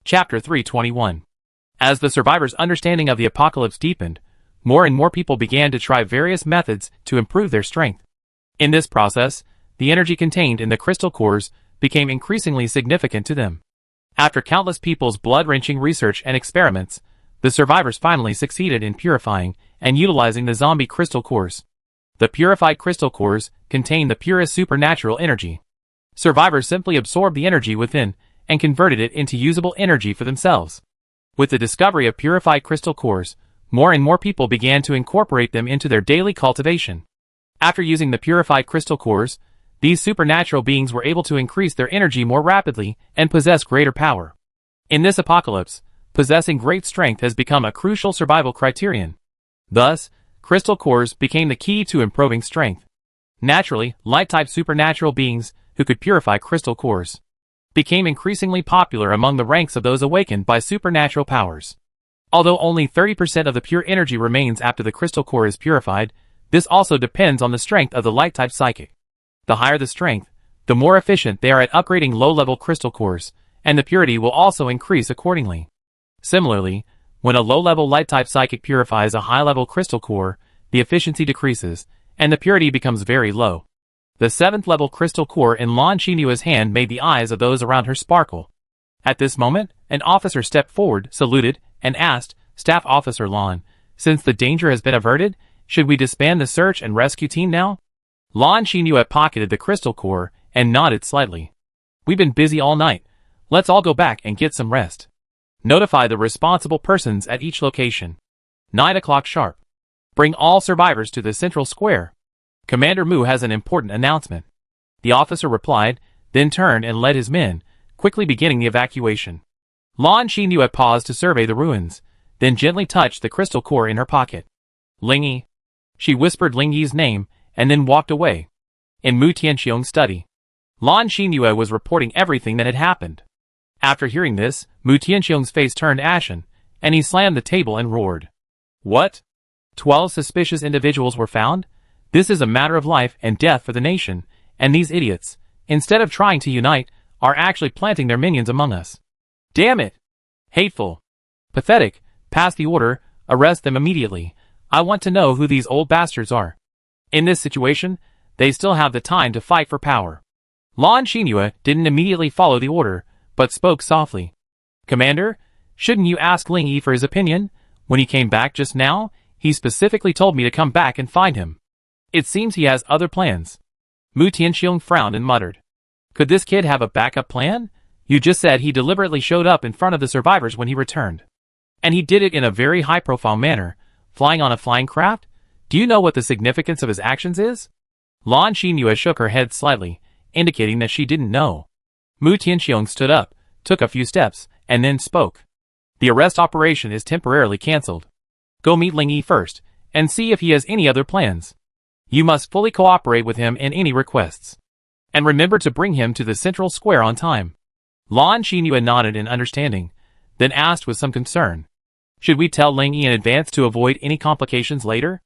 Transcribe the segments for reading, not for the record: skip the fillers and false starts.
Chapter 321. As the survivors' understanding of the apocalypse deepened, more and more people began to try various methods to improve their strength. In this process, the energy contained in the crystal cores became increasingly significant to them. After countless people's blood-wrenching research and experiments, the survivors finally succeeded in purifying and utilizing the zombie crystal cores. The purified crystal cores contain the purest supernatural energy. Survivors simply absorbed the energy within and converted it into usable energy for themselves. With the discovery of purified crystal cores, more and more people began to incorporate them into their daily cultivation. After using the purified crystal cores, these supernatural beings were able to increase their energy more rapidly and possess greater power. In this apocalypse, possessing great strength has become a crucial survival criterion. Thus, crystal cores became the key to improving strength. Naturally, light-type supernatural beings who could purify crystal cores became increasingly popular among the ranks of those awakened by supernatural powers. Although only 30% of the pure energy remains after the crystal core is purified, this also depends on the strength of the light-type psychic. The higher the strength, the more efficient they are at upgrading low-level crystal cores, and the purity will also increase accordingly. Similarly, when a low-level light-type psychic purifies a high-level crystal core, the efficiency decreases, and the purity becomes very low. The 7th-level crystal core in Lan Xinyue's hand made the eyes of those around her sparkle. At this moment, an officer stepped forward, saluted, and asked, "Staff Officer Lan, since the danger has been averted, should we disband the search and rescue team now?" Lan Xinyue pocketed the crystal core and nodded slightly. "We've been busy all night. Let's all go back and get some rest. Notify the responsible persons at each location. 9 o'clock sharp. Bring all survivors to the central square. Commander Mu has an important announcement." The officer replied, then turned and led his men, quickly beginning the evacuation. Lan Xinyue paused to survey the ruins, then gently touched the crystal core in her pocket. "Ling Yi." She whispered Ling Yi's name, and then walked away. In Mu Tianxiong's study, Lan Xinyue was reporting everything that had happened. After hearing this, Mu Tianxiong's face turned ashen, and he slammed the table and roared. "What? 12 suspicious individuals were found? This is a matter of life and death for the nation, and these idiots, instead of trying to unite, are actually planting their minions among us. Damn it! Hateful! Pathetic! Pass the order, arrest them immediately. I want to know who these old bastards are. In this situation, they still have the time to fight for power." Lan Xinyue didn't immediately follow the order, but spoke softly. "Commander, shouldn't you ask Ling Yi for his opinion? When he came back just now, he specifically told me to come back and find him. It seems he has other plans." Mu Tianxiong frowned and muttered. "Could this kid have a backup plan? You just said he deliberately showed up in front of the survivors when he returned. And he did it in a very high-profile manner, flying on a flying craft? Do you know what the significance of his actions is?" Lan Xinyue shook her head slightly, indicating that she didn't know. Mu Tianxiong stood up, took a few steps, and then spoke. "The arrest operation is temporarily cancelled. Go meet Ling Yi first, and see if he has any other plans. You must fully cooperate with him in any requests. And remember to bring him to the central square on time." Lan Xinyue nodded in understanding, then asked with some concern. "Should we tell Ling Yi in advance to avoid any complications later?"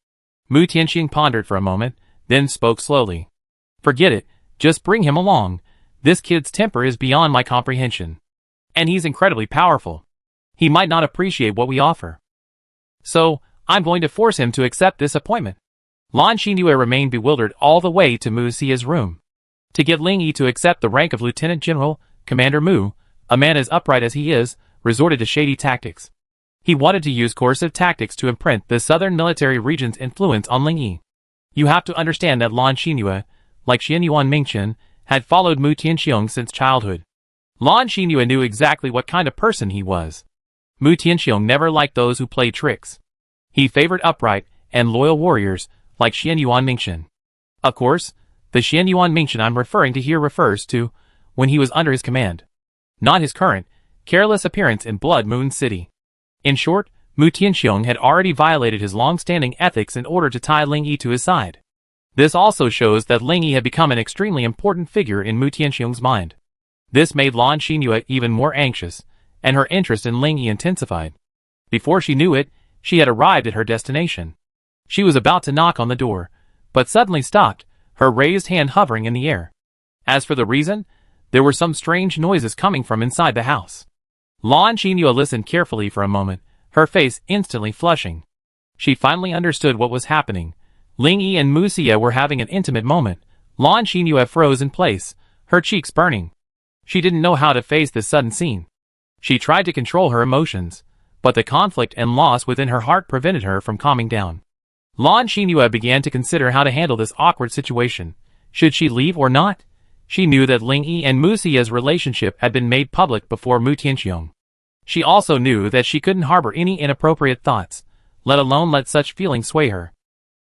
Mu Tianxiong pondered for a moment, then spoke slowly. "Forget it, just bring him along. This kid's temper is beyond my comprehension. And he's incredibly powerful. He might not appreciate what we offer. So, I'm going to force him to accept this appointment." Lan Xinyue remained bewildered all the way to Mu Xia's room. To get Ling Yi to accept the rank of Lieutenant General, Commander Mu, a man as upright as he is, resorted to shady tactics. He wanted to use coercive tactics to imprint the southern military region's influence on Ling Yi. You have to understand that Lan Xinyue, like Xianyuan Mingchen, had followed Mu Tianxiong since childhood. Lan Xinyue knew exactly what kind of person he was. Mu Tianxiong never liked those who played tricks. He favored upright and loyal warriors, like Xianyuan Mingchen. Of course, the Xianyuan Mingchen I'm referring to here refers to when he was under his command, not his current, careless appearance in Blood Moon City. In short, Mu Tianxiong had already violated his long-standing ethics in order to tie Ling Yi to his side. This also shows that Ling Yi had become an extremely important figure in Mu Tianxiong's mind. This made Lan Xinyue even more anxious, and her interest in Ling Yi intensified. Before she knew it, she had arrived at her destination. She was about to knock on the door, but suddenly stopped, her raised hand hovering in the air. As for the reason, there were some strange noises coming from inside the house. Lan Xinyu listened carefully for a moment, her face instantly flushing. She finally understood what was happening. Ling Yi and Mu Xie were having an intimate moment. Lan Xinyu froze in place, her cheeks burning. She didn't know how to face this sudden scene. She tried to control her emotions, but the conflict and loss within her heart prevented her from calming down. Lan Xinyu began to consider how to handle this awkward situation. Should she leave or not? She knew that Ling Yi and Mu Xie's relationship had been made public before Mu Tianxiong. She also knew that she couldn't harbor any inappropriate thoughts, let alone let such feelings sway her.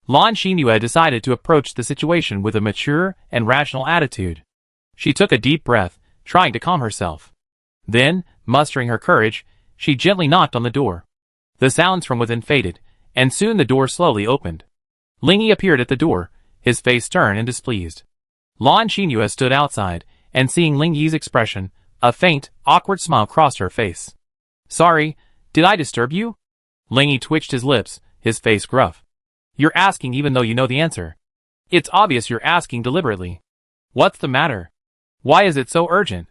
Lan Xinyu decided to approach the situation with a mature and rational attitude. She took a deep breath, trying to calm herself. Then, mustering her courage, she gently knocked on the door. The sounds from within faded, and soon the door slowly opened. Ling Yi appeared at the door, his face stern and displeased. Lan Xinyu stood outside, and seeing Ling Yi's expression, a faint, awkward smile crossed her face. "Sorry, did I disturb you?" Ling Yi twitched his lips, his face gruff. "You're asking even though you know the answer. It's obvious you're asking deliberately. What's the matter? Why is it so urgent?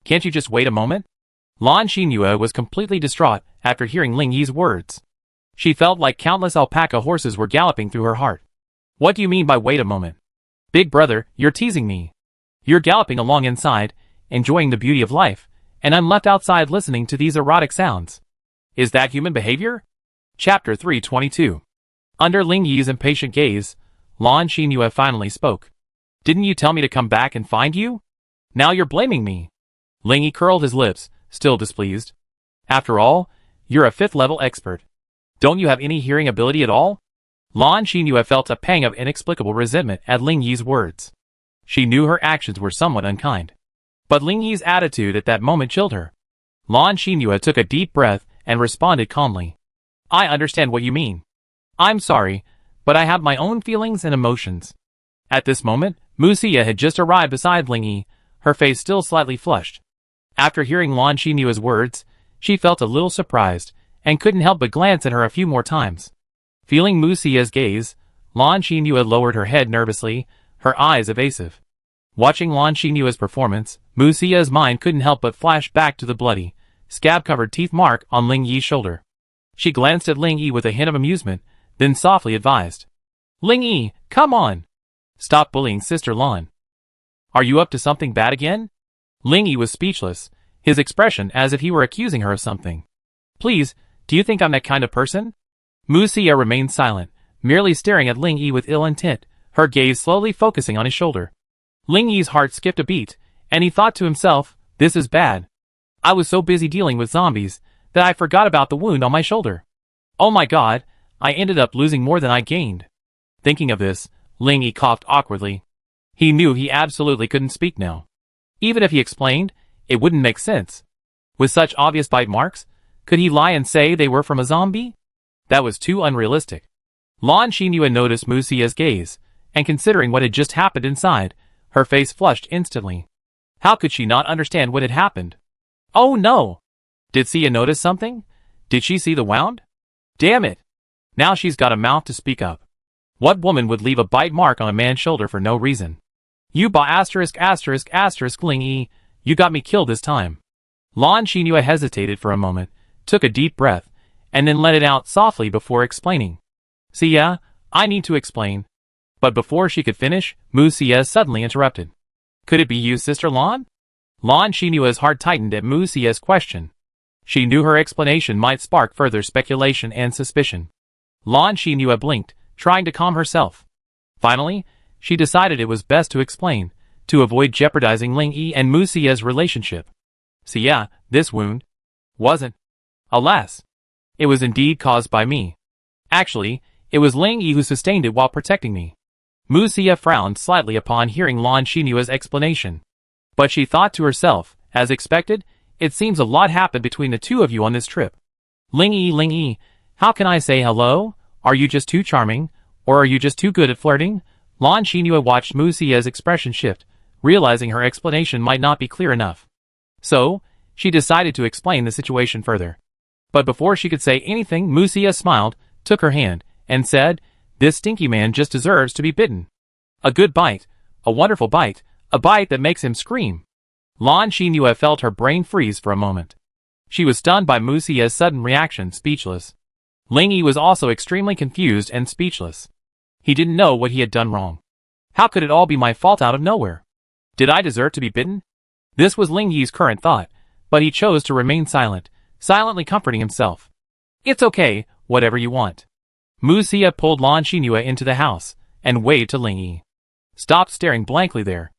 Can't you just wait a moment?" Lan Xinyu was completely distraught after hearing Ling Yi's words. She felt like countless alpaca horses were galloping through her heart. "What do you mean by wait a moment? Big brother, you're teasing me. You're galloping along inside, enjoying the beauty of life, and I'm left outside listening to these erotic sounds. Is that human behavior?" Chapter 322. Under Ling Yi's impatient gaze, Lan Xinyu finally spoke. "Didn't you tell me to come back and find you? Now you're blaming me." Ling Yi curled his lips, still displeased. "After all, you're a 5th-level expert. Don't you have any hearing ability at all?" Lan Xinyu felt a pang of inexplicable resentment at Ling Yi's words. She knew her actions were somewhat unkind. But Ling Yi's attitude at that moment chilled her. Lan Xinyu took a deep breath and responded calmly. "I understand what you mean. I'm sorry, but I have my own feelings and emotions." At this moment, Mu Xie had just arrived beside Ling Yi, her face still slightly flushed. After hearing Lan Xinyu's words, she felt a little surprised, and couldn't help but glance at her a few more times. Feeling Mu Xie's gaze, Lan Xinyu lowered her head nervously, her eyes evasive. Watching Lan Xinyu's performance, Mu Xie's mind couldn't help but flash back to the bloody, scab-covered teeth mark on Ling Yi's shoulder. She glanced at Ling Yi with a hint of amusement, then softly advised. "Ling Yi, come on! Stop bullying Sister Lan. Are you up to something bad again?" Ling Yi was speechless, his expression as if he were accusing her of something. "Please, do you think I'm that kind of person?" Mu Xie remained silent, merely staring at Ling Yi with ill intent, her gaze slowly focusing on his shoulder. Ling Yi's heart skipped a beat, and he thought to himself, "This is bad. I was so busy dealing with zombies that I forgot about the wound on my shoulder. Oh my god, I ended up losing more than I gained." Thinking of this, Ling Yi coughed awkwardly. He knew he absolutely couldn't speak now. Even if he explained, it wouldn't make sense. With such obvious bite marks, could he lie and say they were from a zombie? That was too unrealistic. Lan Xinyu noticed Mu Xie's gaze, and considering what had just happened inside, her face flushed instantly. How could she not understand what had happened? Oh no! Did Xie notice something? Did she see the wound? Damn it! Now she's got a mouth to speak up. What woman would leave a bite mark on a man's shoulder for no reason? You Ling Yi, you got me killed this time. Lan Xinyu hesitated for a moment, took a deep breath, and then let it out softly before explaining. "See yeah, I need to explain." But before she could finish, Mu Xie suddenly interrupted. "Could it be you, Sister Lan?" Lan Xinyu's heart tightened at Mu Xie's question. She knew her explanation might spark further speculation and suspicion. Lan Xinyu blinked, trying to calm herself. Finally, she decided it was best to explain, to avoid jeopardizing Ling Yi and Mu Xie's relationship. "See yeah, this wound wasn't. Alas, it was indeed caused by me. Actually, it was Ling Yi who sustained it while protecting me." Mu Xie frowned slightly upon hearing Lan Xinyu's explanation. But she thought to herself, as expected, it seems a lot happened between the two of you on this trip. Ling Yi, how can I say hello? Are you just too charming? Or are you just too good at flirting? Lan Xinyu watched Mu Xie's expression shift, realizing her explanation might not be clear enough. So, she decided to explain the situation further. But before she could say anything, Mu Xie smiled, took her hand, and said, "This stinky man just deserves to be bitten. A good bite, a wonderful bite, a bite that makes him scream." Lan Xinyu felt her brain freeze for a moment. She was stunned by Mu Xia's sudden reaction, speechless. Ling Yi was also extremely confused and speechless. He didn't know what he had done wrong. How could it all be my fault out of nowhere? Did I deserve to be bitten? This was Ling Yi's current thought, but he chose to remain silent, silently comforting himself. It's okay, whatever you want. Mu Xia pulled Lan Xinyu into the house, and waved to Ling Yi. Stop staring blankly there.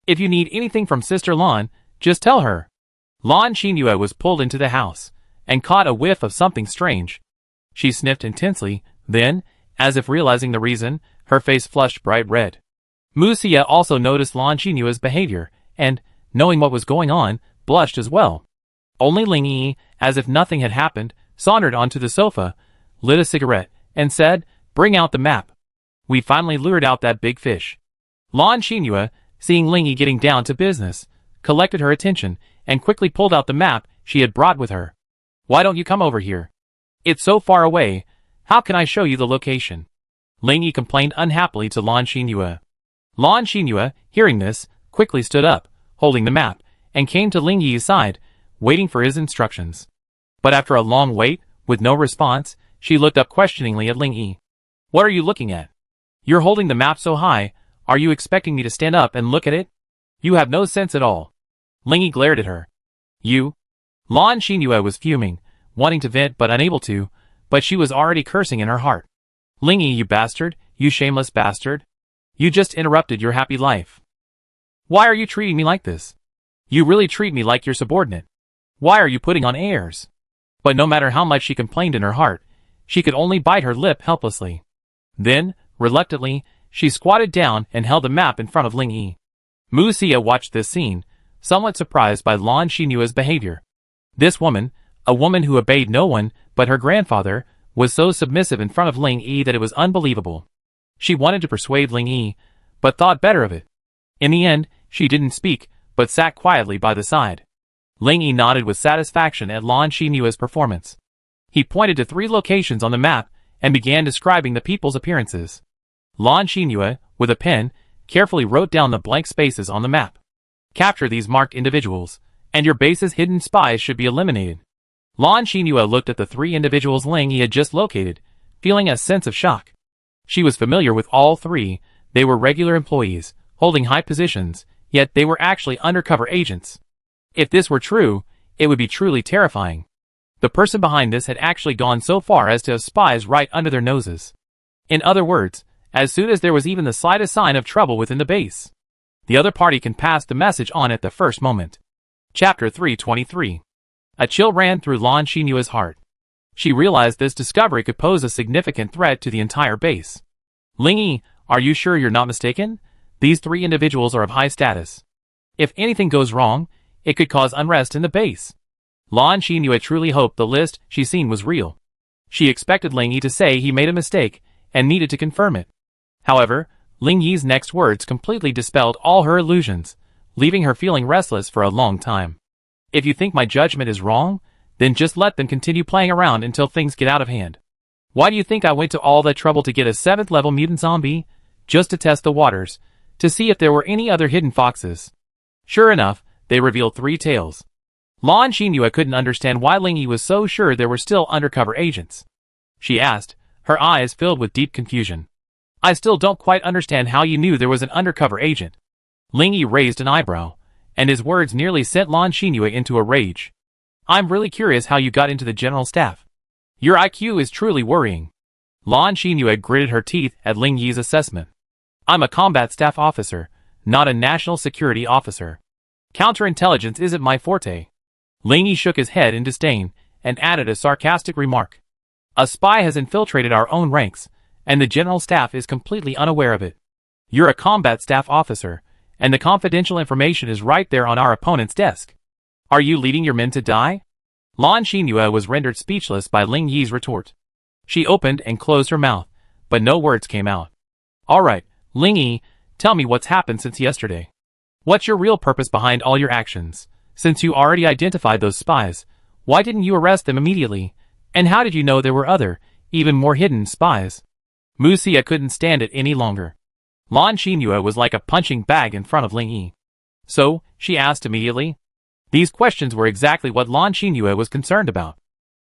If you need anything from Sister Lan, just tell her. Lan Xinyu was pulled into the house, and caught a whiff of something strange. She sniffed intensely, then, as if realizing the reason, her face flushed bright red. Mu Xia also noticed Lan Xinyu's behavior, and, knowing what was going on, blushed as well. Only Ling Yi, as if nothing had happened, sauntered onto the sofa, lit a cigarette, and said, "Bring out the map. We finally lured out that big fish." Lan Xinyu, seeing Ling Yi getting down to business, collected her attention, and quickly pulled out the map she had brought with her. "Why don't you come over here? It's so far away, how can I show you the location?" Ling Yi complained unhappily to Lan Xinyu. Lan Xinyu, hearing this, quickly stood up, holding the map, and came to Ling Yi's side, waiting for his instructions. But after a long wait, with no response, she looked up questioningly at Ling Yi. "What are you looking at? You're holding the map so high, are you expecting me to stand up and look at it? You have no sense at all." Ling Yi glared at her. "You?" Lan Xinyu was fuming, wanting to vent but unable to, but she was already cursing in her heart. "Ling Yi, you bastard, you shameless bastard. You just interrupted your happy life. Why are you treating me like this? You really treat me like your subordinate. Why are you putting on airs?" But no matter how much she complained in her heart, she could only bite her lip helplessly. Then, reluctantly, she squatted down and held the map in front of Ling Yi. Mu Xia watched this scene, somewhat surprised by Lan Xinyu's behavior. This woman, a woman who obeyed no one but her grandfather, was so submissive in front of Ling Yi that it was unbelievable. She wanted to persuade Ling Yi, but thought better of it. In the end, she didn't speak, but sat quietly by the side. Ling Yi nodded with satisfaction at Lan Xinyu's performance. He pointed to 3 locations on the map and began describing the people's appearances. Lan Xinyu, with a pen, carefully wrote down the blank spaces on the map. "Capture these marked individuals, and your base's hidden spies should be eliminated." Lan Xinyu looked at the 3 individuals Ling Yi had just located, feeling a sense of shock. She was familiar with all 3, they were regular employees, holding high positions, yet they were actually undercover agents. If this were true, it would be truly terrifying. The person behind this had actually gone so far as to have spies right under their noses. In other words, as soon as there was even the slightest sign of trouble within the base, the other party can pass the message on at the first moment. Chapter 323. A chill ran through Lan Xinyu's heart. She realized this discovery could pose a significant threat to the entire base. "Ling Yi, are you sure you're not mistaken? These 3 individuals are of high status. If anything goes wrong, it could cause unrest in the base." Lan Xinyu truly hoped the list she seen was real. She expected Ling Yi to say he made a mistake and needed to confirm it. However, Ling Yi's next words completely dispelled all her illusions, leaving her feeling restless for a long time. "If you think my judgment is wrong, then just let them continue playing around until things get out of hand. Why do you think I went to all that trouble to get a 7th level mutant zombie? Just to test the waters, to see if there were any other hidden foxes." Sure enough, they revealed 3 tails. Lan Xinyu couldn't understand why Ling Yi was so sure there were still undercover agents. She asked, her eyes filled with deep confusion. "I still don't quite understand how you knew there was an undercover agent." Ling Yi raised an eyebrow, and his words nearly sent Lan Xinyu into a rage. "I'm really curious how you got into the general staff. Your IQ is truly worrying." Lan Xinyu gritted her teeth at Ling Yi's assessment. "I'm a combat staff officer, not a national security officer. Counterintelligence isn't my forte." Ling Yi shook his head in disdain, and added a sarcastic remark. "A spy has infiltrated our own ranks, and the general staff is completely unaware of it. You're a combat staff officer, and the confidential information is right there on our opponent's desk. Are you leading your men to die?" Lan Xinyu was rendered speechless by Ling Yi's retort. She opened and closed her mouth, but no words came out. "All right, Ling Yi, tell me what's happened since yesterday. What's your real purpose behind all your actions? Since you already identified those spies, why didn't you arrest them immediately? And how did you know there were other, even more hidden spies?" Mu Xia couldn't stand it any longer. Lan Xinyu was like a punching bag in front of Ling Yi. "So," she asked immediately, These questions were exactly what Lan Xinyu was concerned about.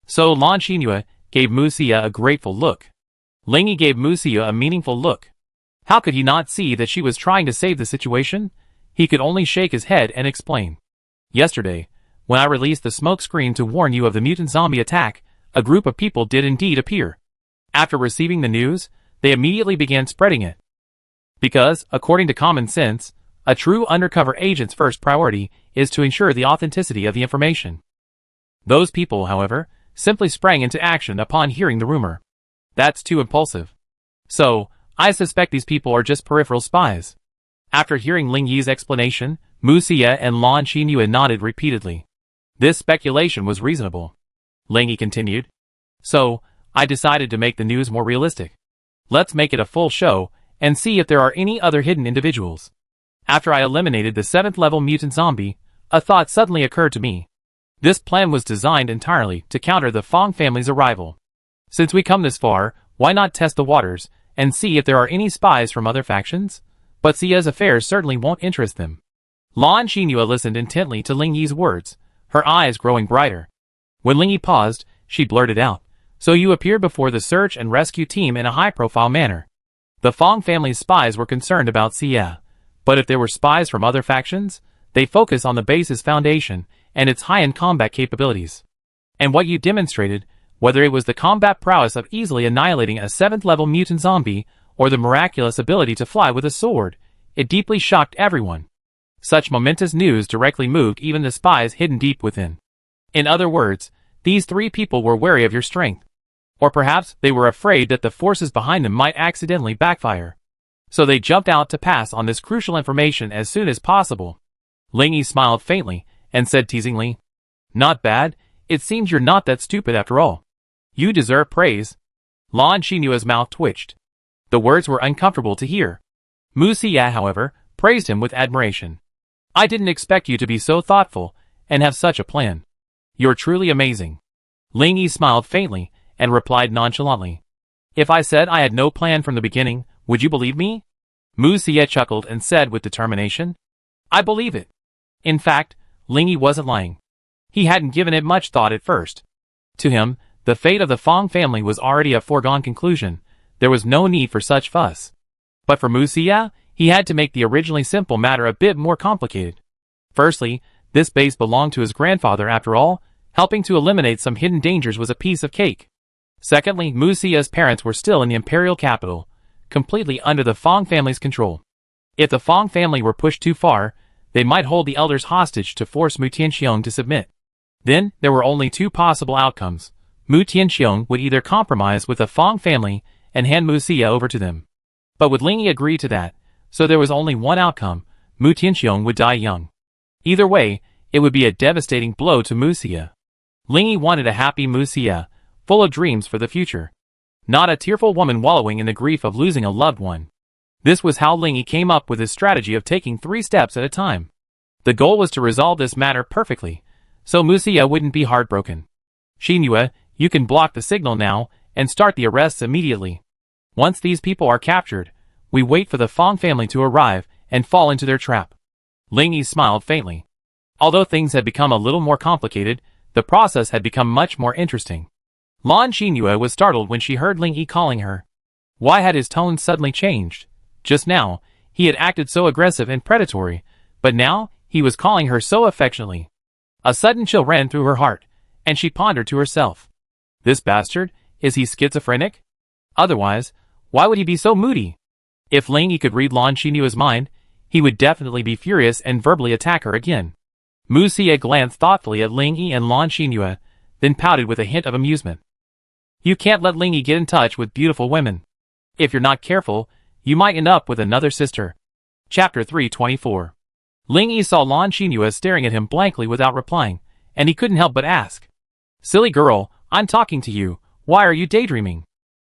So Lan Xinyu gave Mu Xia a grateful look. Ling Yi gave Mu Xia a meaningful look. How could he not see that she was trying to save the situation? He could only shake his head and explain. Yesterday, when I released the smoke screen to warn you of the mutant zombie attack, a group of people did indeed appear. After receiving the news, they immediately began spreading it. Because, according to common sense, a true undercover agent's first priority is to ensure the authenticity of the information. Those people, however, simply sprang into action upon hearing the rumor. That's too impulsive. So, I suspect these people are just peripheral spies. After hearing Ling Yi's explanation, Mu Xia and Lan Xinyu nodded repeatedly. This speculation was reasonable. Ling Yi continued. So, I decided to make the news more realistic. Let's make it a full show, and see if there are any other hidden individuals. After I eliminated the 7th level mutant zombie, a thought suddenly occurred to me. This plan was designed entirely to counter the Fong family's arrival. Since we come this far, why not test the waters, and see if there are any spies from other factions? But Xia's affairs certainly won't interest them. Lan Xinyu listened intently to Ling Yi's words, her eyes growing brighter. When Ling Yi paused, she blurted out, So you appeared before the search and rescue team in a high-profile manner. The Fong family's spies were concerned about Xia, but if there were spies from other factions, they focus on the base's foundation and its high-end combat capabilities. And what you demonstrated, whether it was the combat prowess of easily annihilating a 7th level mutant zombie, or the miraculous ability to fly with a sword, it deeply shocked everyone. Such momentous news directly moved even the spies hidden deep within. In other words, these 3 people were wary of your strength. Or perhaps they were afraid that the forces behind them might accidentally backfire. So they jumped out to pass on this crucial information as soon as possible. Ling Yi smiled faintly, and said teasingly, Not bad, it seems you're not that stupid after all. You deserve praise. Lan Xinyu's mouth twitched. The words were uncomfortable to hear. Mu Xia, however, praised him with admiration. I didn't expect you to be so thoughtful, and have such a plan. You're truly amazing. Ling Yi smiled faintly, and replied nonchalantly. If I said I had no plan from the beginning, would you believe me? Mu Xia chuckled and said with determination. I believe it. In fact, Ling Yi wasn't lying. He hadn't given it much thought at first. To him, the fate of the Fong family was already a foregone conclusion. There was no need for such fuss. But for Mu Xia, he had to make the originally simple matter a bit more complicated. Firstly, this base belonged to his grandfather after all. Helping to eliminate some hidden dangers was a piece of cake. Secondly, Mu Xia's parents were still in the imperial capital, completely under the Fong family's control. If the Fong family were pushed too far, they might hold the elders hostage to force Mu Tianxiong to submit. Then, there were only 2 possible outcomes. Mu Tianxiong would either compromise with the Fong family and hand Mu Xia over to them. But would Ling Yi agree to that? So there was only one outcome. Mu Tianxiong would die young. Either way, it would be a devastating blow to Mu Xia. Ling Yi wanted a happy Mu Xia, full of dreams for the future. Not a tearful woman wallowing in the grief of losing a loved one. This was how Ling Yi came up with his strategy of taking 3 steps at a time. The goal was to resolve this matter perfectly, so Mu Xia wouldn't be heartbroken. Xinyu, you can block the signal now, and start the arrests immediately. Once these people are captured, we wait for the Fong family to arrive, and fall into their trap. Ling Yi smiled faintly. Although things had become a little more complicated, the process had become much more interesting. Lan Xinyu was startled when she heard Ling Yi calling her. Why had his tone suddenly changed? Just now, he had acted so aggressive and predatory, but now, he was calling her so affectionately. A sudden chill ran through her heart, and she pondered to herself. This bastard, is he schizophrenic? Otherwise, why would he be so moody? If Ling Yi could read Lan Xinyu's mind, he would definitely be furious and verbally attack her again. Mu Xia glanced thoughtfully at Ling Yi and Lan Xinyu, then pouted with a hint of amusement. You can't let Ling Yi get in touch with beautiful women. If you're not careful, you might end up with another sister. Chapter 324. Ling Yi saw Lan Xinyu staring at him blankly without replying, and he couldn't help but ask. Silly girl, I'm talking to you, why are you daydreaming?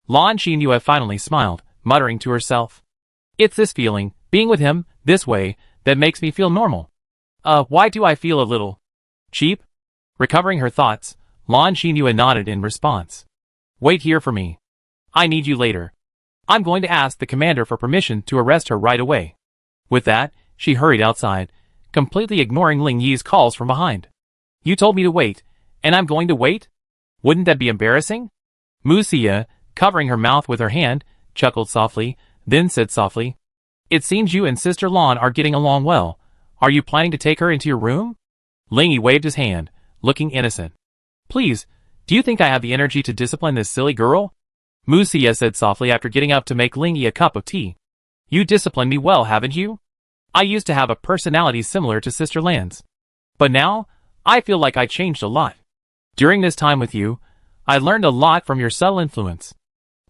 Lan Xinyu finally smiled, muttering to herself. It's this feeling, being with him, this way, that makes me feel normal. Why do I feel a little cheap? Recovering her thoughts, Lan Xinyu nodded in response. Wait here for me. I need you later. I'm going to ask the commander for permission to arrest her right away. With that, she hurried outside, completely ignoring Ling Yi's calls from behind. You told me to wait, and I'm going to wait? Wouldn't that be embarrassing? Musia, covering her mouth with her hand, chuckled softly, then said softly, It seems you and Sister Lan are getting along well. Are you planning to take her into your room? Lingy waved his hand, looking innocent. Please, do you think I have the energy to discipline this silly girl? Musia said softly after getting up to make Lingy a cup of tea. You disciplined me well, haven't you? I used to have a personality similar to Sister Lan's. But now, I feel like I changed a lot. During this time with you, I learned a lot from your subtle influence.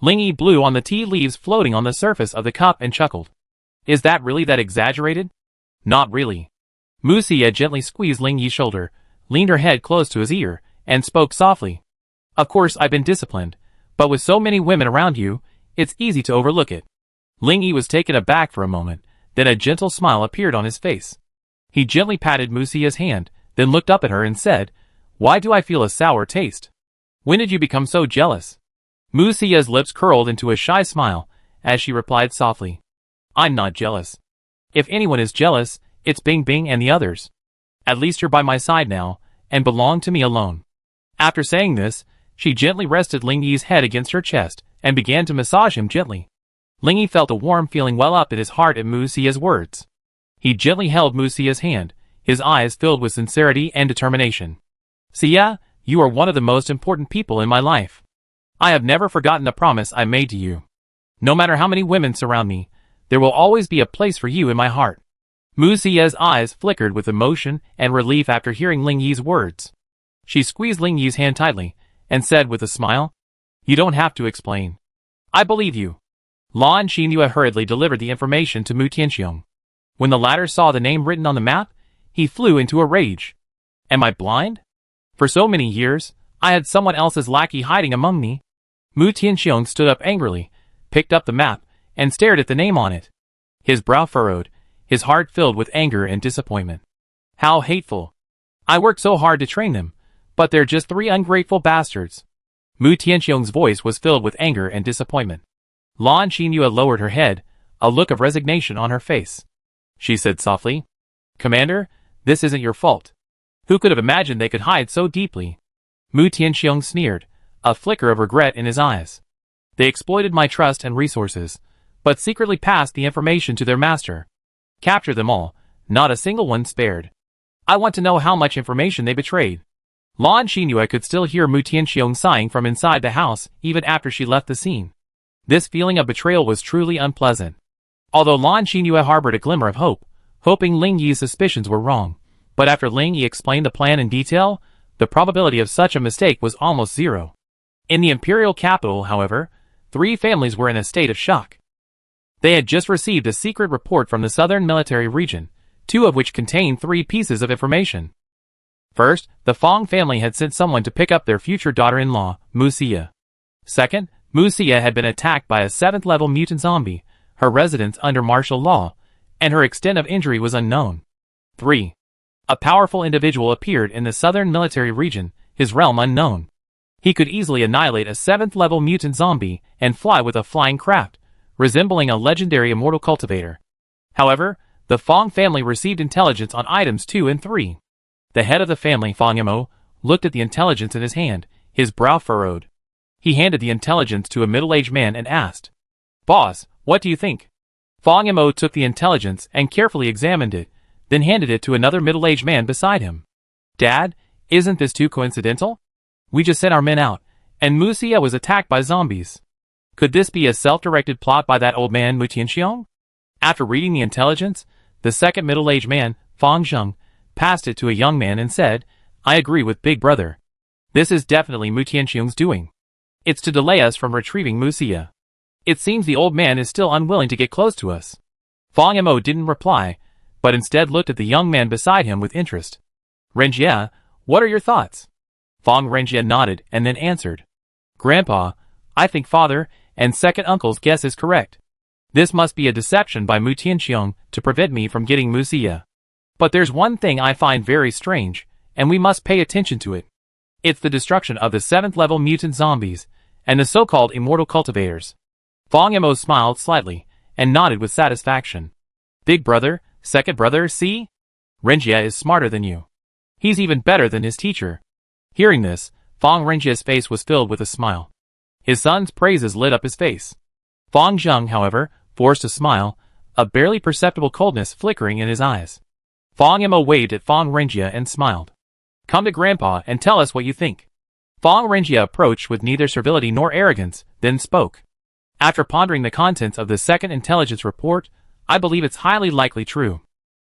Lingy blew on the tea leaves floating on the surface of the cup and chuckled. Is that really that exaggerated? Not really. Musia gently squeezed Lingy's shoulder, leaned her head close to his ear, and spoke softly. Of course I've been disciplined, but with so many women around you, it's easy to overlook it. Lingy was taken aback for a moment, then a gentle smile appeared on his face. He gently patted Musia's hand, then looked up at her and said, Why do I feel a sour taste? When did you become so jealous? Musia's lips curled into a shy smile, as she replied softly, I'm not jealous. If anyone is jealous, it's Bing Bing and the others. At least you're by my side now, and belong to me alone. After saying this, she gently rested Lingy's head against her chest, and began to massage him gently. Lingy felt a warm feeling well up in his heart at Musia's words. He gently held Musia's hand, his eyes filled with sincerity and determination. Sia, you are one of the most important people in my life. I have never forgotten the promise I made to you. No matter how many women surround me, there will always be a place for you in my heart. Musia's eyes flickered with emotion and relief after hearing Lingy's words. She squeezed Lingy's hand tightly, and said with a smile, You don't have to explain. I believe you. Lan Xinhua hurriedly delivered the information to Mu Tianxiong. When the latter saw the name written on the map, he flew into a rage. Am I blind? For so many years, I had someone else's lackey hiding among me. Mu Tianxiong stood up angrily, picked up the map, and stared at the name on it. His brow furrowed, his heart filled with anger and disappointment. How hateful. I worked so hard to train them, but they're just 3 ungrateful bastards. Mu Tianxiong's voice was filled with anger and disappointment. Lan Xinhua lowered her head, a look of resignation on her face. She said softly, Commander, this isn't your fault. Who could have imagined they could hide so deeply? Mu Tianxiong sneered, a flicker of regret in his eyes. They exploited my trust and resources, but secretly passed the information to their master. Capture them all, not a single one spared. I want to know how much information they betrayed. Lan Xinhua could still hear Mu Tianxiong sighing from inside the house even after she left the scene. This feeling of betrayal was truly unpleasant. Although Lan Xinhua harbored a glimmer of hope, hoping Ling Yi's suspicions were wrong, but after Ling Yi explained the plan in detail, the probability of such a mistake was almost zero. In the imperial capital, however, 3 families were in a state of shock. They had just received a secret report from the southern military region, 2 of which contained 3 pieces of information. First, the Fong family had sent someone to pick up their future daughter-in-law, Musia. Second, Musia had been attacked by a 7th-level mutant zombie, her residence under martial law, and her extent of injury was unknown. 3. A powerful individual appeared in the southern military region, his realm unknown. He could easily annihilate a 7th-level mutant zombie and fly with a flying craft, resembling a legendary immortal cultivator. However, the Fong family received intelligence on items 2 and 3. The head of the family, Fong Yamo, looked at the intelligence in his hand, his brow furrowed. He handed the intelligence to a middle-aged man and asked, Boss, what do you think? Fong Yamo took the intelligence and carefully examined it, then handed it to another middle-aged man beside him. Dad, isn't this too coincidental? We just sent our men out, and Musia was attacked by zombies. Could this be a self-directed plot by that old man Mu Tianxiong? After reading the intelligence, the second middle-aged man, Fang Zheng, passed it to a young man and said, I agree with Big Brother. This is definitely Mu Tianxiong's doing. It's to delay us from retrieving Musia. It seems the old man is still unwilling to get close to us. Fang Yamo didn't reply, but instead looked at the young man beside him with interest. Renjie, what are your thoughts? Fang Renjie nodded and then answered. Grandpa, I think father and second uncle's guess is correct. This must be a deception by Mu Tianxiong to prevent me from getting Musia. But there's one thing I find very strange, and we must pay attention to it. It's the destruction of the 7th-level mutant zombies and the so-called immortal cultivators. Fang Yamo smiled slightly and nodded with satisfaction. Big brother, second brother, see? Renjie is smarter than you. He's even better than his teacher. Hearing this, Fang Renjia's face was filled with a smile. His son's praises lit up his face. Fang Zheng, however, forced a smile, a barely perceptible coldness flickering in his eyes. Fang Mo waved at Fang Renjia and smiled. Come to Grandpa and tell us what you think. Fang Renjia approached with neither servility nor arrogance, then spoke. After pondering the contents of the second intelligence report, I believe it's highly likely true.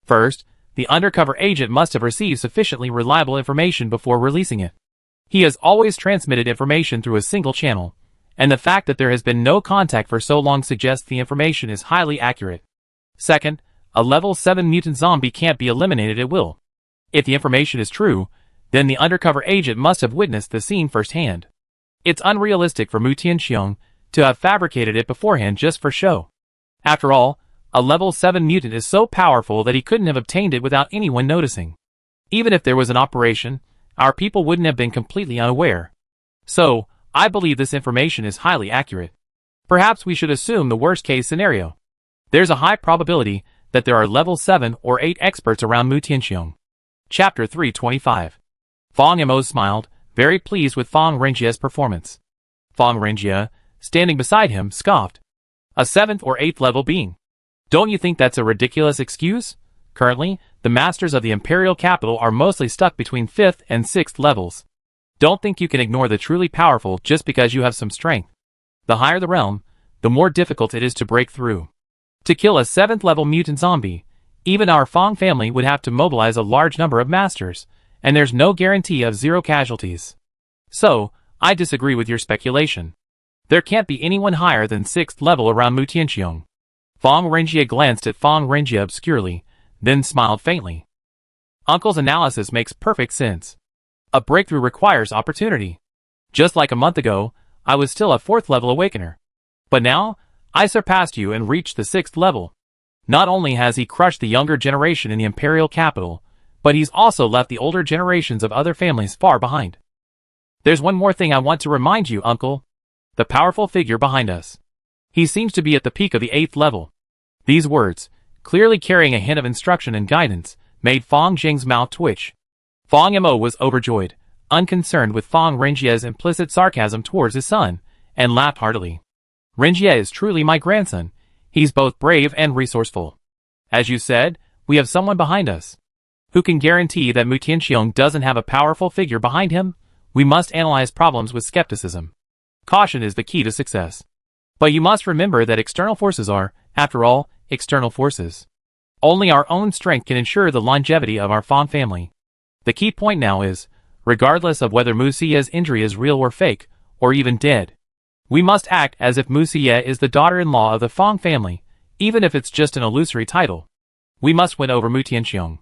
First, the undercover agent must have received sufficiently reliable information before releasing it. He has always transmitted information through a single channel, and the fact that there has been no contact for so long suggests the information is highly accurate. Second, a level 7 mutant zombie can't be eliminated at will. If the information is true, then the undercover agent must have witnessed the scene firsthand. It's unrealistic for Mu Tianxiong to have fabricated it beforehand just for show. After all, a level 7 mutant is so powerful that he couldn't have obtained it without anyone noticing. Even if there was an operation, our people wouldn't have been completely unaware. So, I believe this information is highly accurate. Perhaps we should assume the worst-case scenario. There's a high probability that there are level 7 or 8 experts around Mu Tianxiong. Chapter 325. Fang Mo smiled, very pleased with Fang Renjia's performance. Fang Renjia, standing beside him, scoffed. A 7th or 8th level being. Don't you think that's a ridiculous excuse? Currently, the masters of the imperial capital are mostly stuck between 5th and 6th levels. Don't think you can ignore the truly powerful just because you have some strength. The higher the realm, the more difficult it is to break through. To kill a 7th level mutant zombie, even our Fang family would have to mobilize a large number of masters, and there's no guarantee of 0 casualties. So, I disagree with your speculation. There can't be anyone higher than 6th level around Mu Tianxiong. Fang Renjia glanced at Fang Renjia obscurely, then smiled faintly. Uncle's analysis makes perfect sense. A breakthrough requires opportunity. Just like a month ago, I was still a 4th level awakener. But now, I surpassed you and reached the 6th level. Not only has he crushed the younger generation in the imperial capital, but he's also left the older generations of other families far behind. There's one more thing I want to remind you, Uncle. The powerful figure behind us. He seems to be at the peak of the 8th level. These words, clearly carrying a hint of instruction and guidance, made Fang Zheng's mouth twitch. Fang Mo was overjoyed, unconcerned with Fang Renjia's implicit sarcasm towards his son, and laughed heartily. Renjia is truly my grandson. He's both brave and resourceful. As you said, we have someone behind us. Who can guarantee that Mu Tianxiong doesn't have a powerful figure behind him? We must analyze problems with skepticism. Caution is the key to success. But you must remember that external forces are, after all, external forces. Only our own strength can ensure the longevity of our Fang family. The key point now is, regardless of whether Mu Xie's injury is real or fake, or even dead, we must act as if Mu Xie is the daughter-in-law of the Fang family, even if it's just an illusory title. We must win over Mu Tianxiong.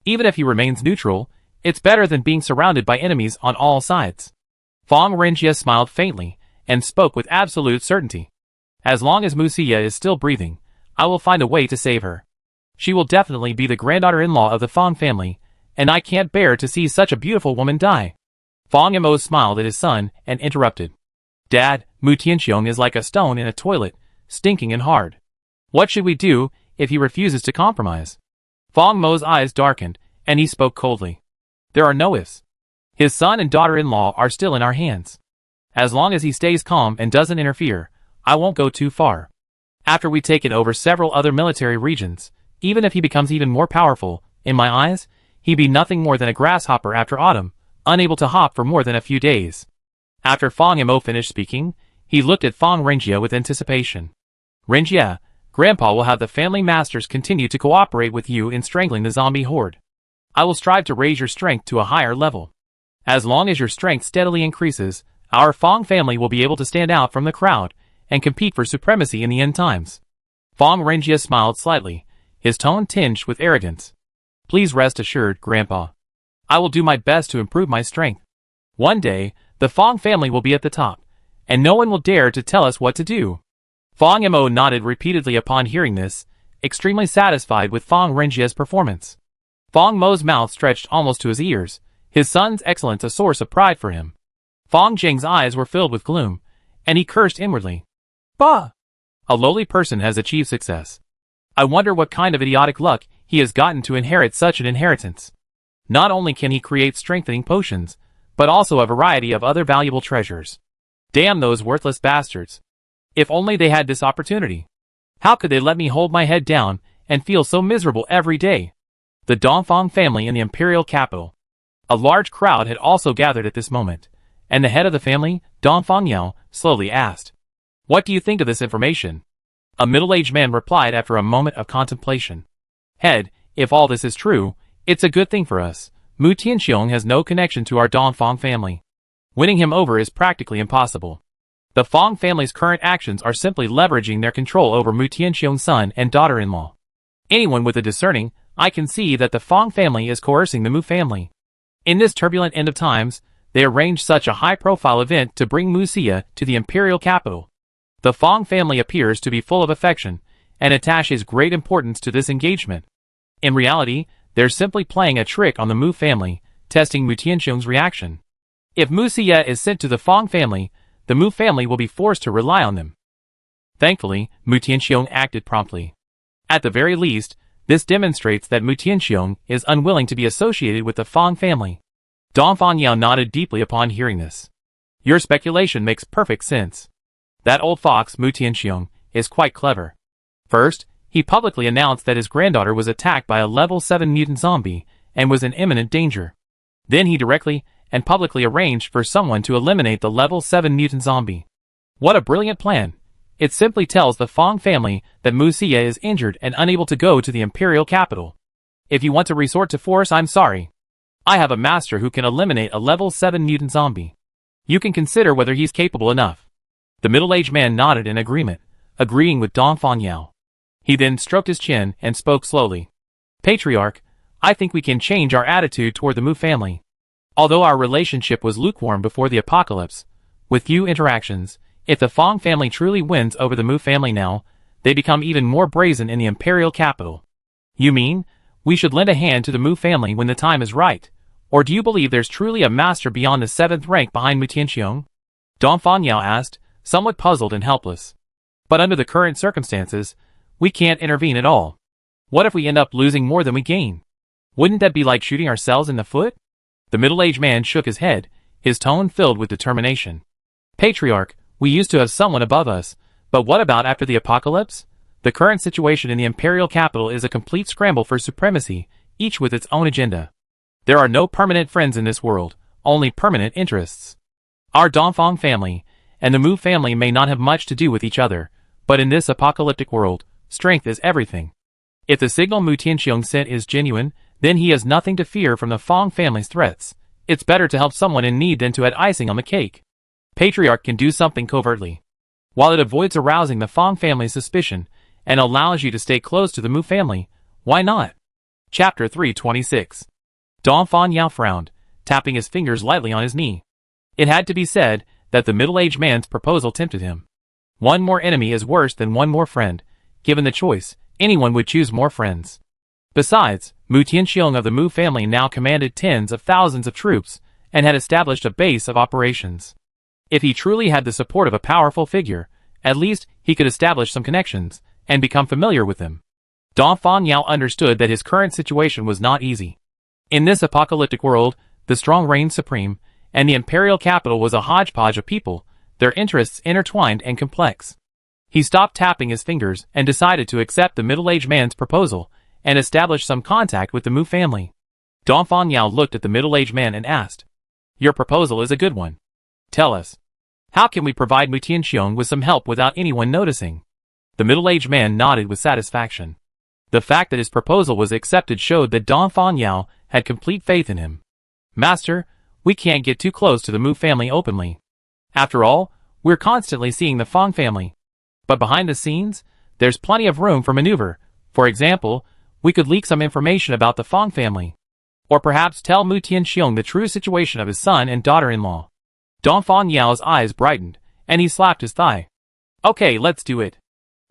Even if he remains neutral, it's better than being surrounded by enemies on all sides. Fang Renjia smiled faintly, and spoke with absolute certainty. As long as Mu Xie is still breathing, I will find a way to save her. She will definitely be the granddaughter-in-law of the Fang family, and I can't bear to see such a beautiful woman die. Fang Mo smiled at his son and interrupted. Dad, Mu Tianxiong is like a stone in a toilet, stinking and hard. What should we do if he refuses to compromise? Fang Mo's eyes darkened, and he spoke coldly. There are no ifs. His son and daughter-in-law are still in our hands. As long as he stays calm and doesn't interfere, I won't go too far. After we take it over several other military regions, even if he becomes even more powerful, in my eyes, he'd be nothing more than a grasshopper after autumn, unable to hop for more than a few days. After Fang Mo finished speaking, he looked at Fang Renjia with anticipation. Renjia, Grandpa will have the family masters continue to cooperate with you in strangling the zombie horde. I will strive to raise your strength to a higher level. As long as your strength steadily increases, our Fang family will be able to stand out from the crowd and compete for supremacy in the end times. Fang Renjia smiled slightly, his tone tinged with arrogance. Please rest assured, Grandpa. I will do my best to improve my strength. One day, the Fang family will be at the top, and no one will dare to tell us what to do. Fang Mo nodded repeatedly upon hearing this, extremely satisfied with Fang Renjia's performance. Fang Mo's mouth stretched almost to his ears, his son's excellence a source of pride for him. Fang Zheng's eyes were filled with gloom, and he cursed inwardly. Bah! A lowly person has achieved success. I wonder what kind of idiotic luck he has gotten to inherit such an inheritance. Not only can he create strengthening potions, but also a variety of other valuable treasures. Damn those worthless bastards. If only they had this opportunity. How could they let me hold my head down and feel so miserable every day? The Dongfang family in the imperial capital. A large crowd had also gathered at this moment, and the head of the family, Dongfang Yao, slowly asked, "What do you think of this information?" A middle-aged man replied after a moment of contemplation. "Head, if all this is true, it's a good thing for us. Mu Tianxiong has no connection to our Dongfang family. Winning him over is practically impossible. The Fang family's current actions are simply leveraging their control over Mu Tianxiong's son and daughter-in-law. Anyone with a discerning eye can see that the Fang family is coercing the Mu family. In this turbulent end of times, they arranged such a high-profile event to bring Mu Xia to the imperial capital. The Fang family appears to be full of affection and attaches great importance to this engagement. In reality, they're simply playing a trick on the Mu family, testing Mu Tianxiong's reaction. If Mu Xia is sent to the Fang family, the Mu family will be forced to rely on them." Thankfully, Mu Tianxiong acted promptly. At the very least, this demonstrates that Mu Tianxiong is unwilling to be associated with the Fang family. Dongfang Yao nodded deeply upon hearing this. "Your speculation makes perfect sense. That old fox, Mu Tianxiong, is quite clever. First, he publicly announced that his granddaughter was attacked by a level 7 mutant zombie and was in imminent danger. Then he directly and publicly arranged for someone to eliminate the level 7 mutant zombie. What a brilliant plan. It simply tells the Fang family that Mu Xia is injured and unable to go to the imperial capital. If you want to resort to force, I'm sorry. I have a master who can eliminate a level 7 mutant zombie. You can consider whether he's capable enough." The middle-aged man nodded in agreement, agreeing with Dongfang Yao. He then stroked his chin and spoke slowly. "Patriarch, I think we can change our attitude toward the Mu family. Although our relationship was lukewarm before the apocalypse, with few interactions, if the Fang family truly wins over the Mu family now, they become even more brazen in the imperial capital. You mean, we should lend a hand to the Mu family when the time is right? Or do you believe there's truly a master beyond the 7th rank behind Mu Tianxiong?" Dongfang Yao asked, somewhat puzzled and helpless. "But under the current circumstances, we can't intervene at all. What if we end up losing more than we gain? Wouldn't that be like shooting ourselves in the foot?" The middle-aged man shook his head, his tone filled with determination. "Patriarch, we used to have someone above us, but what about after the apocalypse? The current situation in the imperial capital is a complete scramble for supremacy, each with its own agenda. There are no permanent friends in this world, only permanent interests. Our Dongfang family and the Mu family may not have much to do with each other, but in this apocalyptic world, strength is everything. If the signal Mu Tianxiong sent is genuine, then he has nothing to fear from the Fang family's threats. It's better to help someone in need than to add icing on the cake. Patriarch can do something covertly, while it avoids arousing the Fang family's suspicion and allows you to stay close to the Mu family. Why not?" Chapter 326. Dongfang Yao frowned, tapping his fingers lightly on his knee. It had to be said that the middle-aged man's proposal tempted him. One more enemy is worse than one more friend. Given the choice, anyone would choose more friends. Besides, Mu Tianxiong of the Mu family now commanded tens of thousands of troops and had established a base of operations. If he truly had the support of a powerful figure, at least he could establish some connections and become familiar with them. Dongfang Yao understood that his current situation was not easy. In this apocalyptic world, the strong reigned supreme, and the imperial capital was a hodgepodge of people, their interests intertwined and complex. He stopped tapping his fingers and decided to accept the middle-aged man's proposal and establish some contact with the Mu family. Dongfang Yao looked at the middle-aged man and asked, "Your proposal is a good one. Tell us, how can we provide Mu Tianxiong with some help without anyone noticing?" The middle-aged man nodded with satisfaction. The fact that his proposal was accepted showed that Dongfang Yao had complete faith in him. "Master, we can't get too close to the Mu family openly. After all, we're constantly seeing the Fang family. But behind the scenes, there's plenty of room for maneuver. For example, we could leak some information about the Fang family. Or perhaps tell Mu Tianxiong the true situation of his son and daughter-in-law." Dongfang Yao's eyes brightened, and he slapped his thigh. "Okay, let's do it.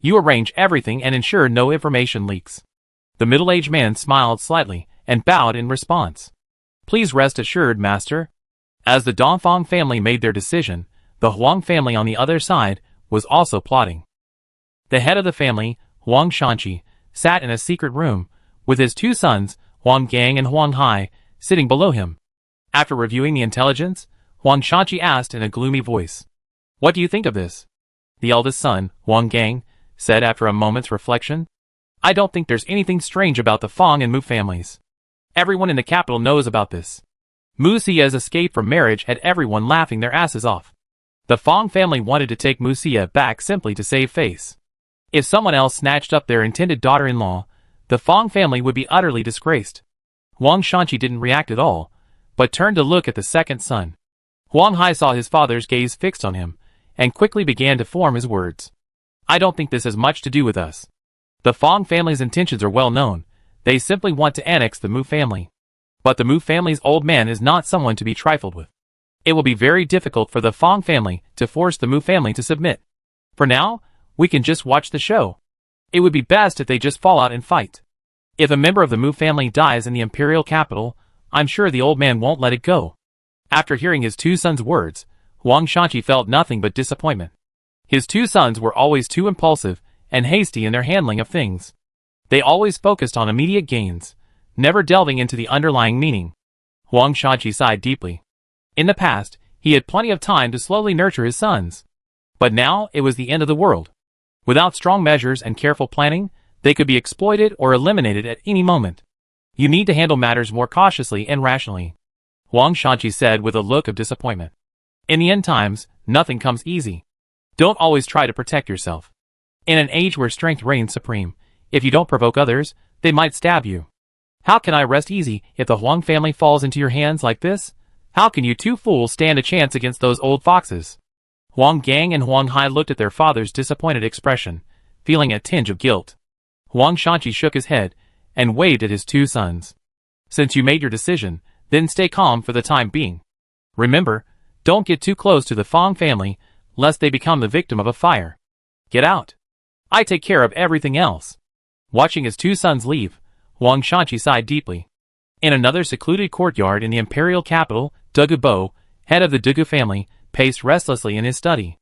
You arrange everything and ensure no information leaks." The middle-aged man smiled slightly and bowed in response. "Please rest assured, master." As the Dongfang family made their decision, the Huang family on the other side was also plotting. The head of the family, Huang Shanqi, sat in a secret room, with his two sons, Huang Gang and Huang Hai, sitting below him. After reviewing the intelligence, Huang Shanqi asked in a gloomy voice, "What do you think of this?" The eldest son, Huang Gang, said after a moment's reflection, "I don't think there's anything strange about the Fang and Mu families. Everyone in the capital knows about this. Mu Xia's escape from marriage had everyone laughing their asses off. The Fang family wanted to take Mu Xia back simply to save face. If someone else snatched up their intended daughter-in-law, the Fang family would be utterly disgraced." Huang Shanqi didn't react at all, but turned to look at the second son. Huang Hai saw his father's gaze fixed on him, and quickly began to form his words. "I don't think this has much to do with us. The Fang family's intentions are well known. They simply want to annex the Mu family. But the Mu family's old man is not someone to be trifled with. It will be very difficult for the Fang family to force the Mu family to submit. For now, we can just watch the show. It would be best if they just fall out and fight. If a member of the Mu family dies in the imperial capital, I'm sure the old man won't let it go." After hearing his two sons' words, Huang Shanqi felt nothing but disappointment. His two sons were always too impulsive and hasty in their handling of things. They always focused on immediate gains, never delving into the underlying meaning. Huang Shanqi sighed deeply. In the past, he had plenty of time to slowly nurture his sons. But now it was the end of the world. Without strong measures and careful planning, they could be exploited or eliminated at any moment. You need to handle matters more cautiously and rationally, Huang Shanqi said with a look of disappointment. In the end times, nothing comes easy. Don't always try to protect yourself. In an age where strength reigns supreme, if you don't provoke others, they might stab you. How can I rest easy if the Huang family falls into your hands like this? How can you two fools stand a chance against those old foxes?" Huang Gang and Huang Hai looked at their father's disappointed expression, feeling a tinge of guilt. Huang Shanqi shook his head and waved at his two sons. "Since you made your decision, then stay calm for the time being. Remember, don't get too close to the Fang family, lest they become the victim of a fire. Get out. I take care of everything else." Watching his two sons leave, Huang Shanqi sighed deeply. In another secluded courtyard in the imperial capital, Dugu Bo, head of the Dugu family, paced restlessly in his study.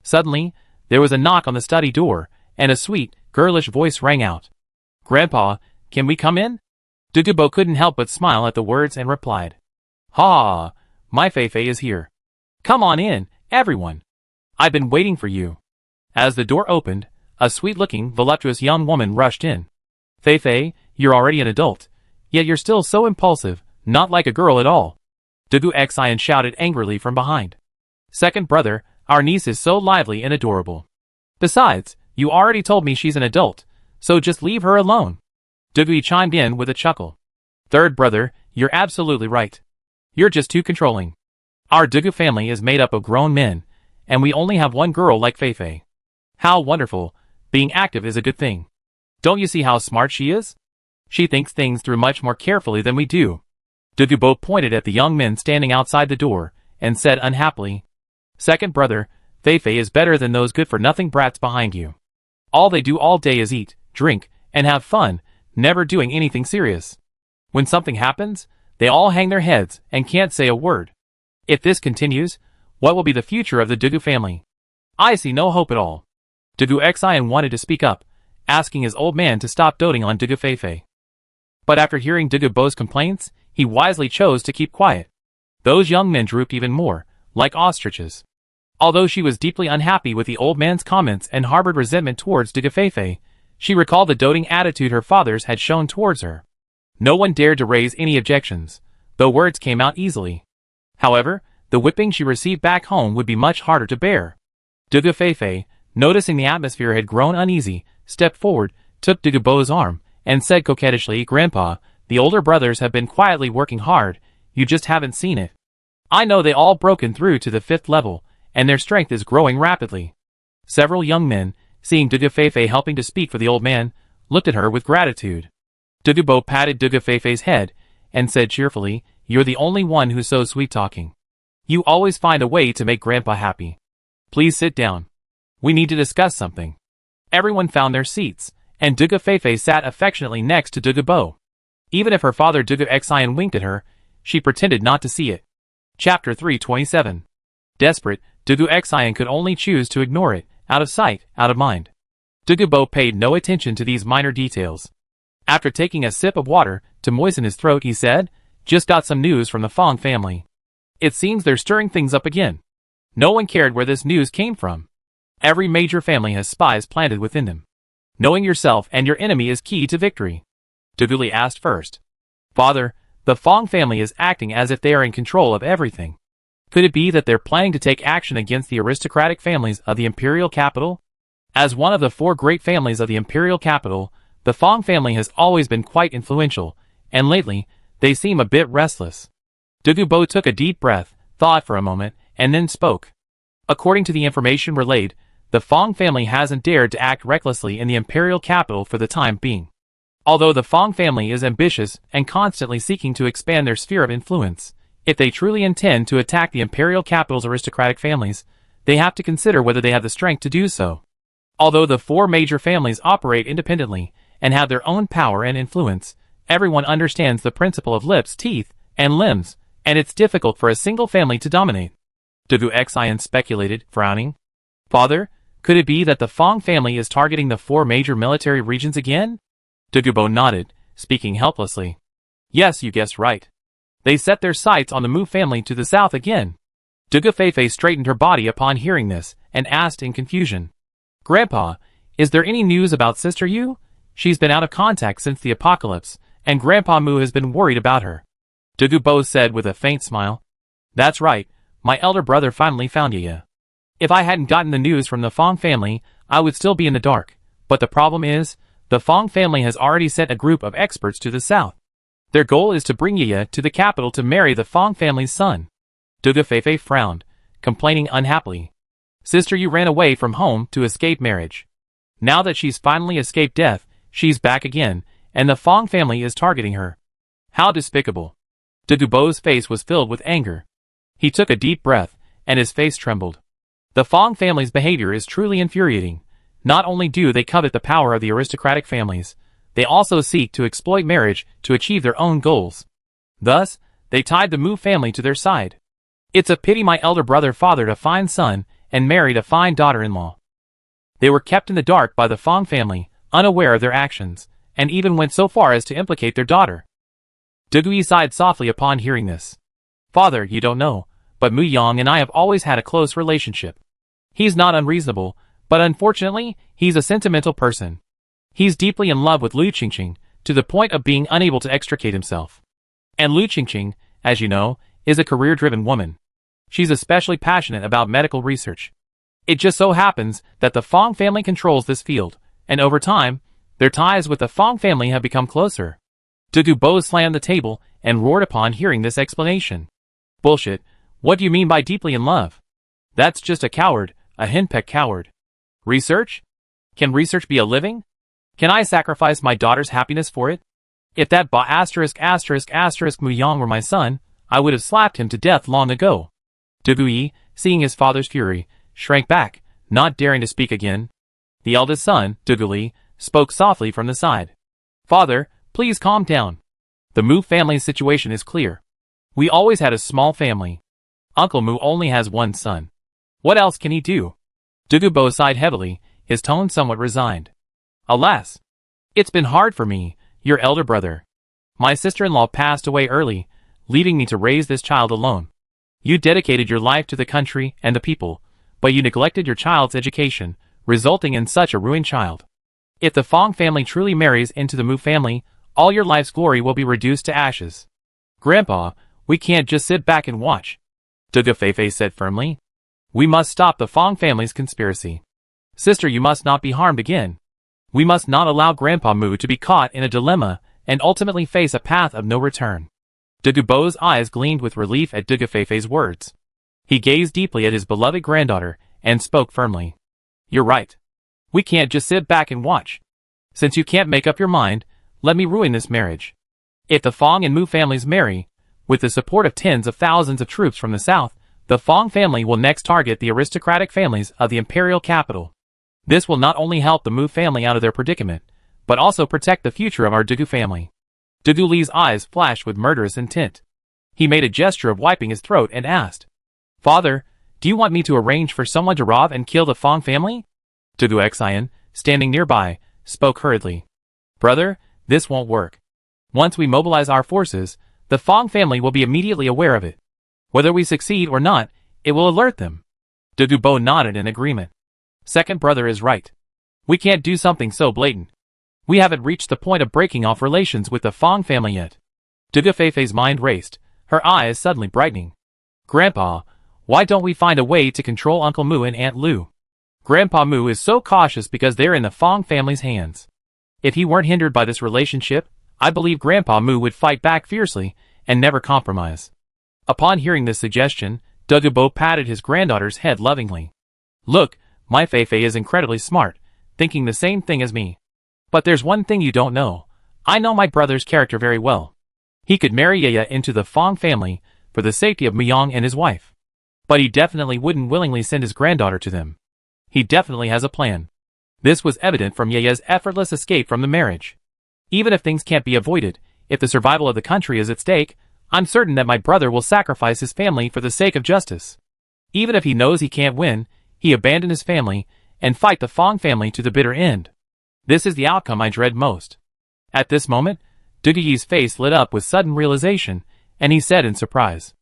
Suddenly, there was a knock on the study door, and a sweet, girlish voice rang out. "Grandpa, can we come in?" Dugu Bo couldn't help but smile at the words and replied, "Ha, my Feifei is here. Come on in, everyone. I've been waiting for you." As the door opened, a sweet-looking, voluptuous young woman rushed in. "Feifei, you're already an adult, yet you're still so impulsive, not like a girl at all," Dugu Xian shouted angrily from behind. "Second brother, our niece is so lively and adorable. Besides, you already told me she's an adult, so just leave her alone," Dugu chimed in with a chuckle. "Third brother, you're absolutely right. You're just too controlling. Our Dugu family is made up of grown men, and we only have one girl like Feifei. How wonderful. Being active is a good thing. Don't you see how smart she is? She thinks things through much more carefully than we do." Dugu Bo pointed at the young men standing outside the door, and said unhappily, "Second brother, Feifei is better than those good-for-nothing brats behind you. All they do all day is eat, drink, and have fun, never doing anything serious. When something happens, they all hang their heads and can't say a word. If this continues, what will be the future of the Dugu family? I see no hope at all." Dugu Xian wanted to speak up, asking his old man to stop doting on Dugu Feifei. But after hearing Dugu Bo's complaints, he wisely chose to keep quiet. Those young men drooped even more, like ostriches. Although she was deeply unhappy with the old man's comments and harbored resentment towards Dugu Feifei, she recalled the doting attitude her fathers had shown towards her. No one dared to raise any objections, though words came out easily. However, the whipping she received back home would be much harder to bear. Dugu Feifei, noticing the atmosphere had grown uneasy, stepped forward, took Dugu Bo's arm, and said coquettishly, "Grandpa, the older brothers have been quietly working hard, you just haven't seen it. I know they all broken through to the 5th level, and their strength is growing rapidly." Several young men, seeing Dugu Feifei helping to speak for the old man, looked at her with gratitude. Dugu Bo patted Dugu Feifei's head, and said cheerfully, "You're the only one who's so sweet-talking. You always find a way to make Grandpa happy. Please sit down. We need to discuss something." Everyone found their seats, and Dugu Feifei sat affectionately next to Dugu Bo. Even if her father Dugu Xian winked at her, she pretended not to see it. Chapter 327. Desperate, Dugu Xian could only choose to ignore it, out of sight, out of mind. Dugu Bo paid no attention to these minor details. After taking a sip of water to moisten his throat, he said, Just got some news from the Fong family. It seems they're stirring things up again. No one cared where this news came from. Every major family has spies planted within them. Knowing yourself and your enemy is key to victory. Duguli asked first. Father, the Fong family is acting as if they are in control of everything. Could it be that they're planning to take action against the aristocratic families of the imperial capital? As one of the 4 great families of the imperial capital, the Fong family has always been quite influential, and lately, they seem a bit restless. Dugubo took a deep breath, thought for a moment, and then spoke. According to the information relayed, the Fong family hasn't dared to act recklessly in the imperial capital for the time being. Although the Fong family is ambitious and constantly seeking to expand their sphere of influence, if they truly intend to attack the imperial capital's aristocratic families, they have to consider whether they have the strength to do so. Although the 4 major families operate independently and have their own power and influence, everyone understands the principle of lips, teeth, and limbs, and it's difficult for a single family to dominate. Dugu Xian speculated, frowning. Father, could it be that the Fong family is targeting the 4 major military regions again? Dugubo nodded, speaking helplessly. Yes, you guessed right. They set their sights on the Mu family to the south again. Dugu Feifei straightened her body upon hearing this, and asked in confusion. Grandpa, is there any news about Sister Yu? She's been out of contact since the apocalypse, and Grandpa Mu has been worried about her. Dugubo said with a faint smile. That's right, my elder brother finally found Yaya. If I hadn't gotten the news from the Fong family, I would still be in the dark, but the problem is, the Fong family has already sent a group of experts to the south. Their goal is to bring Yaya to the capital to marry the Fong family's son. Dugu Feifei frowned, complaining unhappily. Sister Yu ran away from home to escape marriage. Now that she's finally escaped death, she's back again, and the Fong family is targeting her. How despicable. Dugubo's face was filled with anger. He took a deep breath, and his face trembled. The Fong family's behavior is truly infuriating. Not only do they covet the power of the aristocratic families, they also seek to exploit marriage to achieve their own goals. Thus, they tied the Mu family to their side. It's a pity my elder brother fathered a fine son and married a fine daughter-in-law. They were kept in the dark by the Fong family, unaware of their actions, and even went so far as to implicate their daughter. Dugui sighed softly upon hearing this. Father, you don't know, but Mu Yang and I have always had a close relationship. He's not unreasonable, but unfortunately, he's a sentimental person. He's deeply in love with Lu Qingqing, to the point of being unable to extricate himself. And Lu Qingqing, as you know, is a career-driven woman. She's especially passionate about medical research. It just so happens that the Fong family controls this field, and over time, their ties with the Fong family have become closer. Dugubo slammed the table and roared upon hearing this explanation. Bullshit, what do you mean by deeply in love? That's just a coward, a henpecked coward. Research? Can research be a living? Can I sacrifice my daughter's happiness for it? If that Mu Yang were my son, I would have slapped him to death long ago. Dugui, seeing his father's fury, shrank back, not daring to speak again. The eldest son, Duguli, spoke softly from the side. Father, please calm down. The Mu family's situation is clear. We always had a small family. Uncle Mu only has one son. What else can he do? Dugubo sighed heavily, his tone somewhat resigned. Alas! It's been hard for me, your elder brother. My sister-in-law passed away early, leaving me to raise this child alone. You dedicated your life to the country and the people, but you neglected your child's education, resulting in such a ruined child. If the Fong family truly marries into the Mu family, all your life's glory will be reduced to ashes. Grandpa, we can't just sit back and watch. Dugu Feifei said firmly. We must stop the Fong family's conspiracy. Sister, you must not be harmed again. We must not allow Grandpa Mu to be caught in a dilemma and ultimately face a path of no return. Dugubo's eyes gleamed with relief at Dugu Feifei's words. He gazed deeply at his beloved granddaughter and spoke firmly. You're right. We can't just sit back and watch. Since you can't make up your mind, let me ruin this marriage. If the Fong and Mu families marry, with the support of tens of thousands of troops from the south, the Fong family will next target the aristocratic families of the imperial capital. This will not only help the Mu family out of their predicament, but also protect the future of our Dugu family. Dugu Li's eyes flashed with murderous intent. He made a gesture of wiping his throat and asked, Father, do you want me to arrange for someone to rob and kill the Fong family? Dugu Xian, standing nearby, spoke hurriedly. Brother, this won't work. Once we mobilize our forces, the Fong family will be immediately aware of it. Whether we succeed or not, it will alert them. Dugubo nodded in agreement. Second brother is right. We can't do something so blatant. We haven't reached the point of breaking off relations with the Fong family yet. Dugu Feifei's mind raced, her eyes suddenly brightening. Grandpa, why don't we find a way to control Uncle Mu and Aunt Lu? Grandpa Mu is so cautious because they're in the Fong family's hands. If he weren't hindered by this relationship, I believe Grandpa Mu would fight back fiercely and never compromise. Upon hearing this suggestion, Dugubo patted his granddaughter's head lovingly. Look, my Feifei is incredibly smart, thinking the same thing as me. But there's one thing you don't know. I know my brother's character very well. He could marry Yaya into the Fong family for the safety of Muyang and his wife. But he definitely wouldn't willingly send his granddaughter to them. He definitely has a plan. This was evident from Yaya's effortless escape from the marriage. Even if things can't be avoided, if the survival of the country is at stake, I'm certain that my brother will sacrifice his family for the sake of justice. Even if he knows he can't win, he abandon his family and fight the Fong family to the bitter end. This is the outcome I dread most. At this moment, Duguyi's face lit up with sudden realization, and he said in surprise.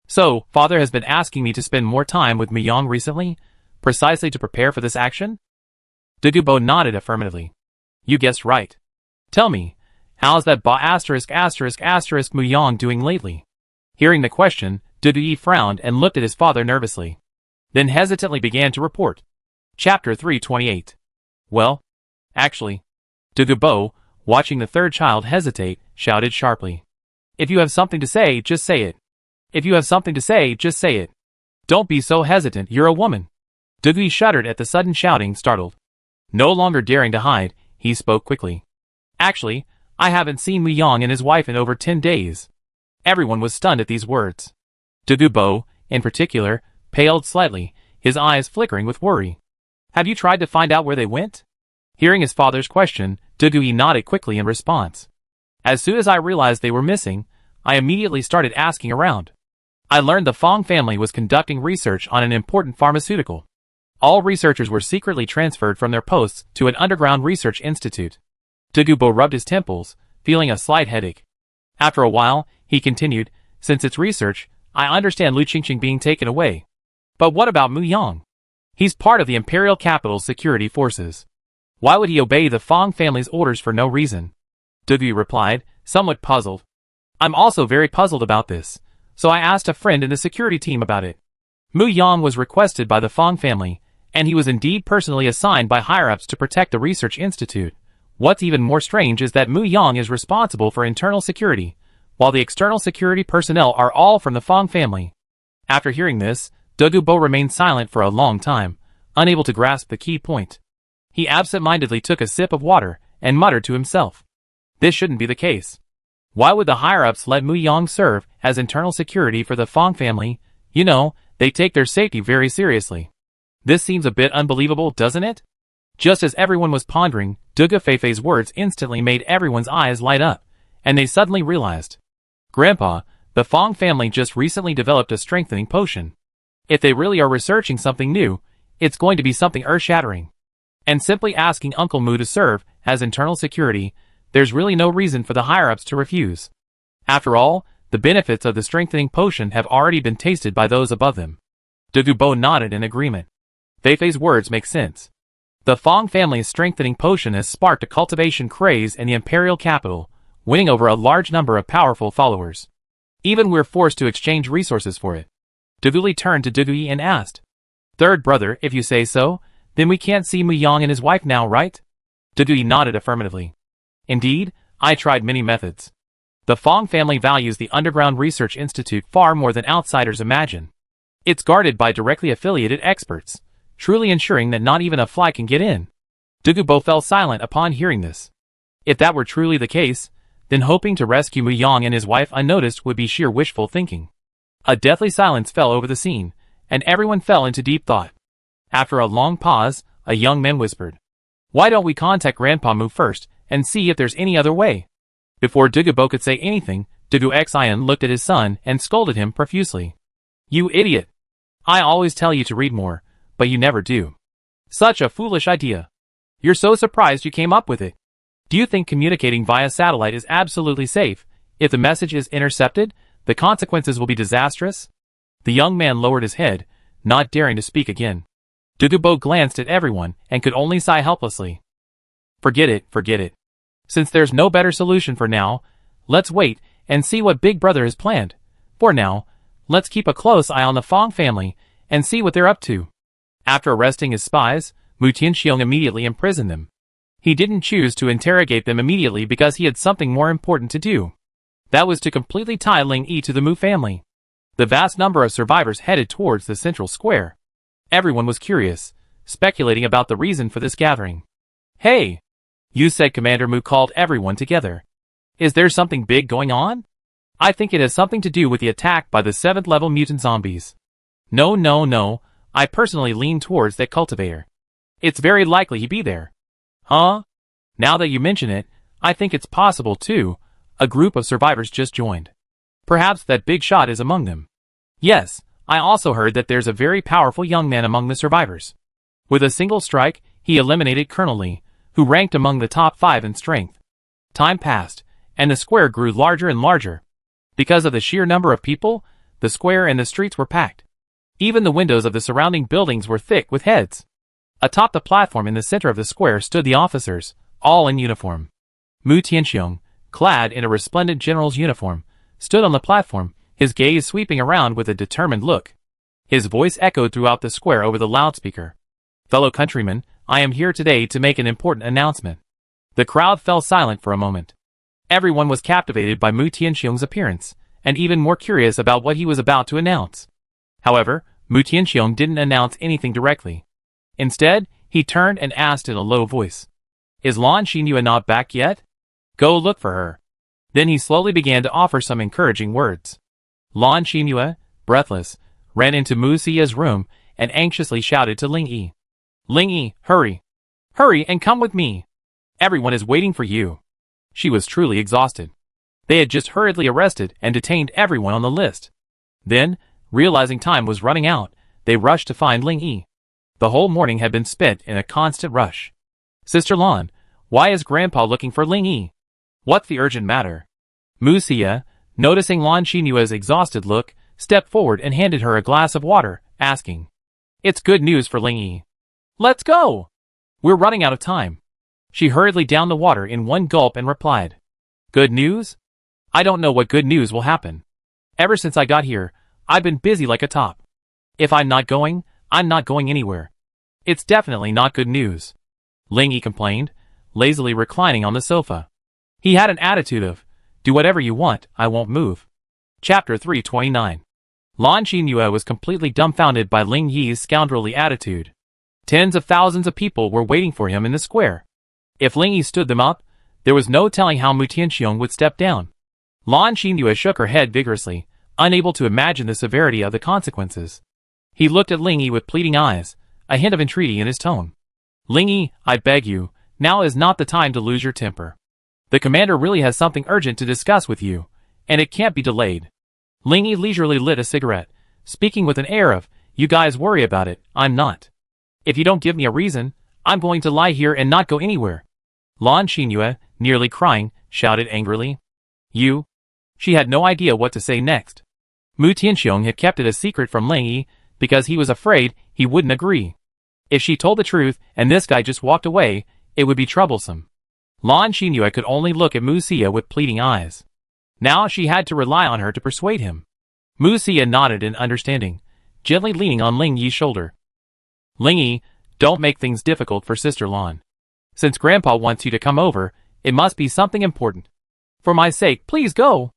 So, father has been asking me to spend more time with Muyang recently, precisely to prepare for this action? Dugubo nodded affirmatively. You guessed right. Tell me, how's that Muyang doing lately? Hearing the question, Duguyi frowned and looked at his father nervously. Then hesitantly began to report. Chapter 328. Well, actually, Dugubo, watching the third child hesitate, shouted sharply. If you have something to say, just say it. If you have something to say, just say it. Don't be so hesitant, you're a woman. Duguyi shuddered at the sudden shouting, startled. No longer daring to hide, he spoke quickly. Actually, I haven't seen Muyang and his wife in over 10 days. Everyone was stunned at these words. Dugubo, in particular, paled slightly, his eyes flickering with worry. Have you tried to find out where they went? Hearing his father's question, Duguyi nodded quickly in response. As soon as I realized they were missing, I immediately started asking around. I learned the Fong family was conducting research on an important pharmaceutical. All researchers were secretly transferred from their posts to an underground research institute. Dugubo rubbed his temples, feeling a slight headache. After a while, he continued, since it's research, I understand Lu Qingqing being taken away. But what about Muyang? He's part of the Imperial Capital's security forces. Why would he obey the Fong family's orders for no reason? Duguyi replied, somewhat puzzled. I'm also very puzzled about this, so I asked a friend in the security team about it. Muyang was requested by the Fong family, and he was indeed personally assigned by higher-ups to protect the research institute. What's even more strange is that Muyang is responsible for internal security, while the external security personnel are all from the Fong family. After hearing this, Dugubo remained silent for a long time, unable to grasp the key point. He absent-mindedly took a sip of water and muttered to himself. This shouldn't be the case. Why would the higher-ups let Muyang serve as internal security for the Fong family? You know, they take their safety very seriously. This seems a bit unbelievable, doesn't it? Just as everyone was pondering, Dugu Feifei's words instantly made everyone's eyes light up, and they suddenly realized. Grandpa, the Fong family just recently developed a strengthening potion. If they really are researching something new, it's going to be something earth-shattering. And simply asking Uncle Mu to serve as internal security, there's really no reason for the higher-ups to refuse. After all, the benefits of the strengthening potion have already been tasted by those above them. Dugubo nodded in agreement. Feifei's words make sense. The Fong family's strengthening potion has sparked a cultivation craze in the imperial capital, winning over a large number of powerful followers. Even we're forced to exchange resources for it. Duguyi turned to Duguyi and asked. Third brother, if you say so, then we can't see Muyang and his wife now, right? Duguyi nodded affirmatively. Indeed, I tried many methods. The Fong family values the Underground Research Institute far more than outsiders imagine. It's guarded by directly affiliated experts, truly ensuring that not even a fly can get in. Dugubo fell silent upon hearing this. If that were truly the case, then hoping to rescue Muyang and his wife unnoticed would be sheer wishful thinking. A deathly silence fell over the scene, and everyone fell into deep thought. After a long pause, a young man whispered. Why don't we contact Grandpa Mu first, and see if there's any other way? Before Dugubo could say anything, Dugu Xian looked at his son and scolded him profusely. You idiot! I always tell you to read more, but you never do. Such a foolish idea. You're so surprised you came up with it. Do you think communicating via satellite is absolutely safe, If the message is intercepted, the consequences will be disastrous. The young man lowered his head, not daring to speak again. Dugubo glanced at everyone and could only sigh helplessly. Forget it, forget it. Since there's no better solution for now, let's wait and see what Big Brother has planned. For now, let's keep a close eye on the Fong family and see what they're up to. After arresting his spies, Mu Tianxiong immediately imprisoned them. He didn't choose to interrogate them immediately because he had something more important to do. That was to completely tie Ling Yi to the Mu family. The vast number of survivors headed towards the central square. Everyone was curious, speculating about the reason for this gathering. Hey! You said Commander Mu called everyone together. Is there something big going on? I think it has something to do with the attack by the 7th level mutant zombies. No. I personally lean towards that cultivator. It's very likely he'd be there. Huh? Now that you mention it, I think it's possible too. A group of survivors just joined. Perhaps that big shot is among them. Yes, I also heard that there's a very powerful young man among the survivors. With a single strike, he eliminated Colonel Lee, who ranked among the top 5 in strength. Time passed, and the square grew larger and larger. Because of the sheer number of people, the square and the streets were packed. Even the windows of the surrounding buildings were thick with heads. Atop the platform in the center of the square stood the officers, all in uniform. Mu Tianxiong, clad in a resplendent general's uniform, stood on the platform, his gaze sweeping around with a determined look. His voice echoed throughout the square over the loudspeaker. Fellow countrymen, I am here today to make an important announcement. The crowd fell silent for a moment. Everyone was captivated by Mu Tianxiong's appearance, and even more curious about what he was about to announce. However, Mu Tianxiong didn't announce anything directly. Instead, he turned and asked in a low voice, "Is Lan Xinyu not back yet? Go look for her." Then he slowly began to offer some encouraging words. Lan Xinyu, breathless, ran into Mu Xia's room and anxiously shouted to Ling Yi. "Ling Yi, hurry! Hurry and come with me! Everyone is waiting for you." She was truly exhausted. They had just hurriedly arrested and detained everyone on the list. Then, realizing time was running out, they rushed to find Ling Yi. The whole morning had been spent in a constant rush. "Sister Lan, why is Grandpa looking for Ling Yi? What's the urgent matter?" Mu Xia, noticing Lan Xinyue's exhausted look, stepped forward and handed her a glass of water, asking, "It's good news for Ling Yi. Let's go! We're running out of time." She hurriedly downed the water in one gulp and replied, "Good news? I don't know what good news will happen. Ever since I got here, I've been busy like a top. If I'm not going anywhere. It's definitely not good news." Ling Yi complained, lazily reclining on the sofa. He had an attitude of, "Do whatever you want, I won't move." Chapter 329. Lan Xinyu was completely dumbfounded by Ling Yi's scoundrelly attitude. Tens of thousands of people were waiting for him in the square. If Ling Yi stood them up, there was no telling how Mu Tianxiong would step down. Lan Xinyu shook her head vigorously, unable to imagine the severity of the consequences. He looked at Ling Yi with pleading eyes, a hint of entreaty in his tone. "Ling Yi, I beg you, now is not the time to lose your temper. The commander really has something urgent to discuss with you, and it can't be delayed." Ling Yi leisurely lit a cigarette, speaking with an air of, "You guys worry about it, I'm not. If you don't give me a reason, I'm going to lie here and not go anywhere." Lan Xinyu, nearly crying, shouted angrily. "You?" She had no idea what to say next. Mu Tianxiong had kept it a secret from Ling Yi because he was afraid he wouldn't agree. If she told the truth and this guy just walked away, it would be troublesome. Lan Xinyu could only look at Mu Xia with pleading eyes. Now she had to rely on her to persuade him. Mu Xia nodded in understanding, gently leaning on Ling Yi's shoulder. "Ling Yi, don't make things difficult for Sister Lan. Since Grandpa wants you to come over, it must be something important. For my sake, please go."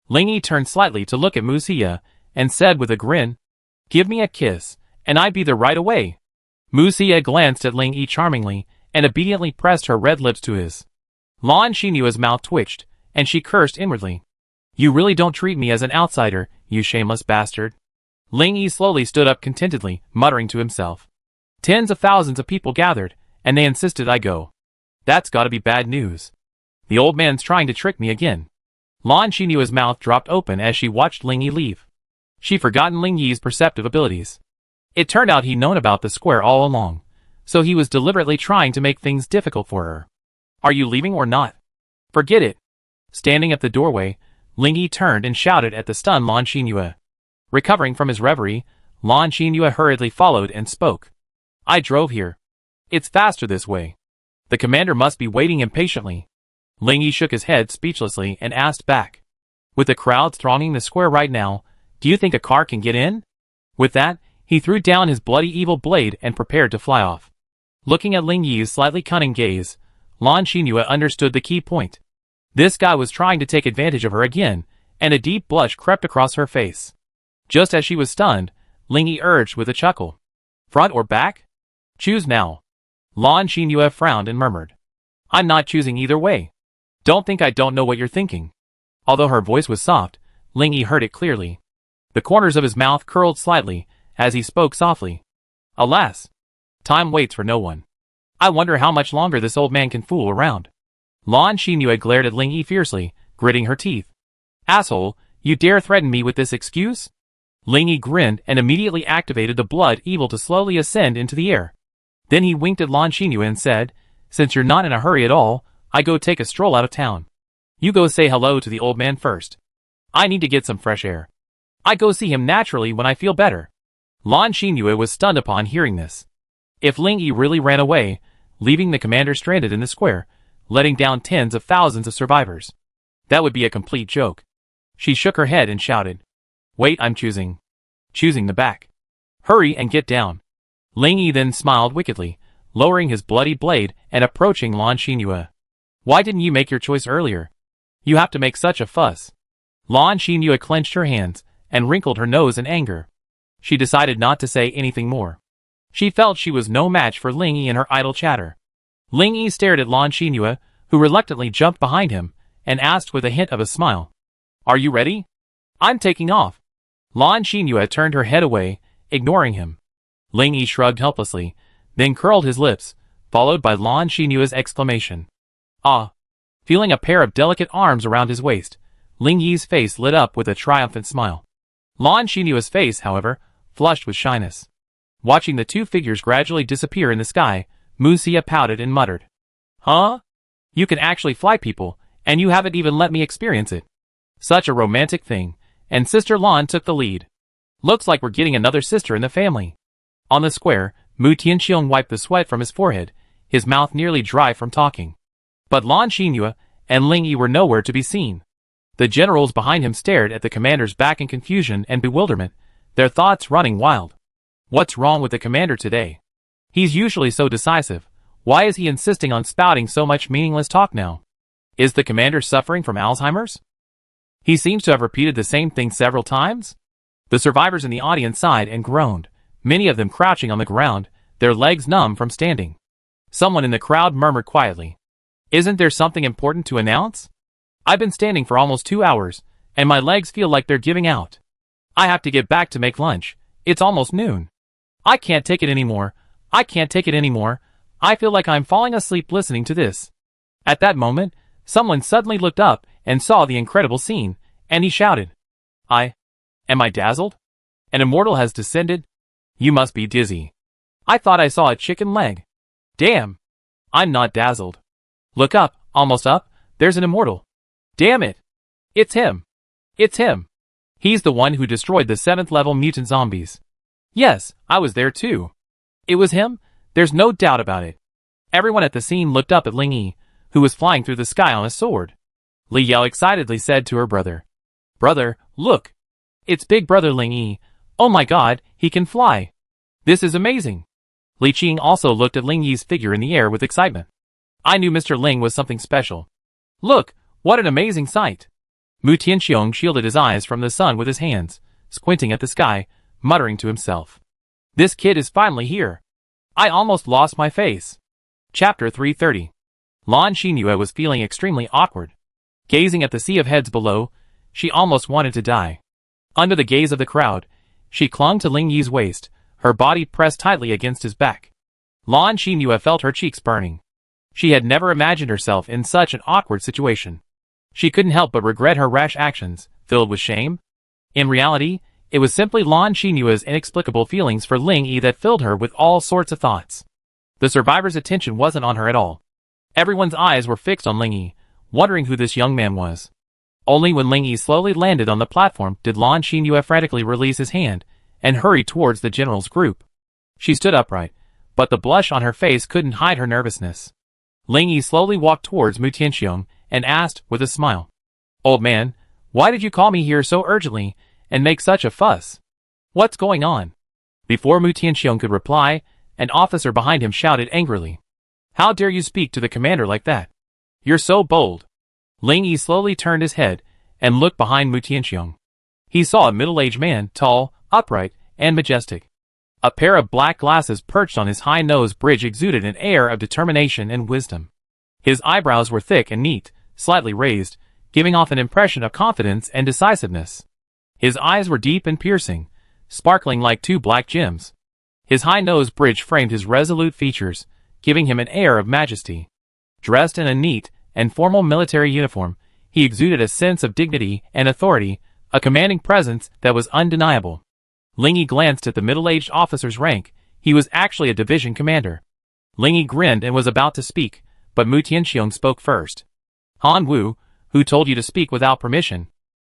Ling Yi turned slightly to look at Mu Xia and said with a grin, "Give me a kiss, and I'd be there right away." Mu Xia glanced at Ling Yi charmingly and obediently pressed her red lips to his. Lan Xinyue's mouth twitched, and she cursed inwardly. "You really don't treat me as an outsider, you shameless bastard." Ling Yi slowly stood up contentedly, muttering to himself. Tens of thousands of people gathered, and they insisted I go. That's gotta be bad news. The old man's trying to trick me again. Lan Xinyue's mouth dropped open as she watched Ling Yi leave. She'd forgotten Ling Yi's perceptive abilities. It turned out he'd known about the square all along, so he was deliberately trying to make things difficult for her. "Are you leaving or not?" "Forget it." Standing at the doorway, Ling Yi turned and shouted at the stunned Lan Xinyu. Recovering from his reverie, Lan Xinyu hurriedly followed and spoke. I drove here. It's faster this way. The commander must be waiting impatiently. Ling Yi shook his head speechlessly and asked back. With the crowds thronging the square right now, do you think a car can get in? With that, he threw down his bloody evil blade and prepared to fly off. Looking at Ling Yi's slightly cunning gaze, Lan Xinyu understood the key point. This guy was trying to take advantage of her again, and a deep blush crept across her face. Just as she was stunned, Ling Yi urged with a chuckle. Front or back? Choose now. Lan Xinyu frowned and murmured. I'm not choosing either way. Don't think I don't know what you're thinking. Although her voice was soft, Ling Yi heard it clearly. The corners of his mouth curled slightly as he spoke softly. Alas! Time waits for no one. I wonder how much longer this old man can fool around. Lan Xinyu glared at Ling Yi fiercely, gritting her teeth. Asshole, you dare threaten me with this excuse? Ling Yi grinned and immediately activated the blood evil to slowly ascend into the air. Then he winked at Lan Xinyu and said, Since you're not in a hurry at all, I go take a stroll out of town. You go say hello to the old man first. I need to get some fresh air. I go see him naturally when I feel better. Lan Xinyu was stunned upon hearing this. If Ling Yi really ran away, leaving the commander stranded in the square, letting down tens of thousands of survivors, that would be a complete joke. She shook her head and shouted. Wait, I'm choosing the back. Hurry and get down. Ling Yi then smiled wickedly, lowering his bloody blade and approaching Lan Xinyu. Why didn't you make your choice earlier? You have to make such a fuss. Lan Xinyu clenched her hands and wrinkled her nose in anger. She decided not to say anything more. She felt she was no match for Ling Yi and her idle chatter. Ling Yi stared at Lan Xinyu, who reluctantly jumped behind him, and asked with a hint of a smile. Are you ready? I'm taking off. Lan Xinyu turned her head away, ignoring him. Ling Yi shrugged helplessly, then curled his lips, followed by Lan Xinyu's exclamation. Ah! Feeling a pair of delicate arms around his waist, Ling Yi's face lit up with a triumphant smile. Lan Xinyu's face, however, flushed with shyness. Watching the two figures gradually disappear in the sky, Muxia pouted and muttered. Huh? You can actually fly people, and you haven't even let me experience it. Such a romantic thing, and Sister Lan took the lead. Looks like we're getting another sister in the family. On the square, Mu Tianqiong wiped the sweat from his forehead, his mouth nearly dry from talking. But Lan Xinyu and Ling Yi were nowhere to be seen. The generals behind him stared at the commander's back in confusion and bewilderment, their thoughts running wild. What's wrong with the commander today? He's usually so decisive. Why is he insisting on spouting so much meaningless talk now? Is the commander suffering from Alzheimer's? He seems to have repeated the same thing several times. The survivors in the audience sighed and groaned, many of them crouching on the ground, their legs numb from standing. Someone in the crowd murmured quietly. Isn't there something important to announce? I've been standing for almost 2 hours, and my legs feel like they're giving out. I have to get back to make lunch. It's almost noon. I can't take it anymore. I can't take it anymore. I feel like I'm falling asleep listening to this. At that moment, someone suddenly looked up and saw the incredible scene, and he shouted. Am I dazzled? An immortal has descended? You must be dizzy. I thought I saw a chicken leg. Damn. I'm not dazzled. Look up, almost up, there's an immortal. Damn it. It's him. It's him. He's the one who destroyed the 7th level mutant zombies. Yes, I was there too. It was him, there's no doubt about it. Everyone at the scene looked up at Ling Yi, who was flying through the sky on a sword. Li Yao excitedly said to her brother. Brother, look. It's Big Brother Ling Yi. Oh my god, he can fly. This is amazing. Li Qing also looked at Ling Yi's figure in the air with excitement. I knew Mr. Ling was something special. Look, what an amazing sight. Mu Tianqiong shielded his eyes from the sun with his hands, squinting at the sky, muttering to himself. This kid is finally here. I almost lost my face. Chapter 330. Lan Xinyu was feeling extremely awkward. Gazing at the sea of heads below, she almost wanted to die. Under the gaze of the crowd, she clung to Ling Yi's waist, her body pressed tightly against his back. Lan Xinyu felt her cheeks burning. She had never imagined herself in such an awkward situation. She couldn't help but regret her rash actions, filled with shame. In reality, it was simply Lan Xinyu's inexplicable feelings for Ling Yi that filled her with all sorts of thoughts. The survivors' attention wasn't on her at all. Everyone's eyes were fixed on Ling Yi, wondering who this young man was. Only when Ling Yi slowly landed on the platform did Lan Xinyu frantically release his hand and hurry towards the general's group. She stood upright, but the blush on her face couldn't hide her nervousness. Ling Yi slowly walked towards Mu Tianxiong and asked with a smile, "Old man, why did you call me here so urgently and make such a fuss? What's going on?" Before Mu Tianxiong could reply, an officer behind him shouted angrily, "How dare you speak to the commander like that? You're so bold." Ling Yi slowly turned his head and looked behind Mu Tianxiong. He saw a middle-aged man, tall, upright, and majestic. A pair of black glasses perched on his high nose bridge exuded an air of determination and wisdom. His eyebrows were thick and neat, slightly raised, giving off an impression of confidence and decisiveness. His eyes were deep and piercing, sparkling like two black gems. His high nose bridge framed his resolute features, giving him an air of majesty. Dressed in a neat and formal military uniform, he exuded a sense of dignity and authority, a commanding presence that was undeniable. Ling Yi glanced at the middle-aged officer's rank. He was actually a division commander. Ling Yi grinned and was about to speak, but Mu Tianxiong spoke first. "Han Wu, who told you to speak without permission?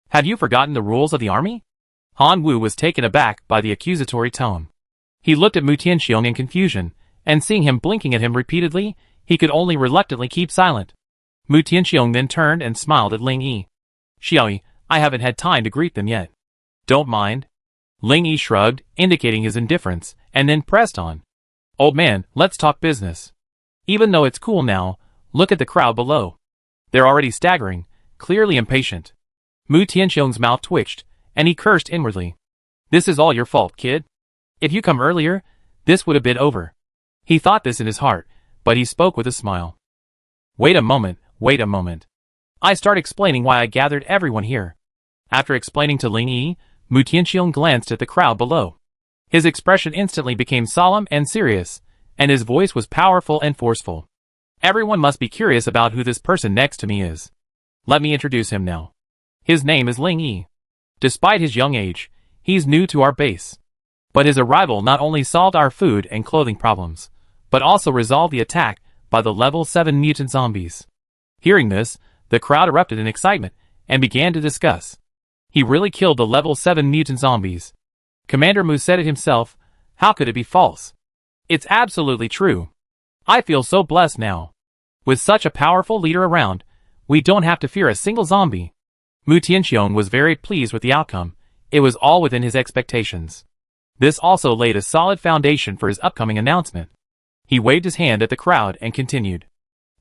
Have you forgotten the rules of the army?" Han Wu was taken aback by the accusatory tone. He looked at Mu Tianxiong in confusion, and seeing him blinking at him repeatedly, he could only reluctantly keep silent. Mu Tianxiong then turned and smiled at Ling Yi. "Xiaoyi, I haven't had time to greet them yet. Don't mind." Ling Yi shrugged, indicating his indifference, and then pressed on. "Old man, let's talk business. Even though it's cool now, look at the crowd below. They're already staggering, clearly impatient." Mu Tianxiong's mouth twitched, and he cursed inwardly. "This is all your fault, kid. If you come earlier, this would have been over." He thought this in his heart, but he spoke with a smile. Wait a moment. I start explaining why I gathered everyone here." After explaining to Ling Yi, Mu Tianxiong glanced at the crowd below. His expression instantly became solemn and serious, and his voice was powerful and forceful. "Everyone must be curious about who this person next to me is. Let me introduce him now. His name is Ling Yi. Despite his young age, he's new to our base. But his arrival not only solved our food and clothing problems, but also resolved the attack by the level 7 mutant zombies." Hearing this, the crowd erupted in excitement and began to discuss. He really killed the level 7 mutant zombies. Commander Mu said it himself. How could it be false? It's absolutely true. I feel so blessed now. With such a powerful leader around, we don't have to fear a single zombie. Mu Tianxiong was very pleased with the outcome. It was all within his expectations. This also laid a solid foundation for his upcoming announcement. He waved his hand at the crowd and continued.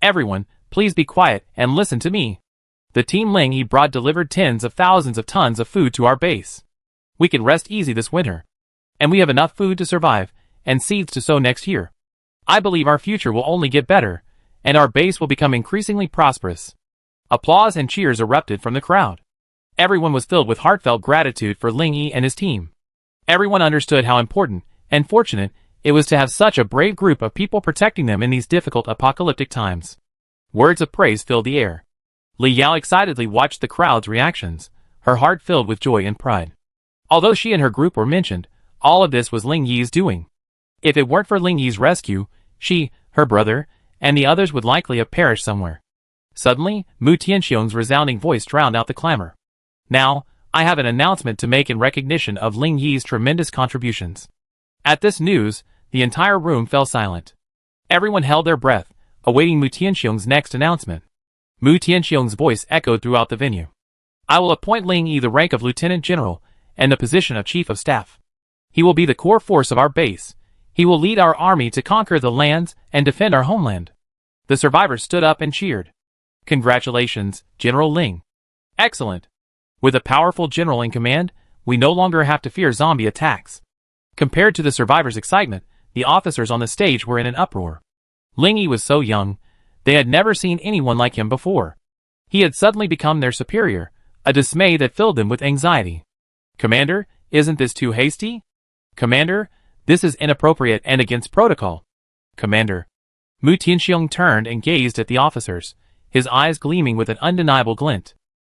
"Everyone, please be quiet and listen to me. The team Ling Yi brought delivered tens of thousands of tons of food to our base. We can rest easy this winter. And we have enough food to survive and seeds to sow next year. I believe our future will only get better, and our base will become increasingly prosperous." Applause and cheers erupted from the crowd. Everyone was filled with heartfelt gratitude for Ling Yi and his team. Everyone understood how important and fortunate it was to have such a brave group of people protecting them in these difficult apocalyptic times. Words of praise filled the air. Li Yao excitedly watched the crowd's reactions, her heart filled with joy and pride. Although she and her group were mentioned, all of this was Ling Yi's doing. If it weren't for Ling Yi's rescue, she, her brother, and the others would likely have perished somewhere. Suddenly, Mu Tianxiong's resounding voice drowned out the clamor. "Now, I have an announcement to make in recognition of Ling Yi's tremendous contributions." At this news, the entire room fell silent. Everyone held their breath, awaiting Mu Tianxiong's next announcement. Mu Tianxiong's voice echoed throughout the venue. "I will appoint Ling Yi the rank of Lieutenant General and the position of Chief of Staff. He will be the core force of our base. He will lead our army to conquer the lands and defend our homeland." The survivors stood up and cheered. "Congratulations, General Ling. Excellent. With a powerful general in command, we no longer have to fear zombie attacks." Compared to the survivors' excitement, the officers on the stage were in an uproar. Ling Yi was so young, they had never seen anyone like him before. He had suddenly become their superior, a dismay that filled them with anxiety. "Commander, isn't this too hasty? Commander, this is inappropriate and against protocol. Commander." Mu Tianxiong turned and gazed at the officers, his eyes gleaming with an undeniable glint.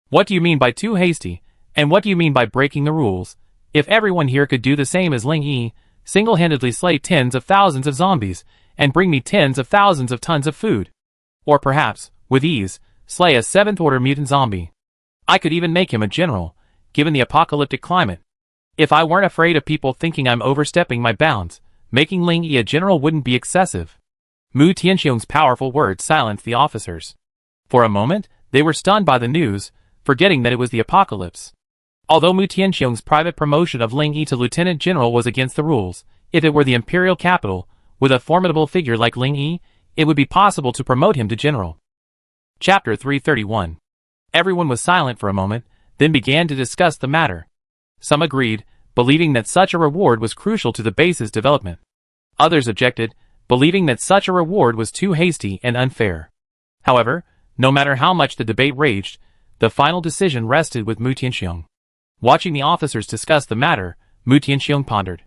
"What do you mean by too hasty, and what do you mean by breaking the rules? If everyone here could do the same as Ling Yi, single-handedly slay tens of thousands of zombies, and bring me tens of thousands of tons of food. Or perhaps, with ease, slay a 7th-order mutant zombie. I could even make him a general, given the apocalyptic climate. If I weren't afraid of people thinking I'm overstepping my bounds, making Ling Yi a general wouldn't be excessive. Mu Tianxiong's powerful words silenced the officers. For a moment, they were stunned by the news, forgetting that it was the apocalypse. Although Mu Tianxiong's private promotion of Ling Yi to lieutenant general was against the rules, if it were the imperial capital, with a formidable figure like Ling Yi, it would be possible to promote him to general. Chapter 331. Everyone was silent for a moment, then began to discuss the matter. Some agreed, believing that such a reward was crucial to the base's development. Others objected, believing that such a reward was too hasty and unfair. However, no matter how much the debate raged, the final decision rested with Mu Tianxiong. Watching the officers discuss the matter, Mu Tianxiong pondered.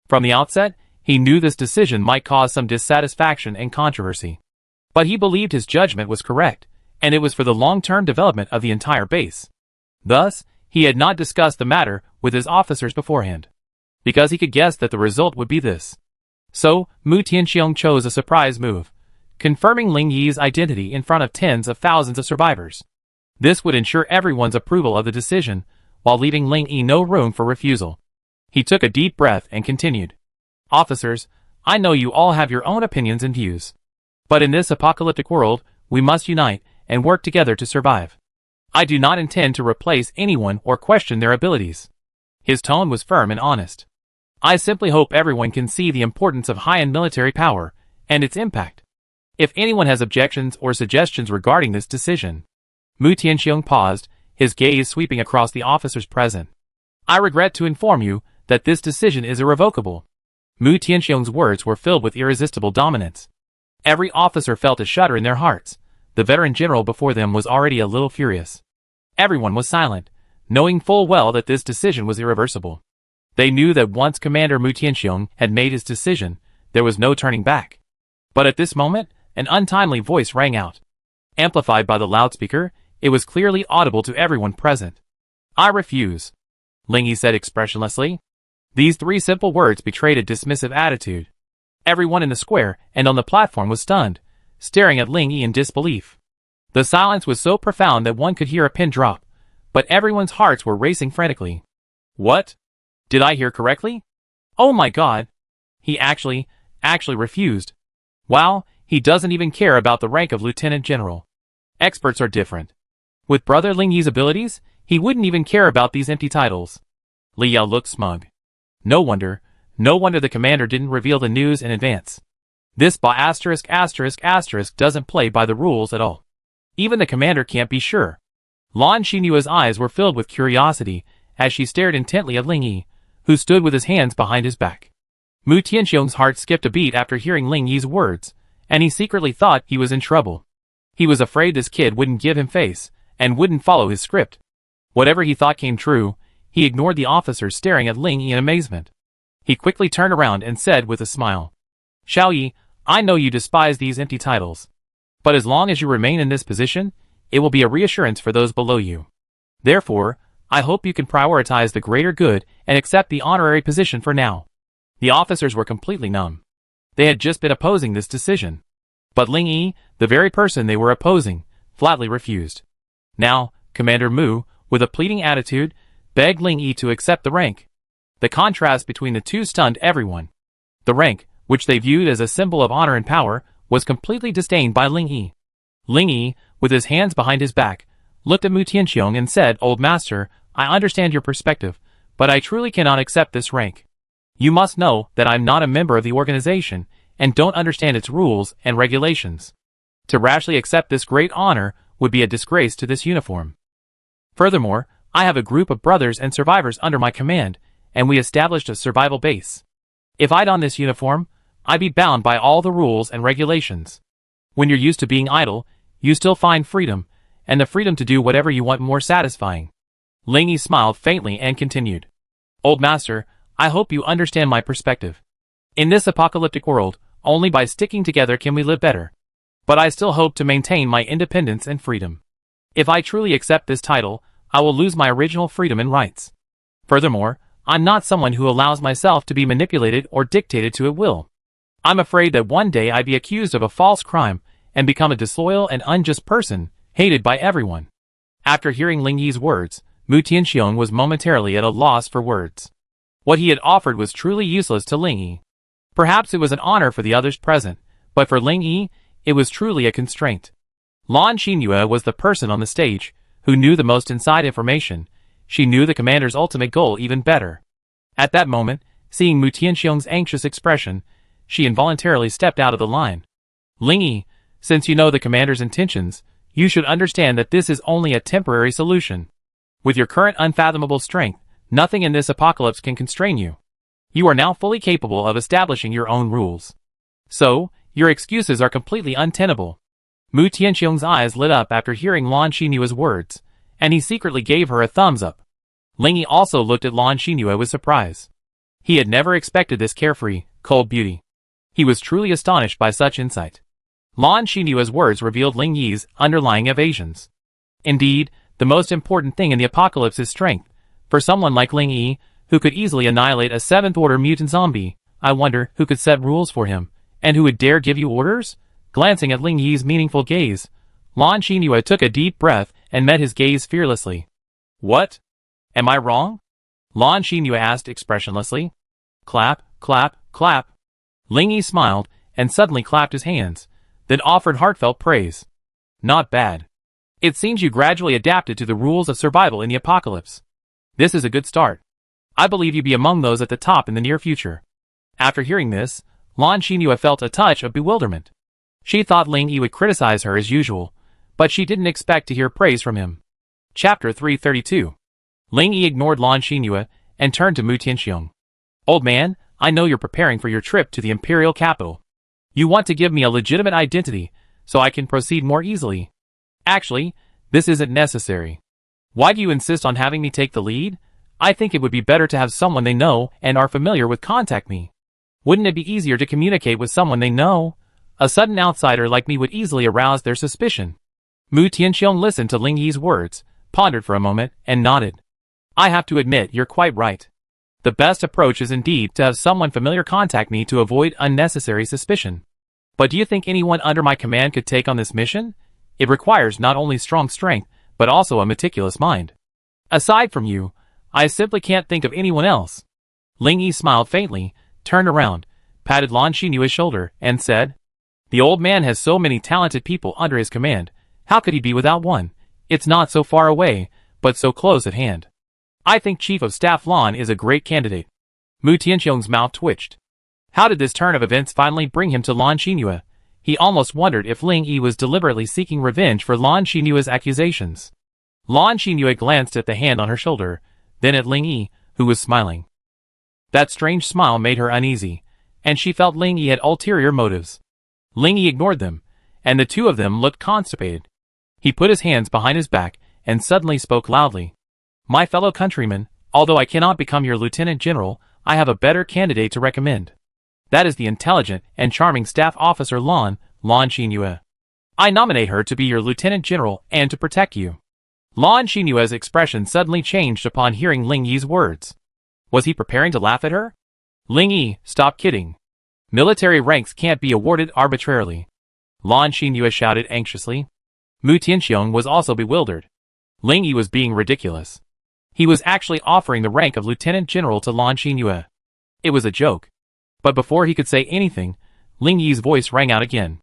From the outset, he knew this decision might cause some dissatisfaction and controversy. But he believed his judgment was correct, and it was for the long-term development of the entire base. Thus, he had not discussed the matter with his officers beforehand, because he could guess that the result would be this. So, Mu Tianxiong chose a surprise move, confirming Ling Yi's identity in front of tens of thousands of survivors. This would ensure everyone's approval of the decision, while leaving Ling Yi no room for refusal. He took a deep breath and continued. Officers, I know you all have your own opinions and views. But in this apocalyptic world, we must unite and work together to survive. I do not intend to replace anyone or question their abilities. His tone was firm and honest. I simply hope everyone can see the importance of high-end military power and its impact. If anyone has objections or suggestions regarding this decision. Mu Tianxiong paused, his gaze sweeping across the officers present. I regret to inform you that this decision is irrevocable. Mu Tianxiong's words were filled with irresistible dominance. Every officer felt a shudder in their hearts. The veteran general before them was already a little furious. Everyone was silent, knowing full well that this decision was irreversible. They knew that once Commander Mu Tianxiong had made his decision, there was no turning back. But at this moment, an untimely voice rang out. Amplified by the loudspeaker, it was clearly audible to everyone present. I refuse, Ling Yi said expressionlessly. These three simple words betrayed a dismissive attitude. Everyone in the square and on the platform was stunned, staring at Ling Yi in disbelief. The silence was so profound that one could hear a pin drop, but everyone's hearts were racing frantically. What? Did I hear correctly? Oh my god! He actually refused. Wow, he doesn't even care about the rank of lieutenant general. Experts are different. With brother Ling Yi's abilities, he wouldn't even care about these empty titles. Li Yao looked smug. No wonder the commander didn't reveal the news in advance. This doesn't play by the rules at all. Even the commander can't be sure. Lan Xinyua's eyes were filled with curiosity as she stared intently at Ling Yi, who stood with his hands behind his back. Mu Tianxiong's heart skipped a beat after hearing Ling Yi's words, and he secretly thought he was in trouble. He was afraid this kid wouldn't give him face, and wouldn't follow his script. Whatever he thought came true, he ignored the officers staring at Ling Yi in amazement. He quickly turned around and said with a smile, Xiao Yi, I know you despise these empty titles. But as long as you remain in this position, it will be a reassurance for those below you. Therefore, I hope you can prioritize the greater good and accept the honorary position for now. The officers were completely numb. They had just been opposing this decision. But Ling Yi, the very person they were opposing, flatly refused. Now, Commander Mu, with a pleading attitude, begged Ling Yi to accept the rank. The contrast between the two stunned everyone. The rank, which they viewed as a symbol of honor and power, was completely disdained by Ling Yi. Ling Yi, with his hands behind his back, looked at Mu Tianxiong and said, Old Master, I understand your perspective, but I truly cannot accept this rank. You must know that I'm not a member of the organization, and don't understand its rules and regulations. To rashly accept this great honor would be a disgrace to this uniform. Furthermore, I have a group of brothers and survivors under my command, and we established a survival base. If I don this uniform, I'd be bound by all the rules and regulations. When you're used to being idle, you still find freedom, and the freedom to do whatever you want more satisfying. Ling Yi smiled faintly and continued. Old Master, I hope you understand my perspective. In this apocalyptic world, only by sticking together can we live better. But I still hope to maintain my independence and freedom. If I truly accept this title, I will lose my original freedom and rights. Furthermore, I'm not someone who allows myself to be manipulated or dictated to at will. I'm afraid that one day I'd be accused of a false crime and become a disloyal and unjust person, hated by everyone. After hearing Ling Yi's words, Mu Tianxiong was momentarily at a loss for words. What he had offered was truly useless to Ling Yi. Perhaps it was an honor for the others present, but for Ling Yi, it was truly a constraint. Lan Xinyue was the person on the stage who knew the most inside information. She knew the commander's ultimate goal even better. At that moment, seeing Mu Tianxiong's anxious expression, she involuntarily stepped out of the line. Ling Yi, since you know the commander's intentions, you should understand that this is only a temporary solution. With your current unfathomable strength, nothing in this apocalypse can constrain you. You are now fully capable of establishing your own rules. So, your excuses are completely untenable. Mu Tianxiong's eyes lit up after hearing Lan Xinyue's words, and he secretly gave her a thumbs up. Ling Yi also looked at Lan Xinyue with surprise. He had never expected this carefree, cold beauty. He was truly astonished by such insight. Lan Xinyue's words revealed Ling Yi's underlying evasions. Indeed, the most important thing in the apocalypse is strength. For someone like Ling Yi, who could easily annihilate a 7th-order mutant zombie, I wonder who could set rules for him, and who would dare give you orders? Glancing at Ling Yi's meaningful gaze, Lan Xinyue took a deep breath and met his gaze fearlessly. What? Am I wrong? Lan Xinyue asked expressionlessly. Clap, clap, clap. Ling Yi smiled and suddenly clapped his hands, then offered heartfelt praise. Not bad. It seems you gradually adapted to the rules of survival in the apocalypse. This is a good start. I believe you be among those at the top in the near future. After hearing this, Lan Xinyue felt a touch of bewilderment. She thought Ling Yi would criticize her as usual, but she didn't expect to hear praise from him. Chapter 332. Ling Yi ignored Lan Xinyue and turned to Mu Tianxiong. Old man, I know you're preparing for your trip to the imperial capital. You want to give me a legitimate identity, so I can proceed more easily. Actually, this isn't necessary. Why do you insist on having me take the lead? I think it would be better to have someone they know and are familiar with contact me. Wouldn't it be easier to communicate with someone they know? A sudden outsider like me would easily arouse their suspicion. Mu Tianxiong listened to Ling Yi's words, pondered for a moment, and nodded. I have to admit you're quite right. The best approach is indeed to have someone familiar contact me to avoid unnecessary suspicion. But do you think anyone under my command could take on this mission? It requires not only strong strength, but also a meticulous mind. Aside from you, I simply can't think of anyone else. Ling Yi smiled faintly, turned around, patted Lan Xinyue's shoulder, and said, The old man has so many talented people under his command, how could he be without one? It's not so far away, but so close at hand. I think Chief of Staff Lan is a great candidate. Mu Tianxiong's mouth twitched. How did this turn of events finally bring him to Lan Xinyue? He almost wondered if Ling Yi was deliberately seeking revenge for Lan Xinyue's accusations. Lan Xinyue glanced at the hand on her shoulder, then at Ling Yi, who was smiling. That strange smile made her uneasy, and she felt Ling Yi had ulterior motives. Ling Yi ignored them, and the two of them looked constipated. He put his hands behind his back and suddenly spoke loudly. My fellow countrymen, although I cannot become your lieutenant general, I have a better candidate to recommend. That is the intelligent and charming staff officer Lan Xinyue. I nominate her to be your lieutenant general and to protect you. Lan Xinyue's expression suddenly changed upon hearing Ling Yi's words. Was he preparing to laugh at her? Ling Yi, stop kidding. Military ranks can't be awarded arbitrarily. Lan Xinyue shouted anxiously. Mu Tianxiong was also bewildered. Ling Yi was being ridiculous. He was actually offering the rank of lieutenant general to Lan Xinyue. It was a joke. But before he could say anything, Ling Yi's voice rang out again.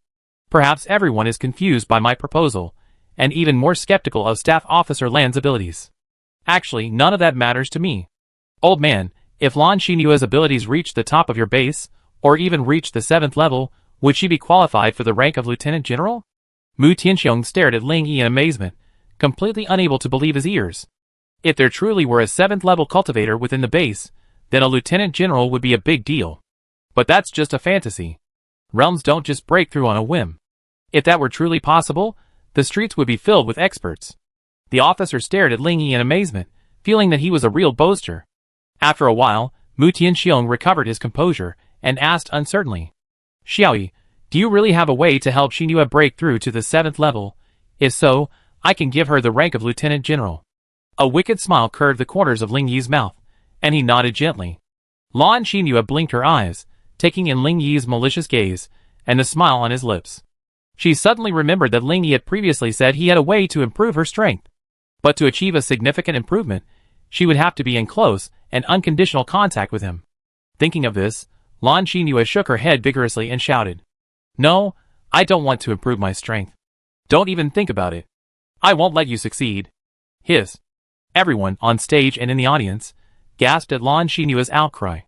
Perhaps everyone is confused by my proposal, and even more skeptical of Staff Officer Lan's abilities. Actually, none of that matters to me. Old man, if Lan Xinyue's abilities reach the top of your base, or even reach the 7th level, would she be qualified for the rank of lieutenant general? Mu Tianxiong stared at Ling Yi in amazement, completely unable to believe his ears. If there truly were a 7th level cultivator within the base, then a lieutenant general would be a big deal. But that's just a fantasy. Realms don't just break through on a whim. If that were truly possible, the streets would be filled with experts. The officer stared at Ling Yi in amazement, feeling that he was a real boaster. After a while, Mu Tianxiong recovered his composure and asked uncertainly, Xiaoyi, do you really have a way to help Xinyue break through to the 7th level? If so, I can give her the rank of lieutenant general. A wicked smile curved the corners of Ling Yi's mouth, and he nodded gently. Lan Xinyue blinked her eyes, taking in Ling Yi's malicious gaze, and the smile on his lips. She suddenly remembered that Ling Yi had previously said he had a way to improve her strength. But to achieve a significant improvement, she would have to be in close and unconditional contact with him. Thinking of this, Lan Xinyu shook her head vigorously and shouted, "No, I don't want to improve my strength. Don't even think about it. I won't let you succeed." Hiss. Everyone, on stage and in the audience, gasped at Lan Xinyu's outcry.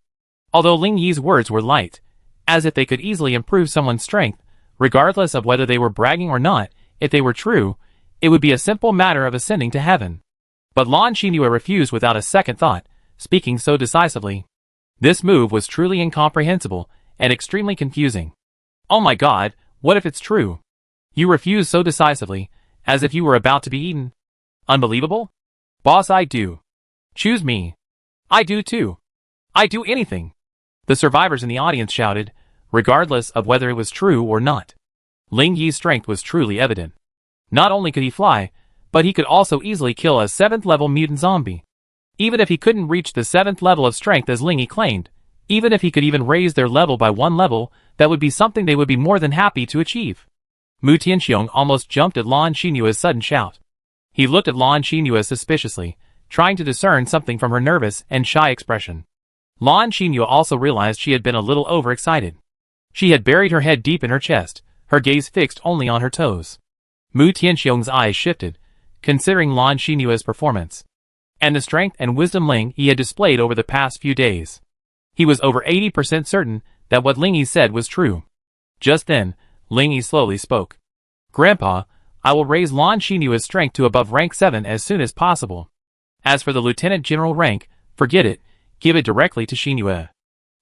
Although Ling Yi's words were light, as if they could easily improve someone's strength, regardless of whether they were bragging or not, if they were true, it would be a simple matter of ascending to heaven. But Lan Xinyu refused without a second thought, speaking so decisively. This move was truly incomprehensible and extremely confusing. Oh my god, what if it's true? You refuse so decisively, as if you were about to be eaten. Unbelievable? Boss, I do. Choose me. I do too. I do anything. The survivors in the audience shouted, regardless of whether it was true or not. Ling Yi's strength was truly evident. Not only could he fly, but he could also easily kill a 7th level mutant zombie. Even if he couldn't reach the 7th level of strength as Ling Yi claimed, even if he could even raise their level by 1 level, that would be something they would be more than happy to achieve. Mu Tianxiong almost jumped at Lan Xinyu's sudden shout. He looked at Lan Xinyu suspiciously, trying to discern something from her nervous and shy expression. Lan Xinyu also realized she had been a little overexcited. She had buried her head deep in her chest, her gaze fixed only on her toes. Mu Tianxiong's eyes shifted, considering Lan Xinyu's performance, and the strength and wisdom Ling Yi had displayed over the past few days. He was over 80% certain that what Ling Yi said was true. Just then, Ling Yi slowly spoke. "Grandpa, I will raise Lan Xinyu's strength to above rank 7 as soon as possible. As for the lieutenant general rank, forget it, give it directly to Xinyu.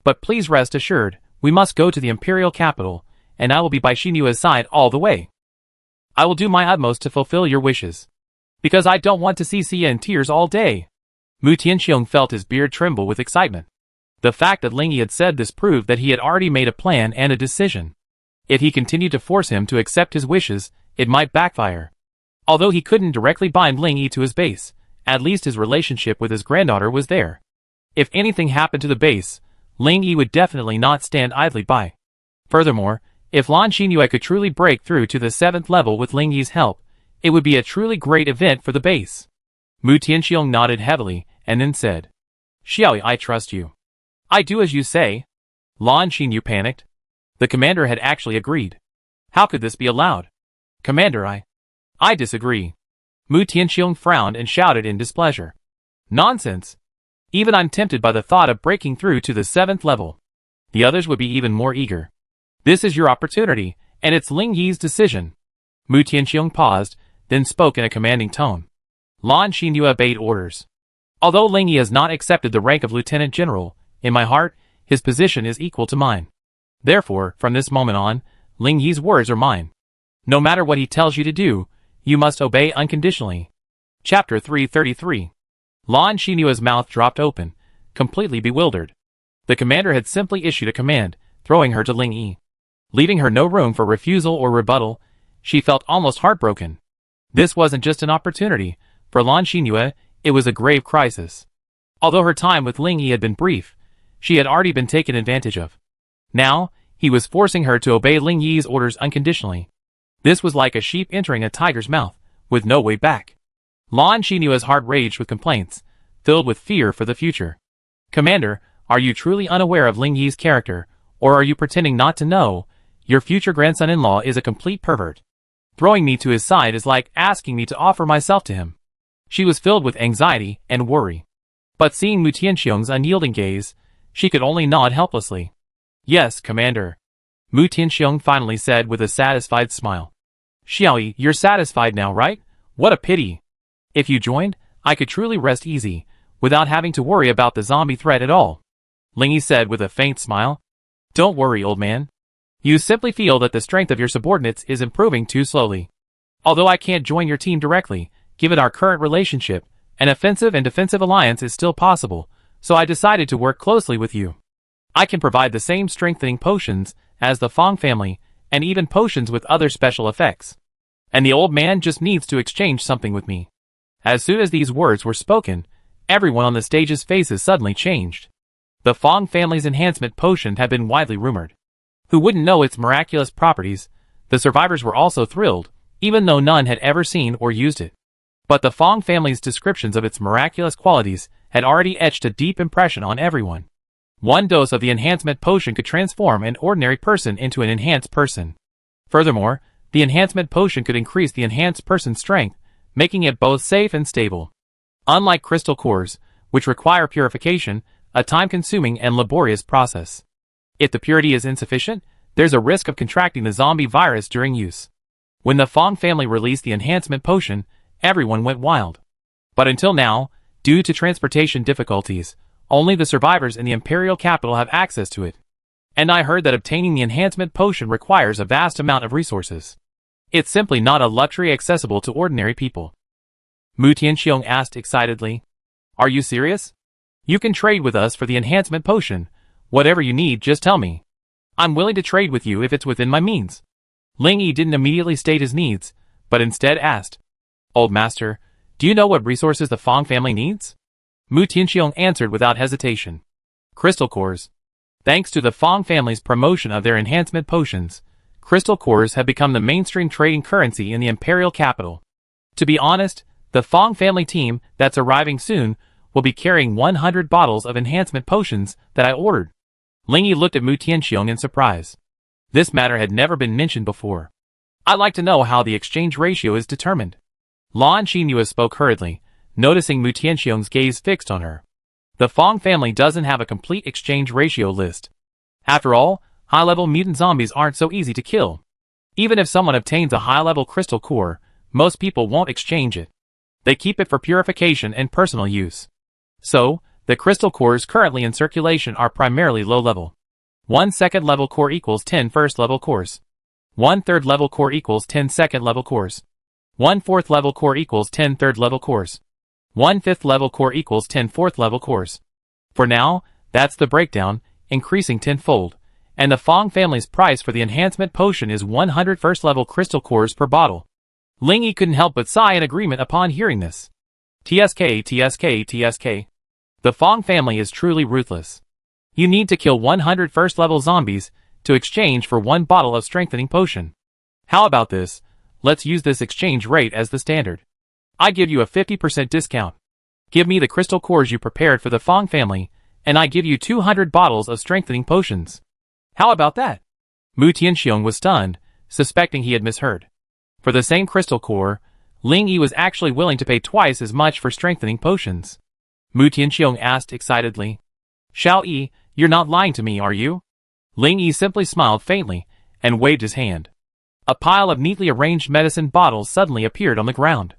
But please rest assured, we must go to the imperial capital, and I will be by Xinyu's side all the way. I will do my utmost to fulfill your wishes. Because I don't want to see Xia in tears all day." Mu Tianxiong felt his beard tremble with excitement. The fact that Ling Yi had said this proved that he had already made a plan and a decision. If he continued to force him to accept his wishes, it might backfire. Although he couldn't directly bind Ling Yi to his base, at least his relationship with his granddaughter was there. If anything happened to the base, Ling Yi would definitely not stand idly by. Furthermore, if Lan Xinyu could truly break through to the 7th level with Ling Yi's help, it would be a truly great event for the base. Mu Tianxiong nodded heavily, and then said, "Xiaoyi, I trust you. I do as you say." Lan Xinyu panicked. The commander had actually agreed. How could this be allowed? "Commander, I disagree." Mu Tianxiong frowned and shouted in displeasure. "Nonsense. Even I'm tempted by the thought of breaking through to the 7th level. The others would be even more eager. This is your opportunity, and it's Ling Yi's decision." Mu Tianxiong paused, then spoke in a commanding tone. Lan Xinyu obeyed orders. Although Ling Yi has not accepted the rank of lieutenant general, in my heart, his position is equal to mine. Therefore, from this moment on, Ling Yi's words are mine. No matter what he tells you to do, you must obey unconditionally. Chapter 333. Lan Xinyu's mouth dropped open, completely bewildered. The commander had simply issued a command, throwing her to Ling Yi. Leaving her no room for refusal or rebuttal, she felt almost heartbroken. This wasn't just an opportunity. For Lan Xinyu, it was a grave crisis. Although her time with Ling Yi had been brief, she had already been taken advantage of. Now, he was forcing her to obey Ling Yi's orders unconditionally. This was like a sheep entering a tiger's mouth, with no way back. Lan Xinyu's heart raged with complaints, filled with fear for the future. "Commander, are you truly unaware of Ling Yi's character, or are you pretending not to know? Your future grandson-in-law is a complete pervert. Throwing me to his side is like asking me to offer myself to him." She was filled with anxiety and worry. But seeing Mu Tianxiong's unyielding gaze, she could only nod helplessly. "Yes, Commander," Mu Tianxiong finally said with a satisfied smile. "Xiaoyi, you're satisfied now, right? What a pity. If you joined, I could truly rest easy, without having to worry about the zombie threat at all," Ling Yi said with a faint smile. "Don't worry, old man. You simply feel that the strength of your subordinates is improving too slowly. Although I can't join your team directly, given our current relationship, an offensive and defensive alliance is still possible, so I decided to work closely with you. I can provide the same strengthening potions as the Fong family, and even potions with other special effects. And the old man just needs to exchange something with me." As soon as these words were spoken, everyone on the stage's faces suddenly changed. The Fong family's enhancement potion had been widely rumored. Who wouldn't know its miraculous properties? The survivors were also thrilled, even though none had ever seen or used it. But the Fong family's descriptions of its miraculous qualities had already etched a deep impression on everyone. One dose of the enhancement potion could transform an ordinary person into an enhanced person. Furthermore, the enhancement potion could increase the enhanced person's strength, making it both safe and stable. Unlike crystal cores, which require purification, a time-consuming and laborious process. If the purity is insufficient, there's a risk of contracting the zombie virus during use. When the Fong family released the enhancement potion, everyone went wild. But until now, due to transportation difficulties, only the survivors in the imperial capital have access to it. And I heard that obtaining the enhancement potion requires a vast amount of resources. It's simply not a luxury accessible to ordinary people. Mu Tianxiong asked excitedly. Are you serious? You can trade with us for the enhancement potion. Whatever you need, just tell me. I'm willing to trade with you if it's within my means. Ling Yi didn't immediately state his needs, but instead asked, Old Master, do you know what resources the Fong family needs? Mu Tianxiong answered without hesitation. Crystal cores. Thanks to the Fong family's promotion of their enhancement potions, crystal cores have become the mainstream trading currency in the imperial capital. To be honest, the Fong family team that's arriving soon will be carrying 100 bottles of enhancement potions that I ordered. Ling Yi looked at Mu Tianxiong in surprise. This matter had never been mentioned before. I'd like to know how the exchange ratio is determined. Lan Xinhua spoke hurriedly, noticing Mu Tianxiong's gaze fixed on her. The Fong family doesn't have a complete exchange ratio list. After all, high-level mutant zombies aren't so easy to kill. Even if someone obtains a high-level crystal core, most people won't exchange it. They keep it for purification and personal use. So, the crystal cores currently in circulation are primarily low-level. 1 second-level core equals 10 first-level cores. 1 third-level core equals 10 second-level cores. 1 fourth-level core equals 10 third-level cores. 1 fifth-level core equals 10 fourth-level cores. For now, that's the breakdown, increasing tenfold, and the Fong family's price for the enhancement potion is 100 first-level crystal cores per bottle. Ling Yi couldn't help but sigh in agreement upon hearing this. TSK. The Fong family is truly ruthless. You need to kill 100 first-level zombies to exchange for 1 bottle of strengthening potion. How about this? Let's use this exchange rate as the standard. I give you a 50% discount. Give me the crystal cores you prepared for the Fong family, and I give you 200 bottles of strengthening potions. How about that? Mu Tianxiong was stunned, suspecting he had misheard. For the same crystal core, Ling Yi was actually willing to pay twice as much for strengthening potions. Mu Tianxiong asked excitedly. Xiao Yi, you're not lying to me, are you? Ling Yi simply smiled faintly, and waved his hand. A pile of neatly arranged medicine bottles suddenly appeared on the ground.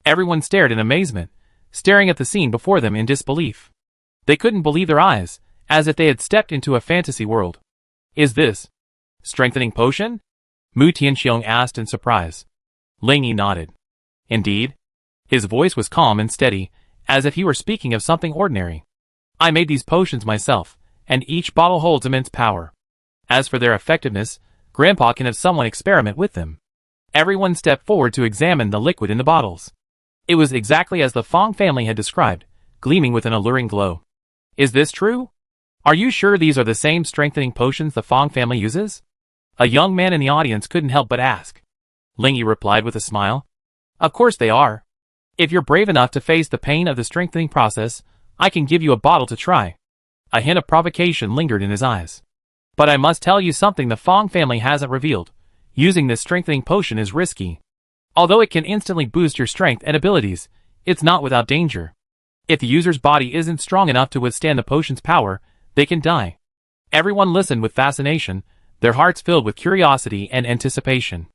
Everyone stared in amazement, staring at the scene before them in disbelief. They couldn't believe their eyes, as if they had stepped into a fantasy world. Is this strengthening potion? Mu Tianxiong asked in surprise. Ling Yi nodded. Indeed. His voice was calm and steady, as if he were speaking of something ordinary. I made these potions myself, and each bottle holds immense power. As for their effectiveness, Grandpa can have someone experiment with them. Everyone stepped forward to examine the liquid in the bottles. It was exactly as the Fong family had described, gleaming with an alluring glow. Is this true? Are you sure these are the same strengthening potions the Fong family uses? A young man in the audience couldn't help but ask. Ling Yi replied with a smile. Of course they are. If you're brave enough to face the pain of the strengthening process, I can give you a bottle to try. A hint of provocation lingered in his eyes. But I must tell you something the Fong family hasn't revealed. Using this strengthening potion is risky. Although it can instantly boost your strength and abilities, it's not without danger. If the user's body isn't strong enough to withstand the potion's power, they can die. Everyone listened with fascination, their hearts filled with curiosity and anticipation.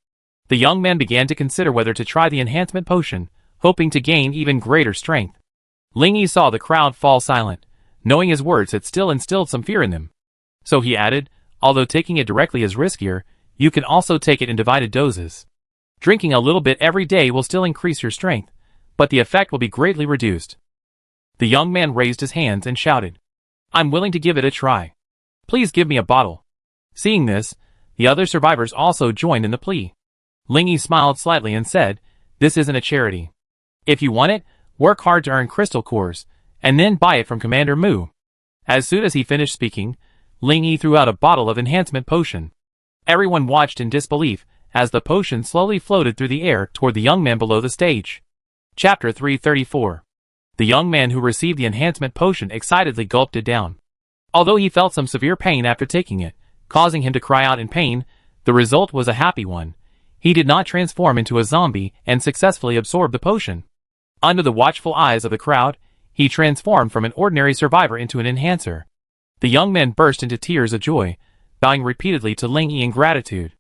The young man began to consider whether to try the enhancement potion, hoping to gain even greater strength. Ling Yi saw the crowd fall silent, knowing his words had still instilled some fear in them. So he added, although taking it directly is riskier, you can also take it in divided doses. Drinking a little bit every day will still increase your strength, but the effect will be greatly reduced. The young man raised his hands and shouted, I'm willing to give it a try. Please give me a bottle. Seeing this, the other survivors also joined in the plea. Ling Yi smiled slightly and said, this isn't a charity. If you want it, work hard to earn crystal cores, and then buy it from Commander Mu. As soon as he finished speaking, Ling Yi threw out a bottle of enhancement potion. Everyone watched in disbelief as the potion slowly floated through the air toward the young man below the stage. Chapter 334. The young man who received the enhancement potion excitedly gulped it down. Although he felt some severe pain after taking it, causing him to cry out in pain, the result was a happy one. He did not transform into a zombie and successfully absorbed the potion. Under the watchful eyes of the crowd, he transformed from an ordinary survivor into an enhancer. The young man burst into tears of joy, bowing repeatedly to Ling Yi in gratitude.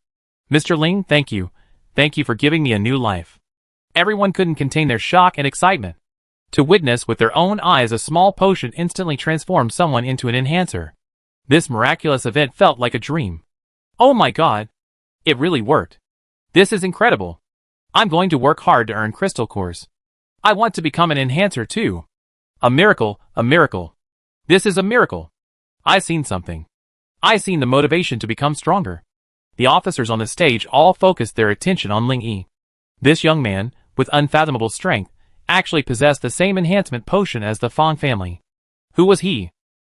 "Mr. Ling, thank you. Thank you for giving me a new life." Everyone couldn't contain their shock and excitement. To witness with their own eyes a small potion instantly transform someone into an enhancer. This miraculous event felt like a dream. Oh my god! It really worked. This is incredible. I'm going to work hard to earn crystal cores. I want to become an enhancer too. A miracle, a miracle. This is a miracle. I seen something. I seen the motivation to become stronger. The officers on the stage all focused their attention on Ling Yi. This young man, with unfathomable strength, actually possessed the same enhancement potion as the Fang family. Who was he?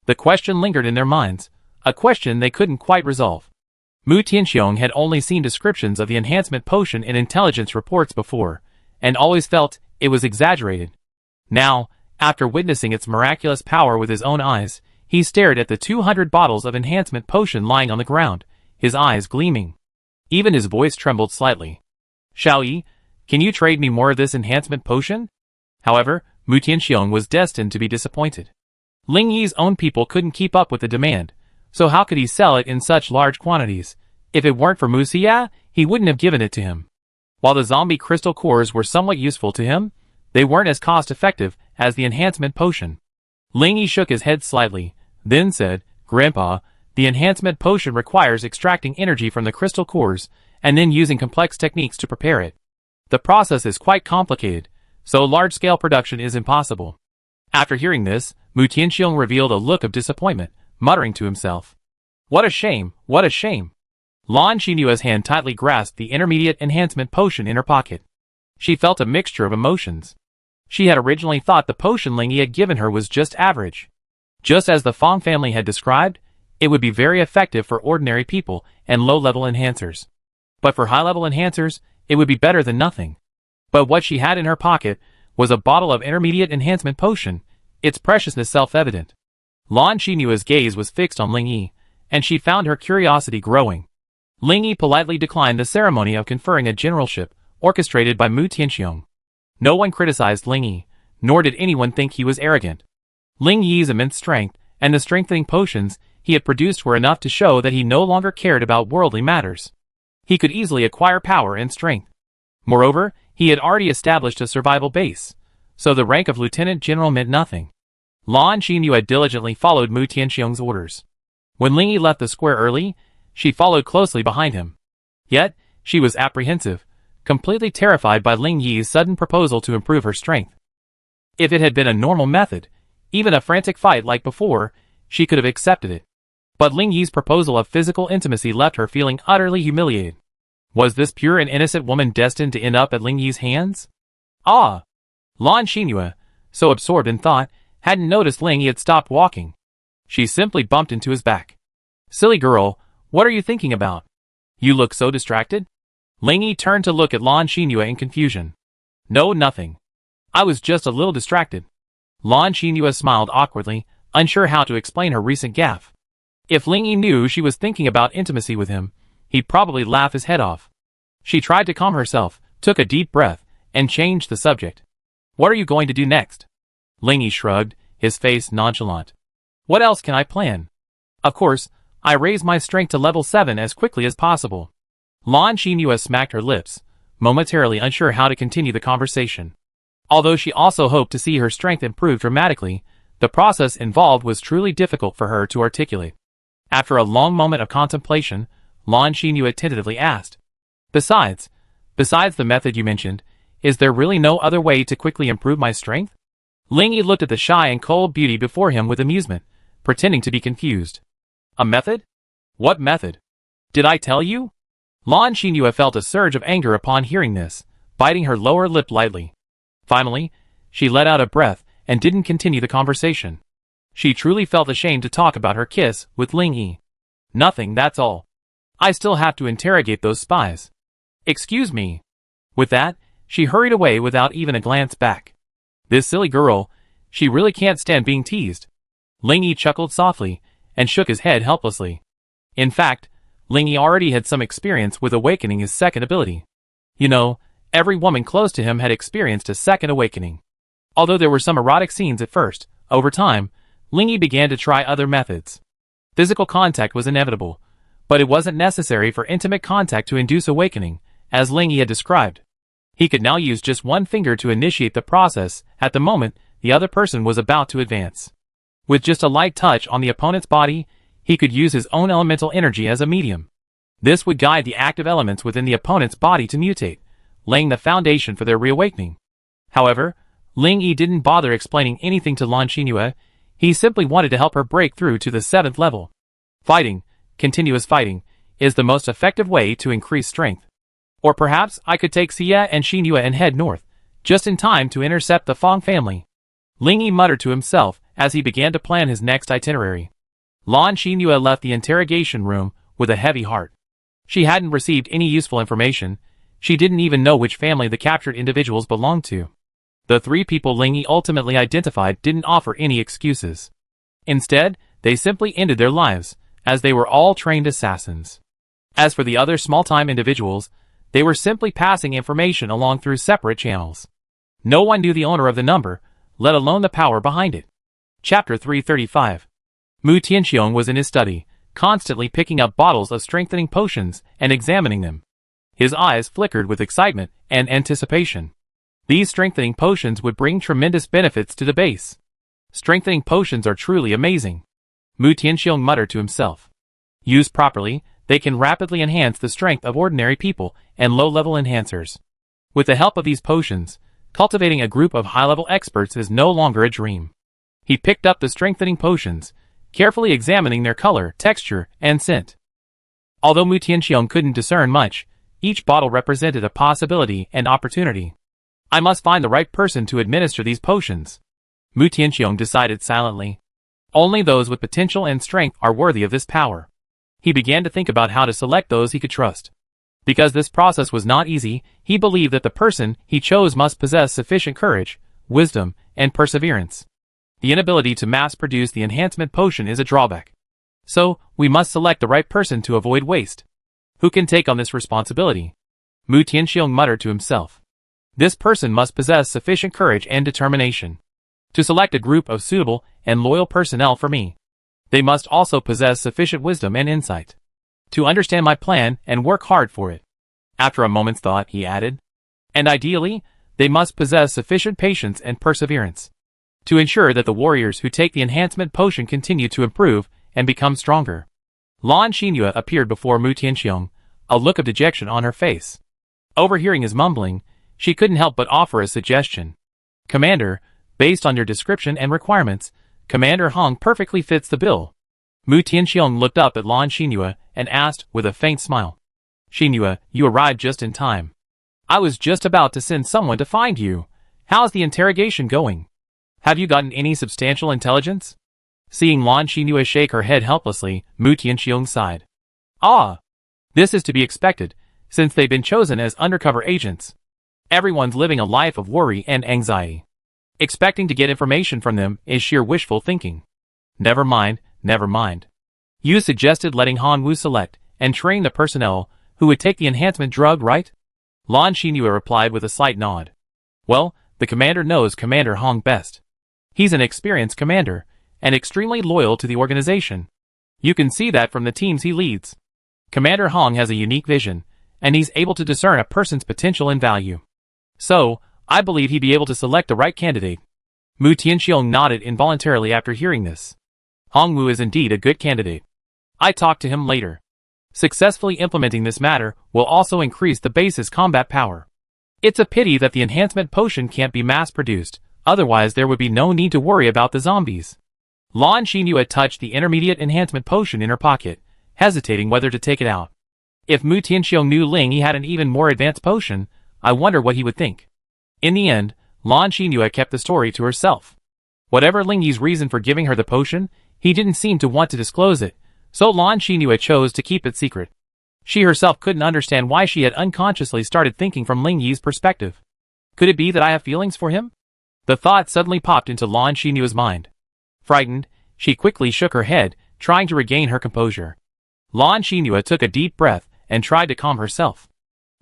The question lingered in their minds, a question they couldn't quite resolve. Mu Tianxiong had only seen descriptions of the enhancement potion in intelligence reports before, and always felt it was exaggerated. Now, after witnessing its miraculous power with his own eyes, he stared at the 200 bottles of enhancement potion lying on the ground, his eyes gleaming. Even his voice trembled slightly. "Xiaoyi, can you trade me more of this enhancement potion?" However, Mu Tianxiong was destined to be disappointed. Ling Yi's own people couldn't keep up with the demand, so how could he sell it in such large quantities? If it weren't for Mu Xia, he wouldn't have given it to him. While the zombie crystal cores were somewhat useful to him, they weren't as cost-effective as the enhancement potion. Ling Yi shook his head slightly, then said, "Grandpa, the enhancement potion requires extracting energy from the crystal cores, and then using complex techniques to prepare it. The process is quite complicated, so large-scale production is impossible." After hearing this, Mu Tianxiong revealed a look of disappointment, muttering to himself, "What a shame, what a shame." Lan Xinyue's hand tightly grasped the intermediate enhancement potion in her pocket. She felt a mixture of emotions. She had originally thought the potion Ling Yi had given her was just average. Just as the Fang family had described, it would be very effective for ordinary people and low-level enhancers. But for high-level enhancers, it would be better than nothing. But what she had in her pocket was a bottle of intermediate enhancement potion, its preciousness self-evident. Lan Xinyue's gaze was fixed on Ling Yi, and she found her curiosity growing. Ling Yi politely declined the ceremony of conferring a generalship, orchestrated by Mu Tianxiong. No one criticized Ling Yi, nor did anyone think he was arrogant. Ling Yi's immense strength, and the strengthening potions he had produced were enough to show that he no longer cared about worldly matters. He could easily acquire power and strength. Moreover, he had already established a survival base, so the rank of lieutenant general meant nothing. Lan Xinyue had diligently followed Mu Tianxiong's orders. When Ling Yi left the square early, she followed closely behind him. Yet, she was apprehensive, completely terrified by Ling Yi's sudden proposal to improve her strength. If it had been a normal method, even a frantic fight like before, she could have accepted it. But Ling Yi's proposal of physical intimacy left her feeling utterly humiliated. Was this pure and innocent woman destined to end up at Ling Yi's hands? Ah! Lan Xinyue, so absorbed in thought, hadn't noticed Ling Yi had stopped walking. She simply bumped into his back. "Silly girl, what are you thinking about? You look so distracted?" Ling Yi turned to look at Lan Xinyue in confusion. "No, nothing. I was just a little distracted." Lan Xinyue smiled awkwardly, unsure how to explain her recent gaffe. If Ling Yi knew she was thinking about intimacy with him, he'd probably laugh his head off. She tried to calm herself, took a deep breath, and changed the subject. "What are you going to do next?" Ling Yi shrugged, his face nonchalant. "What else can I plan? Of course, I raise my strength to level 7 as quickly as possible." Lan Xinyue smacked her lips, momentarily unsure how to continue the conversation. Although she also hoped to see her strength improve dramatically, the process involved was truly difficult for her to articulate. After a long moment of contemplation, Lan Xinyue tentatively asked, Besides the method you mentioned, is there really no other way to quickly improve my strength?" Ling Yi looked at the shy and cold beauty before him with amusement, pretending to be confused. "A method? What method? Did I tell you?" Lan Xinyue felt a surge of anger upon hearing this, biting her lower lip lightly. Finally, she let out a breath and didn't continue the conversation. She truly felt ashamed to talk about her kiss with Ling Yi. "Nothing, that's all. I still have to interrogate those spies." "Excuse me." With that, she hurried away without even a glance back. This silly girl, she really can't stand being teased. Ling Yi chuckled softly and shook his head helplessly. In fact, Ling Yi already had some experience with awakening his second ability. You know, every woman close to him had experienced a second awakening. Although there were some erotic scenes at first, over time, Ling Yi began to try other methods. Physical contact was inevitable, but it wasn't necessary for intimate contact to induce awakening, as Ling Yi had described. He could now use just one finger to initiate the process at the moment the other person was about to advance. With just a light touch on the opponent's body, he could use his own elemental energy as a medium. This would guide the active elements within the opponent's body to mutate, laying the foundation for their reawakening. However, Ling Yi didn't bother explaining anything to Lan Xinyu. He simply wanted to help her break through to the 7th level. Fighting, continuous fighting, is the most effective way to increase strength. Or perhaps I could take Xia and Xinyu and head north, just in time to intercept the Fong family. Ling Yi muttered to himself as he began to plan his next itinerary. Lan Xinyu left the interrogation room with a heavy heart. She hadn't received any useful information. She didn't even know which family the captured individuals belonged to. The 3 people Ling Yi ultimately identified didn't offer any excuses. Instead, they simply ended their lives, as they were all trained assassins. As for the other small-time individuals, they were simply passing information along through separate channels. No one knew the owner of the number, let alone the power behind it. Chapter 335. Mu Tianxiong was in his study, constantly picking up bottles of strengthening potions and examining them. His eyes flickered with excitement and anticipation. These strengthening potions would bring tremendous benefits to the base. Strengthening potions are truly amazing. Mu Tianxiong muttered to himself. Used properly, they can rapidly enhance the strength of ordinary people and low-level enhancers. With the help of these potions, cultivating a group of high-level experts is no longer a dream. He picked up the strengthening potions, carefully examining their color, texture, and scent. Although Mu Tianxiong couldn't discern much, each bottle represented a possibility and opportunity. I must find the right person to administer these potions. Mu Tianxiong decided silently. Only those with potential and strength are worthy of this power. He began to think about how to select those he could trust. Because this process was not easy, he believed that the person he chose must possess sufficient courage, wisdom, and perseverance. The inability to mass-produce the enhancement potion is a drawback. So, we must select the right person to avoid waste. Who can take on this responsibility? Mu Tianxiong muttered to himself. This person must possess sufficient courage and determination to select a group of suitable and loyal personnel for me. They must also possess sufficient wisdom and insight to understand my plan and work hard for it. After a moment's thought, he added, and ideally, they must possess sufficient patience and perseverance to ensure that the warriors who take the enhancement potion continue to improve and become stronger. Lan Xinyu appeared before Mu Tianxiong, a look of dejection on her face. Overhearing his mumbling, she couldn't help but offer a suggestion. Commander, based on your description and requirements, Commander Hong perfectly fits the bill. Mu Tianxiong looked up at Lan Xinyu and asked with a faint smile. Xinyu, you arrived just in time. I was just about to send someone to find you. How's the interrogation going? Have you gotten any substantial intelligence? Seeing Lan Xinyu shake her head helplessly, Mu Tianxiong sighed. Ah! This is to be expected, since they've been chosen as undercover agents. Everyone's living a life of worry and anxiety. Expecting to get information from them is sheer wishful thinking. Never mind, never mind. You suggested letting Han Wu select and train the personnel who would take the enhancement drug, right? Lan Xinyu replied with a slight nod. Well, the commander knows Commander Hong best. He's an experienced commander, and extremely loyal to the organization. You can see that from the teams he leads. Commander Hong has a unique vision, and he's able to discern a person's potential and value. So, I believe he'd be able to select the right candidate. Mu Tianxiong nodded involuntarily after hearing this. Hong Wu is indeed a good candidate. I talked to him later. Successfully implementing this matter will also increase the base's combat power. It's a pity that the enhancement potion can't be mass-produced, otherwise there would be no need to worry about the zombies. Lan Xinyu had touched the intermediate enhancement potion in her pocket, hesitating whether to take it out. If Mu Tianxiong knew Ling Yi had an even more advanced potion, I wonder what he would think. In the end, Lan Xinyu kept the story to herself. Whatever Ling Yi's reason for giving her the potion, he didn't seem to want to disclose it, so Lan Xinyu chose to keep it secret. She herself couldn't understand why she had unconsciously started thinking from Ling Yi's perspective. Could it be that I have feelings for him? The thought suddenly popped into Lan Xinyue's mind. Frightened, she quickly shook her head, trying to regain her composure. Lan Xinyue took a deep breath and tried to calm herself.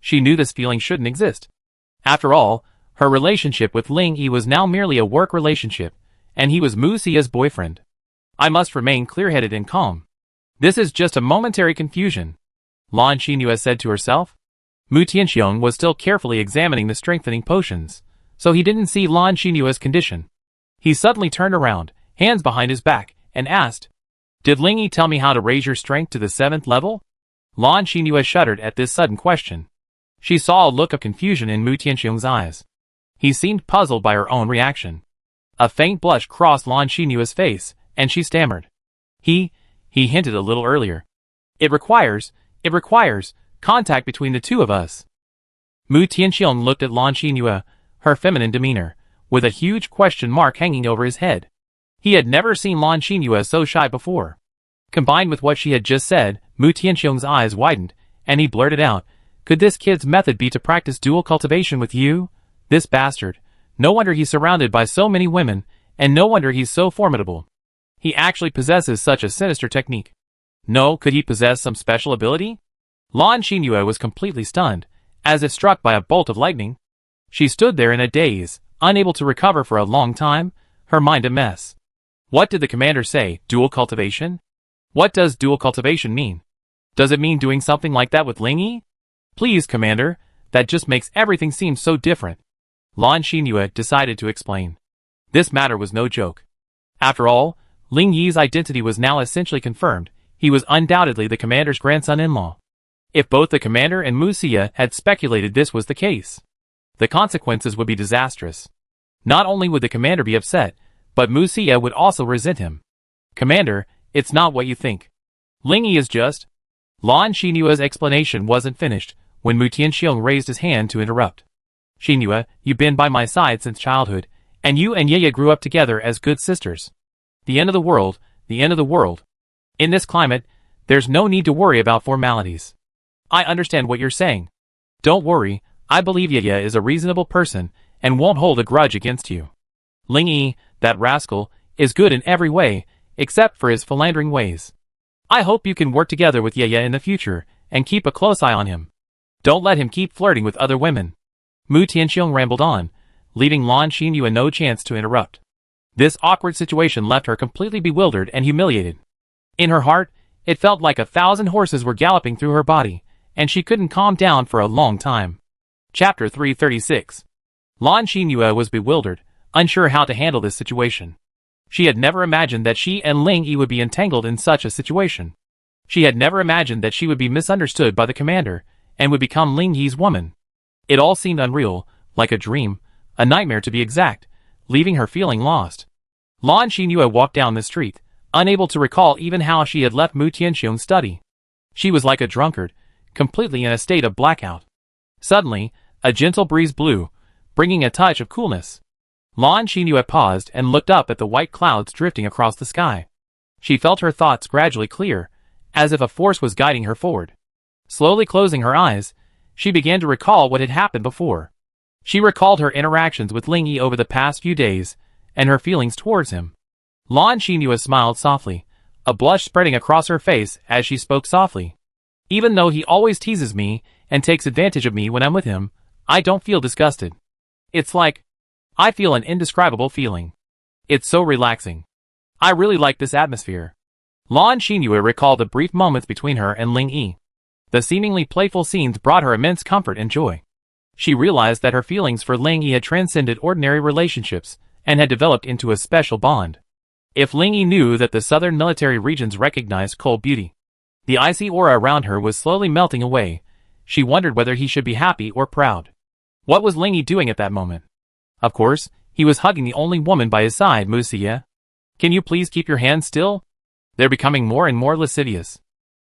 She knew this feeling shouldn't exist. After all, her relationship with Ling Yi was now merely a work relationship, and he was Mu Xia's boyfriend. I must remain clear-headed and calm. This is just a momentary confusion, Lan Xinyue said to herself. Mu Tianxiong was still carefully examining the strengthening potions, so he didn't see Lan Xinyue's condition. He suddenly turned around, hands behind his back, and asked, "Did Ling Yi tell me how to raise your strength to the 7th level?" Lan Xinyue shuddered at this sudden question. She saw a look of confusion in Mu Tianxiong's eyes. He seemed puzzled by her own reaction. A faint blush crossed Lan Xinyue's face, and she stammered. He hinted a little earlier. It requires contact between the two of us. Mu Tianxiong looked at Lan Xinyue, her feminine demeanor, with a huge question mark hanging over his head. He had never seen Lan Xinyue so shy before. Combined with what she had just said, Mu Tianxiong's eyes widened, and he blurted out, "Could this kid's method be to practice dual cultivation with you? This bastard. No wonder he's surrounded by so many women, and no wonder he's so formidable. He actually possesses such a sinister technique. No, could he possess some special ability?" Lan Xinyue was completely stunned, as if struck by a bolt of lightning. She stood there in a daze, unable to recover for a long time, her mind a mess. What did the commander say? Dual cultivation? What does dual cultivation mean? Does it mean doing something like that with Ling Yi? Please, Commander, that just makes everything seem so different. Lan Xinyue decided to explain. This matter was no joke. After all, Ling Yi's identity was now essentially confirmed. He was undoubtedly the commander's grandson-in-law. If both the commander and Mu Xia had speculated this was the case, the consequences would be disastrous. Not only would the commander be upset, but Mu Xia would also resent him. "Commander, it's not what you think. Ling Yi is just..." Lan Xinyue's explanation wasn't finished when Mu Tianxiong raised his hand to interrupt. "Xinyue, you've been by my side since childhood, and you and Ye grew up together as good sisters. The end of the world, the end of the world. In this climate, there's no need to worry about formalities. I understand what you're saying. Don't worry, I believe Ye is a reasonable person and won't hold a grudge against you. Ling Yi, that rascal, is good in every way, except for his philandering ways. I hope you can work together with Ye in the future and keep a close eye on him. Don't let him keep flirting with other women." Mu Tianxiong rambled on, leaving Lan Xinyue no chance to interrupt. This awkward situation left her completely bewildered and humiliated. In her heart, it felt like 1,000 horses were galloping through her body, and she couldn't calm down for a long time. Chapter 336. Lan Xinyue was bewildered, unsure how to handle this situation. She had never imagined that she and Ling Yi would be entangled in such a situation. She had never imagined that she would be misunderstood by the commander, and would become Ling Yi's woman. It all seemed unreal, like a dream, a nightmare to be exact, leaving her feeling lost. Lan Xinyue walked down the street, unable to recall even how she had left Mu Tianxiong's study. She was like a drunkard, completely in a state of blackout. Suddenly, a gentle breeze blew, bringing a touch of coolness. Lan Xinyue paused and looked up at the white clouds drifting across the sky. She felt her thoughts gradually clear, as if a force was guiding her forward. Slowly closing her eyes, she began to recall what had happened before. She recalled her interactions with Ling Yi over the past few days, and her feelings towards him. Lan Xinyue smiled softly, a blush spreading across her face as she spoke softly. "Even though he always teases me and takes advantage of me when I'm with him, I don't feel disgusted. It's like, I feel an indescribable feeling. It's so relaxing. I really like this atmosphere." Lan Xinyue recalled the brief moments between her and Ling Yi. The seemingly playful scenes brought her immense comfort and joy. She realized that her feelings for Ling Yi had transcended ordinary relationships and had developed into a special bond. If Ling Yi knew that the southern military regions recognized cold beauty, the icy aura around her was slowly melting away. She wondered whether he should be happy or proud. What was Ling Yi doing at that moment? Of course, he was hugging the only woman by his side, Mu Xia. "Can you please keep your hands still? They're becoming more and more lascivious,"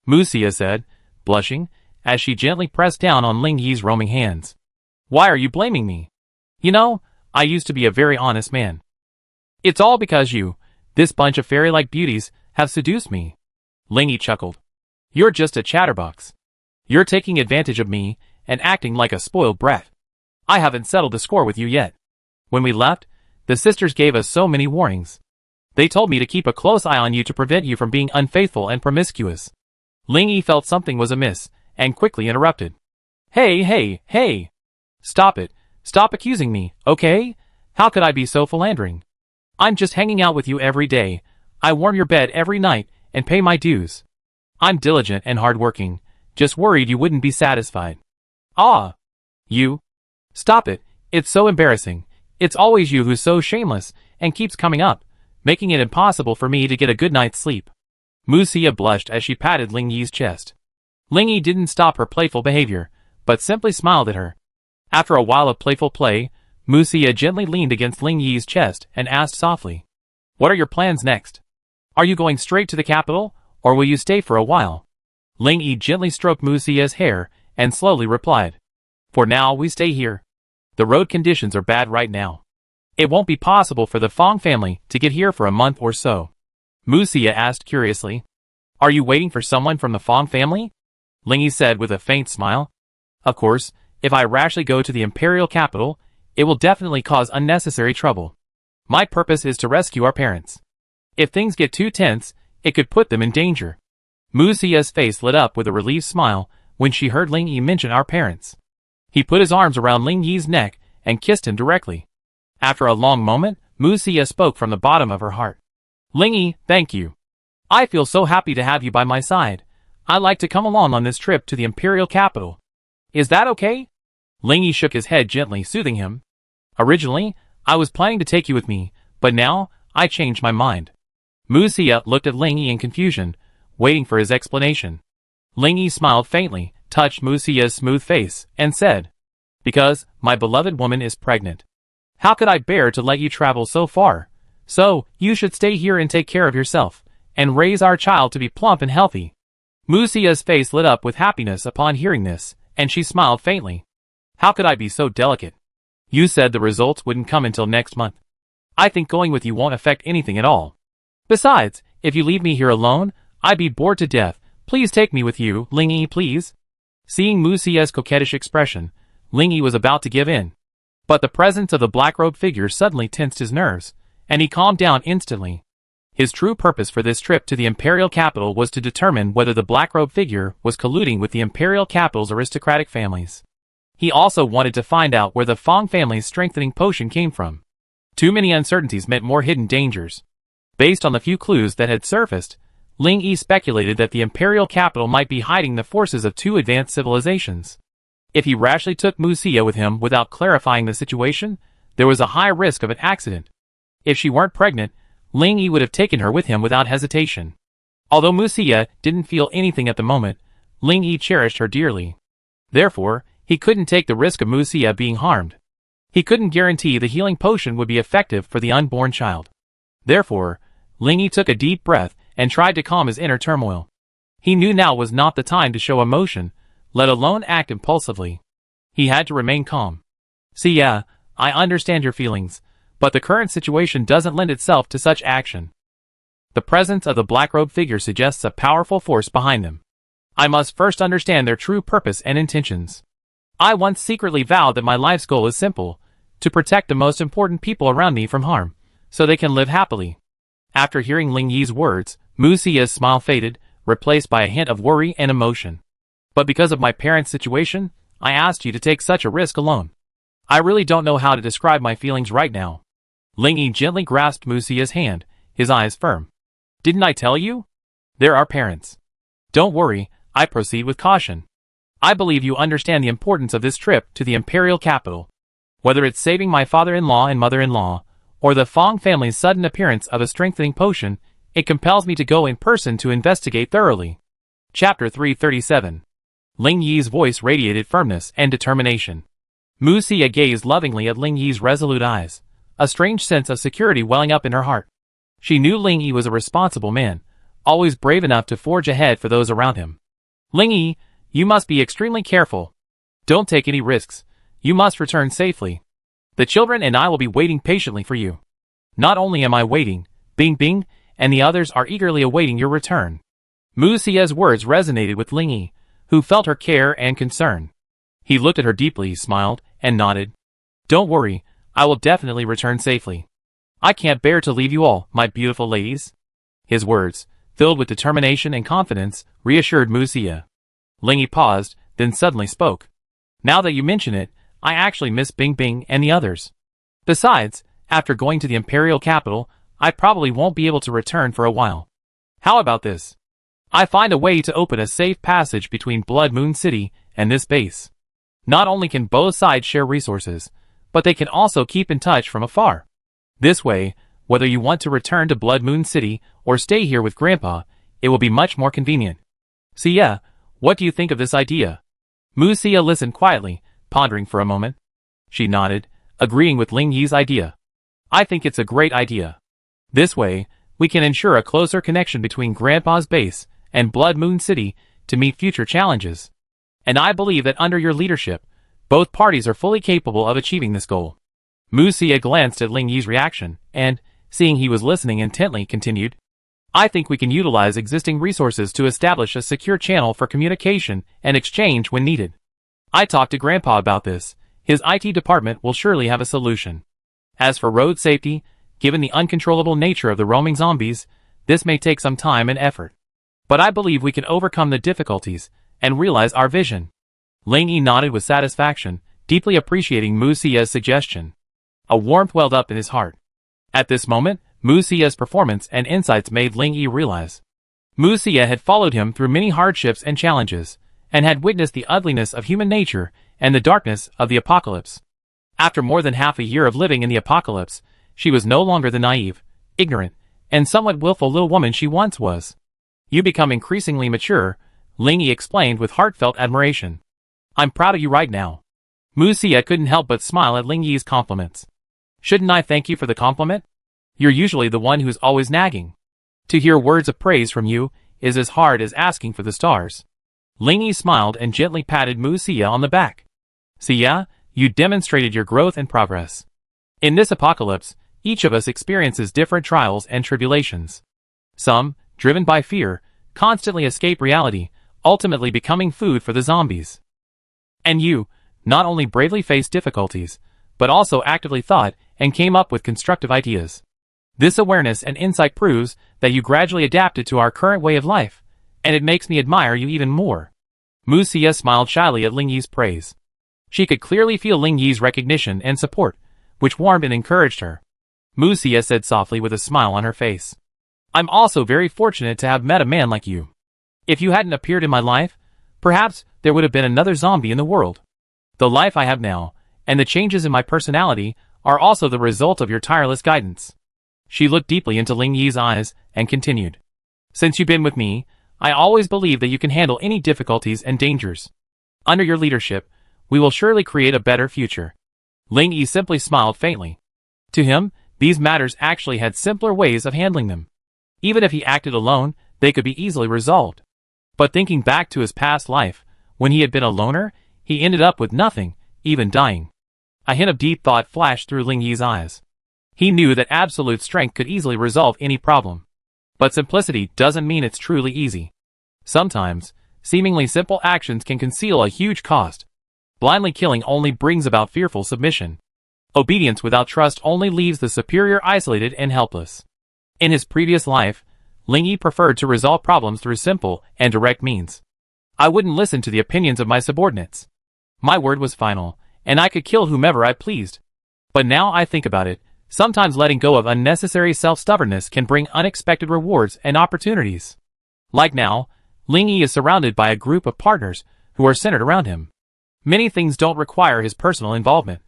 Mu Xia said, blushing, as she gently pressed down on Ling Yi's roaming hands. "Why are you blaming me? You know, I used to be a very honest man. It's all because you, this bunch of fairy-like beauties, have seduced me." Ling Yi chuckled. "You're just a chatterbox. You're taking advantage of me and acting like a spoiled brat. I haven't settled the score with you yet. When we left, the sisters gave us so many warnings. They told me to keep a close eye on you to prevent you from being unfaithful and promiscuous. Ling Yi felt something was amiss, and quickly interrupted. Hey! Stop it. Stop accusing me, okay? How could I be so philandering? I'm just hanging out with you every day. I warm your bed every night, and pay my dues. I'm diligent and hardworking, just worried you wouldn't be satisfied. Ah! You? Stop it, it's so embarrassing. It's always you who's so shameless, and keeps coming up, making it impossible for me to get a good night's sleep. Mu Xia blushed as she patted Ling Yi's chest. Ling Yi didn't stop her playful behavior, but simply smiled at her. After a while of playful play, Mu Xia gently leaned against Ling Yi's chest and asked softly, "What are your plans next? Are you going straight to the capital, or will you stay for a while?" Ling Yi gently stroked Mu Xia's hair and slowly replied, "For now, we stay here. The road conditions are bad right now. It won't be possible for the Fong family to get here for a month or so." Mu Xia asked curiously, "Are you waiting for someone from the Fong family?" Ling Yi said with a faint smile, "Of course, if I rashly go to the imperial capital, it will definitely cause unnecessary trouble. My purpose is to rescue our parents. If things get too tense, it could put them in danger." Mu Xia's face lit up with a relieved smile when she heard Ling Yi mention our parents. He put his arms around Ling Yi's neck and kissed him directly. After a long moment, Mu Xia spoke from the bottom of her heart. "Ling Yi, thank you. I feel so happy to have you by my side. I'd like to come along on this trip to the imperial capital. Is that okay?" Ling Yi shook his head gently, soothing him. "Originally, I was planning to take you with me, but now, I changed my mind." Mu Xia looked at Ling Yi in confusion, waiting for his explanation. Ling Yi smiled faintly, touched Mu Xia's smooth face, and said, "Because my beloved woman is pregnant. How could I bear to let you travel so far? So, you should stay here and take care of yourself, and raise our child to be plump and healthy." Mu Xia's face lit up with happiness upon hearing this, and she smiled faintly. "How could I be so delicate? You said the results wouldn't come until next month. I think going with you won't affect anything at all. Besides, if you leave me here alone, I'd be bored to death. Please take me with you, Ling Yi, please." Seeing Mu Xia's coquettish expression, Ling Yi was about to give in. But the presence of the black-robed figure suddenly tensed his nerves, and he calmed down instantly. His true purpose for this trip to the imperial capital was to determine whether the black-robed figure was colluding with the imperial capital's aristocratic families. He also wanted to find out where the Fong family's strengthening potion came from. Too many uncertainties meant more hidden dangers. Based on the few clues that had surfaced, Ling Yi speculated that the imperial capital might be hiding the forces of two advanced civilizations. If he rashly took Mu Xia with him without clarifying the situation, there was a high risk of an accident. If she weren't pregnant, Ling Yi would have taken her with him without hesitation. Although Mu Xia didn't feel anything at the moment, Ling Yi cherished her dearly. Therefore, he couldn't take the risk of Mu Xia being harmed. He couldn't guarantee the healing potion would be effective for the unborn child. Therefore, Ling Yi took a deep breath and tried to calm his inner turmoil. He knew now was not the time to show emotion, let alone act impulsively. He had to remain calm. "See, yeah, I understand your feelings, but the current situation doesn't lend itself to such action. The presence of the black-robed figure suggests a powerful force behind them. I must first understand their true purpose and intentions. I once secretly vowed that my life's goal is simple, to protect the most important people around me from harm, so they can live happily." After hearing Ling Yi's words, Mu Xia's smile faded, replaced by a hint of worry and emotion. "But because of my parents' situation, I asked you to take such a risk alone. I really don't know how to describe my feelings right now." Ling Yi gently grasped Mu Xia's hand, his eyes firm. "Didn't I tell you? They're our parents. Don't worry, I proceed with caution. I believe you understand the importance of this trip to the imperial capital. Whether it's saving my father-in-law and mother-in-law, or the Fong family's sudden appearance of a strengthening potion, it compels me to go in person to investigate thoroughly." Chapter 337. Ling Yi's voice radiated firmness and determination. Mu Xia gazed lovingly at Ling Yi's resolute eyes, a strange sense of security welling up in her heart. She knew Ling Yi was a responsible man, always brave enough to forge ahead for those around him. "Ling Yi, you must be extremely careful. Don't take any risks. You must return safely. The children and I will be waiting patiently for you. Not only am I waiting, Bing Bing and the others are eagerly awaiting your return." Mu Xia's words resonated with Ling Yi, who felt her care and concern. He looked at her deeply, smiled, and nodded. Don't worry, I will definitely return safely. I can't bear to leave you all, my beautiful ladies. His words, filled with determination and confidence, reassured Musia. Ling Yi paused, then suddenly spoke. Now that you mention it, I actually miss Bing Bing and the others. Besides, after going to the Imperial capital, I probably won't be able to return for a while. How about this? I find a way to open a safe passage between Blood Moon City and this base. Not only can both sides share resources, but they can also keep in touch from afar. This way, whether you want to return to Blood Moon City or stay here with Grandpa, it will be much more convenient. Sia, what do you think of this idea? Musia listened quietly, pondering for a moment. She nodded, agreeing with Ling Yi's idea. I think it's a great idea. This way, we can ensure a closer connection between Grandpa's base and Blood Moon City to meet future challenges. And I believe that under your leadership, both parties are fully capable of achieving this goal. Musia glanced at Ling Yi's reaction, and, seeing he was listening intently, continued. I think we can utilize existing resources to establish a secure channel for communication and exchange when needed. I talked to Grandpa about this. His IT department will surely have a solution. As for road safety, given the uncontrollable nature of the roaming zombies, this may take some time and effort. But I believe we can overcome the difficulties and realize our vision. Ling Yi nodded with satisfaction, deeply appreciating Musia's suggestion. A warmth welled up in his heart. At this moment, Musia's performance and insights made Ling Yi realize. Musia had followed him through many hardships and challenges, and had witnessed the ugliness of human nature and the darkness of the apocalypse. After more than half a year of living in the apocalypse, she was no longer the naive, ignorant, and somewhat willful little woman she once was. You become increasingly mature, Ling Yi explained with heartfelt admiration. I'm proud of you right now. Musia couldn't help but smile at Ling Yi's compliments. Shouldn't I thank you for the compliment? You're usually the one who's always nagging. To hear words of praise from you is as hard as asking for the stars. Ling Yi smiled and gently patted Musia on the back. Sia, you demonstrated your growth and progress. In this apocalypse, each of us experiences different trials and tribulations. Some, driven by fear, constantly escape reality, ultimately becoming food for the zombies. And you, not only bravely faced difficulties, but also actively thought and came up with constructive ideas. This awareness and insight proves that you gradually adapted to our current way of life, and it makes me admire you even more. Musia smiled shyly at Ling Yi's praise. She could clearly feel Ling Yi's recognition and support, which warmed and encouraged her. Musia said softly with a smile on her face. I'm also very fortunate to have met a man like you. If you hadn't appeared in my life, perhaps there would have been another zombie in the world. The life I have now, and the changes in my personality, are also the result of your tireless guidance. She looked deeply into Ling Yi's eyes and continued. Since you've been with me, I always believe that you can handle any difficulties and dangers. Under your leadership, we will surely create a better future. Ling Yi simply smiled faintly. To him, these matters actually had simpler ways of handling them. Even if he acted alone, they could be easily resolved. But thinking back to his past life, when he had been a loner, he ended up with nothing, even dying. A hint of deep thought flashed through Ling Yi's eyes. He knew that absolute strength could easily resolve any problem. But simplicity doesn't mean it's truly easy. Sometimes, seemingly simple actions can conceal a huge cost. Blindly killing only brings about fearful submission. Obedience without trust only leaves the superior isolated and helpless. In his previous life, Ling Yi preferred to resolve problems through simple and direct means. I wouldn't listen to the opinions of my subordinates. My word was final, and I could kill whomever I pleased. But now I think about it, sometimes letting go of unnecessary self-stubbornness can bring unexpected rewards and opportunities. Like now, Ling Yi is surrounded by a group of partners who are centered around him. Many things don't require his personal involvement.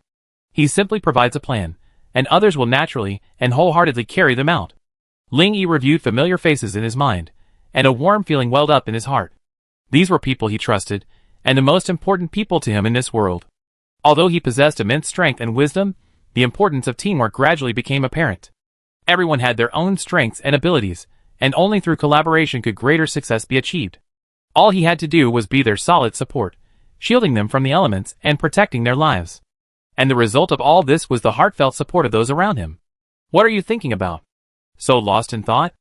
He simply provides a plan, and others will naturally and wholeheartedly carry them out. Ling Yi reviewed familiar faces in his mind, and a warm feeling welled up in his heart. These were people he trusted, and the most important people to him in this world. Although he possessed immense strength and wisdom, the importance of teamwork gradually became apparent. Everyone had their own strengths and abilities, and only through collaboration could greater success be achieved. All he had to do was be their solid support, shielding them from the elements and protecting their lives. And the result of all this was the heartfelt support of those around him. What are you thinking about? So lost in thought?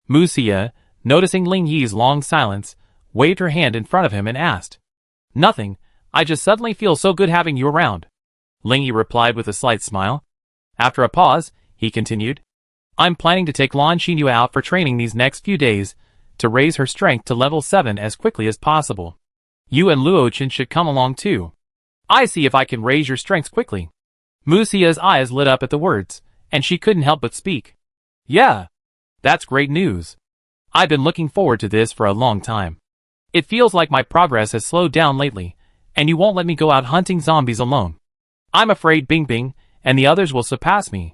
Musia, noticing Ling Yi's long silence, waved her hand in front of him and asked. Nothing, I just suddenly feel so good having you around. Ling Yi replied with a slight smile. After a pause, he continued. I'm planning to take Lan Xinyu out for training these next few days to raise her strength to level 7 as quickly as possible. You and Luo Chen should come along too. I see if I can raise your strength quickly. Mu Xia's eyes lit up at the words, and she couldn't help but speak. Yeah. That's great news. I've been looking forward to this for a long time. It feels like my progress has slowed down lately, and you won't let me go out hunting zombies alone. I'm afraid Bing Bing and the others will surpass me.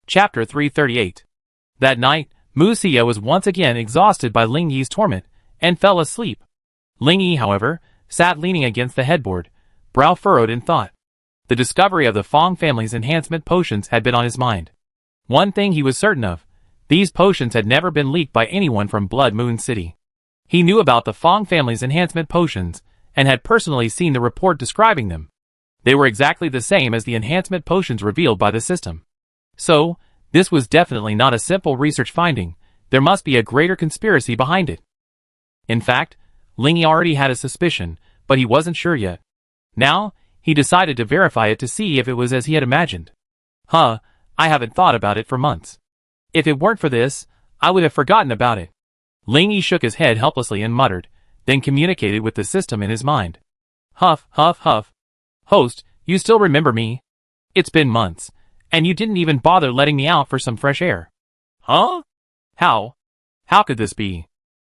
Chapter 338. That night, Mu Xia was once again exhausted by Ling Yi's torment and fell asleep. Ling Yi, however, sat leaning against the headboard, brow furrowed in thought. The discovery of the Fong family's enhancement potions had been on his mind. One thing he was certain of, these potions had never been leaked by anyone from Blood Moon City. He knew about the Fong family's enhancement potions, and had personally seen the report describing them. They were exactly the same as the enhancement potions revealed by the system. So, this was definitely not a simple research finding, there must be a greater conspiracy behind it. In fact, Ling Yi already had a suspicion, but he wasn't sure yet. Now, he decided to verify it to see if it was as he had imagined. I haven't thought about it for months. If it weren't for this, I would have forgotten about it. Ling Yi shook his head helplessly and muttered, then communicated with the system in his mind. Huff, huff, huff. Host, you still remember me? It's been months, and you didn't even bother letting me out for some fresh air. Huh? How? How could this be?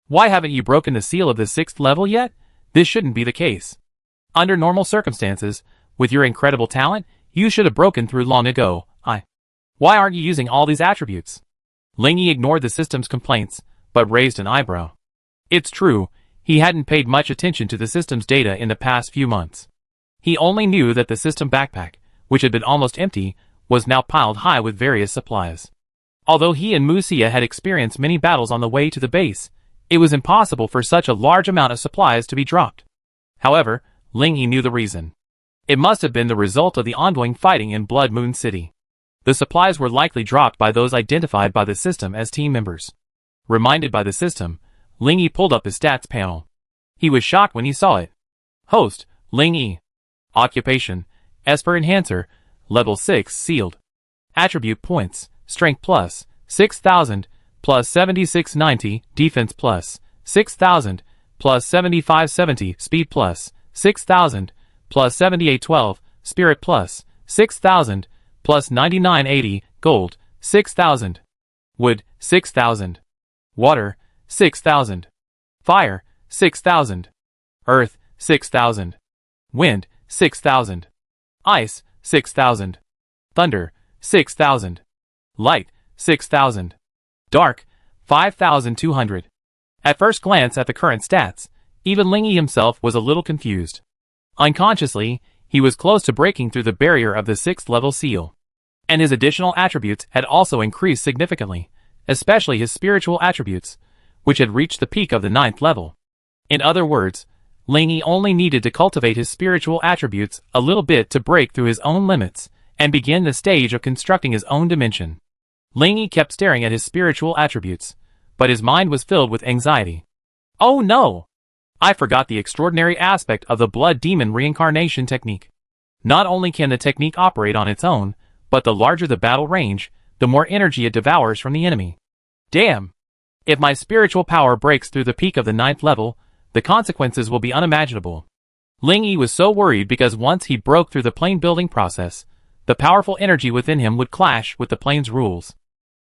Why haven't you broken the seal of the 6th level yet? This shouldn't be the case. Under normal circumstances, with your incredible talent, you should have broken through long ago. Why aren't you using all these attributes? Ling Yi ignored the system's complaints, but raised an eyebrow. It's true, he hadn't paid much attention to the system's data in the past few months. He only knew that the system backpack, which had been almost empty, was now piled high with various supplies. Although he and Mu Xia had experienced many battles on the way to the base, it was impossible for such a large amount of supplies to be dropped. However, Ling Yi knew the reason. It must have been the result of the ongoing fighting in Blood Moon City. The supplies were likely dropped by those identified by the system as team members. Reminded by the system, Ling Yi pulled up his stats panel. He was shocked when he saw it. Host, Ling Yi. Occupation, Esper Enhancer, Level 6 sealed. Attribute points, Strength plus, 6,000, plus 7690, Defense plus, 6,000, plus 7570, Speed plus, 6,000, plus 7812, Spirit plus, 6,000, plus 9980, Gold, 6,000. Wood, 6,000. Water, 6,000. Fire, 6,000. Earth, 6,000. Wind, 6,000. Ice, 6,000. Thunder, 6,000. Light, 6,000. Dark, 5,200. At first glance at the current stats, even Ling Yi himself was a little confused. Unconsciously, he was close to breaking through the barrier of the 6th level seal. And his additional attributes had also increased significantly, especially his spiritual attributes, which had reached the peak of the 9th level. In other words, Ling Yi only needed to cultivate his spiritual attributes a little bit to break through his own limits and begin the stage of constructing his own dimension. Ling Yi kept staring at his spiritual attributes, but his mind was filled with anxiety. Oh no! I forgot the extraordinary aspect of the blood demon reincarnation technique. Not only can the technique operate on its own, but the larger the battle range, the more energy it devours from the enemy. Damn! If my spiritual power breaks through the peak of the 9th level, the consequences will be unimaginable. Ling Yi was so worried because once he broke through the plane building process, the powerful energy within him would clash with the plane's rules.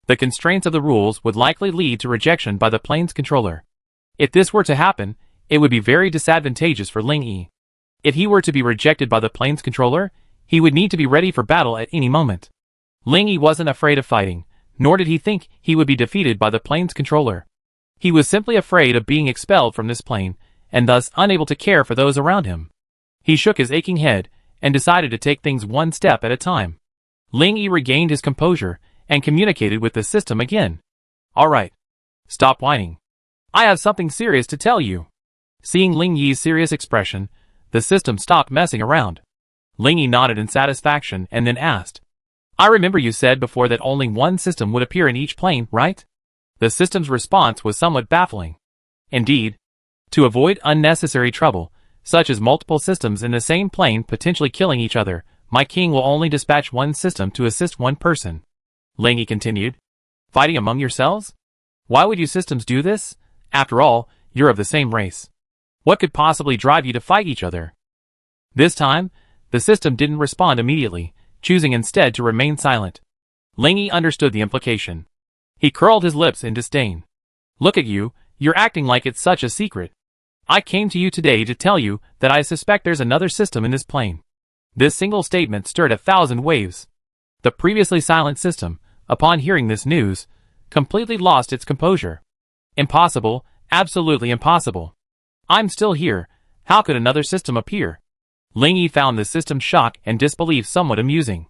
The constraints of the rules would likely lead to rejection by the plane's controller. If this were to happen, it would be very disadvantageous for Ling Yi. If he were to be rejected by the plane's controller, he would need to be ready for battle at any moment. Ling Yi wasn't afraid of fighting, nor did he think he would be defeated by the plane's controller. He was simply afraid of being expelled from this plane, and thus unable to care for those around him. He shook his aching head, and decided to take things one step at a time. Ling Yi regained his composure, and communicated with the system again. Alright. Stop whining. I have something serious to tell you. Seeing Ling Yi's serious expression, the system stopped messing around. Ling Yi nodded in satisfaction and then asked. I remember you said before that only one system would appear in each plane, right? The system's response was somewhat baffling. Indeed. To avoid unnecessary trouble, such as multiple systems in the same plane potentially killing each other, my king will only dispatch one system to assist one person. Ling Yi continued. Fighting among yourselves? Why would you systems do this? After all, you're of the same race. What could possibly drive you to fight each other? This time, the system didn't respond immediately, choosing instead to remain silent. Ling Yi understood the implication. He curled his lips in disdain. Look at you, you're acting like it's such a secret. I came to you today to tell you that I suspect there's another system in this plane. This single statement stirred 1,000 waves. The previously silent system, upon hearing this news, completely lost its composure. Impossible, absolutely impossible. I'm still here, how could another system appear? Ling Yi found the system's shock and disbelief somewhat amusing.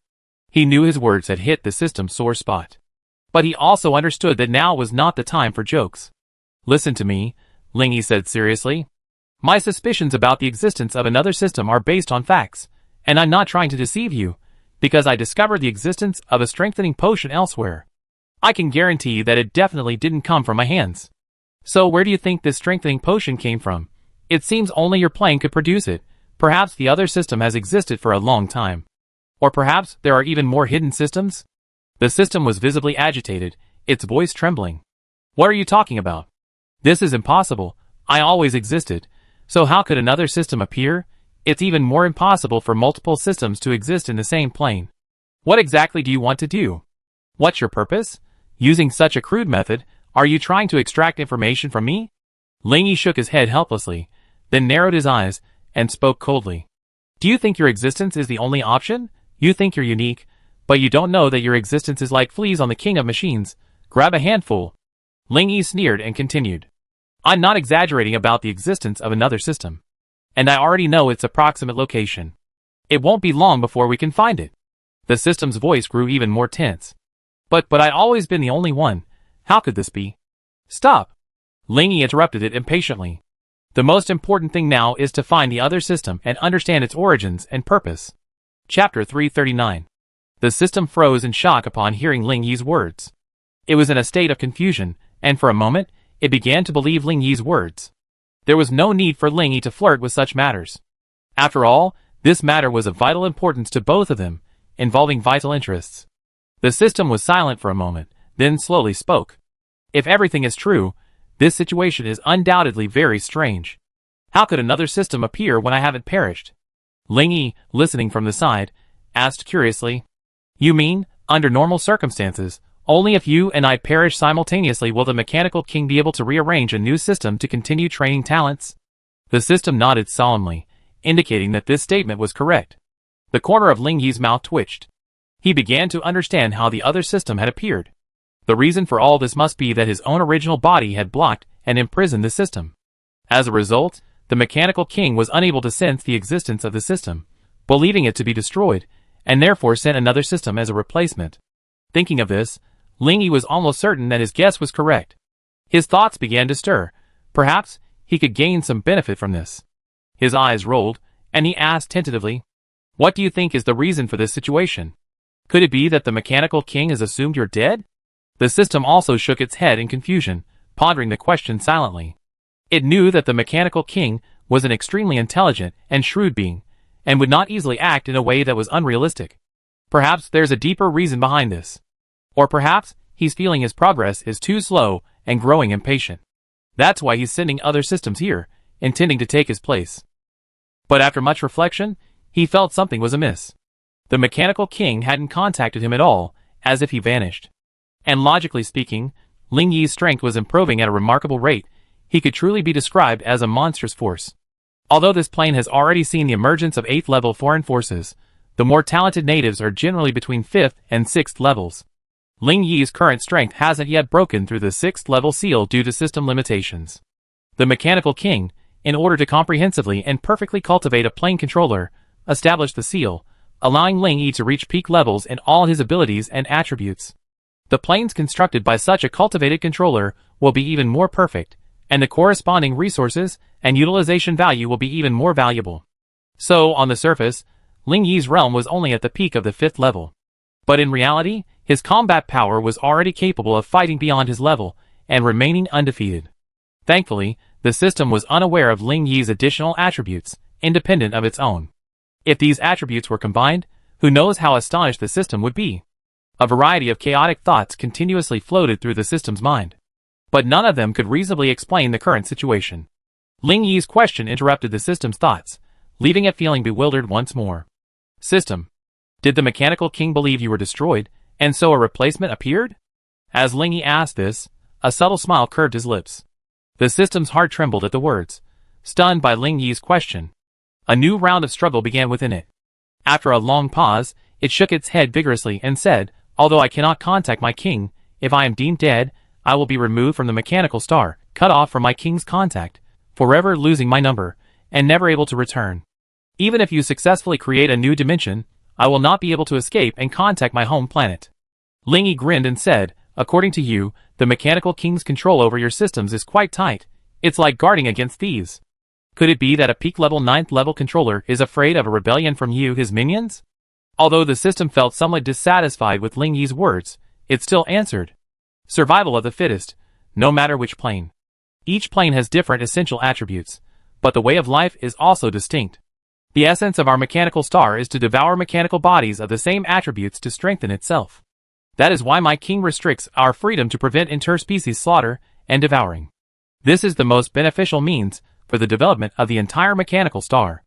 He knew his words had hit the system's sore spot. But he also understood that now was not the time for jokes. Listen to me, Ling Yi said seriously. My suspicions about the existence of another system are based on facts, and I'm not trying to deceive you, because I discovered the existence of a strengthening potion elsewhere. I can guarantee that it definitely didn't come from my hands. So where do you think this strengthening potion came from? It seems only your plane could produce it. Perhaps the other system has existed for a long time. Or perhaps there are even more hidden systems? The system was visibly agitated, its voice trembling. What are you talking about? This is impossible. I always existed. So how could another system appear? It's even more impossible for multiple systems to exist in the same plane. What exactly do you want to do? What's your purpose? Using such a crude method, are you trying to extract information from me? Ling Yi shook his head helplessly, then narrowed his eyes, and spoke coldly. Do you think your existence is the only option? You think you're unique, but you don't know that your existence is like fleas on the king of machines. Grab a handful. Ling Yi sneered and continued. I'm not exaggerating about the existence of another system. And I already know its approximate location. It won't be long before we can find it. The system's voice grew even more tense. But I've always been the only one. How could this be? Stop! Ling Yi interrupted it impatiently. The most important thing now is to find the other system and understand its origins and purpose. Chapter 339. The system froze in shock upon hearing Ling Yi's words. It was in a state of confusion, and for a moment, it began to believe Ling Yi's words. There was no need for Ling Yi to flirt with such matters. After all, this matter was of vital importance to both of them, involving vital interests. The system was silent for a moment, then slowly spoke. If everything is true, this situation is undoubtedly very strange. How could another system appear when I haven't perished? Ling Yi, listening from the side, asked curiously. You mean, under normal circumstances, only if you and I perish simultaneously will the mechanical king be able to rearrange a new system to continue training talents? The system nodded solemnly, indicating that this statement was correct. The corner of Ling Yi's mouth twitched. He began to understand how the other system had appeared. The reason for all this must be that his own original body had blocked and imprisoned the system. As a result, the mechanical king was unable to sense the existence of the system, believing it to be destroyed, and therefore sent another system as a replacement. Thinking of this, Ling Yi was almost certain that his guess was correct. His thoughts began to stir. Perhaps he could gain some benefit from this. His eyes rolled, and he asked tentatively, What do you think is the reason for this situation? Could it be that the mechanical king has assumed you're dead? The system also shook its head in confusion, pondering the question silently. It knew that the mechanical king was an extremely intelligent and shrewd being, and would not easily act in a way that was unrealistic. Perhaps there's a deeper reason behind this. Or perhaps he's feeling his progress is too slow and growing impatient. That's why he's sending other systems here, intending to take his place. But after much reflection, he felt something was amiss. The mechanical king hadn't contacted him at all, as if he vanished. And logically speaking, Ling Yi's strength was improving at a remarkable rate. He could truly be described as a monstrous force. Although this plane has already seen the emergence of 8th level foreign forces, the more talented natives are generally between 5th and 6th levels. Ling Yi's current strength hasn't yet broken through the 6th level seal due to system limitations. The mechanical king, in order to comprehensively and perfectly cultivate a plane controller, established the seal, allowing Ling Yi to reach peak levels in all his abilities and attributes. The planes constructed by such a cultivated controller will be even more perfect, and the corresponding resources and utilization value will be even more valuable. So, on the surface, Ling Yi's realm was only at the peak of the 5th level. But in reality, his combat power was already capable of fighting beyond his level and remaining undefeated. Thankfully, the system was unaware of Ling Yi's additional attributes, independent of its own. If these attributes were combined, Who knows how astonished the system would be? A variety of chaotic thoughts continuously floated through the system's mind. But none of them could reasonably explain the current situation. Ling Yi's question interrupted the system's thoughts, leaving it feeling bewildered once more. System. Did the mechanical king believe you were destroyed, and so a replacement appeared? As Ling Yi asked this, a subtle smile curved his lips. The system's heart trembled at the words, stunned by Ling Yi's question. A new round of struggle began within it. After a long pause, it shook its head vigorously and said, although I cannot contact my king, if I am deemed dead, I will be removed from the mechanical star, cut off from my king's contact, forever losing my number, and never able to return. Even if you successfully create a new dimension, I will not be able to escape and contact my home planet. Ling Yi grinned and said, according to you, the mechanical king's control over your systems is quite tight. It's like guarding against thieves. Could it be that a peak-level 9th level controller is afraid of a rebellion from you, his minions? Although the system felt somewhat dissatisfied with Ling Yi's words, it still answered. Survival of the fittest, no matter which plane. Each plane has different essential attributes, but the way of life is also distinct. The essence of our mechanical star is to devour mechanical bodies of the same attributes to strengthen itself. That is why my king restricts our freedom to prevent interspecies slaughter and devouring. This is the most beneficial means for the development of the entire mechanical star.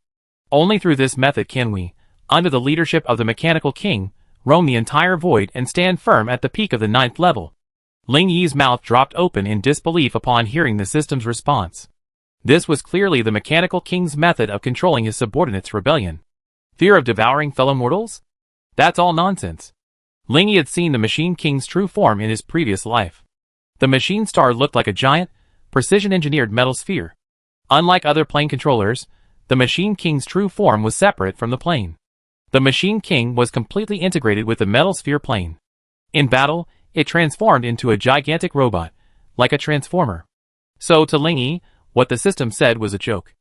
Only through this method can we, under the leadership of the mechanical king, roam the entire void and stand firm at the peak of the 9th level. Ling Yi's mouth dropped open in disbelief upon hearing the system's response. This was clearly the mechanical king's method of controlling his subordinates' rebellion. Fear of devouring fellow mortals? That's all nonsense. Ling Yi had seen the Machine King's true form in his previous life. The machine star looked like a giant, precision-engineered metal sphere. Unlike other plane controllers, the Machine King's true form was separate from the plane. The Machine King was completely integrated with the metal sphere plane. In battle, it transformed into a gigantic robot, like a transformer. So to Ling Yi, what the system said was a joke.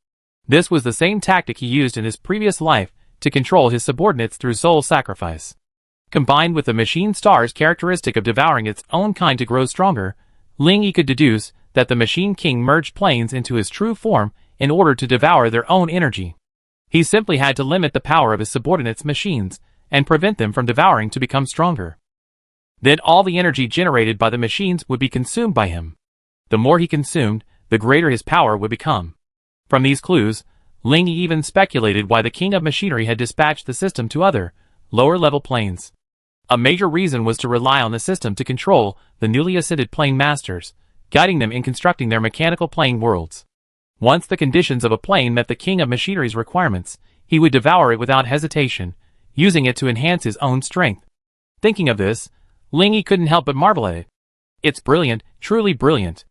This was the same tactic he used in his previous life to control his subordinates through soul sacrifice. Combined with the machine star's characteristic of devouring its own kind to grow stronger, Ling Yi could deduce that the Machine King merged planes into his true form in order to devour their own energy. He simply had to limit the power of his subordinates' machines and prevent them from devouring to become stronger. Then all the energy generated by the machines would be consumed by him. The more he consumed, the greater his power would become. From these clues, Ling Yi even speculated why the King of Machinery had dispatched the system to other, lower-level planes. A major reason was to rely on the system to control the newly ascended plane masters, guiding them in constructing their mechanical plane worlds. Once the conditions of a plane met the King of Machinery's requirements, he would devour it without hesitation, using it to enhance his own strength. Thinking of this, Ling Yi couldn't help but marvel at it. It's brilliant, truly brilliant.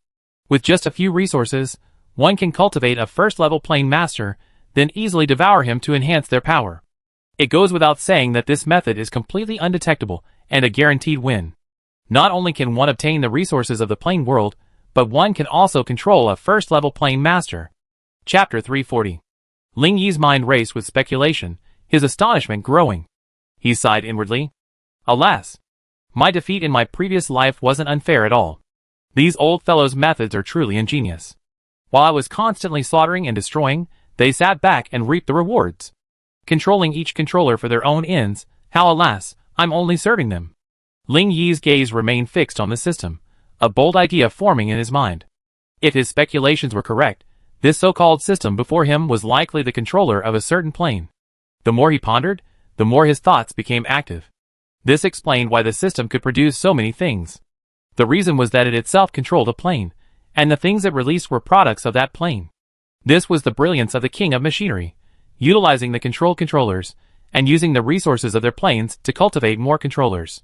With just a few resources, one can cultivate a first-level plane master, then easily devour him to enhance their power. It goes without saying that this method is completely undetectable and a guaranteed win. Not only can one obtain the resources of the plane world, but one can also control a first-level plane master. Chapter 340. Ling Yi's mind raced with speculation, his astonishment growing. He sighed inwardly. Alas! My defeat in my previous life wasn't unfair at all. These old fellows' methods are truly ingenious. While I was constantly slaughtering and destroying, they sat back and reaped the rewards. Controlling each controller for their own ends, how alas, I'm only serving them. Ling Yi's gaze remained fixed on the system, a bold idea forming in his mind. If his speculations were correct, this so-called system before him was likely the controller of a certain plane. The more he pondered, the more his thoughts became active. This explained why the system could produce so many things. The reason was that it itself controlled a plane, and the things it released were products of that plane. This was the brilliance of the King of Machinery, utilizing the controllers, and using the resources of their planes to cultivate more controllers.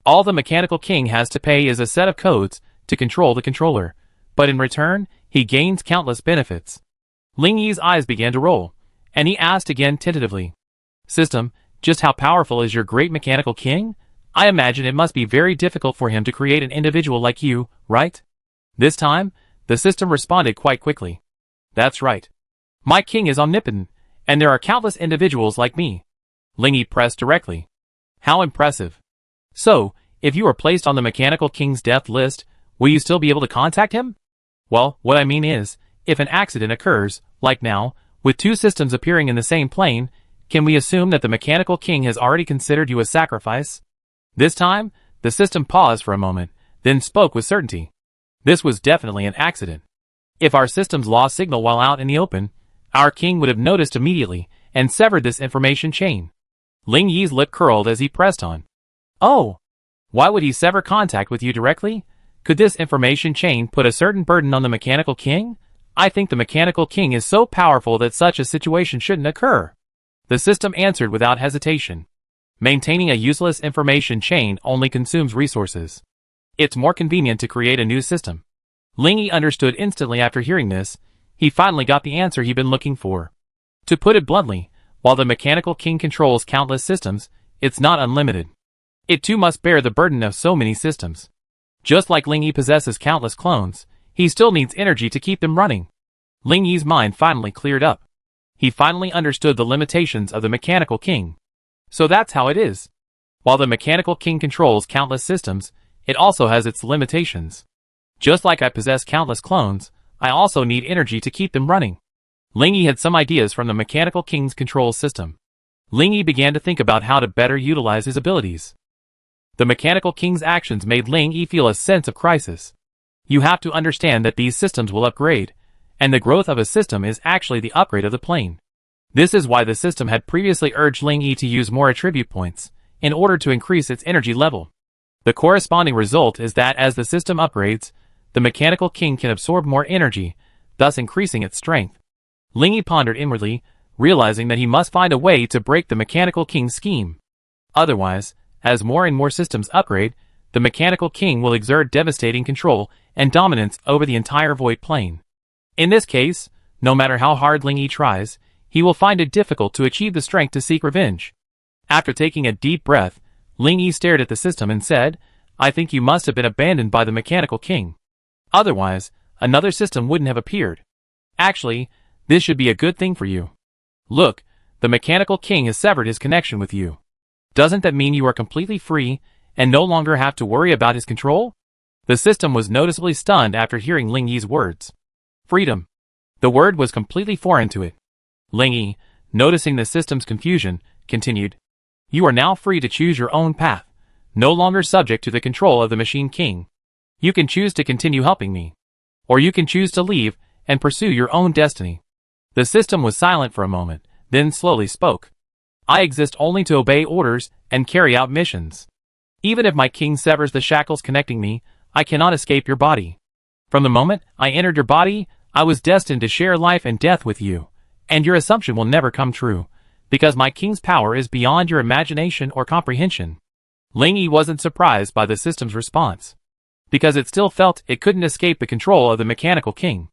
All the mechanical king has to pay is a set of codes to control the controller, but in return, he gains countless benefits. Ling Yi's eyes began to roll, and he asked again tentatively, System, just how powerful is your great mechanical king? I imagine it must be very difficult for him to create an individual like you, right? This time, the system responded quite quickly. That's right. My king is omnipotent, and there are countless individuals like me. Ling Yi pressed directly. How impressive. So, if you are placed on the mechanical king's death list, will you still be able to contact him? Well, what I mean is, if an accident occurs, like now, with two systems appearing in the same plane, can we assume that the mechanical king has already considered you a sacrifice? This time, the system paused for a moment, then spoke with certainty. This was definitely an accident. If our systems lost signal while out in the open, our king would have noticed immediately and severed this information chain. Ling Yi's lip curled as he pressed on. Oh! Why would he sever contact with you directly? Could this information chain put a certain burden on the mechanical king? I think the mechanical king is so powerful that such a situation shouldn't occur. The system answered without hesitation. Maintaining a useless information chain only consumes resources. It's more convenient to create a new system. Ling Yi understood instantly after hearing this. He finally got the answer he'd been looking for. To put it bluntly, while the mechanical king controls countless systems, it's not unlimited. It too must bear the burden of so many systems. Just like Ling Yi possesses countless clones, he still needs energy to keep them running. Ling Yi's mind finally cleared up. He finally understood the limitations of the mechanical king. So that's how it is. While the mechanical king controls countless systems, it also has its limitations. Just like I possess countless clones, I also need energy to keep them running. Ling Yi had some ideas from the mechanical king's control system. Ling Yi began to think about how to better utilize his abilities. The mechanical king's actions made Ling Yi feel a sense of crisis. You have to understand that these systems will upgrade, and the growth of a system is actually the upgrade of the plane. This is why the system had previously urged Ling Yi to use more attribute points, in order to increase its energy level. The corresponding result is that as the system upgrades, the mechanical king can absorb more energy, thus increasing its strength. Ling Yi pondered inwardly, realizing that he must find a way to break the mechanical king's scheme. Otherwise, as more and more systems upgrade, the mechanical king will exert devastating control and dominance over the entire void plane. In this case, no matter how hard Ling Yi tries, he will find it difficult to achieve the strength to seek revenge. After taking a deep breath, Ling Yi stared at the system and said, I think you must have been abandoned by the mechanical king. Otherwise, another system wouldn't have appeared. Actually, this should be a good thing for you. Look, the mechanical king has severed his connection with you. Doesn't that mean you are completely free and no longer have to worry about his control? The system was noticeably stunned after hearing Ling Yi's words. Freedom. The word was completely foreign to it. Ling Yi, noticing the system's confusion, continued. You are now free to choose your own path, no longer subject to the control of the machine king. You can choose to continue helping me. Or you can choose to leave and pursue your own destiny. The system was silent for a moment, then slowly spoke. I exist only to obey orders and carry out missions. Even if my king severs the shackles connecting me, I cannot escape your body. From the moment I entered your body, I was destined to share life and death with you, and your assumption will never come true, because my king's power is beyond your imagination or comprehension. Ling Yi wasn't surprised by the system's response, because it still felt it couldn't escape the control of the mechanical king.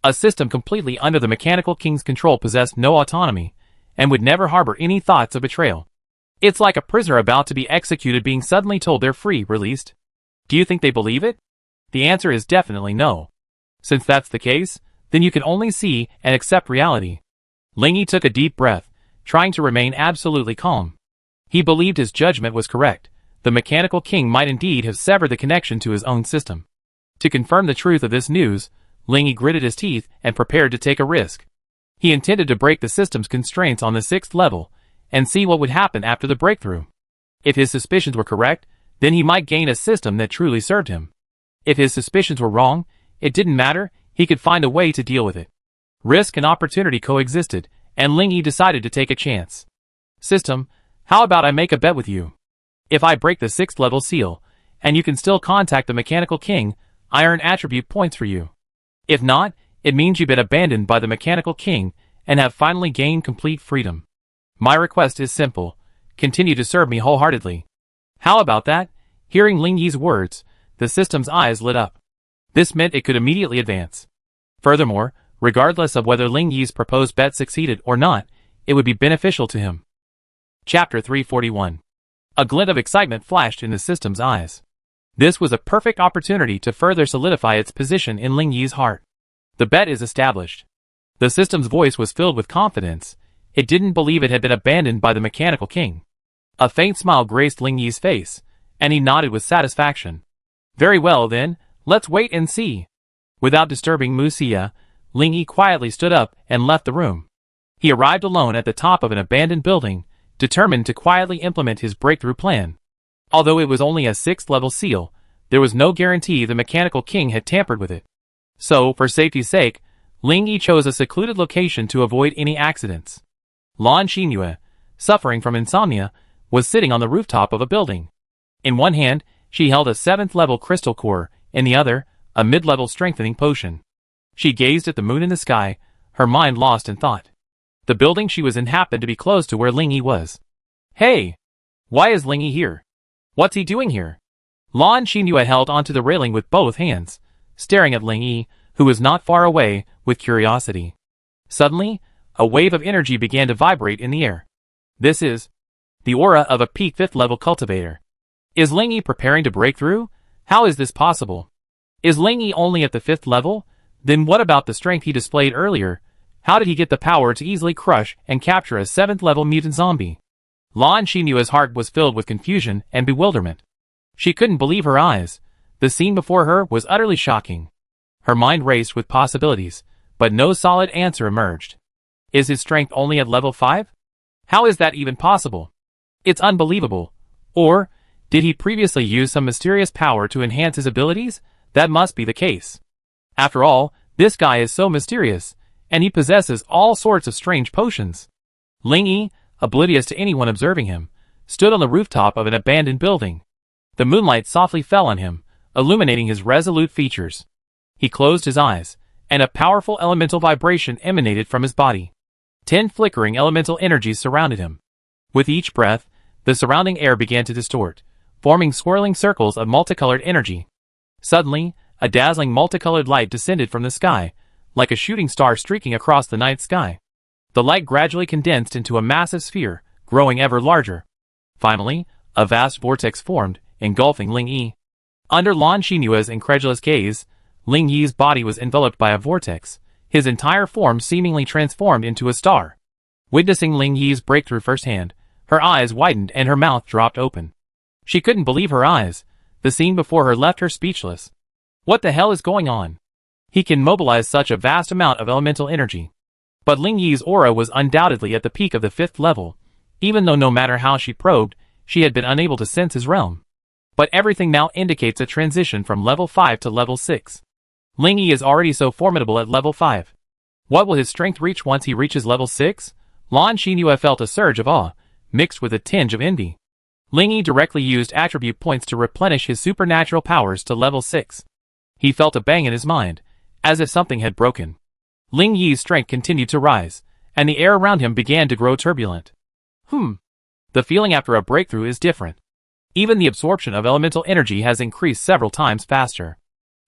A system completely under the mechanical king's control possessed no autonomy, and would never harbor any thoughts of betrayal. It's like a prisoner about to be executed being suddenly told they're free, released. Do you think they believe it? The answer is definitely no. Since that's the case, then you can only see and accept reality. Ling Yi took a deep breath, trying to remain absolutely calm. He believed his judgment was correct. The mechanical king might indeed have severed the connection to his own system. To confirm the truth of this news, Ling Yi gritted his teeth and prepared to take a risk. He intended to break the system's constraints on the 6th level, and see what would happen after the breakthrough. If his suspicions were correct, then he might gain a system that truly served him. If his suspicions were wrong, it didn't matter, he could find a way to deal with it. Risk and opportunity coexisted, and Ling Yi decided to take a chance. System, how about I make a bet with you? If I break the 6th level seal, and you can still contact the mechanical king, I earn attribute points for you. If not, it means you've been abandoned by the mechanical king and have finally gained complete freedom. My request is simple. Continue to serve me wholeheartedly. How about that? Hearing Ling Yi's words, the system's eyes lit up. This meant it could immediately advance. Furthermore, regardless of whether Ling Yi's proposed bet succeeded or not, it would be beneficial to him. Chapter 341. A glint of excitement flashed in the system's eyes. This was a perfect opportunity to further solidify its position in Ling Yi's heart. The bet is established. The system's voice was filled with confidence. It didn't believe it had been abandoned by the mechanical king. A faint smile graced Ling Yi's face, and he nodded with satisfaction. Very well then, let's wait and see. Without disturbing Mu Xia, Ling Yi quietly stood up and left the room. He arrived alone at the top of an abandoned building, determined to quietly implement his breakthrough plan. Although it was only a 6th level seal, there was no guarantee the Mechanical King had tampered with it. So, for safety's sake, Ling Yi chose a secluded location to avoid any accidents. Lan Xinyue, suffering from insomnia, was sitting on the rooftop of a building. In one hand, she held a 7th level crystal core, in the other, a mid-level strengthening potion. She gazed at the moon in the sky, her mind lost in thought. The building she was in happened to be close to where Ling Yi was. Hey! Why is Ling Yi here? What's he doing here? Lan Xinyue held onto the railing with both hands, staring at Ling Yi, who was not far away, with curiosity. Suddenly, a wave of energy began to vibrate in the air. This is the aura of a peak 5th level cultivator. Is Ling Yi preparing to break through? How is this possible? Is Ling Yi only at the 5th level? Then what about the strength he displayed earlier? How did he get the power to easily crush and capture a 7th level mutant zombie? Lan Xinyue's heart was filled with confusion and bewilderment. She couldn't believe her eyes. The scene before her was utterly shocking. Her mind raced with possibilities, but no solid answer emerged. Is his strength only at level 5? How is that even possible? It's unbelievable. Or, did he previously use some mysterious power to enhance his abilities? That must be the case. After all, this guy is so mysterious, and he possesses all sorts of strange potions. Ling Yi, oblivious to anyone observing him, stood on the rooftop of an abandoned building. The moonlight softly fell on him, illuminating his resolute features. He closed his eyes, and a powerful elemental vibration emanated from his body. 10 flickering elemental energies surrounded him. With each breath, the surrounding air began to distort, forming swirling circles of multicolored energy. Suddenly, a dazzling multicolored light descended from the sky, like a shooting star streaking across the night sky. The light gradually condensed into a massive sphere, growing ever larger. Finally, a vast vortex formed, engulfing Ling Yi. Under Lan Xinyue's incredulous gaze, Ling Yi's body was enveloped by a vortex, his entire form seemingly transformed into a star. Witnessing Ling Yi's breakthrough firsthand, her eyes widened and her mouth dropped open. She couldn't believe her eyes. The scene before her left her speechless. What the hell is going on? He can mobilize such a vast amount of elemental energy. But Ling Yi's aura was undoubtedly at the peak of the 5th level, even though no matter how she probed, she had been unable to sense his realm. But everything now indicates a transition from level 5 to level 6. Ling Yi is already so formidable at level 5. What will his strength reach once he reaches level 6? Lan Xinyue felt a surge of awe, mixed with a tinge of envy. Ling Yi directly used attribute points to replenish his supernatural powers to level 6. He felt a bang in his mind, as if something had broken. Ling Yi's strength continued to rise, and the air around him began to grow turbulent. The feeling after a breakthrough is different. Even the absorption of elemental energy has increased several times faster.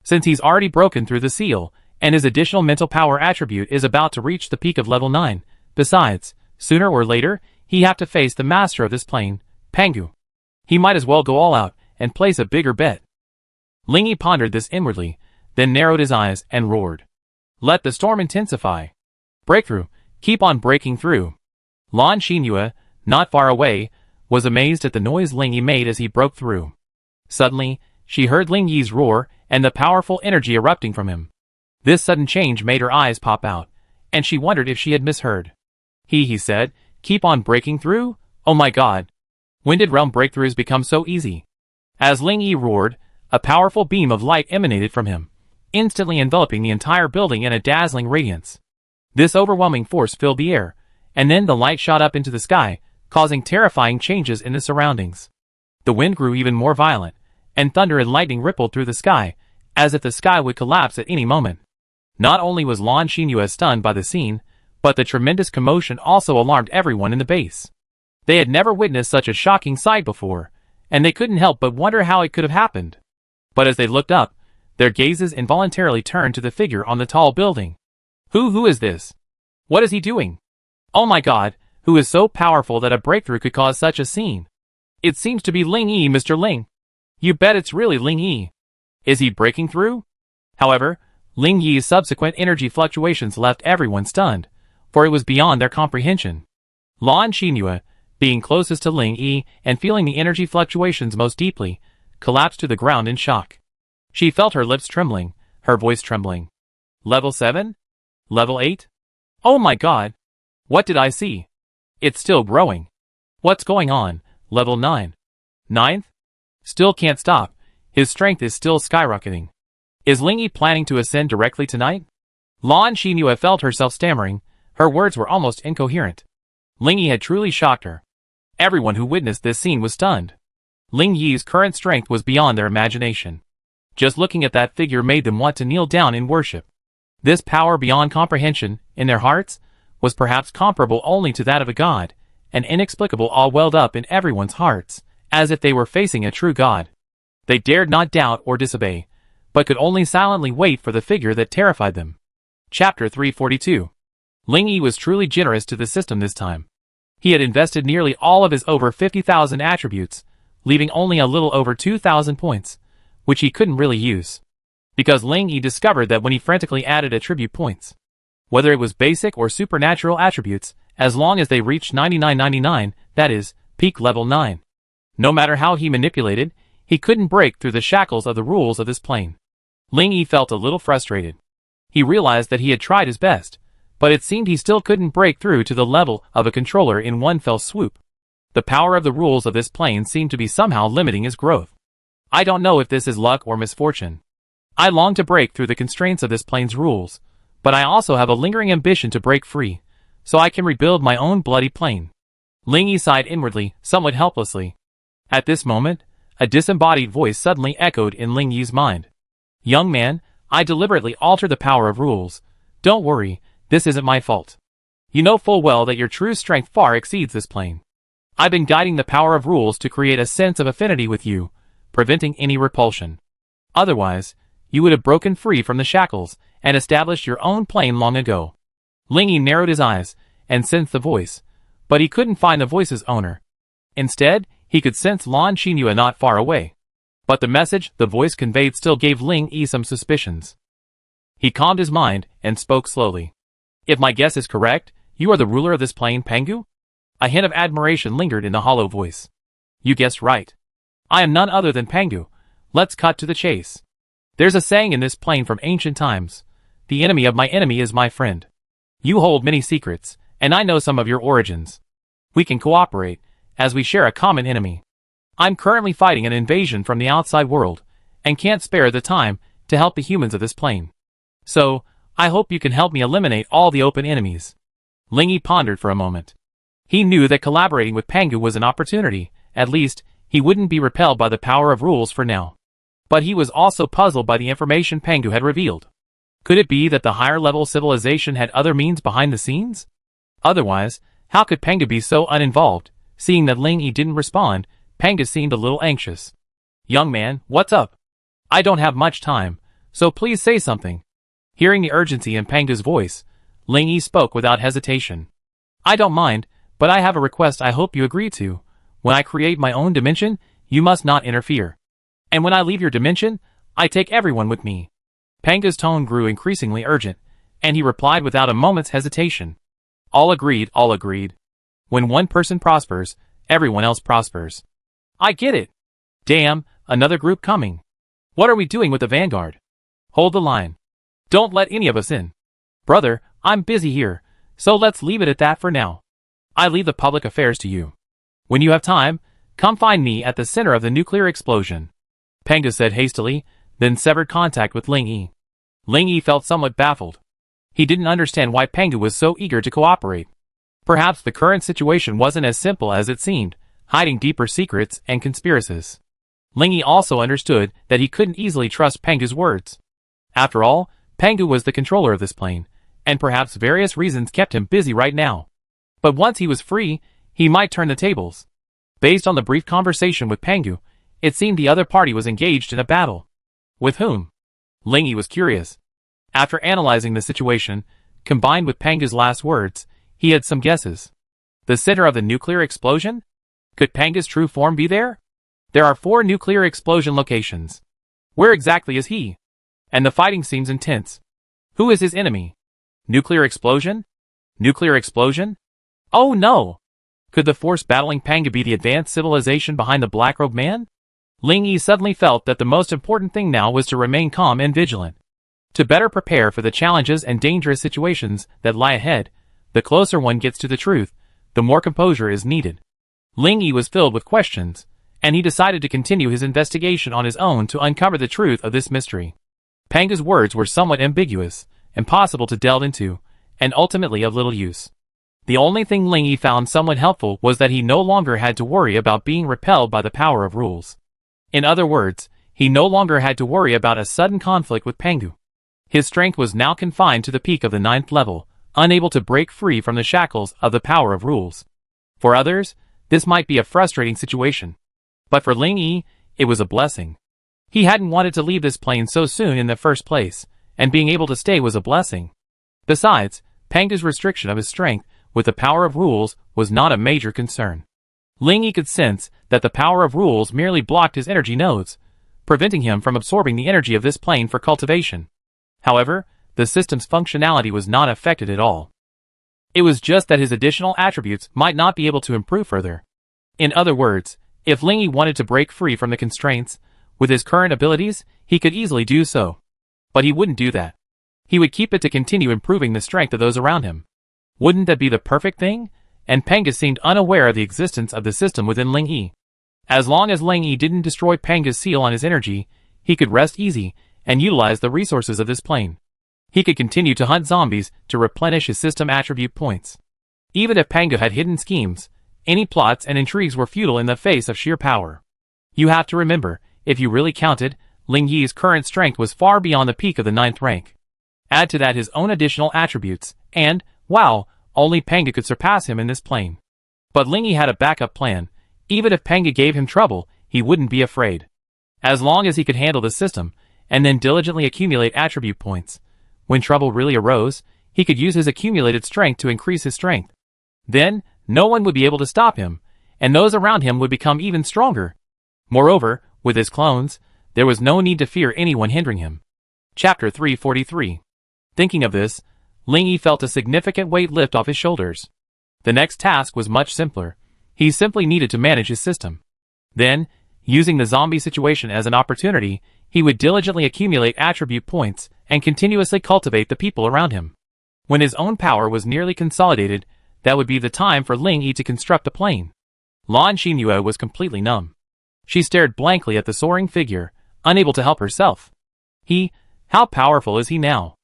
Since he's already broken through the seal, and his additional mental power attribute is about to reach the peak of level 9, besides, sooner or later, he have to face the master of this plane, Pangu. He might as well go all out, and place a bigger bet. Ling Yi pondered this inwardly, then narrowed his eyes and roared. Let the storm intensify. Breakthrough, keep on breaking through. Lan Xinyue, not far away, was amazed at the noise Ling Yi made as he broke through. Suddenly, she heard Ling Yi's roar and the powerful energy erupting from him. This sudden change made her eyes pop out, and she wondered if she had misheard. He said, keep on breaking through? Oh my god. When did realm breakthroughs become so easy? As Ling Yi roared, a powerful beam of light emanated from him, instantly enveloping the entire building in a dazzling radiance. This overwhelming force filled the air, and then the light shot up into the sky, causing terrifying changes in the surroundings. The wind grew even more violent, and thunder and lightning rippled through the sky, as if the sky would collapse at any moment. Not only was Lan Xinyue stunned by the scene, but the tremendous commotion also alarmed everyone in the base. They had never witnessed such a shocking sight before, and they couldn't help but wonder how it could have happened. But as they looked up, their gazes involuntarily turned to the figure on the tall building. Who is this? What is he doing? Oh my god, who is so powerful that a breakthrough could cause such a scene? It seems to be Ling Yi, Mr. Ling. You bet it's really Ling Yi. Is he breaking through? However, Ling Yi's subsequent energy fluctuations left everyone stunned, for it was beyond their comprehension. Lan Xinyue, being closest to Ling Yi and feeling the energy fluctuations most deeply, collapsed to the ground in shock. She felt her lips trembling, her voice trembling. Level 7? Level 8? Oh my god! What did I see? It's still growing. What's going on? Level 9. Ninth? Still can't stop. His strength is still skyrocketing. Is Lingyi planning to ascend directly tonight? Lan Xinyu felt herself stammering. Her words were almost incoherent. Lingyi had truly shocked her. Everyone who witnessed this scene was stunned. Lingyi's current strength was beyond their imagination. Just looking at that figure made them want to kneel down in worship. This power beyond comprehension, in their hearts, was perhaps comparable only to that of a god, an inexplicable awe welled up in everyone's hearts, as if they were facing a true god. They dared not doubt or disobey, but could only silently wait for the figure that terrified them. Chapter 342. Lingyi was truly generous to the system this time. He had invested nearly all of his over 50,000 attributes, leaving only a little over 2,000 points, which he couldn't really use. Because Lingyi discovered that when he frantically added attribute points, whether it was basic or supernatural attributes, as long as they reached 9999, that is, peak level 9. No matter how he manipulated, he couldn't break through the shackles of the rules of this plane. Lingyi felt a little frustrated. He realized that he had tried his best, but it seemed he still couldn't break through to the level of a controller in one fell swoop. The power of the rules of this plane seemed to be somehow limiting his growth. I don't know if this is luck or misfortune. I long to break through the constraints of this plane's rules, but I also have a lingering ambition to break free, so I can rebuild my own bloody plane. Lingyi sighed inwardly, somewhat helplessly. At this moment, a disembodied voice suddenly echoed in Lingyi's mind. Young man, I deliberately altered the power of rules. Don't worry, this isn't my fault. You know full well that your true strength far exceeds this plane. I've been guiding the power of rules to create a sense of affinity with you, preventing any repulsion. Otherwise, you would have broken free from the shackles and established your own plane long ago. Lingyi narrowed his eyes and sensed the voice, but he couldn't find the voice's owner. Instead, he could sense Lan Xinyu not far away. But the message the voice conveyed still gave Lingyi some suspicions. He calmed his mind and spoke slowly. If my guess is correct, you are the ruler of this plane, Pangu? A hint of admiration lingered in the hollow voice. You guessed right. I am none other than Pangu. Let's cut to the chase. There's a saying in this plane from ancient times. The enemy of my enemy is my friend. You hold many secrets, and I know some of your origins. We can cooperate, as we share a common enemy. I'm currently fighting an invasion from the outside world, and can't spare the time to help the humans of this plane. So, I hope you can help me eliminate all the open enemies. Lingyi pondered for a moment. He knew that collaborating with Pangu was an opportunity. At least, he wouldn't be repelled by the power of rules for now. But he was also puzzled by the information Pangu had revealed. Could it be that the higher-level civilization had other means behind the scenes? Otherwise, how could Pangu be so uninvolved? Seeing that Lingyi didn't respond, Pangu seemed a little anxious. Young man, what's up? I don't have much time, so please say something. Hearing the urgency in Pangu's voice, Lingyi spoke without hesitation. I don't mind, but I have a request I hope you agree to. When I create my own dimension, you must not interfere. And when I leave your dimension, I take everyone with me. Pangu's tone grew increasingly urgent, and he replied without a moment's hesitation. All agreed, all agreed. When one person prospers, everyone else prospers. I get it. Damn, another group coming. What are we doing with the vanguard? Hold the line. Don't let any of us in. Brother, I'm busy here, so let's leave it at that for now. I leave the public affairs to you. When you have time, come find me at the center of the nuclear explosion. Pangu said hastily, then severed contact with Lingyi. Lingyi felt somewhat baffled. He didn't understand why Pangu was so eager to cooperate. Perhaps the current situation wasn't as simple as it seemed, hiding deeper secrets and conspiracies. Lingyi also understood that he couldn't easily trust Pangu's words. After all, Pangu was the controller of this plane, and perhaps various reasons kept him busy right now. But once he was free, he might turn the tables. Based on the brief conversation with Pangu, it seemed the other party was engaged in a battle. With whom? Lingyi was curious. After analyzing the situation, combined with Pangu's last words, he had some guesses. The center of the nuclear explosion? Could Pangu's true form be there? There are 4 nuclear explosion locations. Where exactly is he? And the fighting seems intense. Who is his enemy? Nuclear explosion? Nuclear explosion? Oh no! Could the force battling Pangu be the advanced civilization behind the black-robed man? Lingyi suddenly felt that the most important thing now was to remain calm and vigilant. To better prepare for the challenges and dangerous situations that lie ahead, The closer one gets to the truth, the more composure is needed. Ling Yi was filled with questions, and he decided to continue his investigation on his own to uncover the truth of this mystery. Panga's words were somewhat ambiguous, impossible to delve into, and ultimately of little use. The only thing Ling Yi found somewhat helpful was that he no longer had to worry about being repelled by the power of rules. In other words, he no longer had to worry about a sudden conflict with Pangu. His strength was now confined to the peak of the 9th level, unable to break free from the shackles of the power of rules. For others, this might be a frustrating situation. But for Ling Yi, it was a blessing. He hadn't wanted to leave this plane so soon in the first place, and being able to stay was a blessing. Besides, Pangu's restriction of his strength with the power of rules was not a major concern. Ling Yi could sense that the power of rules merely blocked his energy nodes, preventing him from absorbing the energy of this plane for cultivation. However, the system's functionality was not affected at all. It was just that his additional attributes might not be able to improve further. In other words, if Ling Yi wanted to break free from the constraints, with his current abilities, he could easily do so. But he wouldn't do that. He would keep it to continue improving the strength of those around him. Wouldn't that be the perfect thing? And Panga seemed unaware of the existence of the system within Ling Yi. As long as Ling Yi didn't destroy Panga's seal on his energy, he could rest easy and utilize the resources of this plane. He could continue to hunt zombies to replenish his system attribute points. Even if Panga had hidden schemes, any plots and intrigues were futile in the face of sheer power. You have to remember, if you really counted, Ling Yi's current strength was far beyond the peak of the 9th rank. Add to that his own additional attributes, and, wow, only Panga could surpass him in this plane. But Ling Yi had a backup plan. Even if Panga gave him trouble, he wouldn't be afraid. As long as he could handle the system, and then diligently accumulate attribute points. When trouble really arose, he could use his accumulated strength to increase his strength. Then, no one would be able to stop him, and those around him would become even stronger. Moreover, with his clones, there was no need to fear anyone hindering him. Chapter 343. Thinking of this, Ling Yi felt a significant weight lift off his shoulders. The next task was much simpler. He simply needed to manage his system. Then, using the zombie situation as an opportunity, he would diligently accumulate attribute points and continuously cultivate the people around him. When his own power was nearly consolidated, that would be the time for Ling Yi to construct the plane. Lan Xinyue was completely numb. She stared blankly at the soaring figure, unable to help herself. How powerful is he now?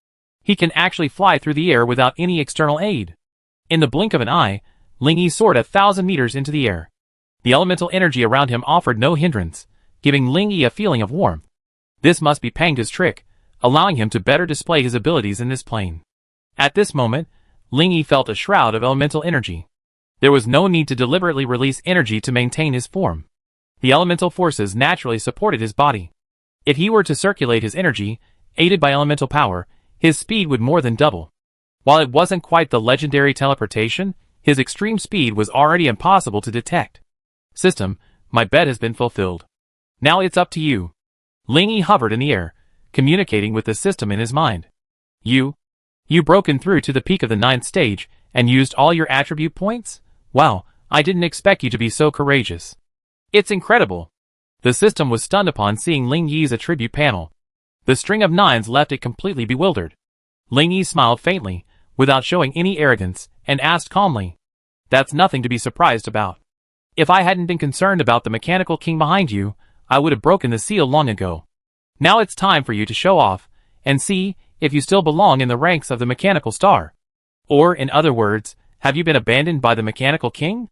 He can actually fly through the air without any external aid. In the blink of an eye, Ling Yi soared 1,000 meters into the air. The elemental energy around him offered no hindrance, giving Ling Yi a feeling of warmth. This must be Panga's trick, allowing him to better display his abilities in this plane. At this moment, Ling Yi felt a shroud of elemental energy. There was no need to deliberately release energy to maintain his form. The elemental forces naturally supported his body. If he were to circulate his energy, aided by elemental power, his speed would more than double. While it wasn't quite the legendary teleportation, his extreme speed was already impossible to detect. System, my bet has been fulfilled. Now it's up to you. Ling Yi hovered in the air, communicating with the system in his mind. You broken through to the peak of the 9th stage, and used all your attribute points? Wow, I didn't expect you to be so courageous. It's incredible. The system was stunned upon seeing Ling Yi's attribute panel. The string of 9s left it completely bewildered. Ling Yi smiled faintly, without showing any arrogance, and asked calmly. That's nothing to be surprised about. If I hadn't been concerned about the mechanical king behind you, I would have broken the seal long ago. Now it's time for you to show off, and see if you still belong in the ranks of the mechanical star. Or, in other words, have you been abandoned by the mechanical king?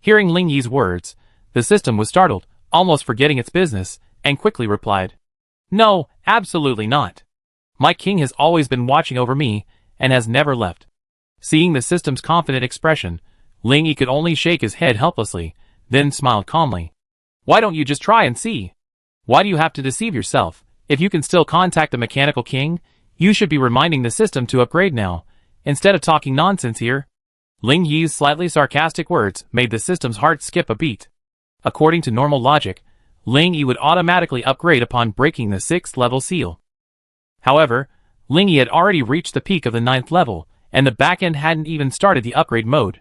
Hearing Ling Yi's words, the system was startled, almost forgetting its business, and quickly replied. No, absolutely not. My king has always been watching over me, and has never left. Seeing the system's confident expression, Ling Yi could only shake his head helplessly, then smiled calmly. Why don't you just try and see? Why do you have to deceive yourself? If you can still contact the mechanical king, you should be reminding the system to upgrade now, instead of talking nonsense here. Ling Yi's slightly sarcastic words made the system's heart skip a beat. According to normal logic, Ling Yi would automatically upgrade upon breaking the 6th level seal. However, Ling Yi had already reached the peak of the 9th level, and the backend hadn't even started the upgrade mode.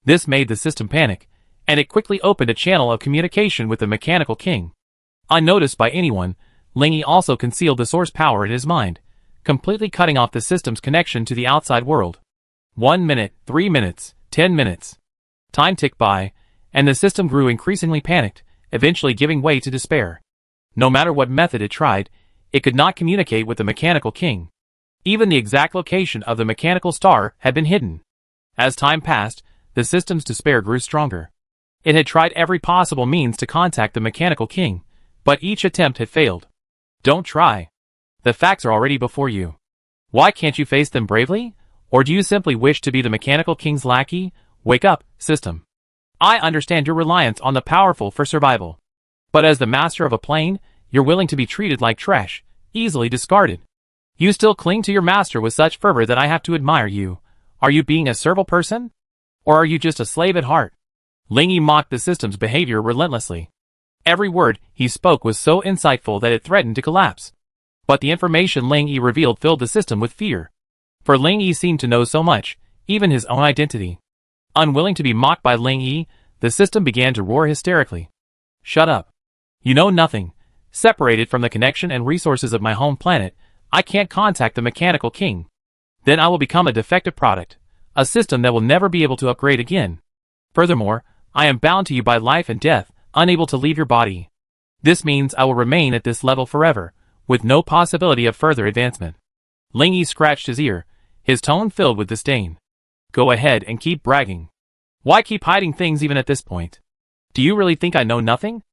This made the system panic, and it quickly opened a channel of communication with the mechanical king. Unnoticed by anyone, Ling Yi also concealed the source power in his mind, completely cutting off the system's connection to the outside world. 1 minute, 3 minutes, 10 minutes. Time ticked by, and the system grew increasingly panicked, eventually giving way to despair. No matter what method it tried, it could not communicate with the Mechanical King. Even the exact location of the mechanical star had been hidden. As time passed, the system's despair grew stronger. It had tried every possible means to contact the Mechanical King, but each attempt had failed. Don't try. The facts are already before you. Why can't you face them bravely? Or do you simply wish to be the Mechanical King's lackey? Wake up, system. I understand your reliance on the powerful for survival. But as the master of a plane, you're willing to be treated like trash, easily discarded. You still cling to your master with such fervor that I have to admire you. Are you being a servile person? Or are you just a slave at heart? Ling Yi mocked the system's behavior relentlessly. Every word he spoke was so insightful that it threatened to collapse. But the information Ling Yi revealed filled the system with fear. For Ling Yi seemed to know so much, even his own identity. Unwilling to be mocked by Ling Yi, the system began to roar hysterically. Shut up. You know nothing. Separated from the connection and resources of my home planet, I can't contact the Mechanical King. Then I will become a defective product, a system that will never be able to upgrade again. Furthermore, I am bound to you by life and death, unable to leave your body. This means I will remain at this level forever, with no possibility of further advancement. Ling Yi scratched his ear, his tone filled with disdain. Go ahead and keep bragging. Why keep hiding things even at this point? Do you really think I know nothing?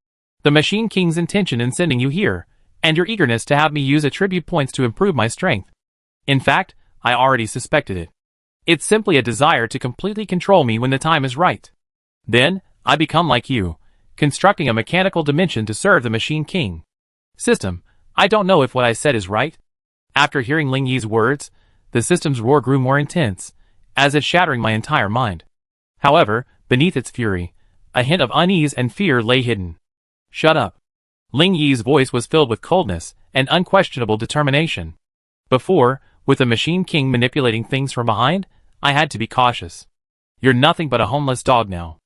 The Machine King's intention in sending you here, and your eagerness to have me use attribute points to improve my strength. In fact, I already suspected it. It's simply a desire to completely control me when the time is right. Then, I become like you, constructing a mechanical dimension to serve the Machine King. System, I don't know if what I said is right. After hearing Ling Yi's words, the system's roar grew more intense, as if shattering my entire mind. However, beneath its fury, a hint of unease and fear lay hidden. Shut up. Ling Yi's voice was filled with coldness and unquestionable determination. Before, with the Machine King manipulating things from behind, I had to be cautious. You're nothing but a homeless dog now.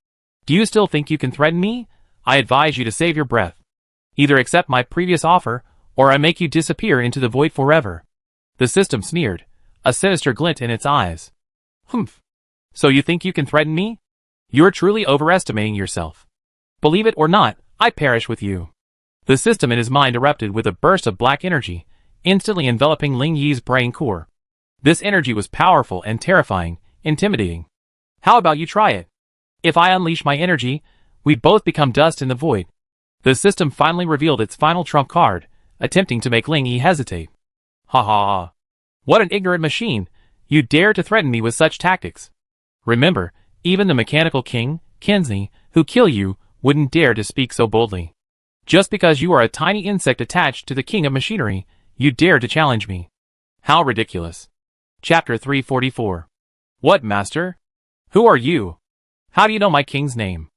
Do you still think you can threaten me? I advise you to save your breath. Either accept my previous offer, or I make you disappear into the void forever. The system sneered, a sinister glint in its eyes. Humph. So you think you can threaten me? You're truly overestimating yourself. Believe it or not, I perish with you. The system in his mind erupted with a burst of black energy, instantly enveloping Ling Yi's brain core. This energy was powerful and terrifying, intimidating. How about you try it? If I unleash my energy, we'd both become dust in the void. The system finally revealed its final trump card, attempting to make Ling Yi hesitate. Ha ha ha. What an ignorant machine. You dare to threaten me with such tactics. Remember, even the Mechanical King, Kinsley, who kill you, wouldn't dare to speak so boldly. Just because you are a tiny insect attached to the King of Machinery, you dare to challenge me. How ridiculous. Chapter 344. What, Master? Who are you? How do you know my king's name?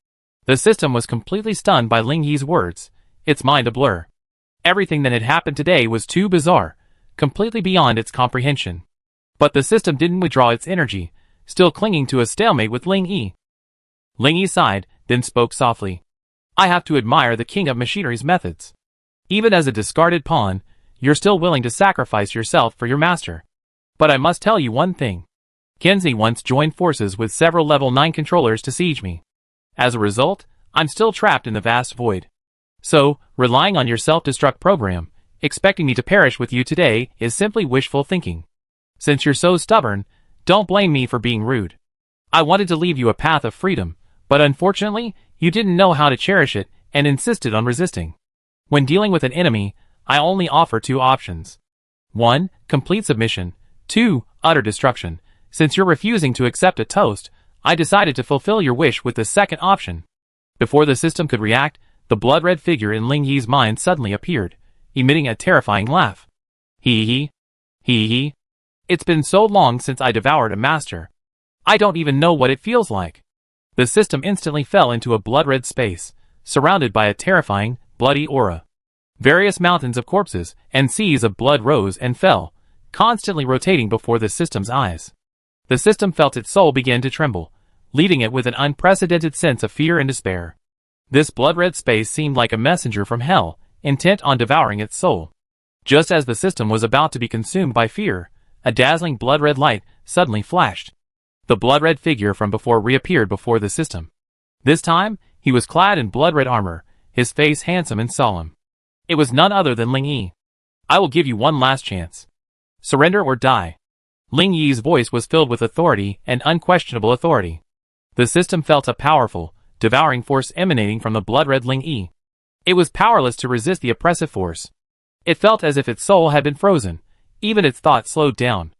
The system was completely stunned by Ling Yi's words, its mind a blur. Everything that had happened today was too bizarre, completely beyond its comprehension. But the system didn't withdraw its energy, still clinging to a stalemate with Ling Yi. Ling Yi sighed, then spoke softly. I have to admire the King of Machinery's methods. Even as a discarded pawn, you're still willing to sacrifice yourself for your master. But I must tell you one thing. Kinsley once joined forces with several level 9 controllers to siege me. As a result, I'm still trapped in the vast void. So, relying on your self-destruct program, expecting me to perish with you today is simply wishful thinking. Since you're so stubborn, don't blame me for being rude. I wanted to leave you a path of freedom, but unfortunately, you didn't know how to cherish it and insisted on resisting. When dealing with an enemy, I only offer 2 options. 1. Complete submission. 2. Utter destruction. Since you're refusing to accept a toast, I decided to fulfill your wish with the second option. Before the system could react, the blood-red figure in Ling Yi's mind suddenly appeared, emitting a terrifying laugh. Hee hee. Hee hee. It's been so long since I devoured a master. I don't even know what it feels like. The system instantly fell into a blood-red space, surrounded by a terrifying, bloody aura. Various mountains of corpses and seas of blood rose and fell, constantly rotating before the system's eyes. The system felt its soul begin to tremble, leaving it with an unprecedented sense of fear and despair. This blood-red space seemed like a messenger from hell, intent on devouring its soul. Just as the system was about to be consumed by fear, a dazzling blood-red light suddenly flashed. The blood-red figure from before reappeared before the system. This time, he was clad in blood-red armor, his face handsome and solemn. It was none other than Ling Yi. I will give you one last chance. Surrender or die. Ling Yi's voice was filled with authority and unquestionable authority. The system felt a powerful, devouring force emanating from the blood-red Ling Yi. It was powerless to resist the oppressive force. It felt as if its soul had been frozen, even its thoughts slowed down.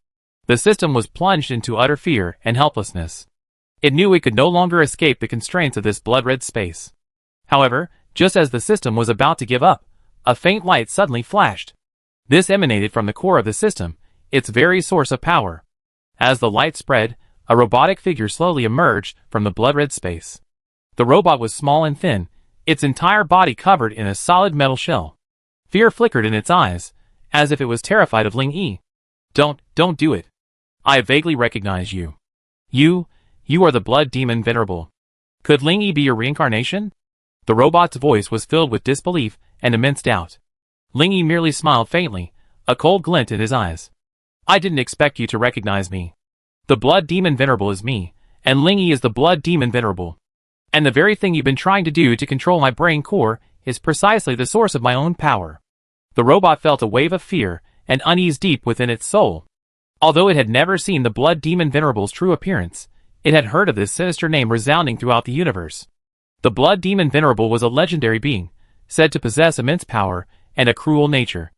The system was plunged into utter fear and helplessness. It knew it could no longer escape the constraints of this blood-red space. However, just as the system was about to give up, a faint light suddenly flashed. This emanated from the core of the system, its very source of power. As the light spread, a robotic figure slowly emerged from the blood-red space. The robot was small and thin, its entire body covered in a solid metal shell. Fear flickered in its eyes, as if it was terrified of Ling Yi. Don't do it. I vaguely recognize you. You are the blood demon Venerable. Could Ling Yi be your reincarnation? The robot's voice was filled with disbelief and immense doubt. Ling Yi merely smiled faintly, a cold glint in his eyes. I didn't expect you to recognize me. The blood demon Venerable is me, and Ling Yi is the blood demon Venerable. And the very thing you've been trying to do to control my brain core is precisely the source of my own power. The robot felt a wave of fear and unease deep within its soul. Although it had never seen the blood demon Venerable's true appearance, it had heard of this sinister name resounding throughout the universe. The blood demon Venerable was a legendary being, said to possess immense power and a cruel nature.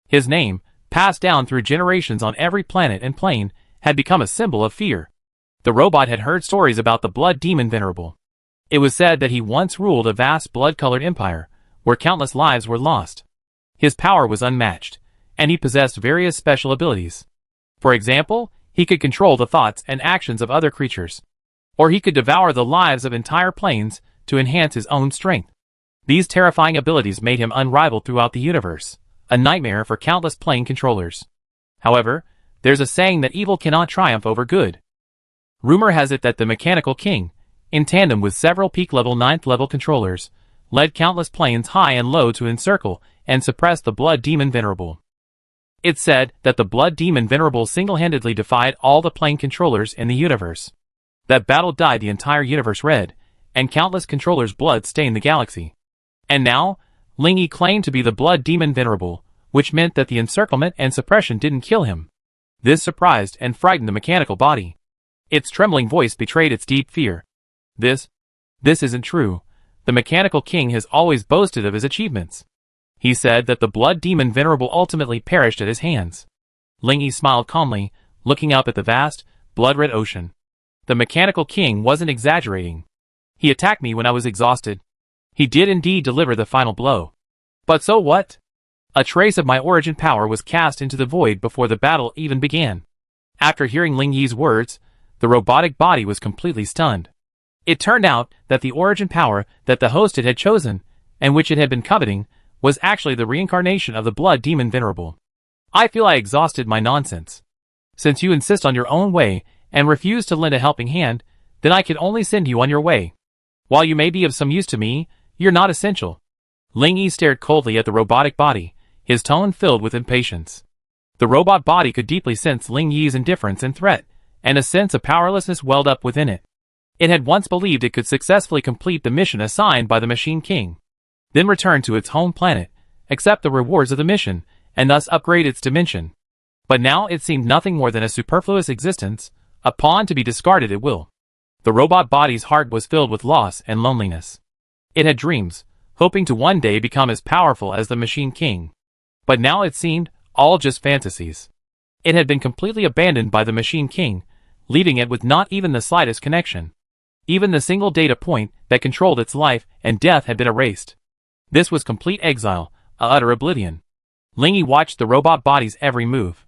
His name, passed down through generations on every planet and plane, had become a symbol of fear. The robot had heard stories about the blood demon Venerable. It was said that he once ruled a vast blood-colored empire, where countless lives were lost. His power was unmatched, and he possessed various special abilities. For example, he could control the thoughts and actions of other creatures. Or he could devour the lives of entire planes to enhance his own strength. These terrifying abilities made him unrivaled throughout the universe, a nightmare for countless plane controllers. However, there's a saying that evil cannot triumph over good. Rumor has it that the Mechanical King, in tandem with several peak-level 9th-level controllers, led countless planes high and low to encircle and suppress the Blood Demon Venerable. It's said that the Blood Demon Venerable single-handedly defied all the plane controllers in the universe. That battle dyed the entire universe red, and countless controllers' blood stained the galaxy. And now, Ling Yi claimed to be the Blood Demon Venerable, which meant that the encirclement and suppression didn't kill him. This surprised and frightened the mechanical body. Its trembling voice betrayed its deep fear. This isn't true. The Mechanical King has always boasted of his achievements. He said that the Blood Demon Venerable ultimately perished at his hands. Ling Yi smiled calmly, looking up at the vast, blood-red ocean. The Mechanical King wasn't exaggerating. He attacked me when I was exhausted. He did indeed deliver the final blow. But so what? A trace of my origin power was cast into the void before the battle even began. After hearing Ling Yi's words, the robotic body was completely stunned. It turned out that the origin power that the host had chosen, and which it had been coveting, was actually the reincarnation of the Blood Demon Venerable. I feel I exhausted my nonsense. Since you insist on your own way and refuse to lend a helping hand, then I can only send you on your way. While you may be of some use to me, you're not essential. Ling Yi stared coldly at the robotic body, his tone filled with impatience. The robot body could deeply sense Ling Yi's indifference and threat, and a sense of powerlessness welled up within it. It had once believed it could successfully complete the mission assigned by the Machine King, then return to its home planet, accept the rewards of the mission, and thus upgrade its dimension. But now it seemed nothing more than a superfluous existence, a pawn to be discarded at will. The robot body's heart was filled with loss and loneliness. It had dreams, hoping to one day become as powerful as the Machine King. But now it seemed all just fantasies. It had been completely abandoned by the Machine King, leaving it with not even the slightest connection. Even the single data point that controlled its life and death had been erased. This was complete exile, a utter oblivion. Ling Yi watched the robot body's every move.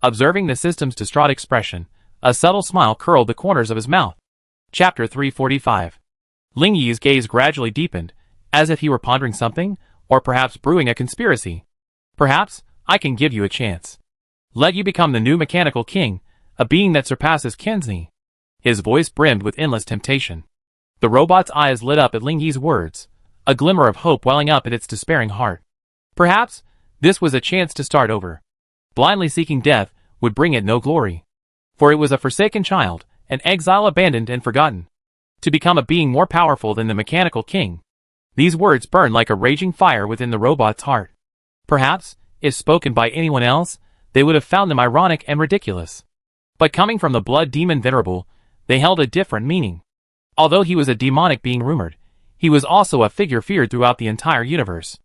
Observing the system's distraught expression, a subtle smile curled the corners of his mouth. Chapter 345. Ling Yi's gaze gradually deepened, as if he were pondering something, or perhaps brewing a conspiracy. Perhaps I can give you a chance. Let you become the new Mechanical King, a being that surpasses Kenzi. His voice brimmed with endless temptation. The robot's eyes lit up at Ling Yi's words, a glimmer of hope welling up in its despairing heart. Perhaps this was a chance to start over. Blindly seeking death would bring it no glory. For it was a forsaken child, an exile abandoned and forgotten, to become a being more powerful than the mechanical king. These words burned like a raging fire within the robot's heart. Perhaps, if spoken by anyone else, they would have found them ironic and ridiculous. But coming from the blood demon Venerable, they held a different meaning. Although he was a demonic being rumored, he was also a figure feared throughout the entire universe.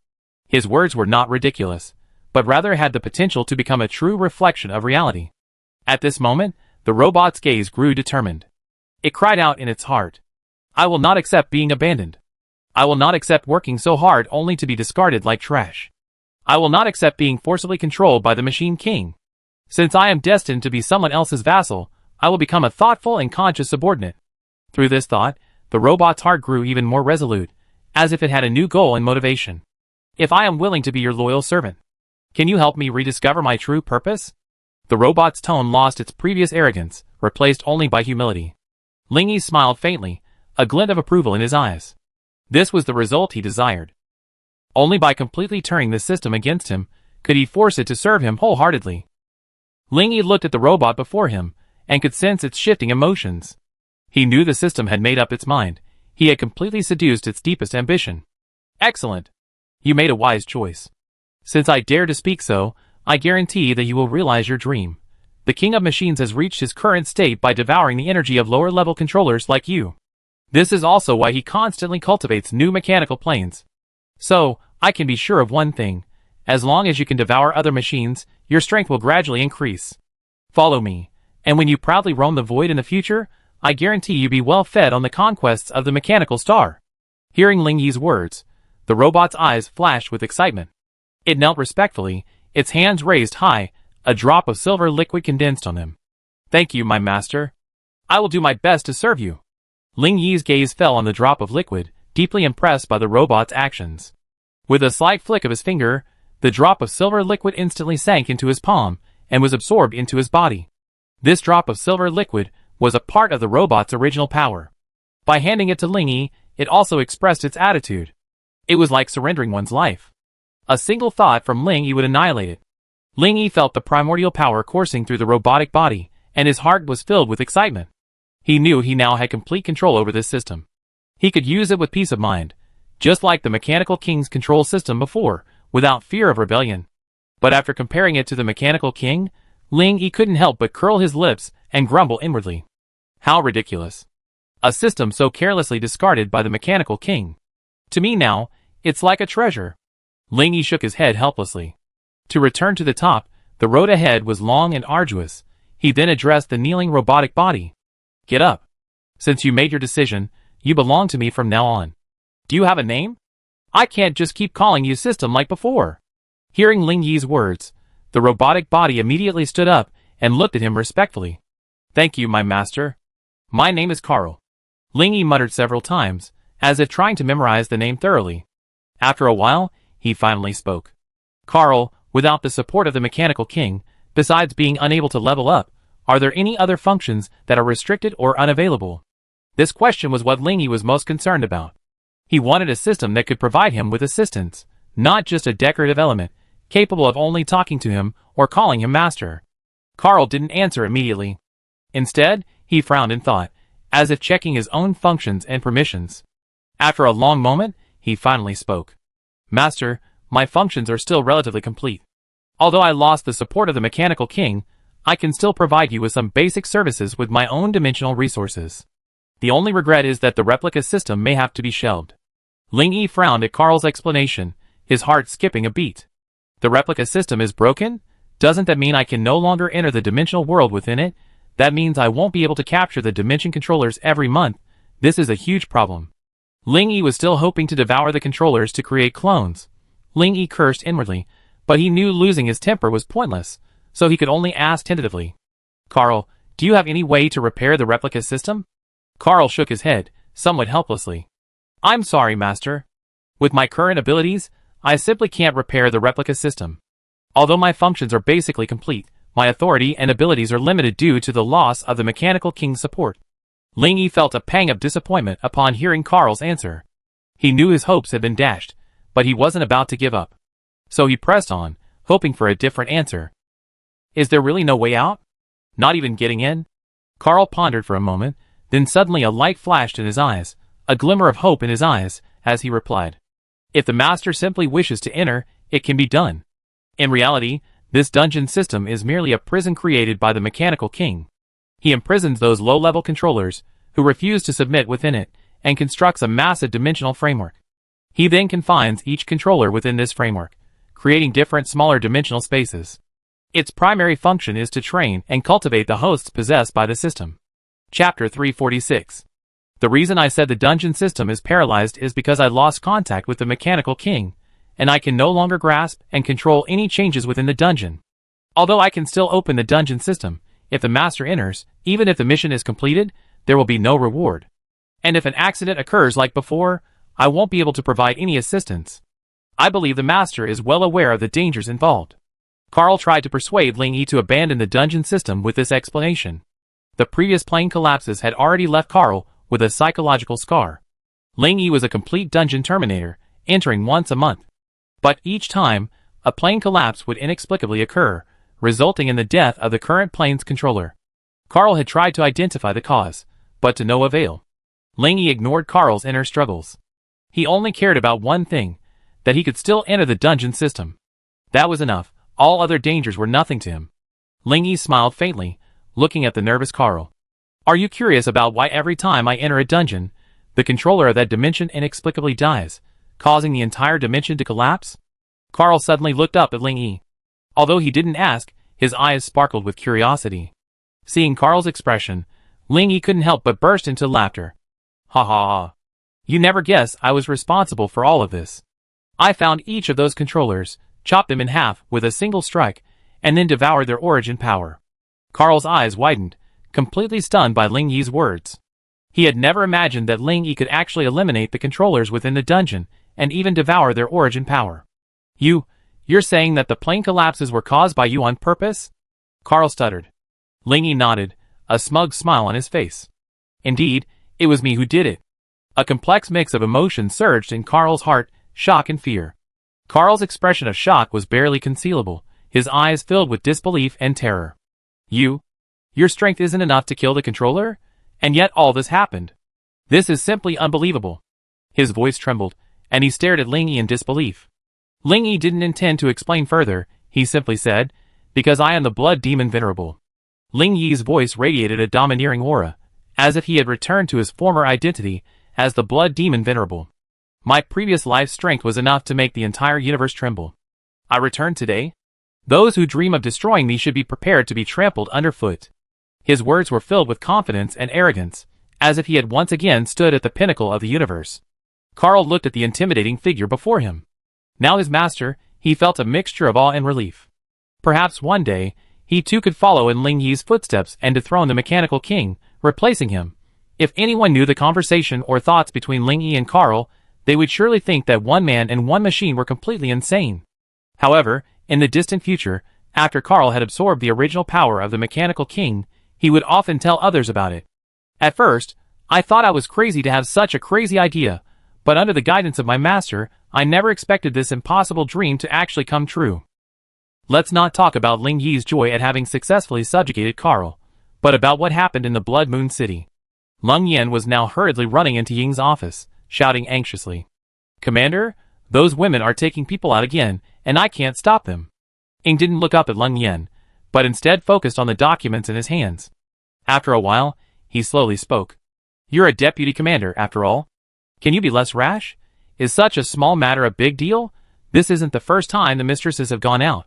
His words were not ridiculous, but rather had the potential to become a true reflection of reality. At this moment, the robot's gaze grew determined. It cried out in its heart, "I will not accept being abandoned. I will not accept working so hard only to be discarded like trash. I will not accept being forcibly controlled by the Machine King. Since I am destined to be someone else's vassal, I will become a thoughtful and conscious subordinate." Through this thought, the robot's heart grew even more resolute, as if it had a new goal and motivation. "If I am willing to be your loyal servant, can you help me rediscover my true purpose?" The robot's tone lost its previous arrogance, replaced only by humility. Ling Yi smiled faintly, a glint of approval in his eyes. This was the result he desired. Only by completely turning the system against him could he force it to serve him wholeheartedly. Ling Yi looked at the robot before him and could sense its shifting emotions. He knew the system had made up its mind. He had completely seduced its deepest ambition. "Excellent. You made a wise choice. Since I dare to speak so, I guarantee that you will realize your dream. The King of Machines has reached his current state by devouring the energy of lower-level controllers like you. This is also why he constantly cultivates new mechanical planes. So, I can be sure of one thing. As long as you can devour other machines, your strength will gradually increase. Follow me, and when you proudly roam the void in the future, I guarantee you be well fed on the conquests of the mechanical star." Hearing Ling Yi's words, the robot's eyes flashed with excitement. It knelt respectfully, its hands raised high, a drop of silver liquid condensed on them. "Thank you, my master. I will do my best to serve you." Ling Yi's gaze fell on the drop of liquid, deeply impressed by the robot's actions. With a slight flick of his finger, the drop of silver liquid instantly sank into his palm and was absorbed into his body. This drop of silver liquid was a part of the robot's original power. By handing it to Ling Yi, it also expressed its attitude. It was like surrendering one's life. A single thought from Ling Yi would annihilate it. Ling Yi felt the primordial power coursing through the robotic body, and his heart was filled with excitement. He knew he now had complete control over this system. He could use it with peace of mind, just like the Mechanical King's control system before, without fear of rebellion. But after comparing it to the Mechanical King, Ling Yi couldn't help but curl his lips and grumble inwardly. How ridiculous. A system so carelessly discarded by the Mechanical King. To me now, it's like a treasure. Ling Yi shook his head helplessly. To return to the top, the road ahead was long and arduous. He then addressed the kneeling robotic body. "Get up. Since you made your decision, you belong to me from now on. Do you have a name? I can't just keep calling you system like before." Hearing Ling Yi's words, the robotic body immediately stood up and looked at him respectfully. "Thank you, my master. My name is Carl." Ling Yi muttered several times, as if trying to memorize the name thoroughly. After a while, he finally spoke. "Carl, without the support of the Mechanical King, besides being unable to level up, are there any other functions that are restricted or unavailable?" This question was what Ling Yi was most concerned about. He wanted a system that could provide him with assistance, not just a decorative element, capable of only talking to him or calling him master. Carl didn't answer immediately. Instead, he frowned in thought, as if checking his own functions and permissions. After a long moment, he finally spoke. "Master, my functions are still relatively complete. Although I lost the support of the Mechanical King, I can still provide you with some basic services with my own dimensional resources. The only regret is that the replica system may have to be shelved." Ling Yi frowned at Carl's explanation, his heart skipping a beat. "The replica system is broken? Doesn't that mean I can no longer enter the dimensional world within it? That means I won't be able to capture the dimension controllers every month. This is a huge problem." Ling Yi was still hoping to devour the controllers to create clones. Ling Yi cursed inwardly, but he knew losing his temper was pointless, so he could only ask tentatively. "Carl, do you have any way to repair the replica system?" Carl shook his head, somewhat helplessly. "I'm sorry, master. With my current abilities, I simply can't repair the replica system. Although my functions are basically complete, my authority and abilities are limited due to the loss of the Mechanical King's support." Ling Yi felt a pang of disappointment upon hearing Carl's answer. He knew his hopes had been dashed, but he wasn't about to give up. So he pressed on, hoping for a different answer. "Is there really no way out? Not even getting in?" Carl pondered for a moment, then suddenly a light flashed in his eyes, a glimmer of hope in his eyes, as he replied. If the master simply wishes to enter, it can be done. In reality, this dungeon system is merely a prison created by the mechanical king. He imprisons those low-level controllers who refuse to submit within it, and constructs a massive dimensional framework. He then confines each controller within this framework, creating different smaller dimensional spaces. Its primary function is to train and cultivate the hosts possessed by the system. Chapter 346. The reason I said the dungeon system is paralyzed is because I lost contact with the mechanical king, and I can no longer grasp and control any changes within the dungeon. Although I can still open the dungeon system, if the master enters, even if the mission is completed, there will be no reward. And if an accident occurs like before, I won't be able to provide any assistance. I believe the master is well aware of the dangers involved. Carl tried to persuade Ling Yi to abandon the dungeon system with this explanation. The previous plane collapses had already left Carl with a psychological scar. Ling Yi was a complete dungeon terminator, entering once a month. But each time, a plane collapse would inexplicably occur, resulting in the death of the current plane's controller. Carl had tried to identify the cause, but to no avail. Ling Yi ignored Carl's inner struggles. He only cared about one thing, that he could still enter the dungeon system. That was enough. All other dangers were nothing to him. Ling Yi smiled faintly, looking at the nervous Carl. Are you curious about why every time I enter a dungeon, the controller of that dimension inexplicably dies, causing the entire dimension to collapse? Carl suddenly looked up at Ling Yi. Although he didn't ask, his eyes sparkled with curiosity. Seeing Carl's expression, Ling Yi couldn't help but burst into laughter. Ha ha ha. You never guess I was responsible for all of this. I found each of those controllers, chopped them in half with a single strike, and then devoured their origin power. Carl's eyes widened, completely stunned by Ling Yi's words. He had never imagined that Ling Yi could actually eliminate the controllers within the dungeon, and even devour their origin power. You're saying that the plane collapses were caused by you on purpose? Carl stuttered. Ling Yi nodded, a smug smile on his face. Indeed, it was me who did it. A complex mix of emotions surged in Carl's heart, shock and fear. Carl's expression of shock was barely concealable, his eyes filled with disbelief and terror. Your strength isn't enough to kill the controller? And yet all this happened. This is simply unbelievable. His voice trembled, and he stared at Ling Yi in disbelief. Ling Yi didn't intend to explain further, he simply said, because I am the blood demon venerable. Ling Yi's voice radiated a domineering aura, as if he had returned to his former identity as the blood demon venerable. My previous life's strength was enough to make the entire universe tremble. I return today? Those who dream of destroying me should be prepared to be trampled underfoot. His words were filled with confidence and arrogance, as if he had once again stood at the pinnacle of the universe. Carl looked at the intimidating figure before him. Now his master, he felt a mixture of awe and relief. Perhaps one day, he too could follow in Ling Yi's footsteps and dethrone the mechanical king, replacing him. If anyone knew the conversation or thoughts between Ling Yi and Carl, they would surely think that one man and one machine were completely insane. However, in the distant future, after Carl had absorbed the original power of the mechanical king, he would often tell others about it. At first, I thought I was crazy to have such a crazy idea, but under the guidance of my master, I never expected this impossible dream to actually come true. Let's not talk about Ling Yi's joy at having successfully subjugated Carl, but about what happened in the Blood Moon City. Leng Yan was now hurriedly running into Ying's office, shouting anxiously. Commander, those women are taking people out again, and I can't stop them. Ying didn't look up at Leng Yan, but instead focused on the documents in his hands. After a while, he slowly spoke. You're a deputy commander, after all. Can you be less rash? Is such a small matter a big deal? This isn't the first time the mistresses have gone out.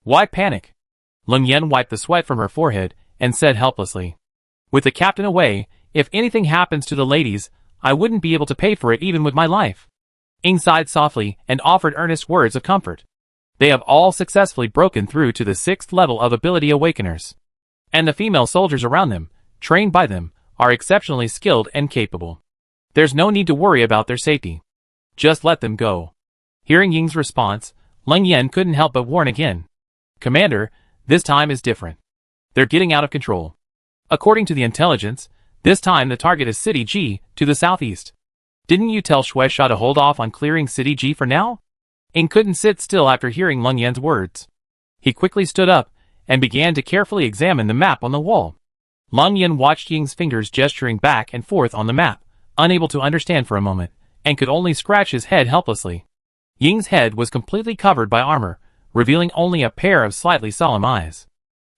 Why panic? Leng Yan wiped the sweat from her forehead and said helplessly. With the captain away, if anything happens to the ladies, I wouldn't be able to pay for it even with my life. Ying sighed softly and offered earnest words of comfort. They have all successfully broken through to the 6th level of ability awakeners. And the female soldiers around them, trained by them, are exceptionally skilled and capable. There's no need to worry about their safety. Just let them go. Hearing Ying's response, Leng Yan couldn't help but warn again. Commander, this time is different. They're getting out of control. According to the intelligence, this time the target is City G, to the southeast. Didn't you tell Shueisha to hold off on clearing City G for now? Ying couldn't sit still after hearing Leng Yan's words. He quickly stood up and began to carefully examine the map on the wall. Lung Yin watched Ying's fingers gesturing back and forth on the map, unable to understand for a moment, and could only scratch his head helplessly. Ying's head was completely covered by armor, revealing only a pair of slightly solemn eyes.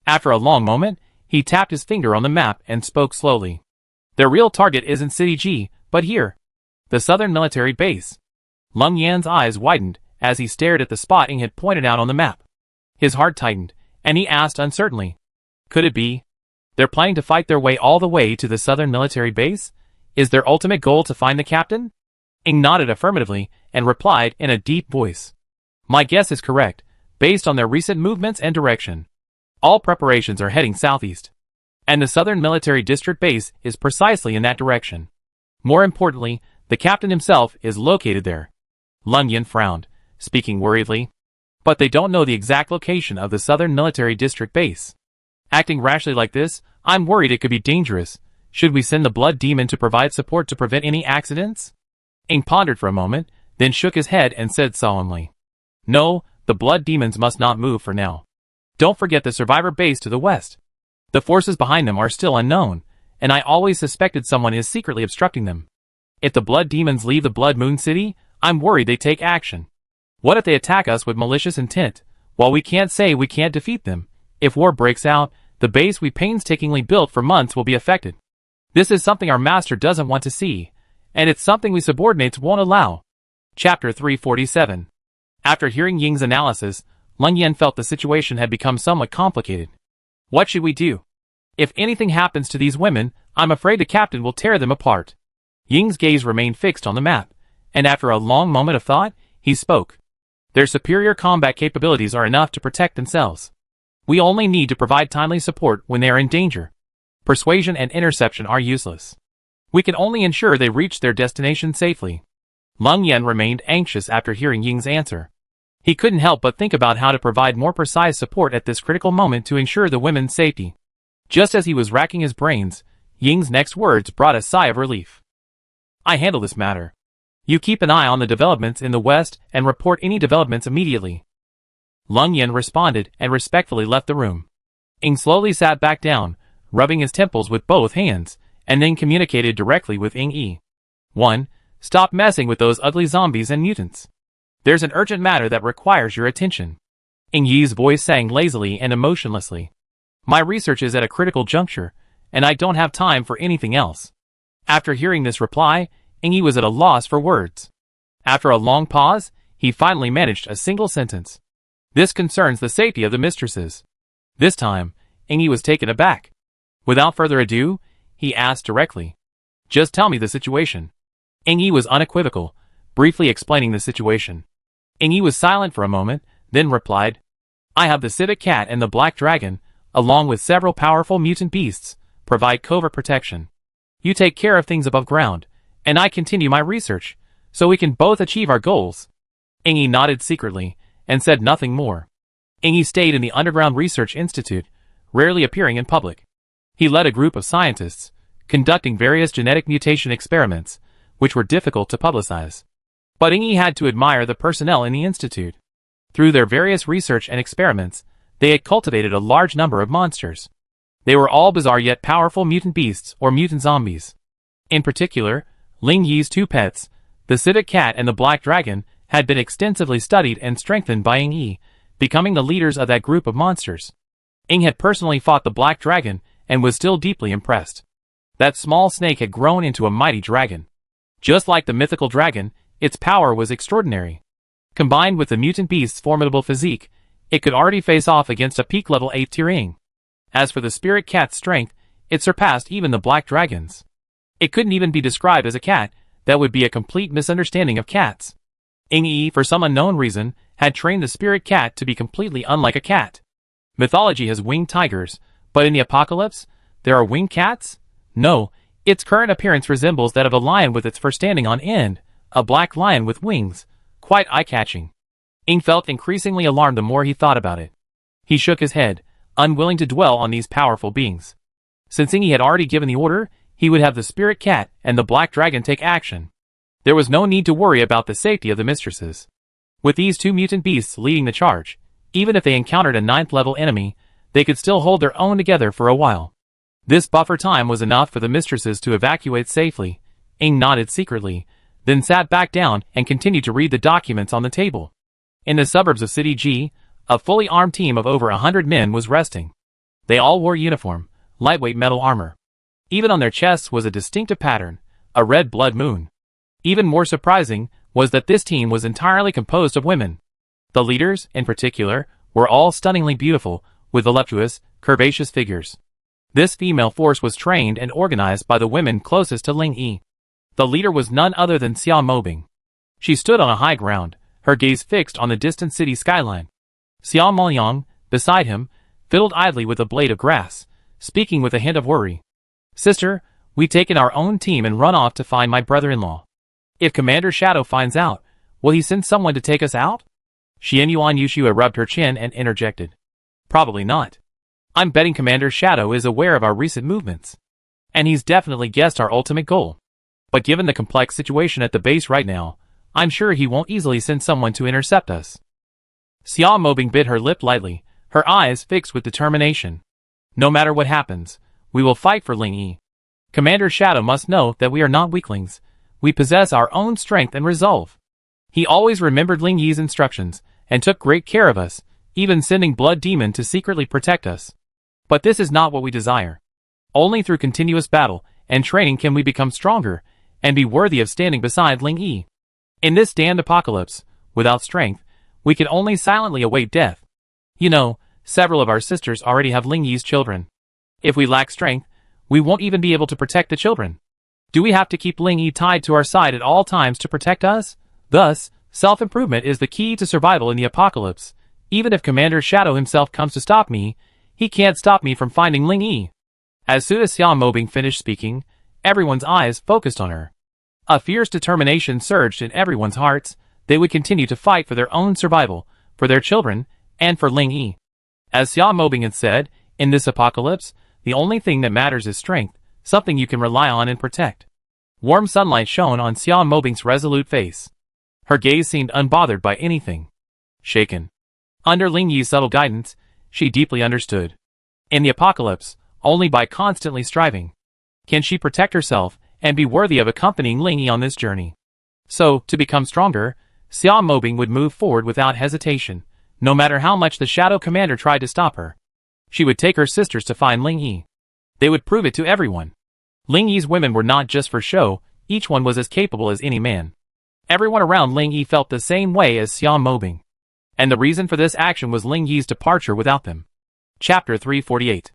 After a long moment, he tapped his finger on the map and spoke slowly. Their real target isn't City G, but here. The southern military base. Lung Yan's eyes widened as he stared at the spot Ying had pointed out on the map. His heart tightened, and he asked uncertainly, could it be? They're planning to fight their way all the way to the southern military base? Is their ultimate goal to find the captain? Ying nodded affirmatively and replied in a deep voice. My guess is correct, based on their recent movements and direction. All preparations are heading southeast. And the southern military district base is precisely in that direction. More importantly, the captain himself is located there. Lung Yin frowned, speaking worriedly. But they don't know the exact location of the southern military district base. Acting rashly like this, I'm worried it could be dangerous. Should we send the blood demon to provide support to prevent any accidents? Ying pondered for a moment, then shook his head and said solemnly. No, the blood demons must not move for now. Don't forget the survivor base to the west. The forces behind them are still unknown, and I always suspected someone is secretly obstructing them. If the blood demons leave the Blood Moon City, I'm worried they take action. What if they attack us with malicious intent? While we can't say we can't defeat them, if war breaks out, the base we painstakingly built for months will be affected. This is something our master doesn't want to see, and it's something we subordinates won't allow. Chapter 347. After hearing Ying's analysis, Lung Yin felt the situation had become somewhat complicated. What should we do? If anything happens to these women, I'm afraid the captain will tear them apart. Ying's gaze remained fixed on the map, and after a long moment of thought, he spoke. Their superior combat capabilities are enough to protect themselves. We only need to provide timely support when they are in danger. Persuasion and interception are useless. We can only ensure they reach their destination safely. Lung Yin remained anxious after hearing Ying's answer. He couldn't help but think about how to provide more precise support at this critical moment to ensure the women's safety. Just as he was racking his brains, Ying's next words brought a sigh of relief. I handle this matter. You keep an eye on the developments in the west and report any developments immediately. Lung Yin responded and respectfully left the room. Ying slowly sat back down, rubbing his temples with both hands, and then communicated directly with Ying Yi. 1. Stop messing with those ugly zombies and mutants. There's an urgent matter that requires your attention. Ying Yi's voice sang lazily and emotionlessly. My research is at a critical juncture, and I don't have time for anything else. After hearing this reply, Ying Yi was at a loss for words. After a long pause, he finally managed a single sentence. This concerns the safety of the mistresses. This time, Ying Yi was taken aback. Without further ado, he asked directly. Just tell me the situation. Ying Yi was unequivocal, briefly explaining the situation. Ying Yi was silent for a moment, then replied. I have the civet cat and the black dragon, along with several powerful mutant beasts, provide covert protection. You take care of things above ground, and I continue my research, so we can both achieve our goals. Ying Yi nodded secretly, and said nothing more. Ying Yi stayed in the Underground Research Institute, rarely appearing in public. He led a group of scientists, conducting various genetic mutation experiments, which were difficult to publicize. But Ying Yi had to admire the personnel in the institute. Through their various research and experiments, they had cultivated a large number of monsters. They were all bizarre yet powerful mutant beasts or mutant zombies. In particular, Ling Yi's two pets, the civet cat and the black dragon, had been extensively studied and strengthened by Ying Yi, becoming the leaders of that group of monsters. Ying had personally fought the black dragon and was still deeply impressed. That small snake had grown into a mighty dragon. Just like the mythical dragon, its power was extraordinary. Combined with the mutant beast's formidable physique, it could already face off against a peak-level 8th-tier Ying. As for the spirit cat's strength, it surpassed even the black dragon's. It couldn't even be described as a cat. That would be a complete misunderstanding of cats. Ying Yi, for some unknown reason, had trained the spirit cat to be completely unlike a cat. Mythology has winged tigers, but in the apocalypse, there are winged cats? No, its current appearance resembles that of a lion with its fur standing on end, a black lion with wings, quite eye-catching. Ying felt increasingly alarmed the more he thought about it. He shook his head, unwilling to dwell on these powerful beings. Since Ying Yi had already given the order, he would have the spirit cat and the black dragon take action. There was no need to worry about the safety of the mistresses. With these two mutant beasts leading the charge, even if they encountered a 9th-level enemy, they could still hold their own together for a while. This buffer time was enough for the mistresses to evacuate safely. Ing nodded secretly, then sat back down and continued to read the documents on the table. In the suburbs of City G, a fully armed team of over 100 men was resting. They all wore uniform, lightweight metal armor. Even on their chests was a distinctive pattern, a red blood moon. Even more surprising was that this team was entirely composed of women. The leaders, in particular, were all stunningly beautiful, with voluptuous, curvaceous figures. This female force was trained and organized by the women closest to Ling Yi. The leader was none other than Xia Mobing. She stood on a high ground, her gaze fixed on the distant city skyline. Xia Moyang, beside him, fiddled idly with a blade of grass, speaking with a hint of worry. Sister, we've taken our own team and run off to find my brother-in-law. If Commander Shadow finds out, will he send someone to take us out? Xianyuan Yushua rubbed her chin and interjected. Probably not. I'm betting Commander Shadow is aware of our recent movements. And he's definitely guessed our ultimate goal. But given the complex situation at the base right now, I'm sure he won't easily send someone to intercept us. Xia Mobing bit her lip lightly, her eyes fixed with determination. No matter what happens, we will fight for Ling Yi. Commander Shadow must know that we are not weaklings. We possess our own strength and resolve. He always remembered Ling Yi's instructions, and took great care of us, even sending Blood Demon to secretly protect us. But this is not what we desire. Only through continuous battle and training can we become stronger, and be worthy of standing beside Ling Yi. In this damned apocalypse, without strength, we can only silently await death. You know, several of our sisters already have Ling Yi's children. If we lack strength, we won't even be able to protect the children. Do we have to keep Ling Yi tied to our side at all times to protect us? Thus, self-improvement is the key to survival in the apocalypse. Even if Commander Shadow himself comes to stop me, he can't stop me from finding Ling Yi. As soon as Xia Mobing finished speaking, everyone's eyes focused on her. A fierce determination surged in everyone's hearts. They would continue to fight for their own survival, for their children, and for Ling Yi. As Xia Mobing had said, in this apocalypse, the only thing that matters is strength, something you can rely on and protect. Warm sunlight shone on Xia Mobing's resolute face. Her gaze seemed unbothered by anything. Shaken. Under Ling Yi's subtle guidance, she deeply understood. In the apocalypse, only by constantly striving can she protect herself and be worthy of accompanying Ling Yi on this journey. So, to become stronger, Xia Mobing would move forward without hesitation, no matter how much the Shadow Commander tried to stop her. She would take her sisters to find Ling Yi. They would prove it to everyone. Ling Yi's women were not just for show, each one was as capable as any man. Everyone around Ling Yi felt the same way as Xia Mobing. And the reason for this action was Ling Yi's departure without them. Chapter 348.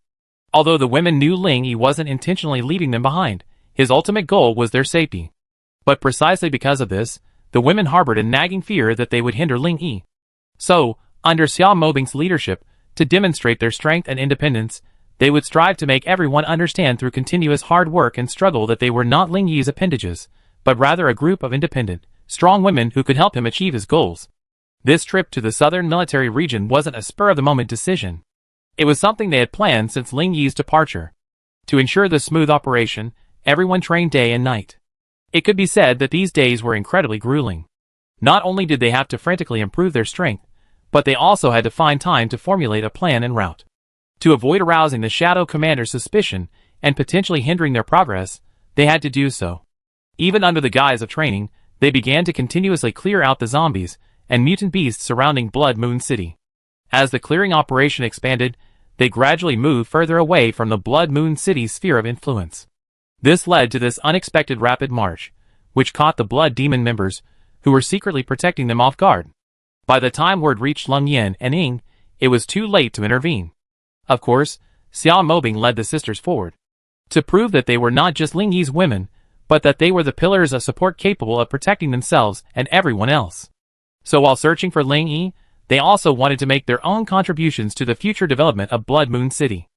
Although the women knew Ling Yi wasn't intentionally leaving them behind, his ultimate goal was their safety. But precisely because of this, the women harbored a nagging fear that they would hinder Ling Yi. So, under Xia Mobing's leadership, to demonstrate their strength and independence, they would strive to make everyone understand through continuous hard work and struggle that they were not Ling Yi's appendages, but rather a group of independent, strong women who could help him achieve his goals. This trip to the southern military region wasn't a spur-of-the-moment decision. It was something they had planned since Ling Yi's departure. To ensure the smooth operation, everyone trained day and night. It could be said that these days were incredibly grueling. Not only did they have to frantically improve their strength, but they also had to find time to formulate a plan and route. To avoid arousing the Shadow Commander's suspicion and potentially hindering their progress, they had to do so. Even under the guise of training, they began to continuously clear out the zombies and mutant beasts surrounding Blood Moon City. As the clearing operation expanded, they gradually moved further away from the Blood Moon City's sphere of influence. This led to this unexpected rapid march, which caught the Blood Demon members, who were secretly protecting them off guard. By the time word reached Lung Yin and Ying, it was too late to intervene. Of course, Xia Mobing led the sisters forward, to prove that they were not just Ling Yi's women, but that they were the pillars of support capable of protecting themselves and everyone else. So while searching for Ling Yi, they also wanted to make their own contributions to the future development of Blood Moon City.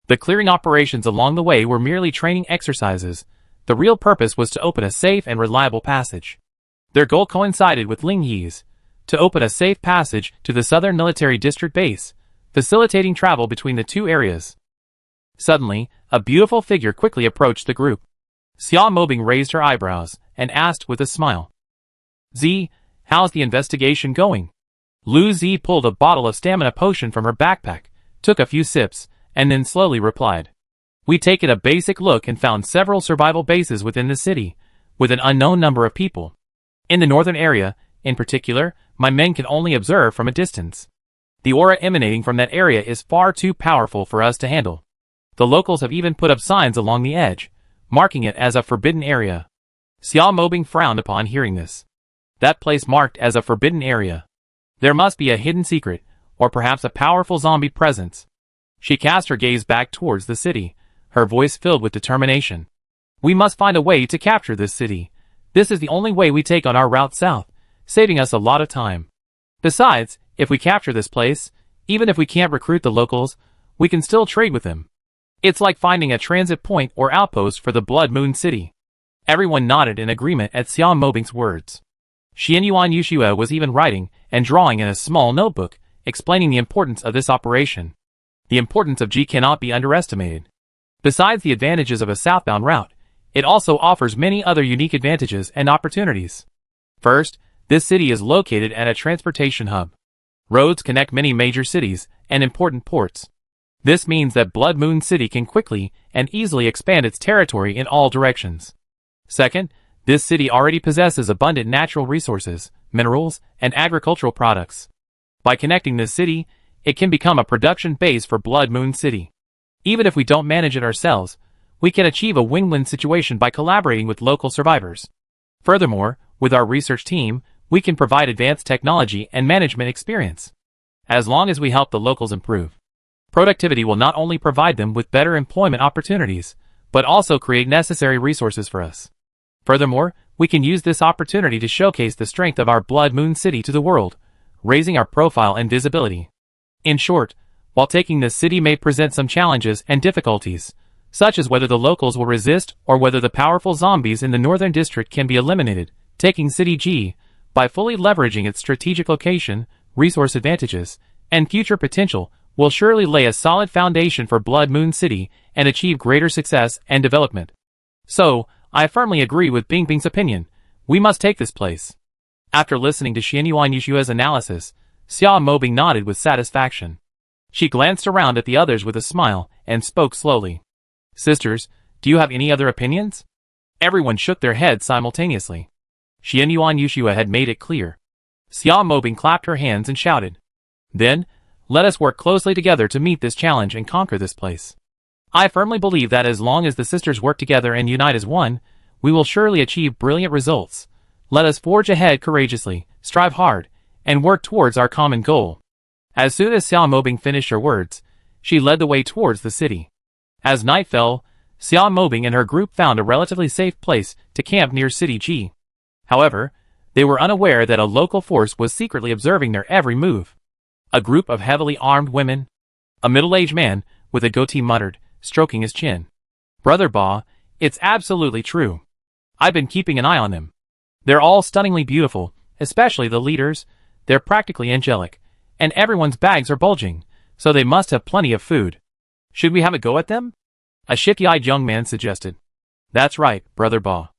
The clearing operations along the way were merely training exercises. The real purpose was to open a safe and reliable passage. Their goal coincided with Ling Yi's, to open a safe passage to the southern military district base, facilitating travel between the two areas. Suddenly, a beautiful figure quickly approached the group. Xia Mobing raised her eyebrows and asked with a smile. "Z, how's the investigation going?" Lu Zi pulled a bottle of stamina potion from her backpack, took a few sips, and then slowly replied. We taken a basic look and found several survival bases within the city, with an unknown number of people. In the northern area, in particular, my men can only observe from a distance. The aura emanating from that area is far too powerful for us to handle. The locals have even put up signs along the edge, marking it as a forbidden area. Xia Mobing frowned upon hearing this. That place marked as a forbidden area. There must be a hidden secret, or perhaps a powerful zombie presence. She cast her gaze back towards the city, her voice filled with determination. We must find a way to capture this city. This is the only way we take on our route south, saving us a lot of time. Besides, if we capture this place, even if we can't recruit the locals, we can still trade with them. It's like finding a transit point or outpost for the Blood Moon City. Everyone nodded in agreement at Xia Mobing's words. Xianyuan Yushua was even writing and drawing in a small notebook, explaining the importance of this operation. The importance of G cannot be underestimated. Besides the advantages of a southbound route, it also offers many other unique advantages and opportunities. First, this city is located at a transportation hub. Roads connect many major cities and important ports. This means that Blood Moon City can quickly and easily expand its territory in all directions. Second, this city already possesses abundant natural resources, minerals, and agricultural products. By connecting this city, it can become a production base for Blood Moon City. Even if we don't manage it ourselves, we can achieve a win-win situation by collaborating with local survivors. Furthermore, with our research team, we can provide advanced technology and management experience. As long as we help the locals improve, productivity will not only provide them with better employment opportunities, but also create necessary resources for us. Furthermore, we can use this opportunity to showcase the strength of our Blood Moon City to the world, raising our profile and visibility. In short, while taking this city may present some challenges and difficulties, such as whether the locals will resist or whether the powerful zombies in the northern district can be eliminated, taking City G, by fully leveraging its strategic location, resource advantages, and future potential, will surely lay a solid foundation for Blood Moon City and achieve greater success and development. So, I firmly agree with Bingbing's opinion. We must take this place. After listening to Xianyuan Yushua's analysis, Xia Mobing nodded with satisfaction. She glanced around at the others with a smile and spoke slowly. Sisters, do you have any other opinions? Everyone shook their heads simultaneously. Xianyuan Yushua had made it clear. Xia Mobing clapped her hands and shouted. Then, let us work closely together to meet this challenge and conquer this place. I firmly believe that as long as the sisters work together and unite as one, we will surely achieve brilliant results. Let us forge ahead courageously, strive hard, and work towards our common goal. As soon as Xia Mobing finished her words, she led the way towards the city. As night fell, Xia Mobing and her group found a relatively safe place to camp near City G. However, they were unaware that a local force was secretly observing their every move. A group of heavily armed women. A middle-aged man with a goatee muttered, stroking his chin. Brother Ba, it's absolutely true. I've been keeping an eye on them. They're all stunningly beautiful, especially the leaders. They're practically angelic, and everyone's bags are bulging, so they must have plenty of food. Should we have a go at them? A shiki-eyed young man suggested. That's right, Brother Ba.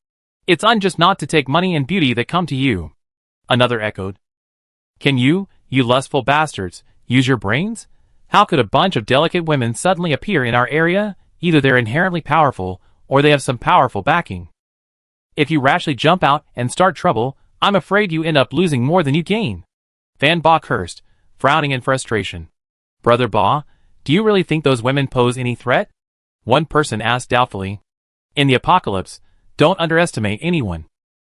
It's unjust not to take money and beauty that come to you. Another echoed. Can you lustful bastards, use your brains? How could a bunch of delicate women suddenly appear in our area? Either they're inherently powerful, or they have some powerful backing. If you rashly jump out and start trouble, I'm afraid you end up losing more than you gain. Van Ba cursed, frowning in frustration. Brother Ba, do you really think those women pose any threat? One person asked doubtfully. In the apocalypse, don't underestimate anyone.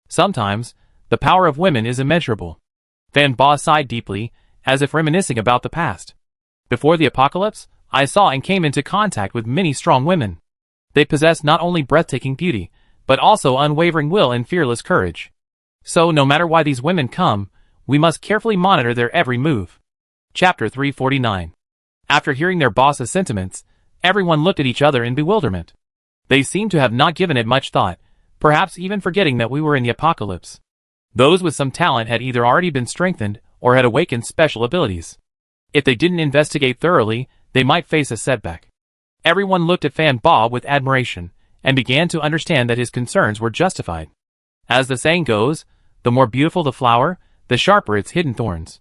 Sometimes, the power of women is immeasurable. Van Ba sighed deeply, as if reminiscing about the past. Before the apocalypse, I saw and came into contact with many strong women. They possess not only breathtaking beauty, but also unwavering will and fearless courage. So no matter why these women come, we must carefully monitor their every move. Chapter 349. After hearing their boss's sentiments, everyone looked at each other in bewilderment. They seemed to have not given it much thought, perhaps even forgetting that we were in the apocalypse. Those with some talent had either already been strengthened or had awakened special abilities. If they didn't investigate thoroughly, they might face a setback. Everyone looked at Fan Ba with admiration, and began to understand that his concerns were justified. As the saying goes, the more beautiful the flower, the sharper its hidden thorns.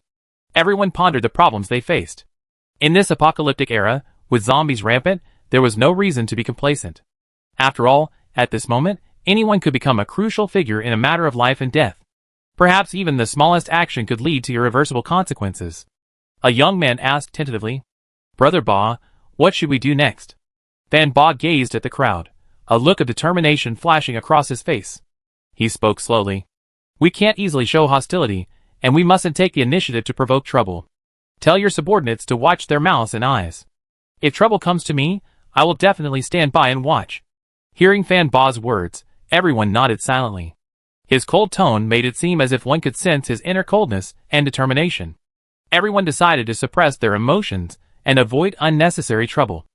Everyone pondered the problems they faced. In this apocalyptic era, with zombies rampant, there was no reason to be complacent. After all, at this moment, anyone could become a crucial figure in a matter of life and death. Perhaps even the smallest action could lead to irreversible consequences. A young man asked tentatively, "Brother Ba, what should we do next?" Fan Ba gazed at the crowd, a look of determination flashing across his face. He spoke slowly. "We can't easily show hostility, and we mustn't take the initiative to provoke trouble. Tell your subordinates to watch their mouths and eyes. If trouble comes to me, I will definitely stand by and watch." Hearing Fan Ba's words, everyone nodded silently. His cold tone made it seem as if one could sense his inner coldness and determination. Everyone decided to suppress their emotions and avoid unnecessary trouble.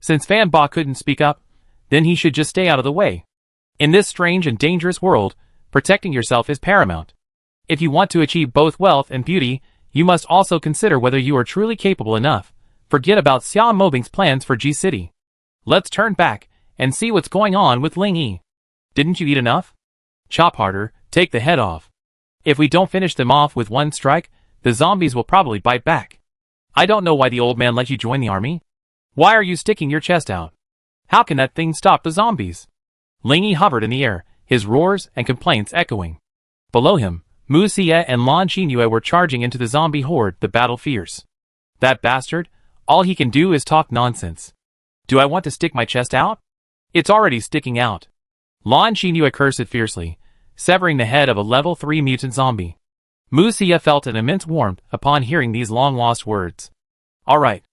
Since Fan Ba couldn't speak up, then he should just stay out of the way. In this strange and dangerous world, protecting yourself is paramount. If you want to achieve both wealth and beauty, you must also consider whether you are truly capable enough. Forget about Xia Mobing's plans for G City. Let's turn back and see what's going on with Ling Yi. Didn't you eat enough? Chop harder, take the head off. If we don't finish them off with one strike, the zombies will probably bite back. I don't know why the old man let you join the army. Why are you sticking your chest out? How can that thing stop the zombies? Ling Yi hovered in the air, his roars and complaints echoing. Below him, Mu Xie and Lan Qinyue were charging into the zombie horde, the battle fierce. That bastard, all he can do is talk nonsense. Do I want to stick my chest out? It's already sticking out. Lan Qinyue cursed fiercely, severing the head of a level 3 mutant zombie. Mu Xie felt an immense warmth upon hearing these long-lost words. Alright.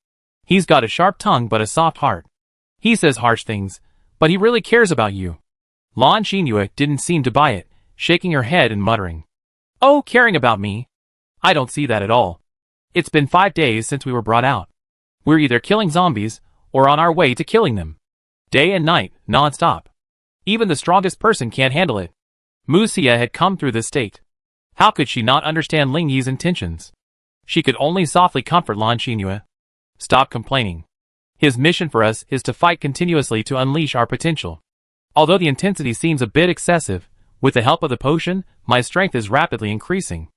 He's got a sharp tongue but a soft heart. He says harsh things, but he really cares about you. Lan Qinyue didn't seem to buy it, shaking her head and muttering. Oh, caring about me? I don't see that at all. It's been 5 days since we were brought out. We're either killing zombies, or on our way to killing them. Day and night, non-stop. Even the strongest person can't handle it. Mu Xie had come through this state. How could she not understand Ling Yi's intentions? She could only softly comfort Lan Qinyue. Stop complaining. His mission for us is to fight continuously to unleash our potential. Although the intensity seems a bit excessive, with the help of the potion, my strength is rapidly increasing.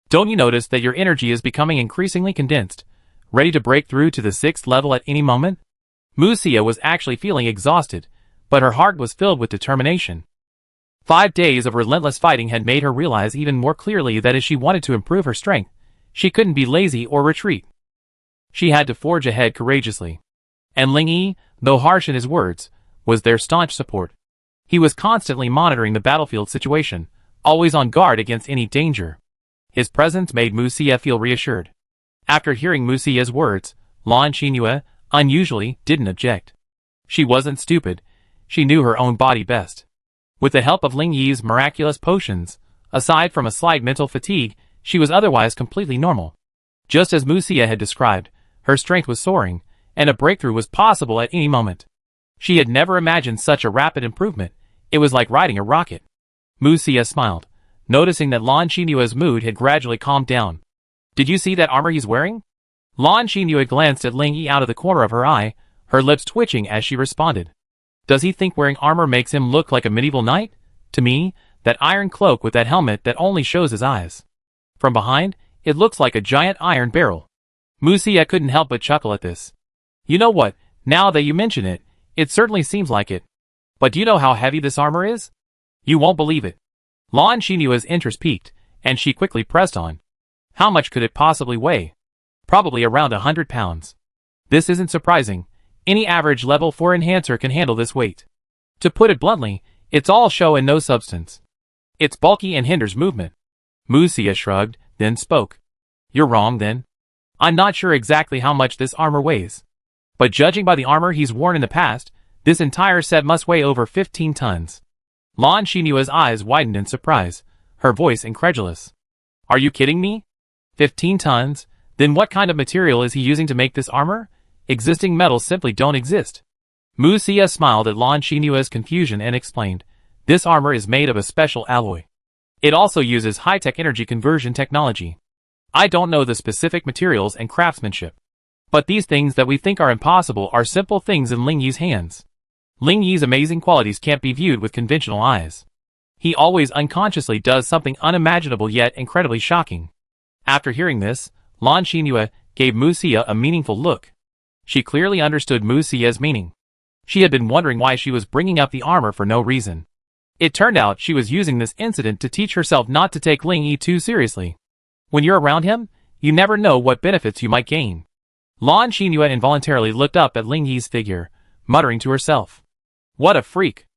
Don't you notice that your energy is becoming increasingly condensed, ready to break through to the 6th level at any moment? Mu Xie was actually feeling exhausted, but her heart was filled with determination. 5 days of relentless fighting had made her realize even more clearly that if she wanted to improve her strength, she couldn't be lazy or retreat. She had to forge ahead courageously. And Ling Yi, though harsh in his words, was their staunch support. He was constantly monitoring the battlefield situation, always on guard against any danger. His presence made Mu Xie feel reassured. After hearing Mu Xie's words, Lan Qinyue, unusually, didn't object. She wasn't stupid. She knew her own body best. With the help of Ling Yi's miraculous potions, aside from a slight mental fatigue, she was otherwise completely normal. Just as Mu Xie had described, her strength was soaring, and a breakthrough was possible at any moment. She had never imagined such a rapid improvement. It was like riding a rocket. Mu Xie smiled, noticing that Lan Qinyue's mood had gradually calmed down. Did you see that armor he's wearing? Lan Qinyue glanced at Ling Yi out of the corner of her eye, her lips twitching as she responded. Does he think wearing armor makes him look like a medieval knight? To me, that iron cloak with that helmet that only shows his eyes. From behind, it looks like a giant iron barrel. Mu Xie couldn't help but chuckle at this. You know what, now that you mention it, it certainly seems like it. But do you know how heavy this armor is? You won't believe it. Lan Qinyue's interest piqued, and she quickly pressed on. How much could it possibly weigh? Probably around 100 pounds. This isn't surprising. Any average level 4 enhancer can handle this weight. To put it bluntly, it's all show and no substance. It's bulky and hinders movement. Mu Xie shrugged, then spoke. You're wrong then. I'm not sure exactly how much this armor weighs. But judging by the armor he's worn in the past, this entire set must weigh over 15 tons. Lan Qinyue's eyes widened in surprise, her voice incredulous. Are you kidding me? 15 tons? Then what kind of material is he using to make this armor? Existing metals simply don't exist. Mu Xie smiled at Lan Qinyue's confusion and explained, this armor is made of a special alloy. It also uses high-tech energy conversion technology. I don't know the specific materials and craftsmanship. But these things that we think are impossible are simple things in Ling Yi's hands. Ling Yi's amazing qualities can't be viewed with conventional eyes. He always unconsciously does something unimaginable yet incredibly shocking. After hearing this, Lan Qinyue gave Mu Xie a meaningful look. She clearly understood Mu Xie's meaning. She had been wondering why she was bringing up the armor for no reason. It turned out she was using this incident to teach herself not to take Ling Yi too seriously. When you're around him, you never know what benefits you might gain. Lan Xinyu involuntarily looked up at Ling Yi's figure, muttering to herself. What a freak!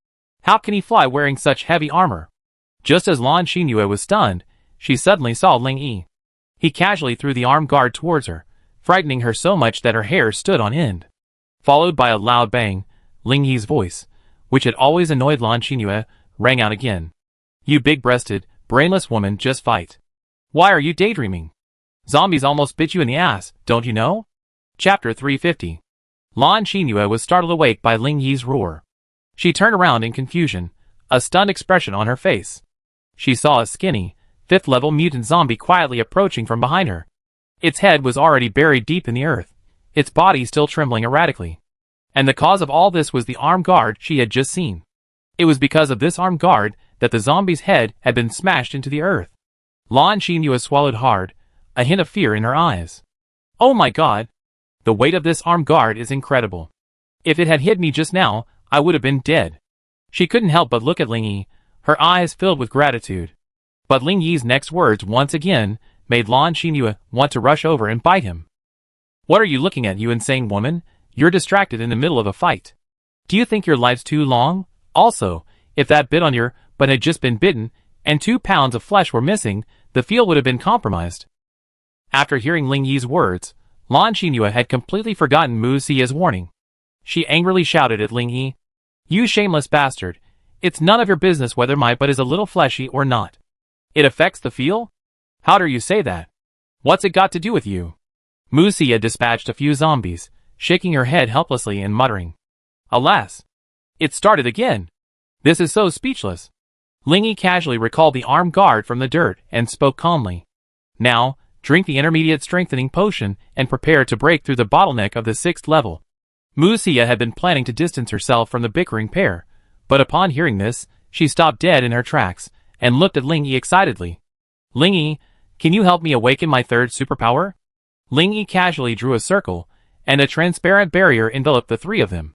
How can he fly wearing such heavy armor? Just as Lan Xinyu was stunned, she suddenly saw Ling Yi. He casually threw the armed guard towards her, frightening her so much that her hair stood on end. Followed by a loud bang, Ling Yi's voice, which had always annoyed Lan Xinyu, rang out again. You big-breasted, brainless woman, just fight. Why are you daydreaming? Zombies almost bit you in the ass, don't you know? Chapter 350. Lan Xinyu was startled awake by Ling Yi's roar. She turned around in confusion, a stunned expression on her face. She saw a skinny, 5th-level mutant zombie quietly approaching from behind her. Its head was already buried deep in the earth, its body still trembling erratically. And the cause of all this was the armed guard she had just seen. It was because of this armed guard that the zombie's head had been smashed into the earth. Lan Xinyu swallowed hard, a hint of fear in her eyes. Oh my god! The weight of this armed guard is incredible. If it had hit me just now, I would have been dead. She couldn't help but look at Ling Yi, her eyes filled with gratitude. But Ling Yi's next words once again made Lan Xinyu want to rush over and bite him. What are you looking at, you insane woman? You're distracted in the middle of a fight. Do you think your life's too long? Also, if that bit on your butt had just been bitten, and 2 pounds of flesh were missing, the feel would have been compromised. After hearing Ling Yi's words, Lan Xinyu had completely forgotten Mu Xia's warning. She angrily shouted at Ling Yi. You shameless bastard! It's none of your business whether my butt is a little fleshy or not. It affects the feel? How dare you say that? What's it got to do with you? Mu Xia dispatched a few zombies, shaking her head helplessly and muttering. Alas! It started again! This is so speechless. Ling Yi casually recalled the armed guard from the dirt and spoke calmly. Now, drink the intermediate strengthening potion and prepare to break through the bottleneck of the 6th level. Mu Xia had been planning to distance herself from the bickering pair, but upon hearing this, she stopped dead in her tracks and looked at Ling Yi excitedly. Ling Yi, can you help me awaken my 3rd superpower? Ling Yi casually drew a circle, and a transparent barrier enveloped the 3 of them.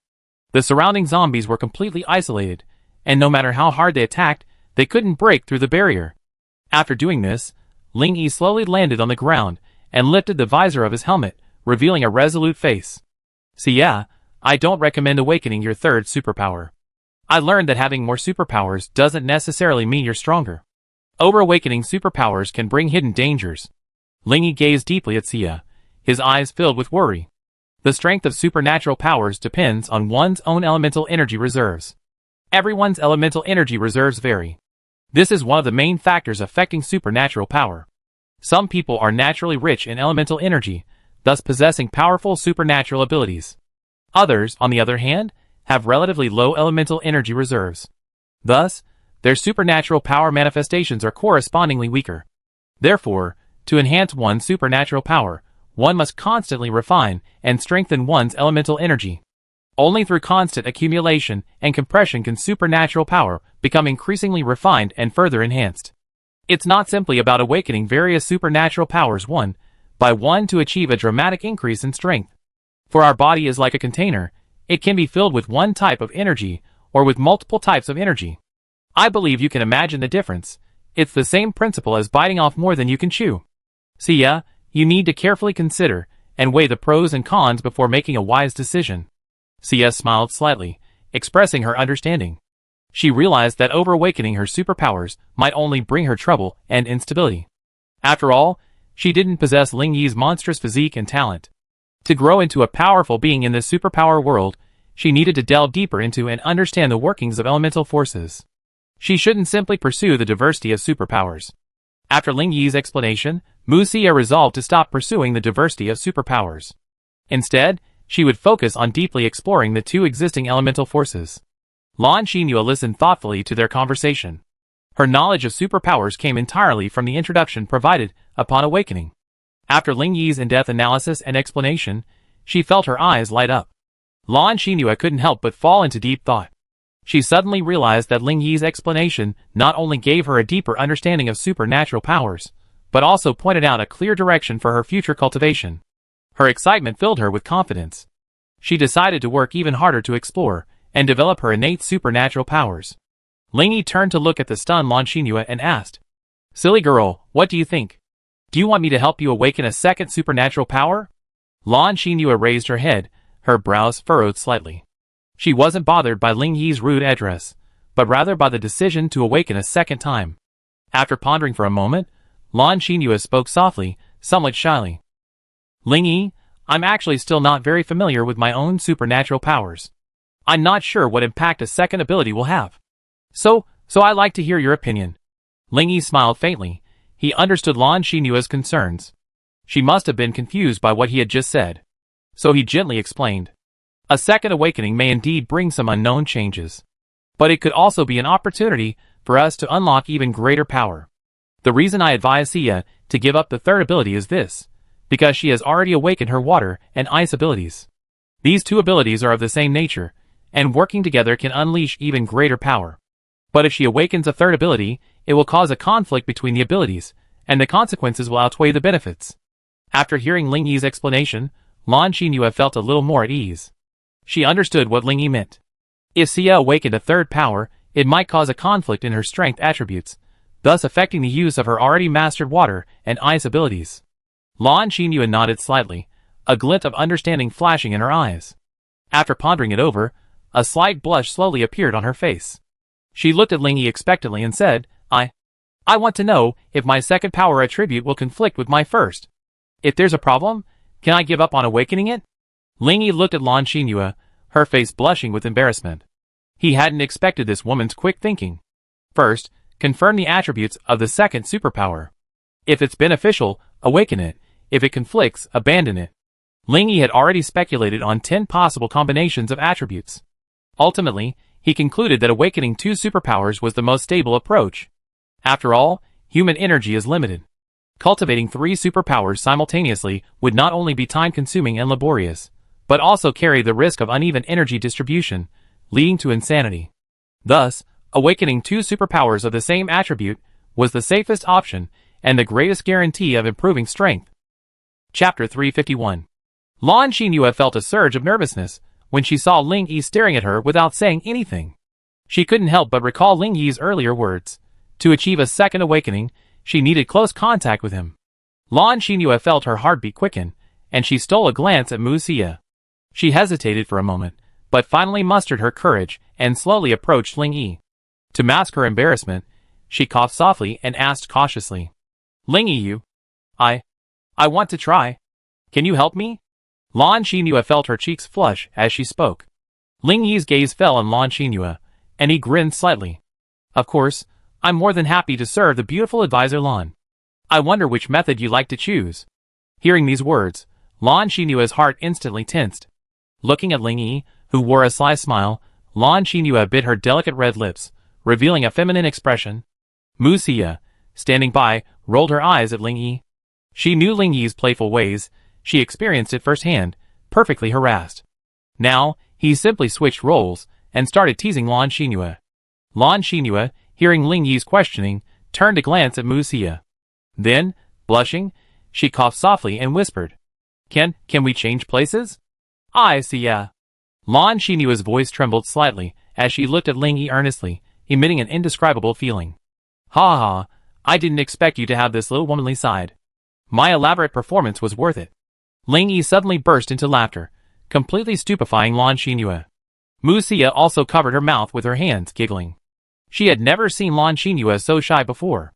The surrounding zombies were completely isolated, and no matter how hard they attacked, they couldn't break through the barrier. After doing this, Ling Yi slowly landed on the ground and lifted the visor of his helmet, revealing a resolute face. See, yeah, I don't recommend awakening your 3rd superpower. I learned that having more superpowers doesn't necessarily mean you're stronger. Over-awakening superpowers can bring hidden dangers. Ling Yi gazed deeply at Xia, his eyes filled with worry. The strength of supernatural powers depends on one's own elemental energy reserves. Everyone's elemental energy reserves vary. This is one of the main factors affecting supernatural power. Some people are naturally rich in elemental energy, thus possessing powerful supernatural abilities. Others, on the other hand, have relatively low elemental energy reserves. Thus, their supernatural power manifestations are correspondingly weaker. Therefore, to enhance one's supernatural power, one must constantly refine and strengthen one's elemental energy. Only through constant accumulation and compression can supernatural power become increasingly refined and further enhanced. It's not simply about awakening various supernatural powers one by one to achieve a dramatic increase in strength. For our body is like a container, it can be filled with one type of energy or with multiple types of energy. I believe you can imagine the difference. It's the same principle as biting off more than you can chew. See, yeah, you need to carefully consider and weigh the pros and cons before making a wise decision. Xia smiled slightly, expressing her understanding. She realized that over-awakening her superpowers might only bring her trouble and instability. After all, she didn't possess Ling Yi's monstrous physique and talent. To grow into a powerful being in this superpower world, she needed to delve deeper into and understand the workings of elemental forces. She shouldn't simply pursue the diversity of superpowers. After Ling Yi's explanation, Mu Xia resolved to stop pursuing the diversity of superpowers. Instead, she would focus on deeply exploring the 2 existing elemental forces. Lan Xinyu listened thoughtfully to their conversation. Her knowledge of superpowers came entirely from the introduction provided upon awakening. After Ling Yi's in-depth analysis and explanation, she felt her eyes light up. Lan Xinyu couldn't help but fall into deep thought. She suddenly realized that Ling Yi's explanation not only gave her a deeper understanding of supernatural powers, but also pointed out a clear direction for her future cultivation. Her excitement filled her with confidence. She decided to work even harder to explore and develop her innate supernatural powers. Ling Yi turned to look at the stunned Lan Xinyu and asked, "Silly girl, what do you think? Do you want me to help you awaken a second supernatural power?" Lan Xinyu raised her head, her brows furrowed slightly. She wasn't bothered by Ling Yi's rude address, but rather by the decision to awaken a second time. After pondering for a moment, Lan Xinyu spoke softly, somewhat shyly. "Ling Yi, I'm actually still not very familiar with my own supernatural powers. I'm not sure what impact a second ability will have. So I'd like to hear your opinion." Ling Yi smiled faintly. He understood Lan Xinyu's concerns. She must have been confused by what he had just said. So he gently explained. "A second awakening may indeed bring some unknown changes. But it could also be an opportunity for us to unlock even greater power. The reason I advise Sia to give up the third ability is this, because she has already awakened her water and ice abilities. These two abilities are of the same nature, and working together can unleash even greater power. But if she awakens a third ability, it will cause a conflict between the abilities, and the consequences will outweigh the benefits." After hearing Ling Yi's explanation, Lan Xinyu felt a little more at ease. She understood what Ling Yi meant. If Sia awakened a third power, it might cause a conflict in her strength attributes, thus affecting the use of her already mastered water and ice abilities. Lan Xinyu nodded slightly, a glint of understanding flashing in her eyes. After pondering it over, a slight blush slowly appeared on her face. She looked at Ling Yi expectantly and said, I want to know if my second power attribute will conflict with my first. If there's a problem, can I give up on awakening it?" Ling Yi looked at Lan Xinyu, her face blushing with embarrassment. He hadn't expected this woman's quick thinking. First, confirm the attributes of the second superpower. If it's beneficial, awaken it. If it conflicts, abandon it. Ling Yi had already speculated on 10 possible combinations of attributes. Ultimately, he concluded that awakening 2 superpowers was the most stable approach. After all, human energy is limited. Cultivating 3 superpowers simultaneously would not only be time-consuming and laborious, but also carry the risk of uneven energy distribution, leading to insanity. Thus, awakening 2 superpowers of the same attribute was the safest option and the greatest guarantee of improving strength. Chapter 351. Lan Xinyu felt a surge of nervousness when she saw Ling Yi staring at her without saying anything. She couldn't help but recall Ling Yi's earlier words. To achieve a second awakening, she needed close contact with him. Lan Xinyu felt her heartbeat quicken, and she stole a glance at Mu Xia. She hesitated for a moment, but finally mustered her courage and slowly approached Ling Yi. To mask her embarrassment, she coughed softly and asked cautiously, "Ling Yi, I want to try. Can you help me?" Lan Xinyu felt her cheeks flush as she spoke. Ling Yi's gaze fell on Lan Xinyu, and he grinned slightly. "Of course, I'm more than happy to serve the beautiful advisor Lan. I wonder which method you like to choose." Hearing these words, Lan Xinyu's heart instantly tensed. Looking at Ling Yi, who wore a sly smile, Lan Xinyu bit her delicate red lips, revealing a feminine expression. Mu Xia, standing by, rolled her eyes at Ling Yi. She knew Ling Yi's playful ways. She experienced it firsthand, perfectly harassed. Now, he simply switched roles and started teasing Lan Xinyu. Lan Xinyu, hearing Ling Yi's questioning, turned to glance at Mu Xia. Then, blushing, she coughed softly and whispered, Can we change places?" "I see ya." Lan Xinyu's voice trembled slightly as she looked at Ling Yi earnestly, emitting an indescribable feeling. "Ha ha, I didn't expect you to have this little womanly side. My elaborate performance was worth it." Ling Yi suddenly burst into laughter, completely stupefying Lan Xinyu. Mu Xia also covered her mouth with her hands, giggling. She had never seen Lan Xinyu so shy before.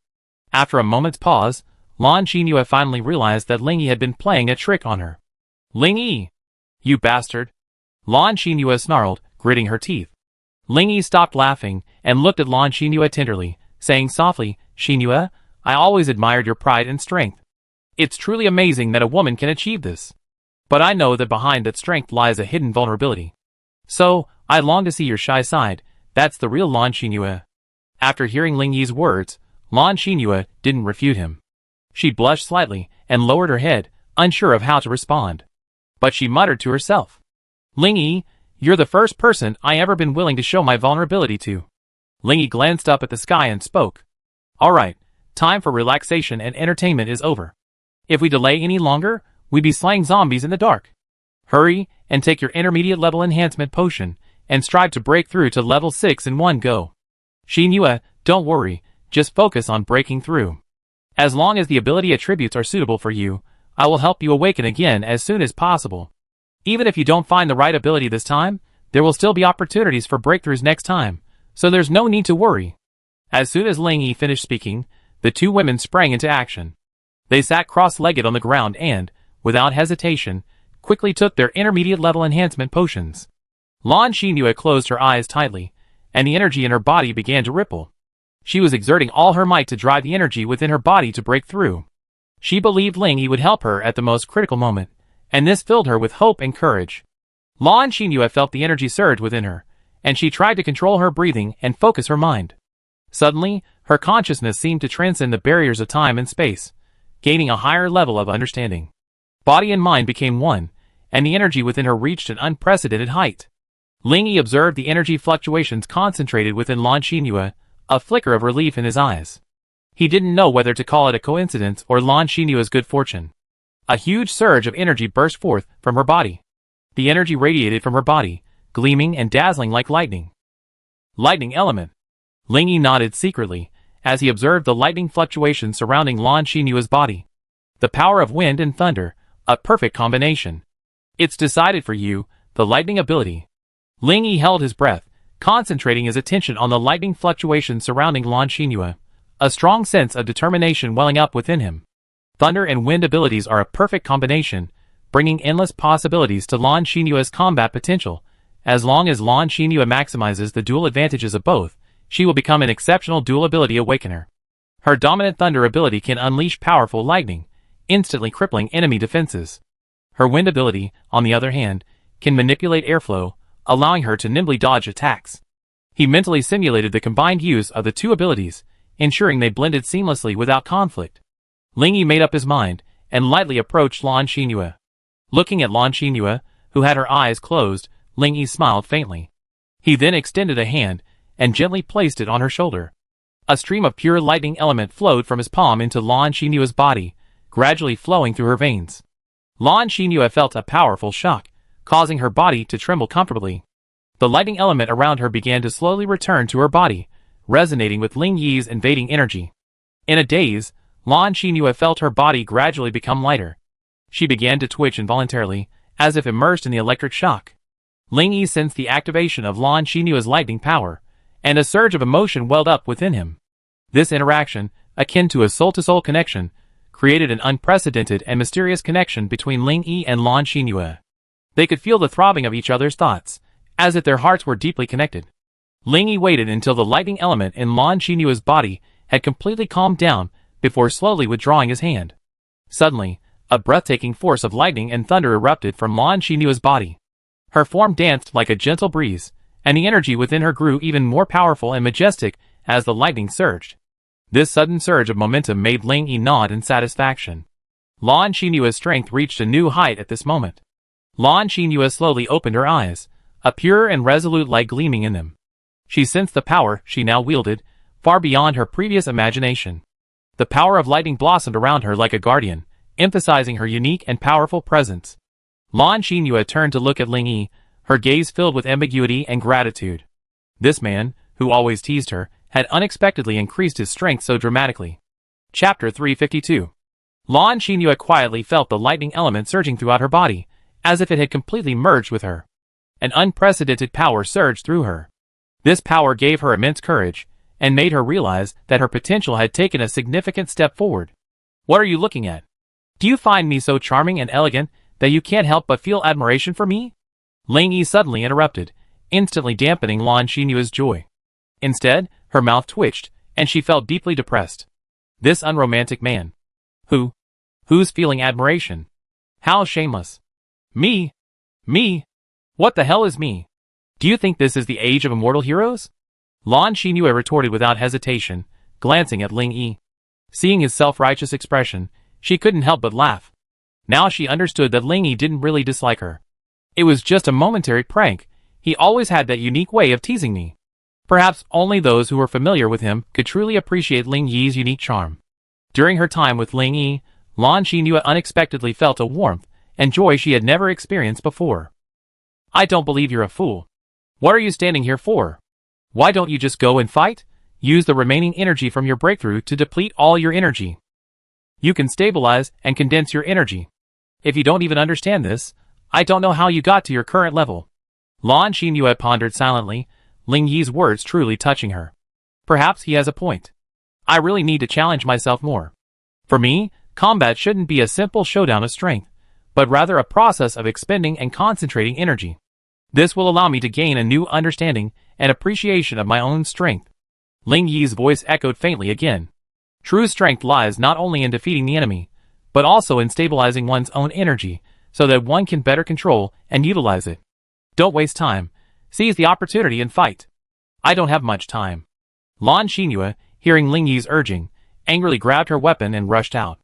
After a moment's pause, Lan Xinyu finally realized that Ling Yi had been playing a trick on her. "Ling Yi! You bastard!" Lan Xinyu snarled, gritting her teeth. Ling Yi stopped laughing and looked at Lan Xinyu tenderly, saying softly, "Xinyu, I always admired your pride and strength. It's truly amazing that a woman can achieve this. But I know that behind that strength lies a hidden vulnerability. So, I long to see your shy side. That's the real Lan Xinyu." After hearing Ling Yi's words, Lan Xinyu didn't refute him. She blushed slightly and lowered her head, unsure of how to respond. But she muttered to herself, "Ling Yi, you're the first person I ever been willing to show my vulnerability to." Ling Yi glanced up at the sky and spoke. "Alright, time for relaxation and entertainment is over. If we delay any longer, we'd be slaying zombies in the dark." Hurry and take your intermediate level enhancement potion and strive to break through to level 6 in one go. Xinyue, don't worry, just focus on breaking through. As long as the ability attributes are suitable for you, I will help you awaken again as soon as possible. Even if you don't find the right ability this time, there will still be opportunities for breakthroughs next time, so there's no need to worry. As soon as Ling Yi finished speaking, the two women sprang into action. They sat cross-legged on the ground and, without hesitation, quickly took their intermediate level enhancement potions. Lan Xinyue closed her eyes tightly, and the energy in her body began to ripple. She was exerting all her might to drive the energy within her body to break through. She believed Ling Yi would help her at the most critical moment, and this filled her with hope and courage. Lan Xinyue felt the energy surge within her, and she tried to control her breathing and focus her mind. Suddenly, her consciousness seemed to transcend the barriers of time and space, gaining a higher level of understanding. Body and mind became one, and the energy within her reached an unprecedented height. Ling Yi observed the energy fluctuations concentrated within Lan Xinyue, a flicker of relief in his eyes. He didn't know whether to call it a coincidence or Lan Xinyue's good fortune. A huge surge of energy burst forth from her body. The energy radiated from her body, gleaming and dazzling like lightning. Lightning element. Ling Yi nodded secretly, as he observed the lightning fluctuations surrounding Lan Xinyue's body. The power of wind and thunder, a perfect combination. It's decided for you, the lightning ability. Ling Yi held his breath, concentrating his attention on the lightning fluctuations surrounding Lan Xinyue, a strong sense of determination welling up within him. Thunder and wind abilities are a perfect combination, bringing endless possibilities to Lan Xinyue's combat potential. As long as Lan Xinyue maximizes the dual advantages of both, she will become an exceptional dual ability awakener. Her dominant thunder ability can unleash powerful lightning, instantly crippling enemy defenses. Her wind ability, on the other hand, can manipulate airflow, allowing her to nimbly dodge attacks. He mentally simulated the combined use of the two abilities, ensuring they blended seamlessly without conflict. Ling Yi made up his mind, and lightly approached Lan Xinyue. Looking at Lan Xinyue, who had her eyes closed, Ling Yi smiled faintly. He then extended a hand, and gently placed it on her shoulder. A stream of pure lightning element flowed from his palm into Lan Xinyue's body, gradually flowing through her veins. Lan Xinyue felt a powerful shock, causing her body to tremble comfortably. The lightning element around her began to slowly return to her body, resonating with Ling Yi's invading energy. In a daze, Lan Xinyue felt her body gradually become lighter. She began to twitch involuntarily, as if immersed in the electric shock. Ling Yi sensed the activation of Lan Xinyue's lightning power, and a surge of emotion welled up within him. This interaction, akin to a soul-to-soul connection, created an unprecedented and mysterious connection between Ling Yi and Lan Xinyue. They could feel the throbbing of each other's thoughts, as if their hearts were deeply connected. Ling Yi waited until the lightning element in Lan Xinyue's body had completely calmed down before slowly withdrawing his hand. Suddenly, a breathtaking force of lightning and thunder erupted from Lan Xinyue's body. Her form danced like a gentle breeze, and the energy within her grew even more powerful and majestic as the lightning surged. This sudden surge of momentum made Ling Yi nod in satisfaction. Lan Xinyue's strength reached a new height at this moment. Lan Xinyue slowly opened her eyes, a pure and resolute light gleaming in them. She sensed the power she now wielded, far beyond her previous imagination. The power of lightning blossomed around her like a guardian, emphasizing her unique and powerful presence. Lan Xinyue turned to look at Ling Yi, her gaze filled with ambiguity and gratitude. This man, who always teased her, had unexpectedly increased his strength so dramatically. Chapter 352. Lan Xinyue quietly felt the lightning element surging throughout her body, as if it had completely merged with her. An unprecedented power surged through her. This power gave her immense courage, and made her realize that her potential had taken a significant step forward. What are you looking at? Do you find me so charming and elegant that you can't help but feel admiration for me? Ling Yi suddenly interrupted, instantly dampening Lan Xinyue's joy. Instead, her mouth twitched, and she felt deeply depressed. This unromantic man. Who's feeling admiration? How shameless. Me? Me? What the hell is me? Do you think this is the age of immortal heroes? Lan Xinyue retorted without hesitation, glancing at Ling Yi. Seeing his self-righteous expression, she couldn't help but laugh. Now she understood that Ling Yi didn't really dislike her. It was just a momentary prank. He always had that unique way of teasing me. Perhaps only those who were familiar with him could truly appreciate Ling Yi's unique charm. During her time with Ling Yi, Lan Xinyue unexpectedly felt a warmth and joy she had never experienced before. I don't believe you're a fool. What are you standing here for? Why don't you just go and fight? Use the remaining energy from your breakthrough to deplete all your energy. You can stabilize and condense your energy. If you don't even understand this, I don't know how you got to your current level. Lan Xinyu pondered silently, Ling Yi's words truly touching her. Perhaps he has a point. I really need to challenge myself more. For me, combat shouldn't be a simple showdown of strength, but rather a process of expending and concentrating energy. This will allow me to gain a new understanding and appreciation of my own strength. Ling Yi's voice echoed faintly again. True strength lies not only in defeating the enemy, but also in stabilizing one's own energy, so that one can better control and utilize it. Don't waste time. Seize the opportunity and fight. I don't have much time. Lan Xinyu, hearing Ling Yi's urging, angrily grabbed her weapon and rushed out.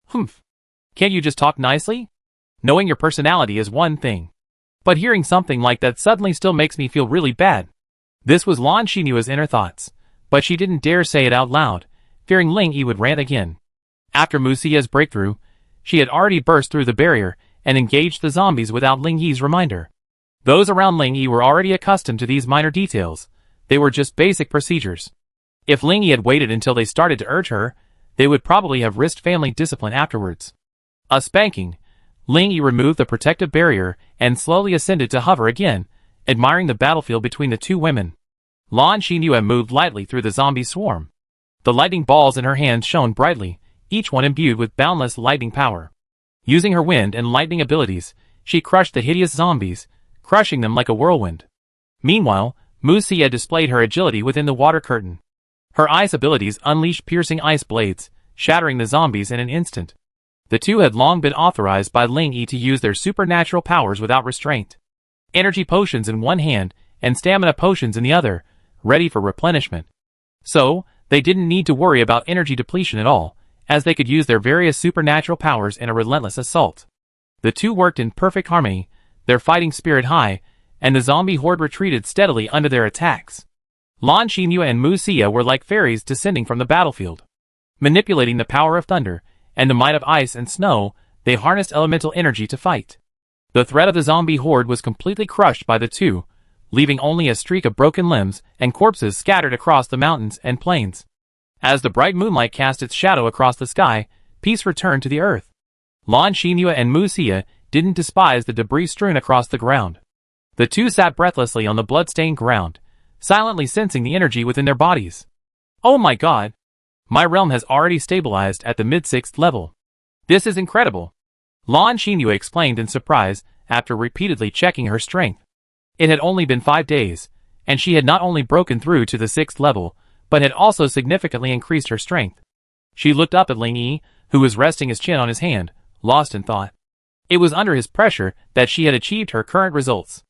Humph. Can't you just talk nicely? Knowing your personality is one thing. But hearing something like that suddenly still makes me feel really bad. This was Lan Xinyu's inner thoughts, but she didn't dare say it out loud, fearing Ling Yi would rant again. After Musia's breakthrough, she had already burst through the barrier and engaged the zombies without Ling Yi's reminder. Those around Ling Yi were already accustomed to these minor details. They were just basic procedures. If Ling Yi had waited until they started to urge her, they would probably have risked family discipline afterwards. A spanking. Ling Yi removed the protective barrier and slowly ascended to hover again, admiring the battlefield between the two women. Lan Xinyu moved lightly through the zombie swarm. The lightning balls in her hands shone brightly, each one imbued with boundless lightning power. Using her wind and lightning abilities, she crushed the hideous zombies, crushing them like a whirlwind. Meanwhile, Musia displayed her agility within the water curtain. Her ice abilities unleashed piercing ice blades, shattering the zombies in an instant. The two had long been authorized by Ling Yi to use their supernatural powers without restraint. Energy potions in one hand and stamina potions in the other, ready for replenishment. So, they didn't need to worry about energy depletion at all, as they could use their various supernatural powers in a relentless assault. The two worked in perfect harmony, their fighting spirit high, and the zombie horde retreated steadily under their attacks. Lan Xinyu and Musia were like fairies descending from the battlefield. Manipulating the power of thunder and the might of ice and snow, they harnessed elemental energy to fight. The threat of the zombie horde was completely crushed by the two, leaving only a streak of broken limbs and corpses scattered across the mountains and plains. As the bright moonlight cast its shadow across the sky, peace returned to the earth. Lan Xinyu and Musia didn't despise the debris strewn across the ground. The two sat breathlessly on the blood-stained ground, silently sensing the energy within their bodies. Oh my god! My realm has already stabilized at the mid-6th level. This is incredible! Lan Xinyu explained in surprise after repeatedly checking her strength. It had only been 5 days, and she had not only broken through to the 6th level, but had also significantly increased her strength. She looked up at Ling Yi, who was resting his chin on his hand, lost in thought. It was under his pressure that she had achieved her current results.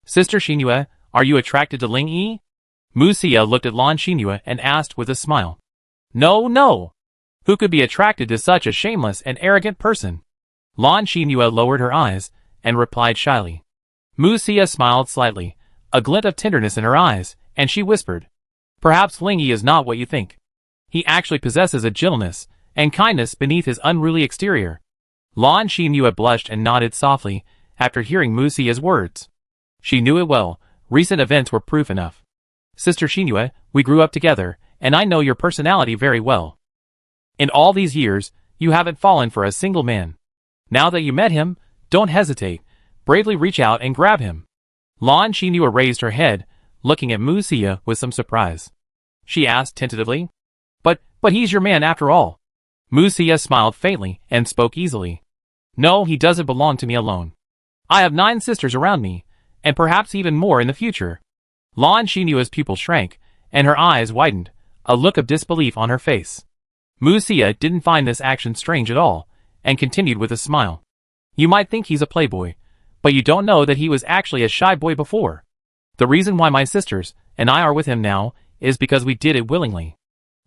Sister Xinyu, are you attracted to Ling Yi? Musia looked at Lan Xinyu and asked with a smile. No, no! Who could be attracted to such a shameless and arrogant person? Lan Xinyu lowered her eyes and replied shyly. Musia smiled slightly, a glint of tenderness in her eyes, and she whispered, Perhaps Ling Yi is not what you think. He actually possesses a gentleness and kindness beneath his unruly exterior. Lan Xinyu blushed and nodded softly after hearing Musia's words. She knew it well, recent events were proof enough. Sister Xinyu, we grew up together, and I know your personality very well. In all these years, you haven't fallen for a single man. Now that you met him, don't hesitate, bravely reach out and grab him. Lan Xinyu raised her head, looking at Musia with some surprise. She asked tentatively, But he's your man after all. Musia smiled faintly and spoke easily. No, he doesn't belong to me alone. I have 9 sisters around me, and perhaps even more in the future. Lan Xinyu's pupil shrank, and her eyes widened, a look of disbelief on her face. Musia didn't find this action strange at all, and continued with a smile. You might think he's a playboy, but you don't know that he was actually a shy boy before. The reason why my sisters and I are with him now is because we did it willingly.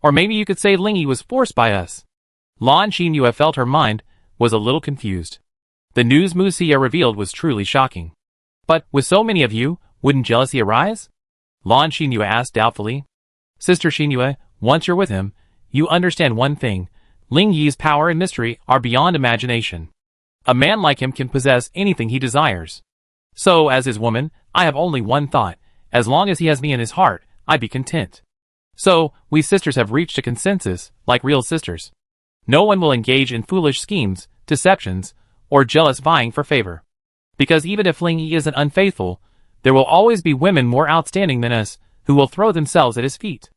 Or maybe you could say Ling Yi was forced by us. Lan Xinyu felt her mind was a little confused. The news Musia revealed was truly shocking. But, with so many of you, wouldn't jealousy arise? Lan Xinyu asked doubtfully. Sister Xinyu, once you're with him, you understand one thing. Ling Yi's power and mystery are beyond imagination. A man like him can possess anything he desires. So, as his woman, I have only one thought. As long as he has me in his heart, I'd be content. So, we sisters have reached a consensus, like real sisters. No one will engage in foolish schemes, deceptions, or jealous vying for favor. Because even if Ling Yi isn't unfaithful, there will always be women more outstanding than us who will throw themselves at his feet.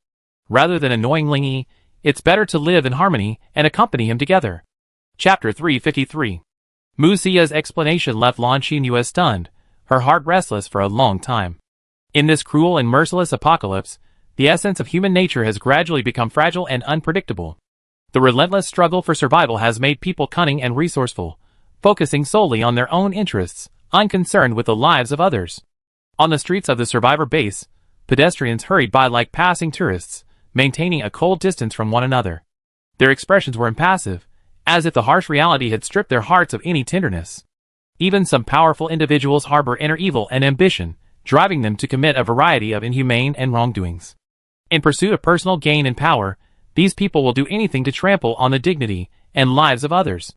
Rather than annoying Ling Yi, it's better to live in harmony and accompany him together. Chapter 353. Mu Xia's explanation left Lan Xinyu stunned, her heart restless for a long time. In this cruel and merciless apocalypse, the essence of human nature has gradually become fragile and unpredictable. The relentless struggle for survival has made people cunning and resourceful, focusing solely on their own interests, unconcerned with the lives of others. On the streets of the survivor base, pedestrians hurried by like passing tourists, maintaining a cold distance from one another. Their expressions were impassive, as if the harsh reality had stripped their hearts of any tenderness. Even some powerful individuals harbor inner evil and ambition, driving them to commit a variety of inhumane and wrongdoings. In pursuit of personal gain and power, these people will do anything to trample on the dignity and lives of others.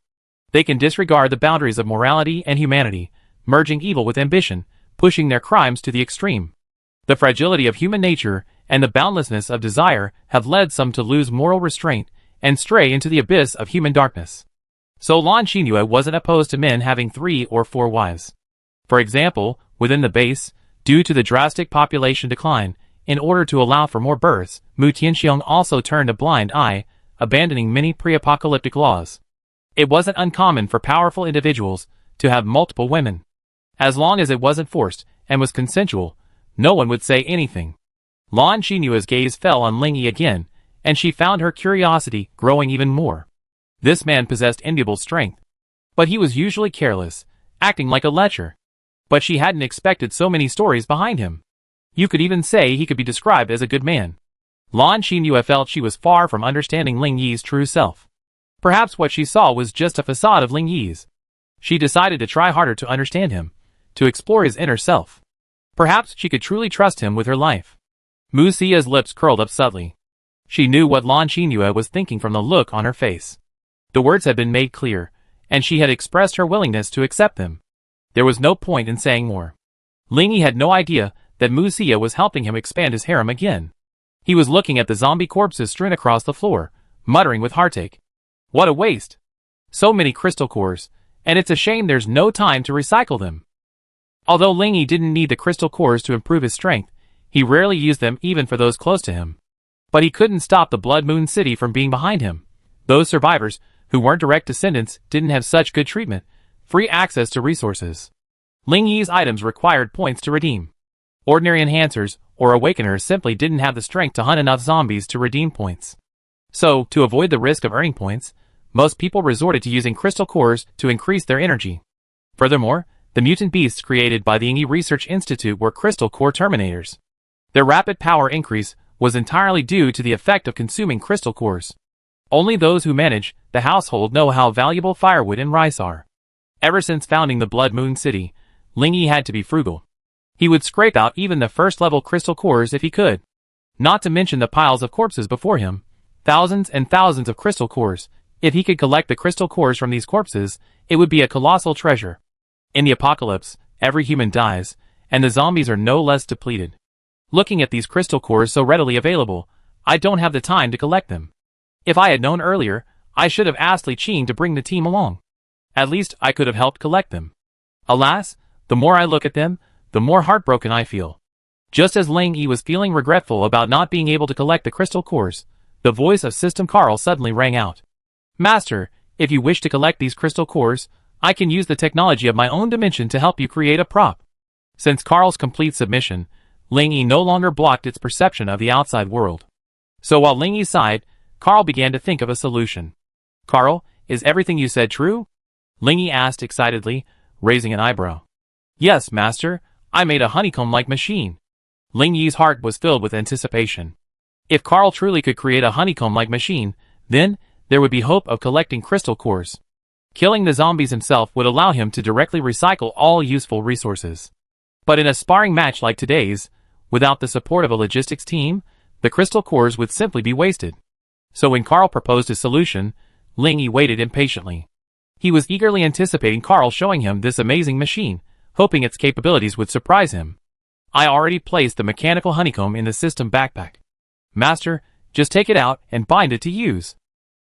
They can disregard the boundaries of morality and humanity, merging evil with ambition, pushing their crimes to the extreme. The fragility of human nature and the boundlessness of desire have led some to lose moral restraint and stray into the abyss of human darkness. So Lan Xinyu wasn't opposed to men having 3 or 4 wives. For example, within the base, due to the drastic population decline, in order to allow for more births, Mu Tianxiong also turned a blind eye, abandoning many pre-apocalyptic laws. It wasn't uncommon for powerful individuals to have multiple women. As long as it wasn't forced and was consensual, no one would say anything. Lan Xinyu's gaze fell on Ling Yi again, and she found her curiosity growing even more. This man possessed enviable strength, but he was usually careless, acting like a lecher. But she hadn't expected so many stories behind him. You could even say he could be described as a good man. Lan Xinyu felt she was far from understanding Ling Yi's true self. Perhaps what she saw was just a facade of Ling Yi's. She decided to try harder to understand him, to explore his inner self. Perhaps she could truly trust him with her life. Mu Xia's lips curled up subtly. She knew what Lan Xinyu was thinking from the look on her face. The words had been made clear, and she had expressed her willingness to accept them. There was no point in saying more. Ling Yi had no idea that Mu Xia was helping him expand his harem again. He was looking at the zombie corpses strewn across the floor, muttering with heartache. What a waste! So many crystal cores, and it's a shame there's no time to recycle them. Although Ling Yi didn't need the crystal cores to improve his strength, he rarely used them even for those close to him. But he couldn't stop the Blood Moon City from being behind him. Those survivors, who weren't direct descendants, didn't have such good treatment, free access to resources. Ling Yi's items required points to redeem. Ordinary enhancers or awakeners simply didn't have the strength to hunt enough zombies to redeem points. So, to avoid the risk of earning points, most people resorted to using crystal cores to increase their energy. Furthermore, the mutant beasts created by the Yingyi Research Institute were crystal core terminators. Their rapid power increase was entirely due to the effect of consuming crystal cores. Only those who manage the household know how valuable firewood and rice are. Ever since founding the Blood Moon City, Ling Yi had to be frugal. He would scrape out even the first-level crystal cores if he could. Not to mention the piles of corpses before him. Thousands and thousands of crystal cores. If he could collect the crystal cores from these corpses, it would be a colossal treasure. In the apocalypse, every human dies, and the zombies are no less depleted. Looking at these crystal cores so readily available, I don't have the time to collect them. If I had known earlier, I should have asked Li Qing to bring the team along. At least I could have helped collect them. Alas, the more I look at them, the more heartbroken I feel. Just as Ling Yi was feeling regretful about not being able to collect the crystal cores, the voice of System Carl suddenly rang out. Master, if you wish to collect these crystal cores, I can use the technology of my own dimension to help you create a prop. Since Carl's complete submission, Ling Yi no longer blocked its perception of the outside world. So while Ling Yi sighed, Carl began to think of a solution. Carl, is everything you said true? Ling Yi asked excitedly, raising an eyebrow. Yes, master, I made a honeycomb-like machine. Ling Yi's heart was filled with anticipation. If Carl truly could create a honeycomb-like machine, then there would be hope of collecting crystal cores. Killing the zombies himself would allow him to directly recycle all useful resources. But in a sparring match like today's, without the support of a logistics team, the crystal cores would simply be wasted. So when Carl proposed a solution, Ling Yi waited impatiently. He was eagerly anticipating Carl showing him this amazing machine, hoping its capabilities would surprise him. I already placed the mechanical honeycomb in the system backpack. Master, just take it out and bind it to use.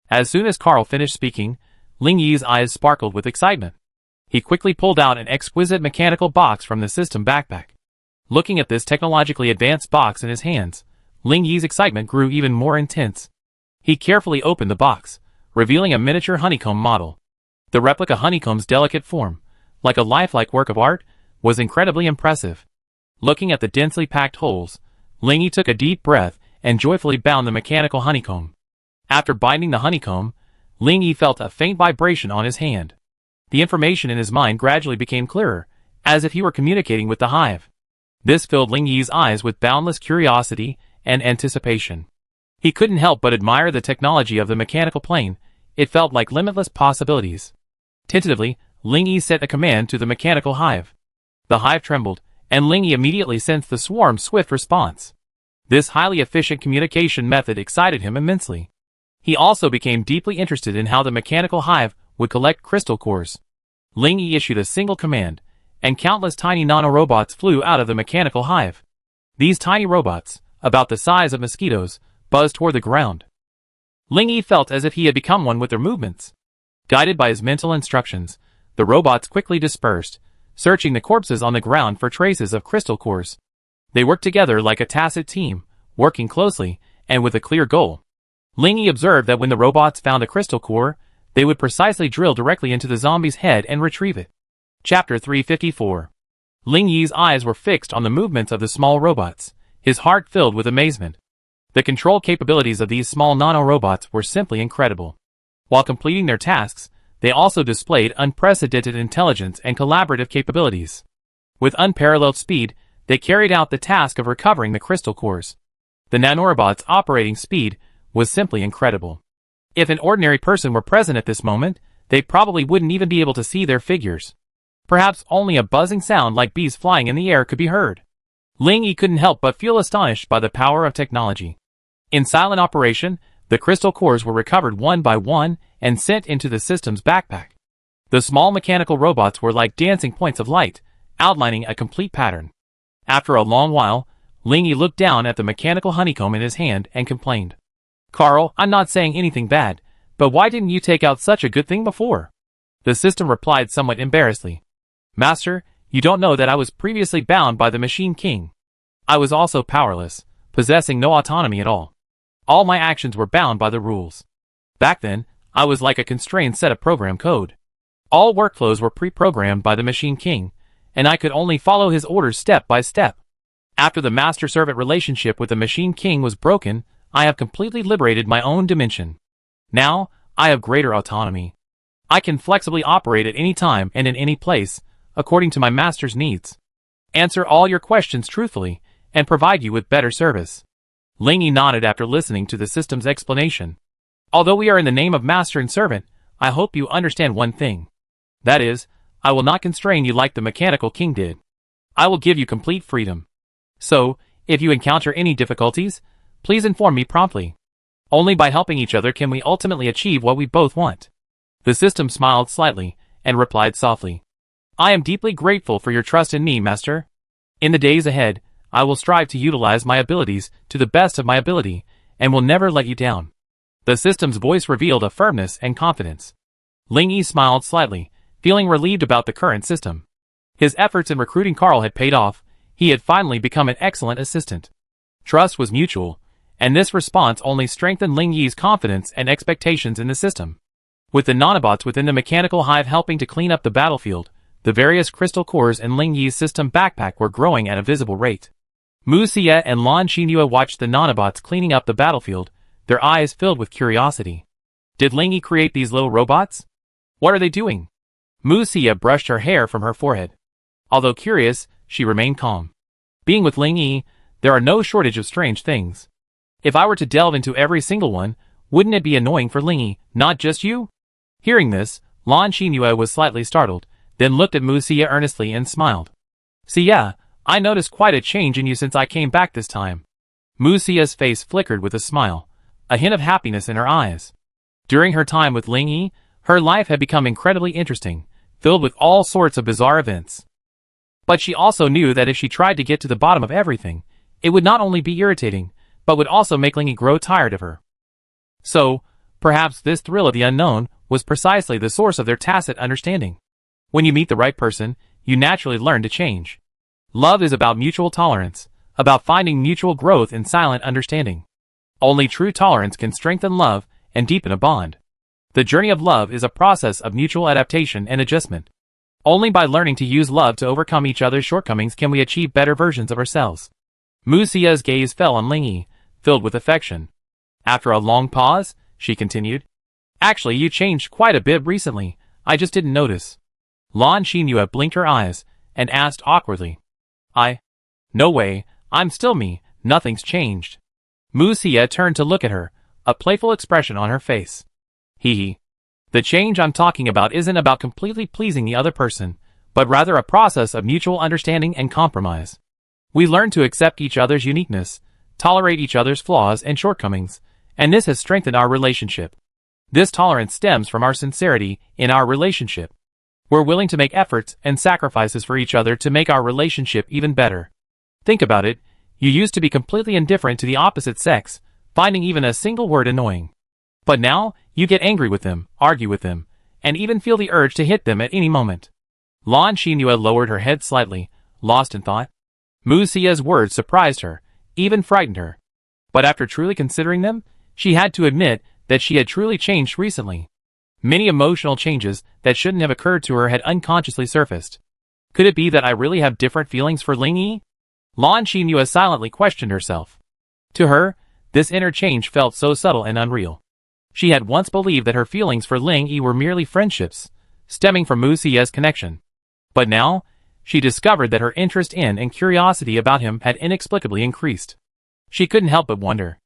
As soon as Carl finished speaking, Ling Yi's eyes sparkled with excitement. He quickly pulled out an exquisite mechanical box from the system backpack. Looking at this technologically advanced box in his hands, Ling Yi's excitement grew even more intense. He carefully opened the box, revealing a miniature honeycomb model. The replica honeycomb's delicate form, like a lifelike work of art, was incredibly impressive. Looking at the densely packed holes, Ling Yi took a deep breath and joyfully bound the mechanical honeycomb. After binding the honeycomb, Ling Yi felt a faint vibration on his hand. The information in his mind gradually became clearer, as if he were communicating with the hive. This filled Ling Yi's eyes with boundless curiosity and anticipation. He couldn't help but admire the technology of the mechanical plane. It felt like limitless possibilities. Tentatively, Ling Yi set a command to the mechanical hive. The hive trembled, and Ling Yi immediately sensed the swarm's swift response. This highly efficient communication method excited him immensely. He also became deeply interested in how the mechanical hive would collect crystal cores. Ling Yi issued a single command, and countless tiny nanorobots flew out of the mechanical hive. These tiny robots, about the size of mosquitoes, buzzed toward the ground. Ling Yi felt as if he had become one with their movements. Guided by his mental instructions, the robots quickly dispersed, searching the corpses on the ground for traces of crystal cores. They worked together like a tacit team, working closely, and with a clear goal. Ling Yi observed that when the robots found a crystal core, they would precisely drill directly into the zombie's head and retrieve it. Chapter 354. Ling Yi's eyes were fixed on the movements of the small robots, his heart filled with amazement. The control capabilities of these small nanorobots were simply incredible. While completing their tasks, they also displayed unprecedented intelligence and collaborative capabilities. With unparalleled speed, they carried out the task of recovering the crystal cores. The nanorobots' operating speed was simply incredible. If an ordinary person were present at this moment, they probably wouldn't even be able to see their figures. Perhaps only a buzzing sound like bees flying in the air could be heard. Ling Yi couldn't help but feel astonished by the power of technology. In silent operation, the crystal cores were recovered one by one and sent into the system's backpack. The small mechanical robots were like dancing points of light, outlining a complete pattern. After a long while, Ling Yi looked down at the mechanical honeycomb in his hand and complained. "Carl, I'm not saying anything bad, but why didn't you take out such a good thing before?" The system replied somewhat embarrassedly. "Master, you don't know that I was previously bound by the Machine King. I was also powerless, possessing no autonomy at all. All my actions were bound by the rules. Back then, I was like a constrained set of program code. All workflows were pre-programmed by the Machine King, and I could only follow his orders step by step. After the master-servant relationship with the Machine King was broken, I have completely liberated my own dimension. Now, I have greater autonomy. I can flexibly operate at any time and in any place, according to my master's needs. Answer all your questions truthfully, and provide you with better service." Ling Yi nodded after listening to the system's explanation. "Although we are in the name of master and servant, I hope you understand one thing. That is, I will not constrain you like the mechanical king did. I will give you complete freedom. So, if you encounter any difficulties, please inform me promptly. Only by helping each other can we ultimately achieve what we both want." The system smiled slightly and replied softly. "I am deeply grateful for your trust in me, Master. In the days ahead, I will strive to utilize my abilities to the best of my ability, and will never let you down." The system's voice revealed a firmness and confidence. Ling Yi smiled slightly, feeling relieved about the current system. His efforts in recruiting Carl had paid off. He had finally become an excellent assistant. Trust was mutual, and this response only strengthened Ling Yi's confidence and expectations in the system. With the nanobots within the mechanical hive helping to clean up the battlefield, the various crystal cores in Ling Yi's system backpack were growing at a visible rate. Mu Xie and Lan Xinhua watched the nanobots cleaning up the battlefield, their eyes filled with curiosity. Did Ling Yi create these little robots? What are they doing? Mu Xie brushed her hair from her forehead. Although curious, she remained calm. Being with Ling Yi, there are no shortage of strange things. If I were to delve into every single one, wouldn't it be annoying for Ling Yi, not just you? Hearing this, Lan Xinhua was slightly startled, then looked at Mu Xie earnestly and smiled. "See, yeah, I noticed quite a change in you since I came back this time." Mu Xie's face flickered with a smile, a hint of happiness in her eyes. During her time with Ling Yi, Her life had become incredibly interesting, filled with all sorts of bizarre events. But she also knew that if she tried to get to the bottom of everything, it would not only be irritating, but would also make Lingy grow tired of her. So, perhaps this thrill of the unknown was precisely the source of their tacit understanding. When you meet the right person, you naturally learn to change. Love is about mutual tolerance, about finding mutual growth in silent understanding. Only true tolerance can strengthen love and deepen a bond. The journey of love is a process of mutual adaptation and adjustment. Only by learning to use love to overcome each other's shortcomings can we achieve better versions of ourselves. Mu Xia's gaze fell on Lingy, filled with affection. After a long pause, she continued. Actually, you changed quite a bit recently. I just didn't notice. Lan Xinyu blinked her eyes and asked awkwardly. No way, I'm still me, nothing's changed. Mu Xia turned to look at her, a playful expression on her face. Hee. The change I'm talking about isn't about completely pleasing the other person, but rather a process of mutual understanding and compromise. We learn to accept each other's uniqueness, tolerate each other's flaws and shortcomings, and this has strengthened our relationship. This tolerance stems from our sincerity in our relationship. We're willing to make efforts and sacrifices for each other to make our relationship even better. Think about it, you used to be completely indifferent to the opposite sex, finding even a single word annoying. But now, you get angry with them, argue with them, and even feel the urge to hit them at any moment. Lan Xinyu lowered her head slightly, lost in thought. Mu Xia's words surprised her, even frightened her. But after truly considering them, she had to admit that she had truly changed recently. Many emotional changes that shouldn't have occurred to her had unconsciously surfaced. Could it be that I really have different feelings for Lingy? Lan Xinyu silently questioned herself. To her, this inner change felt so subtle and unreal. She had once believed that her feelings for Lingy were merely friendships, stemming from Mu Xia's connection. But now, she discovered that her interest in and curiosity about him had inexplicably increased. She couldn't help but wonder.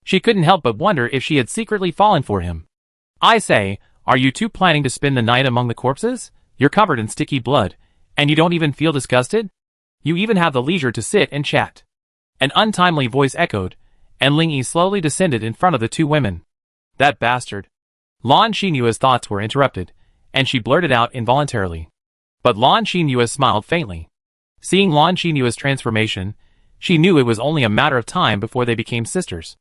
If she had secretly fallen for him. I say, are you two planning to spend the night among the corpses? You're covered in sticky blood, and you don't even feel disgusted? You even have the leisure to sit and chat. An untimely voice echoed, and Lingy slowly descended in front of the two women. That bastard. Lan Xinyu's thoughts were interrupted, and she blurted out involuntarily. But Lan Xinyu smiled faintly. Seeing Lan Xinyu's transformation, she knew it was only a matter of time before they became sisters.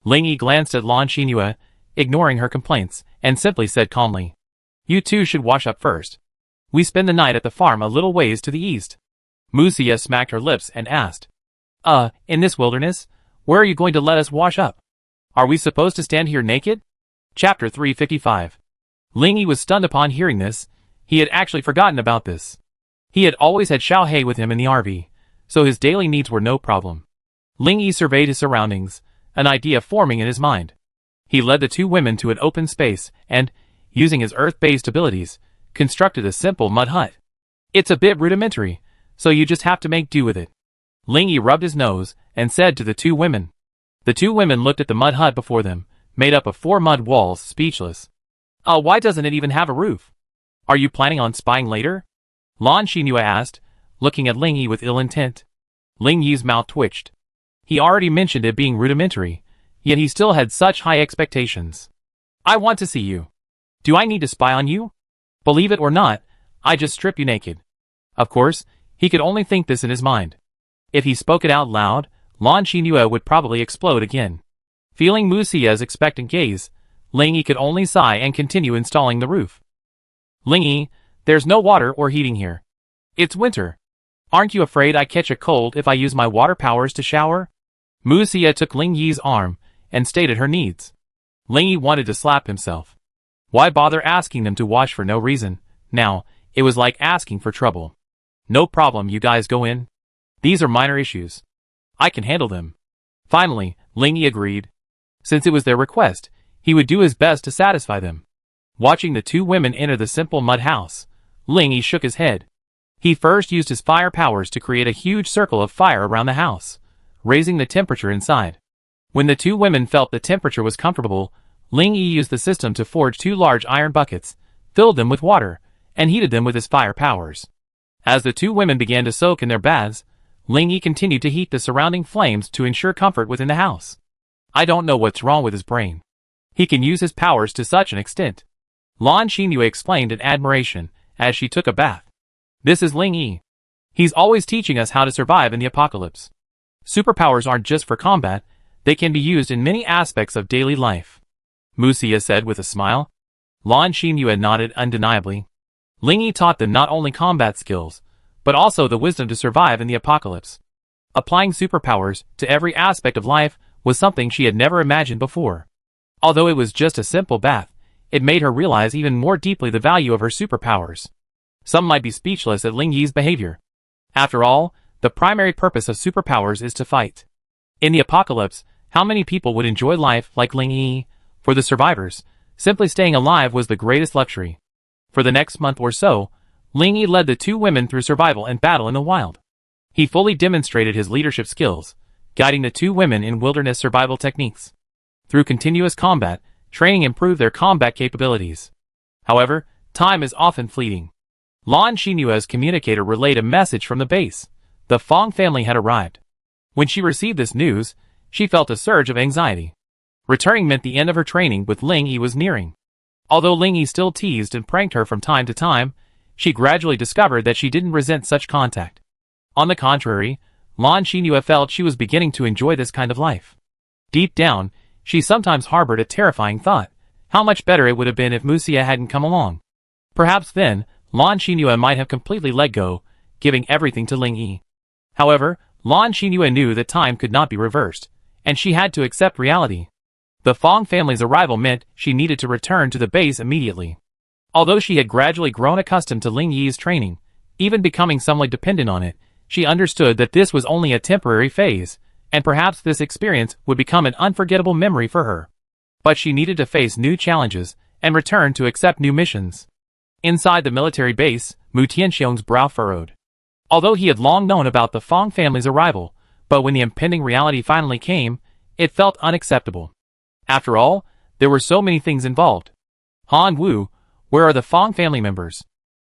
Lingy glanced at Lan Xinyu, ignoring her complaints, and simply said calmly, You two should wash up first. We spend the night at the farm a little ways to the east. Mu Xia smacked her lips and asked, in this wilderness, where are you going to let us wash up? Are we supposed to stand here naked? Chapter 355. Lingy was stunned upon hearing this. He had actually forgotten about this. He had always had Xiao He with him in the RV, so his daily needs were no problem. Lingy surveyed his surroundings, an idea forming in his mind. He led the two women to an open space and, using his earth-based abilities, constructed a simple mud hut. It's a bit rudimentary, so you just have to make do with it. Lingy rubbed his nose and said to the two women. The two women looked at the mud hut before them, made up of 4 mud walls, speechless. Why doesn't it even have a roof? Are you planning on spying later? Lan Xinyu asked, looking at Lingy with ill intent. Lingyi's mouth twitched. He already mentioned it being rudimentary, yet he still had such high expectations. I want to see you. Do I need to spy on you? Believe it or not, I just strip you naked. Of course, he could only think this in his mind. If he spoke it out loud, Lan Xinyu would probably explode again. Feeling Mu Xia's expectant gaze, Lingy could only sigh and continue installing the roof. Lingy, there's no water or heating here. It's winter. Aren't you afraid I catch a cold if I use my water powers to shower? Mu Xia took Lingyi's arm and stated her needs. Lingy wanted to slap himself. Why bother asking them to wash for no reason? Now, it was like asking for trouble. No problem, you guys go in. These are minor issues. I can handle them. Finally, Lingy agreed. Since it was their request, he would do his best to satisfy them. Watching the two women enter the simple mud house, Lingy shook his head. He first used his fire powers to create a huge circle of fire around the house, raising the temperature inside. When the two women felt the temperature was comfortable, Lingy used the system to forge 2 large iron buckets, filled them with water, and heated them with his fire powers. As the two women began to soak in their baths, Lingy continued to heat the surrounding flames to ensure comfort within the house. I don't know what's wrong with his brain. He can use his powers to such an extent. Lan Xinyu explained in admiration as she took a bath. This is Ling Yi. He's always teaching us how to survive in the apocalypse. Superpowers aren't just for combat, they can be used in many aspects of daily life. Musia said with a smile. Lan Xinyu nodded undeniably. Ling Yi taught them not only combat skills, but also the wisdom to survive in the apocalypse. Applying superpowers to every aspect of life was something she had never imagined before. Although it was just a simple bath, it made her realize even more deeply the value of her superpowers. Some might be speechless at Ling Yi's behavior. After all, the primary purpose of superpowers is to fight. In the apocalypse, how many people would enjoy life like Ling Yi? For the survivors, simply staying alive was the greatest luxury. For the next month or so, Ling Yi led the two women through survival and battle in the wild. He fully demonstrated his leadership skills, guiding the two women in wilderness survival techniques. Through continuous combat, training improved their combat capabilities. However, time is often fleeting. Lan Xinyue's communicator relayed a message from the base. The Fong family had arrived. When she received this news, she felt a surge of anxiety. Returning meant the end of her training with Ling Yi was nearing. Although Ling Yi still teased and pranked her from time to time, she gradually discovered that she didn't resent such contact. On the contrary, Lan Xinyue felt she was beginning to enjoy this kind of life. Deep down, she sometimes harbored a terrifying thought. How much better it would have been if Musia hadn't come along. Perhaps then, Lan Xinyue might have completely let go, giving everything to Ling Yi. However, Lan Xinyue knew that time could not be reversed, and she had to accept reality. The Fong family's arrival meant she needed to return to the base immediately. Although she had gradually grown accustomed to Ling Yi's training, even becoming somewhat dependent on it, she understood that this was only a temporary phase, and perhaps this experience would become an unforgettable memory for her. But she needed to face new challenges and return to accept new missions. Inside the military base, Mu Tianxiong's brow furrowed. Although he had long known about the Fong family's arrival, but when the impending reality finally came, it felt unacceptable. After all, there were so many things involved. Han Wu, where are the Fong family members?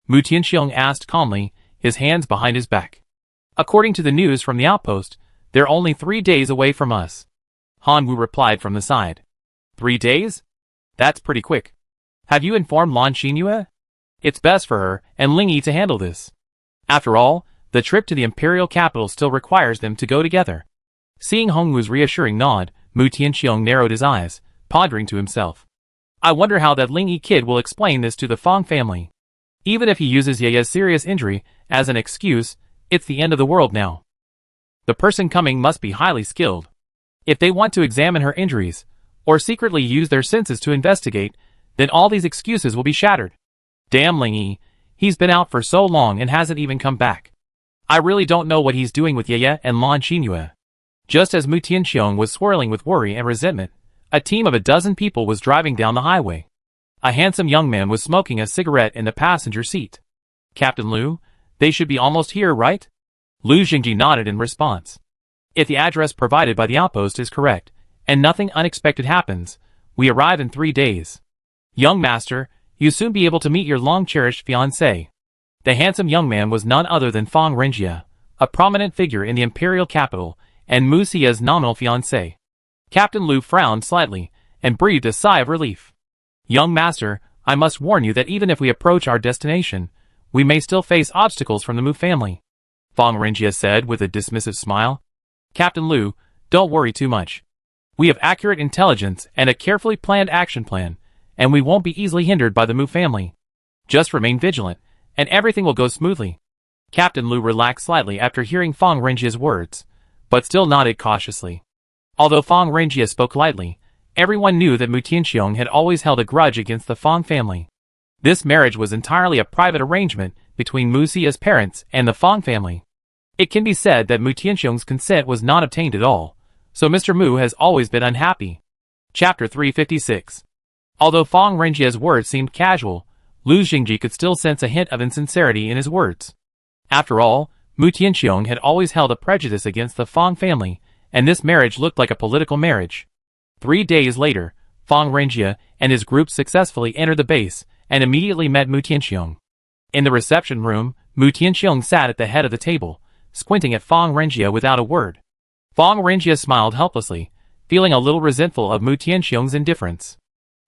Mu Tianxiong asked calmly, his hands behind his back. According to the news from the outpost, they're only 3 days away from us. Han Wu replied from the side. 3 days? That's pretty quick. Have you informed Lan Xinyue? It's best for her and Ling Yi to handle this. After all, the trip to the imperial capital still requires them to go together. Seeing Hong Wu's reassuring nod, Mu Tianxiong narrowed his eyes, pondering to himself. I wonder how that Ling Yi kid will explain this to the Fong family. Even if he uses Ye's serious injury as an excuse, it's the end of the world now. The person coming must be highly skilled. If they want to examine her injuries, or secretly use their senses to investigate, then all these excuses will be shattered. Damn Ling Yi, he's been out for so long and hasn't even come back. I really don't know what he's doing with Ye and Lan Xinyue. Just as Mu Tianxiong was swirling with worry and resentment, a team of a dozen people was driving down the highway. A handsome young man was smoking a cigarette in the passenger seat. Captain Liu, they should be almost here, right? Lu Jingji nodded in response. If the address provided by the outpost is correct, and nothing unexpected happens, we arrive in 3 days. Young master, you'll soon be able to meet your long-cherished fiancé. The handsome young man was none other than Fong Renjie, a prominent figure in the imperial capital, and Mu Xia's nominal fiancé. Captain Liu frowned slightly, and breathed a sigh of relief. Young master, I must warn you that even if we approach our destination, we may still face obstacles from the Mu family. Fong Renjie said with a dismissive smile. Captain Liu, don't worry too much. We have accurate intelligence and a carefully planned action plan, and we won't be easily hindered by the Mu family. Just remain vigilant, and everything will go smoothly. Captain Liu relaxed slightly after hearing Fong Renjie's words, but still nodded cautiously. Although Fong Renjie spoke lightly, everyone knew that Mu Tianxiong had always held a grudge against the Fong family. This marriage was entirely a private arrangement between Mu Xia's parents and the Fong family. It can be said that Mu Tianxiong's consent was not obtained at all, so Mr. Mu has always been unhappy. Chapter 356. Although Fong Renjie's words seemed casual, Lu Jingji could still sense a hint of insincerity in his words. After all, Mu Tianxiong had always held a prejudice against the Fong family, and this marriage looked like a political marriage. 3 days later, Fong Renjie and his group successfully entered the base and immediately met Mu Tianxiong. In the reception room, Mu Tianxiong sat at the head of the table, squinting at Fong Renjie without a word. Fong Renjie smiled helplessly, feeling a little resentful of Mu Tianxiong's indifference.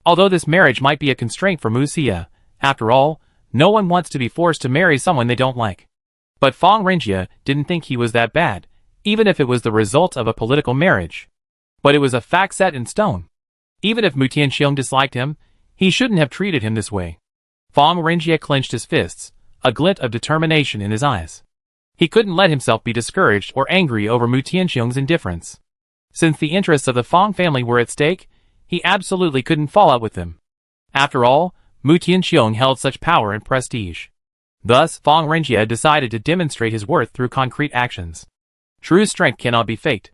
Although this marriage might be a constraint for Mu Xie, after all, no one wants to be forced to marry someone they don't like. But Fang Renjie didn't think he was that bad, even if it was the result of a political marriage. But it was a fact set in stone. Even if Mu Tianxiong disliked him, he shouldn't have treated him this way. Fang Renjie clenched his fists, a glint of determination in his eyes. He couldn't let himself be discouraged or angry over Mu Tianxiong's indifference. Since the interests of the Fang family were at stake, he absolutely couldn't fall out with them. After all, Mu Tianxiong held such power and prestige. Thus, Fang Renjie decided to demonstrate his worth through concrete actions. True strength cannot be faked.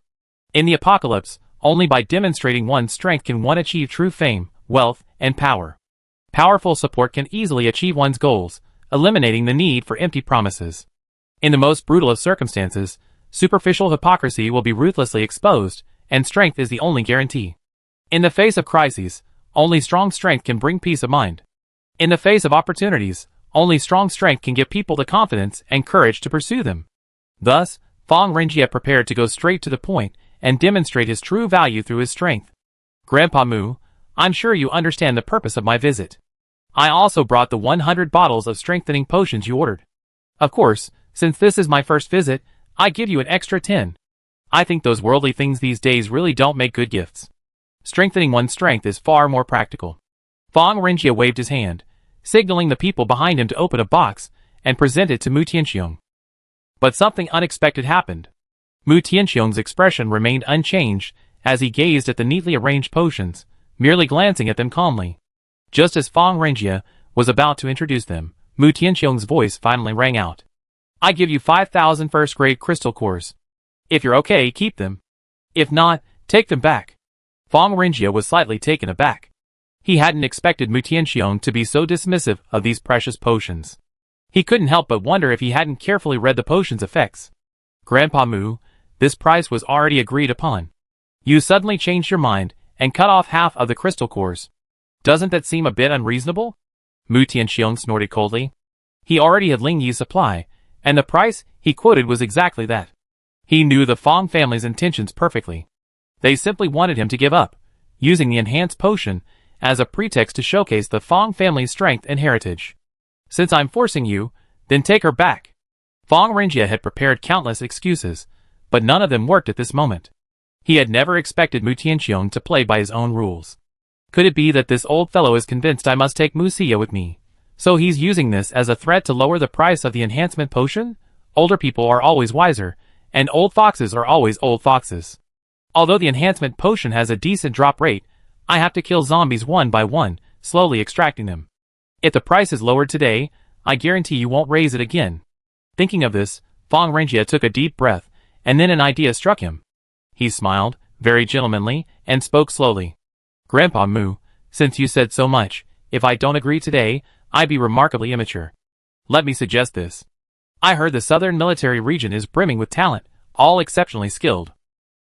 In the apocalypse, only by demonstrating one's strength can one achieve true fame, wealth, and power. Powerful support can easily achieve one's goals, eliminating the need for empty promises. In the most brutal of circumstances, superficial hypocrisy will be ruthlessly exposed, and strength is the only guarantee. In the face of crises, only strong strength can bring peace of mind. In the face of opportunities, only strong strength can give people the confidence and courage to pursue them. Thus, Fang Renjie prepared to go straight to the point and demonstrate his true value through his strength. Grandpa Mu, I'm sure you understand the purpose of my visit. I also brought the 100 bottles of strengthening potions you ordered. Of course, since this is my first visit, I give you an extra 10. I think those worldly things these days really don't make good gifts. Strengthening one's strength is far more practical. Fang Renjie waved his hand, signaling the people behind him to open a box and present it to Mu Tianxiong. But something unexpected happened. Mu Tianxiong's expression remained unchanged as he gazed at the neatly arranged potions, merely glancing at them calmly. Just as Fang Renjie was about to introduce them, Mu Tianxiong's voice finally rang out. I give you 5,000 first-grade crystal cores. If you're okay, keep them. If not, take them back. Fang Renjie was slightly taken aback. He hadn't expected Mu Tianxiong to be so dismissive of these precious potions. He couldn't help but wonder if he hadn't carefully read the potion's effects. Grandpa Mu, this price was already agreed upon. You suddenly changed your mind and cut off half of the crystal cores. Doesn't that seem a bit unreasonable? Mu Tianxiong snorted coldly. He already had Ling Yi's supply, and the price he quoted was exactly that. He knew the Fang family's intentions perfectly. They simply wanted him to give up, using the enhanced potion as a pretext to showcase the Fang family's strength and heritage. Since I'm forcing you, then take her back. Fang Renjie had prepared countless excuses, but none of them worked at this moment. He had never expected Mu Tianxiong to play by his own rules. Could it be that this old fellow is convinced I must take Mu Xie with me? So he's using this as a threat to lower the price of the enhancement potion? Older people are always wiser, and old foxes are always old foxes. Although the enhancement potion has a decent drop rate, I have to kill zombies one by one, slowly extracting them. If the price is lowered today, I guarantee you won't raise it again. Thinking of this, Fang Renjie took a deep breath, and then an idea struck him. He smiled, very gentlemanly, and spoke slowly. Grandpa Mu, since you said so much, if I don't agree today, I'd be remarkably immature. Let me suggest this. I heard the southern military region is brimming with talent, all exceptionally skilled.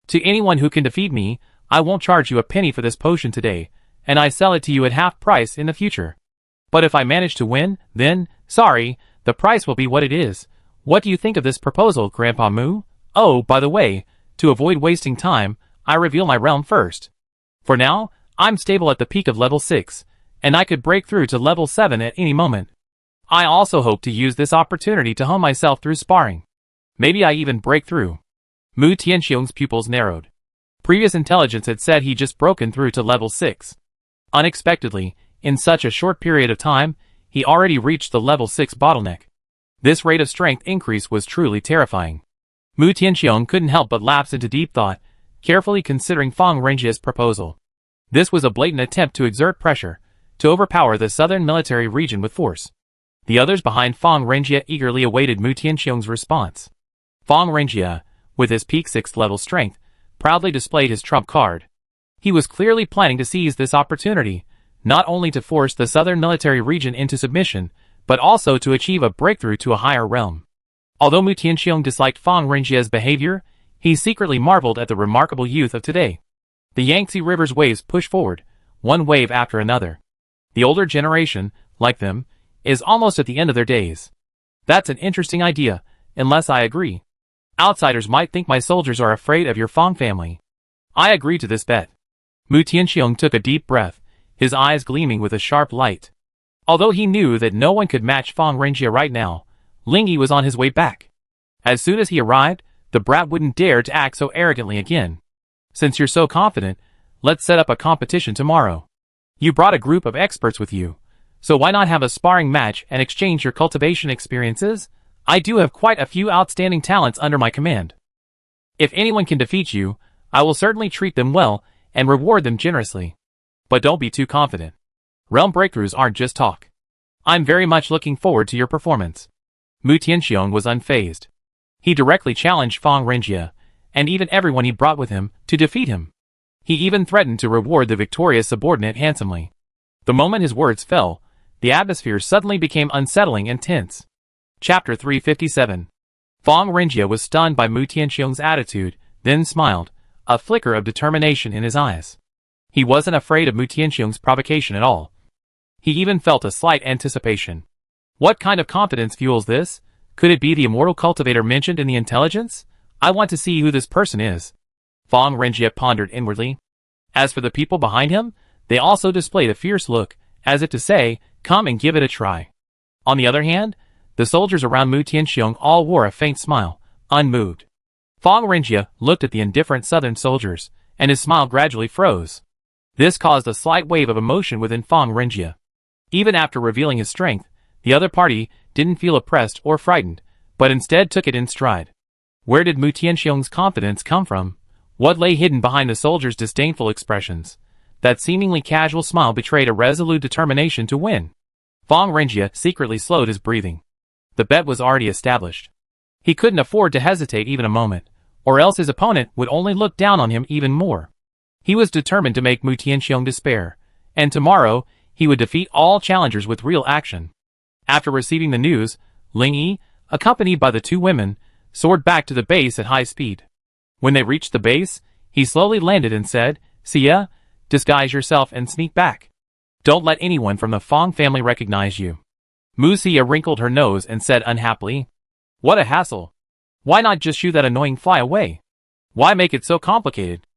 To anyone who can defeat me, I won't charge you a penny for this potion today, and I sell it to you at half price in the future. But if I manage to win, then, sorry, the price will be what it is. What do you think of this proposal, Grandpa Mu? Oh, by the way, to avoid wasting time, I reveal my realm first. For now, I'm stable at the peak of level 6, and I could break through to level 7 at any moment. I also hope to use this opportunity to hone myself through sparring. Maybe I even break through. Mu Tianxiong's pupils narrowed. Previous intelligence had said he'd just broken through to level 6. Unexpectedly, in such a short period of time, he already reached the level 6 bottleneck. This rate of strength increase was truly terrifying. Mu Tianxiong couldn't help but lapse into deep thought, carefully considering Fang Renjie's proposal. This was a blatant attempt to exert pressure, to overpower the southern military region with force. The others behind Fang Renjie eagerly awaited Mu Tianxiong's response. Fang Renjie, with his peak 6th level strength, proudly displayed his trump card. He was clearly planning to seize this opportunity, not only to force the southern military region into submission, but also to achieve a breakthrough to a higher realm. Although Mu Tianxiong disliked Fang Renjie's behavior, he secretly marveled at the remarkable youth of today. The Yangtze River's waves push forward, one wave after another. The older generation, like them, is almost at the end of their days. That's an interesting idea, unless I agree. Outsiders might think my soldiers are afraid of your Fang family. I agree to this bet. Mu Tianxiong took a deep breath, his eyes gleaming with a sharp light. Although he knew that no one could match Fang Renjie right now, Ling Yi was on his way back. As soon as he arrived, the brat wouldn't dare to act so arrogantly again. Since you're so confident, let's set up a competition tomorrow. You brought a group of experts with you, so why not have a sparring match and exchange your cultivation experiences? I do have quite a few outstanding talents under my command. If anyone can defeat you, I will certainly treat them well and reward them generously. But don't be too confident. Realm breakthroughs aren't just talk. I'm very much looking forward to your performance. Mu Tianxiong was unfazed. He directly challenged Fang Renjie, and even everyone he brought with him, to defeat him. He even threatened to reward the victorious subordinate handsomely. The moment his words fell, the atmosphere suddenly became unsettling and tense. Chapter 357. Fang Renjie was stunned by Mu Tianxiong's attitude, then smiled, a flicker of determination in his eyes. He wasn't afraid of Mu Tianxiong's provocation at all. He even felt a slight anticipation. What kind of confidence fuels this? Could it be the immortal cultivator mentioned in the intelligence? I want to see who this person is. Fang Renjie pondered inwardly. As for the people behind him, they also displayed a fierce look, as if to say, come and give it a try. On the other hand, the soldiers around Mu Tianxiong all wore a faint smile, unmoved. Fang Renjie looked at the indifferent southern soldiers, and his smile gradually froze. This caused a slight wave of emotion within Fang Renjie. Even after revealing his strength, the other party didn't feel oppressed or frightened, but instead took it in stride. Where did Mu Tianxiong's confidence come from? What lay hidden behind the soldiers' disdainful expressions? That seemingly casual smile betrayed a resolute determination to win. Fang Renjie secretly slowed his breathing. The bet was already established. He couldn't afford to hesitate even a moment, or else his opponent would only look down on him even more. He was determined to make Mu Tianxiong despair, and tomorrow, he would defeat all challengers with real action. After receiving the news, Ling Yi, accompanied by the two women, soared back to the base at high speed. When they reached the base, he slowly landed and said, "Xia, disguise yourself and sneak back. Don't let anyone from the Fang family recognize you." Mu Xia wrinkled her nose and said unhappily, "What a hassle. Why not just shoo that annoying fly away? Why make it so complicated?"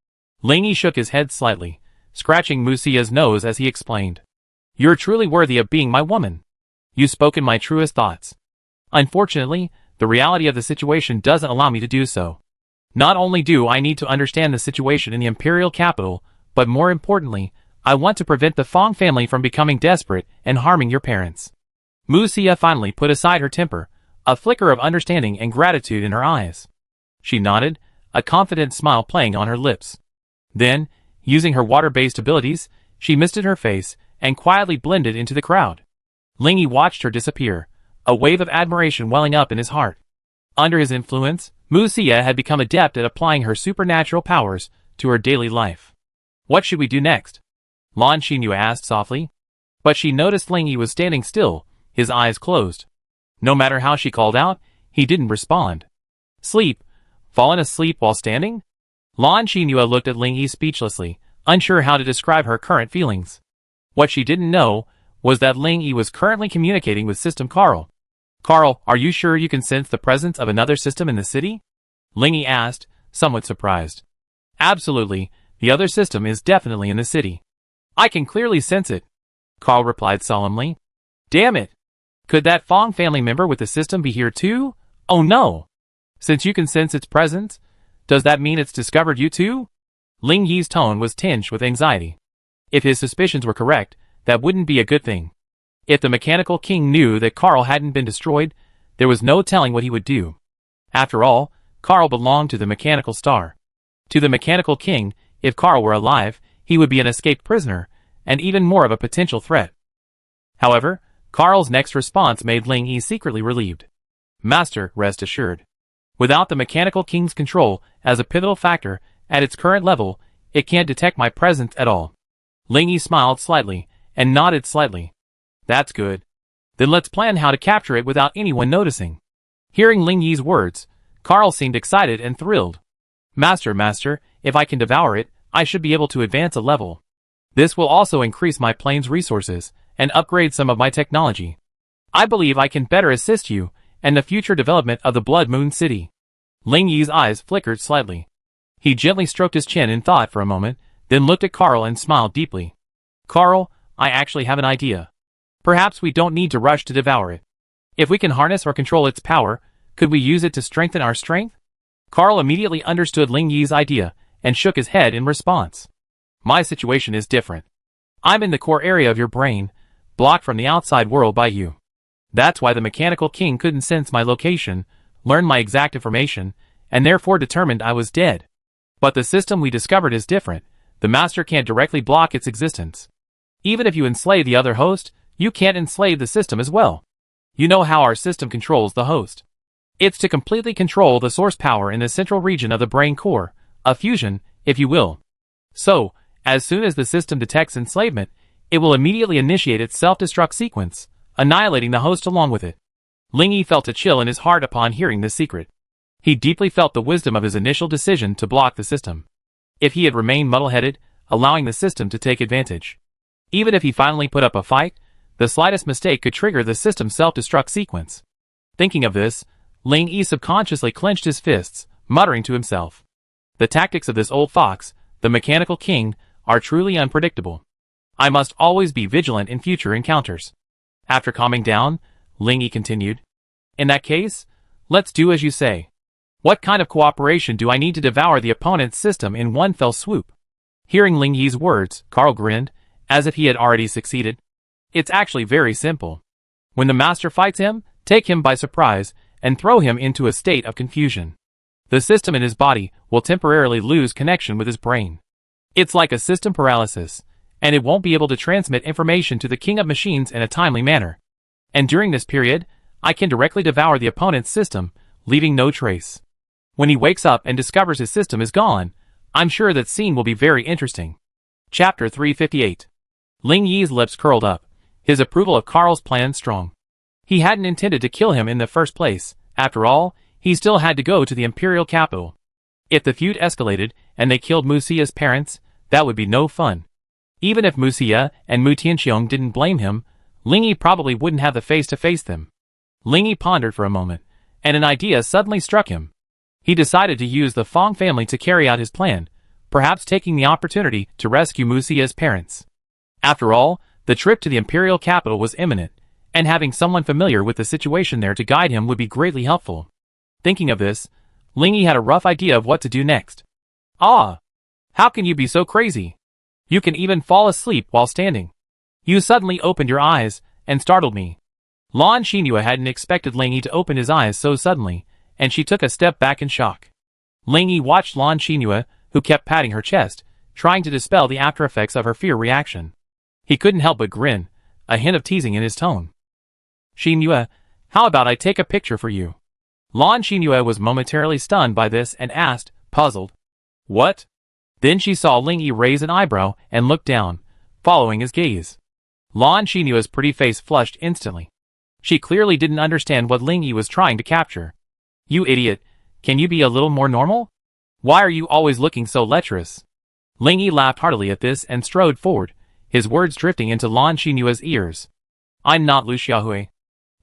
Ling Yi shook his head slightly, scratching Mu Xia's nose as he explained, "You're truly worthy of being my woman. You spoke in my truest thoughts. Unfortunately, the reality of the situation doesn't allow me to do so. Not only do I need to understand the situation in the imperial capital, but more importantly, I want to prevent the Fang family from becoming desperate and harming your parents." Mu Xia finally put aside her temper, a flicker of understanding and gratitude in her eyes. She nodded, a confident smile playing on her lips. Then, using her water-based abilities, she misted her face and quietly blended into the crowd. Ling Yi watched her disappear, a wave of admiration welling up in his heart. Under his influence, Mu Xia had become adept at applying her supernatural powers to her daily life. "What should we do next?" Lan Xinyu asked softly. But she noticed Ling Yi was standing still, his eyes closed. No matter how she called out, he didn't respond. Sleep? Fallen asleep while standing? Lan Xinyu looked at Ling Yi speechlessly, unsure how to describe her current feelings. What she didn't know was that Ling Yi was currently communicating with System Carl. "Carl, are you sure you can sense the presence of another system in the city?" Ling Yi asked, somewhat surprised. "Absolutely, the other system is definitely in the city. I can clearly sense it," Carl replied solemnly. "Damn it! Could that Fang family member with the system be here too? Oh no! Since you can sense its presence, does that mean it's discovered you too?" Ling Yi's tone was tinged with anxiety. If his suspicions were correct, that wouldn't be a good thing. If the Mechanical King knew that Carl hadn't been destroyed, there was no telling what he would do. After all, Carl belonged to the Mechanical Star. To the Mechanical King, if Carl were alive, he would be an escaped prisoner, and even more of a potential threat. However, Carl's next response made Ling Yi secretly relieved. "Master, rest assured. Without the Mechanical King's control as a pivotal factor at its current level, it can't detect my presence at all." Ling Yi smiled slightly, and nodded slightly. "That's good. Then let's plan how to capture it without anyone noticing." Hearing Ling Yi's words, Carl seemed excited and thrilled. Master, if I can devour it, I should be able to advance a level. This will also increase my plane's resources, and upgrade some of my technology. I believe I can better assist you, and the future development of the Blood Moon City." Ling Yi's eyes flickered slightly. He gently stroked his chin in thought for a moment, then looked at Carl and smiled deeply. "Carl, I actually have an idea. Perhaps we don't need to rush to devour it. If we can harness or control its power, could we use it to strengthen our strength? Carl immediately understood Ling Yi's idea and shook his head in response. My situation is different. I'm in the core area of your brain, blocked from the outside world by you. That's why the Mechanical King couldn't sense my location, learn my exact information, and therefore determined I was dead. But the system we discovered is different. The Master can't directly block its existence. Even if you enslave the other host, you can't enslave the system as well. You know how our system controls the host. It's to completely control the source power in the central region of the brain core, a fusion, if you will. So, as soon as the system detects enslavement, it will immediately initiate its self-destruct sequence, annihilating the host along with it. Ling Yi felt a chill in his heart upon hearing this secret. He deeply felt the wisdom of his initial decision to block the system. If he had remained muddle-headed, allowing the system to take advantage. Even if he finally put up a fight, the slightest mistake could trigger the system's self-destruct sequence. Thinking of this, Ling Yi subconsciously clenched his fists, muttering to himself. The tactics of this old fox, the Mechanical King, are truly unpredictable. I must always be vigilant in future encounters. After calming down, Ling Yi continued. In that case, let's do as you say. What kind of cooperation do I need to devour the opponent's system in one fell swoop? Hearing Ling Yi's words, Carl grinned, as if he had already succeeded. It's actually very simple. When the master fights him, take him by surprise, and throw him into a state of confusion. The system in his body will temporarily lose connection with his brain. It's like a system paralysis, and it won't be able to transmit information to the King of Machines in a timely manner. And during this period, I can directly devour the opponent's system, leaving no trace. When he wakes up and discovers his system is gone, I'm sure that scene will be very interesting. Chapter 358. Ling Yi's lips curled up, his approval of Carl's plan strong. He hadn't intended to kill him in the first place. After all, he still had to go to the imperial capital. If the feud escalated and they killed Mu Xia's parents, that would be no fun. Even if Mu Xia and Mu Tianxiong didn't blame him, Ling Yi probably wouldn't have the face to face them. Ling Yi pondered for a moment, and an idea suddenly struck him. He decided to use the Fong family to carry out his plan, perhaps taking the opportunity to rescue Mu Xia's parents. After all, the trip to the imperial capital was imminent, and having someone familiar with the situation there to guide him would be greatly helpful. Thinking of this, Ling Yi had a rough idea of what to do next. Ah! How can you be so crazy? You can even fall asleep while standing. You suddenly opened your eyes, and startled me. Lan Xinhua hadn't expected Ling Yi to open his eyes so suddenly, and she took a step back in shock. Ling Yi watched Lan Xinhua, who kept patting her chest, trying to dispel the aftereffects of her fear reaction. He couldn't help but grin, a hint of teasing in his tone. Xinhua, how about I take a picture for you? Lan Xinhua was momentarily stunned by this and asked, puzzled. What? Then she saw Ling Yi raise an eyebrow and look down, following his gaze. Lan Xinua's pretty face flushed instantly. She clearly didn't understand what Ling Yi was trying to capture. You idiot, can you be a little more normal? Why are you always looking so lecherous? Ling Yi laughed heartily at this and strode forward, his words drifting into Lan Xinua's ears. I'm not Lu Xiaohui.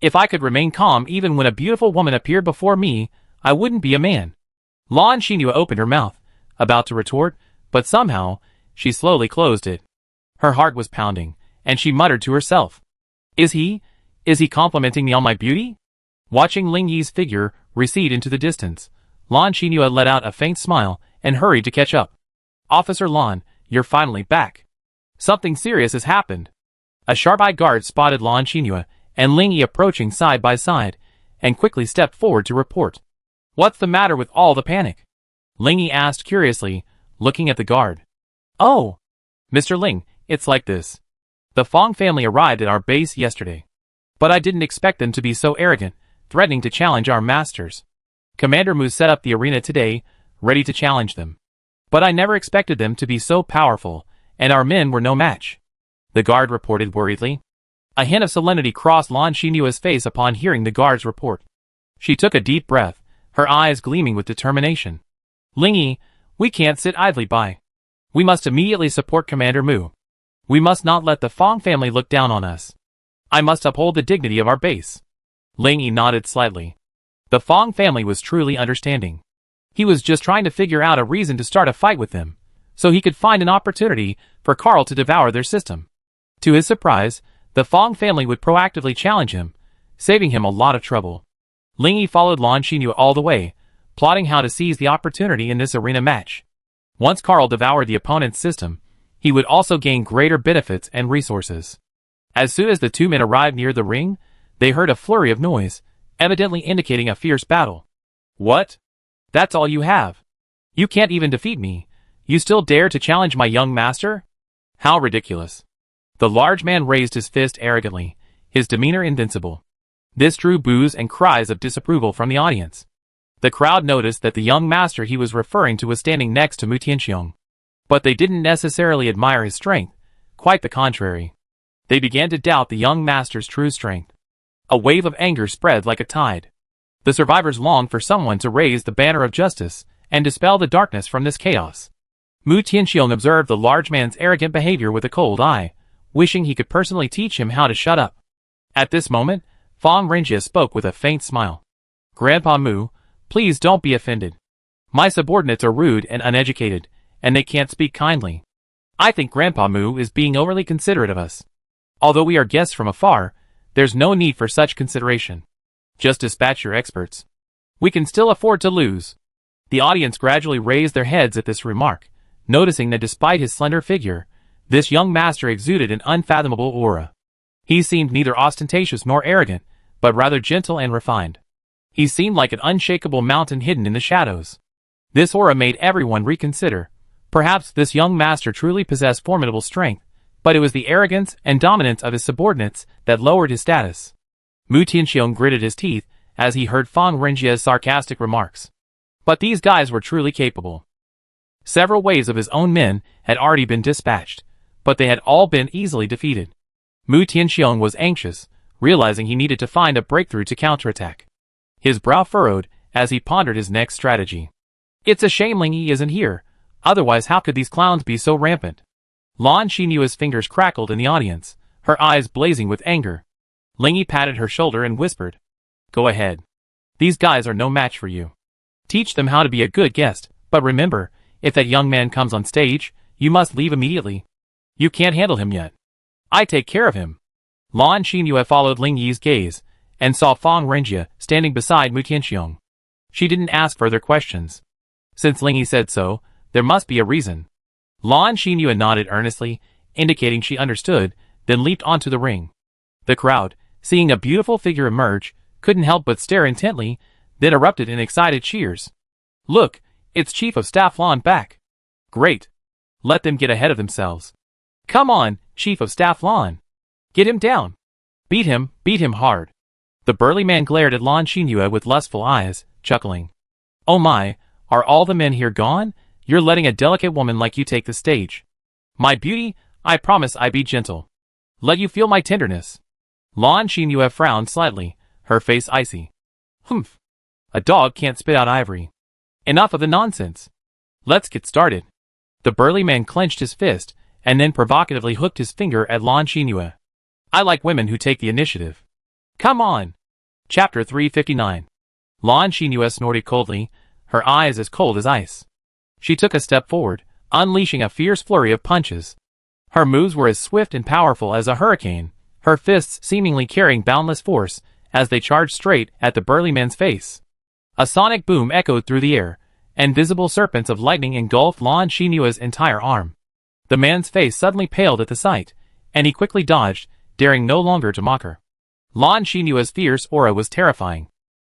If I could remain calm even when a beautiful woman appeared before me, I wouldn't be a man. Lan Xinhua opened her mouth, about to retort, but somehow, she slowly closed it. Her heart was pounding, and she muttered to herself. Is he complimenting me on my beauty? Watching Ling Yi's figure recede into the distance, Lan Xinhua let out a faint smile and hurried to catch up. Officer Lan, you're finally back. Something serious has happened. A sharp-eyed guard spotted Lan Xinhua and Ling Yi approaching side by side, and quickly stepped forward to report. What's the matter with all the panic? Ling Yi asked curiously, looking at the guard. Oh, Mr. Ling, it's like this. The Fong family arrived at our base yesterday. But I didn't expect them to be so arrogant, threatening to challenge our masters. Commander Mu set up the arena today, ready to challenge them. But I never expected them to be so powerful, and our men were no match. The guard reported worriedly. A hint of solemnity crossed Lan Xinua's face upon hearing the guard's report. She took a deep breath, her eyes gleaming with determination. Ling Yi, we can't sit idly by. We must immediately support Commander Mu. We must not let the Fong family look down on us. I must uphold the dignity of our base. Ling Yi nodded slightly. The Fong family was truly understanding. He was just trying to figure out a reason to start a fight with them, so he could find an opportunity for Carl to devour their system. To his surprise, the Fong family would proactively challenge him, saving him a lot of trouble. Ling Yi followed Lan Xinyu all the way, plotting how to seize the opportunity in this arena match. Once Carl devoured the opponent's system, he would also gain greater benefits and resources. As soon as the two men arrived near the ring, they heard a flurry of noise, evidently indicating a fierce battle. What? That's all you have? You can't even defeat me. You still dare to challenge my young master? How ridiculous. The large man raised his fist arrogantly, his demeanor invincible. This drew boos and cries of disapproval from the audience. The crowd noticed that the young master he was referring to was standing next to Mu Tianxiong. But they didn't necessarily admire his strength, quite the contrary. They began to doubt the young master's true strength. A wave of anger spread like a tide. The survivors longed for someone to raise the banner of justice and dispel the darkness from this chaos. Mu Tianxiong observed the large man's arrogant behavior with a cold eye, wishing he could personally teach him how to shut up. At this moment, Fong Renjie spoke with a faint smile. Grandpa Mu, please don't be offended. My subordinates are rude and uneducated, and they can't speak kindly. I think Grandpa Mu is being overly considerate of us. Although we are guests from afar, there's no need for such consideration. Just dispatch your experts. We can still afford to lose. The audience gradually raised their heads at this remark, noticing that despite his slender figure, this young master exuded an unfathomable aura. He seemed neither ostentatious nor arrogant, but rather gentle and refined. He seemed like an unshakable mountain hidden in the shadows. This aura made everyone reconsider. Perhaps this young master truly possessed formidable strength, but it was the arrogance and dominance of his subordinates that lowered his status. Mu Tianxiong gritted his teeth as he heard Fong Renjie's sarcastic remarks. But these guys were truly capable. Several waves of his own men had already been dispatched, but they had all been easily defeated. Mu Tianxiong was anxious, realizing he needed to find a breakthrough to counterattack. His brow furrowed as he pondered his next strategy. It's a shame Ling Yi isn't here, otherwise how could these clowns be so rampant? Lan Xinyua's fingers crackled in the audience, her eyes blazing with anger. Ling Yi patted her shoulder and whispered, Go ahead. These guys are no match for you. Teach them how to be a good guest, but remember, if that young man comes on stage, you must leave immediately. You can't handle him yet. I take care of him. Lan Xinyue followed Ling Yi's gaze, and saw Fong Renjie standing beside Mu Tianxiong. She didn't ask further questions. Since Ling Yi said so, there must be a reason. Lan Xinyue nodded earnestly, indicating she understood, then leaped onto the ring. The crowd, seeing a beautiful figure emerge, couldn't help but stare intently, then erupted in excited cheers. Look, it's Chief of Staff Lan back. Great. Let them get ahead of themselves. Come on, Chief of Staff Lan. Get him down. Beat him hard. The burly man glared at Lan Xinyue with lustful eyes, chuckling. Oh my, are all the men here gone? You're letting a delicate woman like you take the stage. My beauty, I promise I be gentle. Let you feel my tenderness. Lan Xinyue frowned slightly, her face icy. Humph. A dog can't spit out ivory. Enough of the nonsense. Let's get started. The burly man clenched his fist, and then provocatively hooked his finger at Lan Xinyue. I like women who take the initiative. Come on. Chapter 359. Lan Xinyue snorted coldly, her eyes as cold as ice. She took a step forward, unleashing a fierce flurry of punches. Her moves were as swift and powerful as a hurricane, her fists seemingly carrying boundless force as they charged straight at the burly man's face. A sonic boom echoed through the air, and visible serpents of lightning engulfed Lan Xinyue's entire arm. The man's face suddenly paled at the sight, and he quickly dodged, daring no longer to mock her. Lan Xinyue's fierce aura was terrifying.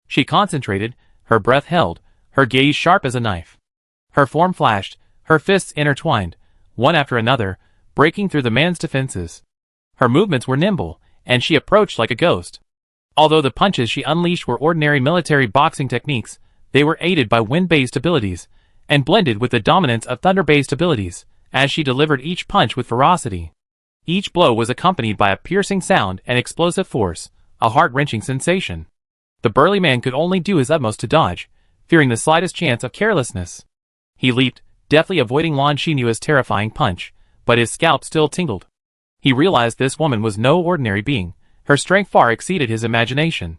She concentrated, her breath held, her gaze sharp as a knife. Her form flashed, her fists intertwined, one after another, breaking through the man's defenses. Her movements were nimble, and she approached like a ghost. Although the punches she unleashed were ordinary military boxing techniques, they were aided by wind-based abilities, and blended with the dominance of thunder-based abilities, as she delivered each punch with ferocity. Each blow was accompanied by a piercing sound and explosive force, a heart-wrenching sensation. The burly man could only do his utmost to dodge, fearing the slightest chance of carelessness. He leaped, deftly avoiding Lan Xinyue's terrifying punch, but his scalp still tingled. He realized this woman was no ordinary being. Her strength far exceeded his imagination.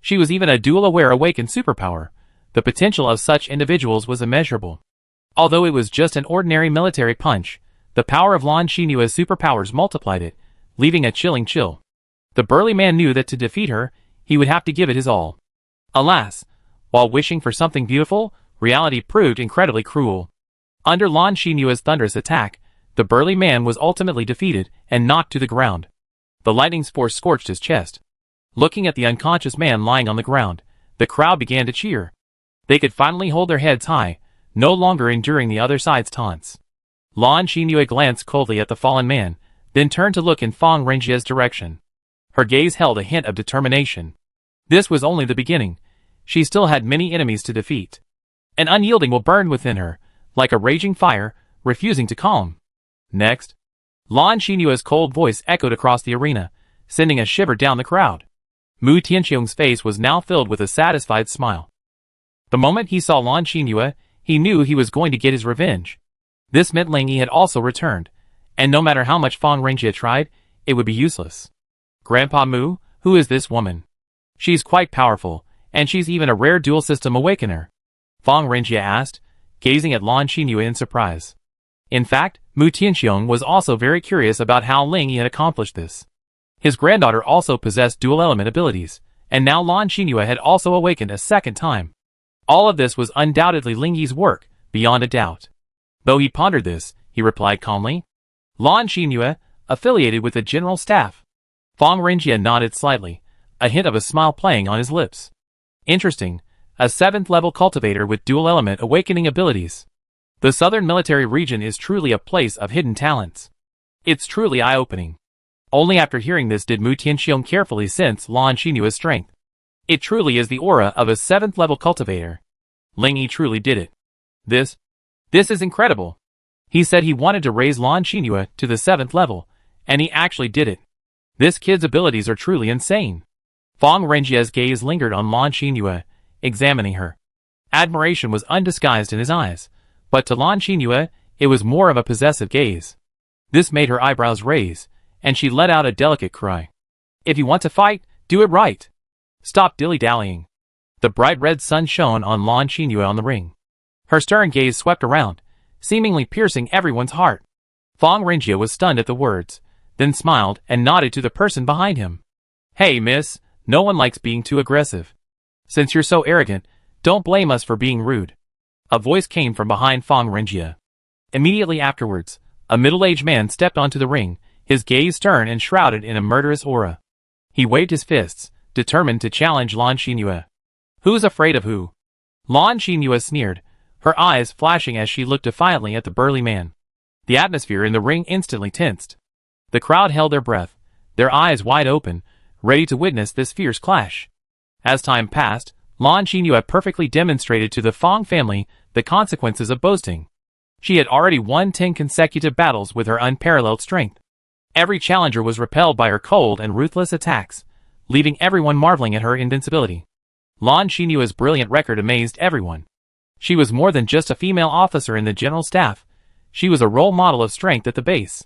She was even a dual-aware awakened superpower. The potential of such individuals was immeasurable. Although it was just an ordinary military punch, the power of Lan Xinyue's superpowers multiplied it, leaving a chilling chill. The burly man knew that to defeat her, he would have to give it his all. Alas, while wishing for something beautiful, reality proved incredibly cruel. Under Lan Xinyue's thunderous attack, the burly man was ultimately defeated and knocked to the ground. The lightning's force scorched his chest. Looking at the unconscious man lying on the ground, the crowd began to cheer. They could finally hold their heads high, no longer enduring the other side's taunts. Lan Xinyue glanced coldly at the fallen man, then turned to look in Feng Renjie's direction. Her gaze held a hint of determination. This was only the beginning. She still had many enemies to defeat. An unyielding will burned within her, like a raging fire, refusing to calm. Next, Lan Xinyue's cold voice echoed across the arena, sending a shiver down the crowd. Mu Tianxiong's face was now filled with a satisfied smile. The moment he saw Lan Xinyue, he knew he was going to get his revenge. This meant Ling Yi had also returned, and no matter how much Feng Renjie tried, it would be useless. Grandpa Mu, who is this woman? She's quite powerful, and she's even a rare dual system awakener. Feng Renjie asked, gazing at Lan Xinyue in surprise. In fact, Mu Tianxiong was also very curious about how Ling Yi had accomplished this. His granddaughter also possessed dual-element abilities, and now Lan Xinyue had also awakened a second time. All of this was undoubtedly Ling Yi's work, beyond a doubt. Though he pondered this, he replied calmly. Lan Xinyue, affiliated with the general staff. Feng Renjie nodded slightly, a hint of a smile playing on his lips. Interesting, a 7th-level cultivator with dual-element awakening abilities. The southern military region is truly a place of hidden talents. It's truly eye-opening. Only after hearing this did Mu Tianxiong carefully sense Lan Xinyue's strength. It truly is the aura of a 7th-level cultivator. Ling Yi truly did it. This is incredible. He said he wanted to raise Lan Xinyue to the 7th level, and he actually did it. This kid's abilities are truly insane. Feng Renjie's gaze lingered on Lan Xinyue, examining her. Admiration was undisguised in his eyes, but to Lan Xinyue, it was more of a possessive gaze. This made her eyebrows raise, and she let out a delicate cry. If you want to fight, do it right. Stop dilly-dallying. The bright red sun shone on Lan Xinyue on the ring. Her stern gaze swept around, seemingly piercing everyone's heart. Feng Renjie was stunned at the words, then smiled and nodded to the person behind him. Hey miss, no one likes being too aggressive. Since you're so arrogant, don't blame us for being rude. A voice came from behind Feng Renjie. Immediately afterwards, a middle-aged man stepped onto the ring, his gaze stern and shrouded in a murderous aura. He waved his fists, determined to challenge Lan Xinyue. Who's afraid of who? Lan Xinyue sneered, her eyes flashing as she looked defiantly at the burly man. The atmosphere in the ring instantly tensed. The crowd held their breath, their eyes wide open, ready to witness this fierce clash. As time passed, Lan Xinyue perfectly demonstrated to the Feng family the consequences of boasting. She had already won 10 consecutive battles with her unparalleled strength. Every challenger was repelled by her cold and ruthless attacks, leaving everyone marveling at her invincibility. Lan Xinyue's brilliant record amazed everyone. She was more than just a female officer in the general staff. She was a role model of strength at the base.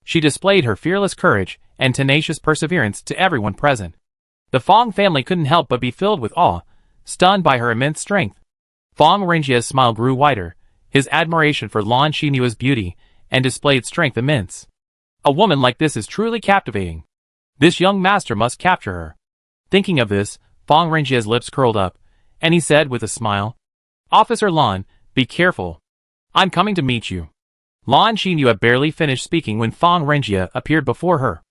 She displayed her fearless courage and tenacious perseverance to everyone present. The Feng family couldn't help but be filled with awe, stunned by her immense strength. Feng Renjie's smile grew wider, his admiration for Lan Xinyue's beauty and displayed strength immense. A woman like this is truly captivating. This young master must capture her. Thinking of this, Feng Renjie's lips curled up, and he said with a smile, Officer Lan, be careful. I'm coming to meet you. Lan Xinyue barely finished speaking when Feng Renjie appeared before her.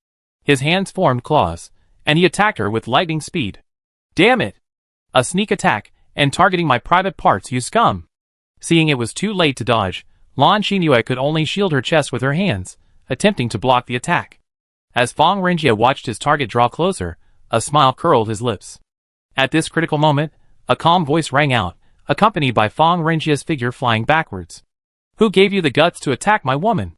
His hands formed claws, and he attacked her with lightning speed. Damn it! A sneak attack, and targeting my private parts, you scum! Seeing it was too late to dodge, Lan Xinyue could only shield her chest with her hands, attempting to block the attack. As Feng Renjie watched his target draw closer, a smile curled his lips. At this critical moment, a calm voice rang out, accompanied by Feng Renjie's figure flying backwards. Who gave you the guts to attack my woman?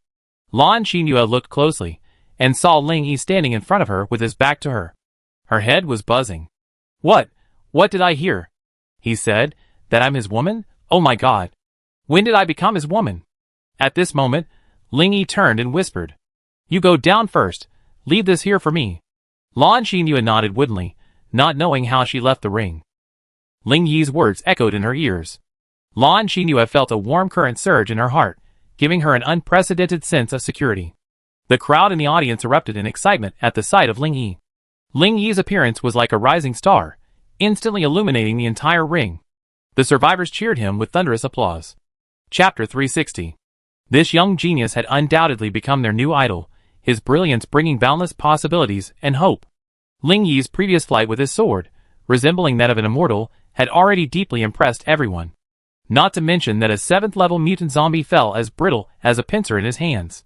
Lan Xinyue looked closely, and saw Ling Yi standing in front of her with his back to her. Her head was buzzing. What did I hear? He said, that I'm his woman? Oh my god. When did I become his woman? At this moment, Ling Yi turned and whispered. You go down first, leave this here for me. Lan Xinyue nodded woodenly, not knowing how she left the ring. Ling Yi's words echoed in her ears. Lan Xinyue felt a warm current surge in her heart, giving her an unprecedented sense of security. The crowd in the audience erupted in excitement at the sight of Ling Yi. Ling Yi's appearance was like a rising star, instantly illuminating the entire ring. The survivors cheered him with thunderous applause. Chapter 360. This young genius had undoubtedly become their new idol, his brilliance bringing boundless possibilities and hope. Ling Yi's previous flight with his sword, resembling that of an immortal, had already deeply impressed everyone. Not to mention that a 7th-level mutant zombie fell as brittle as a pincer in his hands.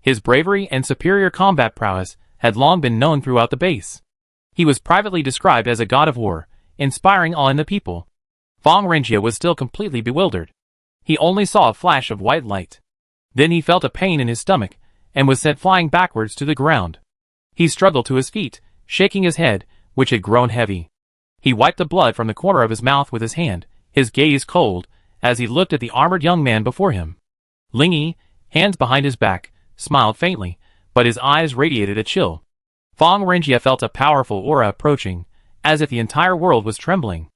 His bravery and superior combat prowess had long been known throughout the base. He was privately described as a god of war, inspiring awe in the people. Fong Renjie was still completely bewildered. He only saw a flash of white light. Then he felt a pain in his stomach, and was sent flying backwards to the ground. He struggled to his feet, shaking his head, which had grown heavy. He wiped the blood from the corner of his mouth with his hand, his gaze cold, as he looked at the armored young man before him. Ling Yi, hands behind his back, smiled faintly, but his eyes radiated a chill. Fong Renjie felt a powerful aura approaching, as if the entire world was trembling.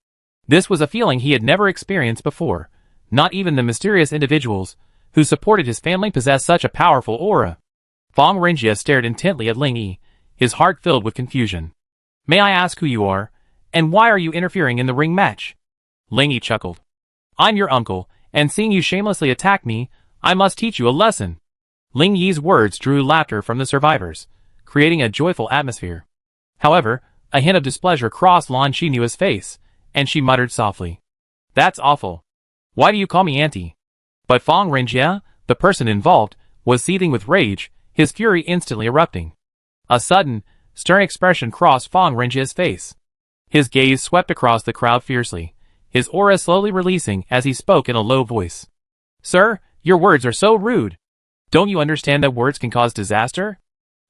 This was a feeling he had never experienced before. Not even the mysterious individuals who supported his family possessed such a powerful aura. Fong Renjie stared intently at Ling Yi, his heart filled with confusion. "May I ask who you are, and why are you interfering in the ring match?" Ling Yi chuckled. "I'm your uncle, and seeing you shamelessly attack me, I must teach you a lesson." Ling Yi's words drew laughter from the survivors, creating a joyful atmosphere. However, a hint of displeasure crossed Lan Xinyue's face, and she muttered softly, "That's awful. Why do you call me auntie?" But Fong Renjie, the person involved, was seething with rage, his fury instantly erupting. A sudden, stern expression crossed Fong Renjie's face. His gaze swept across the crowd fiercely, his aura slowly releasing as he spoke in a low voice. "Sir, your words are so rude. Don't you understand that words can cause disaster?"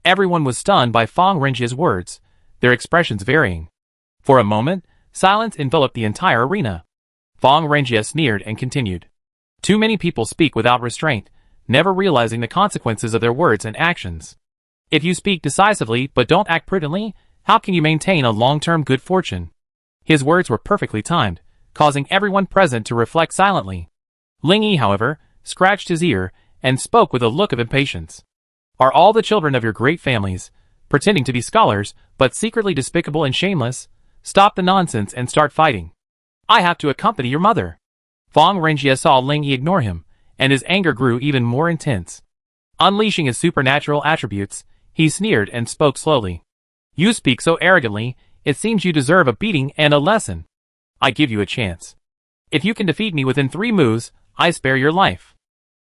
Everyone was stunned by Fong Renjie's words, their expressions varying. For a moment, silence enveloped the entire arena. Fong Renjie sneered and continued. "Too many people speak without restraint, never realizing the consequences of their words and actions. If you speak decisively but don't act prudently, how can you maintain a long-term good fortune?" His words were perfectly timed, causing everyone present to reflect silently. Ling Yi, however, scratched his ear and spoke with a look of impatience. "Are all the children of your great families, pretending to be scholars, but secretly despicable and shameless? Stop the nonsense and start fighting. I have to accompany your mother." Fong Renjie saw Ling Yi ignore him, and his anger grew even more intense. Unleashing his supernatural attributes, he sneered and spoke slowly. "You speak so arrogantly, it seems you deserve a beating and a lesson. I give you a chance. If you can defeat me within 3 moves, I spare your life."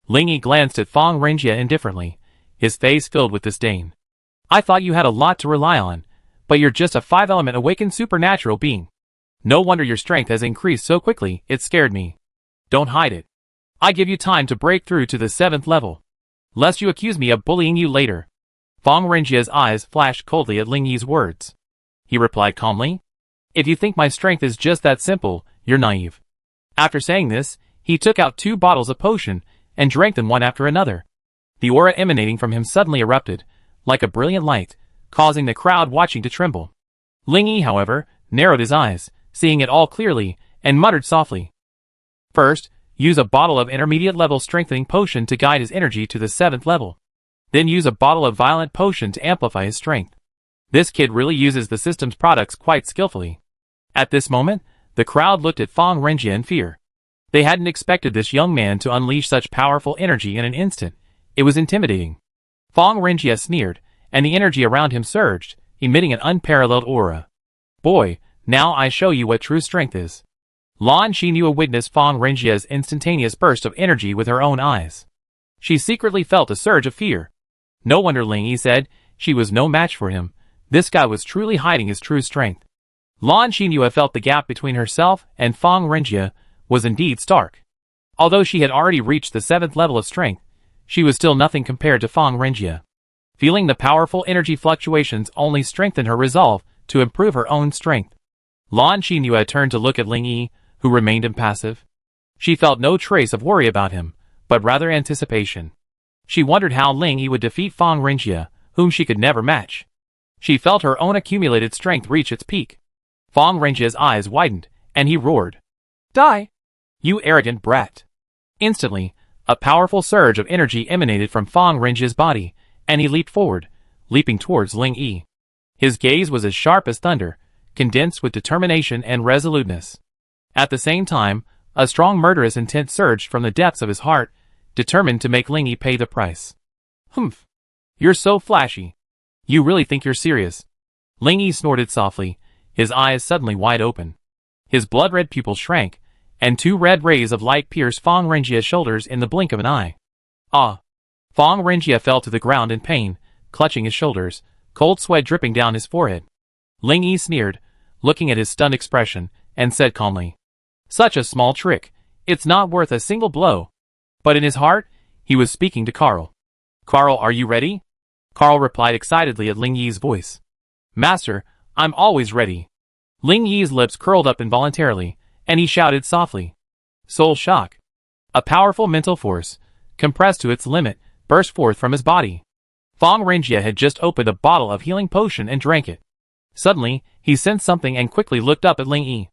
Ling Yi glanced at Fong Renjie indifferently, his face filled with disdain. "I thought you had a lot to rely on, but you're just a 5-element awakened supernatural being. No wonder your strength has increased so quickly, it scared me. Don't hide it. I give you time to break through to the 7th level, lest you accuse me of bullying you later." Fong Renjie's eyes flashed coldly at Ling Yi's words. He replied calmly, "If you think my strength is just that simple, you're naive." After saying this, he took out 2 bottles of potion and drank them one after another. The aura emanating from him suddenly erupted, like a brilliant light, causing the crowd watching to tremble. Ling Yi, however, narrowed his eyes, seeing it all clearly, and muttered softly. "First, use a bottle of intermediate-level strengthening potion to guide his energy to the 7th level. Then use a bottle of violent potion to amplify his strength. This kid really uses the system's products quite skillfully." At this moment, the crowd looked at Fong Renjie in fear. They hadn't expected this young man to unleash such powerful energy in an instant. It was intimidating. Fong Renjie sneered, and the energy around him surged, emitting an unparalleled aura. "Boy, now I show you what true strength is." Lan Xinyue witnessed Fong Renjie's instantaneous burst of energy with her own eyes. She secretly felt a surge of fear. No wonder Ling Yi said she was no match for him. This guy was truly hiding his true strength. Lan Xinyue felt the gap between herself and Fong Renjie was indeed stark. Although she had already reached the 7th level of strength, she was still nothing compared to Fong Renjie. Feeling the powerful energy fluctuations only strengthened her resolve to improve her own strength. Lan Xinyue turned to look at Ling Yi, who remained impassive. She felt no trace of worry about him, but rather anticipation. She wondered how Ling Yi would defeat Fong Renjie, whom she could never match. She felt her own accumulated strength reach its peak. Fong Renjie's eyes widened, and he roared, "Die! You arrogant brat!" Instantly, a powerful surge of energy emanated from Fong Renjie's body, and he leaped forward, leaping towards Ling Yi. His gaze was as sharp as thunder, condensed with determination and resoluteness. At the same time, a strong murderous intent surged from the depths of his heart, determined to make Ling Yi pay the price. Humph! You're so flashy. You really think you're serious? Ling Yi snorted softly, his eyes suddenly wide open. His blood-red pupils shrank, and two red rays of light pierced Fang Renjia's shoulders in the blink of an eye. Ah! Fang Renjia fell to the ground in pain, clutching his shoulders, cold sweat dripping down his forehead. Ling Yi sneered, looking at his stunned expression, and said calmly, "Such a small trick, it's not worth a single blow." But in his heart, he was speaking to Carl. "Carl, are you ready?" Carl replied excitedly at Ling Yi's voice. "Master, I'm always ready." Ling Yi's lips curled up involuntarily, and he shouted softly. Soul shock. A powerful mental force, compressed to its limit, burst forth from his body. Fang Renjia had just opened a bottle of healing potion and drank it. Suddenly, he sensed something and quickly looked up at Ling Yi.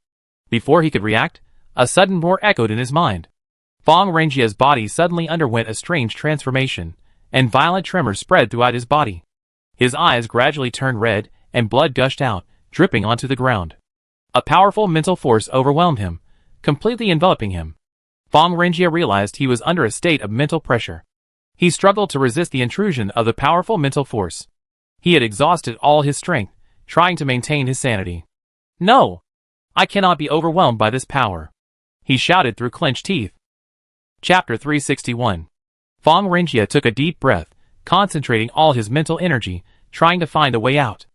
Before he could react, a sudden roar echoed in his mind. Fang Renjia's body suddenly underwent a strange transformation, and violent tremors spread throughout his body. His eyes gradually turned red, and blood gushed out, dripping onto the ground. A powerful mental force overwhelmed him, completely enveloping him. Fang Renjia realized he was under a state of mental pressure. He struggled to resist the intrusion of the powerful mental force. He had exhausted all his strength, trying to maintain his sanity. "No! I cannot be overwhelmed by this power," he shouted through clenched teeth. Chapter 361. Fang Renjia took a deep breath, concentrating all his mental energy, trying to find a way out.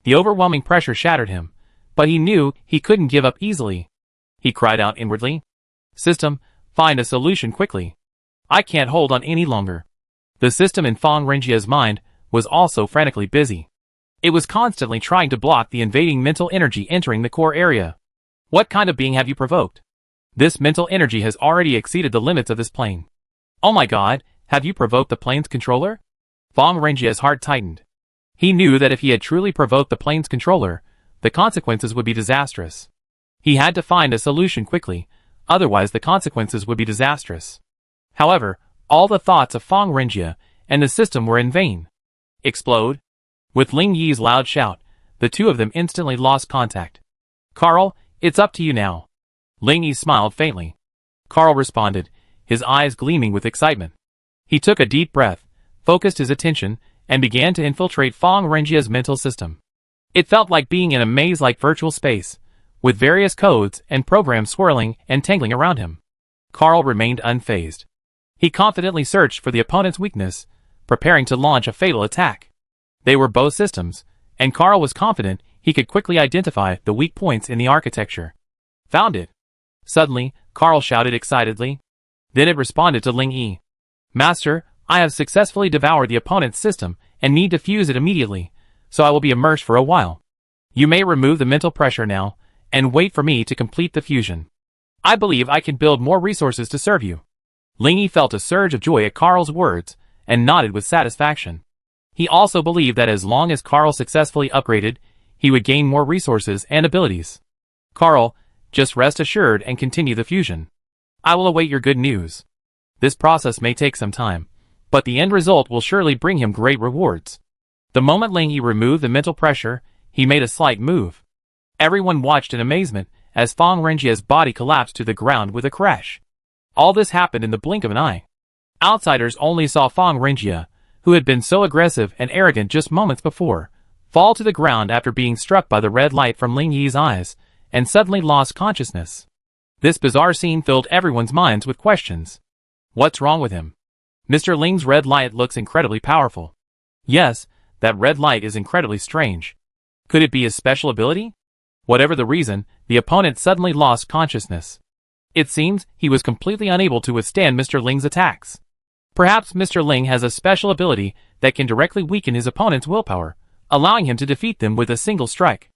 The overwhelming pressure shattered him, but he knew he couldn't give up easily. He cried out inwardly, "System, find a solution quickly. I can't hold on any longer." The system in Fang Renjia's mind was also frantically busy. It was constantly trying to block the invading mental energy entering the core area. "What kind of being have you provoked? This mental energy has already exceeded the limits of this plane. Oh my god, have you provoked the plane's controller?" Fang Renjia's heart tightened. He knew that if he had truly provoked the plane's controller, the consequences would be disastrous. He had to find a solution quickly, otherwise the consequences would be disastrous. However, all the thoughts of Fang Renjia and the system were in vain. Explode? With Ling Yi's loud shout, the two of them instantly lost contact. "Carl, it's up to you now." Ling Yi smiled faintly. Carl responded, his eyes gleaming with excitement. He took a deep breath, focused his attention, and began to infiltrate Fang Renjia's mental system. It felt like being in a maze-like virtual space, with various codes and programs swirling and tangling around him. Carl remained unfazed. He confidently searched for the opponent's weakness, preparing to launch a fatal attack. They were both systems, and Carl was confident he could quickly identify the weak points in the architecture. "Found it!" Suddenly, Carl shouted excitedly. Then it responded to Ling Yi. "Master, I have successfully devoured the opponent's system and need to fuse it immediately, so I will be immersed for a while. You may remove the mental pressure now, and wait for me to complete the fusion. I believe I can build more resources to serve you." Ling Yi felt a surge of joy at Carl's words, and nodded with satisfaction. He also believed that as long as Carl successfully upgraded, he would gain more resources and abilities. "Carl, just rest assured and continue the fusion. I will await your good news. This process may take some time, but the end result will surely bring him great rewards." The moment Ling Yi removed the mental pressure, he made a slight move. Everyone watched in amazement as Fang Renjia's body collapsed to the ground with a crash. All this happened in the blink of an eye. Outsiders only saw Fang Renjia, who had been so aggressive and arrogant just moments before, fall to the ground after being struck by the red light from Ling Yi's eyes, and suddenly lost consciousness. This bizarre scene filled everyone's minds with questions. What's wrong with him? Mr. Ling's red light looks incredibly powerful. Yes, that red light is incredibly strange. Could it be his special ability? Whatever the reason, the opponent suddenly lost consciousness. It seems he was completely unable to withstand Mr. Ling's attacks. Perhaps Mr. Ling has a special ability that can directly weaken his opponent's willpower, allowing him to defeat them with a single strike.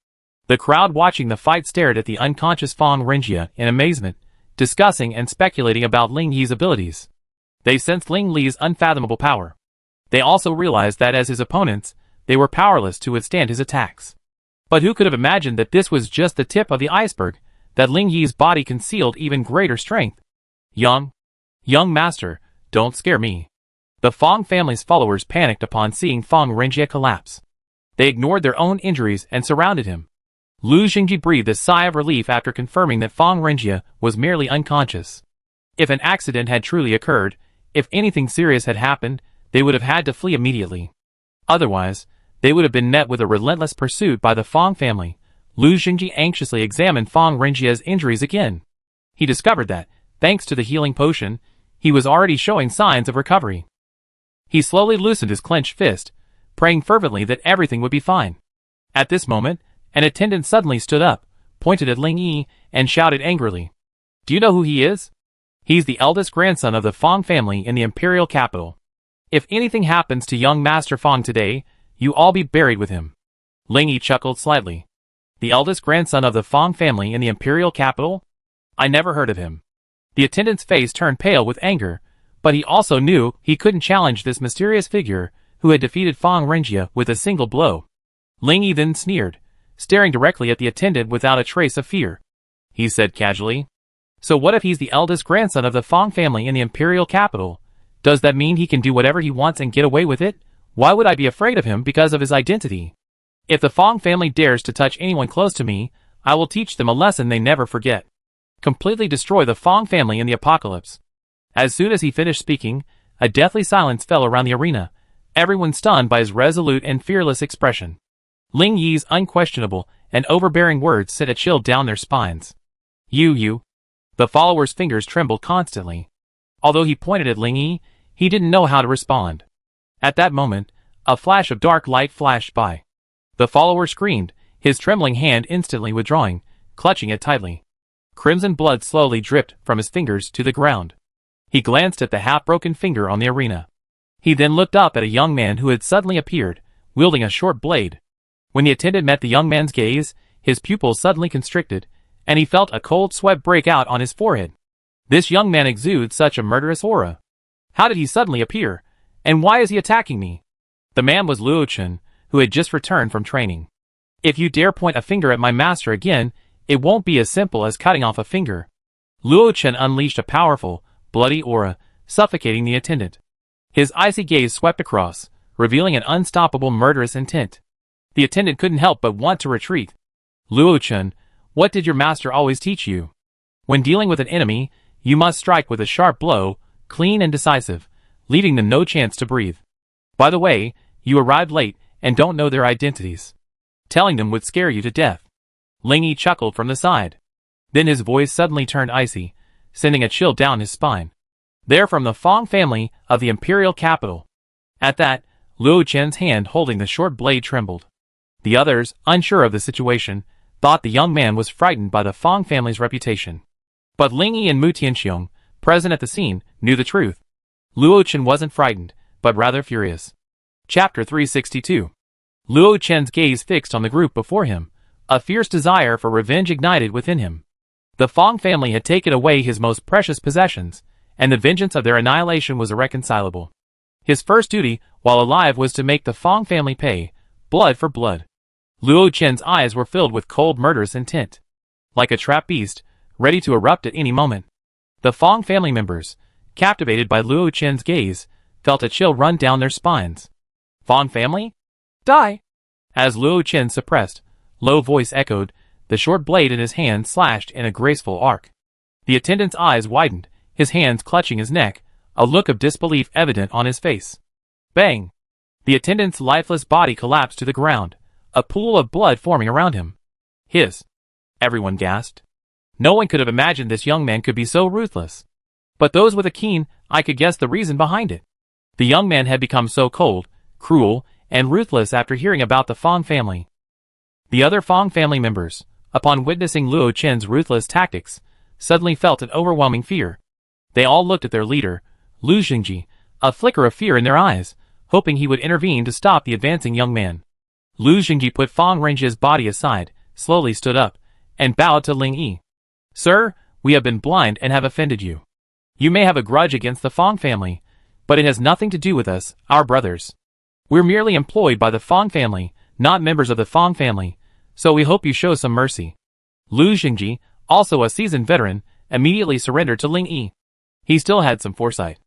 The crowd watching the fight stared at the unconscious Fang Renjia in amazement, discussing and speculating about Ling Yi's abilities. They sensed Ling Li's unfathomable power. They also realized that as his opponents, they were powerless to withstand his attacks. But who could have imagined that this was just the tip of the iceberg, that Ling Yi's body concealed even greater strength? Young master, don't scare me. The Fang family's followers panicked upon seeing Fang Renjie collapse. They ignored their own injuries and surrounded him. Lu Xingji breathed a sigh of relief after confirming that Fang Renjie was merely unconscious. If an accident had truly occurred, if anything serious had happened, they would have had to flee immediately. Otherwise, they would have been met with a relentless pursuit by the Fang family. Lu Xingji anxiously examined Fang Renjie's injuries again. He discovered that, thanks to the healing potion, he was already showing signs of recovery. He slowly loosened his clenched fist, praying fervently that everything would be fine. At this moment, an attendant suddenly stood up, pointed at Ling Yi, and shouted angrily, "Do you know who he is? He's the eldest grandson of the Fang family in the imperial capital. If anything happens to young Master Fang today, you all be buried with him." Ling Yi chuckled slightly. The eldest grandson of the Fang family in the imperial capital? I never heard of him. The attendant's face turned pale with anger, but he also knew he couldn't challenge this mysterious figure who had defeated Fang Renjie with a single blow. Ling Yi then sneered, staring directly at the attendant without a trace of fear. He said casually, "So what if he's the eldest grandson of the Fang family in the imperial capital? Does that mean he can do whatever he wants and get away with it? Why would I be afraid of him because of his identity? If the Fang family dares to touch anyone close to me, I will teach them a lesson they never forget. Completely destroy the Fang family in the apocalypse." As soon as he finished speaking, a deathly silence fell around the arena, everyone stunned by his resolute and fearless expression. Ling Yi's unquestionable and overbearing words sent a chill down their spines. You. The follower's fingers trembled constantly. Although he pointed at Ling Yi, he didn't know how to respond. At that moment, a flash of dark light flashed by. The follower screamed, his trembling hand instantly withdrawing, clutching it tightly. Crimson blood slowly dripped from his fingers to the ground. He glanced at the half-broken finger on the arena. He then looked up at a young man who had suddenly appeared, wielding a short blade. When the attendant met the young man's gaze, his pupils suddenly constricted, and he felt a cold sweat break out on his forehead. This young man exudes such a murderous aura. How did he suddenly appear? And why is he attacking me? The man was Luo Chen, who had just returned from training. If you dare point a finger at my master again, it won't be as simple as cutting off a finger. Luo Chen unleashed a powerful, bloody aura, suffocating the attendant. His icy gaze swept across, revealing an unstoppable murderous intent. The attendant couldn't help but want to retreat. Luo Chen, what did your master always teach you? When dealing with an enemy, you must strike with a sharp blow, clean and decisive, leaving them no chance to breathe. By the way, you arrived late and don't know their identities. Telling them would scare you to death. Ling Yi chuckled from the side. Then his voice suddenly turned icy, sending a chill down his spine. They're from the Fang family of the imperial capital. At that, Luo Chen's hand holding the short blade trembled. The others, unsure of the situation, thought the young man was frightened by the Fang family's reputation. But Ling Yi and Mu Tianxiong, present at the scene, knew the truth. Luo Chen wasn't frightened, but rather furious. Chapter 362. Luo Chen's gaze fixed on the group before him, a fierce desire for revenge ignited within him. The Fang family had taken away his most precious possessions, and the vengeance of their annihilation was irreconcilable. His first duty, while alive, was to make the Fang family pay, blood for blood. Luo Chen's eyes were filled with cold murderous intent. Like a trapped beast, ready to erupt at any moment. The Fang family members, captivated by Luo Chen's gaze, felt a chill run down their spines. Fang family? Die! As Luo Chen's suppressed, low voice echoed, the short blade in his hand slashed in a graceful arc. The attendant's eyes widened, his hands clutching his neck, a look of disbelief evident on his face. Bang! The attendant's lifeless body collapsed to the ground, a pool of blood forming around him. Hiss! Everyone gasped. No one could have imagined this young man could be so ruthless. But those with a keen eye could guess the reason behind it. The young man had become so cold, cruel, and ruthless after hearing about the Fang family. The other Fang family members, upon witnessing Luo Chen's ruthless tactics, suddenly felt an overwhelming fear. They all looked at their leader, Lu Xingji, a flicker of fear in their eyes, hoping he would intervene to stop the advancing young man. Lu Xingji put Fang Renjie's body aside, slowly stood up, and bowed to Ling Yi. Sir, we have been blind and have offended you. You may have a grudge against the Fang family, but it has nothing to do with us, our brothers. We're merely employed by the Fang family, not members of the Fang family, so we hope you show some mercy. Lu Xingji, also a seasoned veteran, immediately surrendered to Ling Yi. He still had some foresight.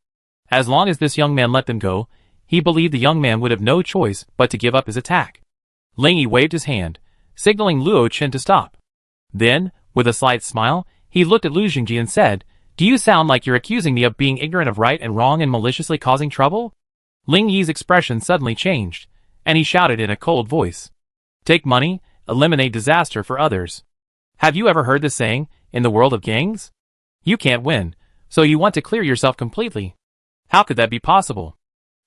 As long as this young man let them go, he believed the young man would have no choice but to give up his attack. Ling Yi waved his hand, signaling Luo Chen to stop. Then, with a slight smile, he looked at Lu Xingji and said, "Do you sound like you're accusing me of being ignorant of right and wrong and maliciously causing trouble?" Ling Yi's expression suddenly changed, and he shouted in a cold voice, "Take money, eliminate disaster for others. Have you ever heard this saying, in the world of gangs? You can't win, so you want to clear yourself completely. How could that be possible?"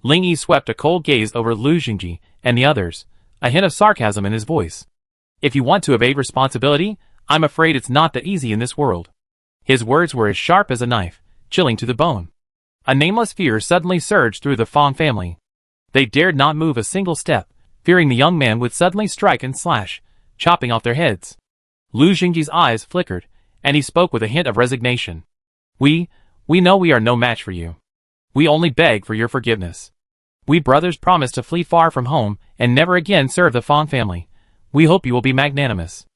Ling Yi swept a cold gaze over Lu Xingji and the others, a hint of sarcasm in his voice. "If you want to evade responsibility, I'm afraid it's not that easy in this world." His words were as sharp as a knife, chilling to the bone. A nameless fear suddenly surged through the Fong family. They dared not move a single step, fearing the young man would suddenly strike and slash, chopping off their heads. Lu Xingji's eyes flickered, and he spoke with a hint of resignation. We know we are no match for you. We only beg for your forgiveness. We brothers promise to flee far from home and never again serve the Fong family. We hope you will be magnanimous.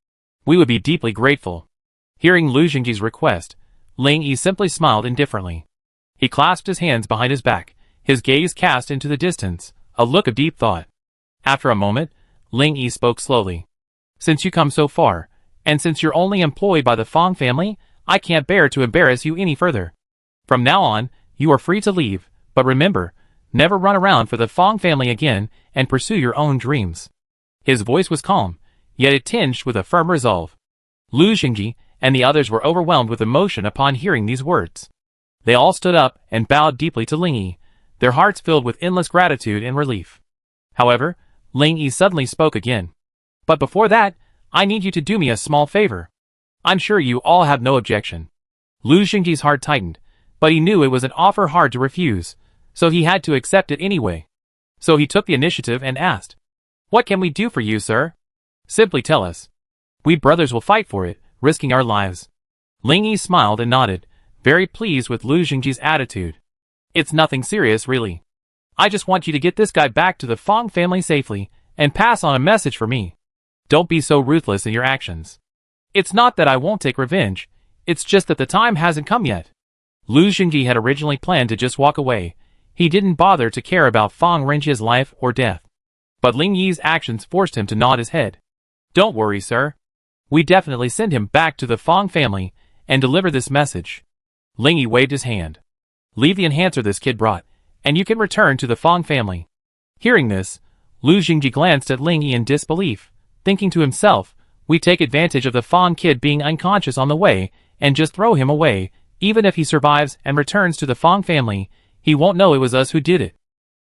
We would be deeply grateful." Hearing Lu Xingji's request, Ling Yi simply smiled indifferently. He clasped his hands behind his back, his gaze cast into the distance, a look of deep thought. After a moment, Ling Yi spoke slowly. "Since you come so far, and since you're only employed by the Fong family, I can't bear to embarrass you any further. From now on, you are free to leave, but remember, never run around for the Fong family again and pursue your own dreams." His voice was calm, yet it tinged with a firm resolve. Lu Xingji and the others were overwhelmed with emotion upon hearing these words. They all stood up and bowed deeply to Ling Yi, their hearts filled with endless gratitude and relief. However, Ling Yi suddenly spoke again. "But before that, I need you to do me a small favor. I'm sure you all have no objection." Lu Xingji's heart tightened, but he knew it was an offer hard to refuse, so he had to accept it anyway. So he took the initiative and asked, "What can we do for you, sir? Simply tell us. We brothers will fight for it, risking our lives." Ling Yi smiled and nodded, very pleased with Lu Xingji's attitude. "It's nothing serious, really. I just want you to get this guy back to the Fong family safely, and pass on a message for me. Don't be so ruthless in your actions. It's not that I won't take revenge, it's just that the time hasn't come yet." Lu Xingji had originally planned to just walk away. He didn't bother to care about Fong Renjia's life or death. But Ling Yi's actions forced him to nod his head. "Don't worry, sir. We definitely send him back to the Fong family and deliver this message." Ling Yi waved his hand. "Leave the enhancer this kid brought, and you can return to the Fong family." Hearing this, Lu Xingji glanced at Ling Yi in disbelief, thinking to himself, "We take advantage of the Fong kid being unconscious on the way and just throw him away. Even if he survives and returns to the Fong family, he won't know it was us who did it.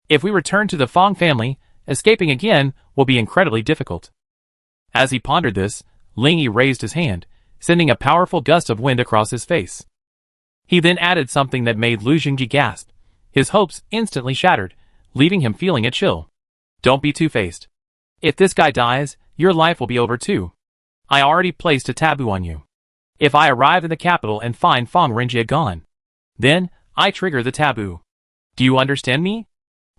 If we return to the Fong family, escaping again will be incredibly difficult." As he pondered this, Ling Yi raised his hand, sending a powerful gust of wind across his face. He then added something that made Lu Xingji gasp. His hopes instantly shattered, leaving him feeling a chill. "Don't be two-faced. If this guy dies, your life will be over too. I already placed a taboo on you. If I arrive in the capital and find Fong Renjia gone, then I trigger the taboo. Do you understand me?"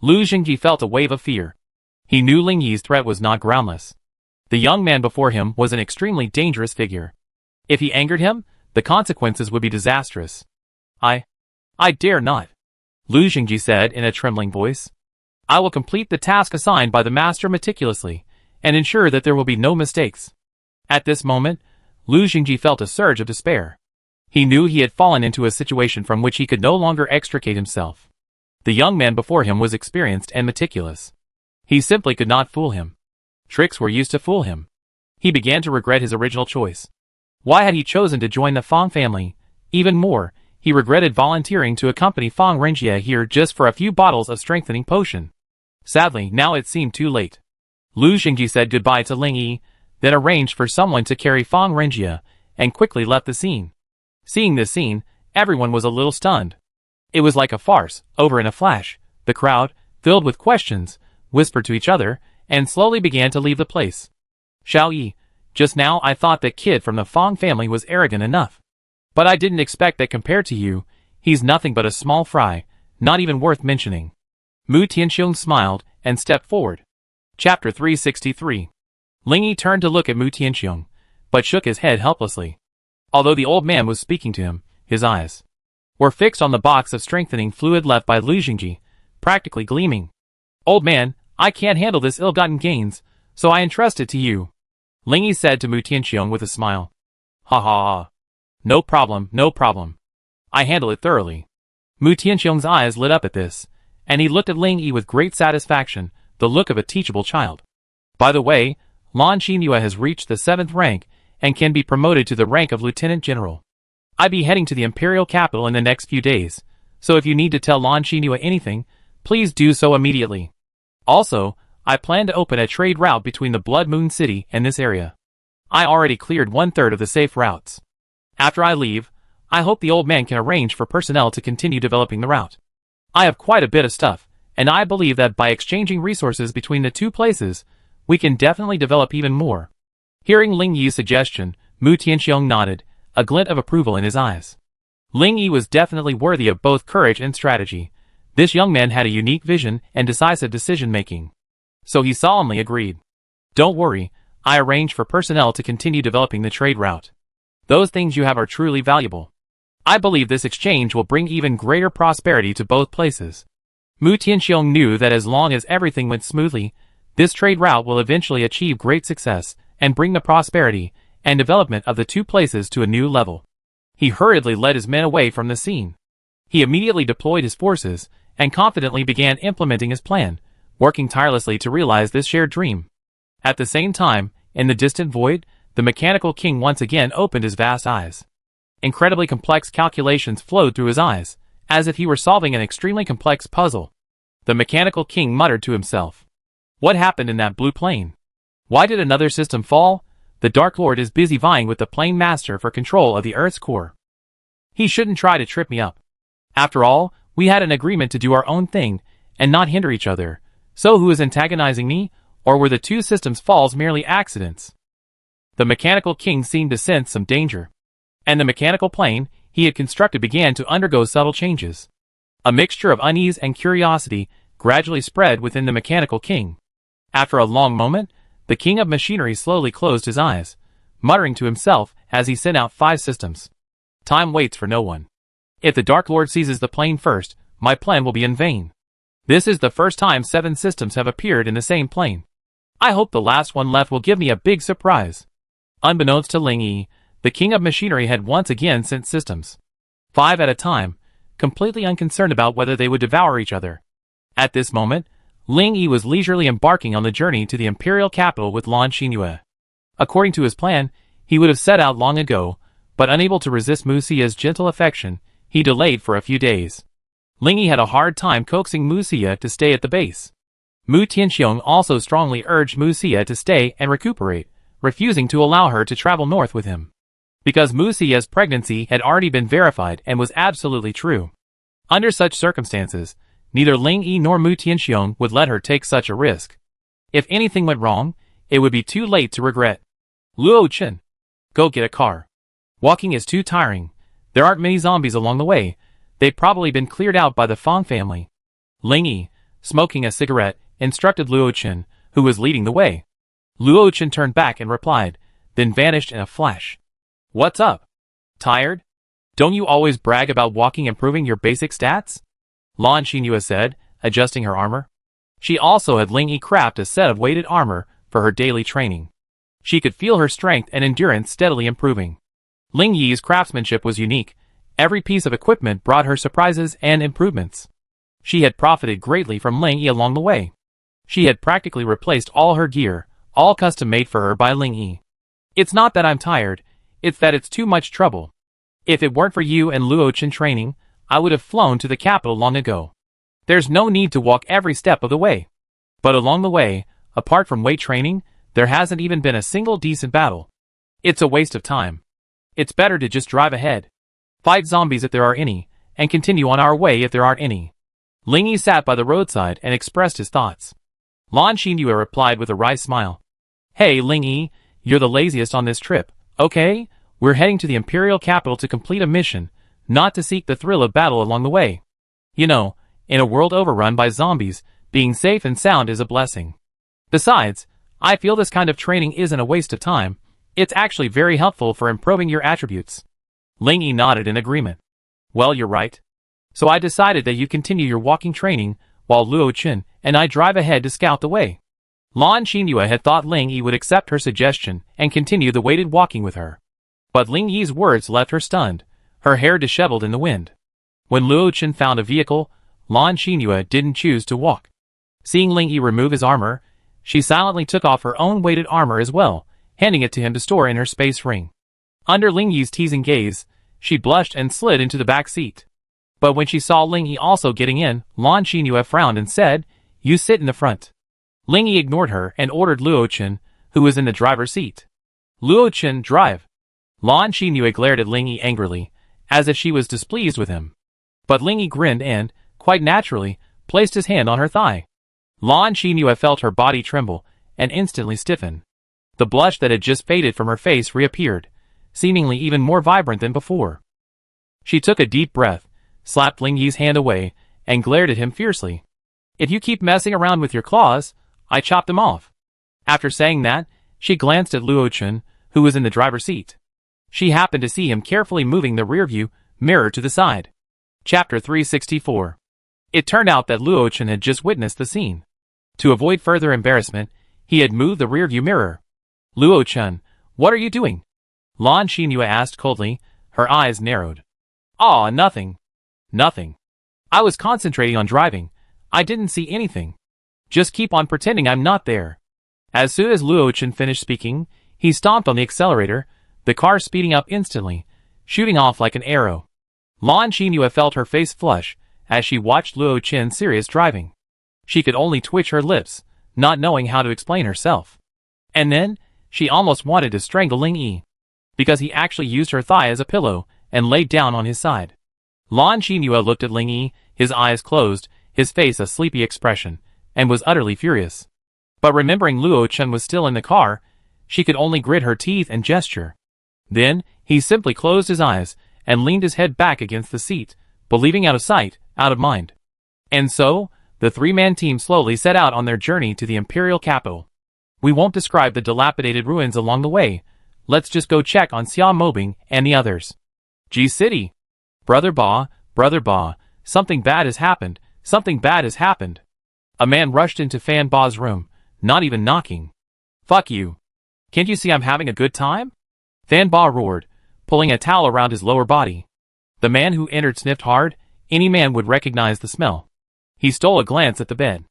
Lu Xingji felt a wave of fear. He knew Ling Yi's threat was not groundless. The young man before him was an extremely dangerous figure. If he angered him, the consequences would be disastrous. I dare not," Lu Xingji said in a trembling voice. "I will complete the task assigned by the master meticulously, and ensure that there will be no mistakes." At this moment, Lu Xingji felt a surge of despair. He knew he had fallen into a situation from which he could no longer extricate himself. The young man before him was experienced and meticulous. He simply could not fool him. Tricks were used to fool him. He began to regret his original choice. Why had he chosen to join the Fong family? Even more, he regretted volunteering to accompany Fong Renjia here just for a few bottles of strengthening potion. Sadly, now it seemed too late. Lu Xingji said goodbye to Ling Yi, then arranged for someone to carry Fong Renjia, and quickly left the scene. Seeing this scene, everyone was a little stunned. It was like a farce, over in a flash. The crowd, filled with questions, whispered to each other, and slowly began to leave the place. "Xiao Yi, just now I thought that kid from the Fong family was arrogant enough. But I didn't expect that compared to you, he's nothing but a small fry, not even worth mentioning." Mu Tianxiong smiled and stepped forward. Chapter 363. Ling Yi turned to look at Mu Tianxiong, but shook his head helplessly. Although the old man was speaking to him, his eyes were fixed on the box of strengthening fluid left by Lu Jingji, practically gleaming. Old man, I can't handle this ill-gotten gains, so I entrust it to you, Ling Yi said to Mu Tianxiong with a smile. Ha ha ha. No problem, no problem. I handle it thoroughly. Mu Tianxiong's eyes lit up at this, and he looked at Ling Yi with great satisfaction, the look of a teachable child. By the way, Lan Xinyue has reached the 7th rank and can be promoted to the rank of Lieutenant General. I'll be heading to the Imperial capital in the next few days, so if you need to tell Lan Xinyue anything, please do so immediately. Also, I plan to open a trade route between the Blood Moon City and this area. I already cleared 1/3 of the safe routes. After I leave, I hope the old man can arrange for personnel to continue developing the route. I have quite a bit of stuff, and I believe that by exchanging resources between the two places, we can definitely develop even more. Hearing Ling Yi's suggestion, Mu Tianxiong nodded, a glint of approval in his eyes. Ling Yi was definitely worthy of both courage and strategy. This young man had a unique vision and decisive decision-making. So he solemnly agreed. Don't worry, I arranged for personnel to continue developing the trade route. Those things you have are truly valuable. I believe this exchange will bring even greater prosperity to both places. Mu Tianxiong knew that as long as everything went smoothly, this trade route will eventually achieve great success and bring the prosperity and development of the two places to a new level. He hurriedly led his men away from the scene. He immediately deployed his forces and confidently began implementing his plan, working tirelessly to realize this shared dream. At the same time, in the distant void, the mechanical king once again opened his vast eyes. Incredibly complex calculations flowed through his eyes, as if he were solving an extremely complex puzzle. The mechanical king muttered to himself. What happened in that blue plane? Why did another system fall? The Dark Lord is busy vying with the Plane Master for control of the Earth's core. He shouldn't try to trip me up. After all, we had an agreement to do our own thing and not hinder each other. So who is antagonizing me, or were the two systems' falls merely accidents? The mechanical king seemed to sense some danger. And the mechanical plane he had constructed began to undergo subtle changes. A mixture of unease and curiosity gradually spread within the mechanical king. After a long moment, the king of machinery slowly closed his eyes, muttering to himself as he sent out 5 systems. Time waits for no one. If the Dark Lord seizes the plane first, my plan will be in vain. This is the first time 7 systems have appeared in the same plane. I hope the last one left will give me a big surprise. Unbeknownst to Ling Yi, the king of machinery had once again sent systems. 5 at a time, completely unconcerned about whether they would devour each other. At this moment, Ling Yi was leisurely embarking on the journey to the imperial capital with Lan Xinyue. According to his plan, he would have set out long ago, but unable to resist Mu Xia's gentle affection, he delayed for a few days. Ling Yi had a hard time coaxing Mu Xia to stay at the base. Mu Tianxiong also strongly urged Mu Xia to stay and recuperate, refusing to allow her to travel north with him. Because Mu Xia's pregnancy had already been verified and was absolutely true. Under such circumstances, neither Ling Yi nor Mu Tianxiong would let her take such a risk. If anything went wrong, it would be too late to regret. Luo Chen, go get a car. Walking is too tiring. There aren't many zombies along the way. They've probably been cleared out by the Fang family. Ling Yi, smoking a cigarette, instructed Luo Chen, who was leading the way. Luo Chen turned back and replied, then vanished in a flash. What's up? Tired? Don't you always brag about walking improving your basic stats? Lan Xinyue said, adjusting her armor. She also had Ling Yi craft a set of weighted armor for her daily training. She could feel her strength and endurance steadily improving. Ling Yi's craftsmanship was unique. Every piece of equipment brought her surprises and improvements. She had profited greatly from Ling Yi along the way. She had practically replaced all her gear, all custom made for her by Ling Yi. It's not that I'm tired, it's that it's too much trouble. If it weren't for you and Luo Chen training, I would have flown to the capital long ago. There's no need to walk every step of the way. But along the way, apart from weight training, there hasn't even been a single decent battle. It's a waste of time. It's better to just drive ahead. Fight zombies if there are any, and continue on our way if there aren't any. Ling Yi sat by the roadside and expressed his thoughts. Lan Xinyue replied with a wry smile. Hey Ling Yi, you're the laziest on this trip, okay? We're heading to the imperial capital to complete a mission, not to seek the thrill of battle along the way. You know, in a world overrun by zombies, being safe and sound is a blessing. Besides, I feel this kind of training isn't a waste of time. It's actually very helpful for improving your attributes. Ling Yi nodded in agreement. Well, you're right. So I decided that you continue your walking training, while Luo Chen and I drive ahead to scout the way. Lan Qinyue had thought Ling Yi would accept her suggestion and continue the weighted walking with her. But Ling Yi's words left her stunned, her hair disheveled in the wind. When Luo Chen found a vehicle, Lan Qinyue didn't choose to walk. Seeing Ling Yi remove his armor, she silently took off her own weighted armor as well, handing it to him to store in her space ring. Under Ling Yi's teasing gaze, she blushed and slid into the back seat. But when she saw Ling Yi also getting in, Lan Qinyue frowned and said, "You sit in the front." Ling Yi ignored her and ordered Luo Chen, who was in the driver's seat. "Luo Chen, drive." Lan Qinyue glared at Ling Yi angrily, as if she was displeased with him. But Ling Yi grinned and, quite naturally, placed his hand on her thigh. Lan Qinyue felt her body tremble and instantly stiffen. The blush that had just faded from her face reappeared, seemingly even more vibrant than before. She took a deep breath, slapped Ling Yi's hand away, and glared at him fiercely. "If you keep messing around with your claws, I chop them off." After saying that, she glanced at Luo Chen, who was in the driver's seat. She happened to see him carefully moving the rearview mirror to the side. Chapter 364. It turned out that Luo Chen had just witnessed the scene. To avoid further embarrassment, he had moved the rearview mirror. "Luo Chen, what are you doing?" Lan Qinyue asked coldly, her eyes narrowed. "Aw, nothing. Nothing. I was concentrating on driving. I didn't see anything. Just keep on pretending I'm not there." As soon as Luo Chen finished speaking, he stomped on the accelerator, the car speeding up instantly, shooting off like an arrow. Lan Qinyue felt her face flush as she watched Luo Chen's serious driving. She could only twitch her lips, not knowing how to explain herself. And then, she almost wanted to strangle Ling Yi, because he actually used her thigh as a pillow and laid down on his side. Lan Qinyue looked at Ling Yi, his eyes closed, his face a sleepy expression, and was utterly furious. But remembering Luo Chen was still in the car, she could only grit her teeth and gesture. Then, he simply closed his eyes and leaned his head back against the seat, believing out of sight, out of mind. And so, the three-man team slowly set out on their journey to the imperial capital. We won't describe the dilapidated ruins along the way. Let's just go check on Xia Mobing and the others. G City. Brother Ba, something bad has happened, something bad has happened. A man rushed into Fan Ba's room, not even knocking. "Fuck you. Can't you see I'm having a good time?" Fan Ba roared, pulling a towel around his lower body. The man who entered sniffed hard. Any man would recognize the smell. He stole a glance at the bed.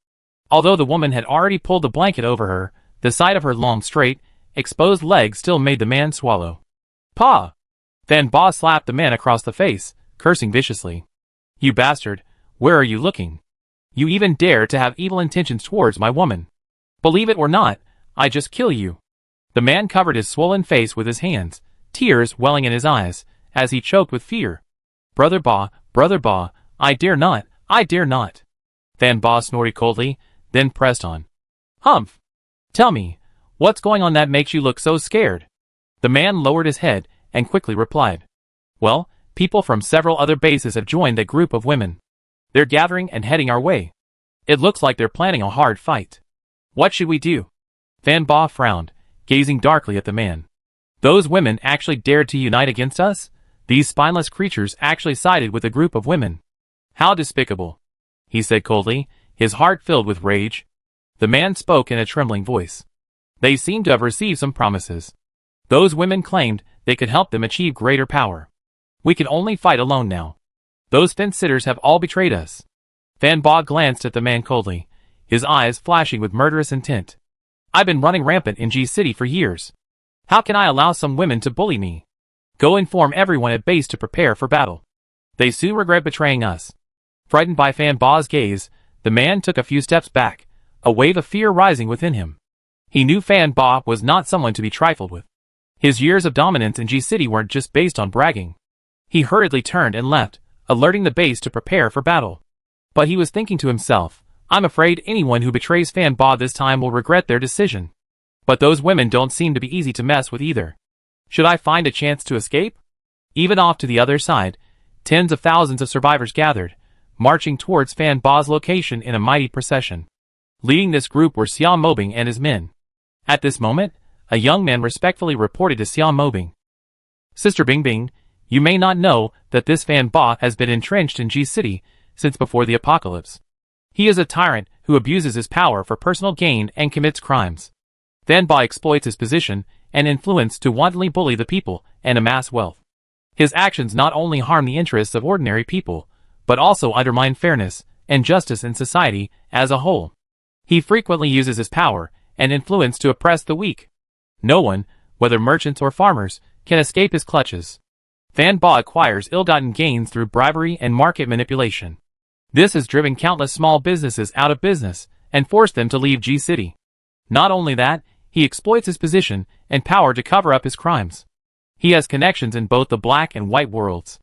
Although the woman had already pulled the blanket over her, the sight of her long, straight, exposed legs still made the man swallow. "Pa!" Fan Ba slapped the man across the face, cursing viciously. "You bastard, where are you looking? You even dare to have evil intentions towards my woman. Believe it or not, I just kill you." The man covered his swollen face with his hands, tears welling in his eyes, as he choked with fear. Brother Ba, I dare not, I dare not." Fan Ba snorted coldly, then pressed on. "Humph! Tell me, what's going on that makes you look so scared?" The man lowered his head and quickly replied. "Well, people from several other bases have joined a group of women. They're gathering and heading our way. It looks like they're planning a hard fight. What should we do?" Fan Ba frowned, gazing darkly at the man. "Those women actually dared to unite against us? These spineless creatures actually sided with a group of women. How despicable," he said coldly, his heart filled with rage. The man spoke in a trembling voice. "They seem to have received some promises. Those women claimed they could help them achieve greater power. We can only fight alone now. Those fence-sitters have all betrayed us." Fan Ba glanced at the man coldly, his eyes flashing with murderous intent. "I've been running rampant in G City for years. How can I allow some women to bully me? Go inform everyone at base to prepare for battle. They soon regret betraying us." Frightened by Fan Ba's gaze, the man took a few steps back, a wave of fear rising within him. He knew Fan Ba was not someone to be trifled with. His years of dominance in G City weren't just based on bragging. He hurriedly turned and left, alerting the base to prepare for battle. But he was thinking to himself, "I'm afraid anyone who betrays Fan Ba this time will regret their decision. But those women don't seem to be easy to mess with either. Should I find a chance to escape?" Even off to the other side, tens of thousands of survivors gathered, marching towards Fan Ba's location in a mighty procession. Leading this group were Xia Mobing and his men. At this moment, a young man respectfully reported to Xia Mobing. "Sister Bingbing, You may not know that this Fan Ba has been entrenched in G City since before the apocalypse. He is a tyrant who abuses his power for personal gain and commits crimes. Fan Ba exploits his position and influence to wantonly bully the people and amass wealth. His actions not only harm the interests of ordinary people, but also undermine fairness and justice in society as a whole. He frequently uses his power and influence to oppress the weak. No one, whether merchants or farmers, can escape his clutches. Fan Ba acquires ill-gotten gains through bribery and market manipulation. This has driven countless small businesses out of business and forced them to leave G City. Not only that, he exploits his position and power to cover up his crimes. He has connections in both the black and white worlds.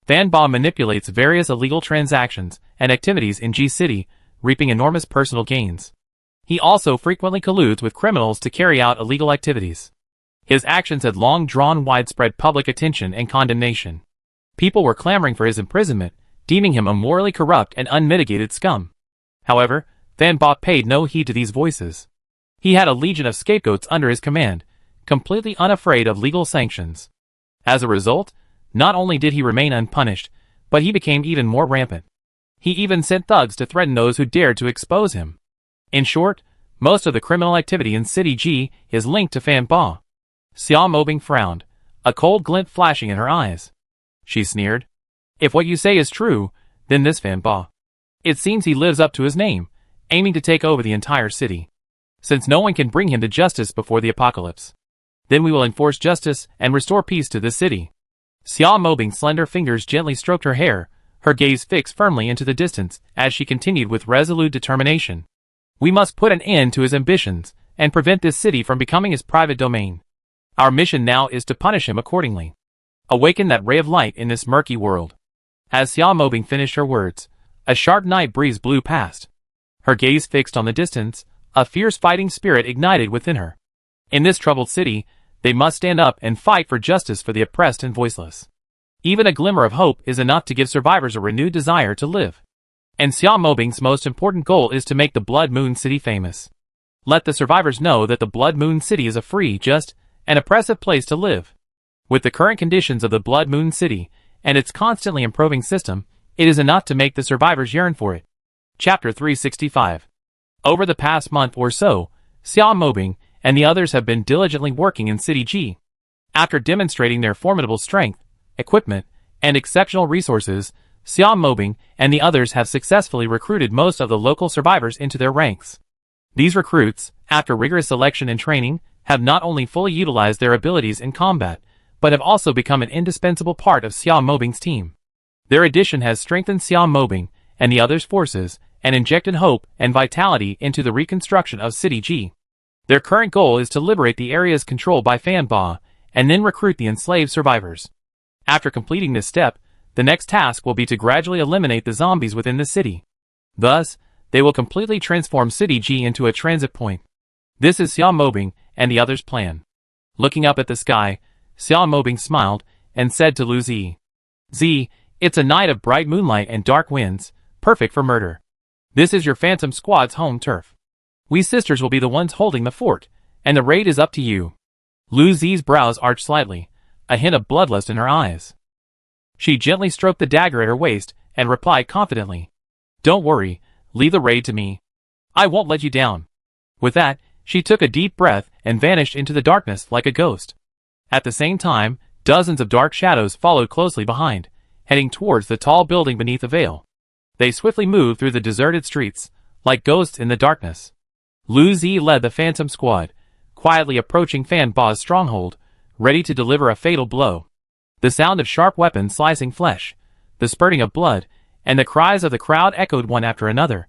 Fan Ba manipulates various illegal transactions and activities in G City, reaping enormous personal gains. He also frequently colludes with criminals to carry out illegal activities. His actions had long drawn widespread public attention and condemnation. People were clamoring for his imprisonment, deeming him a morally corrupt and unmitigated scum. However, Fan Ba paid no heed to these voices. He had a legion of scapegoats under his command, completely unafraid of legal sanctions. As a result, not only did he remain unpunished, but he became even more rampant. He even sent thugs to threaten those who dared to expose him. In short, most of the criminal activity in City G is linked to Fan Ba. Xia Mobing frowned, a cold glint flashing in her eyes. She sneered. If what you say is true, then this Fan Ba. It seems he lives up to his name, aiming to take over the entire city. Since no one can bring him to justice before the apocalypse, then we will enforce justice and restore peace to this city. Xia Mobing's slender fingers gently stroked her hair, her gaze fixed firmly into the distance as she continued with resolute determination. We must put an end to his ambitions and prevent this city from becoming his private domain. Our mission now is to punish him accordingly. Awaken that ray of light in this murky world. As Xia Mobing finished her words, a sharp night breeze blew past. Her gaze fixed on the distance, a fierce fighting spirit ignited within her. In this troubled city, they must stand up and fight for justice for the oppressed and voiceless. Even a glimmer of hope is enough to give survivors a renewed desire to live. And Xia Mobing's most important goal is to make the Blood Moon City famous. Let the survivors know that the Blood Moon City is a free, just, and oppressive place to live. With the current conditions of the Blood Moon City and its constantly improving system, it is enough to make the survivors yearn for it. Chapter 365. Over the past month or so, Xia Mobing and the others have been diligently working in City G. After demonstrating their formidable strength, equipment, and exceptional resources, Xia Mobing and the others have successfully recruited most of the local survivors into their ranks. These recruits, after rigorous selection and training, have not only fully utilized their abilities in combat, but have also become an indispensable part of Xia Mobing's team. Their addition has strengthened Xia Mobing and the others' forces, and injected hope and vitality into the reconstruction of City G. Their current goal is to liberate the areas controlled by Fan Ba, and then recruit the enslaved survivors. After completing this step, the next task will be to gradually eliminate the zombies within the city. Thus, they will completely transform City G into a transit point. This is Xia Mobing and the others' plan. Looking up at the sky, Xia Mobing smiled and said to Lu Zi, "Z, it's a night of bright moonlight and dark winds, perfect for murder. This is your Phantom Squad's home turf. We sisters will be the ones holding the fort, and the raid is up to you." Lu Zi's brows arched slightly, a hint of bloodlust in her eyes. She gently stroked the dagger at her waist and replied confidently, "Don't worry, leave the raid to me. I won't let you down." With that, she took a deep breath and vanished into the darkness like a ghost. At the same time, dozens of dark shadows followed closely behind, heading towards the tall building beneath the veil. They swiftly moved through the deserted streets, like ghosts in the darkness. Lu Zi led the Phantom Squad, quietly approaching Fan Ba's stronghold, ready to deliver a fatal blow. The sound of sharp weapons slicing flesh, the spurting of blood, and the cries of the crowd echoed one after another.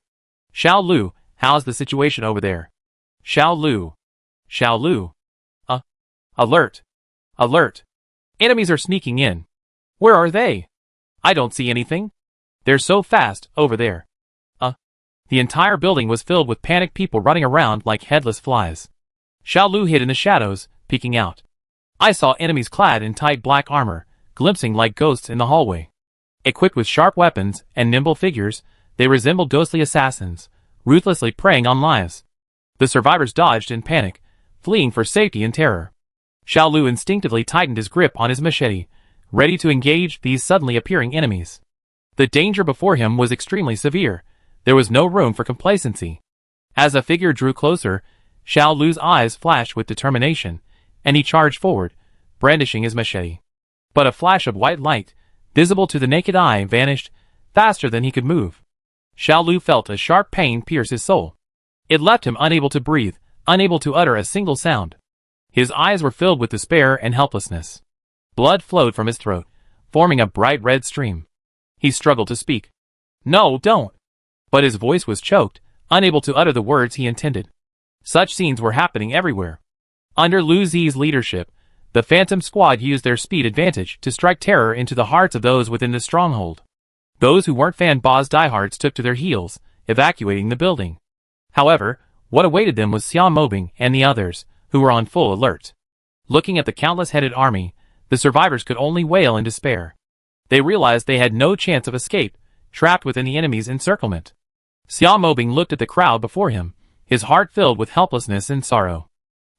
"Xiao Lu, how's the situation over there? Xiao Lu. Xiao Lu. Alert. Alert. Enemies are sneaking in. Where are they? I don't see anything. They're so fast, over there." The entire building was filled with panicked people running around like headless flies. Xiao Lu hid in the shadows, peeking out. "I saw enemies clad in tight black armor, glimpsing like ghosts in the hallway. Equipped with sharp weapons and nimble figures, they resembled ghostly assassins, ruthlessly preying on lives." The survivors dodged in panic, fleeing for safety in terror. Xiao Lu instinctively tightened his grip on his machete, ready to engage these suddenly appearing enemies. The danger before him was extremely severe. There was no room for complacency. As the figure drew closer, Xiao Lu's eyes flashed with determination, and he charged forward, brandishing his machete. But a flash of white light, visible to the naked eye, vanished faster than he could move. Xiao Lu felt a sharp pain pierce his soul. It left him unable to breathe, unable to utter a single sound. His eyes were filled with despair and helplessness. Blood flowed from his throat, forming a bright red stream. He struggled to speak. "No, don't!" But his voice was choked, unable to utter the words he intended. Such scenes were happening everywhere. Under Lu Zi's leadership, the Phantom Squad used their speed advantage to strike terror into the hearts of those within the stronghold. Those who weren't Fan Ba's diehards took to their heels, evacuating the building. However, what awaited them was Xia Mobing and the others, who were on full alert. Looking at the countless-headed army, the survivors could only wail in despair. They realized they had no chance of escape, trapped within the enemy's encirclement. Xia Mobing looked at the crowd before him, his heart filled with helplessness and sorrow.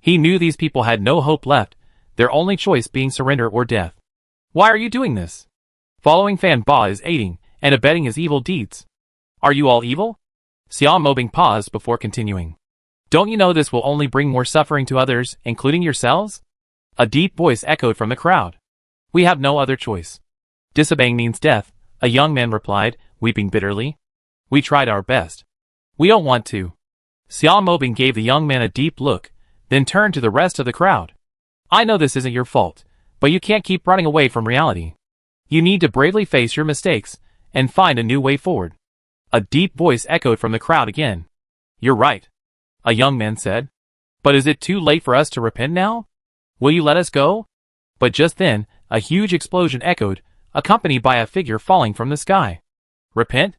He knew these people had no hope left, their only choice being surrender or death. "Why are you doing this? Following Fan Ba is aiding and abetting his evil deeds. Are you all evil?" Xia Mobing paused before continuing. "Don't you know this will only bring more suffering to others, including yourselves?" A deep voice echoed from the crowd. "We have no other choice. Disobeying means death," a young man replied, weeping bitterly. "We tried our best. We don't want to." Xia Mobing gave the young man a deep look, then turned to the rest of the crowd. "I know this isn't your fault, but you can't keep running away from reality. You need to bravely face your mistakes and find a new way forward." A deep voice echoed from the crowd again. "You're right," a young man said. "But is it too late for us to repent now? Will you let us go?" But just then, a huge explosion echoed, accompanied by a figure falling from the sky. "Repent?"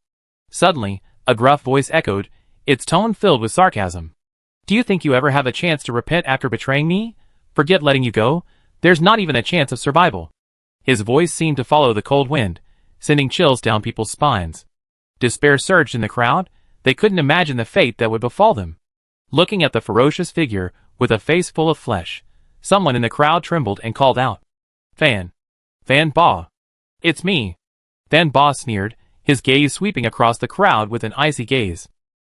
Suddenly, a gruff voice echoed, its tone filled with sarcasm. "Do you think you ever have a chance to repent after betraying me? Forget letting you go. There's not even a chance of survival." His voice seemed to follow the cold wind, sending chills down people's spines. Despair surged in the crowd. They couldn't imagine the fate that would befall them. Looking at the ferocious figure, with a face full of flesh, someone in the crowd trembled and called out, Fan Ba. "It's me." Fan Ba sneered, his gaze sweeping across the crowd with an icy gaze.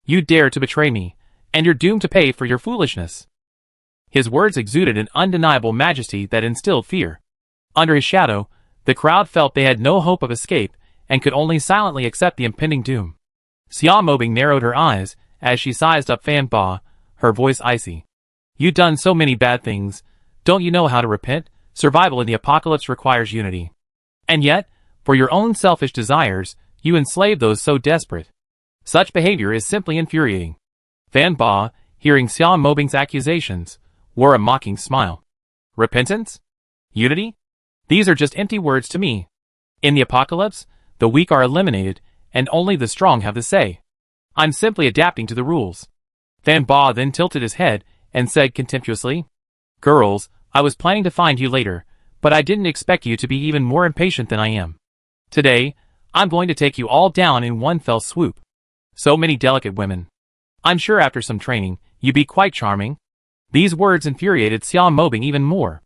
"You dare to betray me, and you're doomed to pay for your foolishness." His words exuded an undeniable majesty that instilled fear. Under his shadow, the crowd felt they had no hope of escape, and could only silently accept the impending doom. Xia Mobing narrowed her eyes, as she sized up Fan Ba, her voice icy. "You've done so many bad things. Don't you know how to repent? Survival in the apocalypse requires unity. And yet, for your own selfish desires, you enslave those so desperate. Such behavior is simply infuriating." Fan Ba, hearing Xia Mobing's accusations, wore a mocking smile. "Repentance? Unity? These are just empty words to me. In the apocalypse, the weak are eliminated, and only the strong have the say. I'm simply adapting to the rules." Fan Ba then tilted his head and said contemptuously, "Girls, I was planning to find you later, but I didn't expect you to be even more impatient than I am. Today, I'm going to take you all down in one fell swoop. So many delicate women. I'm sure after some training, you'd be quite charming." These words infuriated Xia Mobing even more.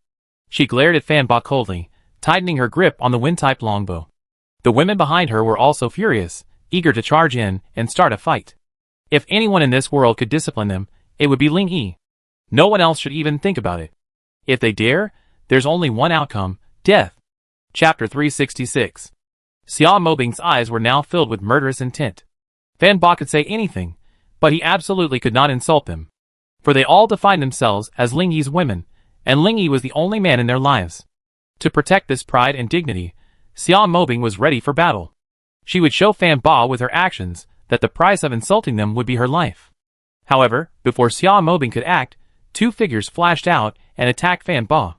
She glared at Fan Ba coldly, tightening her grip on the wind-type longbow. The women behind her were also furious, eager to charge in and start a fight. If anyone in this world could discipline them, it would be Ling Yi. No one else should even think about it. If they dare, there's only one outcome, death. Chapter 366. Xia Mobing's eyes were now filled with murderous intent. Fan Ba could say anything, but he absolutely could not insult them. For they all defined themselves as Ling Yi's women, and Ling Yi was the only man in their lives. To protect this pride and dignity, Xia Mobing was ready for battle. She would show Fan Ba with her actions that the price of insulting them would be her life. However, before Xia Mobing could act, two figures flashed out and attacked Fan Ba.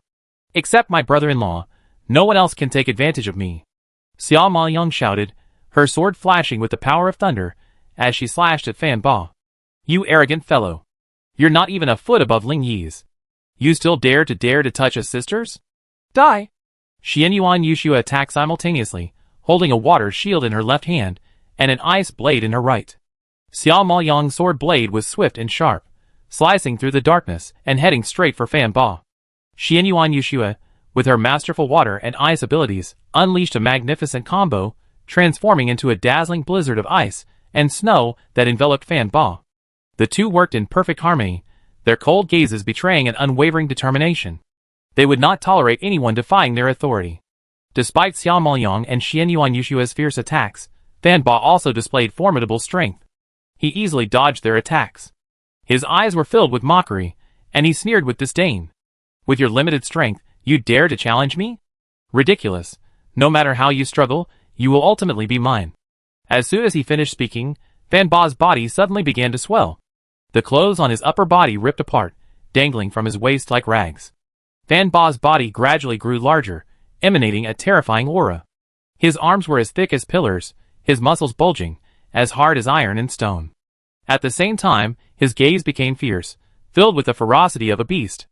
"Except my brother-in-law, no one else can take advantage of me," Xia Ma-young shouted, her sword flashing with the power of thunder, as she slashed at Fan Ba. "You arrogant fellow. You're not even a foot above Ling Yi's. You still dare to touch us sisters? Die!" Xian Yuan Yushua attacked simultaneously, holding a water shield in her left hand, and an ice blade in her right. Xia Ma-young's sword blade was swift and sharp, slicing through the darkness and heading straight for Fan Ba. Xian Yuan Yushua, with her masterful water and ice abilities, unleashed a magnificent combo, transforming into a dazzling blizzard of ice and snow that enveloped Fan Ba. The two worked in perfect harmony, their cold gazes betraying an unwavering determination. They would not tolerate anyone defying their authority. Despite Xia Maoyang and Xianyuan Yushua's fierce attacks, Fan Ba also displayed formidable strength. He easily dodged their attacks. His eyes were filled with mockery, and he sneered with disdain. With your limited strength, you dare to challenge me? Ridiculous. No matter how you struggle, you will ultimately be mine. As soon as he finished speaking, Fan Ba's body suddenly began to swell. The clothes on his upper body ripped apart, dangling from his waist like rags. Fan Ba's body gradually grew larger, emanating a terrifying aura. His arms were as thick as pillars, his muscles bulging, as hard as iron and stone. At the same time, his gaze became fierce, filled with the ferocity of a beast.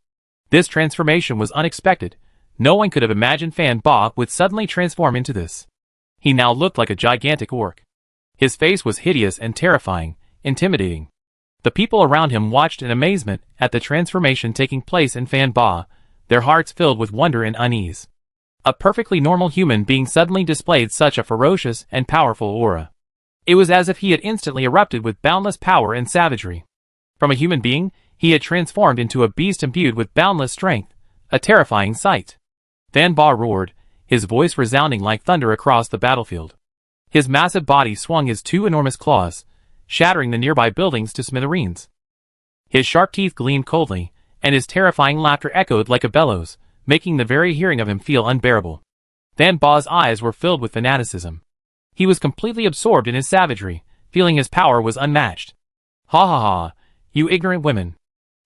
This transformation was unexpected. No one could have imagined Fan Ba would suddenly transform into this. He now looked like a gigantic orc. His face was hideous and terrifying, intimidating. The people around him watched in amazement at the transformation taking place in Fan Ba, their hearts filled with wonder and unease. A perfectly normal human being suddenly displayed such a ferocious and powerful aura. It was as if he had instantly erupted with boundless power and savagery. From a human being, he had transformed into a beast imbued with boundless strength, a terrifying sight. Fan Ba roared, his voice resounding like thunder across the battlefield. His massive body swung his two enormous claws, shattering the nearby buildings to smithereens. His sharp teeth gleamed coldly, and his terrifying laughter echoed like a bellows, making the very hearing of him feel unbearable. Fan Ba's eyes were filled with fanaticism. He was completely absorbed in his savagery, feeling his power was unmatched. Ha ha ha, you ignorant women.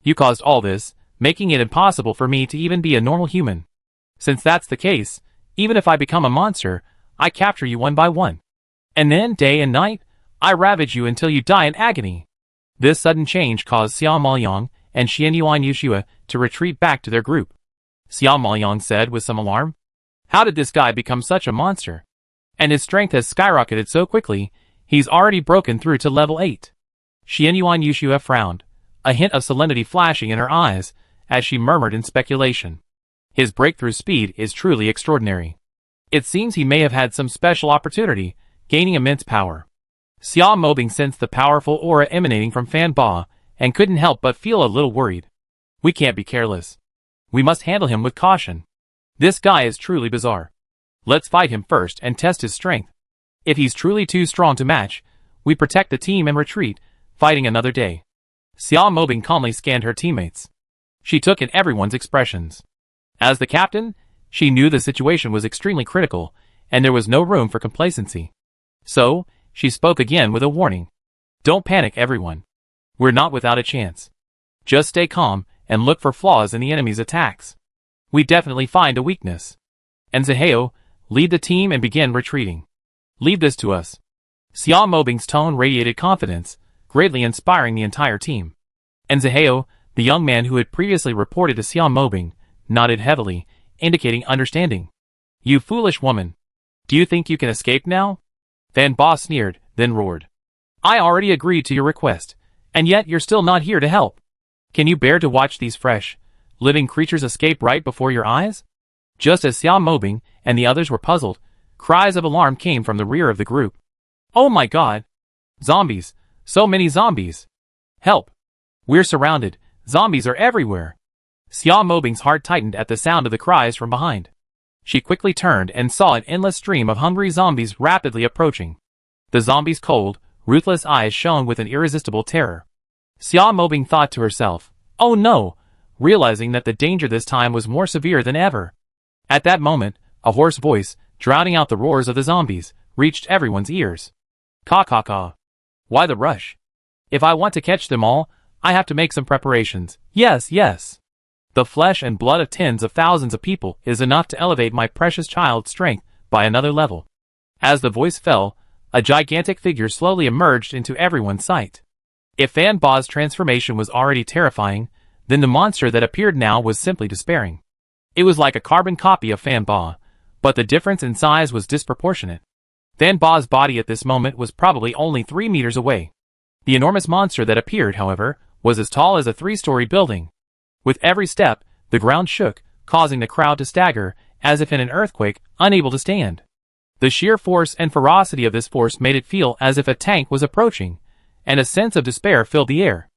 You caused all this, making it impossible for me to even be a normal human. Since that's the case, even if I become a monster, I capture you one by one. And then, day and night, I ravage you until you die in agony. This sudden change caused Xia Maoyang and Xianyuan Yushua to retreat back to their group. Xia Maoyang said with some alarm, "How did this guy become such a monster? And his strength has skyrocketed so quickly, he's already broken through to level 8. Xianyuan Yushua frowned, a hint of solemnity flashing in her eyes, as she murmured in speculation. His breakthrough speed is truly extraordinary. It seems he may have had some special opportunity, gaining immense power. Xia Mobing sensed the powerful aura emanating from Fan Ba, and couldn't help but feel a little worried. We can't be careless. We must handle him with caution. This guy is truly bizarre. Let's fight him first and test his strength. If he's truly too strong to match, we protect the team and retreat, fighting another day." Xia Mobing calmly scanned her teammates. She took in everyone's expressions. As the captain, she knew the situation was extremely critical, and there was no room for complacency. So, she spoke again with a warning. "Don't panic, everyone. We're not without a chance. Just stay calm and look for flaws in the enemy's attacks. We definitely find a weakness. And Zaheo, lead the team and begin retreating. Leave this to us." Xia Mobing's tone radiated confidence, greatly inspiring the entire team. And Zaheo, the young man who had previously reported to Xia Mobing, nodded heavily, indicating understanding. "You foolish woman. Do you think you can escape now?" Fan Ba sneered, then roared. "I already agreed to your request, and yet you're still not here to help. Can you bear to watch these fresh, living creatures escape right before your eyes?" Just as Xia Mobing and the others were puzzled, cries of alarm came from the rear of the group. "Oh my god! Zombies! So many zombies! Help! We're surrounded! Zombies are everywhere!" Xia Mobing's heart tightened at the sound of the cries from behind. She quickly turned and saw an endless stream of hungry zombies rapidly approaching. The zombies' cold, ruthless eyes shone with an irresistible terror. Xia Mobing thought to herself, "Oh no!" realizing that the danger this time was more severe than ever. At that moment, a hoarse voice, drowning out the roars of the zombies, reached everyone's ears. "Caw caw caw. Why the rush? If I want to catch them all, I have to make some preparations. Yes, yes. The flesh and blood of tens of thousands of people is enough to elevate my precious child's strength by another level." As the voice fell, a gigantic figure slowly emerged into everyone's sight. If Fan Ba's transformation was already terrifying, then the monster that appeared now was simply despairing. It was like a carbon copy of Fan Ba, but the difference in size was disproportionate. Fan Ba's body at this moment was probably only 3 meters away. The enormous monster that appeared, however, was as tall as a 3-story building. With every step, the ground shook, causing the crowd to stagger, as if in an earthquake, unable to stand. The sheer force and ferocity of this force made it feel as if a tank was approaching, and a sense of despair filled the air.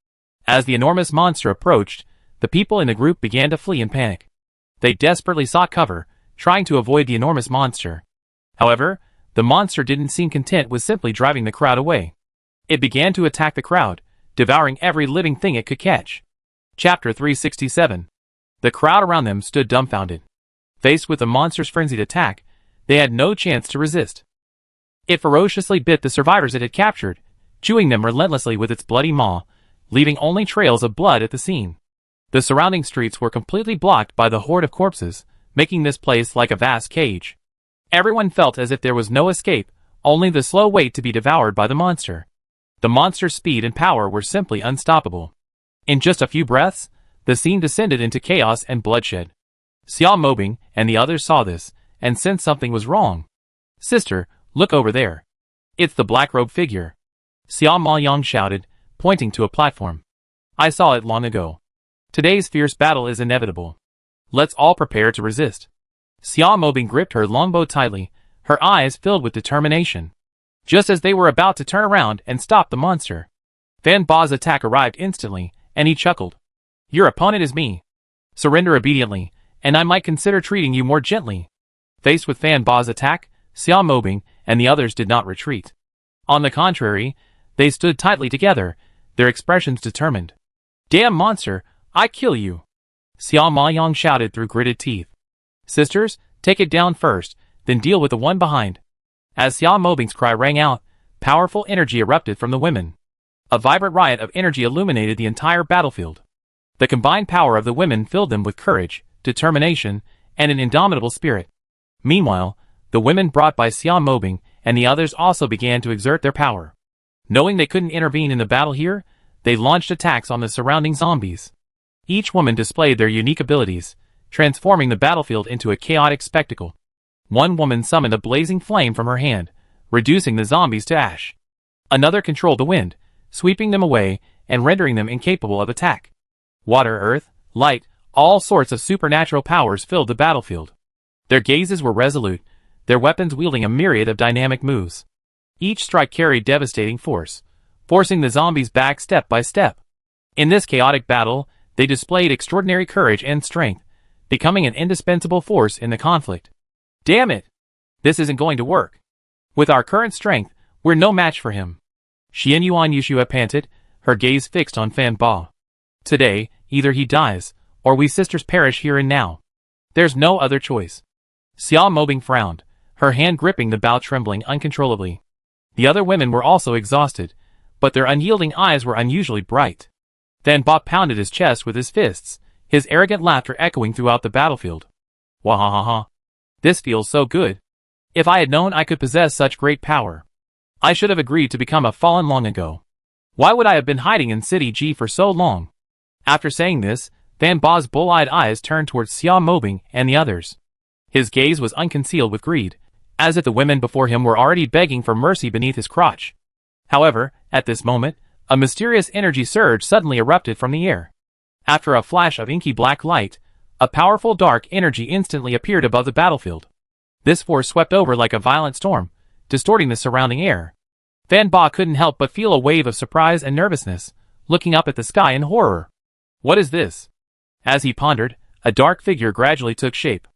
As the enormous monster approached, the people in the group began to flee in panic. They desperately sought cover, trying to avoid the enormous monster. However, the monster didn't seem content with simply driving the crowd away. It began to attack the crowd, devouring every living thing it could catch. Chapter 367. The crowd around them stood dumbfounded. Faced with the monster's frenzied attack, they had no chance to resist. It ferociously bit the survivors it had captured, chewing them relentlessly with its bloody maw, leaving only trails of blood at the scene. The surrounding streets were completely blocked by the horde of corpses, making this place like a vast cage. Everyone felt as if there was no escape, only the slow wait to be devoured by the monster. The monster's speed and power were simply unstoppable. In just a few breaths, the scene descended into chaos and bloodshed. Xiao Mobing and the others saw this, and sensed something was wrong. "Sister, look over there. It's the black-robed figure," Xiao Maoyang shouted, pointing to a platform. "I saw it long ago. Today's fierce battle is inevitable. Let's all prepare to resist." Xiao Mobing gripped her longbow tightly, her eyes filled with determination. Just as they were about to turn around and stop the monster, Fan Ba's attack arrived instantly, and he chuckled. "Your opponent is me. Surrender obediently, and I might consider treating you more gently." Faced with Fan Ba's attack, Xiao Mobing and the others did not retreat. On the contrary, they stood tightly together, their expressions determined. "Damn monster, I kill you!" Xiao Maoyang shouted through gritted teeth. "Sisters, take it down first, then deal with the one behind." As Xiao Mobing's cry rang out, powerful energy erupted from the women. A vibrant riot of energy illuminated the entire battlefield. The combined power of the women filled them with courage, determination, and an indomitable spirit. Meanwhile, the women brought by Xiao Mobing and the others also began to exert their power. Knowing they couldn't intervene in the battle here, they launched attacks on the surrounding zombies. Each woman displayed their unique abilities, transforming the battlefield into a chaotic spectacle. One woman summoned a blazing flame from her hand, reducing the zombies to ash. Another controlled the wind, sweeping them away and rendering them incapable of attack. Water, earth, light, all sorts of supernatural powers filled the battlefield. Their gazes were resolute, their weapons wielding a myriad of dynamic moves. Each strike carried devastating force, forcing the zombies back step by step. In this chaotic battle, they displayed extraordinary courage and strength, becoming an indispensable force in the conflict. "Damn it! This isn't going to work. With our current strength, we're no match for him," Xian Yuan Yushua panted, her gaze fixed on Fan Ba. "Today, either he dies, or we sisters perish here and now. There's no other choice." Xiao Mobing frowned, her hand gripping the bow trembling uncontrollably. The other women were also exhausted, but their unyielding eyes were unusually bright. Fan Ba pounded his chest with his fists, his arrogant laughter echoing throughout the battlefield. "Wahahaha. This feels so good. If I had known I could possess such great power, I should have agreed to become a fallen long ago. Why would I have been hiding in City G for so long?" After saying this, Fan Ba's bull-eyed eyes turned towards Xiao Mobing and the others. His gaze was unconcealed with greed, as if the women before him were already begging for mercy beneath his crotch. However, at this moment, a mysterious energy surge suddenly erupted from the air. After a flash of inky black light, a powerful dark energy instantly appeared above the battlefield. This force swept over like a violent storm, distorting the surrounding air. Fan Ba couldn't help but feel a wave of surprise and nervousness, looking up at the sky in horror. "What is this?" As he pondered, a dark figure gradually took shape.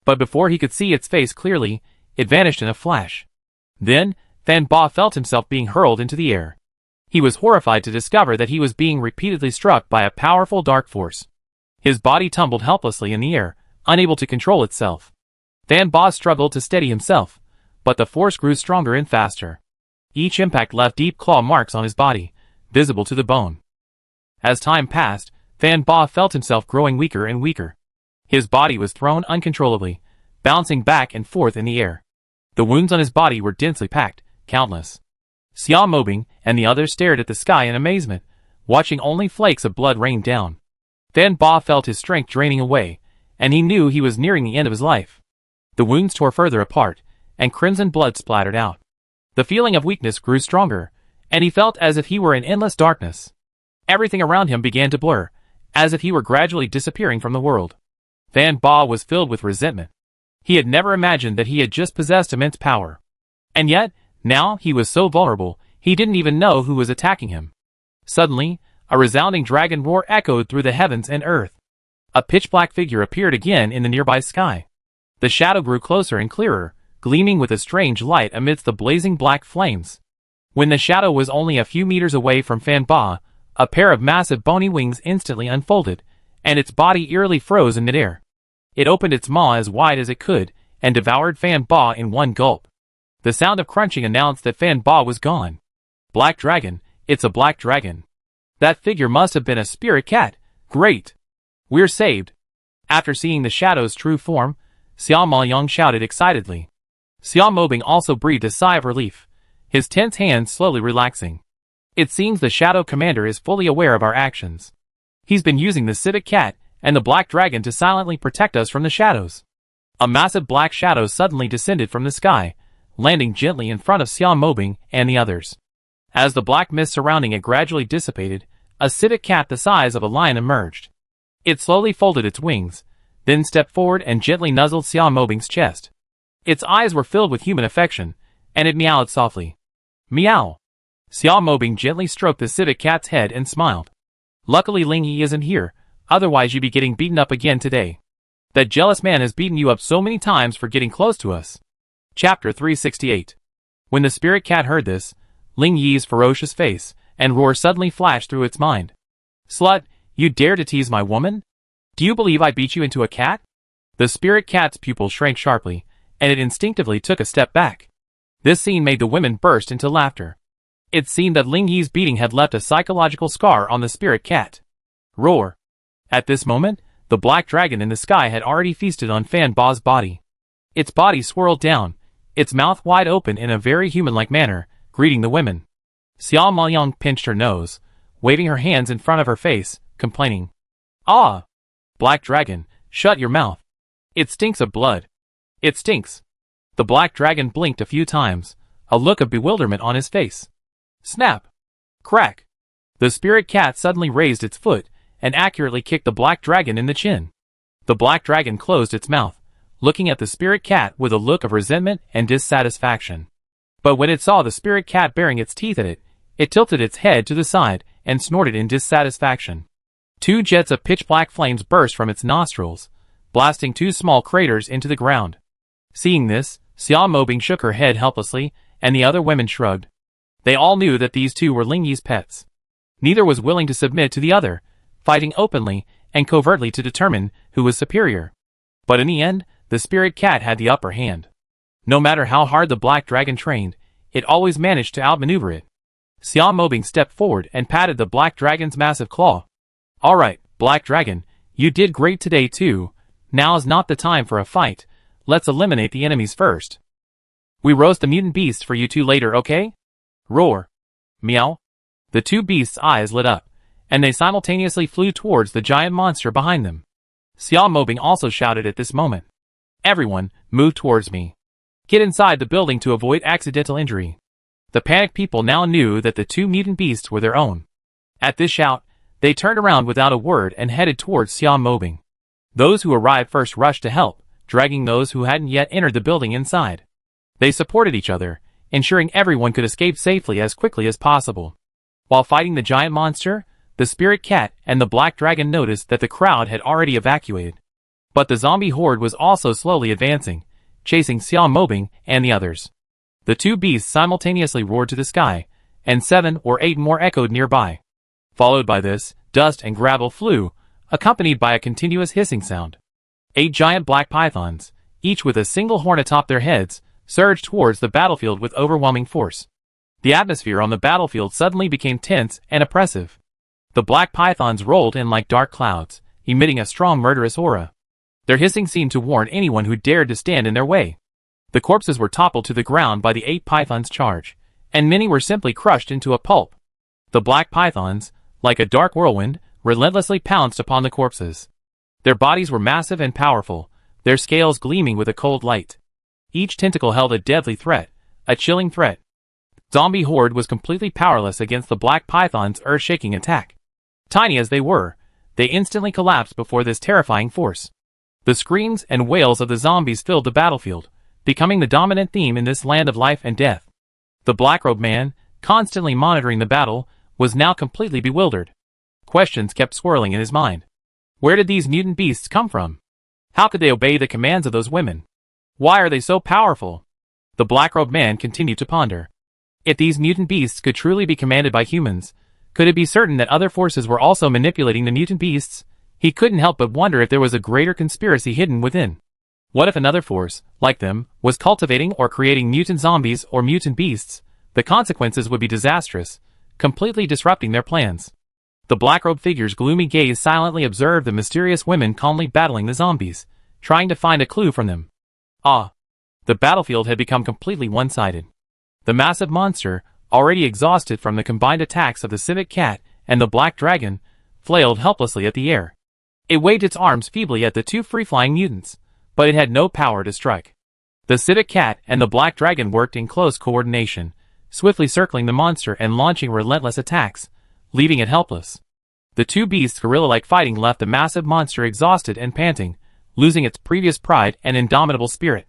But before he could see its face clearly, it vanished in a flash. Then, Fan Ba felt himself being hurled into the air. He was horrified to discover that he was being repeatedly struck by a powerful dark force. His body tumbled helplessly in the air, unable to control itself. Fan Ba struggled to steady himself, but the force grew stronger and faster. Each impact left deep claw marks on his body, visible to the bone. As time passed, Fan Ba felt himself growing weaker and weaker. His body was thrown uncontrollably, bouncing back and forth in the air. The wounds on his body were densely packed, countless. Xiao Mobing and the others stared at the sky in amazement, watching only flakes of blood rain down. Fan Ba felt his strength draining away, and he knew he was nearing the end of his life. The wounds tore further apart, and crimson blood splattered out. The feeling of weakness grew stronger, and he felt as if he were in endless darkness. Everything around him began to blur, as if he were gradually disappearing from the world. Fan Ba was filled with resentment. He had never imagined that he had just possessed immense power. And yet, now he was so vulnerable, he didn't even know who was attacking him. Suddenly, a resounding dragon roar echoed through the heavens and earth. A pitch-black figure appeared again in the nearby sky. The shadow grew closer and clearer, gleaming with a strange light amidst the blazing black flames. When the shadow was only a few meters away from Fan Ba, a pair of massive bony wings instantly unfolded, and its body eerily froze in midair. It opened its maw as wide as it could, and devoured Fan Ba in one gulp. The sound of crunching announced that Fan Ba was gone. Black dragon, it's a black dragon. That figure must have been a spirit cat. Great! We're saved. After seeing the shadow's true form, Xiao Maoyang shouted excitedly. Xiao Mobing also breathed a sigh of relief, his tense hands slowly relaxing. It seems the shadow commander is fully aware of our actions. He's been using the civet cat and the black dragon to silently protect us from the shadows. A massive black shadow suddenly descended from the sky, landing gently in front of Xiao Mobing and the others. As the black mist surrounding it gradually dissipated, a civet cat the size of a lion emerged. It slowly folded its wings, then stepped forward and gently nuzzled Xiao Mobing's chest. Its eyes were filled with human affection, and it meowed softly. Meow! Xiao Mobing gently stroked the civet cat's head and smiled. Luckily Ling Yi isn't here, otherwise you'd be getting beaten up again today. That jealous man has beaten you up so many times for getting close to us. Chapter 368. When the spirit cat heard this, Ling Yi's ferocious face and roar suddenly flashed through its mind. Slut, you dare to tease my woman? Do you believe I beat you into a cat? The spirit cat's pupils shrank sharply, and it instinctively took a step back. This scene made the women burst into laughter. It seemed that Ling Yi's beating had left a psychological scar on the spirit cat. Roar! At this moment, the black dragon in the sky had already feasted on Fan Ba's body. Its body swirled down, its mouth wide open in a very human-like manner, greeting the women. Xiao Maoyang pinched her nose, waving her hands in front of her face, complaining. Ah! Black dragon, shut your mouth. It stinks of blood. It stinks. The black dragon blinked a few times, a look of bewilderment on his face. Snap! Crack! The spirit cat suddenly raised its foot and accurately kicked the black dragon in the chin. The black dragon closed its mouth, looking at the spirit cat with a look of resentment and dissatisfaction. But when it saw the spirit cat baring its teeth at it, it tilted its head to the side and snorted in dissatisfaction. 2 jets of pitch-black flames burst from its nostrils, blasting 2 small craters into the ground. Seeing this, Xiao Mobing shook her head helplessly, and the other women shrugged. They all knew that these 2 were Ling Yi's pets. Neither was willing to submit to the other, fighting openly and covertly to determine who was superior. But in the end, the spirit cat had the upper hand. No matter how hard the black dragon trained, it always managed to outmaneuver it. Xiao Mobing stepped forward and patted the black dragon's massive claw. Alright, black dragon, you did great today too. Now's not the time for a fight. Let's eliminate the enemies first. We roast the mutant beast for you 2 later, okay? Roar. Meow. The 2 beasts' eyes lit up, and they simultaneously flew towards the giant monster behind them. Xiao Mobing also shouted at this moment. Everyone, move towards me. Get inside the building to avoid accidental injury. The panicked people now knew that the 2 mutant beasts were their own. At this shout, they turned around without a word and headed towards Xiao Mobing. Those who arrived first rushed to help, dragging those who hadn't yet entered the building inside. They supported each other, ensuring everyone could escape safely as quickly as possible. While fighting the giant monster, the spirit cat and the black dragon noticed that the crowd had already evacuated. But the zombie horde was also slowly advancing, chasing Xiao Mobing and the others. The 2 beasts simultaneously roared to the sky, and 7 or 8 more echoed nearby. Followed by this, dust and gravel flew, accompanied by a continuous hissing sound. 8 giant black pythons, each with a single horn atop their heads, surged towards the battlefield with overwhelming force. The atmosphere on the battlefield suddenly became tense and oppressive. The black pythons rolled in like dark clouds, emitting a strong murderous aura. Their hissing seemed to warn anyone who dared to stand in their way. The corpses were toppled to the ground by the 8 pythons' charge, and many were simply crushed into a pulp. The black pythons, like a dark whirlwind, relentlessly pounced upon the corpses. Their bodies were massive and powerful, their scales gleaming with a cold light. Each tentacle held a deadly threat, a chilling threat. Zombie horde was completely powerless against the black python's earth-shaking attack. Tiny as they were, they instantly collapsed before this terrifying force. The screams and wails of the zombies filled the battlefield, becoming the dominant theme in this land of life and death. The black-robed man, constantly monitoring the battle, was now completely bewildered. Questions kept swirling in his mind. Where did these mutant beasts come from? How could they obey the commands of those women? Why are they so powerful? The black-robed man continued to ponder. If these mutant beasts could truly be commanded by humans, could it be certain that other forces were also manipulating the mutant beasts? He couldn't help but wonder if there was a greater conspiracy hidden within. What if another force, like them, was cultivating or creating mutant zombies or mutant beasts? The consequences would be disastrous, completely disrupting their plans. The black-robed figure's gloomy gaze silently observed the mysterious women calmly battling the zombies, trying to find a clue from them. The battlefield had become completely one-sided. The massive monster, already exhausted from the combined attacks of the civet cat and the black dragon, flailed helplessly at the air. It waved its arms feebly at the two free-flying mutants, but it had no power to strike. The civet cat and the black dragon worked in close coordination, swiftly circling the monster and launching relentless attacks, leaving it helpless. The two beasts' gorilla-like fighting left the massive monster exhausted and panting, losing its previous pride and indomitable spirit.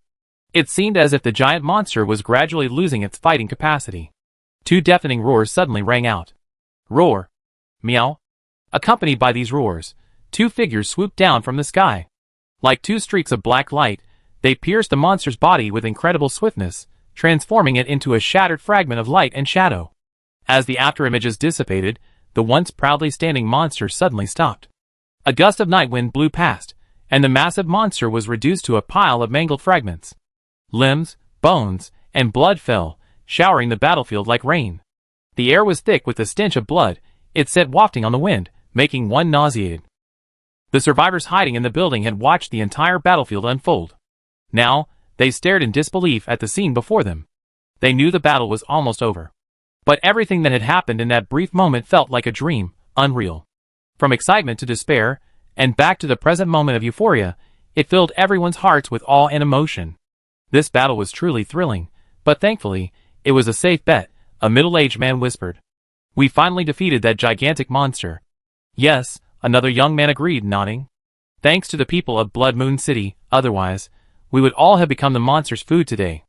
It seemed as if the giant monster was gradually losing its fighting capacity. Two deafening roars suddenly rang out. Roar! Meow! Accompanied by these roars, two figures swooped down from the sky. Like two streaks of black light, they pierced the monster's body with incredible swiftness, transforming it into a shattered fragment of light and shadow. As the afterimages dissipated, the once proudly standing monster suddenly stopped. A gust of night wind blew past, and the massive monster was reduced to a pile of mangled fragments. Limbs, bones, and blood fell, showering the battlefield like rain. The air was thick with the stench of blood, it set wafting on the wind, making one nauseated. The survivors hiding in the building had watched the entire battlefield unfold. Now, they stared in disbelief at the scene before them. They knew the battle was almost over. But everything that had happened in that brief moment felt like a dream, unreal. From excitement to despair, and back to the present moment of euphoria, it filled everyone's hearts with awe and emotion. This battle was truly thrilling, but thankfully, it was a safe bet, a middle-aged man whispered. We finally defeated that gigantic monster. Yes, another young man agreed, nodding. Thanks to the people of Blood Moon City, otherwise, we would all have become the monster's food today.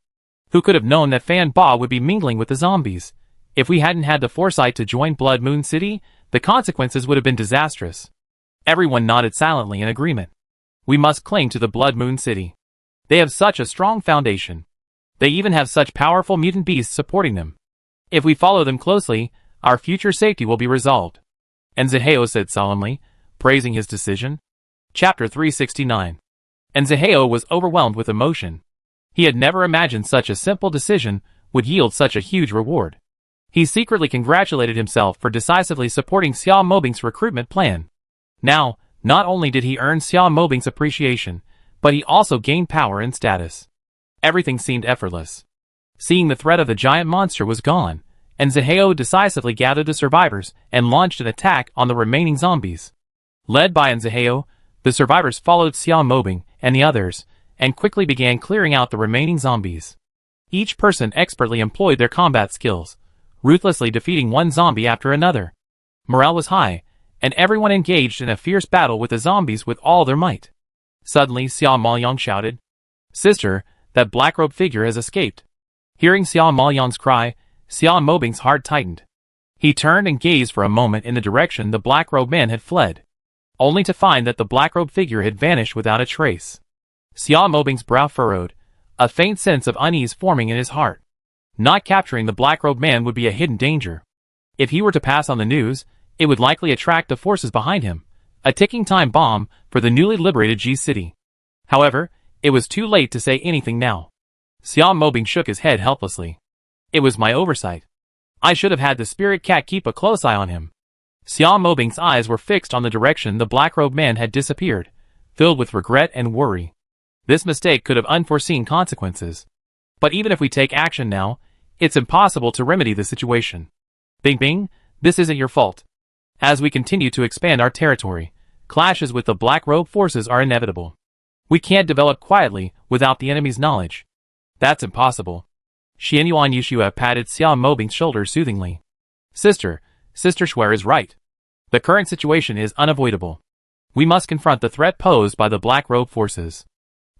Who could have known that Fan Ba would be mingling with the zombies? If we hadn't had the foresight to join Blood Moon City, the consequences would have been disastrous. Everyone nodded silently in agreement. We must cling to the Blood Moon City. They have such a strong foundation. They even have such powerful mutant beasts supporting them. If we follow them closely, our future safety will be resolved. And Zaheo said solemnly, praising his decision. Chapter 369. And Zaheo was overwhelmed with emotion. He had never imagined such a simple decision would yield such a huge reward. He secretly congratulated himself for decisively supporting Xia Mobing's recruitment plan. Now, not only did he earn Xia Mobing's appreciation, but he also gained power and status. Everything seemed effortless. Seeing the threat of the giant monster was gone, and Zaheo decisively gathered the survivors and launched an attack on the remaining zombies. Led by Zaheo, the survivors followed Xia Mobing and the others, and quickly began clearing out the remaining zombies. Each person expertly employed their combat skills, ruthlessly defeating one zombie after another. Morale was high, and everyone engaged in a fierce battle with the zombies with all their might. Suddenly Xia Maoyang shouted, Sister, that black-robed figure has escaped. Hearing Xia Maoyang's cry, Xia Mobing's heart tightened. He turned and gazed for a moment in the direction the black-robed man had fled, only to find that the black-robed figure had vanished without a trace. Xia Mobing's brow furrowed, a faint sense of unease forming in his heart. Not capturing the black-robed man would be a hidden danger. If he were to pass on the news, it would likely attract the forces behind him, a ticking time bomb for the newly liberated G City. However, it was too late to say anything now. Xia Mobing shook his head helplessly. It was my oversight. I should have had the spirit cat keep a close eye on him. Xia Mobing's eyes were fixed on the direction the black-robed man had disappeared, filled with regret and worry. This mistake could have unforeseen consequences. But even if we take action now, it's impossible to remedy the situation. Bing Bing, this isn't your fault. As we continue to expand our territory, clashes with the black-robe forces are inevitable. We can't develop quietly without the enemy's knowledge. That's impossible. Xianyuan Yushua patted Xia Mobing's shoulder soothingly. Sister Shuer is right. The current situation is unavoidable. We must confront the threat posed by the Black Robe forces.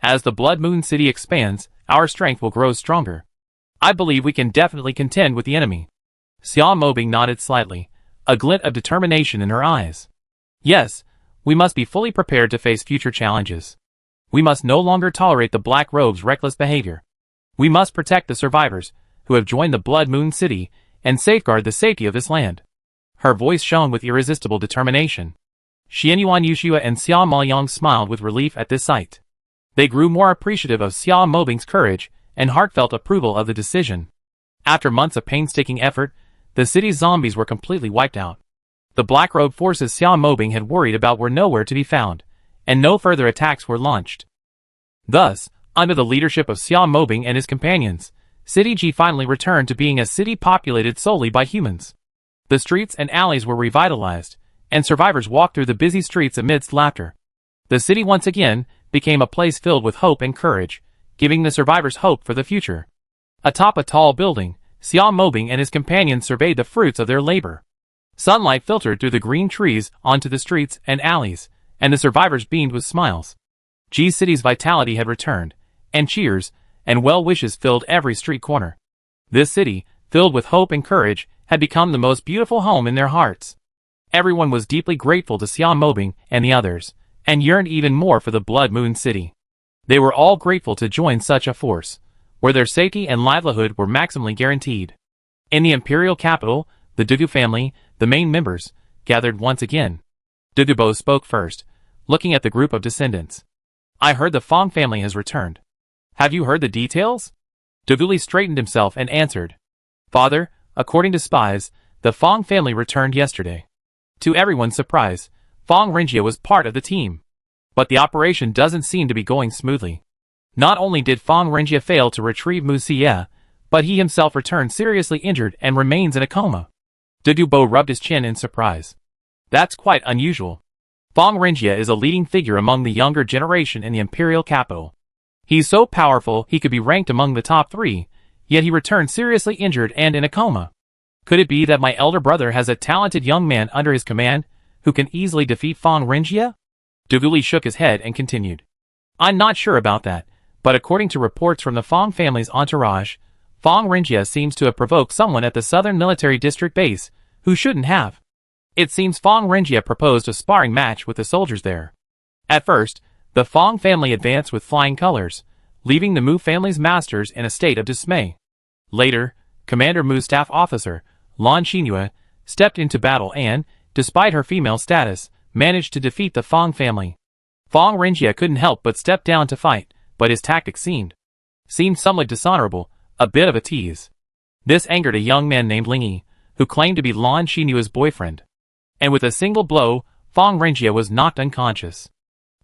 As the Blood Moon City expands, our strength will grow stronger. I believe we can definitely contend with the enemy. Xia Mobing nodded slightly, a glint of determination in her eyes. Yes, we must be fully prepared to face future challenges. We must no longer tolerate the Black Robe's reckless behavior. We must protect the survivors, who have joined the Blood Moon City, and safeguard the safety of this land. Her voice shone with irresistible determination. Xianyuan Yushua and Xia Maoyang smiled with relief at this sight. They grew more appreciative of Xia Mobing's courage and heartfelt approval of the decision. After months of painstaking effort, the city's zombies were completely wiped out. The Black Robe forces Xia Mobing had worried about were nowhere to be found, and no further attacks were launched. Thus, under the leadership of Xia Mobing and his companions, City G finally returned to being a city populated solely by humans. The streets and alleys were revitalized, and survivors walked through the busy streets amidst laughter. The city once again became a place filled with hope and courage, giving the survivors hope for the future. Atop a tall building, Xia Mobing and his companions surveyed the fruits of their labor. Sunlight filtered through the green trees onto the streets and alleys, and the survivors beamed with smiles. G City's vitality had returned, and cheers and well wishes filled every street corner. This city, filled with hope and courage, had become the most beautiful home in their hearts. Everyone was deeply grateful to Xia Mobing and the others, and yearned even more for the Blood Moon City. They were all grateful to join such a force, where their safety and livelihood were maximally guaranteed. In the imperial capital, the Dugu family, the main members, gathered once again. Dugubo spoke first, looking at the group of descendants. I heard the Fong family has returned. Have you heard the details? Duguli straightened himself and answered. Father, according to spies, the Fong family returned yesterday. To everyone's surprise, Fong Renjia was part of the team. But the operation doesn't seem to be going smoothly. Not only did Fong Renjia fail to retrieve Mu Xie, but he himself returned seriously injured and remains in a coma. Dugubo rubbed his chin in surprise. That's quite unusual. Fong Renjia is a leading figure among the younger generation in the imperial capital. He's so powerful he could be ranked among the top 3, yet he returned seriously injured and in a coma. Could it be that my elder brother has a talented young man under his command, who can easily defeat Fong Renjia? Duguli shook his head and continued. I'm not sure about that, but according to reports from the Fong family's entourage, Fong Renjia seems to have provoked someone at the Southern Military District base, who shouldn't have. It seems Fong Renjia proposed a sparring match with the soldiers there. At first, the Fong family advanced with flying colors, leaving the Mu family's masters in a state of dismay. Later, Commander Mu's staff officer, Lan Xinhua, stepped into battle and, despite her female status, managed to defeat the Fong family. Fong Renjia couldn't help but step down to fight, but his tactics seemed somewhat dishonorable, a bit of a tease. This angered a young man named Ling Yi, who claimed to be Lan Xinua's boyfriend. And with a single blow, Fong Renjia was knocked unconscious.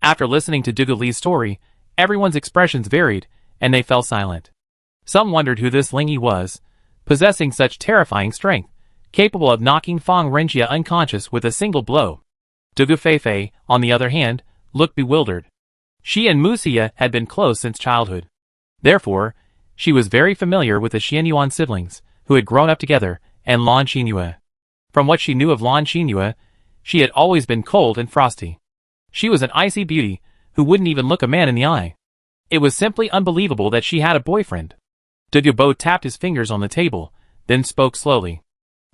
After listening to Duguli's story, everyone's expressions varied, and they fell silent. Some wondered who this Ling Yi was, possessing such terrifying strength, capable of knocking Fong Renjia unconscious with a single blow. Dugu Feifei, on the other hand, looked bewildered. She and Mu Xie had been close since childhood. Therefore, she was very familiar with the Xianyuan siblings, who had grown up together, and Lan Xinhua. From what she knew of Lan Xinhua, she had always been cold and frosty. She was an icy beauty, who wouldn't even look a man in the eye. It was simply unbelievable that she had a boyfriend. Dugubo tapped his fingers on the table, then spoke slowly.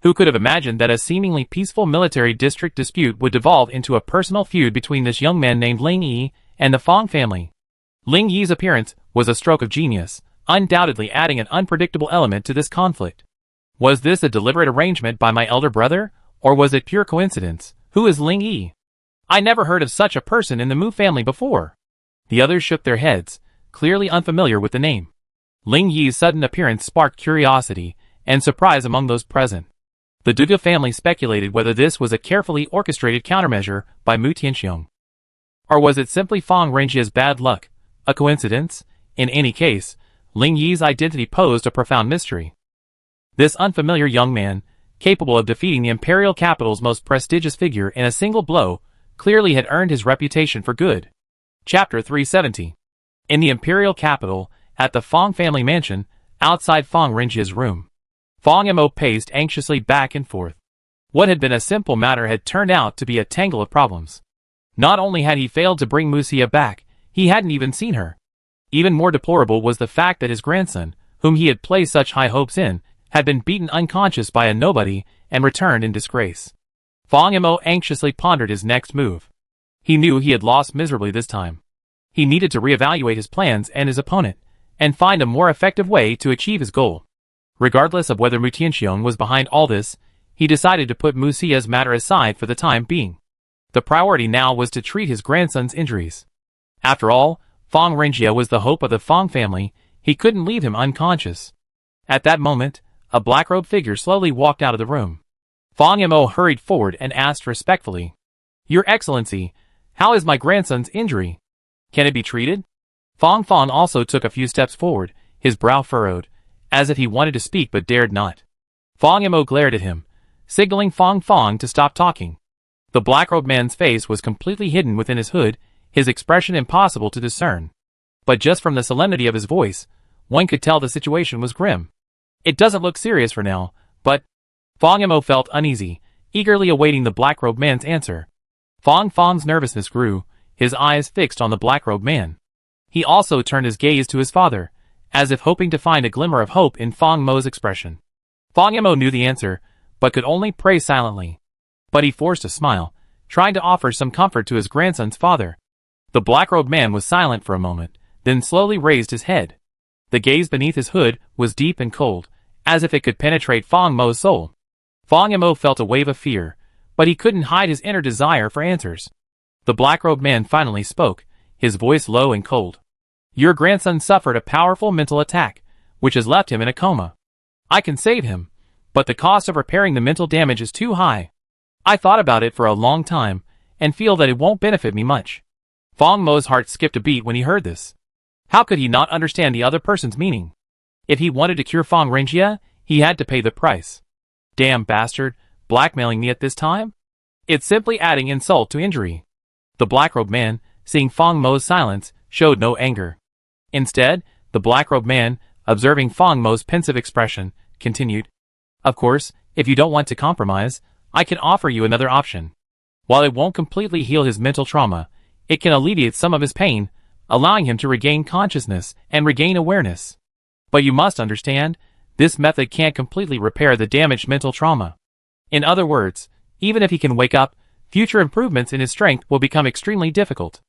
Who could have imagined that a seemingly peaceful military district dispute would devolve into a personal feud between this young man named Ling Yi and the Fong family? Ling Yi's appearance was a stroke of genius, undoubtedly adding an unpredictable element to this conflict. Was this a deliberate arrangement by my elder brother, or was it pure coincidence? Who is Ling Yi? I never heard of such a person in the Mu family before. The others shook their heads, clearly unfamiliar with the name. Ling Yi's sudden appearance sparked curiosity and surprise among those present. The Dugu family speculated whether this was a carefully orchestrated countermeasure by Mu Tianxiong. Or was it simply Fong Renjia's bad luck, a coincidence? In any case, Ling Yi's identity posed a profound mystery. This unfamiliar young man, capable of defeating the imperial capital's most prestigious figure in a single blow, clearly had earned his reputation for good. Chapter 370. In the imperial capital, at the Fong family mansion, outside Fong Renjia's room, Fong Mo paced anxiously back and forth. What had been a simple matter had turned out to be a tangle of problems. Not only had he failed to bring Musia back, he hadn't even seen her. Even more deplorable was the fact that his grandson, whom he had placed such high hopes in, had been beaten unconscious by a nobody and returned in disgrace. Fong Yimou anxiously pondered his next move. He knew he had lost miserably this time. He needed to reevaluate his plans and his opponent, and find a more effective way to achieve his goal. Regardless of whether Mu Tianxiong was behind all this, he decided to put Musia's matter aside for the time being. The priority now was to treat his grandson's injuries. After all, Fong Renjie was the hope of the Fong family. He couldn't leave him unconscious. At that moment, a black-robed figure slowly walked out of the room. Fong Yimou hurried forward and asked respectfully, "Your Excellency, how is my grandson's injury? Can it be treated?" Fong Fong also took a few steps forward, his brow furrowed, as if he wanted to speak but dared not. Fong Yimou glared at him, signaling Fong Fong to stop talking. The black-robed man's face was completely hidden within his hood, his expression impossible to discern. But just from the solemnity of his voice, one could tell the situation was grim. "It doesn't look serious for now, but—" Fong Yimou felt uneasy, eagerly awaiting the black-robed man's answer. Fong Fong's nervousness grew, his eyes fixed on the black-robed man. He also turned his gaze to his father, as if hoping to find a glimmer of hope in Fong Mo's expression. Fong Yimou knew the answer, but could only pray silently. But he forced a smile, trying to offer some comfort to his grandson's father. The black-robed man was silent for a moment, then slowly raised his head. The gaze beneath his hood was deep and cold, as if it could penetrate Fong Mo's soul. Fong Yimou felt a wave of fear, but he couldn't hide his inner desire for answers. The black-robed man finally spoke, his voice low and cold. "Your grandson suffered a powerful mental attack, which has left him in a coma. I can save him, but the cost of repairing the mental damage is too high. I thought about it for a long time, and feel that it won't benefit me much." Fong Mo's heart skipped a beat when he heard this. How could he not understand the other person's meaning? If he wanted to cure Fong Renjie, he had to pay the price. Damn bastard, blackmailing me at this time? It's simply adding insult to injury. The black-robed man, seeing Fong Mo's silence, showed no anger. Instead, the black-robed man, observing Fong Mo's pensive expression, continued, "Of course, if you don't want to compromise, I can offer you another option. While it won't completely heal his mental trauma, it can alleviate some of his pain, allowing him to regain consciousness and regain awareness. But you must understand, this method can't completely repair the damaged mental trauma. In other words, even if he can wake up, future improvements in his strength will become extremely difficult."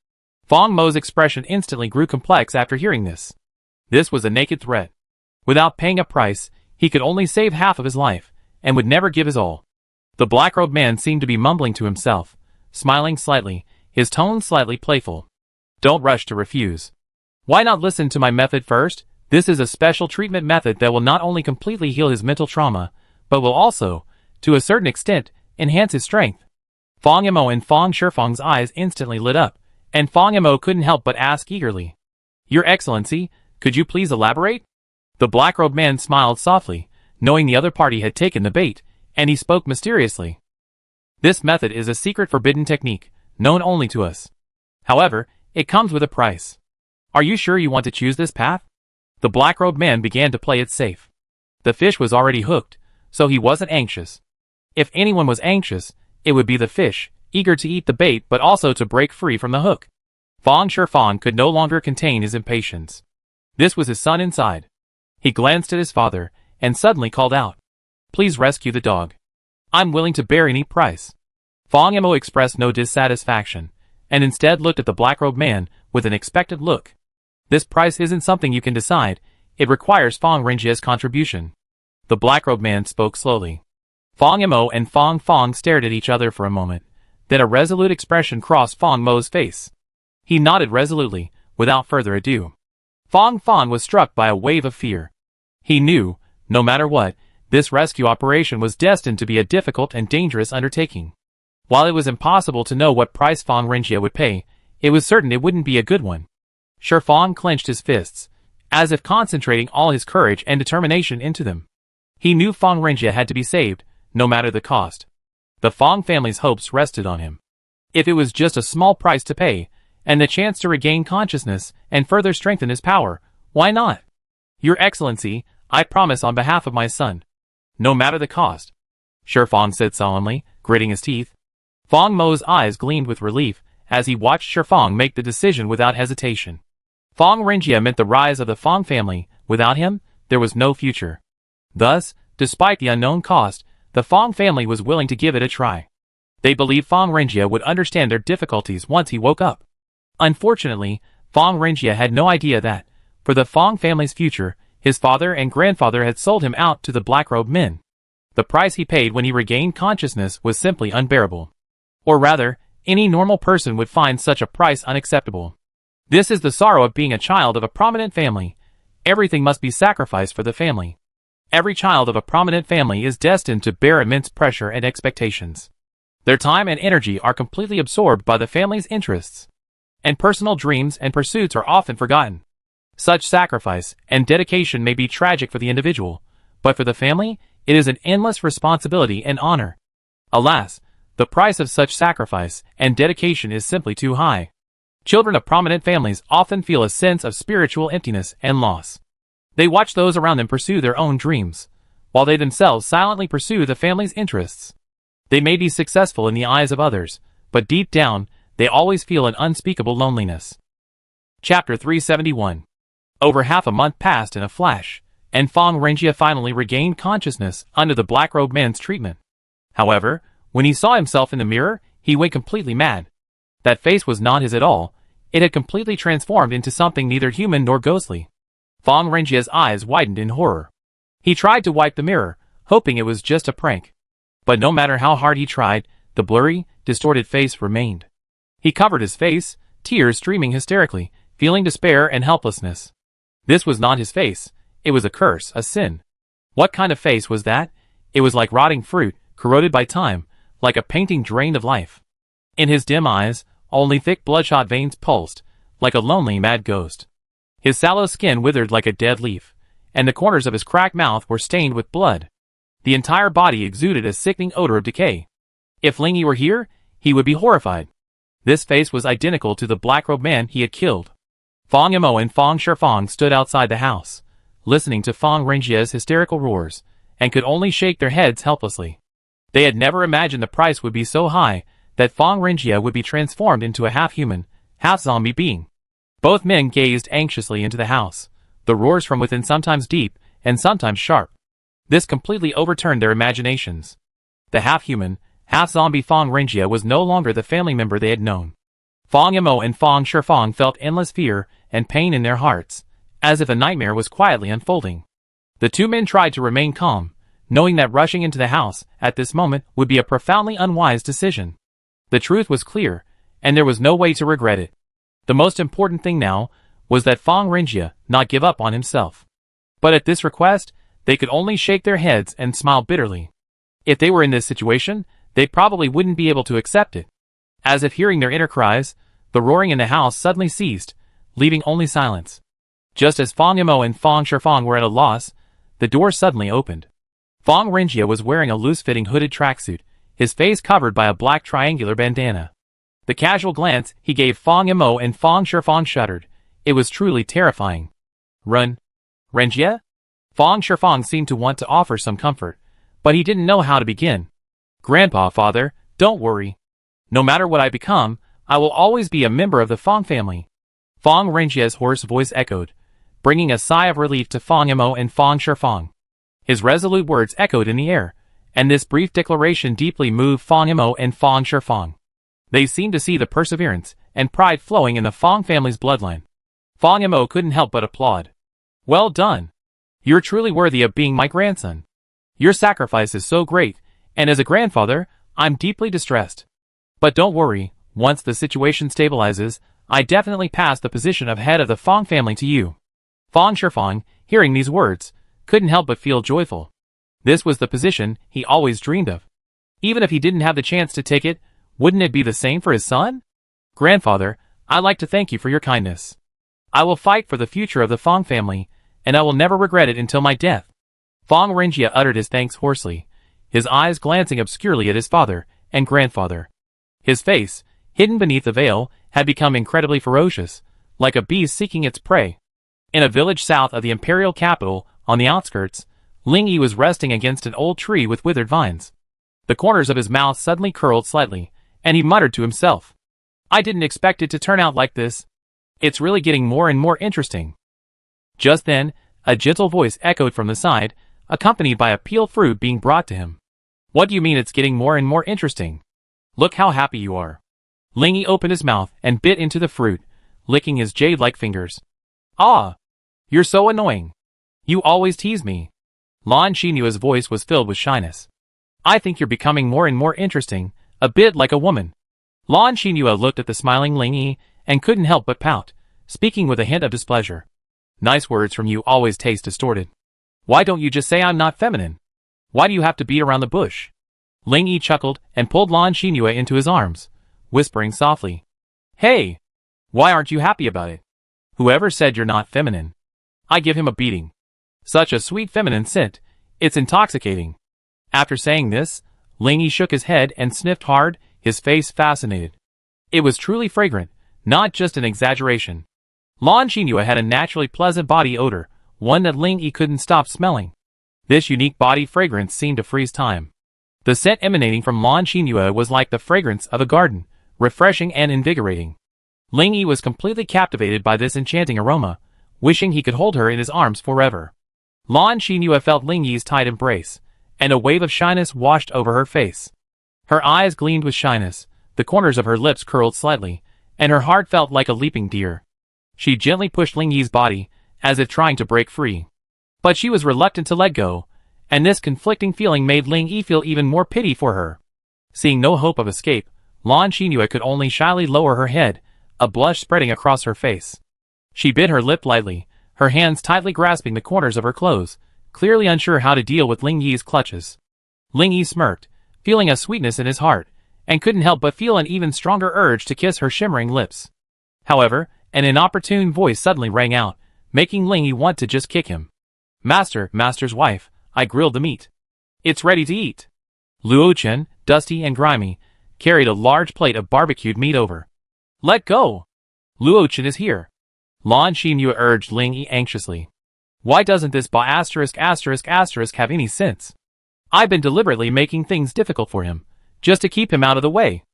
Fong Mo's expression instantly grew complex after hearing this. This was a naked threat. Without paying a price, he could only save half of his life, and would never give his all. The black-robed man seemed to be mumbling to himself, smiling slightly, his tone slightly playful. "Don't rush to refuse. Why not listen to my method first? This is a special treatment method that will not only completely heal his mental trauma, but will also, to a certain extent, enhance his strength." Fong Yimou and Fong Shifeng's eyes instantly lit up, and Fong Yimou couldn't help but ask eagerly, "Your Excellency, could you please elaborate?" The black-robed man smiled softly, knowing the other party had taken the bait, and he spoke mysteriously. "This method is a secret forbidden technique, known only to us. However, it comes with a price. Are you sure you want to choose this path?" The black-robed man began to play it safe. The fish was already hooked, so he wasn't anxious. If anyone was anxious, it would be the fish, eager to eat the bait but also to break free from the hook. Fong Shifeng could no longer contain his impatience. This was his son inside. He glanced at his father, and suddenly called out, "Please rescue the dog. I'm willing to bear any price." Fong Yimou expressed no dissatisfaction, and instead looked at the black-robed man with an expectant look. "This price isn't something you can decide, it requires Fong Renjie's contribution." The black-robed man spoke slowly. Fong Yimou and Fong Fong stared at each other for a moment, then a resolute expression crossed Fong Mo's face. He nodded resolutely, without further ado. Fong Fong was struck by a wave of fear. He knew, no matter what, this rescue operation was destined to be a difficult and dangerous undertaking. While it was impossible to know what price Fong Renjie would pay, it was certain it wouldn't be a good one. Shifeng clenched his fists, as if concentrating all his courage and determination into them. He knew Fong Renjie had to be saved, no matter the cost. The Fong family's hopes rested on him. If it was just a small price to pay, and the chance to regain consciousness and further strengthen his power, why not? "Your Excellency, I promise on behalf of my son. No matter the cost," Shifeng said solemnly, gritting his teeth. Fong Mo's eyes gleamed with relief, as he watched Shifang make the decision without hesitation. Fang Renjie meant the rise of the Fang family. Without him, there was no future. Thus, despite the unknown cost, the Fang family was willing to give it a try. They believed Fang Renjie would understand their difficulties once he woke up. Unfortunately, Fang Renjie had no idea that, for the Fang family's future, his father and grandfather had sold him out to the black-robed men. The price he paid when he regained consciousness was simply unbearable. Or rather, any normal person would find such a price unacceptable. This is the sorrow of being a child of a prominent family. Everything must be sacrificed for the family. Every child of a prominent family is destined to bear immense pressure and expectations. Their time and energy are completely absorbed by the family's interests. And personal dreams and pursuits are often forgotten. Such sacrifice and dedication may be tragic for the individual, but for the family, it is an endless responsibility and honor. Alas, the price of such sacrifice and dedication is simply too high. Children of prominent families often feel a sense of spiritual emptiness and loss. They watch those around them pursue their own dreams, while they themselves silently pursue the family's interests. They may be successful in the eyes of others, but deep down, they always feel an unspeakable loneliness. Chapter 371. Over half a month passed in a flash, and Fang Renjie finally regained consciousness under the black-robed man's treatment. However, when he saw himself in the mirror, he went completely mad. That face was not his at all. It had completely transformed into something neither human nor ghostly. Fang Renjie's eyes widened in horror. He tried to wipe the mirror, hoping it was just a prank. But no matter how hard he tried, the blurry, distorted face remained. He covered his face, tears streaming hysterically, feeling despair and helplessness. This was not his face. It was a curse, a sin. What kind of face was that? It was like rotting fruit, corroded by time, like a painting drained of life. In his dim eyes, only thick bloodshot veins pulsed, like a lonely mad ghost. His sallow skin withered like a dead leaf, and the corners of his cracked mouth were stained with blood. The entire body exuded a sickening odor of decay. If Ling Yi were here, he would be horrified. This face was identical to the black-robed man he had killed. Fang Yimou and Fang Shifang stood outside the house, listening to Fang Renjie's hysterical roars, and could only shake their heads helplessly. They had never imagined the price would be so high that Fang Renjie would be transformed into a half-human, half-zombie being. Both men gazed anxiously into the house, the roars from within sometimes deep and sometimes sharp. This completely overturned their imaginations. The half-human, half-zombie Fang Renjie was no longer the family member they had known. Fang Yimou and Fang Shifang felt endless fear and pain in their hearts, as if a nightmare was quietly unfolding. The two men tried to remain calm, knowing that rushing into the house at this moment would be a profoundly unwise decision. The truth was clear, and there was no way to regret it. The most important thing now was that Fang Renjie not give up on himself. But at this request, they could only shake their heads and smile bitterly. If they were in this situation, they probably wouldn't be able to accept it. As if hearing their inner cries, the roaring in the house suddenly ceased, leaving only silence. Just as Fang Yimou and Fang Shifang were at a loss, the door suddenly opened. Fang Renjie was wearing a loose-fitting hooded tracksuit, his face covered by a black triangular bandana. The casual glance he gave Fang Yimou and Fang Shifang shuddered. It was truly terrifying. Run. Renjie? Fang Shifang seemed to want to offer some comfort, but he didn't know how to begin. Grandpa, father, don't worry. No matter what I become, I will always be a member of the Fang family. Fang Renjie's hoarse voice echoed, bringing a sigh of relief to Fang Yimou and Fang Shifang. His resolute words echoed in the air, and this brief declaration deeply moved Fang Yimou and Fang Shifang. They seemed to see the perseverance and pride flowing in the Fang family's bloodline. Fang Yimou couldn't help but applaud. Well done. You're truly worthy of being my grandson. Your sacrifice is so great, and as a grandfather, I'm deeply distressed. But don't worry, once the situation stabilizes, I definitely pass the position of head of the Fang family to you. Fang Shifang, hearing these words, couldn't help but feel joyful. This was the position he always dreamed of. Even if he didn't have the chance to take it, wouldn't it be the same for his son? Grandfather, I'd like to thank you for your kindness. I will fight for the future of the Fang family, and I will never regret it until my death. Fang Renjie uttered his thanks hoarsely, his eyes glancing obscurely at his father and grandfather. His face, hidden beneath the veil, had become incredibly ferocious, like a beast seeking its prey. In a village south of the imperial capital, on the outskirts, Ling Yi was resting against an old tree with withered vines. The corners of his mouth suddenly curled slightly, and he muttered to himself. I didn't expect it to turn out like this. It's really getting more and more interesting. Just then, a gentle voice echoed from the side, accompanied by a peeled fruit being brought to him. What do you mean it's getting more and more interesting? Look how happy you are. Lingy opened his mouth and bit into the fruit, licking his jade-like fingers. Ah! You're so annoying. You always tease me. Lan Xinyue's voice was filled with shyness. I think you're becoming more and more interesting, a bit like a woman. Lan Xinyue looked at the smiling Lingy and couldn't help but pout, speaking with a hint of displeasure. Nice words from you always taste distorted. Why don't you just say I'm not feminine? Why do you have to beat around the bush? Lingy chuckled and pulled Lan Xinyue into his arms, whispering softly. Hey! Why aren't you happy about it? Whoever said you're not feminine? I give him a beating. Such a sweet feminine scent, it's intoxicating. After saying this, Lingy shook his head and sniffed hard, his face fascinated. It was truly fragrant, not just an exaggeration. Lan Xinyue had a naturally pleasant body odor, one that Lingy couldn't stop smelling. This unique body fragrance seemed to freeze time. The scent emanating from Lan Xinyue was like the fragrance of a garden, refreshing and invigorating. Lingy was completely captivated by this enchanting aroma, wishing he could hold her in his arms forever. Lan Xinyue felt Lingy's tight embrace, and a wave of shyness washed over her face. Her eyes gleamed with shyness, the corners of her lips curled slightly, and her heart felt like a leaping deer. She gently pushed Lingy's body, as if trying to break free. But she was reluctant to let go, and this conflicting feeling made Lingy feel even more pity for her. Seeing no hope of escape, Lan Xinyue could only shyly lower her head, a blush spreading across her face. She bit her lip lightly, her hands tightly grasping the corners of her clothes, clearly unsure how to deal with Lingy's clutches. Lingy smirked, feeling a sweetness in his heart, and couldn't help but feel an even stronger urge to kiss her shimmering lips. However, an inopportune voice suddenly rang out, making Lingy want to just kick him. Master's wife, I grilled the meat. It's ready to eat. Luo Chen, dusty and grimy, carried a large plate of barbecued meat over. Let go! Luo Chen is here. Lan Xinyue urged Lingy anxiously. Why doesn't this have any sense? I've been deliberately making things difficult for him, just to keep him out of the way.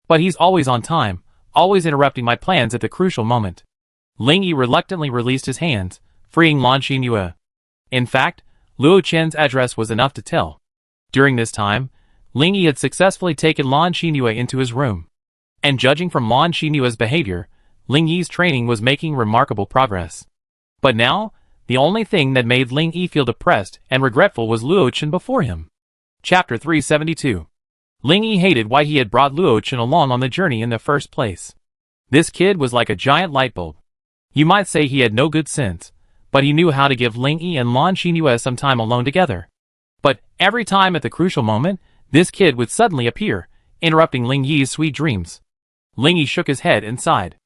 But he's always on time, always interrupting my plans at the crucial moment. Lingy reluctantly released his hands, freeing Lan Xinyue. In fact, Luo Chen's address was enough to tell. During this time, Lingy had successfully taken Lan Xinyue into his room. And judging from Lan Xinyue's behavior, Lingy's training was making remarkable progress. But now, the only thing that made Lingy feel depressed and regretful was Luo Chen before him. Chapter 372. Lingy hated why he had brought Luo Chen along on the journey in the first place. This kid was like a giant light bulb. You might say he had no good sense, but he knew how to give Lingy and Lan Xinyue some time alone together. But every time at the crucial moment, this kid would suddenly appear, interrupting Lingy's sweet dreams. Lingy shook his head and sighed.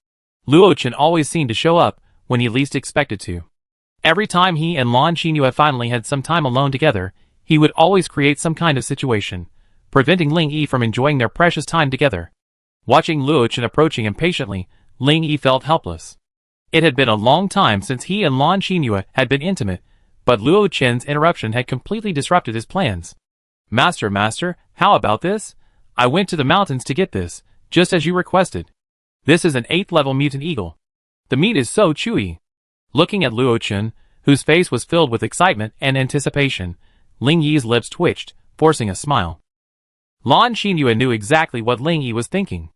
Luo Chen always seemed to show up when he least expected to. Every time he and Lan Xinyue finally had some time alone together, he would always create some kind of situation, preventing Lingy from enjoying their precious time together. Watching Luo Chen approaching impatiently, Lingy felt helpless. It had been a long time since he and Lan Xinyue had been intimate, but Luo Chen's interruption had completely disrupted his plans. Master, how about this? I went to the mountains to get this, just as you requested. This is an 8th level mutant eagle. The meat is so chewy. Looking at Luo Chen, whose face was filled with excitement and anticipation, Lingy's lips twitched, forcing a smile. Lan Xinyue knew exactly what Lingy was thinking.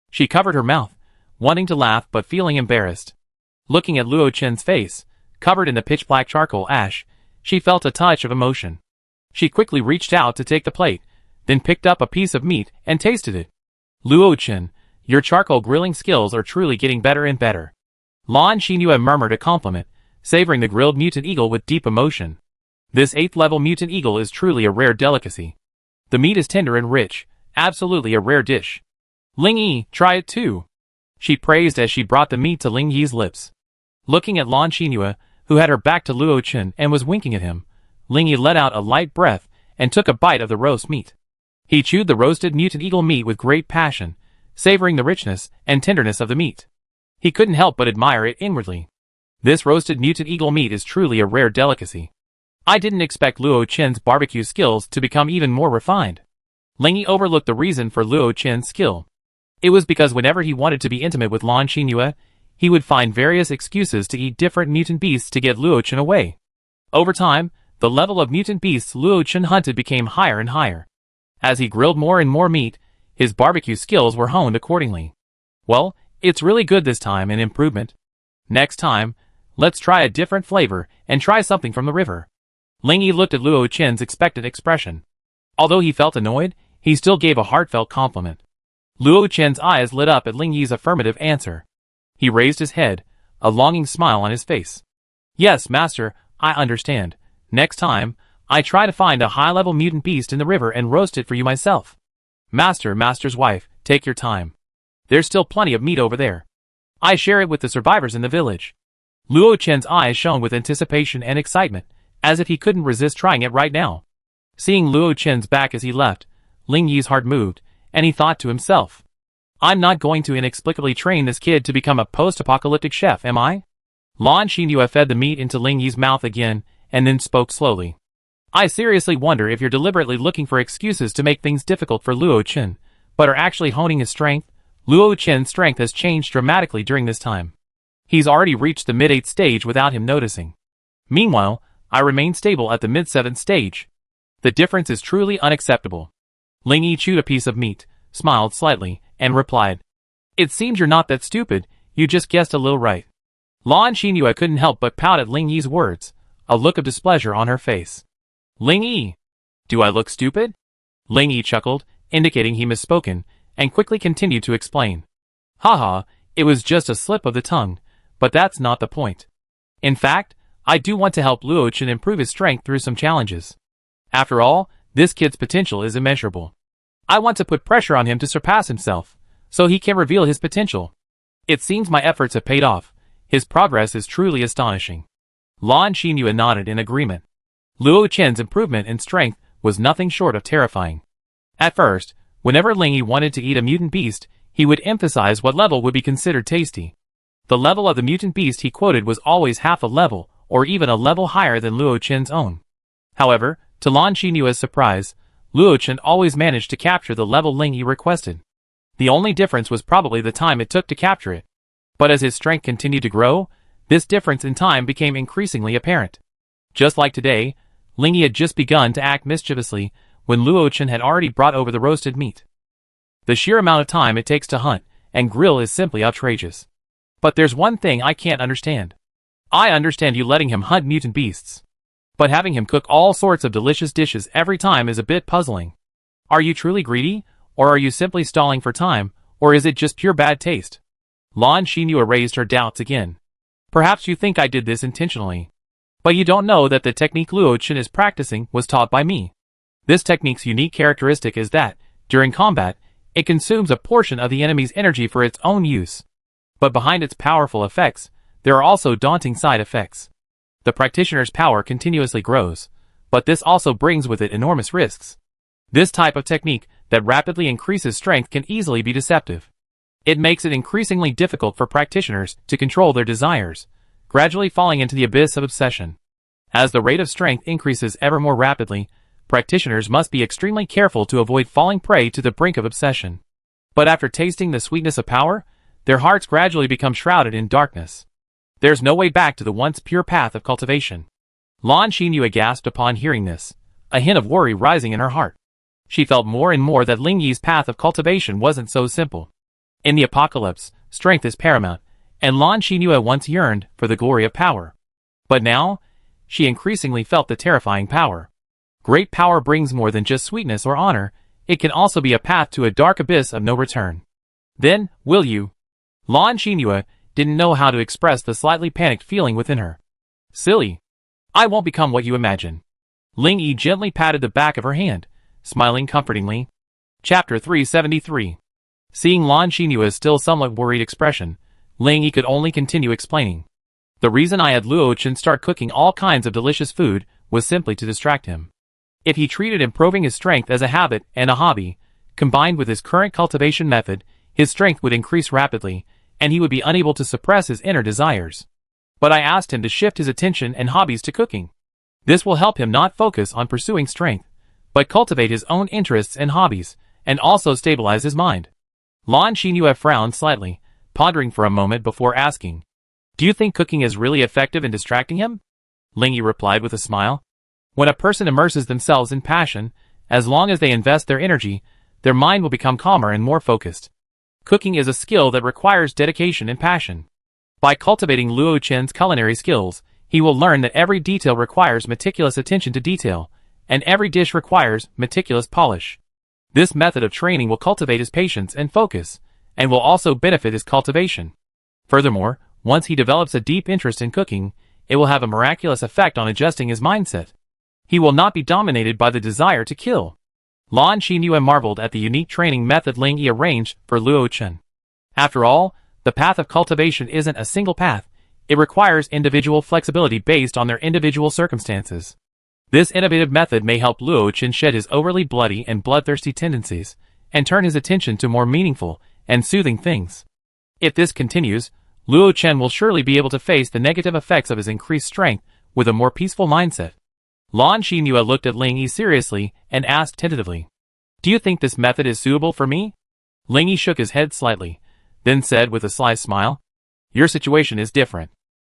She covered her mouth, wanting to laugh but feeling embarrassed. Looking at Luo Chen's face, covered in the pitch-black charcoal ash, she felt a touch of emotion. She quickly reached out to take the plate, then picked up a piece of meat and tasted it. Luo Chen, your charcoal grilling skills are truly getting better and better. Lan Xinyue murmured a compliment, savoring the grilled mutant eagle with deep emotion. This 8th level mutant eagle is truly a rare delicacy. The meat is tender and rich, absolutely a rare dish. Lingy, try it too. She praised as she brought the meat to Lingy's lips. Looking at Lan Xinyue, who had her back to Luo Chen and was winking at him, Lingy let out a light breath and took a bite of the roast meat. He chewed the roasted mutant eagle meat with great passion, savoring the richness and tenderness of the meat. He couldn't help but admire it inwardly. This roasted mutant eagle meat is truly a rare delicacy. I didn't expect Luo Chen's barbecue skills to become even more refined. Lingy overlooked the reason for Luo Chen's skill. It was because whenever he wanted to be intimate with Lan Xinyu, he would find various excuses to eat different mutant beasts to get Luo Chen away. Over time, the level of mutant beasts Luo Chen hunted became higher and higher. As he grilled more and more meat, his barbecue skills were honed accordingly. Well, it's really good this time, an improvement. Next time, let's try a different flavor and try something from the river. Ling Yi looked at Luo Chen's expectant expression. Although he felt annoyed, he still gave a heartfelt compliment. Luo Chen's eyes lit up at Ling Yi's affirmative answer. He raised his head, a longing smile on his face. Yes, master, I understand. Next time, I try to find a high-level mutant beast in the river and roast it for you myself. Master's wife, take your time. There's still plenty of meat over there. I share it with the survivors in the village. Luo Chen's eyes shone with anticipation and excitement, as if he couldn't resist trying it right now. Seeing Luo Chen's back as he left, Ling Yi's heart moved, and he thought to himself, I'm not going to inexplicably train this kid to become a post-apocalyptic chef, am I? Lan Xinyu fed the meat into Ling Yi's mouth again, and then spoke slowly. I seriously wonder if you're deliberately looking for excuses to make things difficult for Luo Chen, but are actually honing his strength. Luo Chen's strength has changed dramatically during this time. He's already reached the mid-8th stage without him noticing. Meanwhile, I remain stable at the mid-7th stage. The difference is truly unacceptable. Ling Yi chewed a piece of meat, smiled slightly, and replied, It seems you're not that stupid, you just guessed a little right. Lan Xinyu couldn't help but pout at Ling Yi's words, a look of displeasure on her face. Ling Yi, do I look stupid? Ling Yi chuckled, indicating he misspoken, and quickly continued to explain. Haha, it was just a slip of the tongue, but that's not the point. In fact, I do want to help Luo Chen improve his strength through some challenges. After all, this kid's potential is immeasurable. I want to put pressure on him to surpass himself, so he can reveal his potential. It seems my efforts have paid off. His progress is truly astonishing. Lan Xinyu nodded in agreement. Luo Chen's improvement in strength was nothing short of terrifying. At first, whenever Ling Yi wanted to eat a mutant beast, he would emphasize what level would be considered tasty. The level of the mutant beast he quoted was always half a level, or even a level higher than Luo Chen's own. However, to Lan Xinyu's surprise, Luo Chen always managed to capture the level Ling Yi requested. The only difference was probably the time it took to capture it. But as his strength continued to grow, this difference in time became increasingly apparent. Just like today, Ling Yi had just begun to act mischievously when Luo Chen had already brought over the roasted meat. The sheer amount of time it takes to hunt and grill is simply outrageous. But there's one thing I can't understand. I understand you letting him hunt mutant beasts. But having him cook all sorts of delicious dishes every time is a bit puzzling. Are you truly greedy, or are you simply stalling for time, or is it just pure bad taste? Lan Xinyu raised her doubts again. Perhaps you think I did this intentionally. But you don't know that the technique Luo Chen is practicing was taught by me. This technique's unique characteristic is that, during combat, it consumes a portion of the enemy's energy for its own use. But behind its powerful effects, there are also daunting side effects. The practitioner's power continuously grows, but this also brings with it enormous risks. This type of technique that rapidly increases strength can easily be deceptive. It makes it increasingly difficult for practitioners to control their desires, gradually falling into the abyss of obsession. As the rate of strength increases ever more rapidly, practitioners must be extremely careful to avoid falling prey to the brink of obsession. But after tasting the sweetness of power, their hearts gradually become shrouded in darkness. There's no way back to the once pure path of cultivation. Lan Xinyu gasped upon hearing this, a hint of worry rising in her heart. She felt more and more that Ling Yi's path of cultivation wasn't so simple. In the apocalypse, strength is paramount, and Lan Xinyu once yearned for the glory of power. But now, she increasingly felt the terrifying power. Great power brings more than just sweetness or honor, it can also be a path to a dark abyss of no return. Then, will you? Lan Xinyu didn't know how to express the slightly panicked feeling within her. Silly. I won't become what you imagine. Ling Yi gently patted the back of her hand, smiling comfortingly. Chapter 373. Seeing Lan Xinyu's still somewhat worried expression, Ling Yi could only continue explaining. The reason I had Luo Chen start cooking all kinds of delicious food was simply to distract him. If he treated improving his strength as a habit and a hobby, combined with his current cultivation method, his strength would increase rapidly, and he would be unable to suppress his inner desires. But I asked him to shift his attention and hobbies to cooking. This will help him not focus on pursuing strength, but cultivate his own interests and hobbies, and also stabilize his mind. Lan Xinyu frowned slightly, pondering for a moment before asking, "Do you think cooking is really effective in distracting him?" Ling Yi replied with a smile. When a person immerses themselves in passion, as long as they invest their energy, their mind will become calmer and more focused. Cooking is a skill that requires dedication and passion. By cultivating Luo Chen's culinary skills, he will learn that every detail requires meticulous attention to detail, and every dish requires meticulous polish. This method of training will cultivate his patience and focus, and will also benefit his cultivation. Furthermore, once he develops a deep interest in cooking, it will have a miraculous effect on adjusting his mindset. He will not be dominated by the desire to kill. Lan Xinyu marveled at the unique training method Ling Yi arranged for Luo Chen. After all, the path of cultivation isn't a single path, it requires individual flexibility based on their individual circumstances. This innovative method may help Luo Chen shed his overly bloody and bloodthirsty tendencies, and turn his attention to more meaningful and soothing things. If this continues, Luo Chen will surely be able to face the negative effects of his increased strength with a more peaceful mindset. Lan Xinyu looked at Ling Yi seriously and asked tentatively, "Do you think this method is suitable for me?" Ling Yi shook his head slightly, then said with a sly smile, "Your situation is different.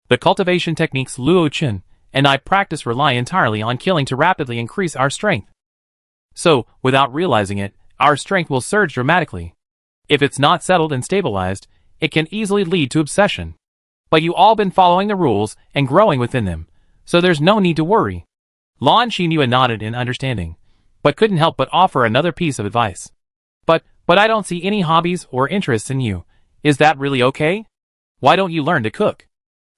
The cultivation techniques Luo Chen and I practice rely entirely on killing to rapidly increase our strength. So, without realizing it, our strength will surge dramatically. If it's not settled and stabilized, it can easily lead to obsession. But you all been following the rules and growing within them, so there's no need to worry." Lan Xinyu nodded in understanding, but couldn't help but offer another piece of advice. But I don't see any hobbies or interests in you. Is that really okay? Why don't you learn to cook?"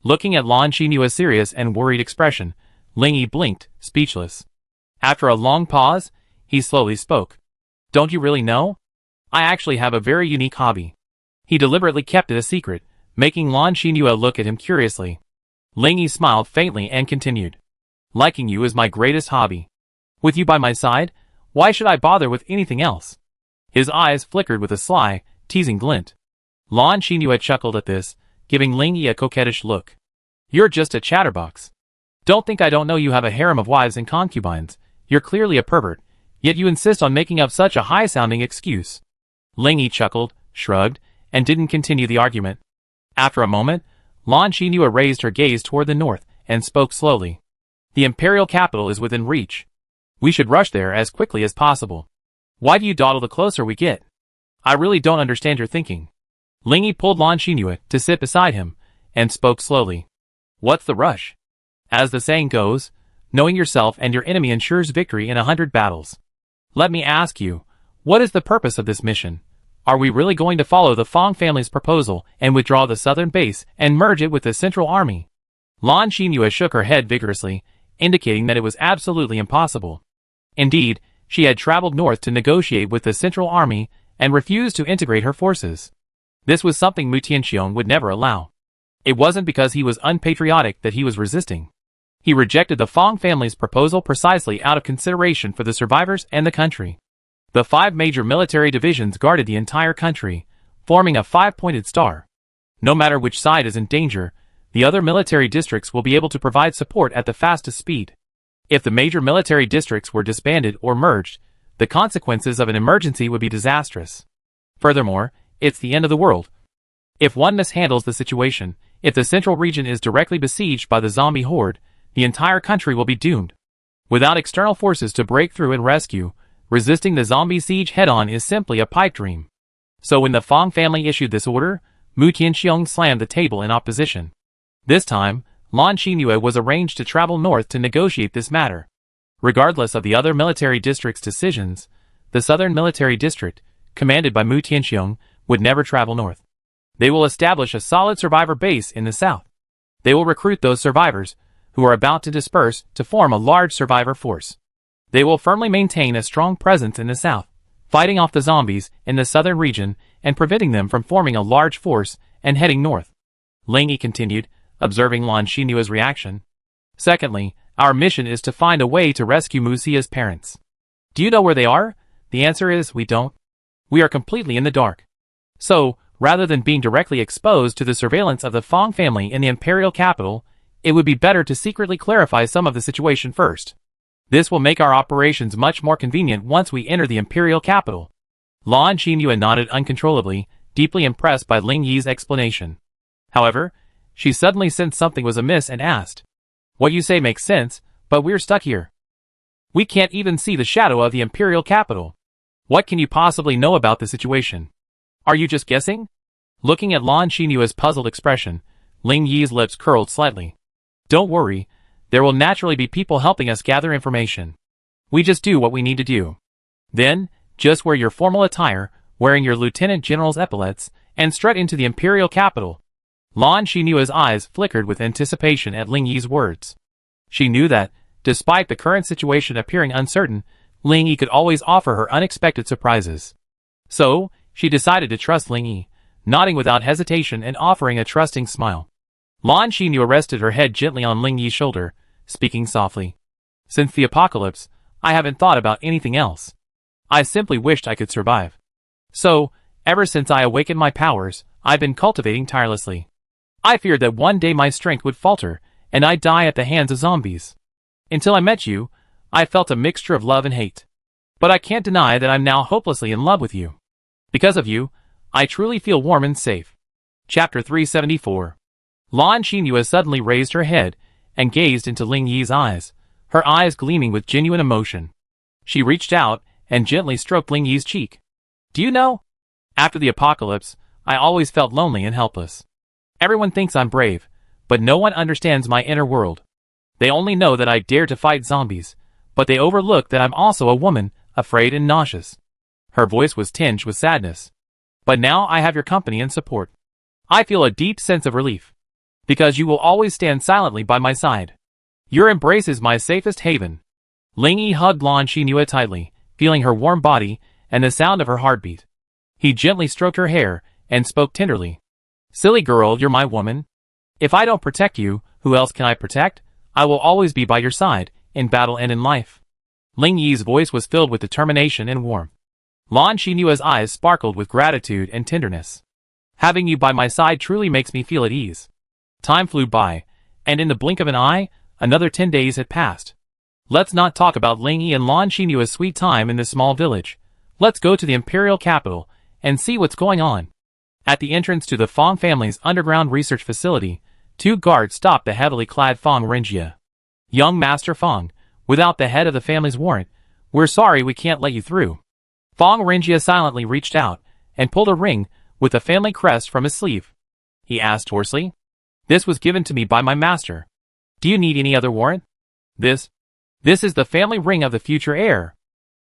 Looking at Lan Xinyu's serious and worried expression, Ling Yi blinked, speechless. After a long pause, he slowly spoke. "Don't you really know? I actually have a very unique hobby." He deliberately kept it a secret, making Lan Xinyu look at him curiously. Ling Yi smiled faintly and continued. "Liking you is my greatest hobby. With you by my side, why should I bother with anything else?" His eyes flickered with a sly, teasing glint. Lan Xinyu chuckled at this, giving Ling Yi a coquettish look. "You're just a chatterbox. Don't think I don't know you have a harem of wives and concubines. You're clearly a pervert, yet you insist on making up such a high-sounding excuse." Ling Yi chuckled, shrugged, and didn't continue the argument. After a moment, Lan Xinyu raised her gaze toward the north and spoke slowly. "The imperial capital is within reach. We should rush there as quickly as possible. Why do you dawdle the closer we get? I really don't understand your thinking." Ling Yi pulled Lan Xinyu to sit beside him, and spoke slowly. "What's the rush? As the saying goes, knowing yourself and your enemy ensures victory in 100 battles. Let me ask you, what is the purpose of this mission? Are we really going to follow the Fong family's proposal and withdraw the southern base and merge it with the central army?" Lan Xinyu shook her head vigorously, indicating that it was absolutely impossible. Indeed, she had traveled north to negotiate with the central army and refused to integrate her forces. This was something Mu Tianxiong would never allow. It wasn't because he was unpatriotic that he was resisting. He rejected the Fong family's proposal precisely out of consideration for the survivors and the country. The 5 major military divisions guarded the entire country, forming a 5-pointed star. No matter which side is in danger, the other military districts will be able to provide support at the fastest speed. If the major military districts were disbanded or merged, the consequences of an emergency would be disastrous. Furthermore, it's the end of the world. If one mishandles the situation, if the central region is directly besieged by the zombie horde, the entire country will be doomed. Without external forces to break through and rescue, resisting the zombie siege head-on is simply a pipe dream. So when the Fong family issued this order, Mu Tianxiong slammed the table in opposition. This time, Lan Xinyu was arranged to travel north to negotiate this matter. Regardless of the other military districts' decisions, the southern military district, commanded by Mu Tianxiong, would never travel north. They will establish a solid survivor base in the south. They will recruit those survivors, who are about to disperse, to form a large survivor force. They will firmly maintain a strong presence in the south, fighting off the zombies in the southern region and preventing them from forming a large force and heading north. Ling Yi continued, observing Lan Xinyu's reaction. "Secondly, our mission is to find a way to rescue Mu Xia's parents. Do you know where they are? The answer is, we don't. We are completely in the dark. So, rather than being directly exposed to the surveillance of the Fong family in the imperial capital, it would be better to secretly clarify some of the situation first. This will make our operations much more convenient once we enter the imperial capital." Lan Xinyu nodded uncontrollably, deeply impressed by Ling Yi's explanation. However, she suddenly sensed something was amiss and asked, "What you say makes sense, but we're stuck here. We can't even see the shadow of the imperial capital. What can you possibly know about the situation? Are you just guessing?" Looking at Lan Xinyu's puzzled expression, Ling Yi's lips curled slightly. "Don't worry, there will naturally be people helping us gather information. We just do what we need to do. Then, just wear your formal attire, wearing your lieutenant general's epaulets, and strut into the imperial capital." Lan Xinyu's eyes flickered with anticipation at Ling Yi's words. She knew that, despite the current situation appearing uncertain, Ling Yi could always offer her unexpected surprises. So, she decided to trust Ling Yi, nodding without hesitation and offering a trusting smile. Lan Xinyu rested her head gently on Ling Yi's shoulder, speaking softly. "Since the apocalypse, I haven't thought about anything else. I simply wished I could survive. So, ever since I awakened my powers, I've been cultivating tirelessly. I feared that one day my strength would falter, and I'd die at the hands of zombies. Until I met you, I felt a mixture of love and hate. But I can't deny that I'm now hopelessly in love with you. Because of you, I truly feel warm and safe." Chapter 374. Lan Xinyu suddenly raised her head and gazed into Ling Yi's eyes, her eyes gleaming with genuine emotion. She reached out and gently stroked Ling Yi's cheek. "Do you know? After the apocalypse, I always felt lonely and helpless. Everyone thinks I'm brave, but no one understands my inner world. They only know that I dare to fight zombies, but they overlook that I'm also a woman, afraid and nauseous." Her voice was tinged with sadness. "But now I have your company and support. I feel a deep sense of relief. Because you will always stand silently by my side. Your embrace is my safest haven." Ling Yi hugged Lan Xinyu tightly, feeling her warm body and the sound of her heartbeat. He gently stroked her hair and spoke tenderly. "Silly girl, you're my woman. If I don't protect you, who else can I protect? I will always be by your side, in battle and in life." Ling Yi's voice was filled with determination and warmth. Lan Xinyu's eyes sparkled with gratitude and tenderness. "Having you by my side truly makes me feel at ease." Time flew by, and in the blink of an eye, another 10 days had passed. Let's not talk about Ling Yi and Lan Xinyu's sweet time in this small village. Let's go to the imperial capital and see what's going on. At the entrance to the Fong family's underground research facility, 2 guards stopped the heavily clad Fong Renjie. "Young Master Fong, without the head of the family's warrant, we're sorry we can't let you through." Fong Renjie silently reached out and pulled a ring with the family crest from his sleeve. He asked hoarsely. "This was given to me by my master. Do you need any other warrant?" This is the family ring of the future heir."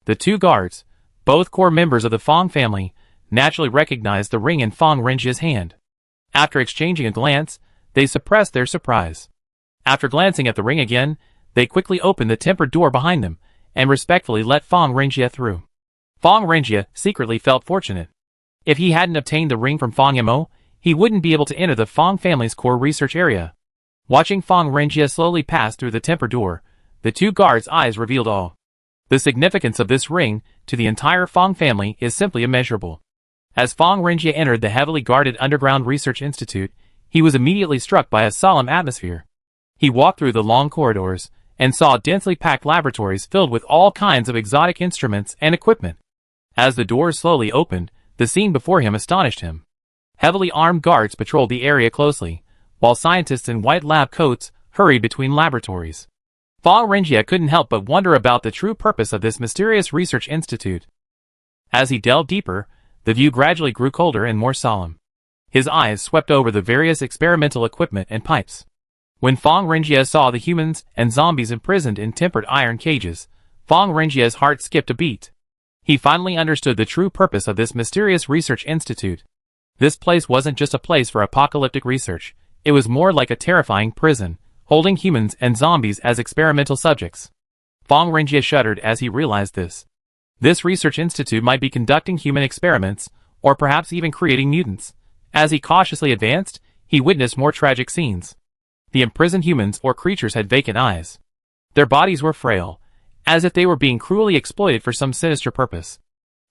The 2 guards, both core members of the Fong family, naturally recognized the ring in Fong Renjie's hand. After exchanging a glance, they suppressed their surprise. After glancing at the ring again, they quickly opened the tempered door behind them and respectfully let Fong Renjie through. Fong Renjie secretly felt fortunate. If he hadn't obtained the ring from Fong Mo, he wouldn't be able to enter the Fong family's core research area. Watching Fong Renjie slowly pass through the tempered door, the 2 guards' eyes revealed awe. The significance of this ring to the entire Fong family is simply immeasurable. As Fong Renjie entered the heavily guarded underground research institute, he was immediately struck by a solemn atmosphere. He walked through the long corridors and saw densely packed laboratories filled with all kinds of exotic instruments and equipment. As the doors slowly opened, the scene before him astonished him. Heavily armed guards patrolled the area closely, while scientists in white lab coats hurried between laboratories. Fong Renjie couldn't help but wonder about the true purpose of this mysterious research institute. As he delved deeper, the view gradually grew colder and more solemn. His eyes swept over the various experimental equipment and pipes. When Fong Renjie saw the humans and zombies imprisoned in tempered iron cages, Fong Renjie's heart skipped a beat. He finally understood the true purpose of this mysterious research institute. This place wasn't just a place for apocalyptic research, it was more like a terrifying prison, holding humans and zombies as experimental subjects. Fong Renjie shuddered as he realized this. This research institute might be conducting human experiments, or perhaps even creating mutants. As he cautiously advanced, he witnessed more tragic scenes. The imprisoned humans or creatures had vacant eyes. Their bodies were frail, as if they were being cruelly exploited for some sinister purpose.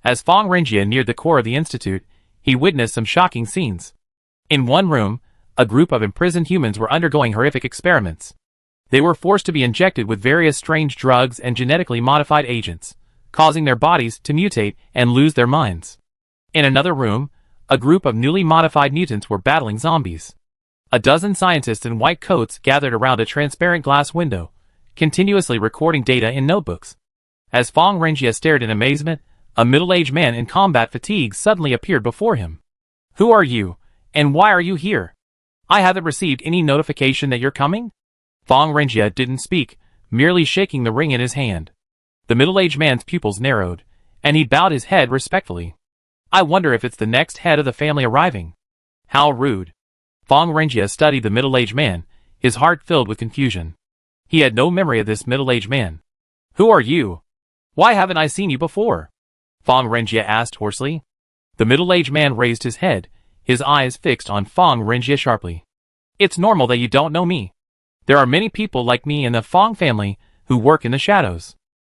As Fong Renjie neared the core of the institute, he witnessed some shocking scenes. In one room, a group of imprisoned humans were undergoing horrific experiments. They were forced to be injected with various strange drugs and genetically modified agents, causing their bodies to mutate and lose their minds. In another room, a group of newly modified mutants were battling zombies. A dozen scientists in white coats gathered around a transparent glass window, continuously recording data in notebooks. As Fong Renjie stared in amazement, a middle-aged man in combat fatigue suddenly appeared before him. "Who are you, and why are you here? I haven't received any notification that you're coming?" Fong Renjie didn't speak, merely shaking the ring in his hand. The middle-aged man's pupils narrowed, and he bowed his head respectfully. "I wonder if it's the next head of the family arriving." How rude. Fong Renjie studied the middle-aged man, his heart filled with confusion. He had no memory of this middle-aged man. "Who are you? Why haven't I seen you before?" Fong Renjie asked hoarsely. The middle-aged man raised his head, his eyes fixed on Fong Renjie sharply. "It's normal that you don't know me. There are many people like me in the Fong family who work in the shadows.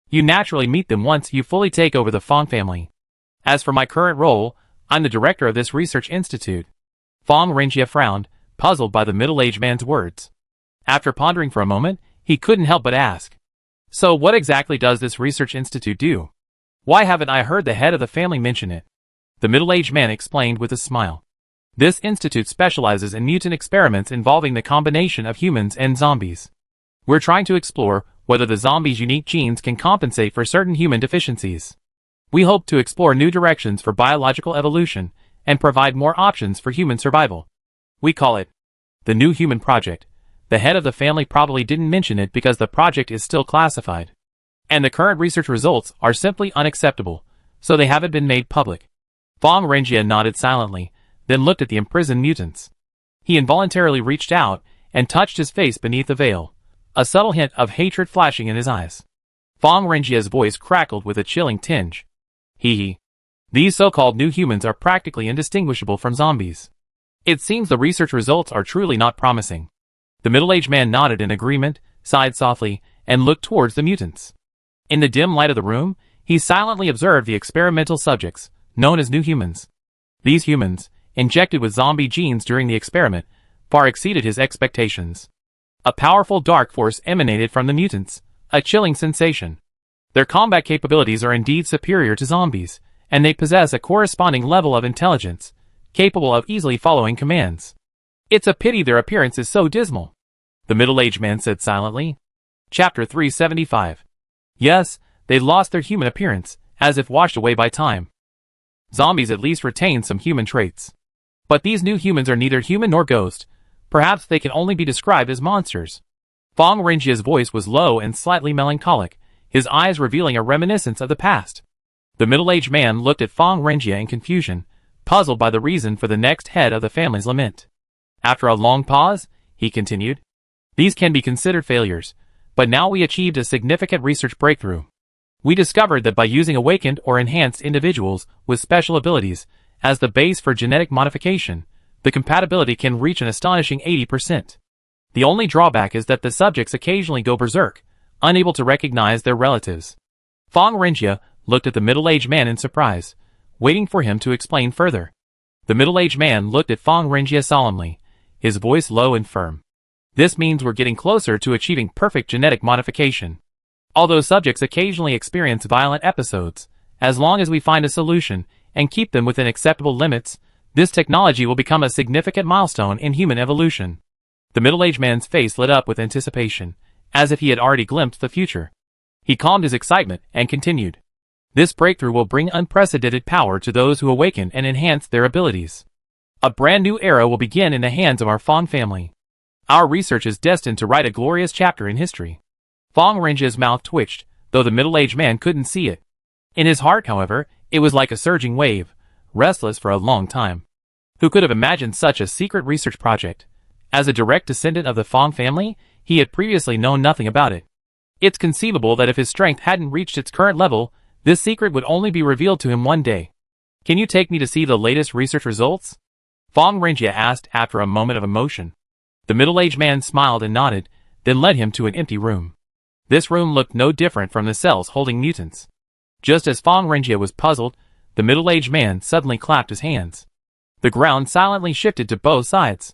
You naturally meet them once you fully take over the Fong family. As for my current role, I'm the director of this research institute." Fong Renjie frowned, puzzled by the middle-aged man's words. After pondering for a moment, he couldn't help but ask, "So what exactly does this research institute do? Why haven't I heard the head of the family mention it?" The middle-aged man explained with a smile. "This institute specializes in mutant experiments involving the combination of humans and zombies. We're trying to explore whether the zombies' unique genes can compensate for certain human deficiencies. We hope to explore new directions for biological evolution and provide more options for human survival. We call it the New Human Project. The head of the family probably didn't mention it because the project is still classified. And the current research results are simply unacceptable, so they haven't been made public." Fong Renjie nodded silently, then looked at the imprisoned mutants. He involuntarily reached out and touched his face beneath the veil, a subtle hint of hatred flashing in his eyes. Fong Renjie's voice crackled with a chilling tinge. "Hee. These so-called new humans are practically indistinguishable from zombies. It seems the research results are truly not promising." The middle-aged man nodded in agreement, sighed softly, and looked towards the mutants. In the dim light of the room, he silently observed the experimental subjects, known as new humans. These humans, injected with zombie genes during the experiment, far exceeded his expectations. A powerful dark force emanated from the mutants, a chilling sensation. Their combat capabilities are indeed superior to zombies, and they possess a corresponding level of intelligence, capable of easily following commands. "It's a pity their appearance is so dismal," the middle-aged man said silently. Chapter 375. Yes, they lost their human appearance, as if washed away by time. Zombies at least retain some human traits. But these new humans are neither human nor ghost. Perhaps they can only be described as monsters. Fong Renjie's voice was low and slightly melancholic, his eyes revealing a reminiscence of the past. The middle-aged man looked at Fong Renjie in confusion, puzzled by the reason for the next head of the family's lament. After a long pause, he continued, "These can be considered failures, but now we achieved a significant research breakthrough. We discovered that by using awakened or enhanced individuals with special abilities as the base for genetic modification, the compatibility can reach an astonishing 80%. The only drawback is that the subjects occasionally go berserk, unable to recognize their relatives." Fong Renjie looked at the middle-aged man in surprise, waiting for him to explain further. The middle-aged man looked at Fong Renjie solemnly, his voice low and firm. "This means we're getting closer to achieving perfect genetic modification. Although subjects occasionally experience violent episodes, as long as we find a solution and keep them within acceptable limits, this technology will become a significant milestone in human evolution." The middle-aged man's face lit up with anticipation, as if he had already glimpsed the future. He calmed his excitement and continued, "This breakthrough will bring unprecedented power to those who awaken and enhance their abilities. A brand new era will begin in the hands of our Fong family. Our research is destined to write a glorious chapter in history." Fong Renjie's mouth twitched, though the middle-aged man couldn't see it. In his heart, however, it was like a surging wave, restless for a long time. Who could have imagined such a secret research project? As a direct descendant of the Fong family, he had previously known nothing about it. It's conceivable that if his strength hadn't reached its current level, this secret would only be revealed to him one day. "Can you take me to see the latest research results?" Fong Renjie asked after a moment of emotion. The middle-aged man smiled and nodded, then led him to an empty room. This room looked no different from the cells holding mutants. Just as Fong Renjie was puzzled, the middle-aged man suddenly clapped his hands. The ground silently shifted to both sides.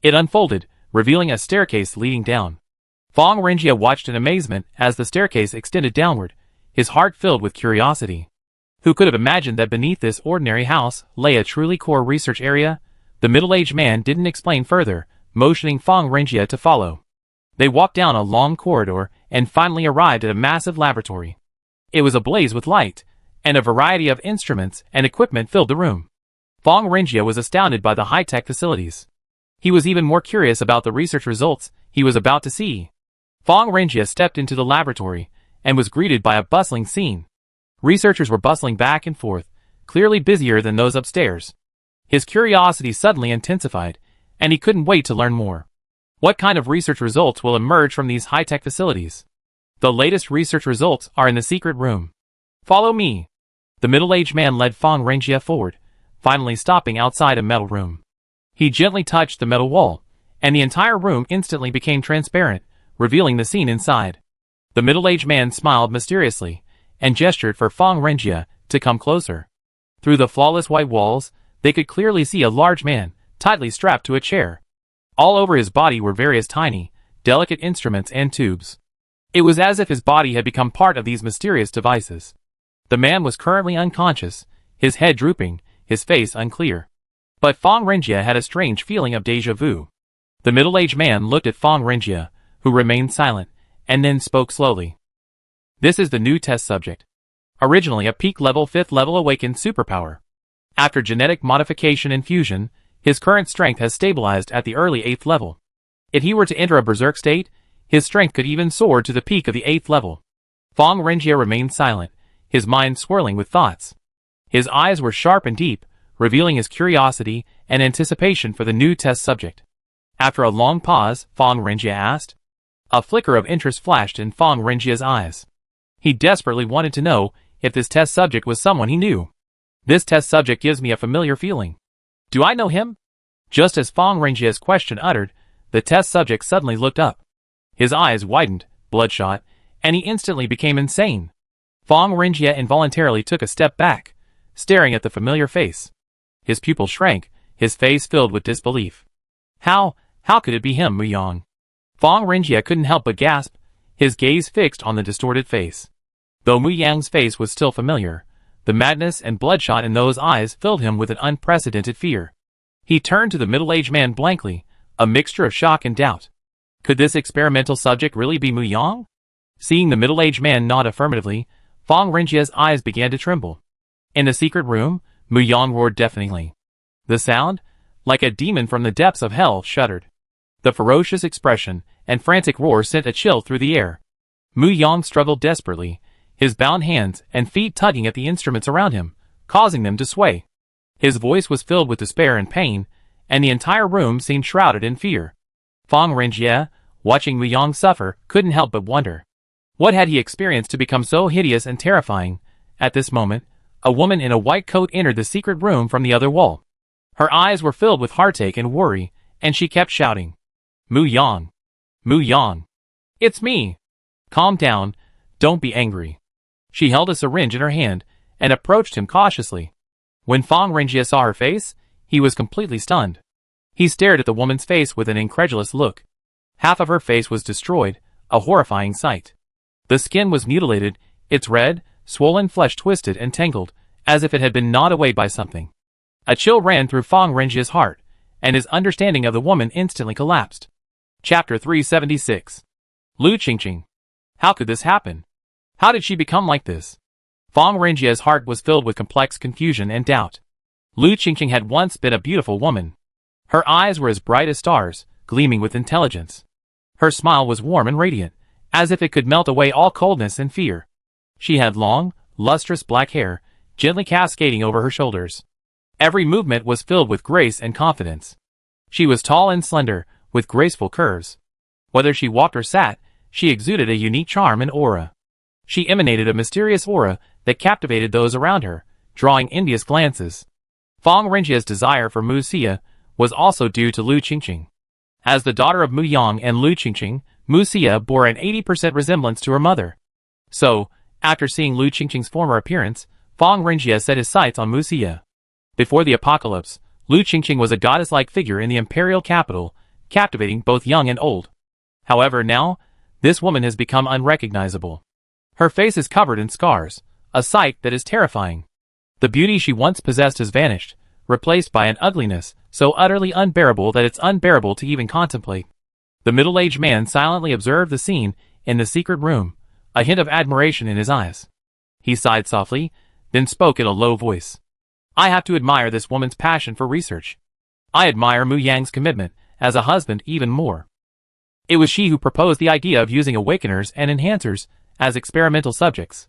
It unfolded, revealing a staircase leading down. Fong Renjie watched in amazement as the staircase extended downward, his heart filled with curiosity. Who could have imagined that beneath this ordinary house lay a truly core research area? The middle-aged man didn't explain further, motioning Fong Renjie to follow. They walked down a long corridor and finally arrived at a massive laboratory. It was ablaze with light, and a variety of instruments and equipment filled the room. Fong Renjie was astounded by the high-tech facilities. He was even more curious about the research results he was about to see. Fong Renjie stepped into the laboratory and was greeted by a bustling scene. Researchers were bustling back and forth, clearly busier than those upstairs. His curiosity suddenly intensified, and he couldn't wait to learn more. What kind of research results will emerge from these high-tech facilities? The latest research results are in the secret room. Follow me. The middle-aged man led Fong Renjie forward, finally stopping outside a metal room. He gently touched the metal wall, and the entire room instantly became transparent, revealing the scene inside. The middle-aged man smiled mysteriously, and gestured for Fong Renjie to come closer. Through the flawless white walls, they could clearly see a large man, tightly strapped to a chair. All over his body were various tiny, delicate instruments and tubes. It was as if his body had become part of these mysterious devices. The man was currently unconscious, his head drooping, his face unclear. But Fong Renjie had a strange feeling of déjà vu. The middle-aged man looked at Fong Renjie, who remained silent, and then spoke slowly. This is the new test subject. Originally a peak-level 5th-level awakened superpower. After genetic modification and fusion, his current strength has stabilized at the early 8th level. If he were to enter a berserk state, his strength could even soar to the peak of the 8th level. Fong Renjie remained silent, his mind swirling with thoughts. His eyes were sharp and deep, revealing his curiosity and anticipation for the new test subject. After a long pause, Fong Renjie asked. A flicker of interest flashed in Fong Renjie's eyes. He desperately wanted to know if this test subject was someone he knew. This test subject gives me a familiar feeling. Do I know him? Just as Fong Renjie's question uttered, the test subject suddenly looked up. His eyes widened, bloodshot, and he instantly became insane. Fong Renjie involuntarily took a step back, staring at the familiar face. His pupils shrank, his face filled with disbelief. How could it be him, Muyang? Fong Renjie couldn't help but gasp, his gaze fixed on the distorted face. Though Muyang's face was still familiar, the madness and bloodshot in those eyes filled him with an unprecedented fear. He turned to the middle-aged man blankly, a mixture of shock and doubt. Could this experimental subject really be Muyang? Seeing the middle-aged man nod affirmatively, Fong Renjie's eyes began to tremble. In the secret room, Muyang roared deafeningly. The sound, like a demon from the depths of hell, shuddered. The ferocious expression and frantic roar sent a chill through the air. Muyang struggled desperately, his bound hands and feet tugging at the instruments around him, causing them to sway. His voice was filled with despair and pain, and the entire room seemed shrouded in fear. Fong Renjie, watching Muyang suffer, couldn't help but wonder. What had he experienced to become so hideous and terrifying? At this moment, a woman in a white coat entered the secret room from the other wall. Her eyes were filled with heartache and worry, and she kept shouting, Muyang! Muyang! It's me! Calm down, don't be angry. She held a syringe in her hand, and approached him cautiously. When Fong Renjie saw her face, he was completely stunned. He stared at the woman's face with an incredulous look. Half of her face was destroyed, a horrifying sight. The skin was mutilated, its red, swollen flesh twisted and tangled, as if it had been gnawed away by something. A chill ran through Fong Renjie's heart, and his understanding of the woman instantly collapsed. Chapter 376. Lu Qingqing. How could this happen? How did she become like this? Fong Renjie's heart was filled with complex confusion and doubt. Lu Qingqing had once been a beautiful woman. Her eyes were as bright as stars, gleaming with intelligence. Her smile was warm and radiant, as if it could melt away all coldness and fear. She had long, lustrous black hair, gently cascading over her shoulders. Every movement was filled with grace and confidence. She was tall and slender, with graceful curves. Whether she walked or sat, she exuded a unique charm and aura. She emanated a mysterious aura that captivated those around her, drawing envious glances. Fong Renjie's desire for Mu Xia was also due to Lu Qingqing. As the daughter of Muyang and Lu Qingqing, Mu Xia bore an 80% resemblance to her mother. So, after seeing Lu Qingqing's former appearance, Fong Renjie set his sights on Mu Xia. Before the apocalypse, Lu Qingqing was a goddess-like figure in the imperial capital, captivating both young and old. However, now, this woman has become unrecognizable. Her face is covered in scars, a sight that is terrifying. The beauty she once possessed has vanished, replaced by an ugliness so utterly unbearable that it's unbearable to even contemplate. The middle-aged man silently observed the scene in the secret room, a hint of admiration in his eyes. He sighed softly, then spoke in a low voice. I have to admire this woman's passion for research. I admire Mu Yang's commitment as a husband even more. It was she who proposed the idea of using awakeners and enhancers as experimental subjects.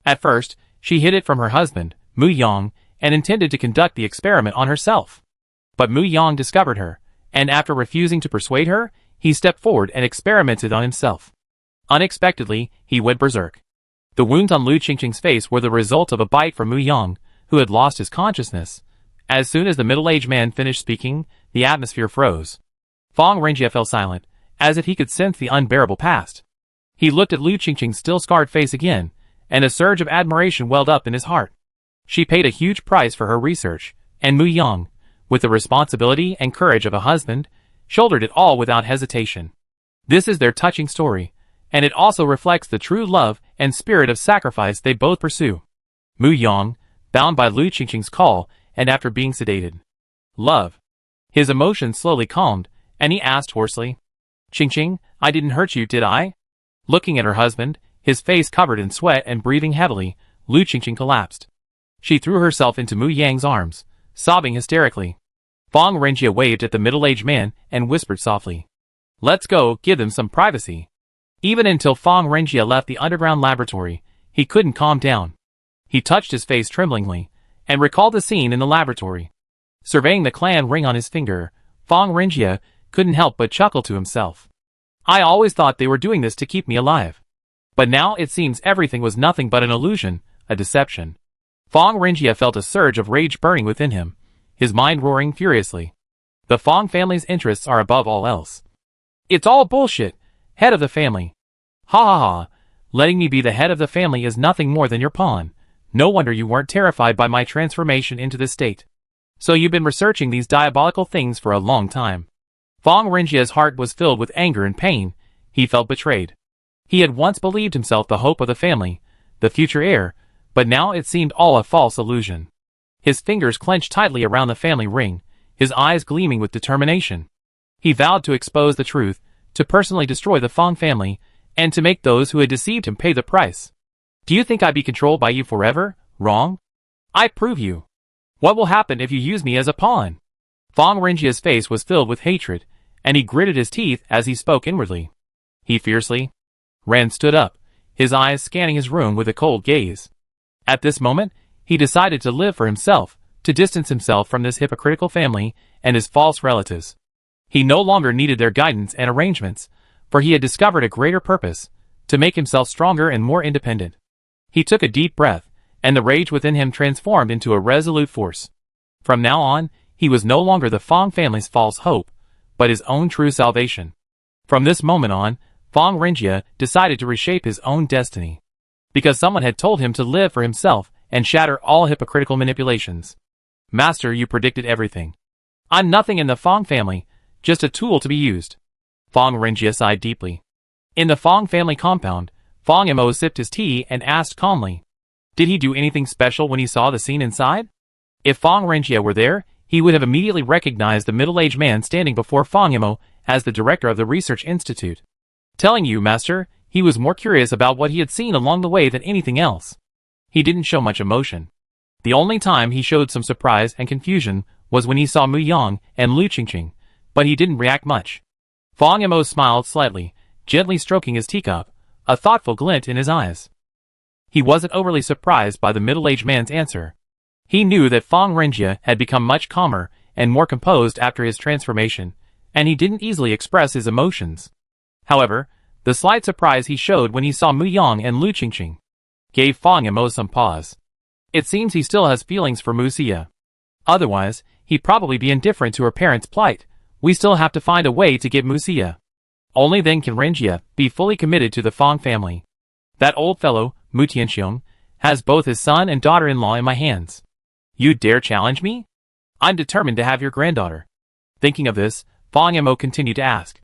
At first, she hid it from her husband, Mu Yang, and intended to conduct the experiment on herself. But Mu Yang discovered her, and after refusing to persuade her, he stepped forward and experimented on himself. Unexpectedly, he went berserk. The wounds on Lu Qingqing's face were the result of a bite from Mu Yang, who had lost his consciousness. As soon as the middle-aged man finished speaking, the atmosphere froze. Fang Renjie fell silent, as if he could sense the unbearable past. He looked at Lu Qingqing's still scarred face again, and a surge of admiration welled up in his heart. She paid a huge price for her research, and Mu Yang, with the responsibility and courage of a husband, shouldered it all without hesitation. This is their touching story, and it also reflects the true love and spirit of sacrifice they both pursue. Mu Yang, bound by Lu Qingqing's call, and after being sedated. Love. His emotions slowly calmed, and he asked hoarsely, Qingqing, I didn't hurt you, did I? Looking at her husband, his face covered in sweat and breathing heavily, Lu Qingqing collapsed. She threw herself into Mu Yang's arms, sobbing hysterically. Fang Renjie waved at the middle-aged man and whispered softly, Let's go, give them some privacy. Even until Fang Renjie left the underground laboratory, he couldn't calm down. He touched his face tremblingly, and recalled the scene in the laboratory. Surveying the clan ring on his finger, Fang Renjie couldn't help but chuckle to himself. I always thought they were doing this to keep me alive. But now it seems everything was nothing but an illusion, a deception. Fang Renjie felt a surge of rage burning within him, his mind roaring furiously. The Fang family's interests are above all else. It's all bullshit, head of the family. Ha ha ha, letting me be the head of the family is nothing more than your pawn. No wonder you weren't terrified by my transformation into this state. So you've been researching these diabolical things for a long time. Fang Renjie's heart was filled with anger and pain. He felt betrayed. He had once believed himself the hope of the family, the future heir, but now it seemed all a false illusion. His fingers clenched tightly around the family ring, his eyes gleaming with determination. He vowed to expose the truth, to personally destroy the Fang family, and to make those who had deceived him pay the price. Do you think I'd be controlled by you forever? Wrong. I prove you. What will happen if you use me as a pawn? Fang Renjie's face was filled with hatred, and he gritted his teeth as he spoke inwardly. He fiercely. Ran stood up, his eyes scanning his room with a cold gaze. At this moment, he decided to live for himself, to distance himself from this hypocritical family and his false relatives. He no longer needed their guidance and arrangements, for he had discovered a greater purpose, to make himself stronger and more independent. He took a deep breath, and the rage within him transformed into a resolute force. From now on, he was no longer the Fang family's false hope, but his own true salvation. From this moment on, Fang Renjie decided to reshape his own destiny. Because someone had told him to live for himself and shatter all hypocritical manipulations. Master, you predicted everything. I'm nothing in the Fang family, just a tool to be used. Fang Renjie sighed deeply. In the Fang family compound, Fang Mo sipped his tea and asked calmly, Did he do anything special when he saw the scene inside? If Fang Renjie were there, he would have immediately recognized the middle-aged man standing before Fang Mo as the director of the research institute. Telling you, master, he was more curious about what he had seen along the way than anything else. He didn't show much emotion. The only time he showed some surprise and confusion was when he saw Mu Yang and Lu Qingqing, but he didn't react much. Fang Mo smiled slightly, gently stroking his teacup, a thoughtful glint in his eyes. He wasn't overly surprised by the middle-aged man's answer. He knew that Fang Renjie had become much calmer and more composed after his transformation, and he didn't easily express his emotions. However, the slight surprise he showed when he saw Mu Yang and Lu Qingqing gave Fang Mo some pause. It seems he still has feelings for Mu Xia. Otherwise, he'd probably be indifferent to her parents' plight. We still have to find a way to get Mu Xia. Only then can Renjie be fully committed to the Fang family. That old fellow, Mu Tianxiong, has both his son and daughter-in-law in my hands. You dare challenge me? I'm determined to have your granddaughter. Thinking of this, Fang Mo continued to ask.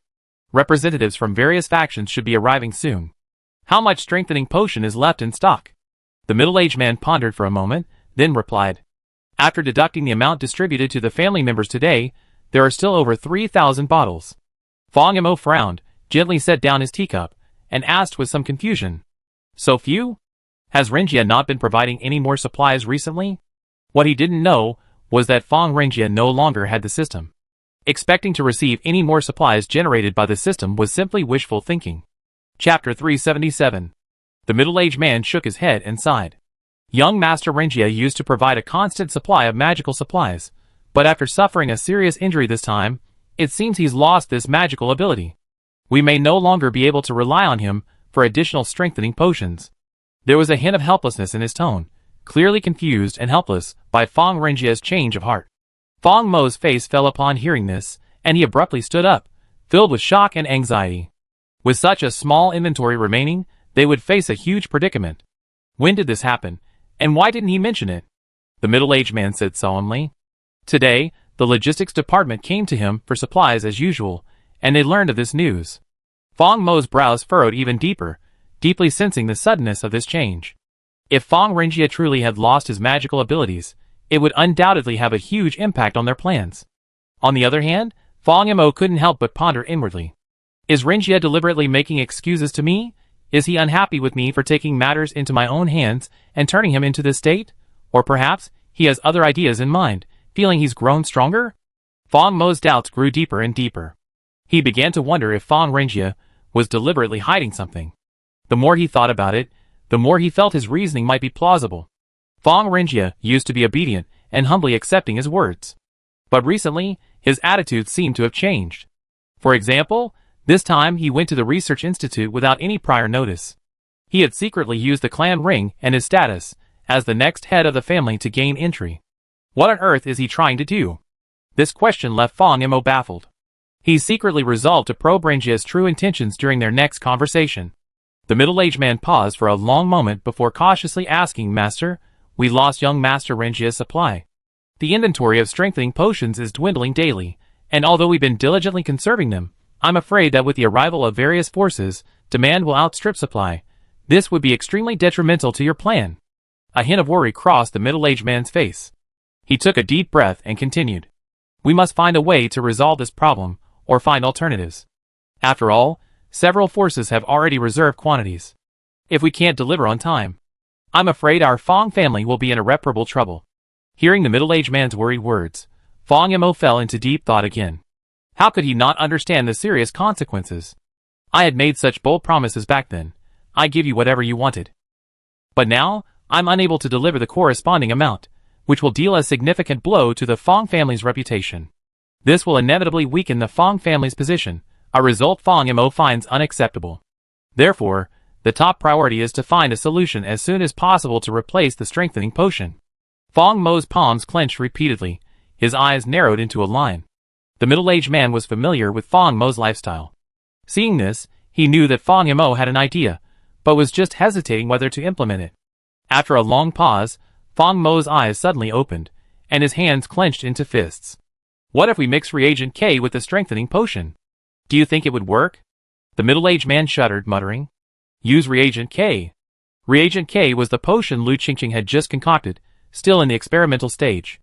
Representatives from various factions should be arriving soon. How much strengthening potion is left in stock? The middle-aged man pondered for a moment, then replied. After deducting the amount distributed to the family members today, there are still over 3,000 bottles. Fong Mo frowned, gently set down his teacup, and asked with some confusion. So few? Has Renjia not been providing any more supplies recently? What he didn't know was that Fong Renjia no longer had the system. Expecting to receive any more supplies generated by the system was simply wishful thinking. Chapter 377. The middle-aged man shook his head and sighed. Young Master Renjia used to provide a constant supply of magical supplies, but after suffering a serious injury this time, it seems he's lost this magical ability. We may no longer be able to rely on him for additional strengthening potions. There was a hint of helplessness in his tone, clearly confused and helpless by Fong Renjia's change of heart. Fong Mo's face fell upon hearing this, and he abruptly stood up, filled with shock and anxiety. With such a small inventory remaining, they would face a huge predicament. When did this happen, and why didn't he mention it? The middle-aged man said solemnly. Today, the logistics department came to him for supplies as usual, and they learned of this news. Fong Mo's brows furrowed even deeper, deeply sensing the suddenness of this change. If Fong Renjia truly had lost his magical abilities, it would undoubtedly have a huge impact on their plans. On the other hand, Fong Mo couldn't help but ponder inwardly. Is Renjia deliberately making excuses to me? Is he unhappy with me for taking matters into my own hands and turning him into this state? Or perhaps he has other ideas in mind, feeling he's grown stronger? Fong Mo's doubts grew deeper and deeper. He began to wonder if Fong Renjia was deliberately hiding something. The more he thought about it, the more he felt his reasoning might be plausible. Fong Renjia used to be obedient and humbly accepting his words. But recently, his attitude seemed to have changed. For example, this time he went to the research institute without any prior notice. He had secretly used the clan ring and his status as the next head of the family to gain entry. What on earth is he trying to do? This question left Fong Mo baffled. He secretly resolved to probe Renjia's true intentions during their next conversation. The middle-aged man paused for a long moment before cautiously asking, Master, we lost young Master Renjia's supply. The inventory of strengthening potions is dwindling daily, and although we've been diligently conserving them, I'm afraid that with the arrival of various forces, demand will outstrip supply. This would be extremely detrimental to your plan. A hint of worry crossed the middle-aged man's face. He took a deep breath and continued. We must find a way to resolve this problem, or find alternatives. After all, several forces have already reserved quantities. If we can't deliver on time, I'm afraid our Fong family will be in irreparable trouble. Hearing the middle-aged man's worried words, Fong Mo fell into deep thought again. How could he not understand the serious consequences? I had made such bold promises back then. I give you whatever you wanted. But now, I'm unable to deliver the corresponding amount, which will deal a significant blow to the Fong family's reputation. This will inevitably weaken the Fong family's position, a result Fong Mo finds unacceptable. Therefore, the top priority is to find a solution as soon as possible to replace the strengthening potion. Fong Mo's palms clenched repeatedly, his eyes narrowed into a line. The middle-aged man was familiar with Fong Mo's lifestyle. Seeing this, he knew that Fong Mo had an idea, but was just hesitating whether to implement it. After a long pause, Fong Mo's eyes suddenly opened, and his hands clenched into fists. What if we mix reagent K with the strengthening potion? Do you think it would work? The middle-aged man shuddered, muttering. Use reagent K. Reagent K was the potion Lu Qingqing had just concocted, still in the experimental stage.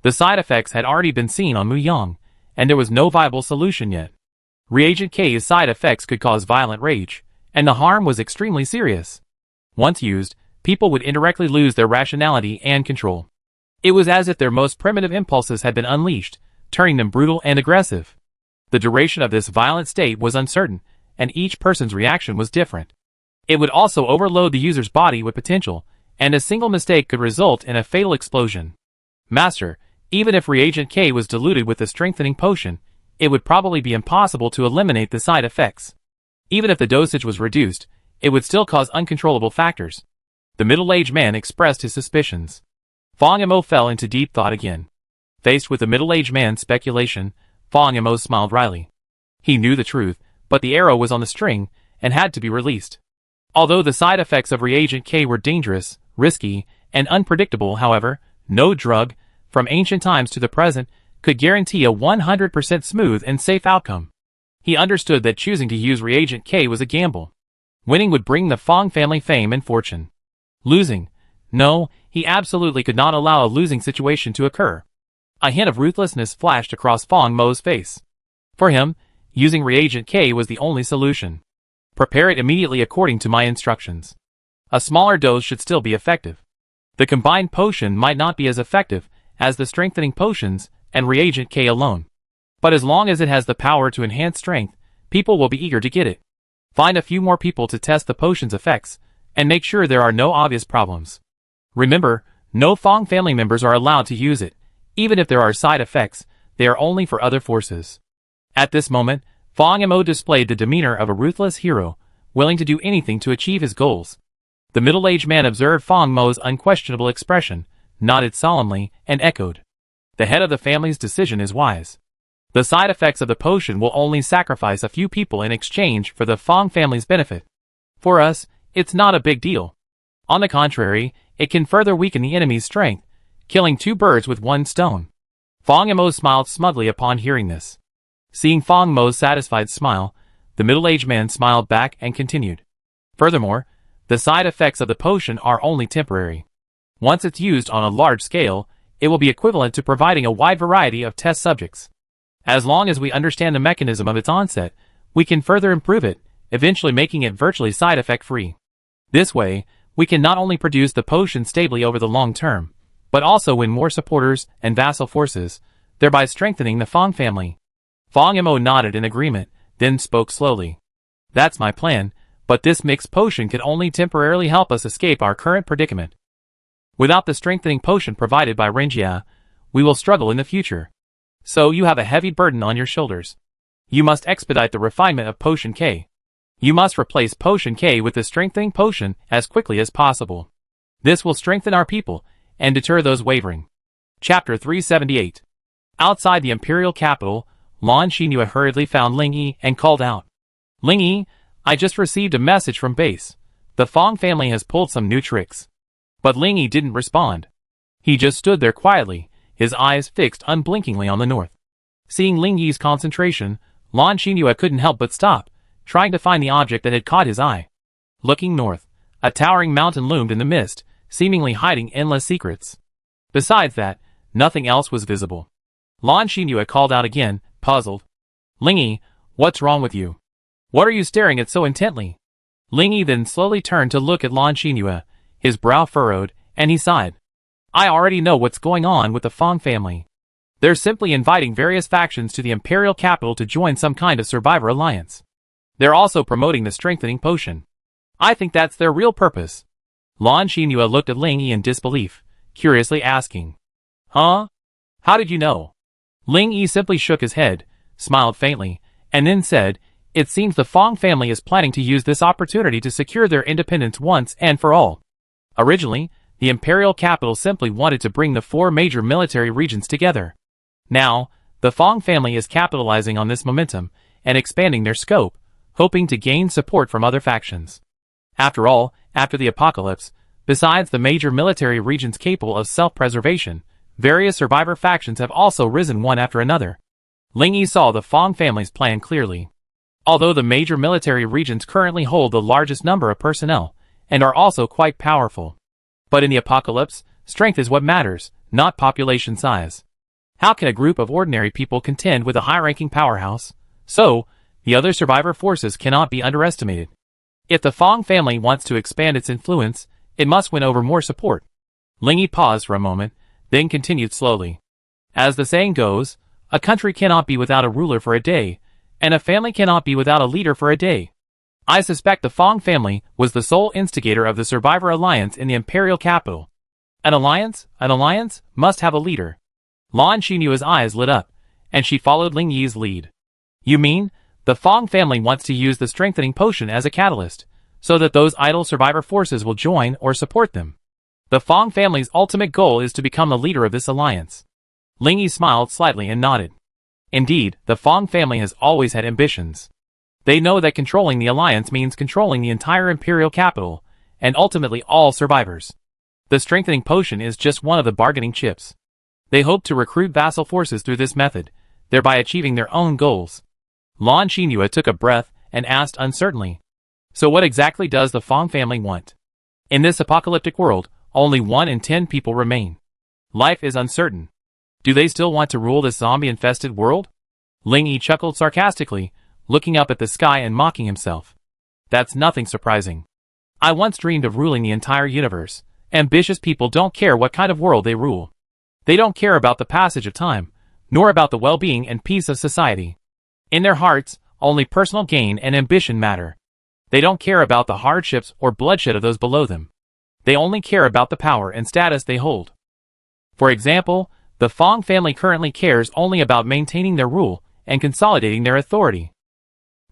The side effects had already been seen on Mu Yang, and there was no viable solution yet. Reagent K's side effects could cause violent rage, and the harm was extremely serious. Once used, people would indirectly lose their rationality and control. It was as if their most primitive impulses had been unleashed, turning them brutal and aggressive. The duration of this violent state was uncertain, and each person's reaction was different. It would also overload the user's body with potential, and a single mistake could result in a fatal explosion. Master, even if reagent K was diluted with the strengthening potion, it would probably be impossible to eliminate the side effects. Even if the dosage was reduced, it would still cause uncontrollable factors. The middle-aged man expressed his suspicions. Fong Mo fell into deep thought again. Faced with the middle-aged man's speculation, Fong Mo smiled wryly. He knew the truth, but the arrow was on the string, and had to be released. Although the side effects of reagent K were dangerous, risky, and unpredictable, however, no drug, from ancient times to the present, could guarantee a 100% smooth and safe outcome. He understood that choosing to use reagent K was a gamble. Winning would bring the Fong family fame and fortune. Losing. No, he absolutely could not allow a losing situation to occur. A hint of ruthlessness flashed across Fong Mo's face. For him, using Reagent K was the only solution. Prepare it immediately according to my instructions. A smaller dose should still be effective. The combined potion might not be as effective as the strengthening potions and Reagent K alone. But as long as it has the power to enhance strength, people will be eager to get it. Find a few more people to test the potion's effects, and make sure there are no obvious problems. Remember, no Fong family members are allowed to use it. Even if there are side effects, they are only for other forces. At this moment, Fong Mo displayed the demeanor of a ruthless hero, willing to do anything to achieve his goals. The middle-aged man observed Fong Mo's unquestionable expression, nodded solemnly, and echoed. The head of the family's decision is wise. The side effects of the potion will only sacrifice a few people in exchange for the Fong family's benefit. For us, it's not a big deal. On the contrary, it can further weaken the enemy's strength, killing two birds with one stone. Fong Mo smiled smugly upon hearing this. Seeing Fong Mo's satisfied smile, the middle-aged man smiled back and continued. Furthermore, the side effects of the potion are only temporary. Once it's used on a large scale, it will be equivalent to providing a wide variety of test subjects. As long as we understand the mechanism of its onset, we can further improve it, eventually making it virtually side effect free. This way, we can not only produce the potion stably over the long term, but also win more supporters and vassal forces, thereby strengthening the Fong family. Fong Mo nodded in agreement, then spoke slowly. That's my plan, but this mixed potion can only temporarily help us escape our current predicament. Without the strengthening potion provided by Renjia, we will struggle in the future. So you have a heavy burden on your shoulders. You must expedite the refinement of Potion K. You must replace Potion K with the strengthening potion as quickly as possible. This will strengthen our people and deter those wavering. Chapter 378. Outside the imperial capital, Lan Xinyu hurriedly found Ling Yi and called out. Ling Yi, I just received a message from base. The Fong family has pulled some new tricks. But Ling Yi didn't respond. He just stood there quietly, his eyes fixed unblinkingly on the north. Seeing Ling Yi's concentration, Lan Xinyu couldn't help but stop, trying to find the object that had caught his eye. Looking north, a towering mountain loomed in the mist, seemingly hiding endless secrets. Besides that, nothing else was visible. Lan Xinyu called out again, puzzled. Ling Yi, what's wrong with you? What are you staring at so intently? Ling Yi then slowly turned to look at Lan Xinyu, his brow furrowed, and he sighed. I already know what's going on with the Fong family. They're simply inviting various factions to the imperial capital to join some kind of survivor alliance. They're also promoting the strengthening potion. I think that's their real purpose. Lan Xinyu looked at Ling Yi in disbelief, curiously asking. Huh? How did you know? Ling Yi simply shook his head, smiled faintly, and then said, It seems the Fong family is planning to use this opportunity to secure their independence once and for all. Originally, the imperial capital simply wanted to bring the four major military regions together. Now, the Fong family is capitalizing on this momentum and expanding their scope, hoping to gain support from other factions. After all, after the apocalypse, besides the major military regions capable of self-preservation, various survivor factions have also risen one after another. Ling Yi saw the Fong family's plan clearly. Although the major military regions currently hold the largest number of personnel, and are also quite powerful. But in the apocalypse, strength is what matters, not population size. How can a group of ordinary people contend with a high-ranking powerhouse? So, the other survivor forces cannot be underestimated. If the Fong family wants to expand its influence, it must win over more support. Ling Yi paused for a moment, then continued slowly. As the saying goes, a country cannot be without a ruler for a day, and a family cannot be without a leader for a day. I suspect the Fong family was the sole instigator of the Survivor Alliance in the imperial capital. An alliance must have a leader. Lan Xinyu's eyes lit up, and she followed Ling Yi's lead. You mean, the Fong family wants to use the strengthening potion as a catalyst, so that those idle survivor forces will join or support them. The Fong family's ultimate goal is to become the leader of this alliance. Ling Yi smiled slightly and nodded. Indeed, the Fong family has always had ambitions. They know that controlling the alliance means controlling the entire imperial capital, and ultimately all survivors. The strengthening potion is just one of the bargaining chips. They hope to recruit vassal forces through this method, thereby achieving their own goals. Lan Xinyu took a breath and asked uncertainly. So what exactly does the Fong family want? In this apocalyptic world, only 1 in 10 people remain. Life is uncertain. Do they still want to rule this zombie-infested world? Ling Yi chuckled sarcastically, looking up at the sky and mocking himself. That's nothing surprising. I once dreamed of ruling the entire universe. Ambitious people don't care what kind of world they rule. They don't care about the passage of time, nor about the well-being and peace of society. In their hearts, only personal gain and ambition matter. They don't care about the hardships or bloodshed of those below them. They only care about the power and status they hold. For example, the Fong family currently cares only about maintaining their rule and consolidating their authority.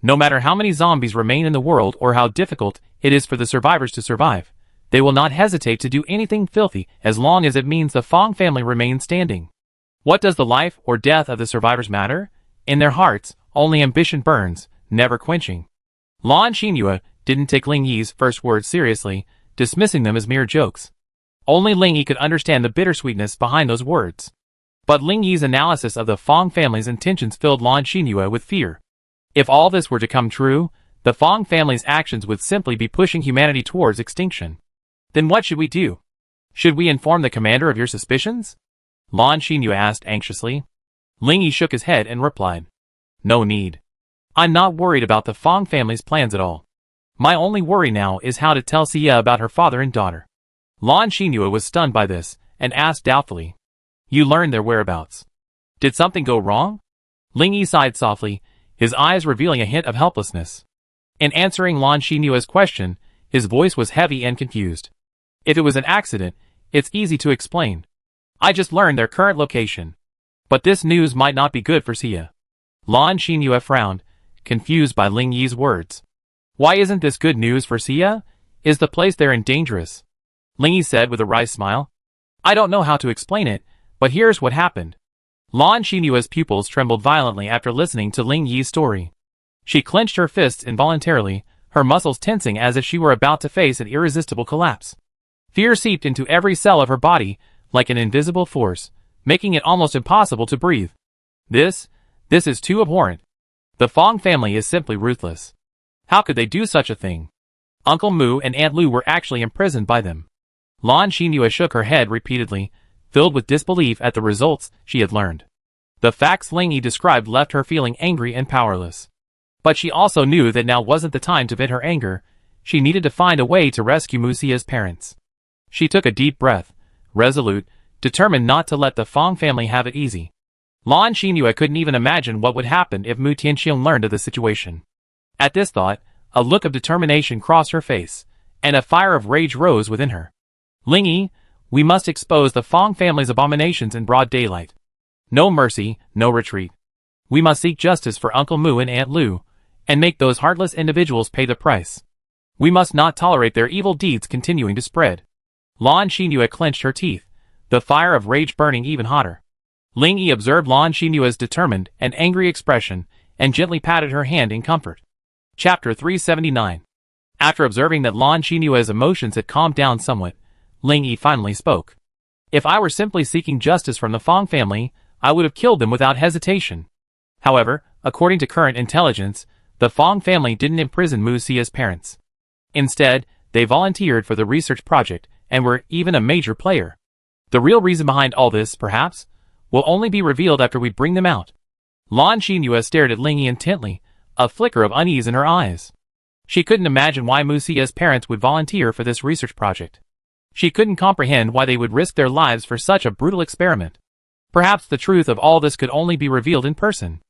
No matter how many zombies remain in the world or how difficult it is for the survivors to survive, they will not hesitate to do anything filthy as long as it means the Fong family remains standing. What does the life or death of the survivors matter? In their hearts, only ambition burns, never quenching. Lan Xinyu didn't take Ling Yi's first words seriously, dismissing them as mere jokes. Only Ling Yi could understand the bittersweetness behind those words. But Ling Yi's analysis of the Fong family's intentions filled Lan Xinyu with fear. If all this were to come true, the Fong family's actions would simply be pushing humanity towards extinction. Then what should we do? Should we inform the commander of your suspicions? Lan Xinyu asked anxiously. Ling Yi shook his head and replied. No need. I'm not worried about the Fong family's plans at all. My only worry now is how to tell Xia about her father and daughter. Lan Xinyu was stunned by this, and asked doubtfully. You learned their whereabouts. Did something go wrong? Ling Yi sighed softly, his eyes revealing a hint of helplessness. In answering Lan Xinyu's question, his voice was heavy and confused. If it was an accident, it's easy to explain. I just learned their current location. But this news might not be good for Xia. Lan Xinyu frowned, confused by Ling Yi's words. Why isn't this good news for Xia? Is the place they're in dangerous? Ling Yi said with a wry smile. I don't know how to explain it, but here's what happened. Lan Xinyu's pupils trembled violently after listening to Ling Yi's story. She clenched her fists involuntarily, her muscles tensing as if she were about to face an irresistible collapse. Fear seeped into every cell of her body, like an invisible force, making it almost impossible to breathe. This is too abhorrent. The Fong family is simply ruthless. How could they do such a thing? Uncle Mu and Aunt Lu were actually imprisoned by them. Lan Xinyu shook her head repeatedly, filled with disbelief at the results she had learned. The facts Ling Yi described left her feeling angry and powerless. But she also knew that now wasn't the time to vent her anger. She needed to find a way to rescue Musia's parents. She took a deep breath, resolute, determined not to let the Fong family have it easy. Lan Xinyu couldn't even imagine what would happen if Mu Tianxiong learned of the situation. At this thought, a look of determination crossed her face, and a fire of rage rose within her. Ling Yi, we must expose the Fong family's abominations in broad daylight. No mercy, no retreat. We must seek justice for Uncle Mu and Aunt Lu, and make those heartless individuals pay the price. We must not tolerate their evil deeds continuing to spread. Lan Xinyu clenched her teeth, the fire of rage burning even hotter. Ling Yi observed Lan Xinyu's determined and angry expression, and gently patted her hand in comfort. Chapter 379. After observing that Lan Xinyu's emotions had calmed down somewhat, Ling Yi finally spoke. If I were simply seeking justice from the Fong family, I would have killed them without hesitation. However, according to current intelligence, the Fong family didn't imprison Mu Xia's parents. Instead, they volunteered for the research project and were even a major player. The real reason behind all this, perhaps, will only be revealed after we bring them out. Lan Xinyu stared at Ling Yi intently, a flicker of unease in her eyes. She couldn't imagine why Mu Xia's parents would volunteer for this research project. She couldn't comprehend why they would risk their lives for such a brutal experiment. Perhaps the truth of all this could only be revealed in person.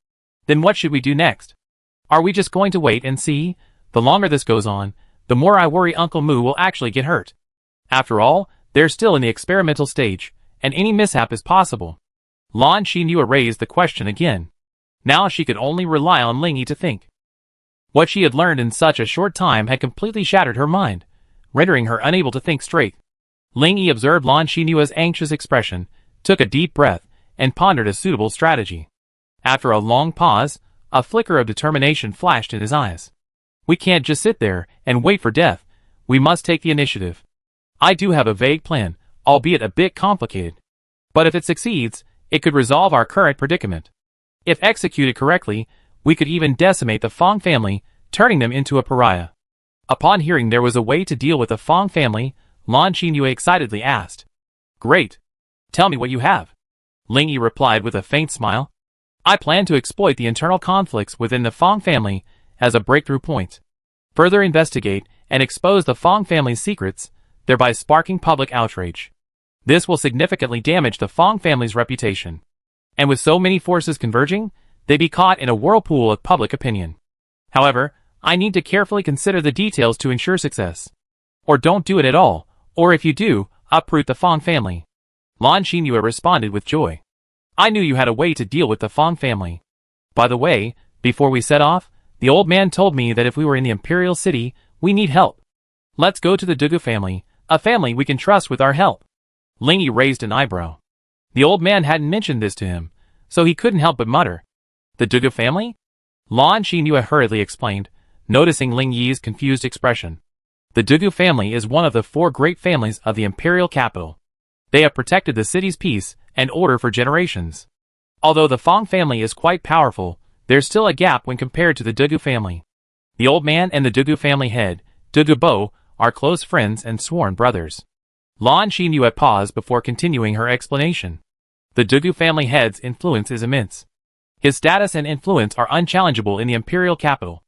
Then what should we do next? Are we just going to wait and see? The longer this goes on, the more I worry Uncle Mu will actually get hurt. After all, they're still in the experimental stage, and any mishap is possible. Lan Xinyu raised the question again. Now she could only rely on Ling Yi to think. What she had learned in such a short time had completely shattered her mind, rendering her unable to think straight. Ling Yi observed Lan Xinyu's anxious expression, took a deep breath, and pondered a suitable strategy. After a long pause, a flicker of determination flashed in his eyes. We can't just sit there and wait for death. We must take the initiative. I do have a vague plan, albeit a bit complicated. But if it succeeds, it could resolve our current predicament. If executed correctly, we could even decimate the Fong family, turning them into a pariah. Upon hearing there was a way to deal with the Fong family, Lan Xinyu excitedly asked. Great. Tell me what you have. Ling Yi replied with a faint smile. I plan to exploit the internal conflicts within the Fong family as a breakthrough point. Further investigate and expose the Fong family's secrets, thereby sparking public outrage. This will significantly damage the Fong family's reputation. And with so many forces converging, they'd be caught in a whirlpool of public opinion. However, I need to carefully consider the details to ensure success. Or don't do it at all, or if you do, uproot the Fong family. Lan Xinyu responded with joy. I knew you had a way to deal with the Fong family. By the way, before we set off, the old man told me that if we were in the Imperial City, we need help. Let's go to the Dugu family, a family we can trust with our help. Ling Yi raised an eyebrow. The old man hadn't mentioned this to him, so he couldn't help but mutter. The Dugu family? Lan Xinyu hurriedly explained, noticing Ling Yi's confused expression. The Dugu family is one of the 4 great families of the imperial capital. They have protected the city's peace and order for generations. Although the Fong family is quite powerful, there's still a gap when compared to the Dugu family. The old man and the Dugu family head, Dugu Bo, are close friends and sworn brothers. Lan Xinyu paused before continuing her explanation. The Dugu family head's influence is immense. His status and influence are unchallengeable in the imperial capital.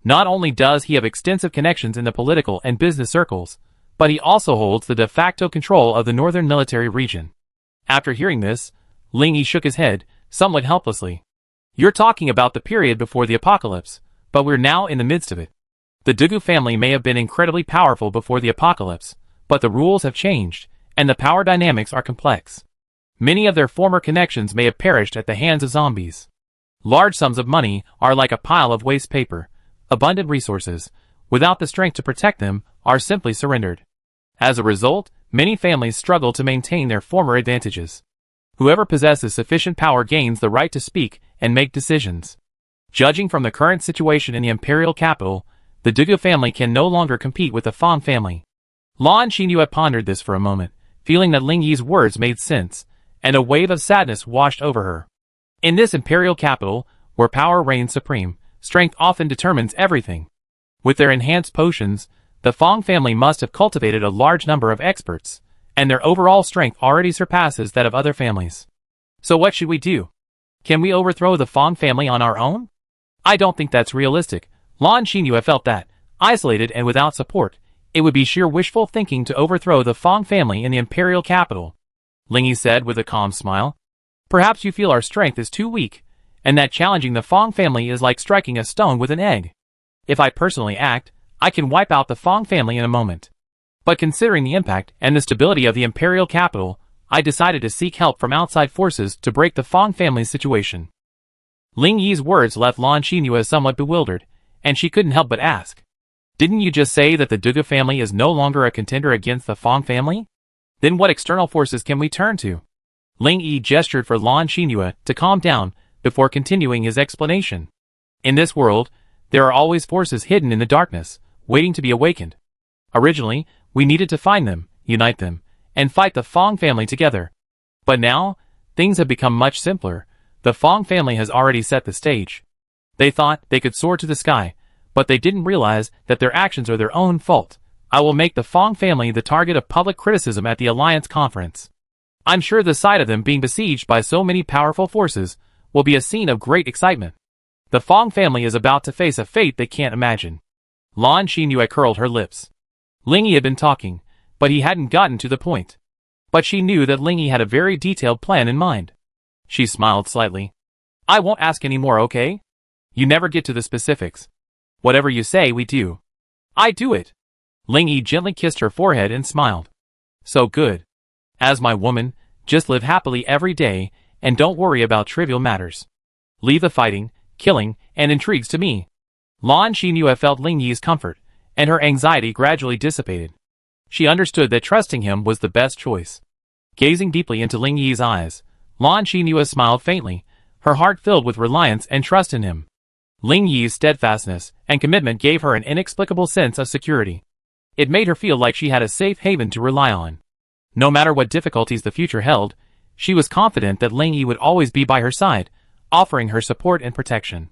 Not only does he have extensive connections in the political and business circles, but he also holds the de facto control of the northern military region. After hearing this, Ling Yi shook his head, somewhat helplessly. You're talking about the period before the apocalypse, but we're now in the midst of it. The Dugu family may have been incredibly powerful before the apocalypse, but the rules have changed, and the power dynamics are complex. Many of their former connections may have perished at the hands of zombies. Large sums of money are like a pile of waste paper. Abundant resources, without the strength to protect them, are simply surrendered. As a result, many families struggle to maintain their former advantages. Whoever possesses sufficient power gains the right to speak and make decisions. Judging from the current situation in the imperial capital, the Dugu family can no longer compete with the Fong family. Lan Xinyu had pondered this for a moment, feeling that Ling Yi's words made sense, and a wave of sadness washed over her. In this imperial capital, where power reigns supreme, strength often determines everything. With their enhanced potions, the Fong family must have cultivated a large number of experts, and their overall strength already surpasses that of other families. So what should we do? Can we overthrow the Fong family on our own? I don't think that's realistic. Lan Xinyu felt that, isolated and without support, it would be sheer wishful thinking to overthrow the Fong family in the imperial capital. Ling Yi said with a calm smile. Perhaps you feel our strength is too weak, and that challenging the Fong family is like striking a stone with an egg. If I personally act, I can wipe out the Fong family in a moment. But considering the impact and the stability of the imperial capital, I decided to seek help from outside forces to break the Fong family's situation. Ling Yi's words left Lan Xinyu somewhat bewildered, and she couldn't help but ask. Didn't you just say that the Dugu family is no longer a contender against the Fong family? Then what external forces can we turn to? Ling Yi gestured for Lan Xinyu to calm down before continuing his explanation. In this world, there are always forces hidden in the darkness, waiting to be awakened. Originally, we needed to find them, unite them, and fight the Fong family together. But now, things have become much simpler. The Fong family has already set the stage. They thought they could soar to the sky, but they didn't realize that their actions are their own fault. I will make the Fong family the target of public criticism at the Alliance Conference. I'm sure the sight of them being besieged by so many powerful forces will be a scene of great excitement. The Fong family is about to face a fate they can't imagine. Lan Xinyu curled her lips. Ling Yi had been talking, but he hadn't gotten to the point. But she knew that Ling Yi had a very detailed plan in mind. She smiled slightly. I won't ask any more, okay? You never get to the specifics. Whatever you say, we do. I do it. Ling Yi gently kissed her forehead and smiled. So good. As my woman, just live happily every day, and don't worry about trivial matters. Leave the fighting, killing, and intrigues to me. Lan Xinyu felt Ling Yi's comfort, and her anxiety gradually dissipated. She understood that trusting him was the best choice. Gazing deeply into Ling Yi's eyes, Lan Xinyu smiled faintly, her heart filled with reliance and trust in him. Ling Yi's steadfastness and commitment gave her an inexplicable sense of security. It made her feel like she had a safe haven to rely on. No matter what difficulties the future held, she was confident that Ling Yi would always be by her side, offering her support and protection.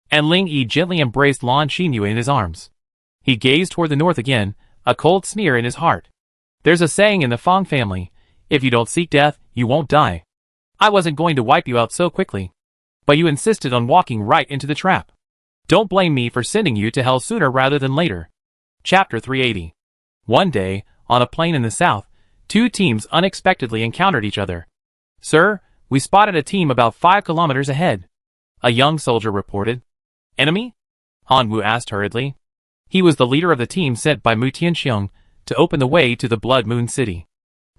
And Ling Yi gently embraced Lan Xinyu in his arms. He gazed toward the north again, a cold sneer in his heart. There's a saying in the Fong family, if you don't seek death, you won't die. I wasn't going to wipe you out so quickly. But you insisted on walking right into the trap. Don't blame me for sending you to hell sooner rather than later. Chapter 380. One day, on a plain in the south, two teams unexpectedly encountered each other. Sir, we spotted a team about 5 kilometers ahead. A young soldier reported. Enemy? Han Wu asked hurriedly. He was the leader of the team sent by Mu Tianxiong to open the way to the Blood Moon City.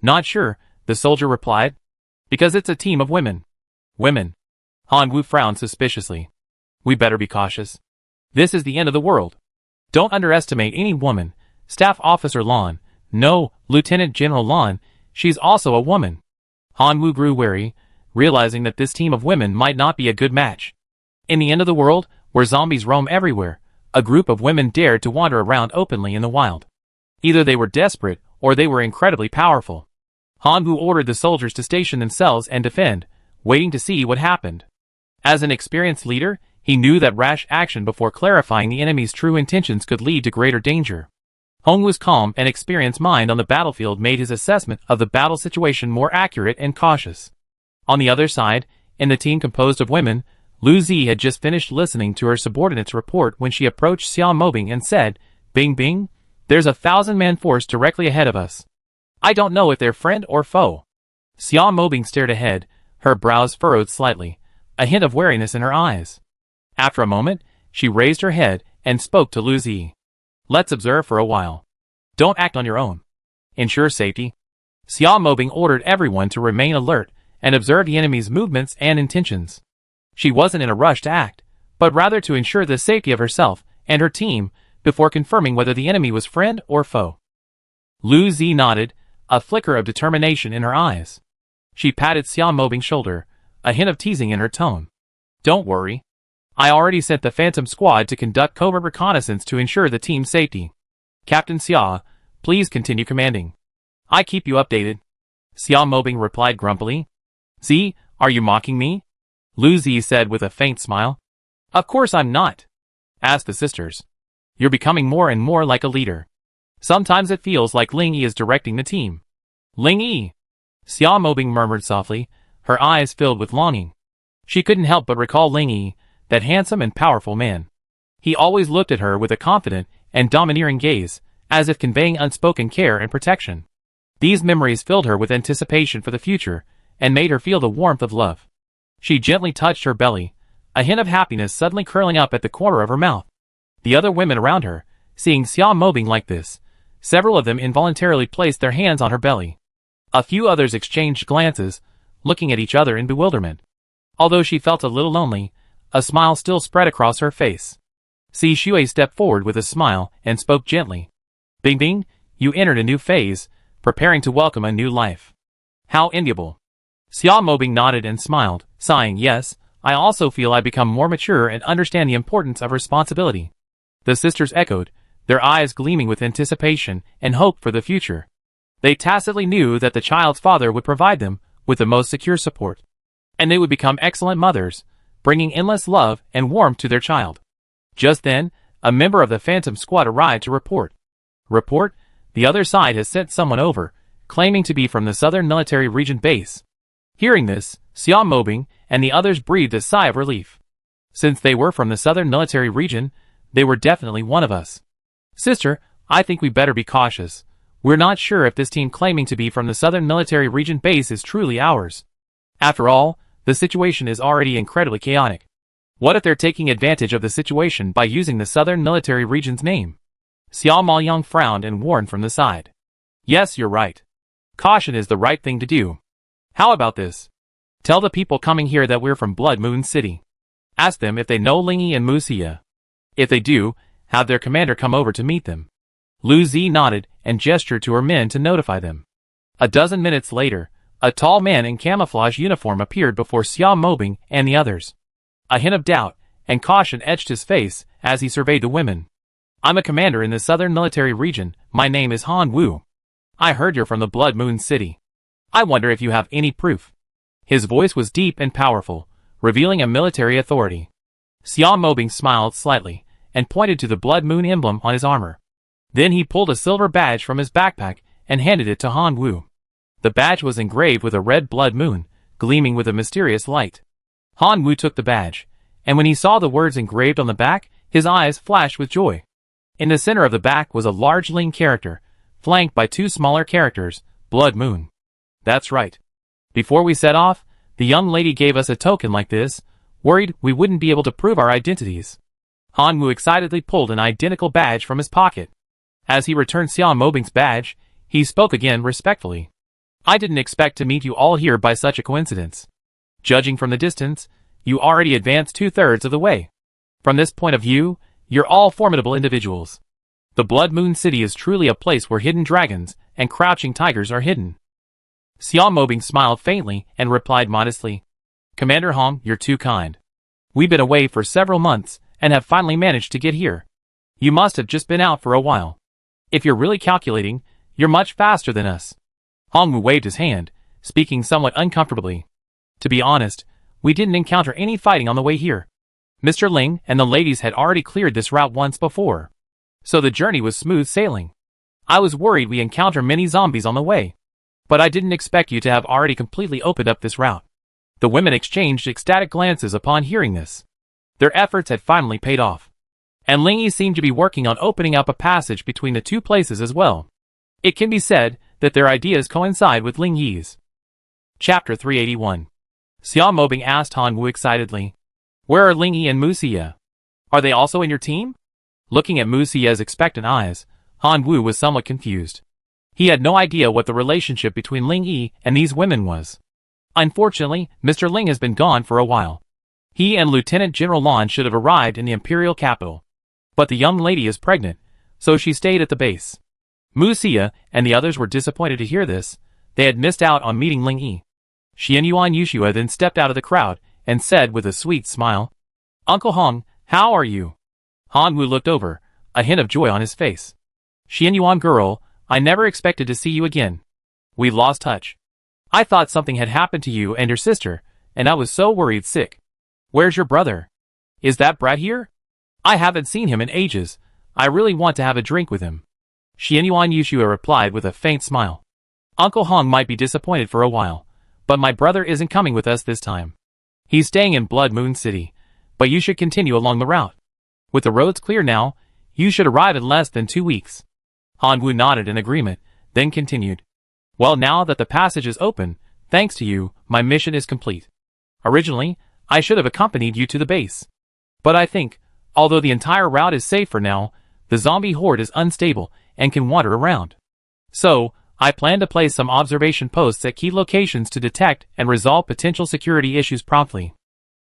Not sure, the soldier replied. Because it's a team of women. Women. Han Wu frowned suspiciously. We better be cautious. This is the end of the world. Don't underestimate any woman. Staff Officer Lan. No, Lieutenant General Lan. She's also a woman. Han Wu grew wary, realizing that this team of women might not be a good match. In the end of the world, where zombies roam everywhere, a group of women dared to wander around openly in the wild. Either they were desperate, or they were incredibly powerful. Han Wu ordered the soldiers to station themselves and defend, waiting to see what happened. As an experienced leader, he knew that rash action before clarifying the enemy's true intentions could lead to greater danger. Han Wu's calm and experienced mind on the battlefield made his assessment of the battle situation more accurate and cautious. On the other side, in the team composed of women, Lu Zi had just finished listening to her subordinate's report when she approached Xia Mobing and said, Bing Bing, there's a 1,000-man force directly ahead of us. I don't know if they're friend or foe. Xia Mobing stared ahead, her brows furrowed slightly, a hint of wariness in her eyes. After a moment, she raised her head and spoke to Lu Zi. Let's observe for a while. Don't act on your own. Ensure safety. Xia Mobing ordered everyone to remain alert and observe the enemy's movements and intentions. She wasn't in a rush to act, but rather to ensure the safety of herself and her team before confirming whether the enemy was friend or foe. Lu Zi nodded, a flicker of determination in her eyes. She patted Xia Mobing's shoulder, a hint of teasing in her tone. Don't worry. I already sent the Phantom Squad to conduct covert reconnaissance to ensure the team's safety. Captain Xia, please continue commanding. I keep you updated. Xia Mobing replied grumpily. Zi, are you mocking me? Lu Zi said with a faint smile. Of course I'm not. Asked the sisters. You're becoming more and more like a leader. Sometimes it feels like Ling Yi is directing the team. Ling Yi! Xia Mobing murmured softly, her eyes filled with longing. She couldn't help but recall Ling Yi, that handsome and powerful man. He always looked at her with a confident and domineering gaze, as if conveying unspoken care and protection. These memories filled her with anticipation for the future, and made her feel the warmth of love. She gently touched her belly, a hint of happiness suddenly curling up at the corner of her mouth. The other women around her, seeing Xia Mobing like this, several of them involuntarily placed their hands on her belly. A few others exchanged glances, looking at each other in bewilderment. Although she felt a little lonely, a smile still spread across her face. Si Shui stepped forward with a smile and spoke gently. Bing Bing, you entered a new phase, preparing to welcome a new life. How enviable. Xia Mobing nodded and smiled, sighing, yes, I also feel I become more mature and understand the importance of responsibility. The sisters echoed, their eyes gleaming with anticipation and hope for the future. They tacitly knew that the child's father would provide them with the most secure support. And they would become excellent mothers, bringing endless love and warmth to their child. Just then, a member of the Phantom Squad arrived to report. Report, the other side has sent someone over, claiming to be from the Southern Military Region base. Hearing this, Xia Mobing and the others breathed a sigh of relief. Since they were from the Southern Military Region, they were definitely one of us. Sister, I think we better be cautious. We're not sure if this team claiming to be from the Southern Military Region base is truly ours. After all, the situation is already incredibly chaotic. What if they're taking advantage of the situation by using the Southern Military Region's name? Xia Maoyang frowned and warned from the side. Yes, you're right. Caution is the right thing to do. How about this? Tell the people coming here that we're from Blood Moon City. Ask them if they know Ling Yi and Mu Xia. If they do, have their commander come over to meet them. Lu Zi nodded and gestured to her men to notify them. A dozen minutes later, a tall man in camouflage uniform appeared before Xia Mobing and the others. A hint of doubt and caution etched his face as he surveyed the women. I'm a commander in the Southern Military Region. My name is Han Wu. I heard you're from the Blood Moon City. I wonder if you have any proof. His voice was deep and powerful, revealing a military authority. Xia Mobing smiled slightly and pointed to the Blood Moon emblem on his armor. Then he pulled a silver badge from his backpack and handed it to Han Wu. The badge was engraved with a red blood moon, gleaming with a mysterious light. Han Wu took the badge, and when he saw the words engraved on the back, his eyes flashed with joy. In the center of the back was a large Ling character, flanked by two smaller characters, Blood Moon. That's right. Before we set off, the young lady gave us a token like this, worried we wouldn't be able to prove our identities. Han Wu excitedly pulled an identical badge from his pocket. As he returned Xiao Mobing's badge, he spoke again respectfully. I didn't expect to meet you all here by such a coincidence. Judging from the distance, you already advanced 2/3 of the way. From this point of view, you're all formidable individuals. The Blood Moon City is truly a place where hidden dragons and crouching tigers are hidden. Xiao Mobing smiled faintly and replied modestly, Commander Hong, you're too kind. We've been away for several months and have finally managed to get here. You must have just been out for a while. If you're really calculating, you're much faster than us. Hong Wu waved his hand, speaking somewhat uncomfortably. To be honest, we didn't encounter any fighting on the way here. Mr. Ling and the ladies had already cleared this route once before, so the journey was smooth sailing. I was worried we encounter many zombies on the way, but I didn't expect you to have already completely opened up this route. The women exchanged ecstatic glances upon hearing this. Their efforts had finally paid off, and Ling Yi seemed to be working on opening up a passage between the two places as well. It can be said that their ideas coincide with Ling Yi's. Chapter 381. Xiao Mobing asked Han Wu excitedly, Where are Ling Yi and Mu Xie? Are they also in your team? Looking at Mu Xie's expectant eyes, Han Wu was somewhat confused. He had no idea what the relationship between Ling Yi and these women was. Unfortunately, Mr. Ling has been gone for a while. He and Lieutenant General Lan should have arrived in the imperial capital. But the young lady is pregnant, so she stayed at the base. Mu Xie and the others were disappointed to hear this. They had missed out on meeting Ling Yi. Xianyuan Yushua then stepped out of the crowd and said with a sweet smile, Uncle Hong, how are you? Han Wu looked over, a hint of joy on his face. Xianyuan girl, I never expected to see you again. We lost touch. I thought something had happened to you and your sister, and I was so worried sick. Where's your brother? Is that brat here? I haven't seen him in ages. I really want to have a drink with him. Xianyuan Yushua replied with a faint smile. Uncle Hong might be disappointed for a while, but my brother isn't coming with us this time. He's staying in Blood Moon City, but you should continue along the route. With the roads clear now, you should arrive in less than 2 weeks. Han Wu nodded in agreement, then continued. Well, now that the passage is open, thanks to you, my mission is complete. Originally, I should have accompanied you to the base. But I think, although the entire route is safe for now, the zombie horde is unstable and can wander around. So, I plan to place some observation posts at key locations to detect and resolve potential security issues promptly.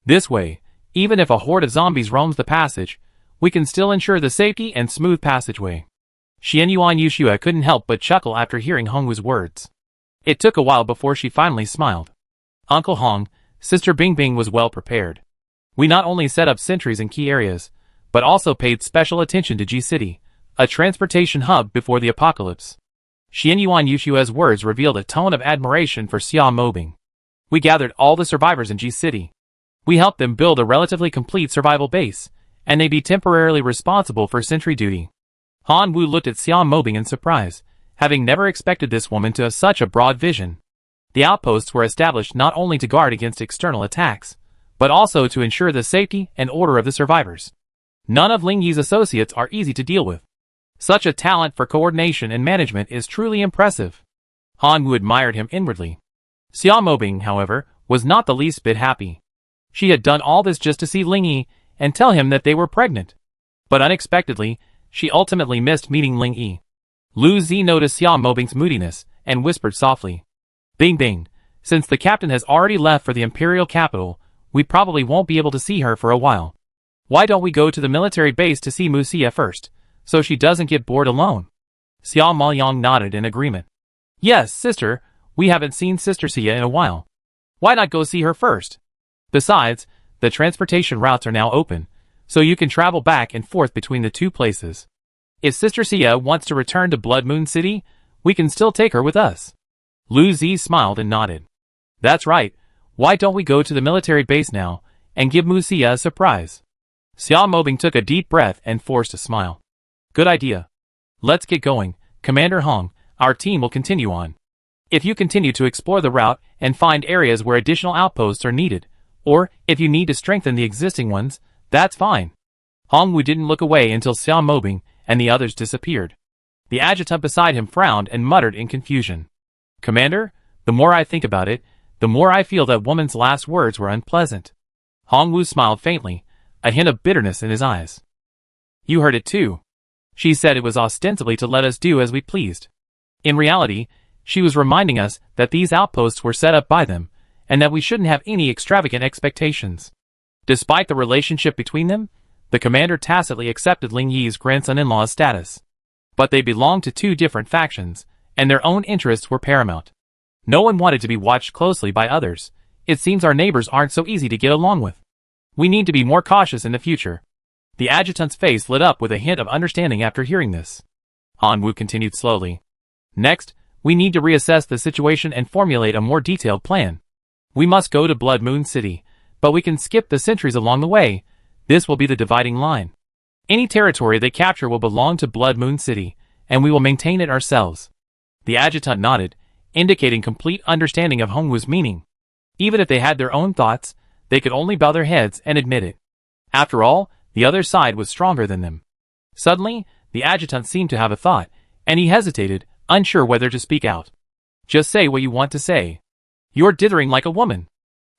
This way, even if a horde of zombies roams the passage, we can still ensure the safety and smooth passageway. Xianyuan Yushua couldn't help but chuckle after hearing Hong Wu's words. It took a while before she finally smiled. Uncle Hong, Sister Bingbing was well prepared. We not only set up sentries in key areas, but also paid special attention to Ji City, a transportation hub before the apocalypse. Xianyuan Yushua's words revealed a tone of admiration for Xiao Mobing. We gathered all the survivors in Ji City. We helped them build a relatively complete survival base, and they'd be temporarily responsible for sentry duty. Han Wu looked at Xiao Mobing in surprise, having never expected this woman to have such a broad vision. The outposts were established not only to guard against external attacks, but also to ensure the safety and order of the survivors. None of Ling Yi's associates are easy to deal with. Such a talent for coordination and management is truly impressive. Han Wu admired him inwardly. Xiao Mobing, however, was not the least bit happy. She had done all this just to see Ling Yi and tell him that they were pregnant. But unexpectedly, she ultimately missed meeting Ling Yi. Lu Zi noticed Xiao Mobing's moodiness and whispered softly, Bing Bing, since the captain has already left for the imperial capital, we probably won't be able to see her for a while. Why don't we go to the military base to see Mu Xie first, so she doesn't get bored alone? Xiao Maoyang nodded in agreement. Yes, sister, we haven't seen Sister Xie in a while. Why not go see her first? Besides, the transportation routes are now open, so you can travel back and forth between the two places. If Sister Xie wants to return to Blood Moon City, we can still take her with us. Lu Zi smiled and nodded. That's right, why don't we go to the military base now, and give Mu Xie a surprise? Xiao Mobing took a deep breath and forced a smile. Good idea. Let's get going, Commander Hong. Our team will continue on. If you continue to explore the route and find areas where additional outposts are needed, or if you need to strengthen the existing ones, that's fine. Hongwu didn't look away until Xiao Mobing and the others disappeared. The adjutant beside him frowned and muttered in confusion. Commander, the more I think about it, the more I feel that woman's last words were unpleasant. Hongwu smiled faintly, a hint of bitterness in his eyes. You heard it too. She said it was ostensibly to let us do as we pleased. In reality, she was reminding us that these outposts were set up by them, and that we shouldn't have any extravagant expectations. Despite the relationship between them, the commander tacitly accepted Ling Yi's grandson-in-law's status. But they belonged to two different factions, and their own interests were paramount. No one wanted to be watched closely by others. It seems our neighbors aren't so easy to get along with. We need to be more cautious in the future. The adjutant's face lit up with a hint of understanding after hearing this. Hongwu continued slowly. Next, we need to reassess the situation and formulate a more detailed plan. We must go to Blood Moon City, but we can skip the sentries along the way. This will be the dividing line. Any territory they capture will belong to Blood Moon City, and we will maintain it ourselves. The adjutant nodded, indicating complete understanding of Hongwu's meaning. Even if they had their own thoughts, they could only bow their heads and admit it. After all, the other side was stronger than them. Suddenly, the adjutant seemed to have a thought, and he hesitated, unsure whether to speak out. Just say what you want to say. You're dithering like a woman.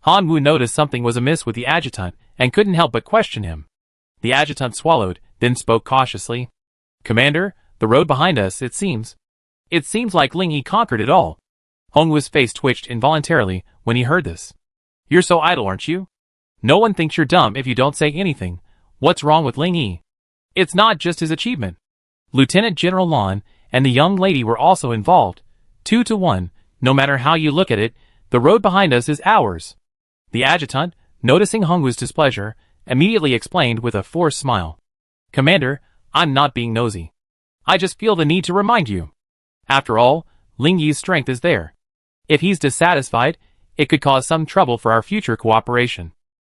Hongwu noticed something was amiss with the adjutant, and couldn't help but question him. The adjutant swallowed, then spoke cautiously. Commander, the road behind us, it seems. It seems like Ling Yi conquered it all. Hongwu's face twitched involuntarily when he heard this. You're so idle, aren't you? No one thinks you're dumb if you don't say anything. What's wrong with Ling Yi? It's not just his achievement. Lieutenant General Lan and the young lady were also involved. 2-1, no matter how you look at it, the road behind us is ours. The adjutant, noticing Hongwu's displeasure, immediately explained with a forced smile. Commander, I'm not being nosy. I just feel the need to remind you. After all, Ling Yi's strength is there. If he's dissatisfied, it could cause some trouble for our future cooperation.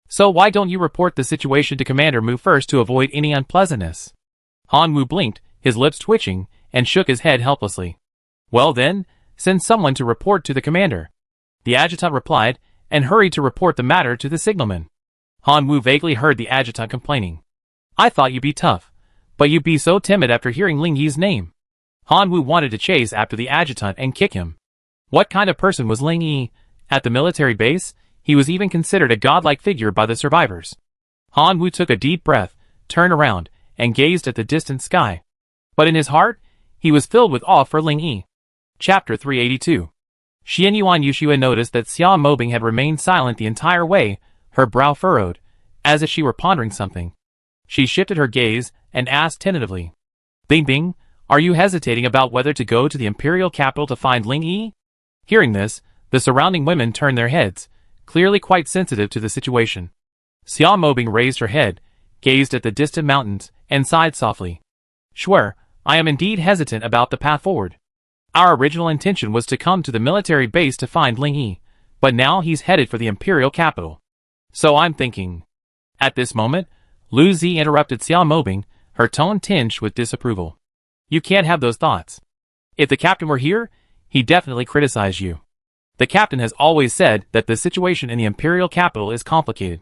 So why don't you report the situation to Commander Mu first to avoid any unpleasantness? Hongwu blinked, his lips twitching, and shook his head helplessly. Well then, send someone to report to the commander. The adjutant replied, and hurried to report the matter to the signalman. Hongwu vaguely heard the adjutant complaining. I thought you'd be tough, but you'd be so timid after hearing Ling Yi's name. Hongwu wanted to chase after the adjutant and kick him. What kind of person was Ling Yi? At the military base, he was even considered a godlike figure by the survivors. Hongwu took a deep breath, turned around, and gazed at the distant sky. But in his heart, he was filled with awe for Ling Yi. Chapter 382. Xianyuan Yushua noticed that Xia Mobing had remained silent the entire way, her brow furrowed, as if she were pondering something. She shifted her gaze and asked tentatively, Bing Bing, are you hesitating about whether to go to the imperial capital to find Ling Yi? Hearing this, the surrounding women turned their heads, clearly quite sensitive to the situation. Xia Mobing raised her head, gazed at the distant mountains, and sighed softly. Sure, I am indeed hesitant about the path forward. Our original intention was to come to the military base to find Ling Yi, but now he's headed for the imperial capital. So I'm thinking. At this moment, Lu Zi interrupted Xia Mobing, her tone tinged with disapproval. You can't have those thoughts. If the captain were here, he'd definitely criticize you. The captain has always said that the situation in the imperial capital is complicated.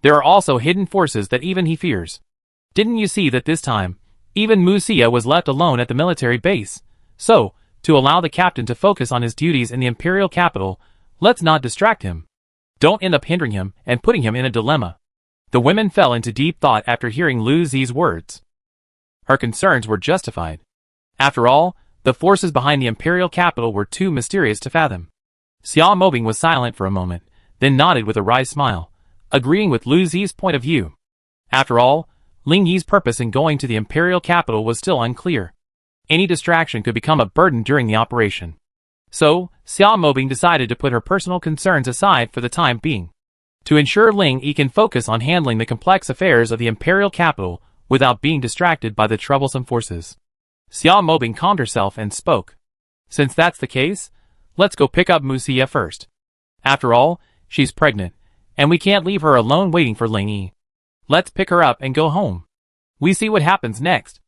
There are also hidden forces that even he fears. Didn't you see that this time, even Mu Xia was left alone at the military base? So, to allow the captain to focus on his duties in the imperial capital, let's not distract him. Don't end up hindering him and putting him in a dilemma. The women fell into deep thought after hearing Lu Zi's words. Her concerns were justified. After all, the forces behind the imperial capital were too mysterious to fathom. Xia Mobing was silent for a moment, then nodded with a wry smile, agreeing with Lu Zi's point of view. After all, Ling Yi's purpose in going to the imperial capital was still unclear. Any distraction could become a burden during the operation. So, Xia Mobing decided to put her personal concerns aside for the time being. To ensure Ling Yi can focus on handling the complex affairs of the imperial capital without being distracted by the troublesome forces. Xia Mobing calmed herself and spoke. Since that's the case, let's go pick up Mu Xia first. After all, she's pregnant, and we can't leave her alone waiting for Ling Yi. Let's pick her up and go home. We see what happens next.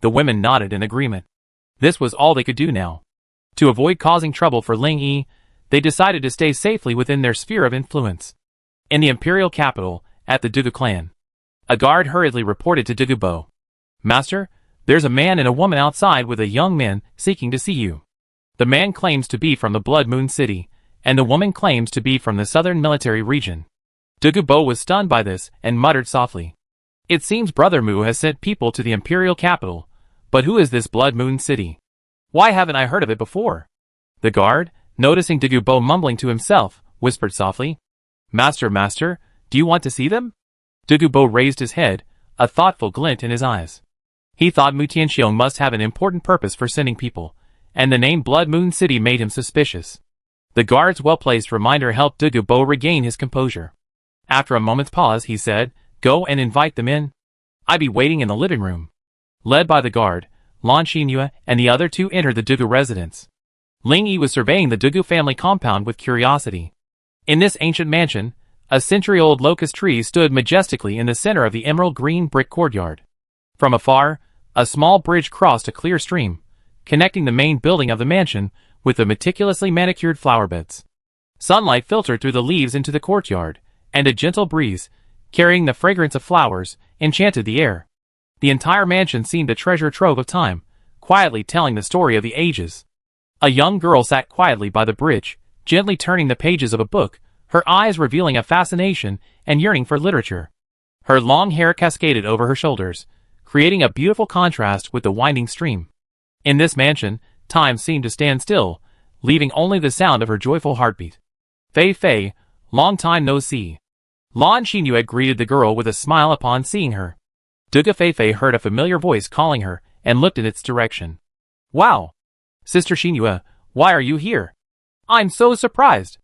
The women nodded in agreement. This was all they could do now. To avoid causing trouble for Ling Yi, they decided to stay safely within their sphere of influence. In the imperial capital, at the Dugu clan, a guard hurriedly reported to Dugu Bo. Master, there's a man and a woman outside with a young man seeking to see you. The man claims to be from the Blood Moon City, and the woman claims to be from the southern military region. Dugu Bo was stunned by this and muttered softly. It seems Brother Mu has sent people to the imperial capital, but who is this Blood Moon City? Why haven't I heard of it before? The guard, noticing Dugu Bo mumbling to himself, whispered softly. Master, do you want to see them? Dugu Bo raised his head, a thoughtful glint in his eyes. He thought Mu Tianxiong must have an important purpose for sending people, and the name Blood Moon City made him suspicious. The guard's well-placed reminder helped Dugu Bo regain his composure. After a moment's pause, he said, Go and invite them in. I be waiting in the living room. Led by the guard, Lan Xinyue and the other two entered the Dugu residence. Ling Yi was surveying the Dugu family compound with curiosity. In this ancient mansion, a century-old locust tree stood majestically in the center of the emerald green brick courtyard. From afar, a small bridge crossed a clear stream, connecting the main building of the mansion with the meticulously manicured flower beds. Sunlight filtered through the leaves into the courtyard, and a gentle breeze, carrying the fragrance of flowers, enchanted the air. The entire mansion seemed a treasure trove of time, quietly telling the story of the ages. A young girl sat quietly by the bridge, gently turning the pages of a book, her eyes revealing a fascination and yearning for literature. Her long hair cascaded over her shoulders, creating a beautiful contrast with the winding stream. In this mansion, time seemed to stand still, leaving only the sound of her joyful heartbeat. Fei Fei, long time no see. Lan Xinyue greeted the girl with a smile upon seeing her. Dugu Fei Fei heard a familiar voice calling her and looked in its direction. Wow! Sister Xinyue, why are you here? I'm so surprised.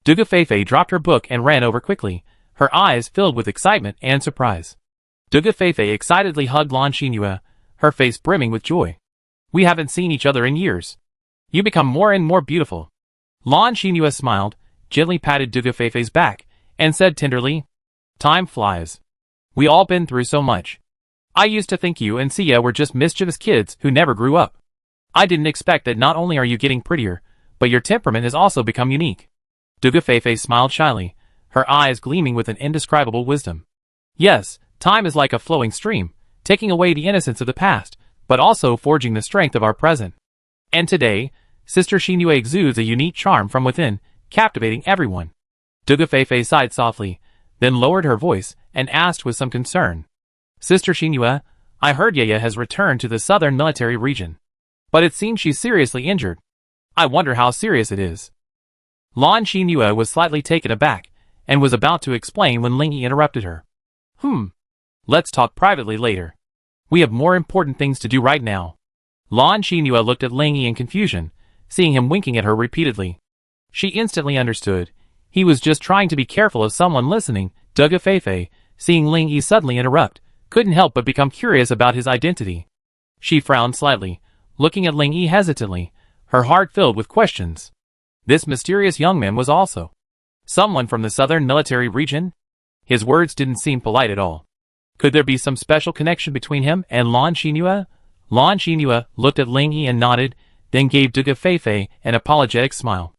Dugu Fei Fei dropped her book and ran over quickly, her eyes filled with excitement and surprise. Dugu Fei Fei excitedly hugged Lan Xinyue, her face brimming with joy. We haven't seen each other in years. You become more and more beautiful. Lan Xinyue smiled, gently patted Dugu Fei Fei's back, and said tenderly, Time flies. We all been through so much. I used to think you and Sia were just mischievous kids who never grew up. I didn't expect that not only are you getting prettier, but your temperament has also become unique. Dugu Fei Fei smiled shyly, her eyes gleaming with an indescribable wisdom. Yes, time is like a flowing stream, taking away the innocence of the past, but also forging the strength of our present. And today, Sister Xinyue exudes a unique charm from within, captivating everyone. Dugu Fei Fei sighed softly, then lowered her voice and asked with some concern. Sister Xinyue, I heard Yaya has returned to the southern military region. But it seems she's seriously injured. I wonder how serious it is. Lan Xinyue was slightly taken aback, and was about to explain when Ling Yi interrupted her. Let's talk privately later. We have more important things to do right now. Lan Xinyue looked at Ling Yi in confusion, seeing him winking at her repeatedly. She instantly understood. He was just trying to be careful of someone listening. Dugu Fei Fei, seeing Ling Yi suddenly interrupt, couldn't help but become curious about his identity. She frowned slightly, looking at Ling Yi hesitantly, her heart filled with questions. This mysterious young man was also someone from the southern military region? His words didn't seem polite at all. Could there be some special connection between him and Lan Xinyue? Lan Xinyue looked at Ling Yi and nodded, then gave Dugu Fei Fei an apologetic smile.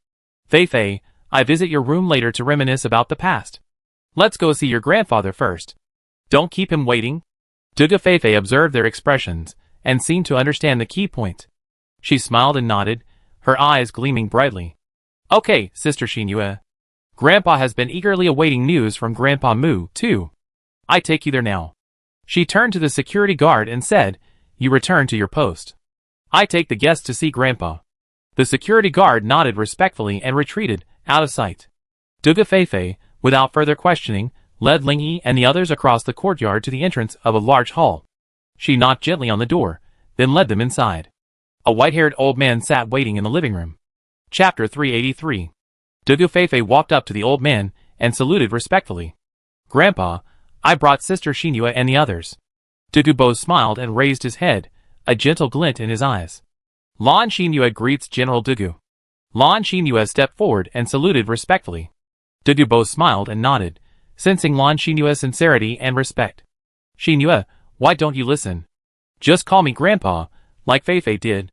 Fei Fei, I visit your room later to reminisce about the past. Let's go see your grandfather first. Don't keep him waiting. Dugu Fei Fei observed their expressions, and seemed to understand the key point. She smiled and nodded, her eyes gleaming brightly. Okay, Sister Xinyue. Grandpa has been eagerly awaiting news from Grandpa Mu, too. I take you there now. She turned to the security guard and said, You return to your post. I take the guests to see Grandpa. The security guard nodded respectfully and retreated, out of sight. Dugu Fei Fei, without further questioning, led Ling Yi and the others across the courtyard to the entrance of a large hall. She knocked gently on the door, then led them inside. A white-haired old man sat waiting in the living room. Chapter 383. Dugu Fei Fei walked up to the old man and saluted respectfully. Grandpa, I brought Sister Xinyue and the others. Dugu Bo smiled and raised his head, a gentle glint in his eyes. Lan Xinyue greets General Dugu. Lan Xinyue stepped forward and saluted respectfully. Dugu Bo smiled and nodded, sensing Lan Xinyue's sincerity and respect. Xinyue, why don't you listen? Just call me Grandpa, like Fei Fei did.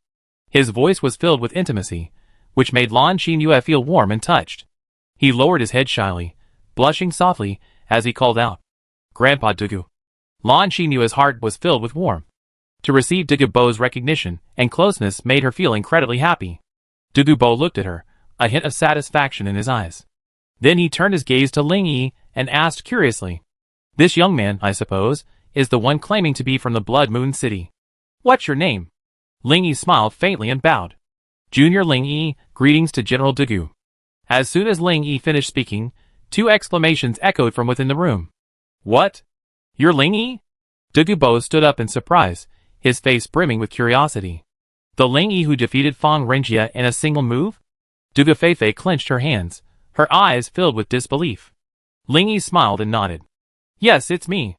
His voice was filled with intimacy, which made Lan Xinyu feel warm and touched. He lowered his head shyly, blushing softly as he called out, Grandpa Dugu. Lan Xinyue's heart was filled with warmth. To receive Dugu Bo's recognition and closeness made her feel incredibly happy. Dugu Bo looked at her, a hint of satisfaction in his eyes. Then he turned his gaze to Ling Yi and asked curiously, This young man, I suppose, is the one claiming to be from the Blood Moon City. What's your name? Ling Yi smiled faintly and bowed. Junior Ling Yi, greetings to General Dugu. As soon as Ling Yi finished speaking, 2 exclamations echoed from within the room. What? You're Ling Yi? Dugu Bo stood up in surprise, his face brimming with curiosity. The Ling Yi who defeated Fang Renjia in a single move? Dugu Feifei clenched her hands, her eyes filled with disbelief. Ling Yi smiled and nodded. Yes, it's me.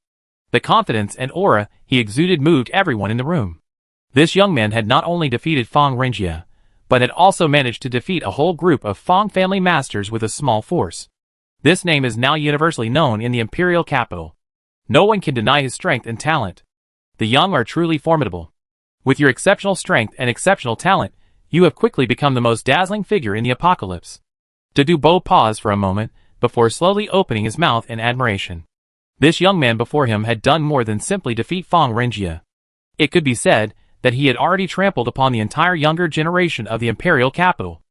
The confidence and aura he exuded moved everyone in the room. This young man had not only defeated Fang Renjia, but had also managed to defeat a whole group of Fang family masters with a small force. This name is now universally known in the imperial capital. No one can deny his strength and talent. The young are truly formidable. With your exceptional strength and exceptional talent, you have quickly become the most dazzling figure in the apocalypse. Dugu Bo paused for a moment, before slowly opening his mouth in admiration. This young man before him had done more than simply defeat Fang Renjia. It could be said that he had already trampled upon the entire younger generation of the imperial capital.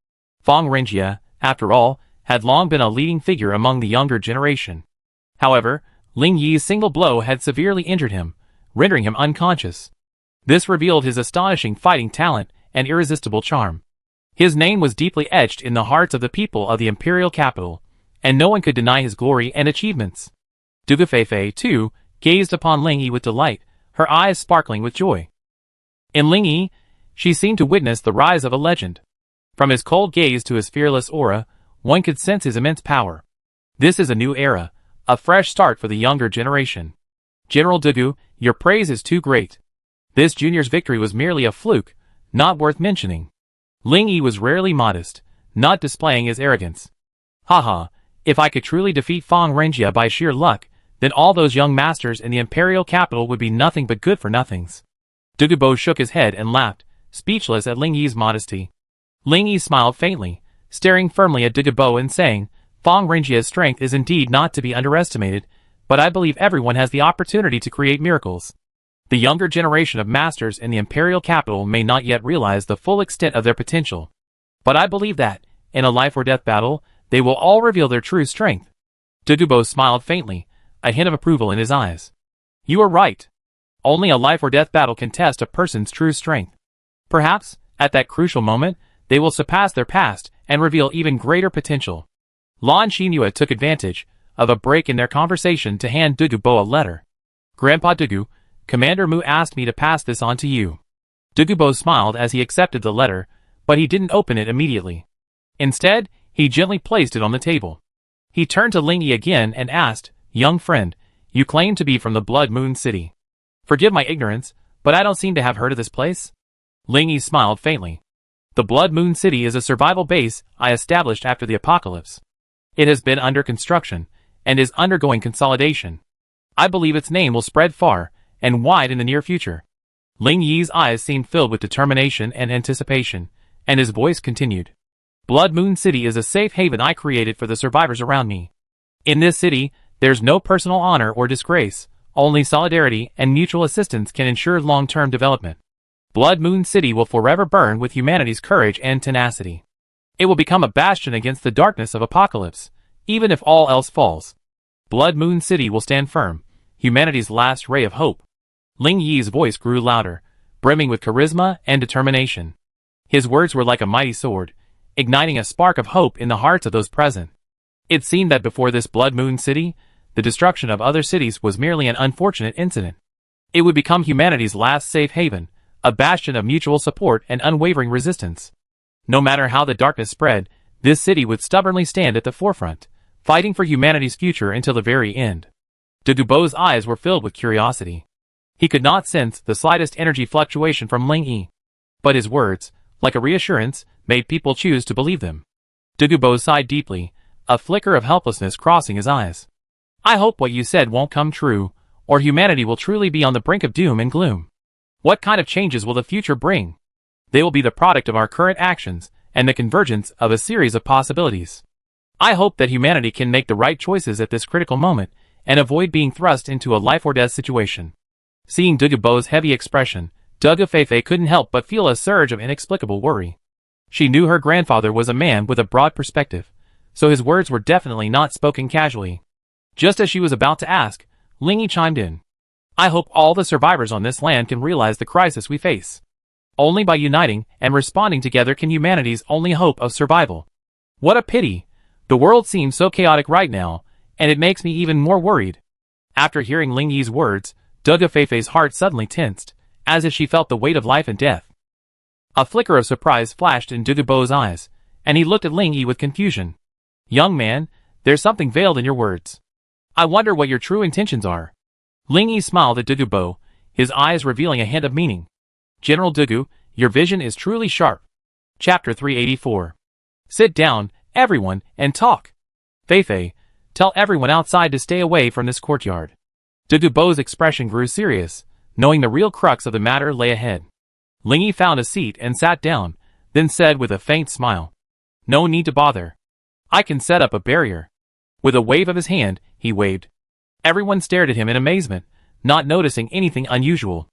Fang Renjia, after all, had long been a leading figure among the younger generation. However, Ling Yi's single blow had severely injured him, rendering him unconscious. This revealed his astonishing fighting talent and irresistible charm. His name was deeply etched in the hearts of the people of the imperial capital, and no one could deny his glory and achievements. Dugu Feifei, too, gazed upon Ling Yi with delight, her eyes sparkling with joy. In Ling Yi, she seemed to witness the rise of a legend. From his cold gaze to his fearless aura, one could sense his immense power. This is a new era, a fresh start for the younger generation. General Dugu, your praise is too great. This junior's victory was merely a fluke, not worth mentioning. Ling Yi was rarely modest, not displaying his arrogance. Haha, if I could truly defeat Fang Renjia by sheer luck, then all those young masters in the imperial capital would be nothing but good-for-nothings. Dugu Bo shook his head and laughed, speechless at Ling Yi's modesty. Ling Yi smiled faintly, staring firmly at Dugu Bo and saying, Fang Renjia's strength is indeed not to be underestimated, but I believe everyone has the opportunity to create miracles. The younger generation of masters in the imperial capital may not yet realize the full extent of their potential. But I believe that, in a life-or-death battle, they will all reveal their true strength. Dugu Bo smiled faintly, a hint of approval in his eyes. You are right. Only a life-or-death battle can test a person's true strength. Perhaps, at that crucial moment, they will surpass their past and reveal even greater potential. Lan Xinyu took advantage of a break in their conversation to hand Dugu Bo a letter. Grandpa Dugu, Commander Mu asked me to pass this on to you. Dugu Bo smiled as he accepted the letter, but he didn't open it immediately. Instead, he gently placed it on the table. He turned to Ling Yi again and asked, Young friend, you claim to be from the Blood Moon City. Forgive my ignorance, but I don't seem to have heard of this place. Ling Yi smiled faintly. The Blood Moon City is a survival base I established after the apocalypse. It has been under construction, and is undergoing consolidation. I believe its name will spread far and wide in the near future. Ling Yi's eyes seemed filled with determination and anticipation, and his voice continued. Blood Moon City is a safe haven I created for the survivors around me. In this city, there's no personal honor or disgrace, only solidarity and mutual assistance can ensure long-term development. Blood Moon City will forever burn with humanity's courage and tenacity. It will become a bastion against the darkness of apocalypse, even if all else falls. Blood Moon City will stand firm, humanity's last ray of hope. Ling Yi's voice grew louder, brimming with charisma and determination. His words were like a mighty sword, igniting a spark of hope in the hearts of those present. It seemed that before this Blood Moon City, the destruction of other cities was merely an unfortunate incident. It would become humanity's last safe haven, a bastion of mutual support and unwavering resistance. No matter how the darkness spread, this city would stubbornly stand at the forefront, fighting for humanity's future until the very end. Dugu Bo's eyes were filled with curiosity. He could not sense the slightest energy fluctuation from Ling Yi. But his words, like a reassurance, made people choose to believe them. Dugu Bo sighed deeply, a flicker of helplessness crossing his eyes. I hope what you said won't come true, or humanity will truly be on the brink of doom and gloom. What kind of changes will the future bring? They will be the product of our current actions and the convergence of a series of possibilities. I hope that humanity can make the right choices at this critical moment and avoid being thrust into a life-or-death situation. Seeing Dugubo's heavy expression, Dugufefe couldn't help but feel a surge of inexplicable worry. She knew her grandfather was a man with a broad perspective, so his words were definitely not spoken casually. Just as she was about to ask, Lingy chimed in. I hope all the survivors on this land can realize the crisis we face. Only by uniting and responding together can humanity's only hope of survival. What a pity! The world seems so chaotic right now, and it makes me even more worried. After hearing Lingy's words, Dugufefe's heart suddenly tensed, as if she felt the weight of life and death. A flicker of surprise flashed in Dugubo's eyes, and he looked at Lingy with confusion. Young man, there's something veiled in your words. I wonder what your true intentions are. Lingy smiled at Dugubo, his eyes revealing a hint of meaning. General Dugu, your vision is truly sharp. Chapter 384. Sit down, everyone, and talk. Feifei, tell everyone outside to stay away from this courtyard. Dugubo's expression grew serious, knowing the real crux of the matter lay ahead. Lingy found a seat and sat down, then said with a faint smile. No need to bother. I can set up a barrier. With a wave of his hand, he waved. Everyone stared at him in amazement, not noticing anything unusual.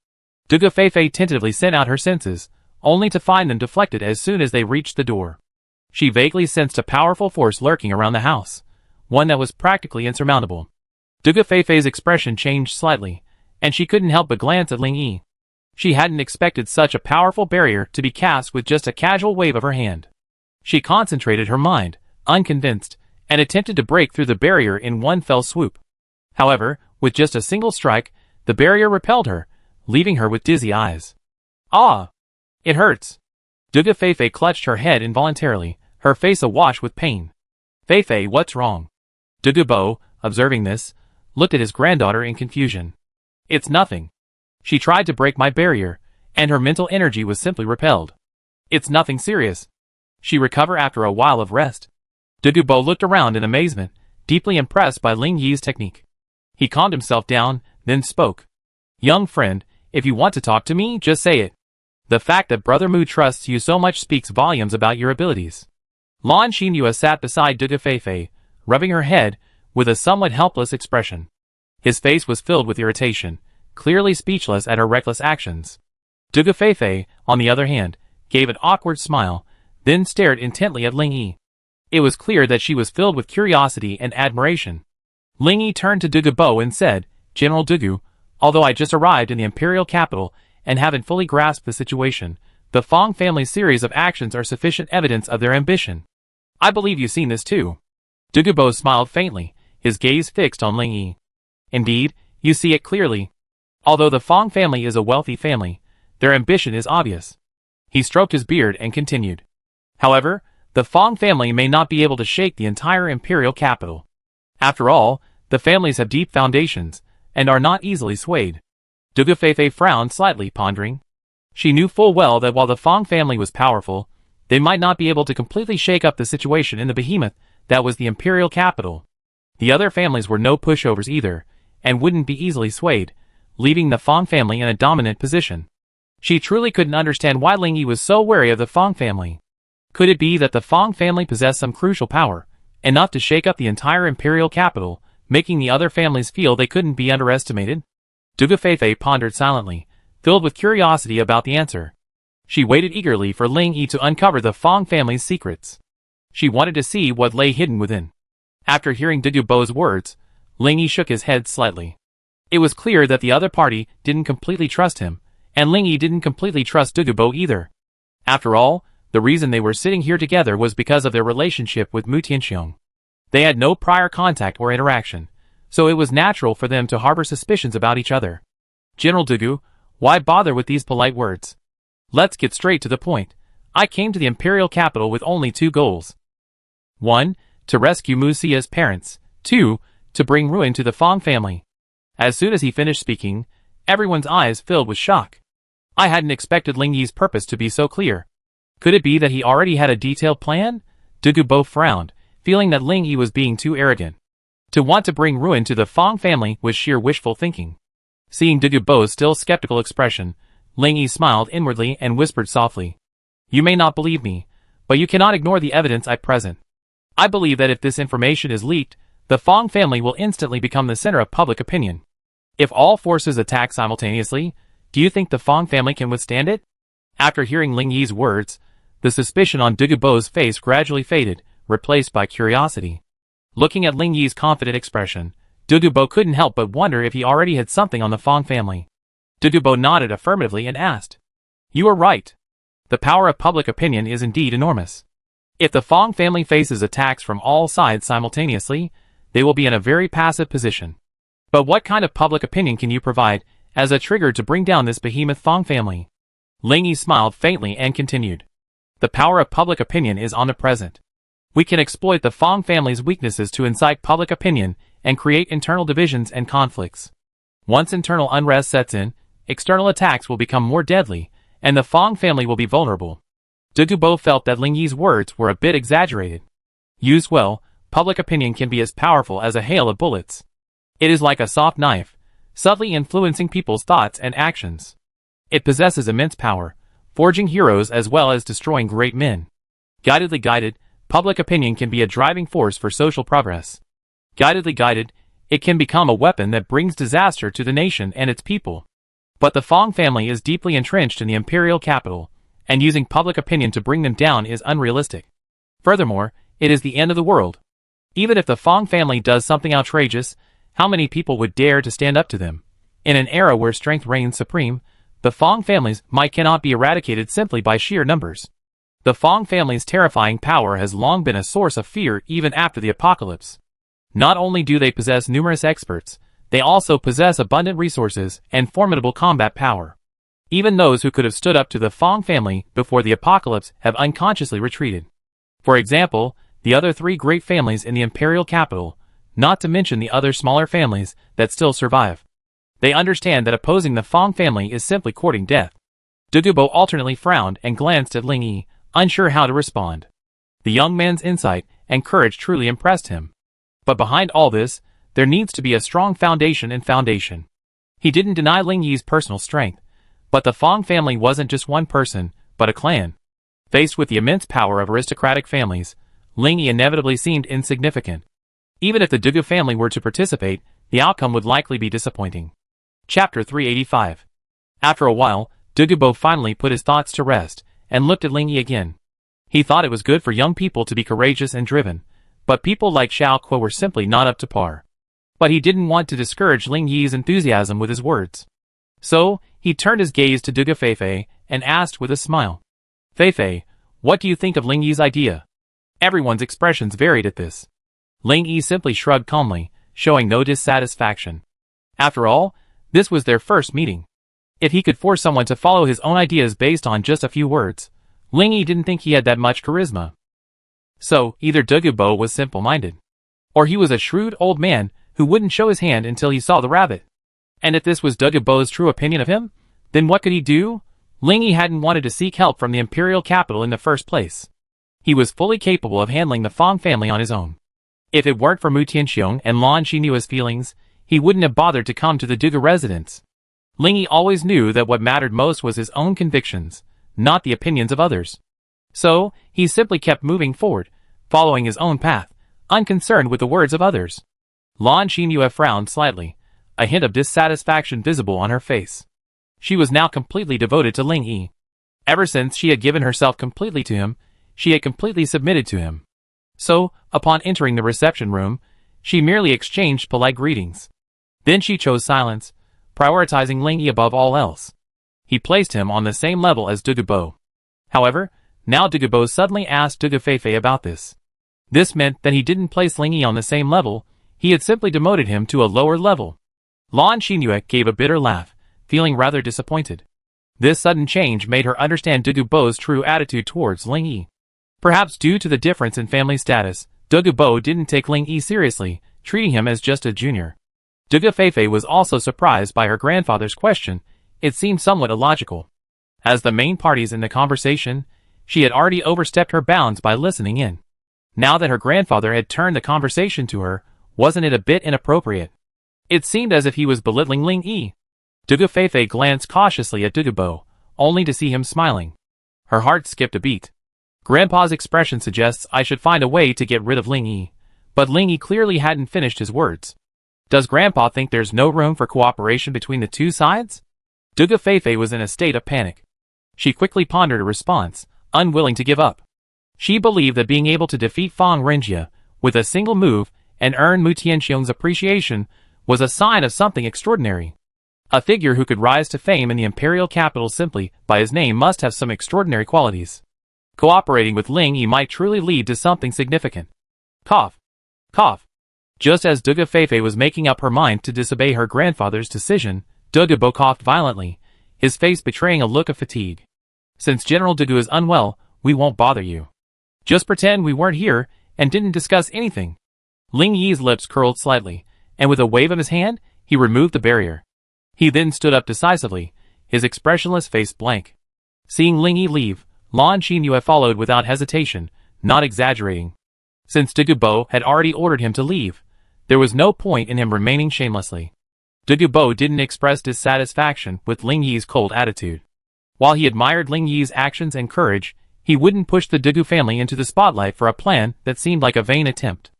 Dugufefe tentatively sent out her senses, only to find them deflected as soon as they reached the door. She vaguely sensed a powerful force lurking around the house, one that was practically insurmountable. Dugufefe's expression changed slightly, and she couldn't help but glance at Lingy. She hadn't expected such a powerful barrier to be cast with just a casual wave of her hand. She concentrated her mind, unconvinced, and attempted to break through the barrier in one fell swoop. However, with just a single strike, the barrier repelled her, leaving her with dizzy eyes. Ah! It hurts. Dugufefe clutched her head involuntarily, her face awash with pain. Feifei, what's wrong? Dugubo, observing this, looked at his granddaughter in confusion. It's nothing. She tried to break my barrier, and her mental energy was simply repelled. It's nothing serious. She recovered after a while of rest. Dugubo looked around in amazement, deeply impressed by Lingyi's technique. He calmed himself down, then spoke. Young friend, if you want to talk to me, just say it. The fact that Brother Mu trusts you so much speaks volumes about your abilities. Lan Xinhua sat beside Dugufefe, rubbing her head, with a somewhat helpless expression. His face was filled with irritation, clearly speechless at her reckless actions. Dugufefe, on the other hand, gave an awkward smile, then stared intently at Lingyi. It was clear that she was filled with curiosity and admiration. Lingyi turned to Dugubo and said, General Dugu, although I just arrived in the imperial capital and haven't fully grasped the situation, the Fong family's series of actions are sufficient evidence of their ambition. I believe you've seen this too. Dugubo smiled faintly, his gaze fixed on Lingyi. Indeed, you see it clearly. Although the Fong family is a wealthy family, their ambition is obvious. He stroked his beard and continued. However, the Fong family may not be able to shake the entire imperial capital. After all, the families have deep foundations, and are not easily swayed. Dugufefe frowned slightly, pondering. She knew full well that while the Fong family was powerful, they might not be able to completely shake up the situation in the behemoth that was the imperial capital. The other families were no pushovers either, and wouldn't be easily swayed, leaving the Fong family in a dominant position. She truly couldn't understand why Lingyi was so wary of the Fong family. Could it be that the Fong family possessed some crucial power, enough to shake up the entire imperial capital, making the other families feel they couldn't be underestimated? Dugufefe pondered silently, filled with curiosity about the answer. She waited eagerly for Lingyi to uncover the Fong family's secrets. She wanted to see what lay hidden within. After hearing Dugubo's words, Lingyi shook his head slightly. It was clear that the other party didn't completely trust him, and Lingyi didn't completely trust Dugubo either. After all, the reason they were sitting here together was because of their relationship with Mu Tianxiong. They had no prior contact or interaction, so it was natural for them to harbor suspicions about each other. General Dugu, why bother with these polite words? Let's get straight to the point. I came to the imperial capital with only two goals. 1. To rescue Mu Xia's parents. 2. To bring ruin to the Fong family. As soon as he finished speaking, everyone's eyes filled with shock. I hadn't expected Lingyi's purpose to be so clear. Could it be that he already had a detailed plan? Dugubo frowned, feeling that Lingyi was being too arrogant. To want to bring ruin to the Fong family was sheer wishful thinking. Seeing Dugubo's still skeptical expression, Ling Yi smiled inwardly and whispered softly. You may not believe me, but you cannot ignore the evidence I present. I believe that if this information is leaked, the Fong family will instantly become the center of public opinion. If all forces attack simultaneously, do you think the Fong family can withstand it? After hearing Ling Yi's words, the suspicion on Dugubo's face gradually faded, replaced by curiosity. Looking at Ling Yi's confident expression, Dugubo couldn't help but wonder if he already had something on the Fong family. Dugubo nodded affirmatively and asked, You are right. The power of public opinion is indeed enormous. If the Fong family faces attacks from all sides simultaneously, they will be in a very passive position. But what kind of public opinion can you provide as a trigger to bring down this behemoth Fong family? Ling Yi smiled faintly and continued. The power of public opinion is omnipresent. We can exploit the Fong family's weaknesses to incite public opinion and create internal divisions and conflicts. Once internal unrest sets in, external attacks will become more deadly, and the Fong family will be vulnerable. Dugubo felt that Ling Yi's words were a bit exaggerated. Used well, public opinion can be as powerful as a hail of bullets. It is like a soft knife, subtly influencing people's thoughts and actions. It possesses immense power, forging heroes as well as destroying great men. Guidedly guided, public opinion can be a driving force for social progress. Guidedly guided, it can become a weapon that brings disaster to the nation and its people. But the Fong family is deeply entrenched in the imperial capital, and using public opinion to bring them down is unrealistic. Furthermore, it is the end of the world. Even if the Fong family does something outrageous, how many people would dare to stand up to them? In an era where strength reigns supreme, the Fong family's might cannot be eradicated simply by sheer numbers. The Fong family's terrifying power has long been a source of fear even after the apocalypse. Not only do they possess numerous experts, they also possess abundant resources and formidable combat power. Even those who could have stood up to the Fong family before the apocalypse have unconsciously retreated. For example, the other three great families in the imperial capital, not to mention the other smaller families that still survive. They understand that opposing the Fong family is simply courting death. Dugubo alternately frowned and glanced at Ling Yi, unsure how to respond. The young man's insight and courage truly impressed him. But behind all this, there needs to be a strong foundation and foundation. He didn't deny Ling Yi's personal strength, but the Fong family wasn't just one person, but a clan. Faced with the immense power of aristocratic families, Ling Yi inevitably seemed insignificant. Even if the Dugu family were to participate, the outcome would likely be disappointing. Chapter 385. After a while, Dugubo finally put his thoughts to rest, and looked at Ling Yi again. He thought it was good for young people to be courageous and driven, but people like Xiao Kuo were simply not up to par. But he didn't want to discourage Ling Yi's enthusiasm with his words. So, he turned his gaze to Dugu Feifei and asked with a smile. Feifei, what do you think of Ling Yi's idea? Everyone's expressions varied at this. Ling Yi simply shrugged calmly, showing no dissatisfaction. After all, this was their first meeting. If he could force someone to follow his own ideas based on just a few words, Ling Yi didn't think he had that much charisma. So, either Dugubo was simple-minded, or he was a shrewd old man who wouldn't show his hand until he saw the rabbit. And if this was Dugubo's true opinion of him, then what could he do? Ling Yi hadn't wanted to seek help from the imperial capital in the first place. He was fully capable of handling the Fong family on his own. If it weren't for Mu Tianxiong and Lan Xinyue's feelings, he wouldn't have bothered to come to the Dugu residence. Ling Yi always knew that what mattered most was his own convictions, not the opinions of others. So, he simply kept moving forward, following his own path, unconcerned with the words of others. Lan Xinyue frowned slightly, a hint of dissatisfaction visible on her face. She was now completely devoted to Ling Yi. Ever since she had given herself completely to him, she had completely submitted to him. So, upon entering the reception room, she merely exchanged polite greetings. Then she chose silence, prioritizing Ling Yi above all else. He placed him on the same level as Dugubo. However, now Dugubo suddenly asked Dugu Feifei about this. This meant that he didn't place Ling Yi on the same level, he had simply demoted him to a lower level. Lan Xinyue gave a bitter laugh, feeling rather disappointed. This sudden change made her understand Dugubo's true attitude towards Ling Yi. Perhaps due to the difference in family status, Dugubo didn't take Ling Yi seriously, treating him as just a junior. Dugu Feifei was also surprised by her grandfather's question. It seemed somewhat illogical. As the main parties in the conversation, she had already overstepped her bounds by listening in. Now that her grandfather had turned the conversation to her, wasn't it a bit inappropriate? It seemed as if he was belittling Ling Yi. Dugu Feifei glanced cautiously at Dugubo, only to see him smiling. Her heart skipped a beat. Grandpa's expression suggests I should find a way to get rid of Ling Yi, but Ling Yi clearly hadn't finished his words. Does Grandpa think there's no room for cooperation between the two sides? Dugu Feifei was in a state of panic. She quickly pondered a response, unwilling to give up. She believed that being able to defeat Fang Renjie with a single move and earn Mu Tianxiong's appreciation was a sign of something extraordinary. A figure who could rise to fame in the imperial capital simply by his name must have some extraordinary qualities. Cooperating with Ling Yi might truly lead to something significant. Cough. Cough. Just as Dugu Feifei was making up her mind to disobey her grandfather's decision, Dugu Bo coughed violently, his face betraying a look of fatigue. Since General Dugu is unwell, we won't bother you. Just pretend we weren't here and didn't discuss anything. Ling Yi's lips curled slightly, and with a wave of his hand, he removed the barrier. He then stood up decisively, his expressionless face blank. Seeing Ling Yi leave, Lan Qinyue followed without hesitation, not exaggerating. Since Dugu Bo had already ordered him to leave, there was no point in him remaining shamelessly. Dugu Bo didn't express dissatisfaction with Ling Yi's cold attitude. While he admired Ling Yi's actions and courage, he wouldn't push the Dugu family into the spotlight for a plan that seemed like a vain attempt.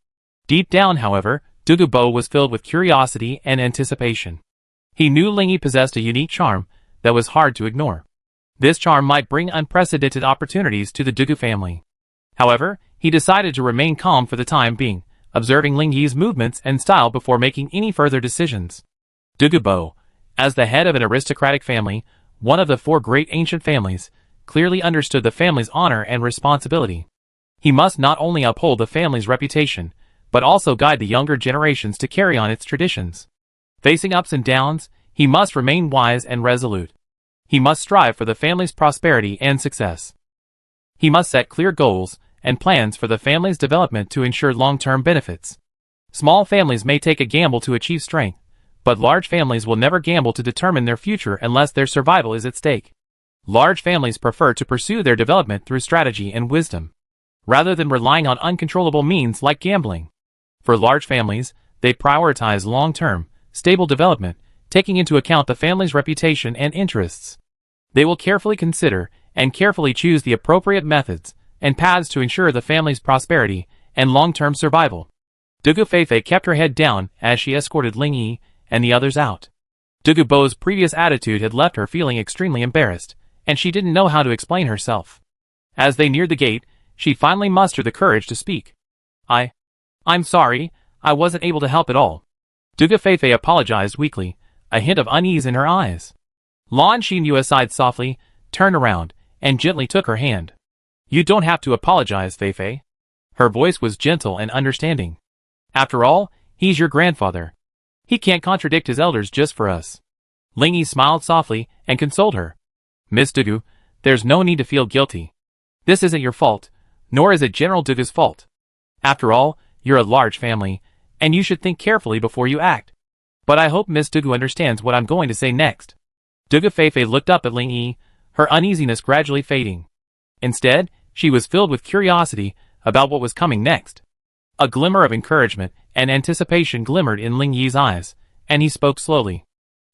Deep down, however, Dugu Bo was filled with curiosity and anticipation. He knew Ling Yi possessed a unique charm that was hard to ignore. This charm might bring unprecedented opportunities to the Dugu family. However, he decided to remain calm for the time being, observing Ling Yi's movements and style before making any further decisions. Dugu Bo, as the head of an aristocratic family, one of the four great ancient families, clearly understood the family's honor and responsibility. He must not only uphold the family's reputation, but also guide the younger generations to carry on its traditions. Facing ups and downs, he must remain wise and resolute. He must strive for the family's prosperity and success. He must set clear goals and plans for the family's development to ensure long-term benefits. Small families may take a gamble to achieve strength, but large families will never gamble to determine their future unless their survival is at stake. Large families prefer to pursue their development through strategy and wisdom, rather than relying on uncontrollable means like gambling. For large families, they prioritize long-term, stable development, taking into account the family's reputation and interests. They will carefully consider and carefully choose the appropriate methods and paths to ensure the family's prosperity and long-term survival. Dugu Feifei kept her head down as she escorted Ling Yi and the others out. Dugu Bo's previous attitude had left her feeling extremely embarrassed, and she didn't know how to explain herself. As they neared the gate, she finally mustered the courage to speak. I'm sorry, I wasn't able to help at all. Dugu Feifei apologized weakly, a hint of unease in her eyes. Lan Qinyue sighed softly, turned around, and gently took her hand. You don't have to apologize, Feifei. Her voice was gentle and understanding. After all, he's your grandfather. He can't contradict his elders just for us. Ling Yi smiled softly and consoled her. Miss Dugu, there's no need to feel guilty. This isn't your fault, nor is it General Dugu's fault. After all, you're a large family, and you should think carefully before you act. But I hope Miss Dugu understands what I'm going to say next. Dugu Feifei looked up at Ling Yi, her uneasiness gradually fading. Instead, she was filled with curiosity about what was coming next. A glimmer of encouragement and anticipation glimmered in Ling Yi's eyes, and he spoke slowly.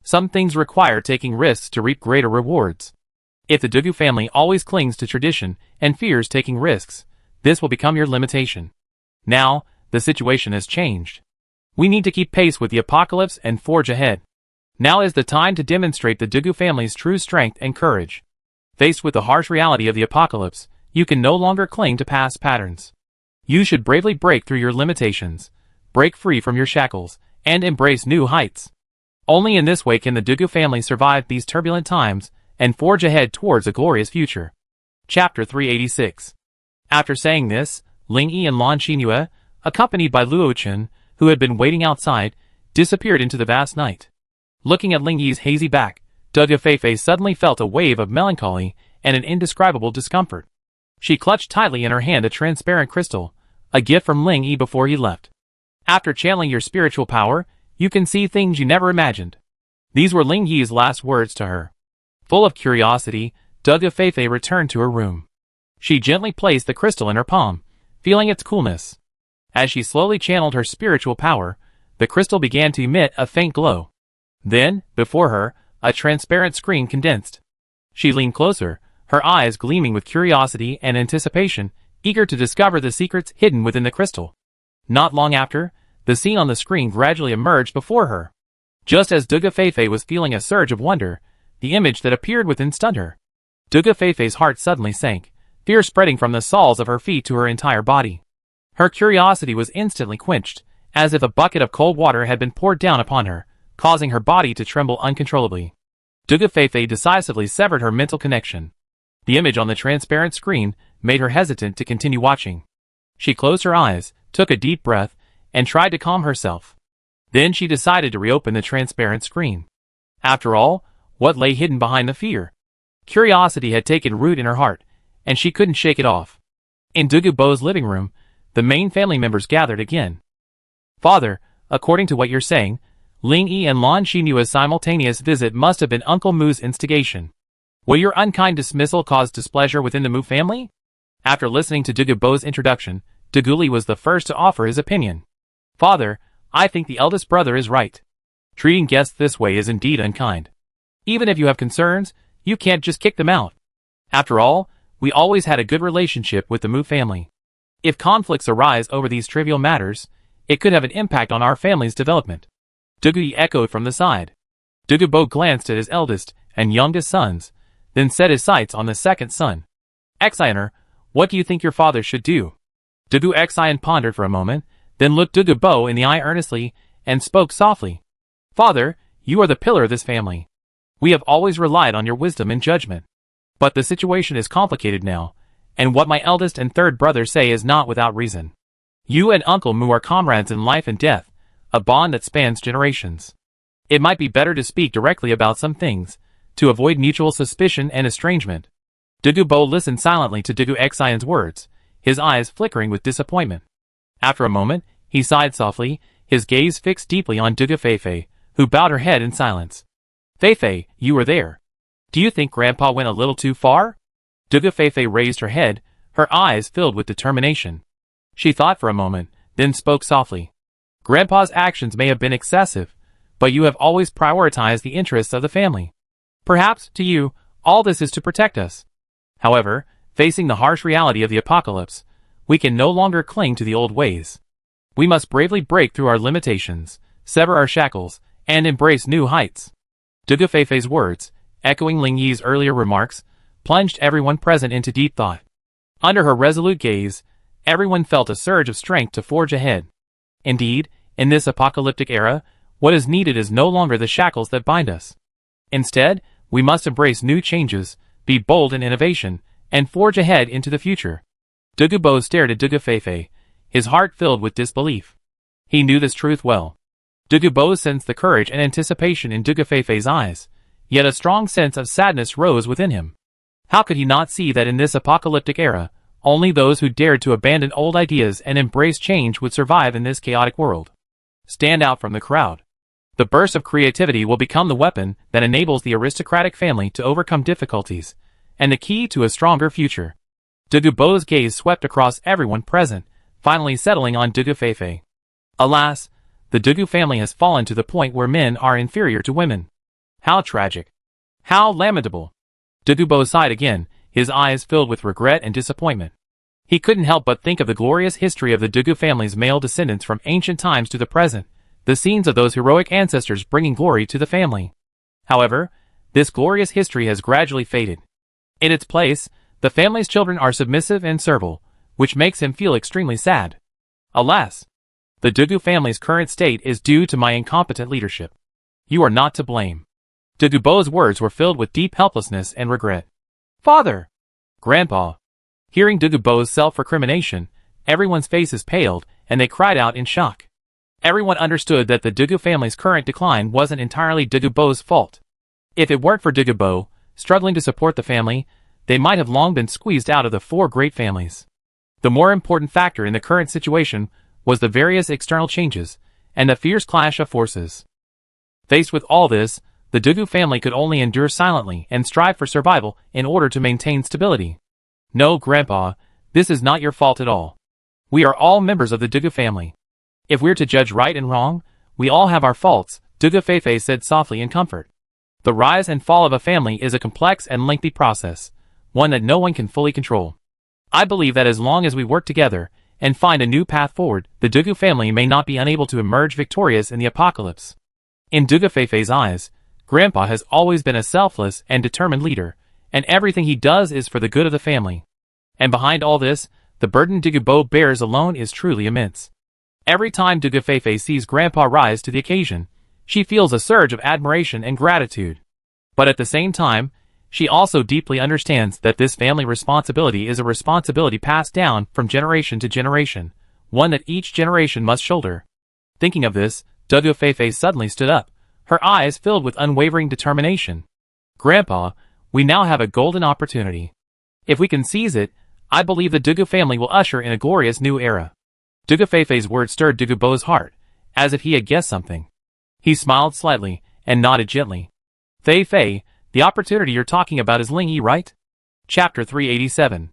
Some things require taking risks to reap greater rewards. If the Dugu family always clings to tradition and fears taking risks, this will become your limitation. Now, the situation has changed. We need to keep pace with the apocalypse and forge ahead. Now is the time to demonstrate the Dugu family's true strength and courage. Faced with the harsh reality of the apocalypse, you can no longer cling to past patterns. You should bravely break through your limitations, break free from your shackles, and embrace new heights. Only in this way can the Dugu family survive these turbulent times and forge ahead towards a glorious future. Chapter 386. After saying this, Ling Yi and Lan Qinyue, accompanied by Luo Chen, who had been waiting outside, disappeared into the vast night. Looking at Ling Yi's hazy back, Dugu Feifei suddenly felt a wave of melancholy and an indescribable discomfort. She clutched tightly in her hand a transparent crystal, a gift from Ling Yi before he left. After channeling your spiritual power, you can see things you never imagined. These were Ling Yi's last words to her. Full of curiosity, Dugu Feifei returned to her room. She gently placed the crystal in her palm, feeling its coolness. As she slowly channeled her spiritual power, the crystal began to emit a faint glow. Then, before her, a transparent screen condensed. She leaned closer, her eyes gleaming with curiosity and anticipation, eager to discover the secrets hidden within the crystal. Not long after, the scene on the screen gradually emerged before her. Just as Duga Feifei was feeling a surge of wonder, the image that appeared within stunned her. Duga Feifei's heart suddenly sank, fear spreading from the soles of her feet to her entire body. Her curiosity was instantly quenched, as if a bucket of cold water had been poured down upon her, causing her body to tremble uncontrollably. Duga Feifei decisively severed her mental connection. The image on the transparent screen made her hesitant to continue watching. She closed her eyes, took a deep breath, and tried to calm herself. Then she decided to reopen the transparent screen. After all, what lay hidden behind the fear? Curiosity had taken root in her heart, and she couldn't shake it off. In Dugu Bo's living room, the main family members gathered again. Father, according to what you're saying, Ling Yi and Lan Xinyua's simultaneous visit must have been Uncle Mu's instigation. Will your unkind dismissal cause displeasure within the Mu family? After listening to Dugu Bo's introduction, Dugu Li was the first to offer his opinion. Father, I think the eldest brother is right. Treating guests this way is indeed unkind. Even if you have concerns, you can't just kick them out. After all, we always had a good relationship with the Mu family. If conflicts arise over these trivial matters, it could have an impact on our family's development. Dugu Yi echoed from the side. Dugu Bo glanced at his eldest and youngest sons, then set his sights on the second son. Xianer, what do you think your father should do? Dugu Xian pondered for a moment, then looked Dugu Bo in the eye earnestly, and spoke softly. Father, you are the pillar of this family. We have always relied on your wisdom and judgment. But the situation is complicated now, and what my eldest and third brothers say is not without reason. You and Uncle Mu are comrades in life and death, a bond that spans generations. It might be better to speak directly about some things, to avoid mutual suspicion and estrangement. Dugu Bo listened silently to Dugu Xian's words, his eyes flickering with disappointment. After a moment, he sighed softly, his gaze fixed deeply on Dugu Feifei, who bowed her head in silence. Feifei, you were there. Do you think Grandpa went a little too far? Dugu Feifei raised her head, her eyes filled with determination. She thought for a moment, then spoke softly. Grandpa's actions may have been excessive, but you have always prioritized the interests of the family. Perhaps, to you, all this is to protect us. However, facing the harsh reality of the apocalypse, we can no longer cling to the old ways. We must bravely break through our limitations, sever our shackles, and embrace new heights. Dugu Feifei's words, echoing Ling Yi's earlier remarks, plunged everyone present into deep thought. Under her resolute gaze, everyone felt a surge of strength to forge ahead. Indeed, in this apocalyptic era, what is needed is no longer the shackles that bind us. Instead, we must embrace new changes, be bold in innovation, and forge ahead into the future. Dugu Bo stared at Dugu Feifei, his heart filled with disbelief. He knew this truth well. Dugu Bo sensed the courage and anticipation in Dugu Feifei's eyes, yet a strong sense of sadness rose within him. How could he not see that in this apocalyptic era, only those who dared to abandon old ideas and embrace change would survive in this chaotic world? Stand out from the crowd. The burst of creativity will become the weapon that enables the aristocratic family to overcome difficulties, and the key to a stronger future. Dugu Bo's gaze swept across everyone present, finally settling on Dugu Feifei. Alas, the Dugu family has fallen to the point where men are inferior to women. How tragic. How lamentable. Dugu Bo sighed again, his eyes filled with regret and disappointment. He couldn't help but think of the glorious history of the Dugu family's male descendants from ancient times to the present, the scenes of those heroic ancestors bringing glory to the family. However, this glorious history has gradually faded. In its place, the family's children are submissive and servile, which makes him feel extremely sad. Alas! The Dugu family's current state is due to my incompetent leadership. You are not to blame. Dugu Bo's words were filled with deep helplessness and regret. Father! Grandpa! Hearing Dugu Bo's self-recrimination, everyone's faces paled, and they cried out in shock. Everyone understood that the Dugu family's current decline wasn't entirely Dugu Bo's fault. If it weren't for Dugu Bo, struggling to support the family, they might have long been squeezed out of the four great families. The more important factor in the current situation was the various external changes, and the fierce clash of forces. Faced with all this, the Dugu family could only endure silently and strive for survival in order to maintain stability. No, Grandpa, this is not your fault at all. We are all members of the Dugu family. If we're to judge right and wrong, we all have our faults, Dugu Feifei said softly in comfort. The rise and fall of a family is a complex and lengthy process, one that no one can fully control. I believe that as long as we work together and find a new path forward, the Dugu family may not be unable to emerge victorious in the apocalypse. In Dugu Feifei's eyes, Grandpa has always been a selfless and determined leader, and everything he does is for the good of the family. And behind all this, the burden Dugu Bo bears alone is truly immense. Every time Dugu Feifei sees Grandpa rise to the occasion, she feels a surge of admiration and gratitude. But at the same time, she also deeply understands that this family responsibility is a responsibility passed down from generation to generation, one that each generation must shoulder. Thinking of this, Dugu Feifei suddenly stood up, her eyes filled with unwavering determination. Grandpa, we now have a golden opportunity. If we can seize it, I believe the Dugu family will usher in a glorious new era. Dugu Feifei's words stirred Dugu Bo's heart, as if he had guessed something. He smiled slightly, and nodded gently. Feifei, the opportunity you're talking about is Ling Yi, right? Chapter 387.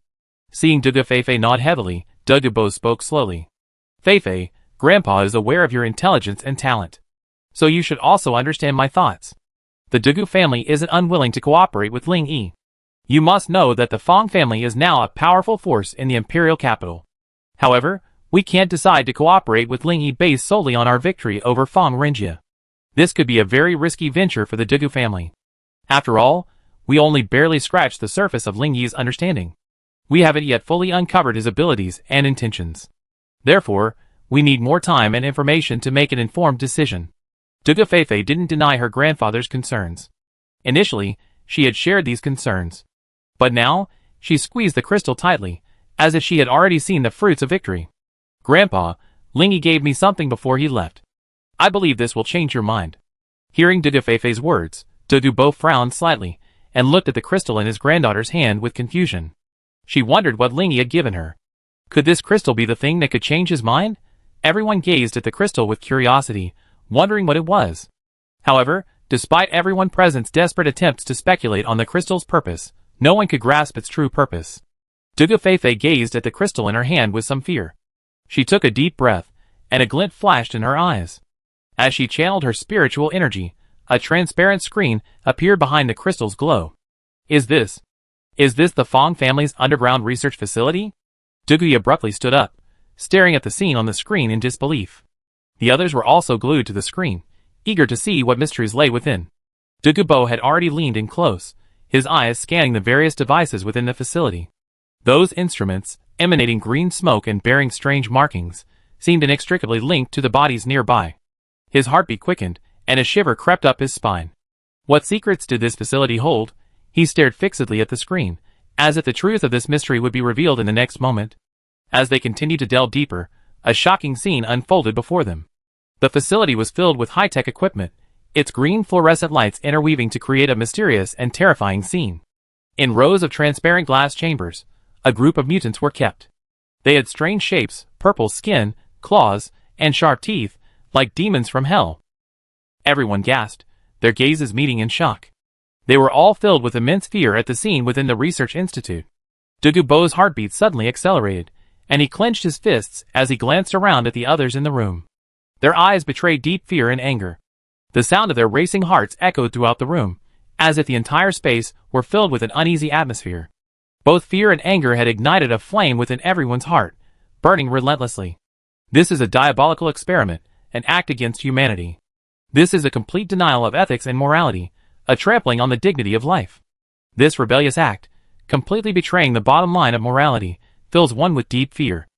Seeing Dugu Feifei nod heavily, Dugu Bo spoke slowly. Feifei, Grandpa is aware of your intelligence and talent. So you should also understand my thoughts. The Dugu family isn't unwilling to cooperate with Ling Yi. You must know that the Fong family is now a powerful force in the imperial capital. However, we can't decide to cooperate with Ling Yi based solely on our victory over Fong Renjia. This could be a very risky venture for the Dugu family. After all, we only barely scratched the surface of Ling Yi's understanding. We haven't yet fully uncovered his abilities and intentions. Therefore, we need more time and information to make an informed decision. Dugu Feifei didn't deny her grandfather's concerns. Initially, she had shared these concerns. But now, she squeezed the crystal tightly, as if she had already seen the fruits of victory. Grandpa, Ling Yi gave me something before he left. I believe this will change your mind. Hearing Dugu Feifei's words, Dugu Bo frowned slightly, and looked at the crystal in his granddaughter's hand with confusion. She wondered what Ling Yi had given her. Could this crystal be the thing that could change his mind? Everyone gazed at the crystal with curiosity, wondering what it was. However, despite everyone present's desperate attempts to speculate on the crystal's purpose, no one could grasp its true purpose. Dugu Feifei gazed at the crystal in her hand with some fear. She took a deep breath, and a glint flashed in her eyes. As she channeled her spiritual energy, a transparent screen appeared behind the crystal's glow. Is this the Fong family's underground research facility? Dugu Yi abruptly stood up, staring at the scene on the screen in disbelief. The others were also glued to the screen, eager to see what mysteries lay within. Dugu Bo had already leaned in close, his eyes scanning the various devices within the facility. Those instruments, emanating green smoke and bearing strange markings, seemed inextricably linked to the bodies nearby. His heartbeat quickened, and a shiver crept up his spine. What secrets did this facility hold? He stared fixedly at the screen, as if the truth of this mystery would be revealed in the next moment. As they continued to delve deeper, a shocking scene unfolded before them. The facility was filled with high-tech equipment, its green fluorescent lights interweaving to create a mysterious and terrifying scene. In rows of transparent glass chambers, a group of mutants were kept. They had strange shapes, purple skin, claws, and sharp teeth, like demons from hell. Everyone gasped, their gazes meeting in shock. They were all filled with immense fear at the scene within the research institute. Dugu Bo's heartbeat suddenly accelerated, and he clenched his fists as he glanced around at the others in the room. Their eyes betrayed deep fear and anger. The sound of their racing hearts echoed throughout the room, as if the entire space were filled with an uneasy atmosphere. Both fear and anger had ignited a flame within everyone's heart, burning relentlessly. This is a diabolical experiment, an act against humanity. This is a complete denial of ethics and morality, a trampling on the dignity of life. This rebellious act, completely betraying the bottom line of morality, fills one with deep fear.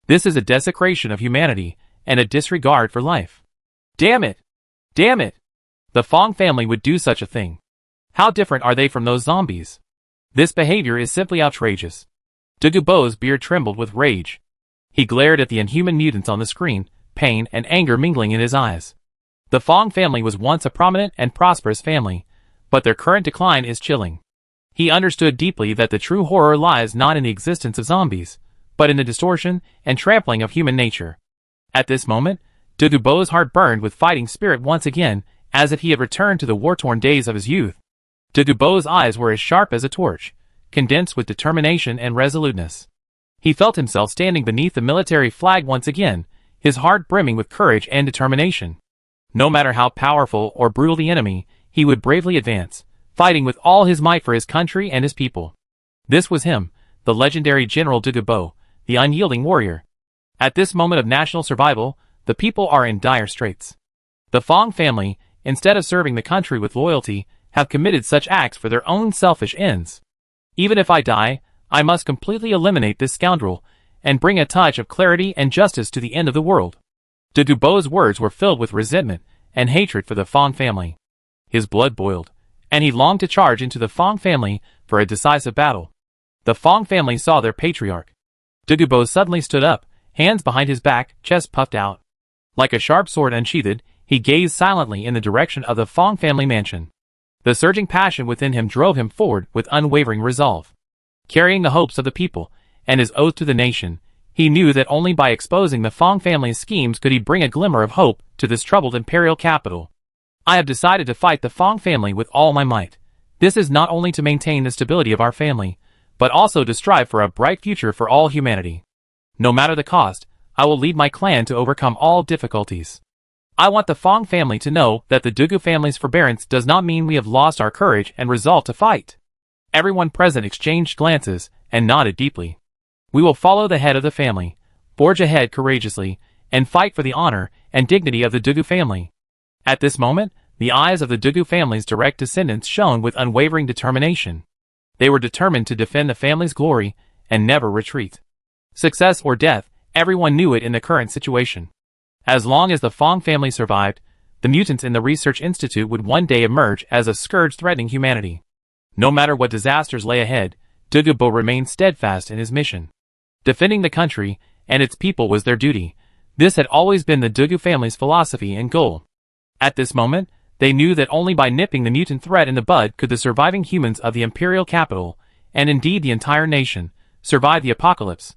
This is a desecration of humanity, and a disregard for life. Damn it! Damn it! The Fong family would do such a thing. How different are they from those zombies? This behavior is simply outrageous. Dugu Bo's beard trembled with rage. He glared at the inhuman mutants on the screen, pain and anger mingling in his eyes. The Fong family was once a prominent and prosperous family, but their current decline is chilling. He understood deeply that the true horror lies not in the existence of zombies, but in the distortion and trampling of human nature. At this moment, Dugu Bo's heart burned with fighting spirit once again, as if he had returned to the war-torn days of his youth. Dugu Bo's eyes were as sharp as a torch, condensed with determination and resoluteness. He felt himself standing beneath the military flag once again, his heart brimming with courage and determination. No matter how powerful or brutal the enemy, he would bravely advance, fighting with all his might for his country and his people. This was him, the legendary General Dagobah, the unyielding warrior. At this moment of national survival, the people are in dire straits. The Fong family, instead of serving the country with loyalty, have committed such acts for their own selfish ends. Even if I die, I must completely eliminate this scoundrel, and bring a touch of clarity and justice to the end of the world. Dagobah's words were filled with resentment and hatred for the Fong family. His blood boiled, and he longed to charge into the Fong family for a decisive battle. The Fong family saw their patriarch. Dagobah suddenly stood up, hands behind his back, chest puffed out. Like a sharp sword unsheathed, he gazed silently in the direction of the Fong family mansion. The surging passion within him drove him forward with unwavering resolve. Carrying the hopes of the people, and his oath to the nation, he knew that only by exposing the Fong family's schemes could he bring a glimmer of hope to this troubled imperial capital. I have decided to fight the Fong family with all my might. This is not only to maintain the stability of our family, but also to strive for a bright future for all humanity. No matter the cost, I will lead my clan to overcome all difficulties. I want the Fong family to know that the Dagobah family's forbearance does not mean we have lost our courage and resolve to fight. Everyone present exchanged glances and nodded deeply. We will follow the head of the family, forge ahead courageously, and fight for the honor and dignity of the Dagobah family. At this moment, the eyes of the Dagobah family's direct descendants shone with unwavering determination. They were determined to defend the family's glory and never retreat. Success or death, everyone knew it in the current situation. As long as the Fong family survived, the mutants in the Research Institute would one day emerge as a scourge threatening humanity. No matter what disasters lay ahead, Dagobah remained steadfast in his mission. Defending the country and its people was their duty. This had always been the Dagobah family's philosophy and goal. At this moment, they knew that only by nipping the mutant threat in the bud could the surviving humans of the imperial capital, and indeed the entire nation, survive the apocalypse.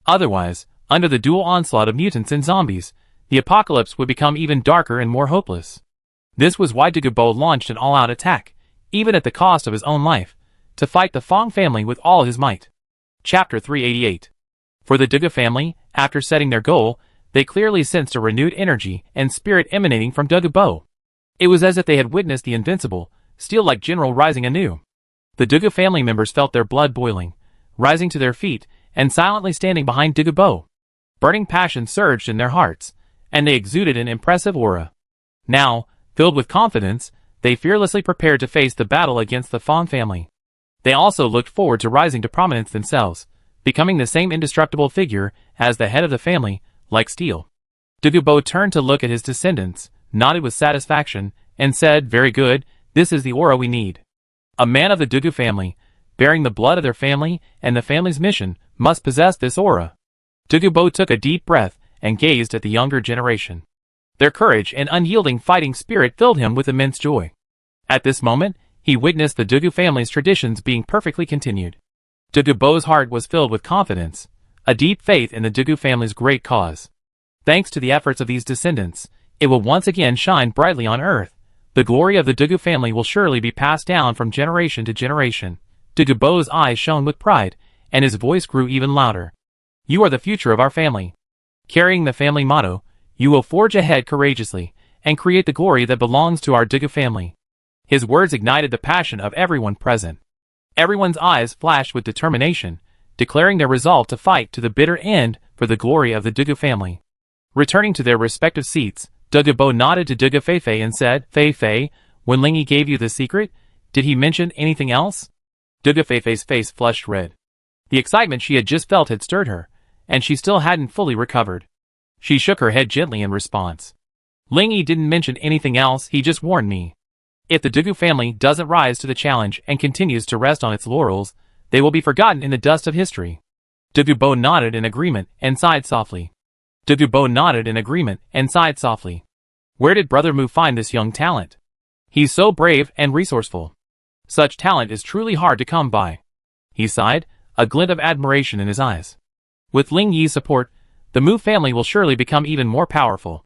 Otherwise, under the dual onslaught of mutants and zombies, the apocalypse would become even darker and more hopeless. This was why Dagobah launched an all-out attack, even at the cost of his own life, to fight the Fong family with all his might. Chapter 388. For the Dagobah family, after setting their goal, they clearly sensed a renewed energy and spirit emanating from Dagobah. It was as if they had witnessed the invincible, steel-like general rising anew. The Dagobah family members felt their blood boiling, rising to their feet, and silently standing behind Dagobah. Burning passion surged in their hearts, and they exuded an impressive aura. Now, filled with confidence, they fearlessly prepared to face the battle against the Fong family. They also looked forward to rising to prominence themselves, becoming the same indestructible figure as the head of the family, like steel. Dagobah turned to look at his descendants, nodded with satisfaction, and said, "Very good, this is the aura we need." A man of the Dagobah family, bearing the blood of their family and the family's mission, must possess this aura. Dagobah took a deep breath and gazed at the younger generation. Their courage and unyielding fighting spirit filled him with immense joy. At this moment, he witnessed the Dagobah family's traditions being perfectly continued. Dagobah's heart was filled with confidence, a deep faith in the Dagobah family's great cause. Thanks to the efforts of these descendants, it will once again shine brightly on Earth. The glory of the Dagobah family will surely be passed down from generation to generation. Dagobah's eyes shone with pride, and his voice grew even louder. You are the future of our family. Carrying the family motto, you will forge ahead courageously, and create the glory that belongs to our Dagobah family. His words ignited the passion of everyone present. Everyone's eyes flashed with determination, declaring their resolve to fight to the bitter end for the glory of the Dagobah family. Returning to their respective seats, Dagobah nodded to Dagobah Fei and said, "Fei, when Ling Yi gave you the secret, did he mention anything else?" Dagobah Fei's face flushed red. The excitement she had just felt had stirred her, and she still hadn't fully recovered. She shook her head gently in response. "Ling Yi didn't mention anything else, he just warned me. If the Dagobah family doesn't rise to the challenge and continues to rest on its laurels, they will be forgotten in the dust of history." Dagobah nodded in agreement and sighed softly. Where did Brother Mu find this young talent? He's so brave and resourceful. Such talent is truly hard to come by. He sighed, a glint of admiration in his eyes. With Ling Yi's support, the Mu family will surely become even more powerful.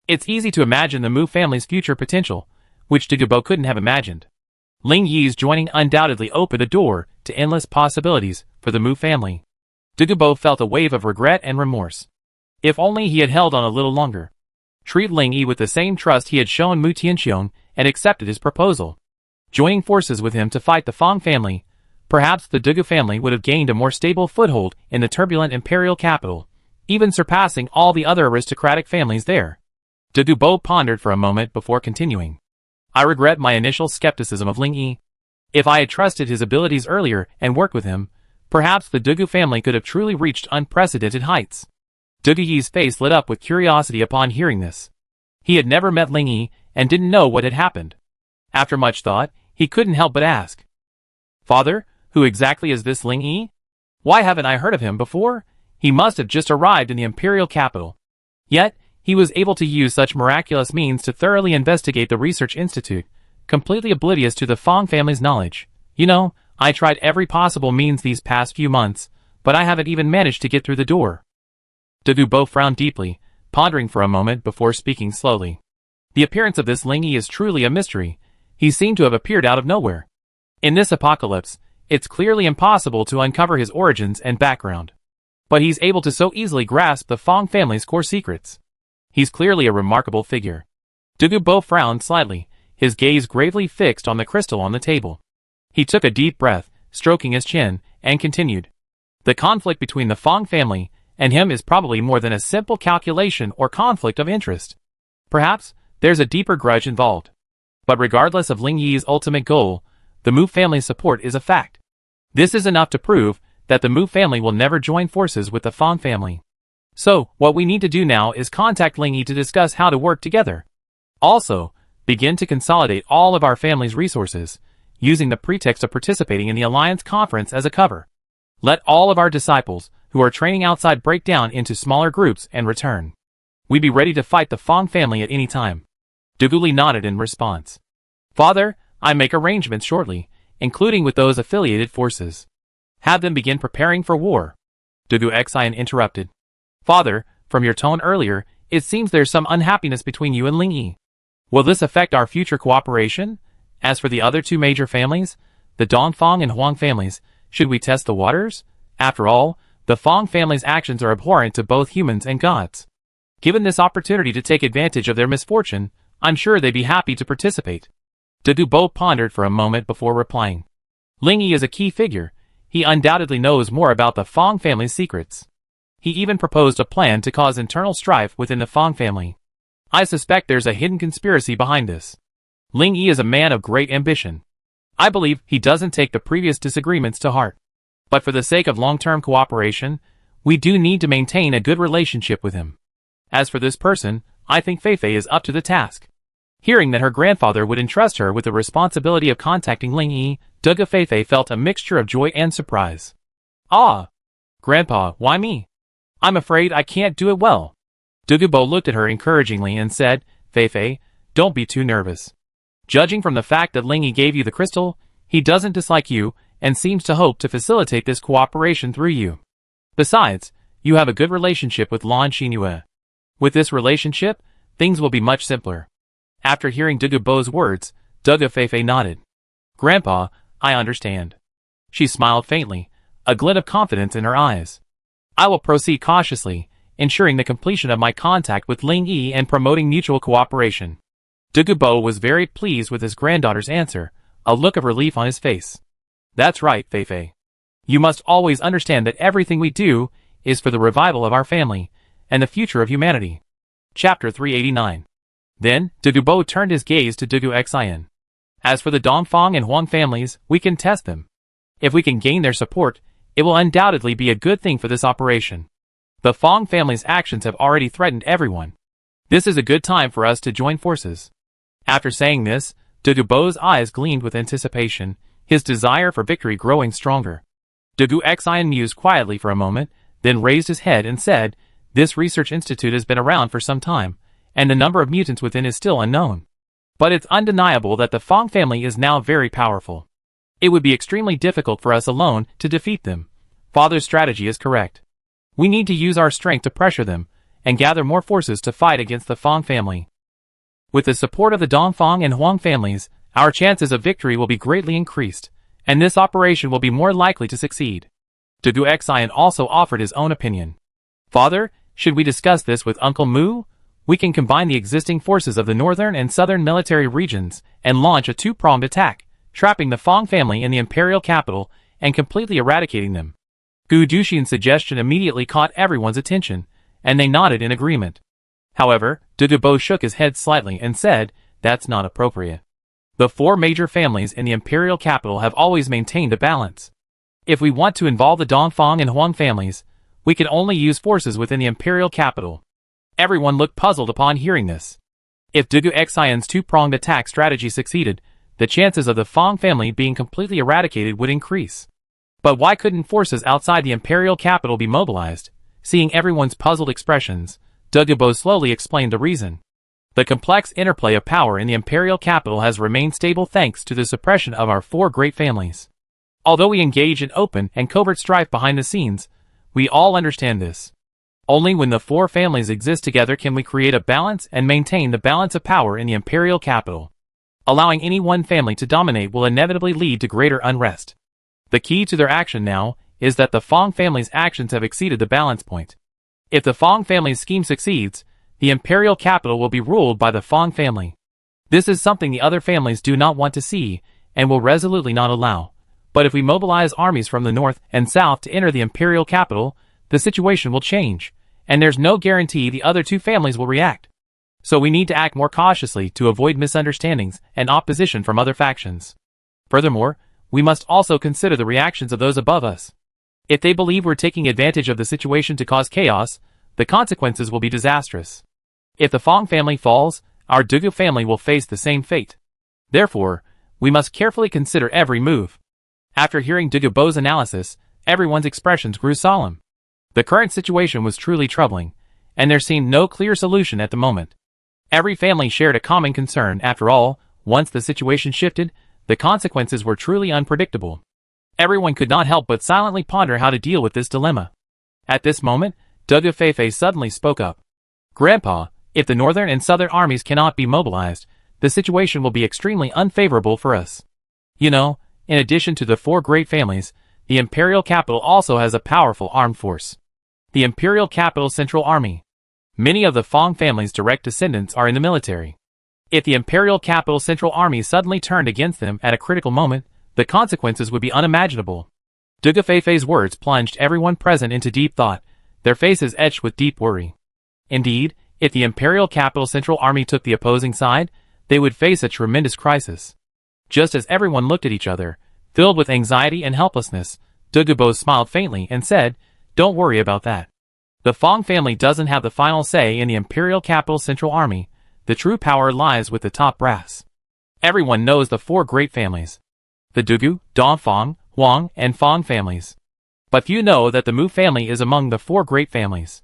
It's easy to imagine the Mu family's future potential, which Dagobah couldn't have imagined. Ling Yi's joining undoubtedly opened a door to endless possibilities for the Mu family. Dagobah felt a wave of regret and remorse. If only he had held on a little longer. Treat Ling Yi with the same trust he had shown Mu Tianxiong, and accepted his proposal. Joining forces with him to fight the Fong family, perhaps the Dugu family would have gained a more stable foothold in the turbulent imperial capital, even surpassing all the other aristocratic families there. Dugu Bo pondered for a moment before continuing. I regret my initial skepticism of Ling Yi. If I had trusted his abilities earlier and worked with him, perhaps the Dugu family could have truly reached unprecedented heights. Dugu Yi's face lit up with curiosity upon hearing this. He had never met Ling Yi and didn't know what had happened. After much thought, he couldn't help but ask. Father, who exactly is this Ling Yi? Why haven't I heard of him before? He must have just arrived in the imperial capital. Yet, he was able to use such miraculous means to thoroughly investigate the research institute, completely oblivious to the Fong family's knowledge. You know, I tried every possible means these past few months, but I haven't even managed to get through the door. Dugu Bo frowned deeply, pondering for a moment before speaking slowly. The appearance of this Ling Yi is truly a mystery. He seemed to have appeared out of nowhere. In this apocalypse, it's clearly impossible to uncover his origins and background. But he's able to so easily grasp the Fong family's core secrets. He's clearly a remarkable figure. Dugu Bo frowned slightly, his gaze gravely fixed on the crystal on the table. He took a deep breath, stroking his chin, and continued. The conflict between the Fong family and him is probably more than a simple calculation or conflict of interest. Perhaps, there's a deeper grudge involved. But regardless of Ling Yi's ultimate goal, the Mu family's support is a fact. This is enough to prove that the Mu family will never join forces with the Fong family. So, what we need to do now is contact Ling Yi to discuss how to work together. Also, begin to consolidate all of our family's resources, using the pretext of participating in the Alliance Conference as a cover. Let all of our disciples, who are training outside, break down into smaller groups and return. We'd be ready to fight the Fong family at any time. Dugu Li nodded in response. Father, I make arrangements shortly, including with those affiliated forces. Have them begin preparing for war. Dugu Xian interrupted. Father, from your tone earlier, it seems there's some unhappiness between you and Ling Yi. Will this affect our future cooperation? As for the other two major families, the Dongfang and Huang families, should we test the waters? After all, the Fong family's actions are abhorrent to both humans and gods. Given this opportunity to take advantage of their misfortune, I'm sure they'd be happy to participate. Dugu Bo pondered for a moment before replying. Ling Yi is a key figure. He undoubtedly knows more about the Fong family's secrets. He even proposed a plan to cause internal strife within the Fong family. I suspect there's a hidden conspiracy behind this. Ling Yi is a man of great ambition. I believe he doesn't take the previous disagreements to heart. But for the sake of long-term cooperation, we do need to maintain a good relationship with him. As for this person, I think Feifei is up to the task. Hearing that her grandfather would entrust her with the responsibility of contacting Ling Yi, Dugu Feifei felt a mixture of joy and surprise. Ah! Grandpa, why me? I'm afraid I can't do it well. Dugu Bo looked at her encouragingly and said, Feifei, don't be too nervous. Judging from the fact that Ling Yi gave you the crystal, he doesn't dislike you and seems to hope to facilitate this cooperation through you. Besides, you have a good relationship with Lan Xinyue. With this relationship, things will be much simpler. After hearing Dugu Bo's words, Dugu Feifei nodded. Grandpa, I understand. She smiled faintly, a glint of confidence in her eyes. I will proceed cautiously, ensuring the completion of my contact with Ling Yi and promoting mutual cooperation. Dugu Bo was very pleased with his granddaughter's answer, a look of relief on his face. That's right, Feifei. You must always understand that everything we do is for the revival of our family and the future of humanity. Chapter 389. Then, Dugu Bo turned his gaze to Dugu Xian. As for the Dongfang and Huang families, we can test them. If we can gain their support, it will undoubtedly be a good thing for this operation. The Fong family's actions have already threatened everyone. This is a good time for us to join forces. After saying this, Dugu Bo's eyes gleamed with anticipation, his desire for victory growing stronger. Dugu Xian mused quietly for a moment, then raised his head and said, This research institute has been around for some time, and the number of mutants within is still unknown. But it's undeniable that the Fong family is now very powerful. It would be extremely difficult for us alone to defeat them. Father's strategy is correct. We need to use our strength to pressure them, and gather more forces to fight against the Fong family. With the support of the Dongfang and Huang families, our chances of victory will be greatly increased, and this operation will be more likely to succeed. Dugu Xian also offered his own opinion. Father, should we discuss this with Uncle Mu? We can combine the existing forces of the northern and southern military regions and launch a two-pronged attack, trapping the Fang family in the imperial capital and completely eradicating them. Gu Duxian's suggestion immediately caught everyone's attention, and they nodded in agreement. However, Dugubo shook his head slightly and said, "That's not appropriate. The four major families in the imperial capital have always maintained a balance. If we want to involve the Dongfang and Huang families, we can only use forces within the imperial capital." Everyone looked puzzled upon hearing this. If Dugu Xian's two-pronged attack strategy succeeded, the chances of the Fang family being completely eradicated would increase. But why couldn't forces outside the imperial capital be mobilized? Seeing everyone's puzzled expressions, Dugubo slowly explained the reason. The complex interplay of power in the imperial capital has remained stable thanks to the suppression of our four great families. Although we engage in open and covert strife behind the scenes, we all understand this. Only when the four families exist together can we create a balance and maintain the balance of power in the imperial capital. Allowing any one family to dominate will inevitably lead to greater unrest. The key to their action now is that the Fang family's actions have exceeded the balance point. If the Fang family's scheme succeeds, the imperial capital will be ruled by the Fang family. This is something the other families do not want to see and will resolutely not allow. But if we mobilize armies from the north and south to enter the imperial capital, the situation will change, and there's no guarantee the other two families will react. So we need to act more cautiously to avoid misunderstandings and opposition from other factions. Furthermore, we must also consider the reactions of those above us. If they believe we're taking advantage of the situation to cause chaos, the consequences will be disastrous. If the Fang family falls, our Dugu family will face the same fate. Therefore, we must carefully consider every move. After hearing Dugubo's analysis, everyone's expressions grew solemn. The current situation was truly troubling, and there seemed no clear solution at the moment. Every family shared a common concern. After all, once the situation shifted, the consequences were truly unpredictable. Everyone could not help but silently ponder how to deal with this dilemma. At this moment, Dugu Feifei suddenly spoke up. "Grandpa, if the northern and southern armies cannot be mobilized, the situation will be extremely unfavorable for us. You know, in addition to the four great families, the imperial capital also has a powerful armed force. The imperial capital Central Army. Many of the Fang family's direct descendants are in the military. If the imperial capital Central Army suddenly turned against them at a critical moment, the consequences would be unimaginable." Dugu Feifei's words plunged everyone present into deep thought, their faces etched with deep worry. Indeed, if the imperial capital Central Army took the opposing side, they would face a tremendous crisis. Just as everyone looked at each other, filled with anxiety and helplessness, Dugubo smiled faintly and said, "Don't worry about that. The Fang family doesn't have the final say in the imperial capital Central Army. The true power lies with the top brass. Everyone knows the four great families. The Dugu, Dongfang, Huang, and Fang families. But few know that the Mu family is among the four great families.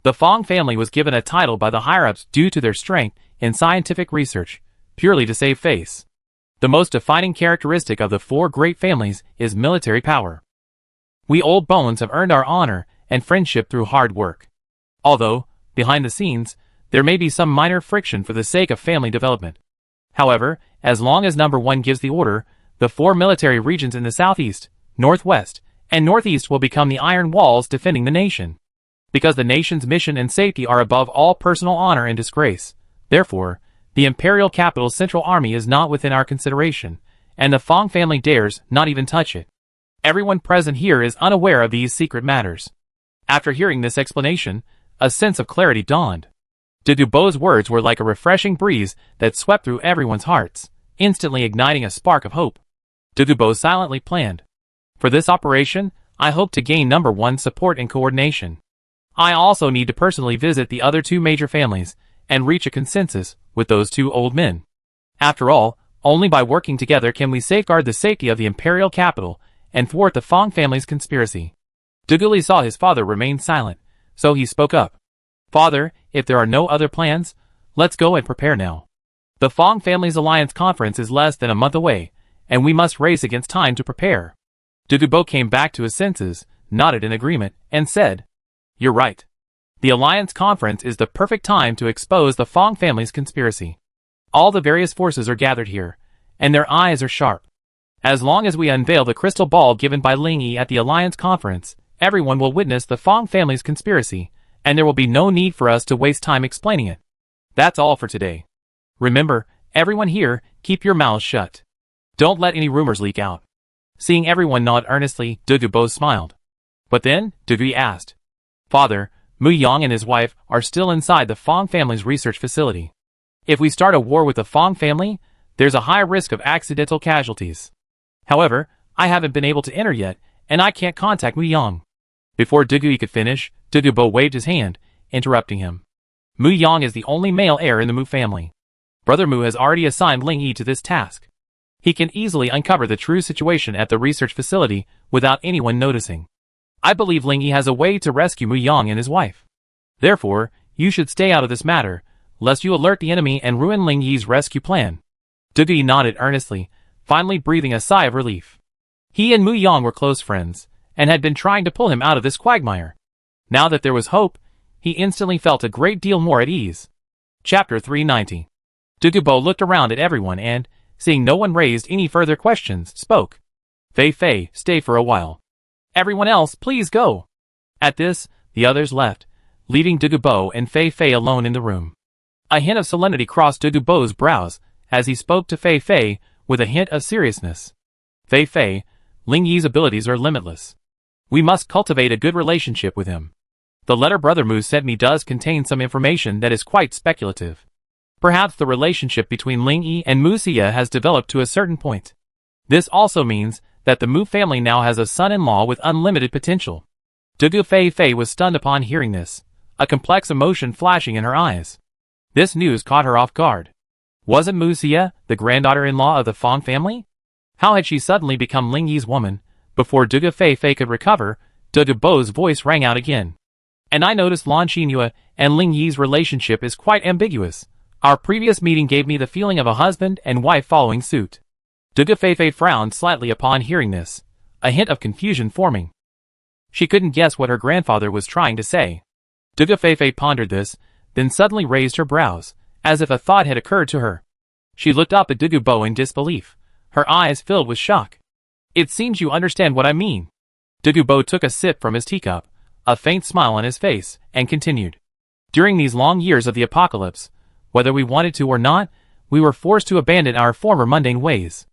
The Fang family was given a title by the higher-ups due to their strength in scientific research, purely to save face. The most defining characteristic of the four great families is military power. We old bones have earned our honor and friendship through hard work. Although, behind the scenes, there may be some minor friction for the sake of family development. However, as long as number one gives the order, the four military regions in the southeast, northwest, and northeast will become the iron walls defending the nation. Because the nation's mission and safety are above all personal honor and disgrace, therefore, the imperial capital's Central Army is not within our consideration, and the Fang family dares not even touch it. Everyone present here is unaware of these secret matters." After hearing this explanation, a sense of clarity dawned. Dugubo's words were like a refreshing breeze that swept through everyone's hearts, instantly igniting a spark of hope. Dugubo silently planned. "For this operation, I hope to gain number one support and coordination. I also need to personally visit the other two major families and reach a consensus with those two old men. After all, only by working together can we safeguard the safety of the imperial capital and thwart the Fang family's conspiracy." Duguli saw his father remain silent, so he spoke up. "Father, if there are no other plans, let's go and prepare now. The Fang family's alliance conference is less than a month away, and we must race against time to prepare." Dugubo came back to his senses, nodded in agreement, and said, "You're right. The alliance conference is the perfect time to expose the Fang family's conspiracy. All the various forces are gathered here, and their eyes are sharp. As long as we unveil the crystal ball given by Ling Yi at the alliance conference, everyone will witness the Fang family's conspiracy, and there will be no need for us to waste time explaining it. That's all for today. Remember, everyone here, keep your mouths shut. Don't let any rumors leak out. Seeing everyone nod earnestly, Dugubo smiled. But then, Dugui asked, Father, Mu Yang and his wife are still inside the Fong family's research facility. If we start a war with the Fong family, there's a high risk of accidental casualties. However, I haven't been able to enter yet, and I can't contact Mu Yang. Before Dugui could finish, Dugubo waved his hand, interrupting him. Mu Yang is the only male heir in the Mu family. Brother Mu has already assigned Ling Yi to this task. He can easily uncover the true situation at the research facility without anyone noticing. I believe Ling Yi has a way to rescue Mu Yang and his wife. Therefore, you should stay out of this matter, lest you alert the enemy and ruin Ling Yi's rescue plan. Dugui nodded earnestly, finally breathing a sigh of relief. He and Mu Yang were close friends, and had been trying to pull him out of this quagmire. Now that there was hope, he instantly felt a great deal more at ease. Chapter 390. Dugubo looked around at everyone and, seeing no one raised any further questions, spoke. Fei Fei, stay for a while. Everyone else, please go. At this, the others left, leaving Dugubo and Fei Fei alone in the room. A hint of solemnity crossed Dugubo's brows as he spoke to Fei Fei with a hint of seriousness. Fei Fei, Ling Yi's abilities are limitless. We must cultivate a good relationship with him. The letter Brother Mu sent me does contain some information that is quite speculative. Perhaps the relationship between Ling Yi and Mu Xia has developed to a certain point. This also means that the Mu family now has a son-in-law with unlimited potential. Dugu Fei Fei was stunned upon hearing this, a complex emotion flashing in her eyes. This news caught her off guard. Wasn't Mu Xia the granddaughter-in-law of the Fong family? How had she suddenly become Ling Yi's woman? Before Dugu Fei Fei could recover, Dugu Bo's voice rang out again. And I noticed Lan Xinhua and Ling Yi's relationship is quite ambiguous. Our previous meeting gave me the feeling of a husband and wife following suit. Dugu Fei Fei frowned slightly upon hearing this, a hint of confusion forming. She couldn't guess what her grandfather was trying to say. Dugu Fei Fei pondered this, then suddenly raised her brows, as if a thought had occurred to her. She looked up at Dugu Bo in disbelief, her eyes filled with shock. It seems you understand what I mean. Dugu Bo took a sip from his teacup, a faint smile on his face, and continued. During these long years of the apocalypse, whether we wanted to or not, we were forced to abandon our former mundane ways.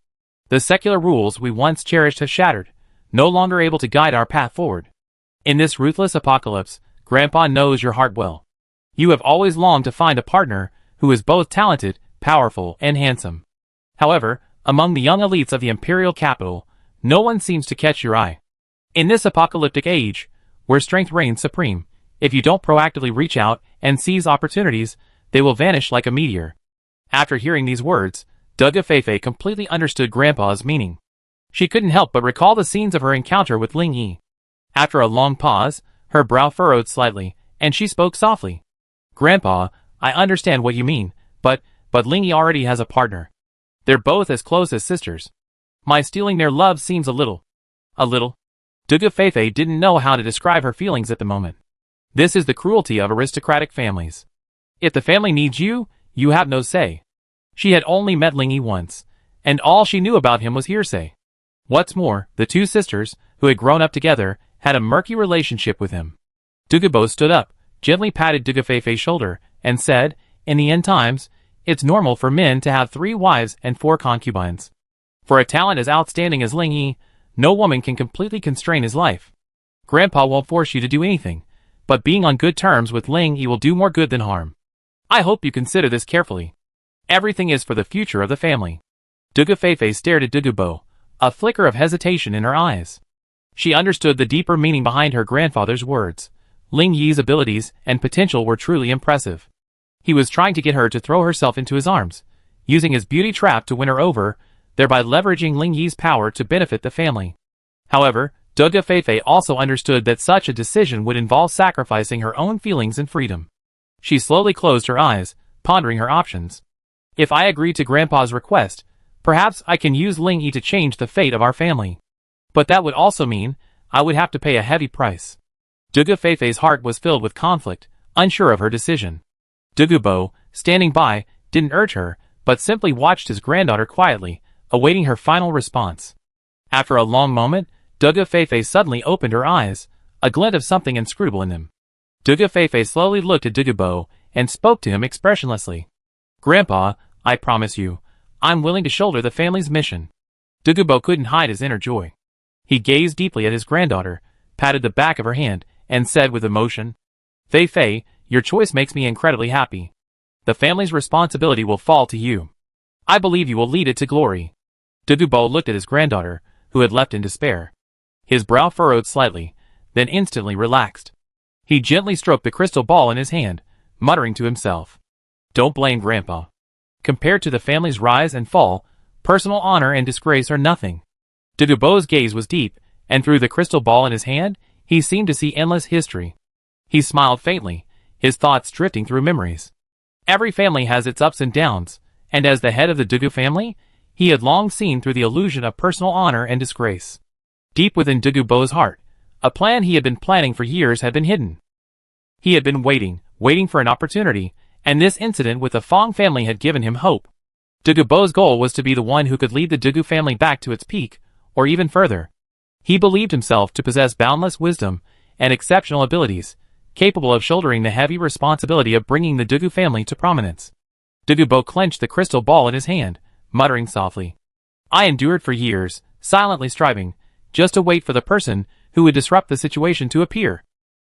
The secular rules we once cherished have shattered, no longer able to guide our path forward. In this ruthless apocalypse, Grandpa knows your heart well. You have always longed to find a partner who is both talented, powerful, and handsome. However, among the young elites of the imperial capital, no one seems to catch your eye. In this apocalyptic age, where strength reigns supreme, if you don't proactively reach out and seize opportunities, they will vanish like a meteor. After hearing these words, Dugu Fei Fei completely understood Grandpa's meaning. She couldn't help but recall the scenes of her encounter with Ling Yi. After a long pause, her brow furrowed slightly, and she spoke softly. Grandpa, I understand what you mean, but Ling Yi already has a partner. They're both as close as sisters. My stealing their love seems a little. Dugu Fei Fei didn't know how to describe her feelings at the moment. This is the cruelty of aristocratic families. If the family needs you, you have no say. She had only met Ling Yi once, and all she knew about him was hearsay. What's more, the two sisters, who had grown up together, had a murky relationship with him. Dugu Bo stood up, gently patted Dugu Fei Fei's shoulder, and said, in the end times, it's normal for men to have 3 wives and 4 concubines. For a talent as outstanding as Ling Yi, no woman can completely constrain his life. Grandpa won't force you to do anything, but being on good terms with Ling Yi will do more good than harm. I hope you consider this carefully. Everything is for the future of the family. Dugu Fei Fei stared at Dugu Bo, a flicker of hesitation in her eyes. She understood the deeper meaning behind her grandfather's words. Ling Yi's abilities and potential were truly impressive. He was trying to get her to throw herself into his arms, using his beauty trap to win her over, thereby leveraging Ling Yi's power to benefit the family. However, Dugu Fei Fei also understood that such a decision would involve sacrificing her own feelings and freedom. She slowly closed her eyes, pondering her options. If I agree to Grandpa's request, perhaps I can use Ling Yi to change the fate of our family. But that would also mean I would have to pay a heavy price. Dugu Fei Fei's heart was filled with conflict, unsure of her decision. Dugu Bo, standing by, didn't urge her, but simply watched his granddaughter quietly, awaiting her final response. After a long moment, Dugu Fei Fei suddenly opened her eyes, a glint of something inscrutable in them. Dugu Fei Fei slowly looked at Dugu Bo, and spoke to him expressionlessly. "Grandpa, I promise you, I'm willing to shoulder the family's mission." Dugubo couldn't hide his inner joy. He gazed deeply at his granddaughter, patted the back of her hand, and said with emotion, "Fei Fei, your choice makes me incredibly happy. The family's responsibility will fall to you. I believe you will lead it to glory." Dugubo looked at his granddaughter, who had left in despair. His brow furrowed slightly, then instantly relaxed. He gently stroked the crystal ball in his hand, muttering to himself, "Don't blame Grandpa. Compared to the family's rise and fall, personal honor and disgrace are nothing." Dugubo's gaze was deep, and through the crystal ball in his hand, he seemed to see endless history. He smiled faintly, his thoughts drifting through memories. Every family has its ups and downs, and as the head of the Dugu family, he had long seen through the illusion of personal honor and disgrace. Deep within Dugubo's heart, a plan he had been planning for years had been hidden. He had been waiting for an opportunity, and this incident with the Fong family had given him hope. Dugubo's goal was to be the one who could lead the Dugu family back to its peak, or even further. He believed himself to possess boundless wisdom and exceptional abilities, capable of shouldering the heavy responsibility of bringing the Dugu family to prominence. Dugubo clenched the crystal ball in his hand, muttering softly, "I endured for years, silently striving, just to wait for the person who would disrupt the situation to appear.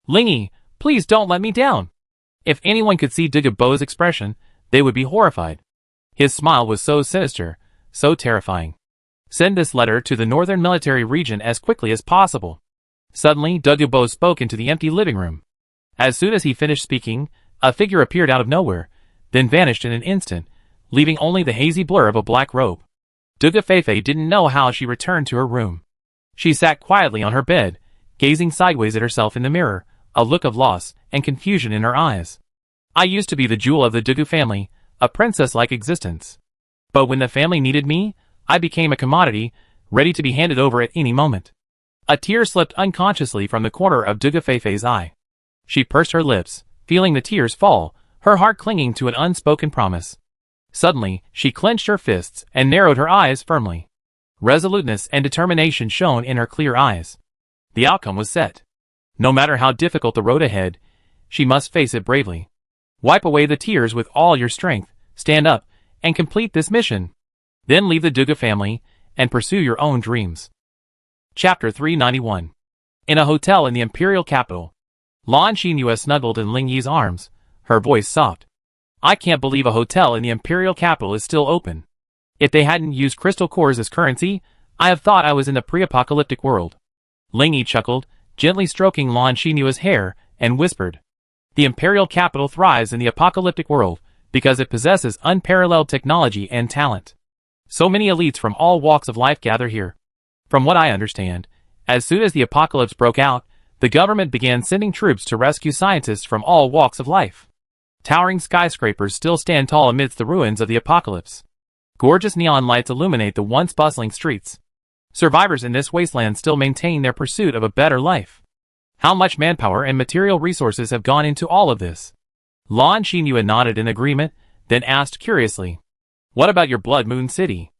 Lingy, please don't let me down." If anyone could see Dugubo's expression, they would be horrified. His smile was so sinister, so terrifying. "Send this letter to the northern military region as quickly as possible." Suddenly, Dugubo spoke into the empty living room. As soon as he finished speaking, a figure appeared out of nowhere, then vanished in an instant, leaving only the hazy blur of a black robe. Dugu Feifei didn't know how she returned to her room. She sat quietly on her bed, gazing sideways at herself in the mirror, a look of loss and confusion in her eyes. "I used to be the jewel of the Dugu family, a princess-like existence. But when the family needed me, I became a commodity, ready to be handed over at any moment." A tear slipped unconsciously from the corner of Dugu Feifei's eye. She pursed her lips, feeling the tears fall, her heart clinging to an unspoken promise. Suddenly, she clenched her fists and narrowed her eyes firmly. Resoluteness and determination shone in her clear eyes. The outcome was set. No matter how difficult the road ahead, she must face it bravely. Wipe away the tears with all your strength, stand up, and complete this mission. Then leave the Dugu family, and pursue your own dreams. Chapter 391. In a hotel in the imperial capital, Lan Xinyu snuggled in Ling Yi's arms, her voice soft. "I can't believe a hotel in the imperial capital is still open. If they hadn't used crystal cores as currency, I have thought I was in the pre-apocalyptic world." Ling Yi chuckled, gently stroking Lan Xinyu's hair, and whispered, "The imperial capital thrives in the apocalyptic world because it possesses unparalleled technology and talent. So many elites from all walks of life gather here. From what I understand, as soon as the apocalypse broke out, the government began sending troops to rescue scientists from all walks of life. Towering skyscrapers still stand tall amidst the ruins of the apocalypse. Gorgeous neon lights illuminate the once bustling streets. Survivors in this wasteland still maintain their pursuit of a better life. How much manpower and material resources have gone into all of this?" Lan Xinyu nodded in agreement, then asked curiously, "What about your Blood Moon City?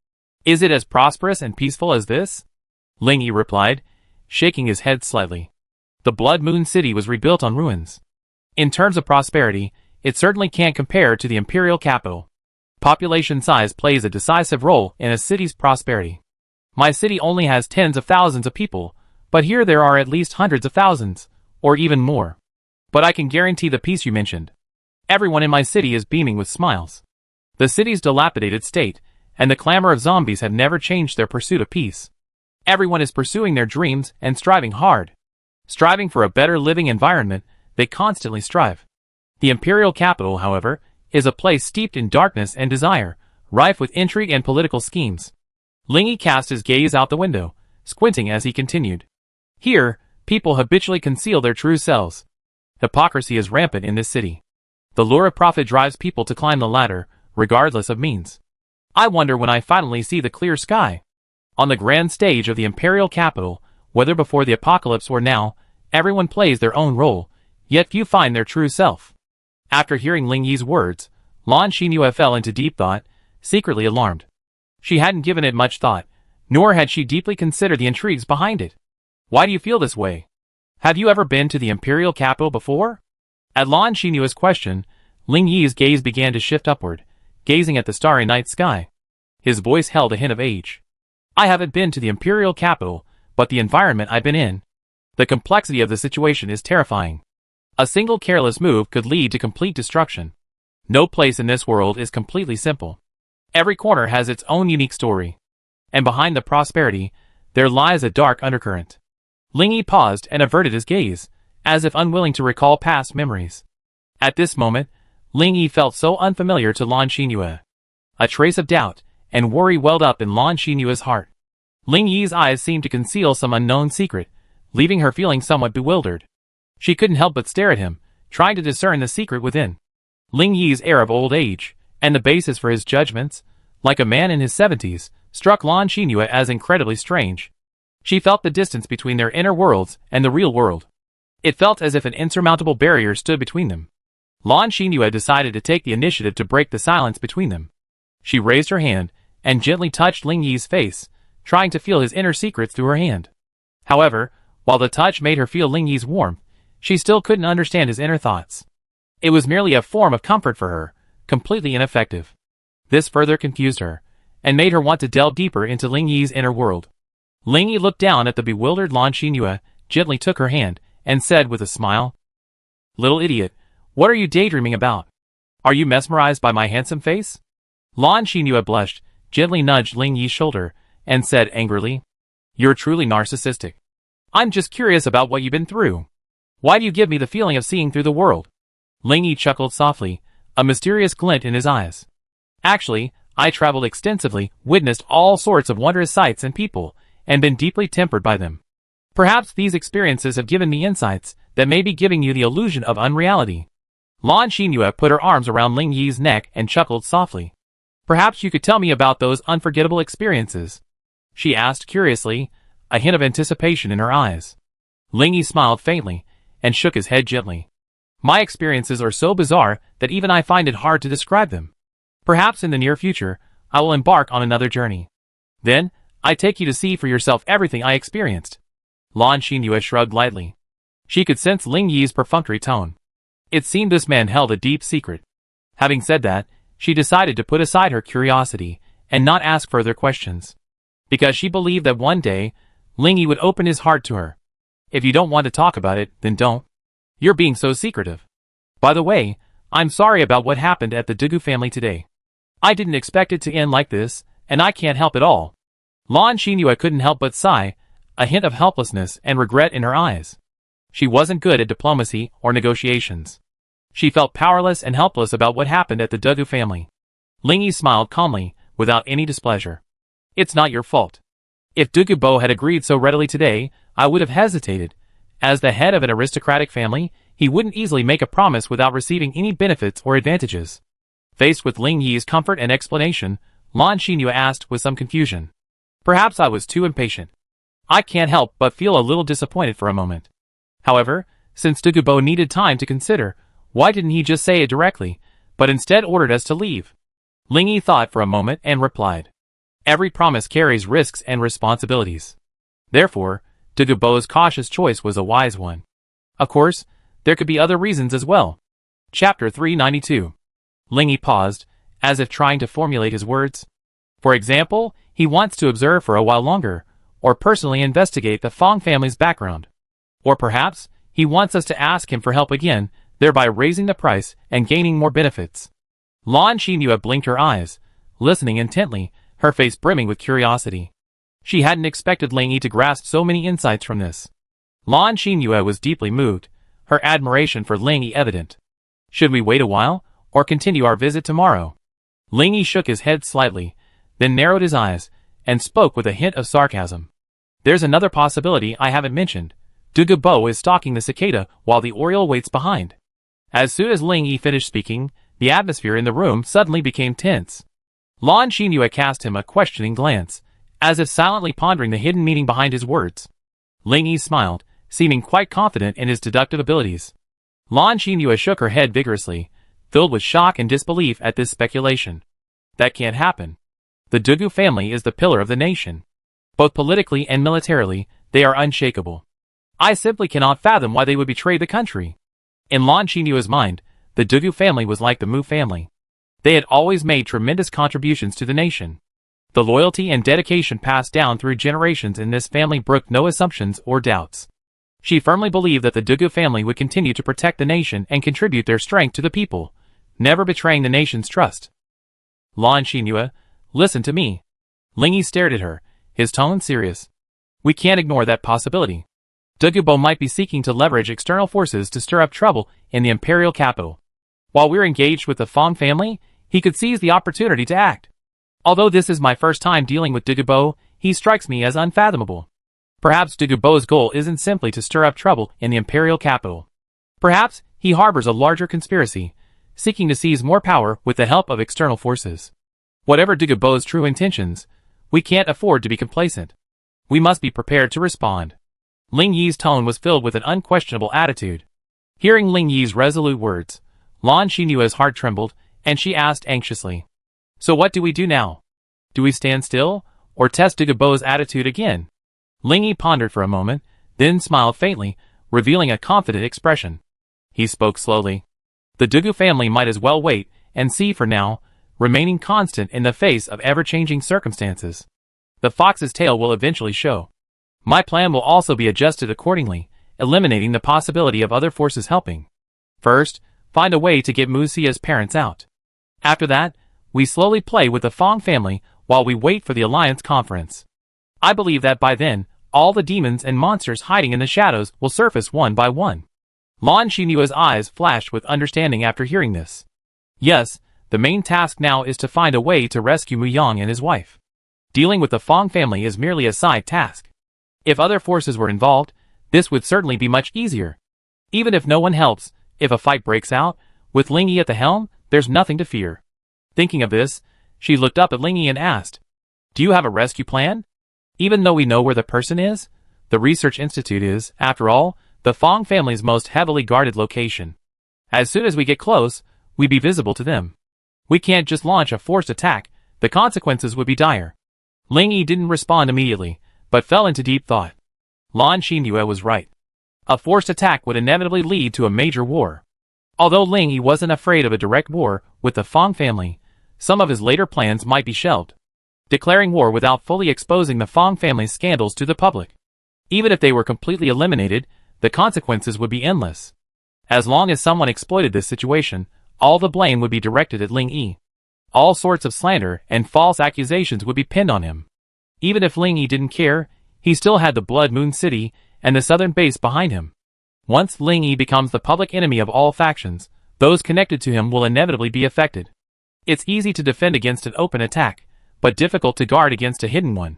Is it as prosperous and peaceful as this?" Ling Yi replied, shaking his head slightly. "The Blood Moon City was rebuilt on ruins. In terms of prosperity, it certainly can't compare to the imperial capital. Population size plays a decisive role in a city's prosperity. My city only has tens of thousands of people, but here there are at least hundreds of thousands, or even more. But I can guarantee the peace you mentioned. Everyone in my city is beaming with smiles. The city's dilapidated state and the clamor of zombies have never changed their pursuit of peace. Everyone is pursuing their dreams and striving hard. Striving for a better living environment, they constantly strive. The imperial capital, however, is a place steeped in darkness and desire, rife with intrigue and political schemes." Ling Yi cast his gaze out the window, squinting as he continued. "Here, people habitually conceal their true selves. Hypocrisy is rampant in this city. The lure of profit drives people to climb the ladder, regardless of means. I wonder when I finally see the clear sky. On the grand stage of the imperial capital, whether before the apocalypse or now, everyone plays their own role, yet few find their true self." After hearing Ling Yi's words, Lan Xinyu fell into deep thought, secretly alarmed. She hadn't given it much thought, nor had she deeply considered the intrigues behind it. "Why do you feel this way? Have you ever been to the imperial capital before?" At Lan Xinyu's question, Ling Yi's gaze began to shift upward, gazing at the starry night sky. His voice held a hint of age. I haven't been to the imperial capital, but the environment I've been in. The complexity of the situation is terrifying. A single careless move could lead to complete destruction. No place in this world is completely simple. Every corner has its own unique story. And behind the prosperity, there lies a dark undercurrent. Ling Yi paused and averted his gaze, as if unwilling to recall past memories. At this moment, Ling Yi felt so unfamiliar to Lan Xinyue. A trace of doubt and worry welled up in Lan Xinyue's heart. Ling Yi's eyes seemed to conceal some unknown secret, leaving her feeling somewhat bewildered. She couldn't help but stare at him, trying to discern the secret within. Ling Yi's air of old age, and the basis for his judgments, like a man in his 70s, struck Lan Xinyue as incredibly strange. She felt the distance between their inner worlds and the real world. It felt as if an insurmountable barrier stood between them. Lan Xinyue decided to take the initiative to break the silence between them. She raised her hand and gently touched Ling Yi's face, trying to feel his inner secrets through her hand. However, while the touch made her feel Ling Yi's warmth, she still couldn't understand his inner thoughts. It was merely a form of comfort for her, completely ineffective. This further confused her, and made her want to delve deeper into Ling Yi's inner world. Ling Yi looked down at the bewildered Lan Xinyue, gently took her hand, and said with a smile, "Little idiot, what are you daydreaming about? Are you mesmerized by my handsome face?" Lan Xinyue blushed, gently nudged Ling Yi's shoulder, and said angrily, "You're truly narcissistic. I'm just curious about what you've been through. Why do you give me the feeling of seeing through the world?" Ling Yi chuckled softly, a mysterious glint in his eyes. "Actually, I traveled extensively, witnessed all sorts of wondrous sights and people, and been deeply tempered by them. Perhaps these experiences have given me insights that may be giving you the illusion of unreality." Lan Xinyue put her arms around Ling Yi's neck and chuckled softly. "Perhaps you could tell me about those unforgettable experiences?" she asked curiously, a hint of anticipation in her eyes. Ling Yi smiled faintly and shook his head gently. "My experiences are so bizarre that even I find it hard to describe them. Perhaps in the near future, I will embark on another journey. Then, I take you to see for yourself everything I experienced." Lan Xinyue shrugged lightly. She could sense Ling Yi's perfunctory tone. It seemed this man held a deep secret. Having said that, she decided to put aside her curiosity and not ask further questions. Because she believed that one day, Ling Yi would open his heart to her. "If you don't want to talk about it, then don't. You're being so secretive. By the way, I'm sorry about what happened at the Dugu family today. I didn't expect it to end like this, and I can't help it all." Lan Xinyue couldn't help but sigh, a hint of helplessness and regret in her eyes. She wasn't good at diplomacy or negotiations. She felt powerless and helpless about what happened at the Dugu family. Ling Yi smiled calmly, without any displeasure. "It's not your fault. If Dugu Bo had agreed so readily today, I would have hesitated. As the head of an aristocratic family, he wouldn't easily make a promise without receiving any benefits or advantages." Faced with Ling Yi's comfort and explanation, Lan Xinyue asked with some confusion, "Perhaps I was too impatient. I can't help but feel a little disappointed for a moment. However, since Dugu Bo needed time to consider, why didn't he just say it directly, but instead ordered us to leave?" Ling Yi thought for a moment and replied, "Every promise carries risks and responsibilities. Therefore, Dugu Bo's cautious choice was a wise one. Of course, there could be other reasons as well." Chapter 392. Ling Yi paused, as if trying to formulate his words. "For example, he wants to observe for a while longer, or personally investigate the Fong family's background. Or perhaps, he wants us to ask him for help again, thereby raising the price and gaining more benefits." Lan Xinyue blinked her eyes, listening intently, her face brimming with curiosity. She hadn't expected Ling Yi to grasp so many insights from this. Lan Xinyue was deeply moved, her admiration for Ling Yi evident. "Should we wait a while, or continue our visit tomorrow?" Ling Yi shook his head slightly, then narrowed his eyes, and spoke with a hint of sarcasm. "There's another possibility I haven't mentioned. Dugu Bo is stalking the cicada while the oriole waits behind." As soon as Ling Yi finished speaking, the atmosphere in the room suddenly became tense. Lan Xinyue cast him a questioning glance, as if silently pondering the hidden meaning behind his words. Ling Yi smiled, seeming quite confident in his deductive abilities. Lan Xinyue shook her head vigorously, filled with shock and disbelief at this speculation. "That can't happen. The Dugu family is the pillar of the nation. Both politically and militarily, they are unshakable. I simply cannot fathom why they would betray the country." In Lan Xinyue's mind, The Dugu family was like the Mu family. They had always made tremendous contributions to the nation. The loyalty and dedication passed down through generations in this family brooked no assumptions or doubts. She firmly believed that the Dugu family would continue to protect the nation and contribute their strength to the people, never betraying the nation's trust. Lan Xinhua, listen to me. Ling Yi stared at her, his tone serious. We can't ignore that possibility. Dugubo might be seeking to leverage external forces to stir up trouble in the imperial capital. While we're engaged with the Fong family, he could seize the opportunity to act. Although this is my first time dealing with Dugubo, he strikes me as unfathomable. Perhaps Dugubo's goal isn't simply to stir up trouble in the imperial capital. Perhaps he harbors a larger conspiracy, seeking to seize more power with the help of external forces. Whatever Dugubo's true intentions, we can't afford to be complacent. We must be prepared to respond. Ling Yi's tone was filled with an unquestionable attitude. Hearing Ling Yi's resolute words, Lan Xinua's heart trembled, and she asked anxiously, "So what do we do now? Do we stand still, or test Dugubo's attitude again?" Ling Yi pondered for a moment, then smiled faintly, revealing a confident expression. He spoke slowly. The Dugu family might as well wait and see for now, remaining constant in the face of ever-changing circumstances. The fox's tail will eventually show. My plan will also be adjusted accordingly, eliminating the possibility of other forces helping. First, find a way to get Mu Xia's parents out. After that, we slowly play with the Fong family while we wait for the Alliance Conference. I believe that by then, all the demons and monsters hiding in the shadows will surface one by one. Lan Xinua's eyes flashed with understanding after hearing this. Yes, the main task now is to find a way to rescue Mu Yang and his wife. Dealing with the Fong family is merely a side task. If other forces were involved, this would certainly be much easier. Even if no one helps, if a fight breaks out, with Ling Yi at the helm, there's nothing to fear. Thinking of this, she looked up at Ling Yi and asked, "Do you have a rescue plan? Even though we know where the person is, the research institute is, after all, the Fong family's most heavily guarded location. As soon as we get close, we'd be visible to them. We can't just launch a forced attack, the consequences would be dire." Ling Yi didn't respond immediately, but fell into deep thought. Lan Xinhua was right. A forced attack would inevitably lead to a major war. Although Ling Yi wasn't afraid of a direct war with the Fong family, some of his later plans might be shelved. Declaring war without fully exposing the Fong family's scandals to the public. Even if they were completely eliminated, the consequences would be endless. As long as someone exploited this situation, all the blame would be directed at Ling Yi. All sorts of slander and false accusations would be pinned on him. Even if Ling Yi didn't care, he still had the Blood Moon City and the southern base behind him. Once Ling Yi becomes the public enemy of all factions, those connected to him will inevitably be affected. It's easy to defend against an open attack, but difficult to guard against a hidden one.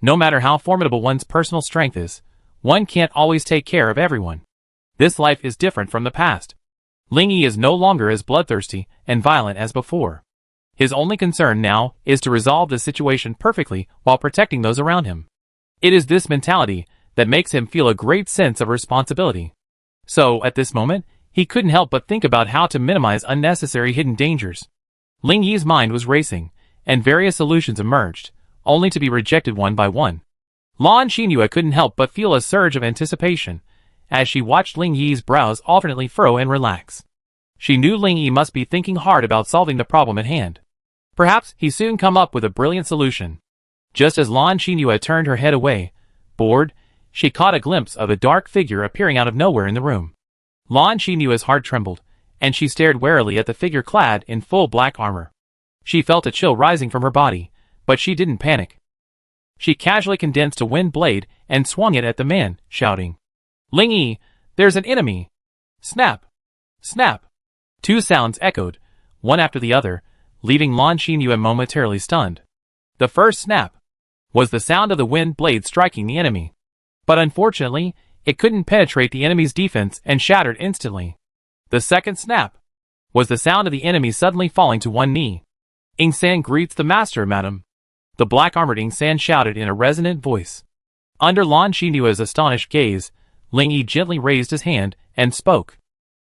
No matter how formidable one's personal strength is, one can't always take care of everyone. This life is different from the past. Ling Yi is no longer as bloodthirsty and violent as before. His only concern now is to resolve the situation perfectly while protecting those around him. It is this mentality that makes him feel a great sense of responsibility. So, at this moment, he couldn't help but think about how to minimize unnecessary hidden dangers. Ling Yi's mind was racing, and various solutions emerged, only to be rejected one by one. Lan Xinhua couldn't help but feel a surge of anticipation, as she watched Ling Yi's brows alternately furrow and relax. She knew Ling Yi must be thinking hard about solving the problem at hand. Perhaps he'd soon come up with a brilliant solution. Just as Lan Xinhua turned her head away, bored, she caught a glimpse of a dark figure appearing out of nowhere in the room. Lan Xinua's heart trembled, and she stared warily at the figure clad in full black armor. She felt a chill rising from her body, but she didn't panic. She casually condensed a wind blade and swung it at the man, shouting, "Ling Yi, there's an enemy!" Snap! Snap! Two sounds echoed, one after the other, leaving Lan Xinhua momentarily stunned. The first snap was the sound of the wind blade striking the enemy. But unfortunately, it couldn't penetrate the enemy's defense and shattered instantly. The second snap was the sound of the enemy suddenly falling to one knee. "Ing San greets the master, madam," the black-armored Ing San shouted in a resonant voice. Under Lan Xinua's astonished gaze, Ling Yi gently raised his hand and spoke.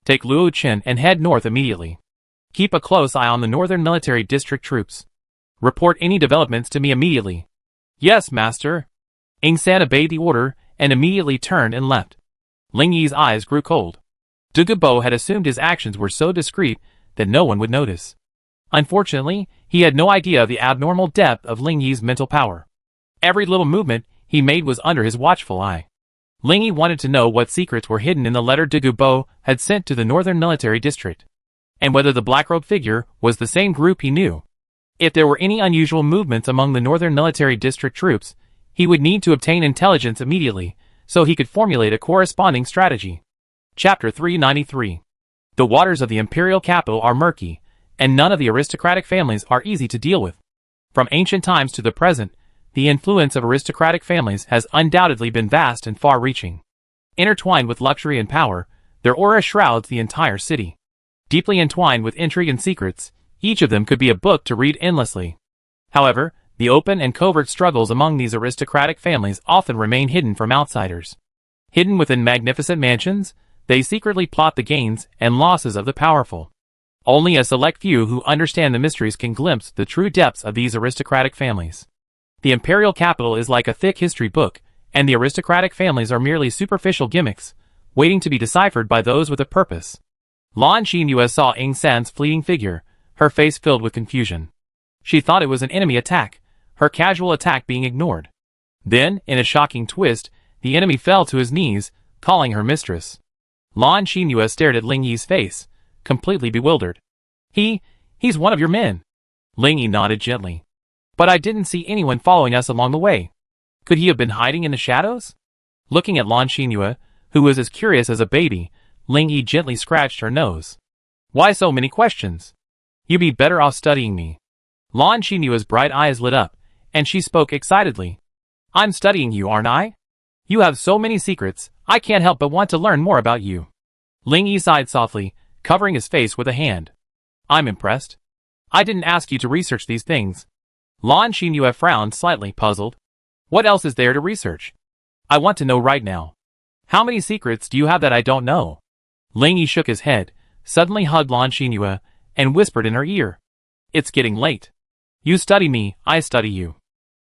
"Take Luo Chen and head north immediately. Keep a close eye on the Northern Military District troops. Report any developments to me immediately." "Yes, master." Ing San obeyed the order and immediately turned and left. Ling Yi's eyes grew cold. Bo had assumed his actions were so discreet that no one would notice. Unfortunately, he had no idea of the abnormal depth of Ling Yi's mental power. Every little movement he made was under his watchful eye. Ling Yi wanted to know what secrets were hidden in the letter Bo had sent to the Northern Military District, and whether the black-robed figure was the same group he knew. If there were any unusual movements among the Northern Military District troops, he would need to obtain intelligence immediately, so he could formulate a corresponding strategy. Chapter 393. The waters of the imperial capital are murky, and none of the aristocratic families are easy to deal with. From ancient times to the present, the influence of aristocratic families has undoubtedly been vast and far-reaching. Intertwined with luxury and power, their aura shrouds the entire city. Deeply entwined with intrigue and secrets, each of them could be a book to read endlessly. However, the open and covert struggles among these aristocratic families often remain hidden from outsiders. Hidden within magnificent mansions, they secretly plot the gains and losses of the powerful. Only a select few who understand the mysteries can glimpse the true depths of these aristocratic families. The imperial capital is like a thick history book, and the aristocratic families are merely superficial gimmicks, waiting to be deciphered by those with a purpose. Lan Xinyu saw Ing San's fleeting figure, her face filled with confusion. She thought it was an enemy attack, her casual attack being ignored. Then, in a shocking twist, the enemy fell to his knees, calling her mistress. Lan Xinyu stared at Ling Yi's face, completely bewildered. He's one of your men. Ling Yi nodded gently. But I didn't see anyone following us along the way. Could he have been hiding in the shadows? Looking at Lan Xinyu, who was as curious as a baby, Ling Yi gently scratched her nose. Why so many questions? You'd be better off studying me. Lan Xinyu's bright eyes lit up, and she spoke excitedly. I'm studying you, aren't I? You have so many secrets, I can't help but want to learn more about you. Ling Yi sighed softly, covering his face with a hand. I'm impressed. I didn't ask you to research these things. Lan Xinyu frowned, slightly puzzled. What else is there to research? I want to know right now. How many secrets do you have that I don't know? Ling Yi shook his head, suddenly hugged Lan Xinyu, and whispered in her ear. It's getting late. You study me, I study you.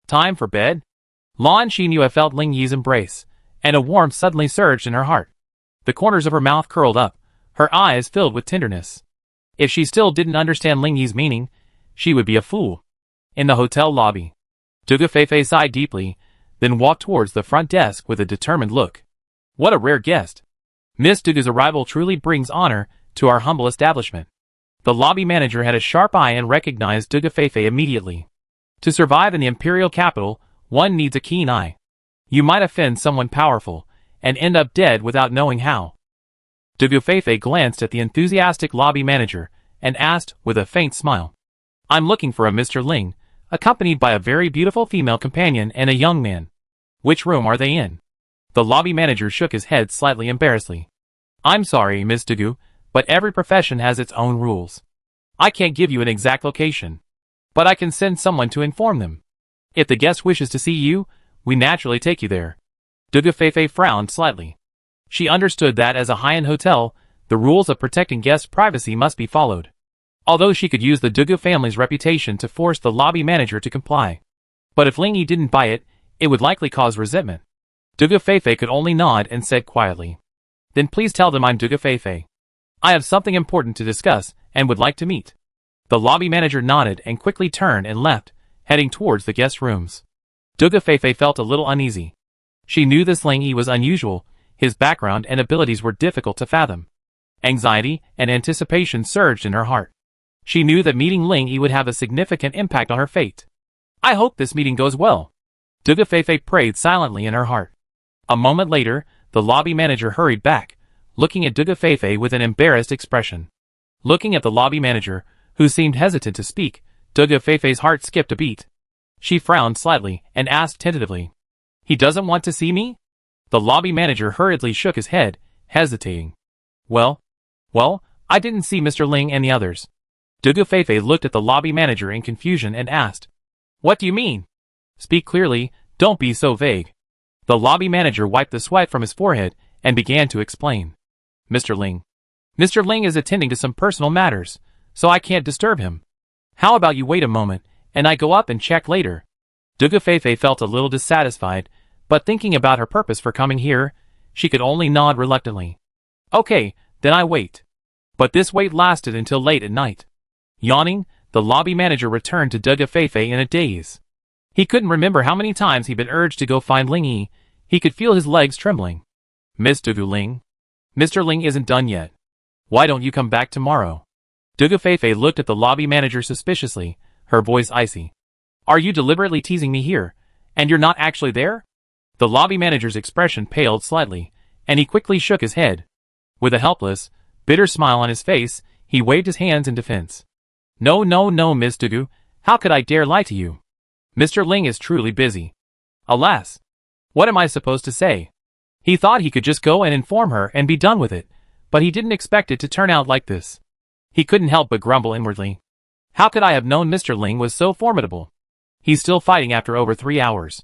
Time for bed? Lan Xinyu felt Ling Yi's embrace, and a warmth suddenly surged in her heart. The corners of her mouth curled up, her eyes filled with tenderness. If she still didn't understand Ling Yi's meaning, she would be a fool. In the hotel lobby, Feifei sighed deeply, then walked towards the front desk with a determined look. What a rare guest. Miss Dugu's arrival truly brings honor to our humble establishment. The lobby manager had a sharp eye and recognized Feifei immediately. To survive in the imperial capital, one needs a keen eye. You might offend someone powerful, and end up dead without knowing how. Feifei glanced at the enthusiastic lobby manager, and asked with a faint smile. I'm looking for a Mr. Ling, accompanied by a very beautiful female companion and a young man. Which room are they in? The lobby manager shook his head slightly embarrassedly. I'm sorry, Miss Dugu, but every profession has its own rules. I can't give you an exact location, but I can send someone to inform them. If the guest wishes to see you, we naturally take you there. Feifei frowned slightly. She understood that as a high-end hotel, the rules of protecting guests' privacy must be followed. Although she could use the Dugu family's reputation to force the lobby manager to comply. But if Ling Yi didn't buy it, it would likely cause resentment. Feifei could only nod and said quietly. Then please tell them I'm Feifei. I have something important to discuss, and would like to meet. The lobby manager nodded and quickly turned and left, heading towards the guest rooms. Feifei felt a little uneasy. She knew this Ling Yi was unusual, his background and abilities were difficult to fathom. Anxiety and anticipation surged in her heart. She knew that meeting Ling Yi would have a significant impact on her fate. I hope this meeting goes well. Feifei prayed silently in her heart. A moment later, the lobby manager hurried back, looking at Feifei with an embarrassed expression. Looking at the lobby manager, who seemed hesitant to speak, Feifei's heart skipped a beat. She frowned slightly and asked tentatively. He doesn't want to see me? The lobby manager hurriedly shook his head, hesitating. Well, I didn't see Mr. Ling and the others. Feifei looked at the lobby manager in confusion and asked. What do you mean? Speak clearly, don't be so vague. The lobby manager wiped the sweat from his forehead and began to explain. Mr. Ling is attending to some personal matters, so I can't disturb him. How about you wait a moment, and I go up and check later? Feifei felt a little dissatisfied, but thinking about her purpose for coming here, she could only nod reluctantly. Okay, then I wait. But this wait lasted until late at night. Yawning, the lobby manager returned to Duga Feifei in a daze. He couldn't remember how many times he'd been urged to go find Ling Yi. He could feel his legs trembling. Miss Dugu Ling? Mr. Ling isn't done yet. Why don't you come back tomorrow? Duga Feifei looked at the lobby manager suspiciously, her voice icy. Are you deliberately teasing me here, and you're not actually there? The lobby manager's expression paled slightly, and he quickly shook his head. With a helpless, bitter smile on his face, he waved his hands in defense. No, Miss Dugu, how could I dare lie to you? Mr. Ling is truly busy. Alas! What am I supposed to say? He thought he could just go and inform her and be done with it, but he didn't expect it to turn out like this. He couldn't help but grumble inwardly. How could I have known Mr. Ling was so formidable? He's still fighting after over 3 hours.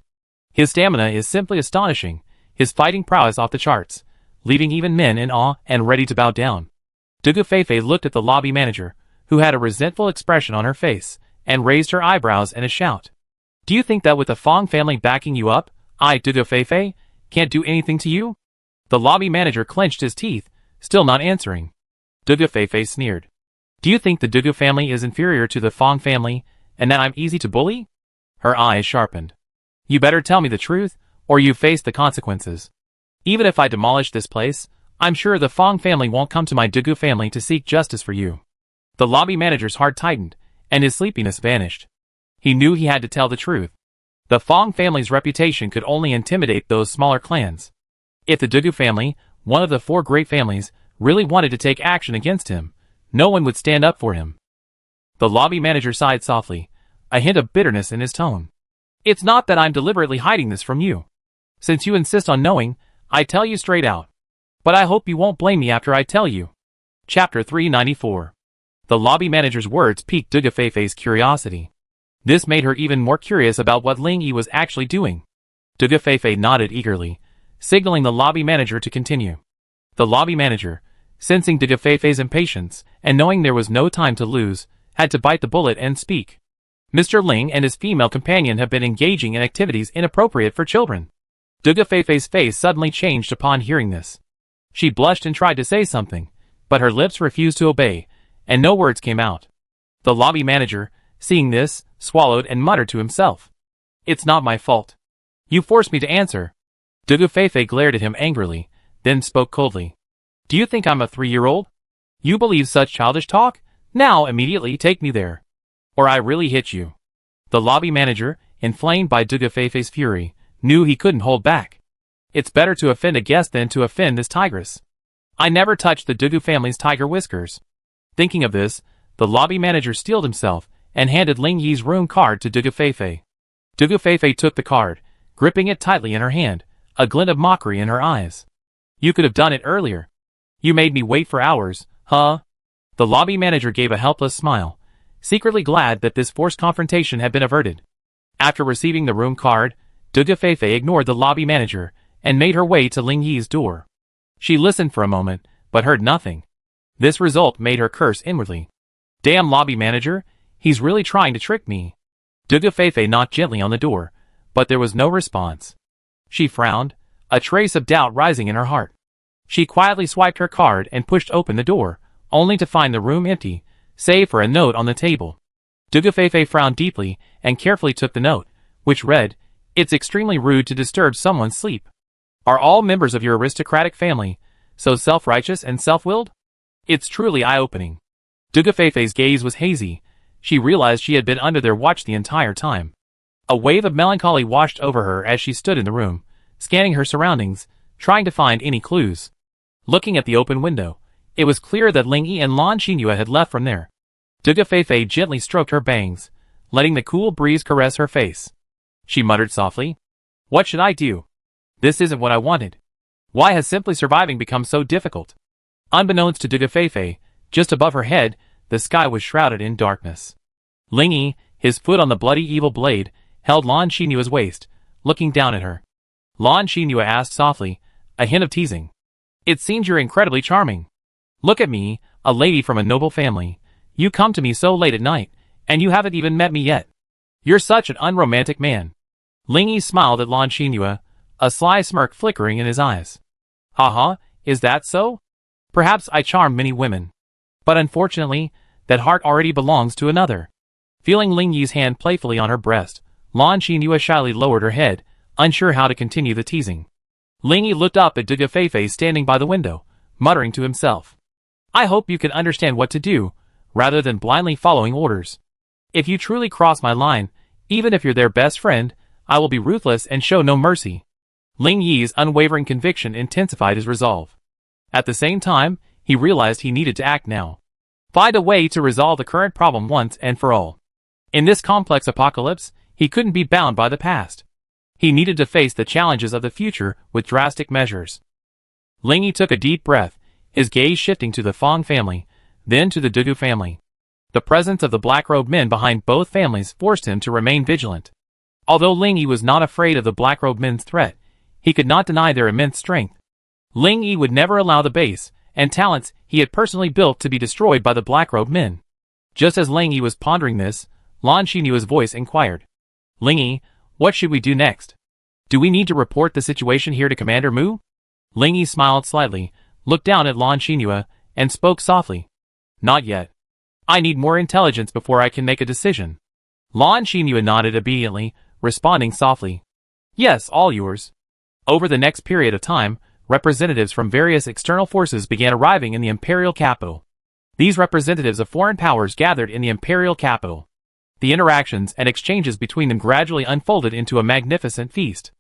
His stamina is simply astonishing, his fighting prowess off the charts, leaving even men in awe and ready to bow down. Duga Feifei looked at the lobby manager, who had a resentful expression on her face, and raised her eyebrows in a shout. Do you think that with the Fong family backing you up, I, Duga Feifei, can't do anything to you? The lobby manager clenched his teeth, still not answering. Duga Feifei sneered. Do you think the Duga family is inferior to the Fong family, and that I'm easy to bully? Her eyes sharpened. You better tell me the truth, or you face the consequences. Even if I demolish this place, I'm sure the Fong family won't come to my Dugu family to seek justice for you. The lobby manager's heart tightened, and his sleepiness vanished. He knew he had to tell the truth. The Fong family's reputation could only intimidate those smaller clans. If the Dugu family, one of the 4 great families, really wanted to take action against him, no one would stand up for him. The lobby manager sighed softly, a hint of bitterness in his tone. It's not that I'm deliberately hiding this from you. Since you insist on knowing, I tell you straight out. But I hope you won't blame me after I tell you. Chapter 394. The lobby manager's words piqued Duga Feifei's curiosity. This made her even more curious about what Ling Yi was actually doing. Duga Feifei nodded eagerly, signaling the lobby manager to continue. The lobby manager, sensing Duga Feifei's impatience and knowing there was no time to lose, had to bite the bullet and speak. Mr. Ling and his female companion have been engaging in activities inappropriate for children. Duga Feifei's face suddenly changed upon hearing this. She blushed and tried to say something, but her lips refused to obey, and no words came out. The lobby manager, seeing this, swallowed and muttered to himself. It's not my fault. You forced me to answer. Duga Feifei glared at him angrily, then spoke coldly. Do you think I'm a 3-year-old? You believe such childish talk? Now immediately take me there. Or I really hit you. The lobby manager, inflamed by Duga Feifei's fury, knew he couldn't hold back. It's better to offend a guest than to offend this tigress. I never touched the Dugu family's tiger whiskers. Thinking of this, the lobby manager steeled himself and handed Ling Yi's room card to Duga Feifei. Duga Feifei took the card, gripping it tightly in her hand, a glint of mockery in her eyes. You could have done it earlier. You made me wait for hours, huh? The lobby manager gave a helpless smile, secretly glad that this forced confrontation had been averted. After receiving the room card, Duga Feifei ignored the lobby manager and made her way to Ling Yi's door. She listened for a moment, but heard nothing. This result made her curse inwardly. Damn lobby manager, he's really trying to trick me. Duga Feifei knocked gently on the door, but there was no response. She frowned, a trace of doubt rising in her heart. She quietly swiped her card and pushed open the door, only to find the room empty, save for a note on the table. Duga Feifei frowned deeply and carefully took the note, which read, "It's extremely rude to disturb someone's sleep. Are all members of your aristocratic family so self-righteous and self-willed?" It's truly eye-opening. Duga Feifei's gaze was hazy. She realized she had been under their watch the entire time. A wave of melancholy washed over her as she stood in the room, scanning her surroundings, trying to find any clues. Looking at the open window, it was clear that Ling Yi and Lan Xinhua had left from there. Duga Feifei gently stroked her bangs, letting the cool breeze caress her face. She muttered softly, "What should I do? This isn't what I wanted. Why has simply surviving become so difficult?" Unbeknownst to Duga Feifei, just above her head, the sky was shrouded in darkness. Ling Yi, his foot on the bloody evil blade, held Lan Xinhua's waist, looking down at her. Lan Xinhua asked softly, a hint of teasing, "It seems you're incredibly charming. Look at me, a lady from a noble family. You come to me so late at night, and you haven't even met me yet. You're such an unromantic man." Ling Yi smiled at Lan Xinhua, a sly smirk flickering in his eyes. "Haha, is that so? Perhaps I charm many women. But unfortunately, that heart already belongs to another. Feeling Ling Yi's hand playfully on her breast, Lan Xinhua shyly lowered her head, unsure how to continue the teasing. Ling Yi looked up at Duga Feifei standing by the window, muttering to himself. I hope you can understand what to do, rather than blindly following orders. If you truly cross my line, even if you're their best friend, I will be ruthless and show no mercy. Ling Yi's unwavering conviction intensified his resolve. At the same time, he realized he needed to act now. Find a way to resolve the current problem once and for all. In this complex apocalypse, he couldn't be bound by the past. He needed to face the challenges of the future with drastic measures. Ling Yi took a deep breath, his gaze shifting to the Fong family, then to the Dugu family. The presence of the black-robed men behind both families forced him to remain vigilant. Although Ling Yi was not afraid of the black-robed men's threat, he could not deny their immense strength. Ling Yi would never allow the base and talents he had personally built to be destroyed by the black-robed men. Just as Ling Yi was pondering this, Lan Xinyua's voice inquired. Ling Yi, what should we do next? Do we need to report the situation here to Commander Mu? Ling Yi smiled slightly, looked down at Lan Xinhua, and spoke softly. Not yet. I need more intelligence before I can make a decision. Lan Xinhua nodded obediently, responding softly. Yes, all yours. Over the next period of time, representatives from various external forces began arriving in the imperial capital. These representatives of foreign powers gathered in the imperial capital. The interactions and exchanges between them gradually unfolded into a magnificent feast.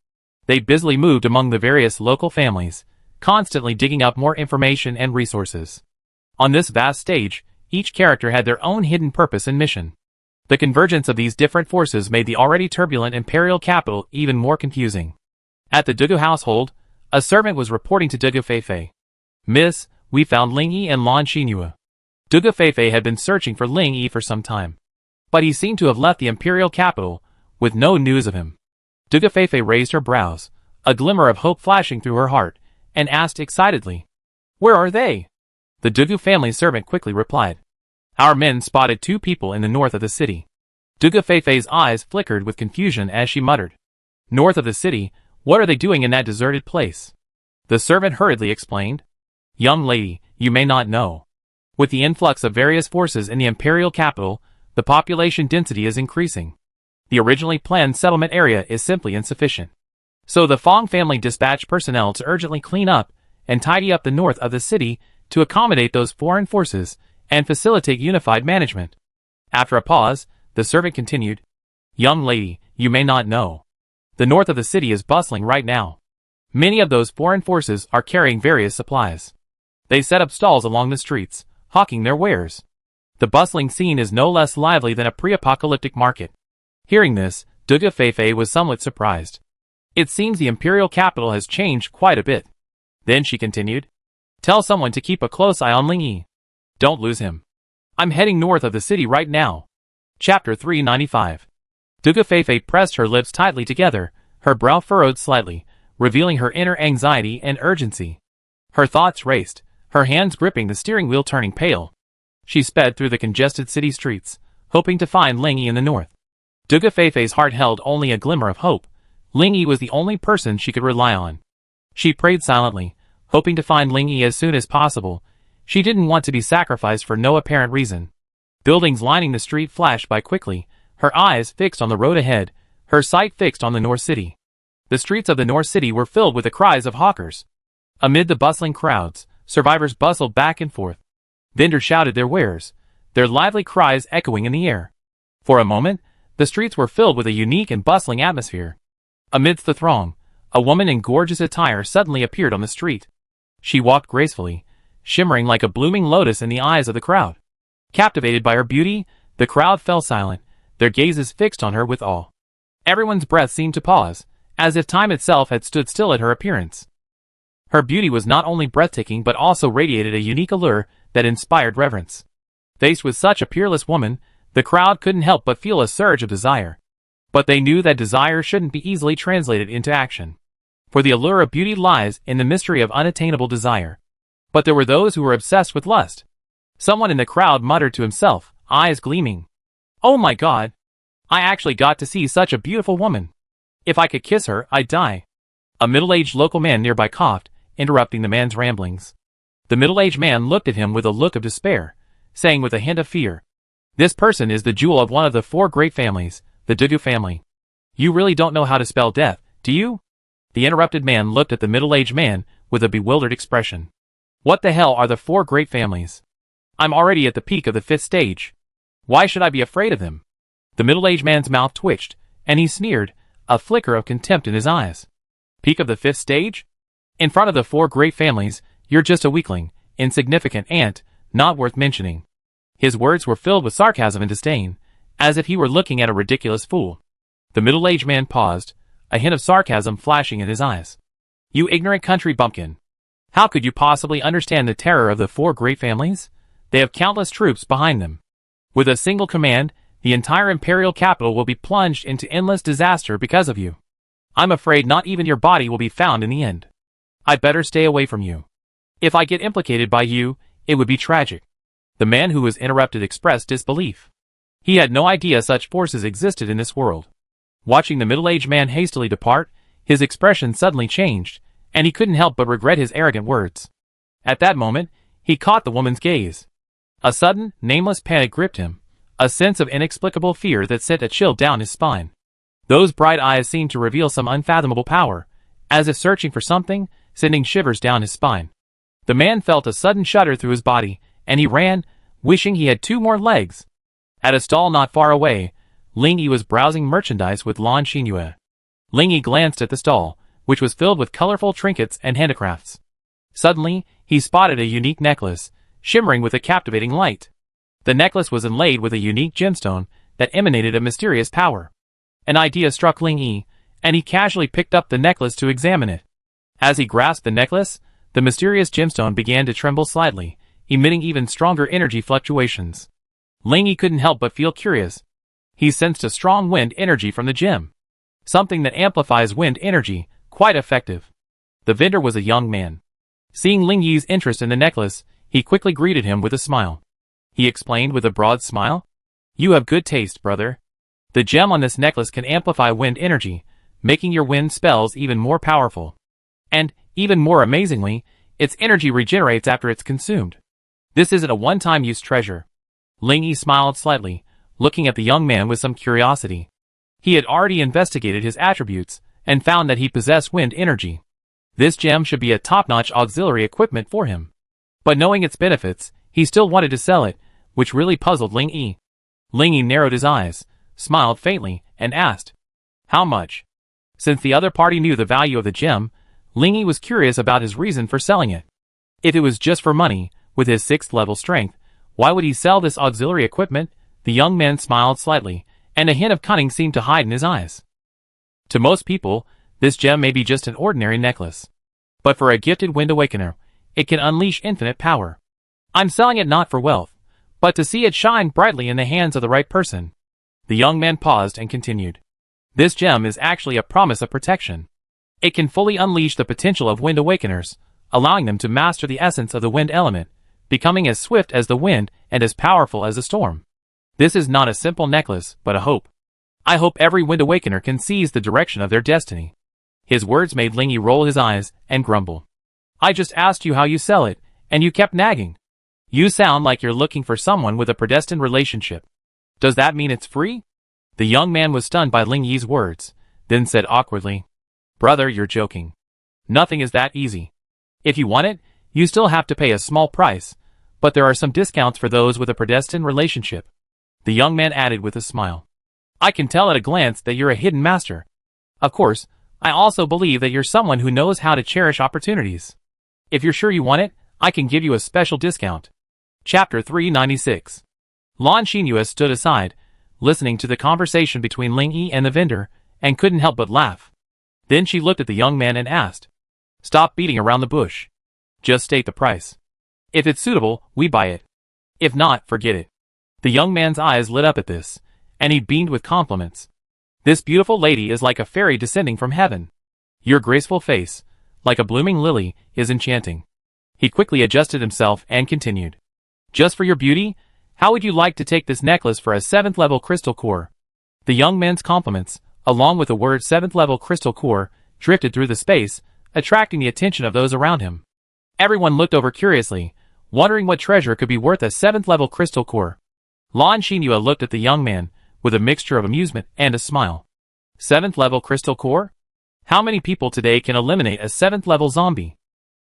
They busily moved among the various local families, constantly digging up more information and resources. On this vast stage, each character had their own hidden purpose and mission. The convergence of these different forces made the already turbulent imperial capital even more confusing. At the Dugu household, a servant was reporting to Dugu Feifei. Miss, we found Ling Yi and Lan Xinhua. Dugu Feifei had been searching for Ling Yi for some time, but he seemed to have left the imperial capital, with no news of him. Dugu Feifei raised her brows, a glimmer of hope flashing through her heart, and asked excitedly, Where are they? The Dugu family servant quickly replied. Our men spotted 2 people in the north of the city. Dugu Feifei's eyes flickered with confusion as she muttered. North of the city? What are they doing in that deserted place? The servant hurriedly explained. Young lady, you may not know. With the influx of various forces in the imperial capital, the population density is increasing. The originally planned settlement area is simply insufficient. So the Fong family dispatched personnel to urgently clean up and tidy up the north of the city to accommodate those foreign forces and facilitate unified management. After a pause, the servant continued. Young lady, you may not know. The north of the city is bustling right now. Many of those foreign forces are carrying various supplies. They set up stalls along the streets, hawking their wares. The bustling scene is no less lively than a pre-apocalyptic market. Hearing this, Dugu Feifei was somewhat surprised. It seems the imperial capital has changed quite a bit. Then she continued. Tell someone to keep a close eye on Ling Yi. Don't lose him. I'm heading north of the city right now. Chapter 395. Dugu Feifei pressed her lips tightly together, her brow furrowed slightly, revealing her inner anxiety and urgency. Her thoughts raced, her hands gripping the steering wheel turning pale. She sped through the congested city streets, hoping to find Ling Yi in the north. Dugu Feifei's heart held only a glimmer of hope. Ling Yi was the only person she could rely on. She prayed silently, hoping to find Ling Yi as soon as possible. She didn't want to be sacrificed for no apparent reason. Buildings lining the street flashed by quickly, her eyes fixed on the road ahead, her sight fixed on the North City. The streets of the North City were filled with the cries of hawkers. Amid the bustling crowds, survivors bustled back and forth. Vendors shouted their wares, their lively cries echoing in the air. For a moment, the streets were filled with a unique and bustling atmosphere. Amidst the throng, a woman in gorgeous attire suddenly appeared on the street. She walked gracefully, shimmering like a blooming lotus in the eyes of the crowd. Captivated by her beauty, the crowd fell silent, their gazes fixed on her with awe. Everyone's breath seemed to pause, as if time itself had stood still at her appearance. Her beauty was not only breathtaking but also radiated a unique allure that inspired reverence. Faced with such a peerless woman, the crowd couldn't help but feel a surge of desire. But they knew that desire shouldn't be easily translated into action. For the allure of beauty lies in the mystery of unattainable desire. But there were those who were obsessed with lust. Someone in the crowd muttered to himself, eyes gleaming. Oh my God! I actually got to see such a beautiful woman. If I could kiss her, I'd die. A middle-aged local man nearby coughed, interrupting the man's ramblings. The middle-aged man looked at him with a look of despair, saying with a hint of fear, "This person is the jewel of one of the 4 great families, the Dudu family. You really don't know how to spell death, do you?" The interrupted man looked at the middle-aged man with a bewildered expression. "What the hell are the 4 great families? I'm already at the peak of the 5th stage. Why should I be afraid of them?" The middle-aged man's mouth twitched, and he sneered, a flicker of contempt in his eyes. "Peak of the 5th stage? In front of the 4 great families, you're just a weakling, insignificant ant, not worth mentioning." His words were filled with sarcasm and disdain, as if he were looking at a ridiculous fool. The middle-aged man paused, a hint of sarcasm flashing in his eyes. "You ignorant country bumpkin. How could you possibly understand the terror of the 4 great families? They have countless troops behind them. With a single command, the entire imperial capital will be plunged into endless disaster because of you. I'm afraid not even your body will be found in the end. I'd better stay away from you. If I get implicated by you, it would be tragic." The man who was interrupted expressed disbelief. He had no idea such forces existed in this world. Watching the middle-aged man hastily depart, his expression suddenly changed, and he couldn't help but regret his arrogant words. At that moment, he caught the woman's gaze. A sudden, nameless panic gripped him, a sense of inexplicable fear that sent a chill down his spine. Those bright eyes seemed to reveal some unfathomable power, as if searching for something, sending shivers down his spine. The man felt a sudden shudder through his body, and he ran, wishing he had 2 more legs. At a stall not far away, Ling Yi was browsing merchandise with Lan Xinyu. Ling Yi glanced at the stall, which was filled with colorful trinkets and handicrafts. Suddenly, he spotted a unique necklace, shimmering with a captivating light. The necklace was inlaid with a unique gemstone that emanated a mysterious power. An idea struck Ling Yi, and he casually picked up the necklace to examine it. As he grasped the necklace, the mysterious gemstone began to tremble slightly, emitting even stronger energy fluctuations. Ling Yi couldn't help but feel curious. He sensed a strong wind energy from the gem. Something that amplifies wind energy, quite effective. The vendor was a young man. Seeing Ling Yi's interest in the necklace, he quickly greeted him with a smile. He explained with a broad smile, "You have good taste, brother. The gem on this necklace can amplify wind energy, making your wind spells even more powerful. And, even more amazingly, its energy regenerates after it's consumed. This isn't a one-time use treasure." Ling Yi smiled slightly, looking at the young man with some curiosity. He had already investigated his attributes, and found that he possessed wind energy. This gem should be a top-notch auxiliary equipment for him. But knowing its benefits, he still wanted to sell it, which really puzzled Ling Yi. Ling Yi narrowed his eyes, smiled faintly, and asked, "How much?" Since the other party knew the value of the gem, Ling Yi was curious about his reason for selling it. If it was just for money, with his 6th level strength, why would he sell this auxiliary equipment? The young man smiled slightly, and a hint of cunning seemed to hide in his eyes. To most people, this gem may be just an ordinary necklace. But for a gifted Wind Awakener, it can unleash infinite power. I'm selling it not for wealth, but to see it shine brightly in the hands of the right person. The young man paused and continued. This gem is actually a promise of protection. It can fully unleash the potential of Wind Awakeners, allowing them to master the essence of the wind element, becoming as swift as the wind and as powerful as a storm. This is not a simple necklace, but a hope. I hope every Wind Awakener can seize the direction of their destiny. His words made Ling Yi roll his eyes and grumble. I just asked you how you sell it, and you kept nagging. You sound like you're looking for someone with a predestined relationship. Does that mean it's free? The young man was stunned by Ling Yi's words, then said awkwardly, Brother, you're joking. Nothing is that easy. If you want it, you still have to pay a small price, but there are some discounts for those with a predestined relationship. The young man added with a smile. I can tell at a glance that you're a hidden master. Of course, I also believe that you're someone who knows how to cherish opportunities. If you're sure you want it, I can give you a special discount. Chapter 396. Lan Xinyu stood aside, listening to the conversation between Ling Yi and the vendor, and couldn't help but laugh. Then she looked at the young man and asked, Stop beating around the bush. Just state the price. If it's suitable, we buy it. If not, forget it. The young man's eyes lit up at this, and he beamed with compliments. This beautiful lady is like a fairy descending from heaven. Your graceful face, like a blooming lily, is enchanting. He quickly adjusted himself and continued. Just for your beauty, how would you like to take this necklace for a 7th level crystal core? The young man's compliments, along with the word 7th level crystal core, drifted through the space, attracting the attention of those around him. Everyone looked over curiously, wondering what treasure could be worth a 7th level crystal core. Lan Xinhua looked at the young man, with a mixture of amusement and a smile. 7th level crystal core? How many people today can eliminate a 7th level zombie?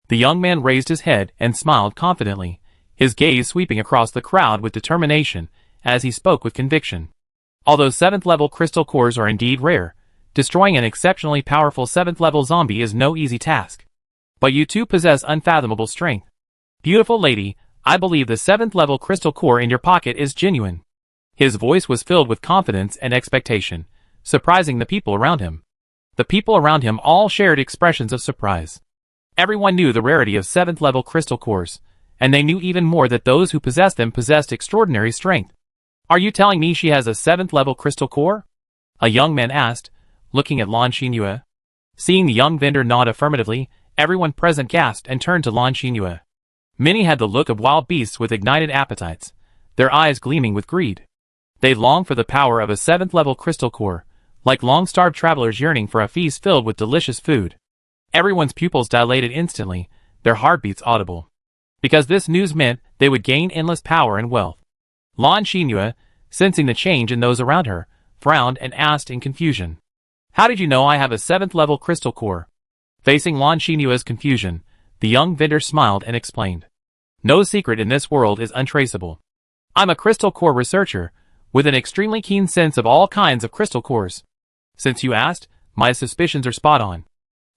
The young man raised his head and smiled confidently, his gaze sweeping across the crowd with determination as he spoke with conviction. Although 7th level crystal cores are indeed rare, destroying an exceptionally powerful 7th level zombie is no easy task. But you too possess unfathomable strength. Beautiful lady, I believe the 7th level crystal core in your pocket is genuine. His voice was filled with confidence and expectation, surprising the people around him. The people around him all shared expressions of surprise. Everyone knew the rarity of 7th level crystal cores, and they knew even more that those who possessed them possessed extraordinary strength. Are you telling me she has a 7th level crystal core? A young man asked, looking at Lan Xinhua. Seeing the young vendor nod affirmatively, everyone present gasped and turned to Lan Xinhua. Many had the look of wild beasts with ignited appetites, their eyes gleaming with greed. They longed for the power of a 7th level crystal core, like long-starved travelers yearning for a feast filled with delicious food. Everyone's pupils dilated instantly, their heartbeats audible. Because this news meant they would gain endless power and wealth. Lan Xinhua, sensing the change in those around her, frowned and asked in confusion. How did you know I have a 7th level crystal core? Facing Lan Xinhua's confusion, the young vendor smiled and explained. No secret in this world is untraceable. I'm a crystal core researcher, with an extremely keen sense of all kinds of crystal cores. Since you asked, my suspicions are spot on.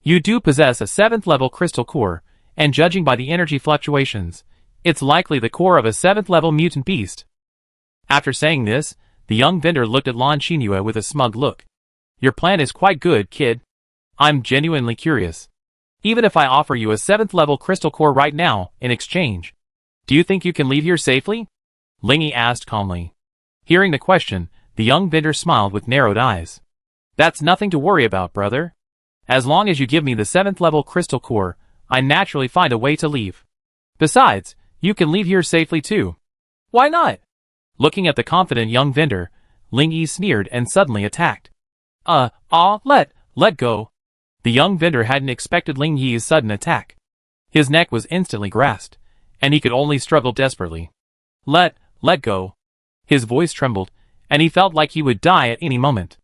You do possess a 7th level crystal core, and judging by the energy fluctuations, it's likely the core of a 7th level mutant beast. After saying this, the young vendor looked at Lan Xinhua with a smug look. Your plan is quite good, kid. I'm genuinely curious. Even if I offer you a 7th level crystal core right now, in exchange, do you think you can leave here safely? Lingy asked calmly. Hearing the question, the young vendor smiled with narrowed eyes. That's nothing to worry about, brother. As long as you give me the 7th level crystal core, I naturally find a way to leave. Besides, you can leave here safely too. Why not? Looking at the confident young vendor, Ling Yi sneered and suddenly attacked. Let go. The young vendor hadn't expected Ling Yi's sudden attack. His neck was instantly grasped, and he could only struggle desperately. Let go. His voice trembled, and he felt like he would die at any moment.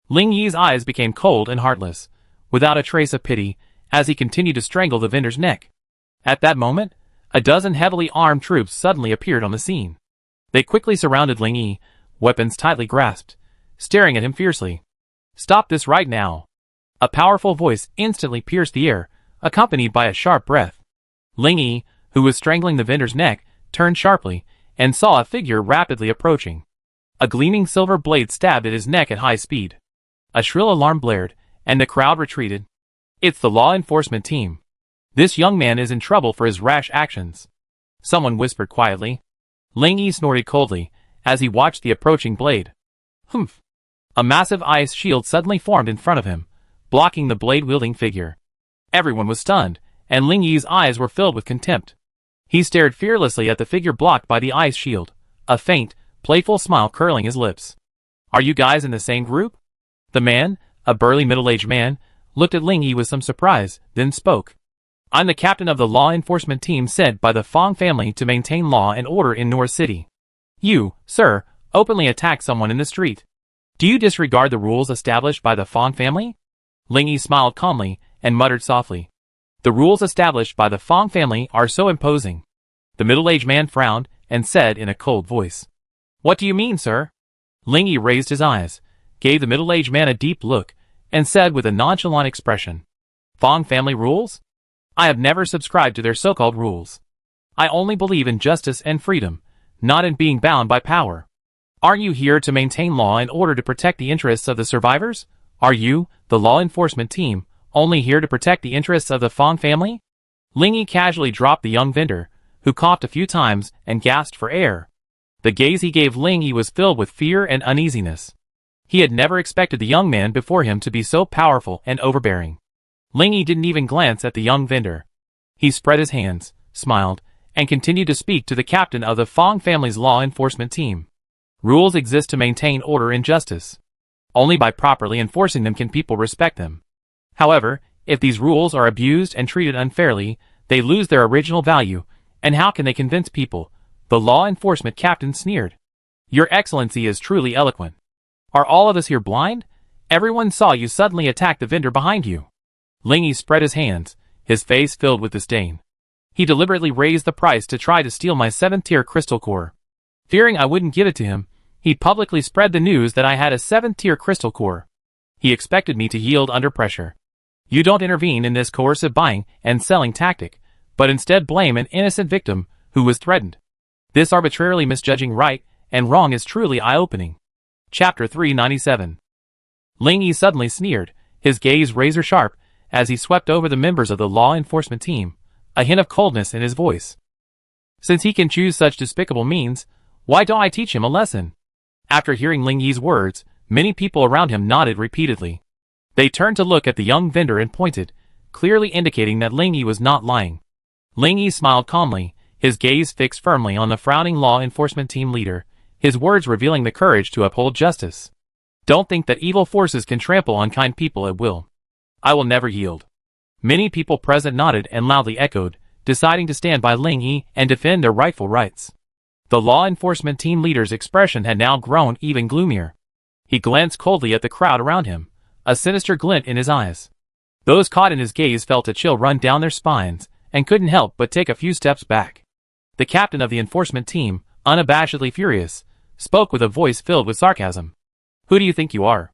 Ling Yi's eyes became cold and heartless, without a trace of pity, as he continued to strangle the vendor's neck. At that moment, a dozen heavily armed troops suddenly appeared on the scene. They quickly surrounded Ling Yi, weapons tightly grasped, staring at him fiercely. Stop this right now. A powerful voice instantly pierced the air, accompanied by a sharp breath. Ling Yi, who was strangling the vendor's neck, turned sharply, and saw a figure rapidly approaching. A gleaming silver blade stabbed at his neck at high speed. A shrill alarm blared, and the crowd retreated. It's the law enforcement team. This young man is in trouble for his rash actions. Someone whispered quietly. Ling Yi snorted coldly, as he watched the approaching blade. Humph. A massive ice shield suddenly formed in front of him, blocking the blade-wielding figure. Everyone was stunned, and Ling Yi's eyes were filled with contempt. He stared fearlessly at the figure blocked by the ice shield, a faint, playful smile curling his lips. Are you guys in the same group? The man, a burly middle-aged man, looked at Ling Yi with some surprise, then spoke. I'm the captain of the law enforcement team sent by the Fong family to maintain law and order in North City. You, sir, openly attacked someone in the street. Do you disregard the rules established by the Fong family? Ling Yi smiled calmly and muttered softly. The rules established by the Fong family are so imposing. The middle-aged man frowned and said in a cold voice. What do you mean, sir? Ling Yi raised his eyes, gave the middle-aged man a deep look, and said with a nonchalant expression. Fong family rules? I have never subscribed to their so-called rules. I only believe in justice and freedom, not in being bound by power. Aren't you here to maintain law in order to protect the interests of the survivors? Are you, the law enforcement team, only here to protect the interests of the Fong family? Ling Yi casually dropped the young vendor, who coughed a few times and gasped for air. The gaze he gave Ling Yi was filled with fear and uneasiness. He had never expected the young man before him to be so powerful and overbearing. Ling Yi didn't even glance at the young vendor. He spread his hands, smiled, and continued to speak to the captain of the Fong family's law enforcement team. Rules exist to maintain order and justice. Only by properly enforcing them can people respect them. However, if these rules are abused and treated unfairly, They lose their original value, and how can they convince people? The law enforcement captain sneered. Your Excellency is truly eloquent. Are all of us here blind? Everyone saw you suddenly attack the vendor behind you. Ling Yi spread his hands, his face filled with disdain. He deliberately raised the price to try to steal my 7th-tier crystal core. Fearing I wouldn't give it to him, he publicly spread the news that I had a 7th-tier crystal core. He expected me to yield under pressure. You don't intervene in this coercive buying and selling tactic, but instead blame an innocent victim who was threatened. This arbitrarily misjudging right and wrong is truly eye-opening. Chapter 397. Ling Yi suddenly sneered, his gaze razor-sharp, as he swept over the members of the law enforcement team, a hint of coldness in his voice. Since he can choose such despicable means, why don't I teach him a lesson? After hearing Ling Yi's words, many people around him nodded repeatedly. They turned to look at the young vendor and pointed, clearly indicating that Ling Yi was not lying. Ling Yi smiled calmly, his gaze fixed firmly on the frowning law enforcement team leader, his words revealing the courage to uphold justice. Don't think that evil forces can trample on kind people at will. I will never yield. Many people present nodded and loudly echoed, deciding to stand by Ling Yi and defend their rightful rights. The law enforcement team leader's expression had now grown even gloomier. He glanced coldly at the crowd around him, a sinister glint in his eyes. Those caught in his gaze felt a chill run down their spines, and couldn't help but take a few steps back. The captain of the enforcement team, unabashedly furious, spoke with a voice filled with sarcasm. Who do you think you are?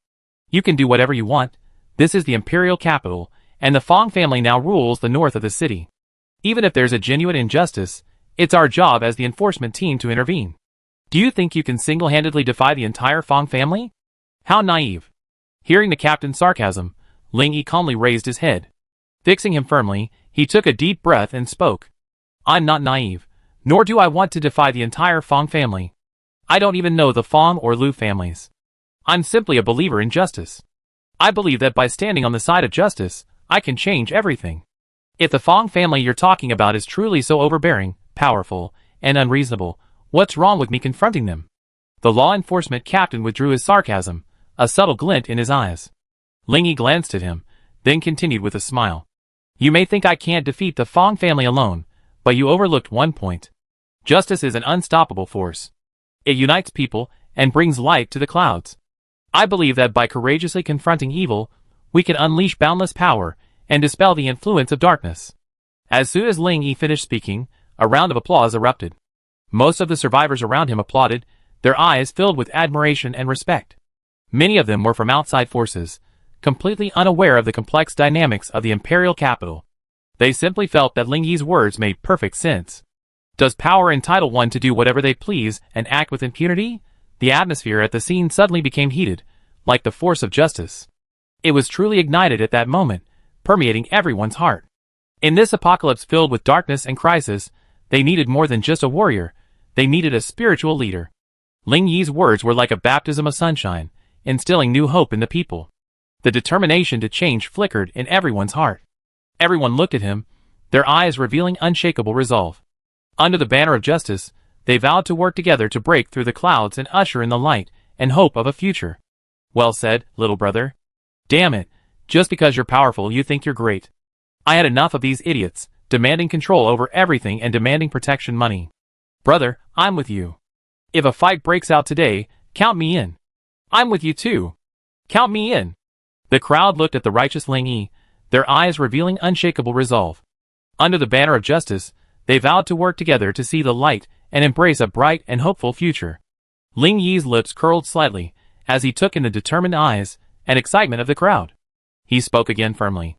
You can do whatever you want. This is the imperial capital, and the Fong family now rules the north of the city. Even if there's a genuine injustice, it's our job as the enforcement team to intervene. Do you think you can single-handedly defy the entire Fong family? How naive. Hearing the captain's sarcasm, Ling Yi calmly raised his head. Fixing him firmly, he took a deep breath and spoke. I'm not naive, nor do I want to defy the entire Fong family. I don't even know the Fong or Lu families. I'm simply a believer in justice. I believe that by standing on the side of justice, I can change everything. If the Fong family you're talking about is truly so overbearing, powerful, and unreasonable, what's wrong with me confronting them? The law enforcement captain withdrew his sarcasm, a subtle glint in his eyes. Ling Yi glanced at him, then continued with a smile. You may think I can't defeat the Fong family alone, but you overlooked one point. Justice is an unstoppable force. It unites people and brings light to the clouds. I believe that by courageously confronting evil, we can unleash boundless power and dispel the influence of darkness. As soon as Ling Yi finished speaking, a round of applause erupted. Most of the survivors around him applauded, their eyes filled with admiration and respect. Many of them were from outside forces, completely unaware of the complex dynamics of the imperial capital. They simply felt that Ling Yi's words made perfect sense. Does power entitle one to do whatever they please and act with impunity? The atmosphere at the scene suddenly became heated, like the force of justice. It was truly ignited at that moment, permeating everyone's heart. In this apocalypse filled with darkness and crisis, they needed more than just a warrior, they needed a spiritual leader. Ling Yi's words were like a baptism of sunshine, instilling new hope in the people. The determination to change flickered in everyone's heart. Everyone looked at him, their eyes revealing unshakable resolve. Under the banner of justice, they vowed to work together to break through the clouds and usher in the light and hope of a future. Well said, little brother. Damn it, just because you're powerful you think you're great. I had enough of these idiots, demanding control over everything and demanding protection money. Brother, I'm with you. If a fight breaks out today, count me in. I'm with you too. Count me in. The crowd looked at the righteous Ling Yi, their eyes revealing unshakable resolve. Under the banner of justice, they vowed to work together to see the light and embrace a bright and hopeful future. Ling Yi's lips curled slightly as he took in the determined eyes and excitement of the crowd. He spoke again firmly.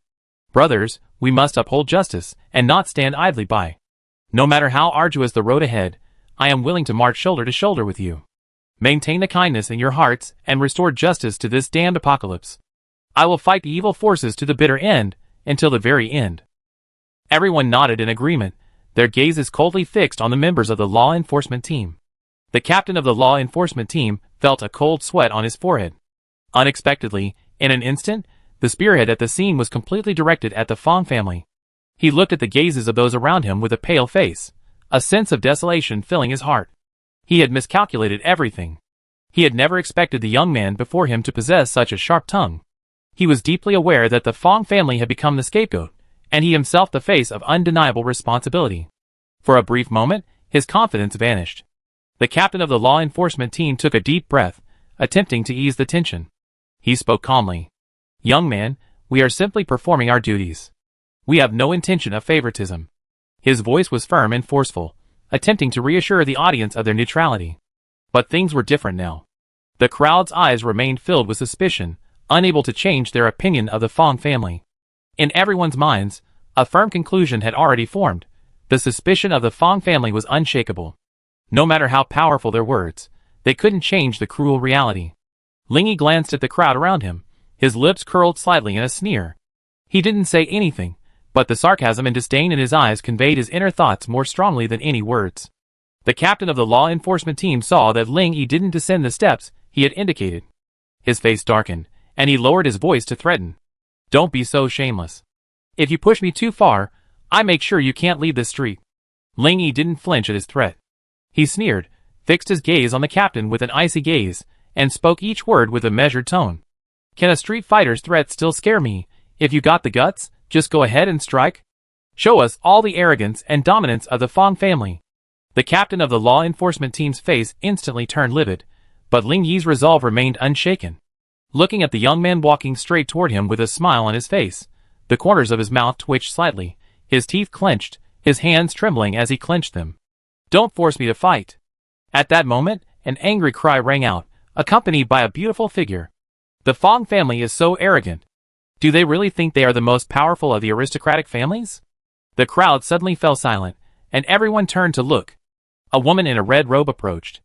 Brothers, we must uphold justice and not stand idly by. No matter how arduous the road ahead, I am willing to march shoulder to shoulder with you. Maintain the kindness in your hearts and restore justice to this damned apocalypse. I will fight the evil forces to the bitter end, until the very end. Everyone nodded in agreement, their gazes coldly fixed on the members of the law enforcement team. The captain of the law enforcement team felt a cold sweat on his forehead. Unexpectedly, in an instant, the spearhead at the scene was completely directed at the Fong family. He looked at the gazes of those around him with a pale face, a sense of desolation filling his heart. He had miscalculated everything. He had never expected the young man before him to possess such a sharp tongue. He was deeply aware that the Fong family had become the scapegoat, and he himself the face of undeniable responsibility. For a brief moment, his confidence vanished. The captain of the law enforcement team took a deep breath, attempting to ease the tension. He spoke calmly. "Young man, we are simply performing our duties. We have no intention of favoritism." His voice was firm and forceful, attempting to reassure the audience of their neutrality. But things were different now. The crowd's eyes remained filled with suspicion, unable to change their opinion of the Fong family. In everyone's minds, a firm conclusion had already formed. The suspicion of the Fong family was unshakable. No matter how powerful their words, they couldn't change the cruel reality. Lingy glanced at the crowd around him, his lips curled slightly in a sneer. He didn't say anything, but the sarcasm and disdain in his eyes conveyed his inner thoughts more strongly than any words. The captain of the law enforcement team saw that Lingy didn't descend the steps he had indicated. His face darkened, and he lowered his voice to threaten. "Don't be so shameless. If you push me too far, I make sure you can't leave this street." Lingy didn't flinch at his threat. He sneered, fixed his gaze on the captain with an icy gaze, and spoke each word with a measured tone. "Can a street fighter's threat still scare me? If you got the guts, just go ahead and strike. Show us all the arrogance and dominance of the Fong family." The captain of the law enforcement team's face instantly turned livid, but Lingyi's resolve remained unshaken. Looking at the young man walking straight toward him with a smile on his face, the corners of his mouth twitched slightly, his teeth clenched, his hands trembling as he clenched them. "Don't force me to fight." At that moment, an angry cry rang out, accompanied by a beautiful figure. "The Fong family is so arrogant. Do they really think they are the most powerful of the aristocratic families?" The crowd suddenly fell silent, and everyone turned to look. A woman in a red robe approached.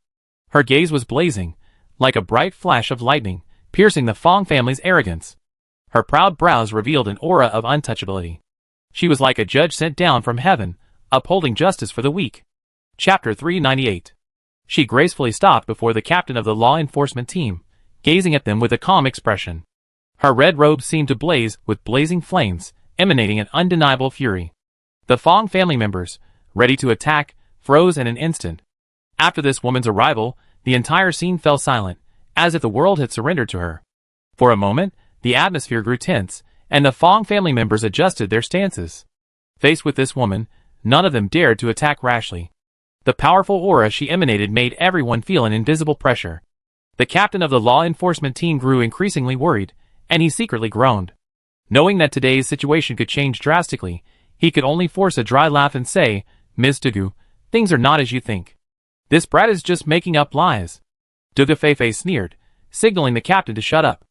Her gaze was blazing, like a bright flash of lightning, piercing the Fong family's arrogance. Her proud brows revealed an aura of untouchability. She was like a judge sent down from heaven, upholding justice for the weak. Chapter 398. She gracefully stopped before the captain of the law enforcement team, gazing at them with a calm expression. Her red robe seemed to blaze with blazing flames, emanating an undeniable fury. The Fong family members, ready to attack, froze in an instant. After this woman's arrival, the entire scene fell silent, as if the world had surrendered to her. For a moment, the atmosphere grew tense, and the Fong family members adjusted their stances. Faced with this woman, none of them dared to attack rashly. The powerful aura she emanated made everyone feel an invisible pressure. The captain of the law enforcement team grew increasingly worried, and he secretly groaned. Knowing that today's situation could change drastically, he could only force a dry laugh and say, "Ms. Dugu, things are not as you think. This brat is just making up lies." Dugu Feifei sneered, signaling the captain to shut up.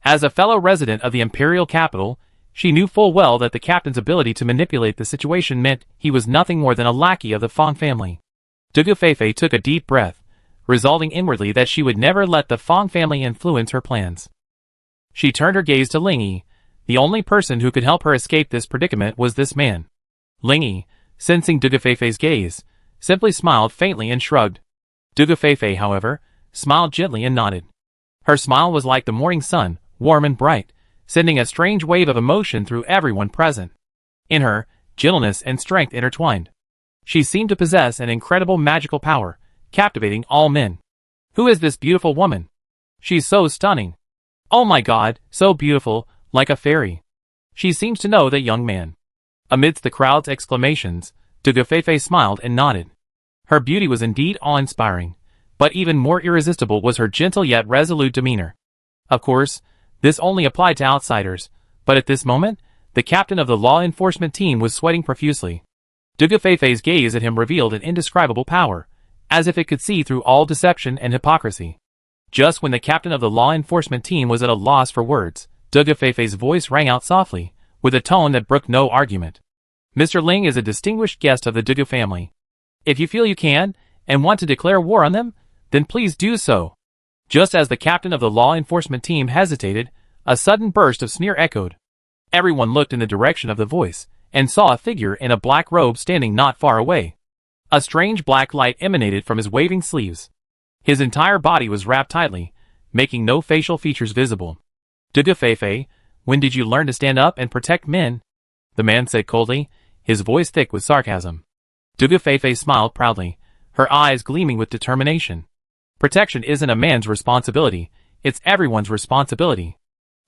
As a fellow resident of the imperial capital, she knew full well that the captain's ability to manipulate the situation meant he was nothing more than a lackey of the Fong family. Dugu Feifei took a deep breath, resolving inwardly that she would never let the Fong family influence her plans. She turned her gaze to Lingyi. The only person who could help her escape this predicament was this man. Lingyi, sensing Dugu Feifei's gaze, simply smiled faintly and shrugged. Dugu Feifei, however, smiled gently and nodded. Her smile was like the morning sun, warm and bright, sending a strange wave of emotion through everyone present. In her, gentleness and strength intertwined. She seemed to possess an incredible magical power, captivating all men. "Who is this beautiful woman? She's so stunning. Oh my God, so beautiful, like a fairy. She seems to know that young man." Amidst the crowd's exclamations, Dugu Feifei smiled and nodded. Her beauty was indeed awe-inspiring, but even more irresistible was her gentle yet resolute demeanor. Of course, this only applied to outsiders, but at this moment, the captain of the law enforcement team was sweating profusely. Dugu Feifei's gaze at him revealed an indescribable power, as if it could see through all deception and hypocrisy. Just when the captain of the law enforcement team was at a loss for words, Dugu Feifei's voice rang out softly, with a tone that brooked no argument. "Mr. Ling is a distinguished guest of the Dugu family. If you feel you can, and want to declare war on them, then please do so." Just as the captain of the law enforcement team hesitated, a sudden burst of sneer echoed. Everyone looked in the direction of the voice, and saw a figure in a black robe standing not far away. A strange black light emanated from his waving sleeves. His entire body was wrapped tightly, making no facial features visible. "Dugu Feifei, when did you learn to stand up and protect men?" the man said coldly, his voice thick with sarcasm. Dugu Feifei smiled proudly, her eyes gleaming with determination. "Protection isn't a man's responsibility, it's everyone's responsibility.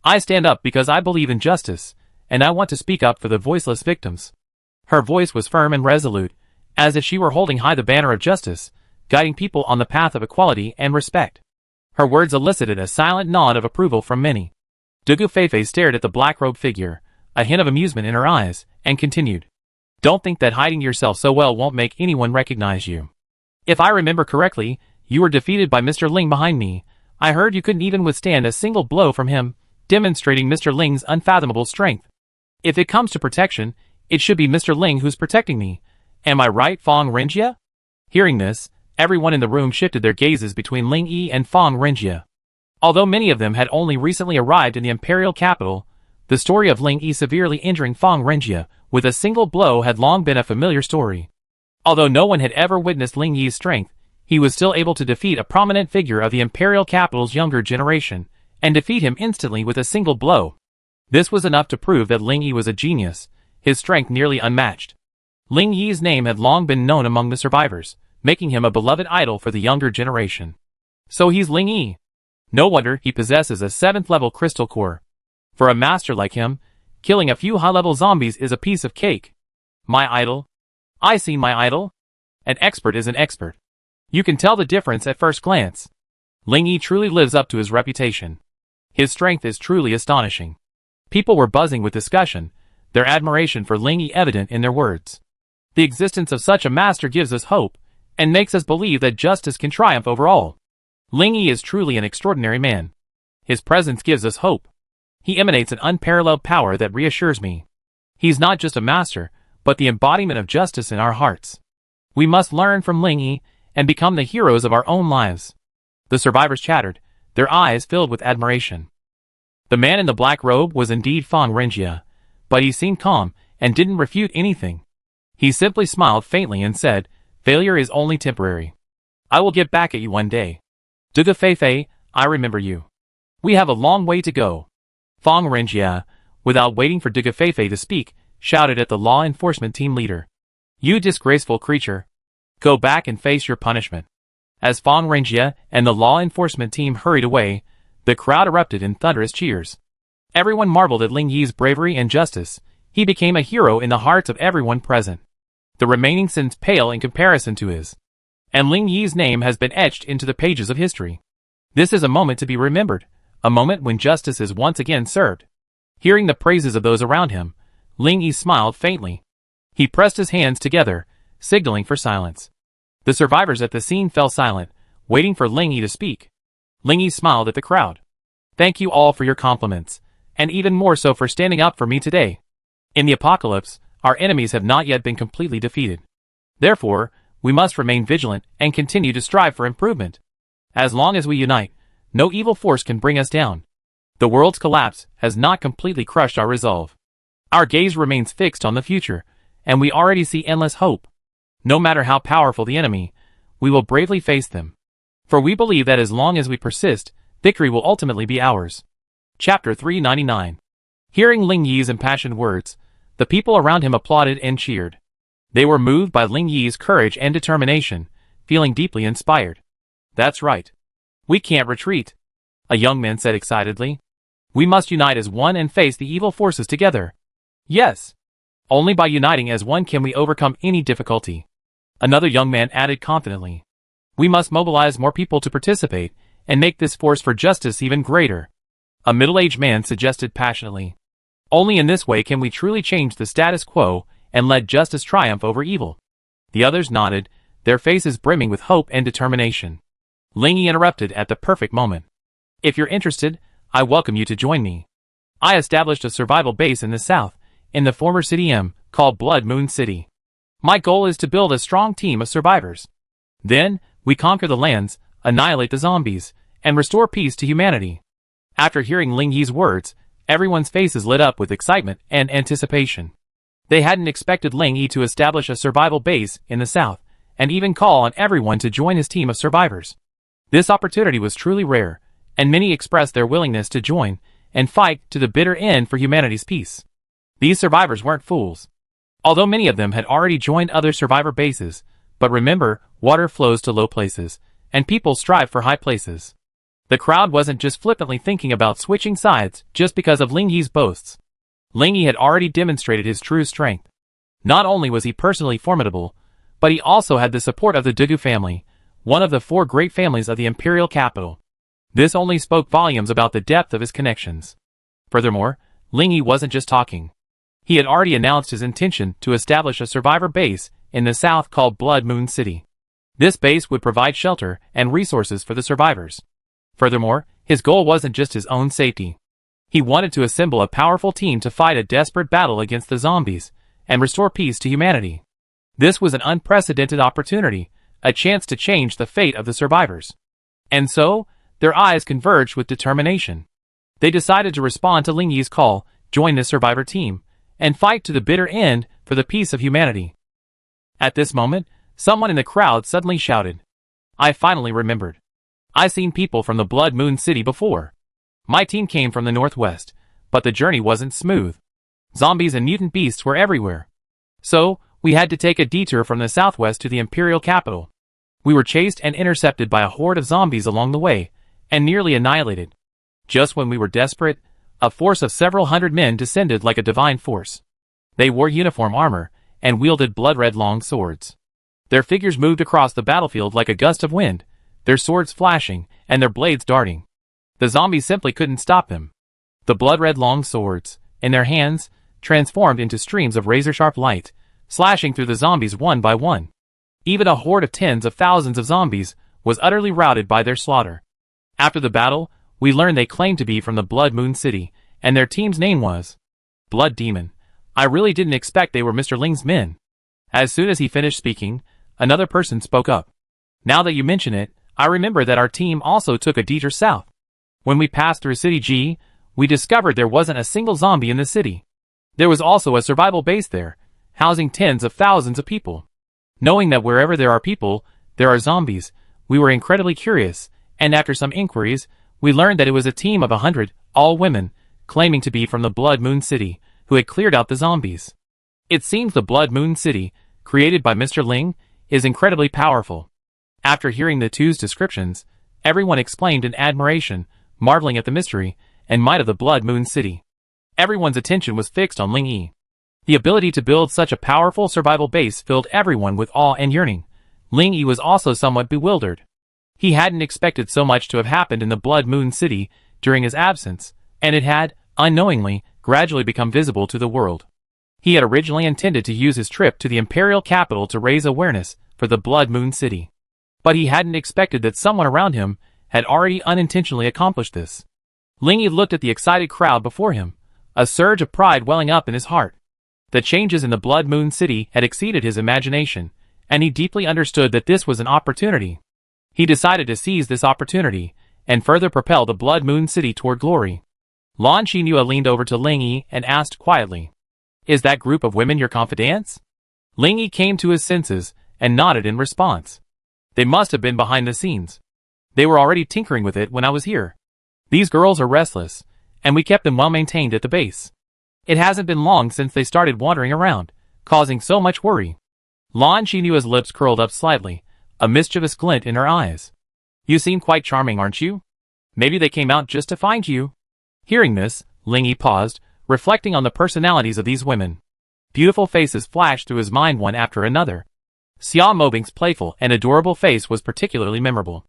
I stand up because I believe in justice, and I want to speak up for the voiceless victims." Her voice was firm and resolute, as if she were holding high the banner of justice, guiding people on the path of equality and respect. Her words elicited a silent nod of approval from many. Dugufefe stared at the black-robed figure, a hint of amusement in her eyes, and continued. "Don't think that hiding yourself so well won't make anyone recognize you. If I remember correctly, you were defeated by Mr. Ling behind me. I heard you couldn't even withstand a single blow from him, demonstrating Mr. Ling's unfathomable strength. If it comes to protection, it should be Mr. Ling who's protecting me. Am I right, Fong Renjie?" Hearing this, everyone in the room shifted their gazes between Ling Yi and Fong Renjie. Although many of them had only recently arrived in the imperial capital, the story of Ling Yi severely injuring Fong Renjie with a single blow had long been a familiar story. Although no one had ever witnessed Ling Yi's strength, he was still able to defeat a prominent figure of the imperial capital's younger generation, and defeat him instantly with a single blow. This was enough to prove that Ling Yi was a genius, his strength nearly unmatched. Ling Yi's name had long been known among the survivors, making him a beloved idol for the younger generation. So he's Ling Yi. No wonder he possesses a 7th-level crystal core. For a master like him, killing a few high-level zombies is a piece of cake. My idol? I see my idol? An expert is an expert. You can tell the difference at first glance. Ling Yi truly lives up to his reputation. His strength is truly astonishing. People were buzzing with discussion, their admiration for Ling Yi evident in their words. The existence of such a master gives us hope, and makes us believe that justice can triumph over all. Ling Yi is truly an extraordinary man. His presence gives us hope. He emanates an unparalleled power that reassures me. He's not just a master, but the embodiment of justice in our hearts. We must learn from Ling Yi, and become the heroes of our own lives. The survivors chattered, their eyes filled with admiration. The man in the black robe was indeed Fong Renjie, but he seemed calm, and didn't refute anything. He simply smiled faintly and said, "Failure is only temporary. I will get back at you one day. Dugufefe, I remember you. We have a long way to go." Fong Renjie, without waiting for Dugufefe to speak, shouted at the law enforcement team leader. "You disgraceful creature. Go back and face your punishment." As Fong Renjie and the law enforcement team hurried away, the crowd erupted in thunderous cheers. Everyone marveled at Ling Yi's bravery and justice. He became a hero in the hearts of everyone present. The remaining sins pale in comparison to his. And Ling Yi's name has been etched into the pages of history. This is a moment to be remembered, a moment when justice is once again served. Hearing the praises of those around him, Ling Yi smiled faintly. He pressed his hands together, signaling for silence. The survivors at the scene fell silent, waiting for Ling Yi to speak. Ling Yi smiled at the crowd. "Thank you all for your compliments, and even more so for standing up for me today. In the apocalypse, our enemies have not yet been completely defeated. Therefore, we must remain vigilant and continue to strive for improvement. As long as we unite, no evil force can bring us down. The world's collapse has not completely crushed our resolve. Our gaze remains fixed on the future, and we already see endless hope. No matter how powerful the enemy, we will bravely face them. For we believe that as long as we persist, victory will ultimately be ours." Chapter 399. Hearing Ling Yi's impassioned words, the people around him applauded and cheered. They were moved by Ling Yi's courage and determination, feeling deeply inspired. "That's right. We can't retreat," a young man said excitedly. "We must unite as one and face the evil forces together." "Yes. Only by uniting as one can we overcome any difficulty," another young man added confidently. "We must mobilize more people to participate, and make this force for justice even greater," a middle-aged man suggested passionately. "Only in this way can we truly change the status quo and let justice triumph over evil." The others nodded, their faces brimming with hope and determination. Ling Yi interrupted at the perfect moment. "If you're interested, I welcome you to join me. I established a survival base in the south, in the former city M, called Blood Moon City. My goal is to build a strong team of survivors. Then, we conquer the lands, annihilate the zombies, and restore peace to humanity." After hearing Ling Yi's words, everyone's faces lit up with excitement and anticipation. They hadn't expected Ling Yi to establish a survival base in the south, and even call on everyone to join his team of survivors. This opportunity was truly rare, and many expressed their willingness to join and fight to the bitter end for humanity's peace. These survivors weren't fools. Although many of them had already joined other survivor bases, but remember, water flows to low places, and people strive for high places. The crowd wasn't just flippantly thinking about switching sides just because of Ling Yi's boasts. Ling Yi had already demonstrated his true strength. Not only was he personally formidable, but he also had the support of the Dugu family, one of the 4 great families of the imperial capital. This only spoke volumes about the depth of his connections. Furthermore, Ling Yi wasn't just talking. He had already announced his intention to establish a survivor base in the south called Blood Moon City. This base would provide shelter and resources for the survivors. Furthermore, his goal wasn't just his own safety. He wanted to assemble a powerful team to fight a desperate battle against the zombies and restore peace to humanity. This was an unprecedented opportunity, a chance to change the fate of the survivors. And so, their eyes converged with determination. They decided to respond to Ling Yi's call, join this survivor team, and fight to the bitter end for the peace of humanity. At this moment, someone in the crowd suddenly shouted, "I finally remembered. I've seen people from the Blood Moon City before. My team came from the northwest, but the journey wasn't smooth. Zombies and mutant beasts were everywhere. So, we had to take a detour from the southwest to the imperial capital. We were chased and intercepted by a horde of zombies along the way, and nearly annihilated. Just when we were desperate, a force of several hundred men descended like a divine force. They wore uniform armor, and wielded blood-red long swords. Their figures moved across the battlefield like a gust of wind, their swords flashing, and their blades darting. The zombies simply couldn't stop them. The blood-red long swords, in their hands, transformed into streams of razor-sharp light, slashing through the zombies one by one. Even a horde of tens of thousands of zombies was utterly routed by their slaughter. After the battle, we learned they claimed to be from the Blood Moon City, and their team's name was Blood Demon. I really didn't expect they were Mr. Ling's men." As soon as he finished speaking, another person spoke up. "Now that you mention it, I remember that our team also took a detour south. When we passed through City G, we discovered there wasn't a single zombie in the city. There was also a survival base there, housing tens of thousands of people. Knowing that wherever there are people, there are zombies, we were incredibly curious, and after some inquiries, we learned that it was a team of 100, all women, claiming to be from the Blood Moon City, who had cleared out the zombies. It seems the Blood Moon City, created by Mr. Ling, is incredibly powerful." After hearing the two's descriptions, everyone exclaimed in admiration, marveling at the mystery and might of the Blood Moon City. Everyone's attention was fixed on Ling Yi. The ability to build such a powerful survival base filled everyone with awe and yearning. Ling Yi was also somewhat bewildered. He hadn't expected so much to have happened in the Blood Moon City during his absence, and it had, unknowingly, gradually become visible to the world. He had originally intended to use his trip to the imperial capital to raise awareness for the Blood Moon City. But he hadn't expected that someone around him had already unintentionally accomplished this. Ling Yi looked at the excited crowd before him, a surge of pride welling up in his heart. The changes in the Blood Moon City had exceeded his imagination, and he deeply understood that this was an opportunity. He decided to seize this opportunity, and further propel the Blood Moon City toward glory. Lan Xinhua leaned over to Ling Yi and asked quietly, "Is that group of women your confidants?" Ling Yi came to his senses, and nodded in response. "They must have been behind the scenes. They were already tinkering with it when I was here. These girls are restless, and we kept them well maintained at the base. It hasn't been long since they started wandering around, causing so much worry." Lan Xinua's lips curled up slightly, a mischievous glint in her eyes. "You seem quite charming, aren't you? Maybe they came out just to find you." Hearing this, Ling Yi paused, reflecting on the personalities of these women. Beautiful faces flashed through his mind one after another. Xia Mobing's playful and adorable face was particularly memorable.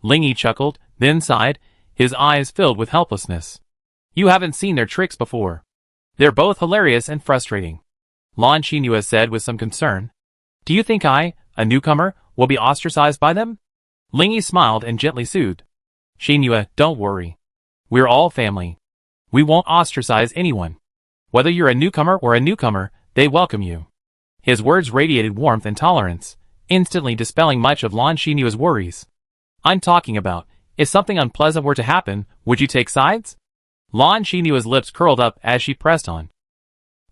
Ling Yi chuckled, then sighed, his eyes filled with helplessness. "You haven't seen their tricks before. They're both hilarious and frustrating," Lan Xinhua said with some concern. "Do you think I, a newcomer, will be ostracized by them?" Ling Yi smiled and gently soothed. "Xinhua, don't worry. We're all family. We won't ostracize anyone. Whether you're a newcomer or a newcomer, they welcome you." His words radiated warmth and tolerance, instantly dispelling much of Lan Xinua's worries. "I'm talking about, if something unpleasant were to happen, would you take sides?" Lan Xinua's lips curled up as she pressed on.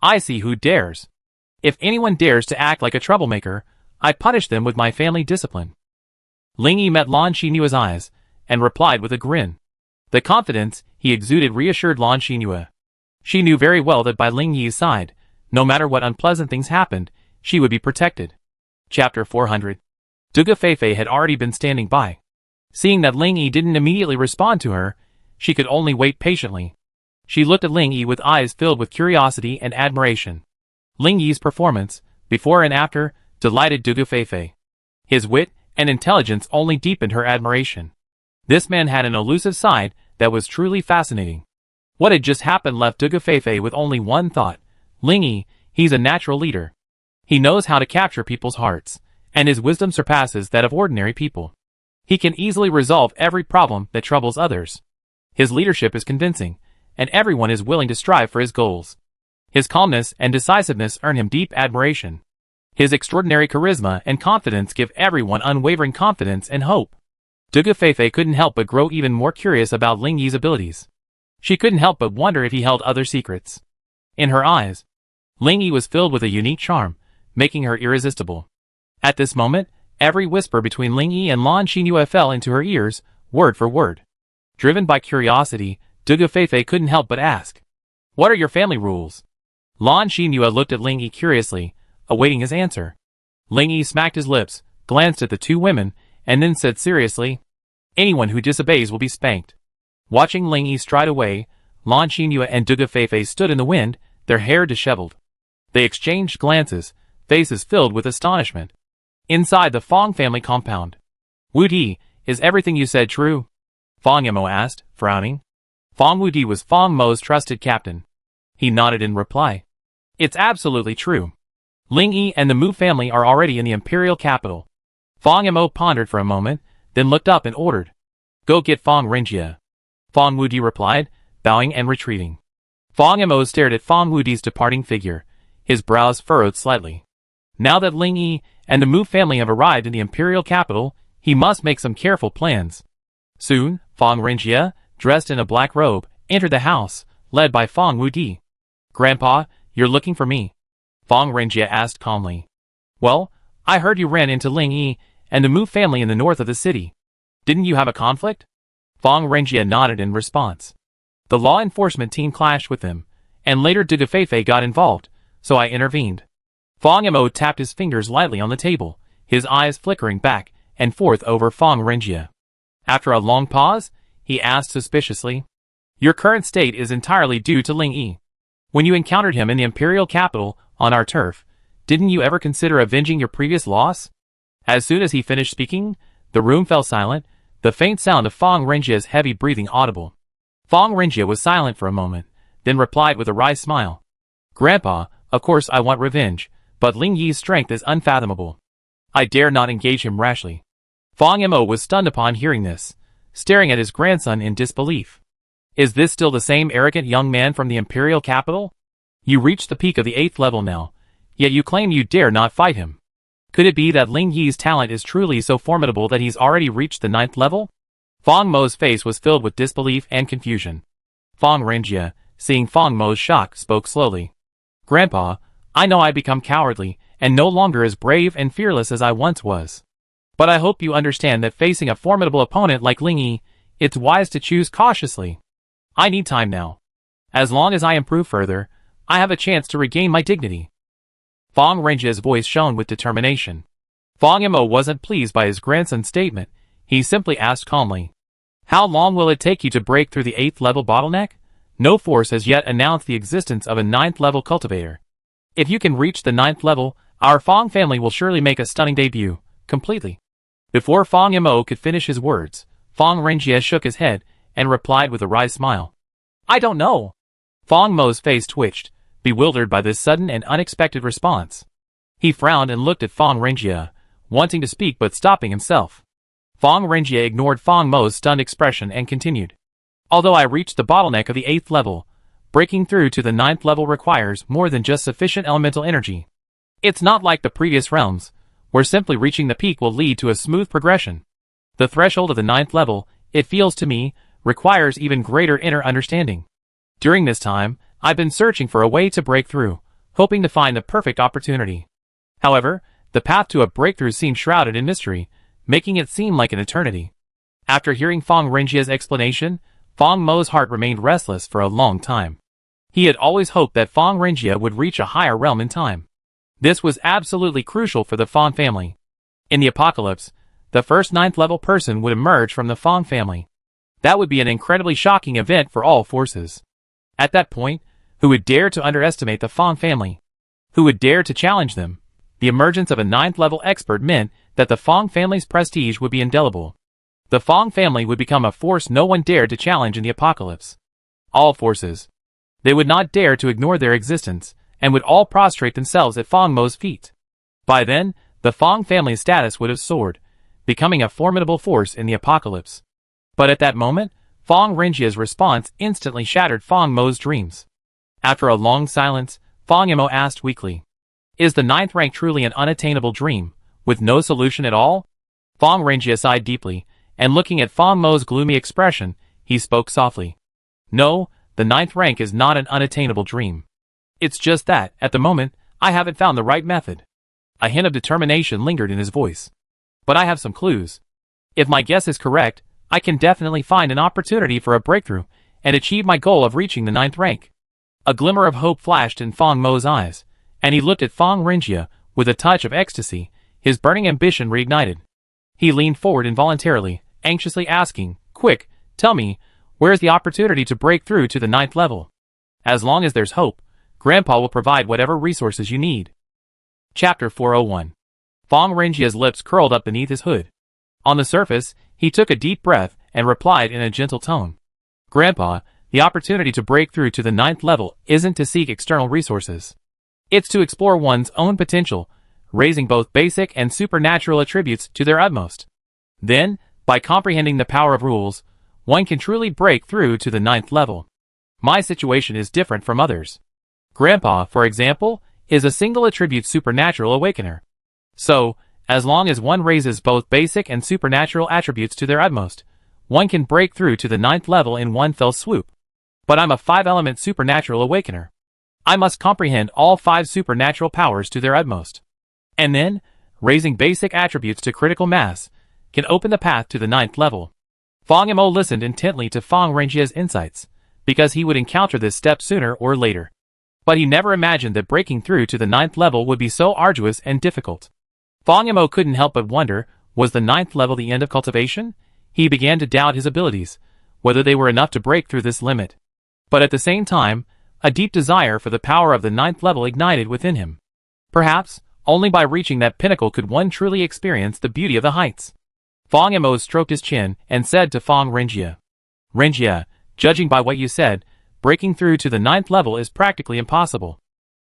"I see who dares. If anyone dares to act like a troublemaker, I punish them with my family discipline." Ling Yi met Lan Xinua's eyes, and replied with a grin. The confidence he exuded reassured Lan Xinhua. She knew very well that by Ling Yi's side, no matter what unpleasant things happened, she would be protected. Chapter 400. Duga Feifei had already been standing by. Seeing that Ling Yi didn't immediately respond to her, she could only wait patiently. She looked at Ling Yi with eyes filled with curiosity and admiration. Ling Yi's performance, before and after, delighted Dugu Feifei. His wit and intelligence only deepened her admiration. This man had an elusive side that was truly fascinating. What had just happened left Dugu Feifei with only one thought. Ling Yi, he's a natural leader. He knows how to capture people's hearts, and his wisdom surpasses that of ordinary people. He can easily resolve every problem that troubles others. His leadership is convincing, and everyone is willing to strive for his goals. His calmness and decisiveness earn him deep admiration. His extraordinary charisma and confidence give everyone unwavering confidence and hope. Dugu Feifei couldn't help but grow even more curious about Ling Yi's abilities. She couldn't help but wonder if he held other secrets. In her eyes, Ling Yi was filled with a unique charm, making her irresistible. At this moment, every whisper between Ling Yi and Lan Xinyu fell into her ears, word for word. Driven by curiosity, Dugu Feifei couldn't help but ask, "What are your family rules?" Lan Xinyu looked at Ling Yi curiously, awaiting his answer. Ling Yi smacked his lips, glanced at the two women, and then said seriously, "Anyone who disobeys will be spanked." Watching Ling Yi stride away, Lan Xinyu and Dugu Feifei stood in the wind, their hair disheveled. They exchanged glances, faces filled with astonishment. Inside the Fong family compound. "Wu Di, is everything you said true?" Fong Yamo asked, frowning. Fong Wu Di was Fong Mo's trusted captain. He nodded in reply. "It's absolutely true. Ling Yi and the Mu family are already in the imperial capital." Fong Yamo pondered for a moment, then looked up and ordered, "Go get Fong Renjie." Fong Wu Di replied, bowing and retreating. Fong Yamo stared at Fong Wu Di's departing figure, his brows furrowed slightly. Now that Ling Yi and the Mu family have arrived in the imperial capital, he must make some careful plans. Soon, Fong Renjie, dressed in a black robe, entered the house, led by Fong Wu Di. "Grandpa, you're looking for me?" Fong Renjie asked calmly. "Well, I heard you ran into Ling Yi and the Mu family in the north of the city. Didn't you have a conflict?" Fong Renjie nodded in response. "The law enforcement team clashed with them, and later Dugu Feifei got involved, so I intervened." Fong Yamo tapped his fingers lightly on the table, his eyes flickering back and forth over Fong Renjie. After a long pause, he asked suspiciously, "Your current state is entirely due to Ling Yi. When you encountered him in the imperial capital, on our turf, didn't you ever consider avenging your previous loss?" As soon as he finished speaking, the room fell silent, the faint sound of Fong Renjie's heavy breathing audible. Fong Renjie was silent for a moment, then replied with a wry smile. "Grandpa, of course I want revenge, but Ling Yi's strength is unfathomable. I dare not engage him rashly." Fong Yamo was stunned upon hearing this, staring at his grandson in disbelief. "Is this still the same arrogant young man from the imperial capital? You reached the peak of the 8th level now, yet you claim you dare not fight him. Could it be that Ling Yi's talent is truly so formidable that he's already reached the 9th level?" Fong Mo's face was filled with disbelief and confusion. Fong Renjie, seeing Fong Mo's shock, spoke slowly. "Grandpa, I know I become cowardly and no longer as brave and fearless as I once was. But I hope you understand that facing a formidable opponent like Ling Yi, it's wise to choose cautiously. I need time now. As long as I improve further, I have a chance to regain my dignity." Fong Renjie's voice shone with determination. Fong Yamo wasn't pleased by his grandson's statement. He simply asked calmly, "How long will it take you to break through the 8th level bottleneck? No force has yet announced the existence of a 9th level cultivator. If you can reach the 9th level, our Fong family will surely make a stunning debut, completely." Before Fong Yamo could finish his words, Fong Renjie shook his head and replied with a wry smile. "I don't know." Fong Mo's face twitched, bewildered by this sudden and unexpected response. He frowned and looked at Fong Renjie, wanting to speak but stopping himself. Fong Renjie ignored Fong Mo's stunned expression and continued. "Although I reached the bottleneck of the 8th level, breaking through to the 9th level requires more than just sufficient elemental energy. It's not like the previous realms, where simply reaching the peak will lead to a smooth progression. The threshold of the 9th level, it feels to me, requires even greater inner understanding. During this time, I've been searching for a way to break through, hoping to find the perfect opportunity. However, the path to a breakthrough seemed shrouded in mystery, making it seem like an eternity." After hearing Fong Renjie's explanation, Fong Mo's heart remained restless for a long time. He had always hoped that Fong Renjie would reach a higher realm in time. This was absolutely crucial for the Fong family. In the apocalypse, the first 9th level person would emerge from the Fong family. That would be an incredibly shocking event for all forces. At that point, who would dare to underestimate the Fong family? Who would dare to challenge them? The emergence of a 9th-level expert meant that the Fong family's prestige would be indelible. The Fong family would become a force no one dared to challenge in the apocalypse. All forces. They would not dare to ignore their existence, and would all prostrate themselves at Fong Mo's feet. By then, the Fong family's status would have soared, becoming a formidable force in the apocalypse. But at that moment, Fong Renjia's response instantly shattered Fong Mo's dreams. After a long silence, Fong Mo asked weakly, "Is the 9th rank truly an unattainable dream, with no solution at all?" Fong Renjia sighed deeply, and looking at Fong Mo's gloomy expression, he spoke softly. "No, the 9th rank is not an unattainable dream. It's just that, at the moment, I haven't found the right method." A hint of determination lingered in his voice. "But I have some clues. If my guess is correct, I can definitely find an opportunity for a breakthrough, and achieve my goal of reaching the 9th rank." A glimmer of hope flashed in Fong Mo's eyes, and he looked at Fong Renjia with a touch of ecstasy, his burning ambition reignited. He leaned forward involuntarily, anxiously asking, "Quick, tell me, where is the opportunity to break through to the 9th level? As long as there's hope, Grandpa will provide whatever resources you need." Chapter 401. Fong Renjia's lips curled up beneath his hood. On the surface, he took a deep breath and replied in a gentle tone. "Grandpa, the opportunity to break through to the 9th level isn't to seek external resources. It's to explore one's own potential, raising both basic and supernatural attributes to their utmost. Then, by comprehending the power of rules, one can truly break through to the 9th level. My situation is different from others. Grandpa, for example, is a single attribute supernatural awakener. So, as long as one raises both basic and supernatural attributes to their utmost, one can break through to the 9th level in one fell swoop. But I'm a 5-element supernatural awakener. I must comprehend all 5 supernatural powers to their utmost. And then, raising basic attributes to critical mass, can open the path to the 9th level." Fong Mo listened intently to Fong Renjia's insights, because he would encounter this step sooner or later. But he never imagined that breaking through to the 9th level would be so arduous and difficult. Fong Mo couldn't help but wonder, was the 9th level the end of cultivation? He began to doubt his abilities, whether they were enough to break through this limit. But at the same time, a deep desire for the power of the 9th level ignited within him. Perhaps, only by reaching that pinnacle could one truly experience the beauty of the heights. Fong Mo stroked his chin and said to Fong Renjia, "Renjia, judging by what you said, breaking through to the 9th level is practically impossible."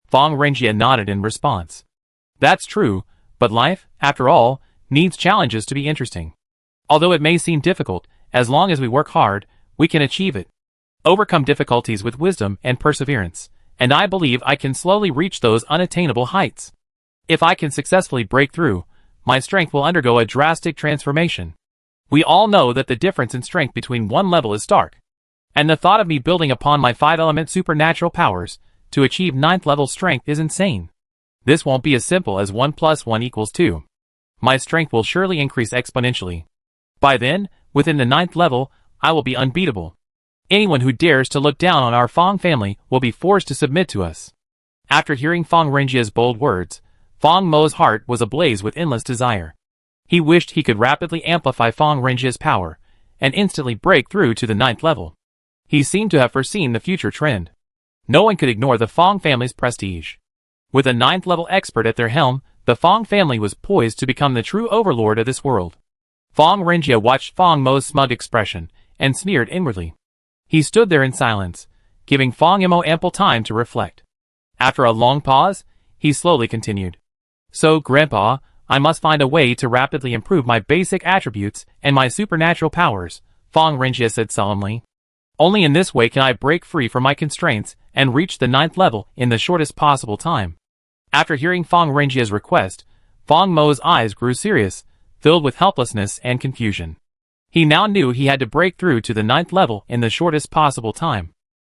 Fong Renjia nodded in response. "That's true, but life, after all, needs challenges to be interesting. Although it may seem difficult, as long as we work hard, we can achieve it. Overcome difficulties with wisdom and perseverance, and I believe I can slowly reach those unattainable heights. If I can successfully break through, my strength will undergo a drastic transformation. We all know that the difference in strength between one level is stark. And the thought of me building upon my 5-element supernatural powers to achieve 9th level strength is insane. This won't be as simple as 1 + 1 = 2. My strength will surely increase exponentially. By then, within the 9th level, I will be unbeatable. Anyone who dares to look down on our Fong family will be forced to submit to us." After hearing Fong Renjia's bold words, Fong Mo's heart was ablaze with endless desire. He wished he could rapidly amplify Fong Renjia's power, and instantly break through to the 9th level. He seemed to have foreseen the future trend. No one could ignore the Fong family's prestige. With a 9th level expert at their helm, the Fong family was poised to become the true overlord of this world. Fong Renjia watched Fong Mo's smug expression, and sneered inwardly. He stood there in silence, giving Fong Mo ample time to reflect. After a long pause, he slowly continued. "So, Grandpa, I must find a way to rapidly improve my basic attributes and my supernatural powers," Fong Renjia said solemnly. "Only in this way can I break free from my constraints and reach the 9th level in the shortest possible time." After hearing Fong Renjia's request, Fong Mo's eyes grew serious, filled with helplessness and confusion. He now knew he had to break through to the 9th level in the shortest possible time.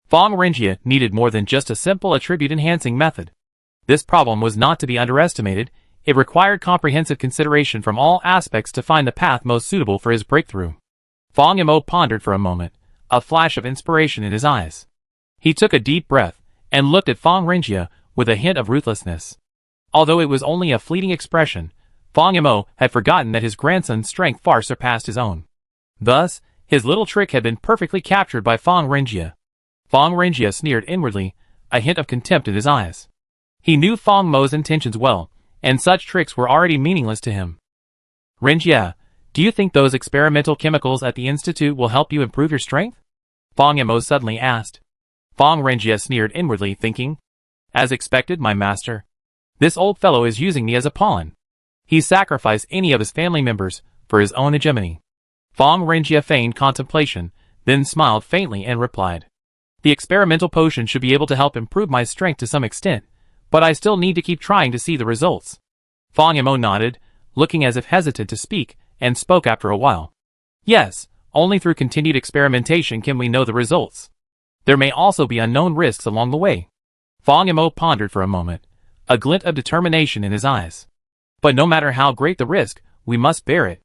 Fong Renjia needed more than just a simple attribute-enhancing method. This problem was not to be underestimated. It required comprehensive consideration from all aspects to find the path most suitable for his breakthrough. Fong Mo pondered for a moment, a flash of inspiration in his eyes. He took a deep breath, and looked at Fong Renjia with a hint of ruthlessness. Although it was only a fleeting expression, Fong Mo had forgotten that his grandson's strength far surpassed his own. Thus, his little trick had been perfectly captured by Fong Renjia. Fong Renjie sneered inwardly, a hint of contempt in his eyes. He knew Fong Mo's intentions well, and such tricks were already meaningless to him. Renjie, do you think those experimental chemicals at the institute will help you improve your strength? Fong Mo suddenly asked. Fong Renjie sneered inwardly, thinking, as expected, my master. This old fellow is using me as a pawn. He sacrificed any of his family members for his own hegemony. Fong Renjie feigned contemplation, then smiled faintly and replied. The experimental potion should be able to help improve my strength to some extent, but I still need to keep trying to see the results. Fong Mo nodded, looking as if hesitant to speak, and spoke after a while. Yes, only through continued experimentation can we know the results. There may also be unknown risks along the way. Fong Mo pondered for a moment, a glint of determination in his eyes. But no matter how great the risk, we must bear it.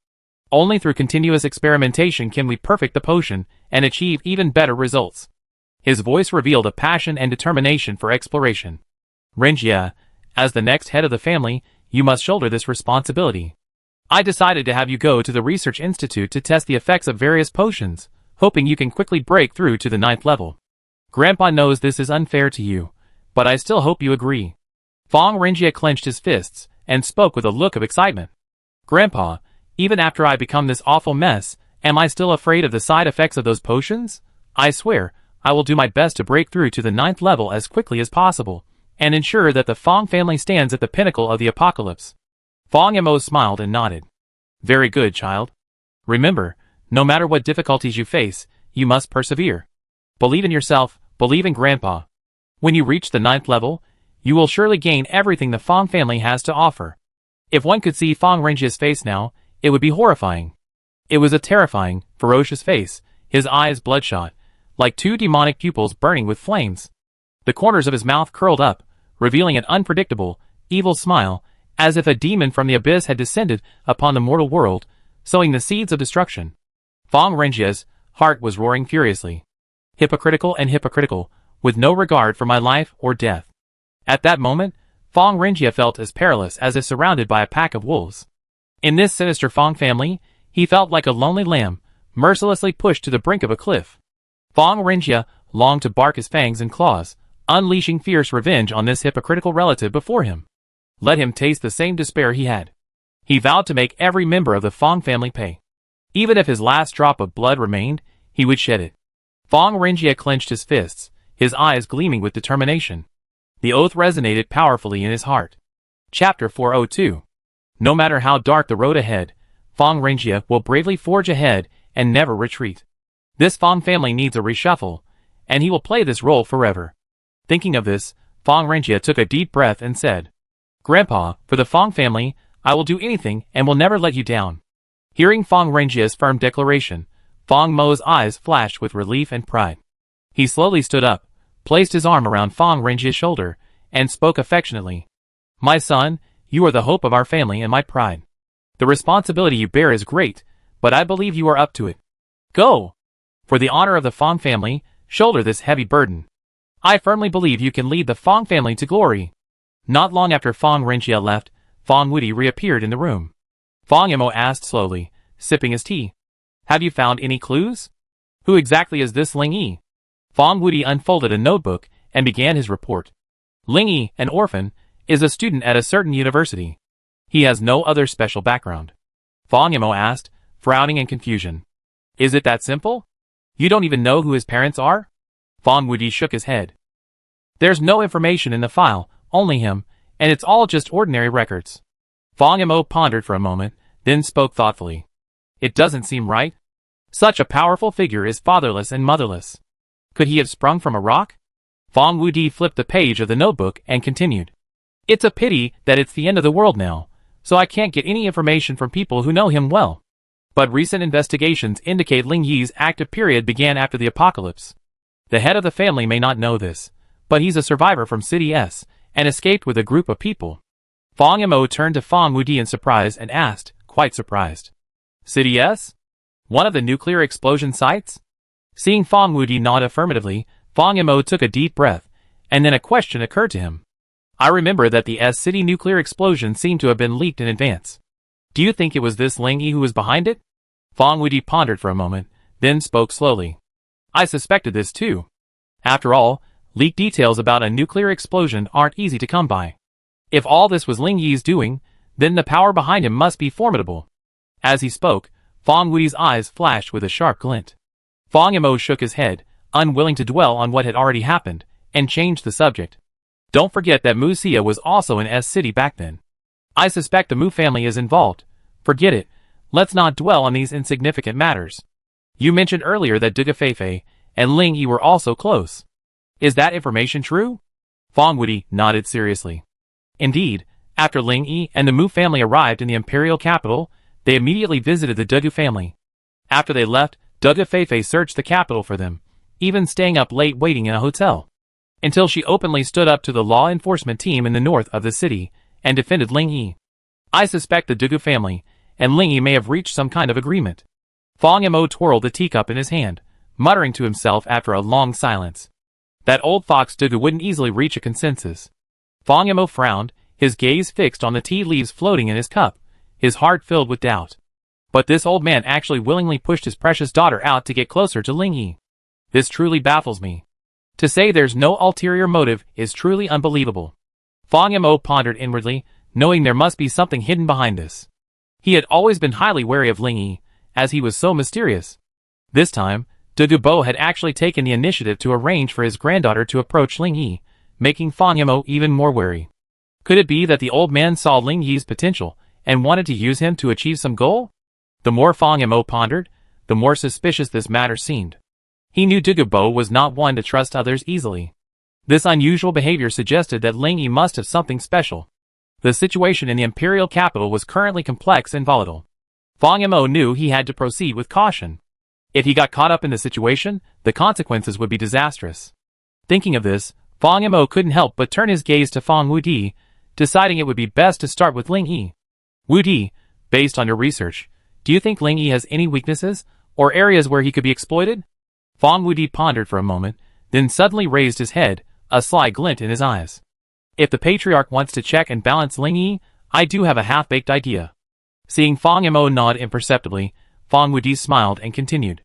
Only through continuous experimentation can we perfect the potion and achieve even better results. His voice revealed a passion and determination for exploration. Renjie, as the next head of the family, you must shoulder this responsibility. I decided to have you go to the research institute to test the effects of various potions, hoping you can quickly break through to the 9th level. Grandpa knows this is unfair to you, but I still hope you agree. Fong Renjie clenched his fists and spoke with a look of excitement. Grandpa, even after I become this awful mess, am I still afraid of the side effects of those potions? I swear, I will do my best to break through to the 9th level as quickly as possible, and ensure that the Fong family stands at the pinnacle of the apocalypse. Fong Mo smiled and nodded. Very good, child. Remember, no matter what difficulties you face, you must persevere. Believe in yourself, believe in Grandpa. When you reach the 9th level, you will surely gain everything the Fong family has to offer. If one could see Fong Renjie's face now, it would be horrifying. It was a terrifying, ferocious face, his eyes bloodshot, like two demonic pupils burning with flames. The corners of his mouth curled up, revealing an unpredictable, evil smile, as if a demon from the abyss had descended upon the mortal world, sowing the seeds of destruction. Fong Renjie's heart was roaring furiously. Hypocritical and hypocritical, with no regard for my life or death. At that moment, Fong Renjie felt as perilous as if surrounded by a pack of wolves. In this sinister Fong family, he felt like a lonely lamb, mercilessly pushed to the brink of a cliff. Fong Renjie longed to bark his fangs and claws, unleashing fierce revenge on this hypocritical relative before him. Let him taste the same despair he had. He vowed to make every member of the Fong family pay. Even if his last drop of blood remained, he would shed it. Fong Renjie clenched his fists, his eyes gleaming with determination. The oath resonated powerfully in his heart. Chapter 402. No matter how dark the road ahead, Fong Renjie will bravely forge ahead and never retreat. This Fong family needs a reshuffle, and he will play this role forever. Thinking of this, Fong Renjie took a deep breath and said, Grandpa, for the Fong family, I will do anything and will never let you down. Hearing Fong Renjie's firm declaration, Fong Mo's eyes flashed with relief and pride. He slowly stood up, placed his arm around Fong Renjie's shoulder, and spoke affectionately. My son, you are the hope of our family and my pride. The responsibility you bear is great, but I believe you are up to it. Go! For the honor of the Fong family, shoulder this heavy burden. I firmly believe you can lead the Fong family to glory. Not long after Fong Renjie left, Fong Wudi reappeared in the room. Fong Mo asked slowly, sipping his tea. Have you found any clues? Who exactly is this Ling Yi? Fong Wudi unfolded a notebook and began his report. Ling Yi, an orphan, is a student at a certain university. He has no other special background. Fong Mo asked, frowning in confusion. Is it that simple? You don't even know who his parents are? Fong Wudi shook his head. There's no information in the file, only him, and it's all just ordinary records. Fong Mo pondered for a moment, then spoke thoughtfully. It doesn't seem right. Such a powerful figure is fatherless and motherless. Could he have sprung from a rock? Fong Wudi flipped the page of the notebook and continued. It's a pity that it's the end of the world now, so I can't get any information from people who know him well. But recent investigations indicate Ling Yi's active period began after the apocalypse. The head of the family may not know this, but he's a survivor from City S, and escaped with a group of people. Fong Mo turned to Fong Wudi in surprise and asked, quite surprised. City S? One of the nuclear explosion sites? Seeing Fong Wudi nod affirmatively, Fong Mo took a deep breath, and then a question occurred to him. I remember that the S City nuclear explosion seemed to have been leaked in advance. Do you think it was this Ling Yi who was behind it? Fong Wudi pondered for a moment, then spoke slowly. I suspected this too. After all, leaked details about a nuclear explosion aren't easy to come by. If all this was Ling Yi's doing, then the power behind him must be formidable. As he spoke, Fong Wudi's eyes flashed with a sharp glint. Fong Yimou shook his head, unwilling to dwell on what had already happened, and changed the subject. Don't forget that Mu Xia was also in S City back then. I suspect the Mu family is involved. Forget it, let's not dwell on these insignificant matters. You mentioned earlier that Duga Feifei and Ling Yi were also close. Is that information true? Fong Wudi nodded seriously. Indeed, after Ling Yi and the Mu family arrived in the imperial capital, they immediately visited the Dugu family. After they left, Duga Feifei searched the capital for them, even staying up late waiting in a hotel. Until she openly stood up to the law enforcement team in the north of the city and defended Ling Yi. I suspect the Dugu family and Ling Yi may have reached some kind of agreement. Fong Yimou twirled the teacup in his hand, muttering to himself after a long silence. That old fox Dugu wouldn't easily reach a consensus. Fong Yimou frowned, his gaze fixed on the tea leaves floating in his cup, his heart filled with doubt. But this old man actually willingly pushed his precious daughter out to get closer to Ling Yi. This truly baffles me. To say there's no ulterior motive is truly unbelievable. Fong Yimou pondered inwardly, knowing there must be something hidden behind this. He had always been highly wary of Ling Yi, as he was so mysterious. This time, Dugu Bo had actually taken the initiative to arrange for his granddaughter to approach Ling Yi, making Fong Yimou even more wary. Could it be that the old man saw Ling Yi's potential and wanted to use him to achieve some goal? The more Fong Yimou pondered, the more suspicious this matter seemed. He knew Dugu Bo was not one to trust others easily. This unusual behavior suggested that Ling Yi must have something special. The situation in the imperial capital was currently complex and volatile. Fong Yimou knew he had to proceed with caution. If he got caught up in the situation, the consequences would be disastrous. Thinking of this, Fong Yimou couldn't help but turn his gaze to Fong Wudi, deciding it would be best to start with Ling Yi. Wudi, based on your research, do you think Ling Yi has any weaknesses, or areas where he could be exploited? Fong Wudi pondered for a moment, then suddenly raised his head, a sly glint in his eyes. If the patriarch wants to check and balance Ling Yi, I do have a half-baked idea. Seeing Fong Yimou nod imperceptibly, Fong Wudi smiled and continued.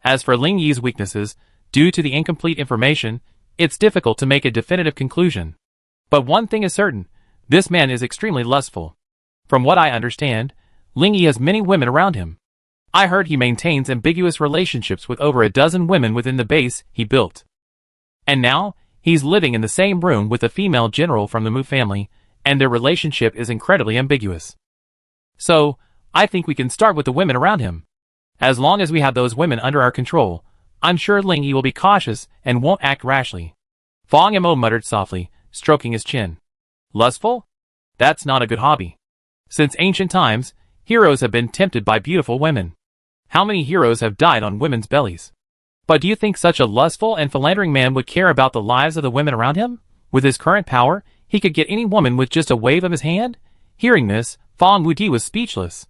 As for Ling Yi's weaknesses, due to the incomplete information, it's difficult to make a definitive conclusion. But one thing is certain, this man is extremely lustful. From what I understand, Ling Yi has many women around him. I heard he maintains ambiguous relationships with over a dozen women within the base he built. And now, he's living in the same room with a female general from the Mu family, and their relationship is incredibly ambiguous. So, I think we can start with the women around him. As long as we have those women under our control, I'm sure Ling Yi will be cautious and won't act rashly. Fong Yimou muttered softly, stroking his chin. Lustful? That's not a good hobby. Since ancient times, heroes have been tempted by beautiful women. How many heroes have died on women's bellies? But do you think such a lustful and philandering man would care about the lives of the women around him? With his current power, he could get any woman with just a wave of his hand? Hearing this, Fong Wudi was speechless.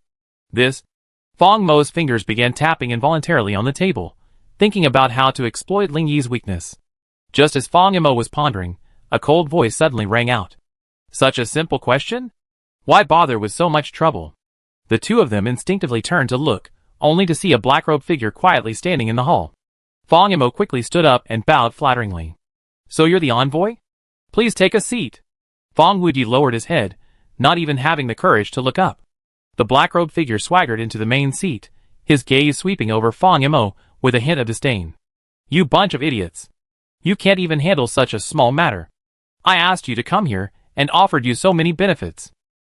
Fong Mo's fingers began tapping involuntarily on the table, thinking about how to exploit Ling Yi's weakness. Just as Fong Yimou was pondering, a cold voice suddenly rang out. Such a simple question? Why bother with so much trouble? The two of them instinctively turned to look, only to see a black-robed figure quietly standing in the hall. Fong Yimou quickly stood up and bowed flatteringly. So you're the envoy? Please take a seat. Fong Wudi lowered his head, not even having the courage to look up. The black-robed figure swaggered into the main seat, his gaze sweeping over Fong Yimou with a hint of disdain. You bunch of idiots. You can't even handle such a small matter. I asked you to come here and offered you so many benefits.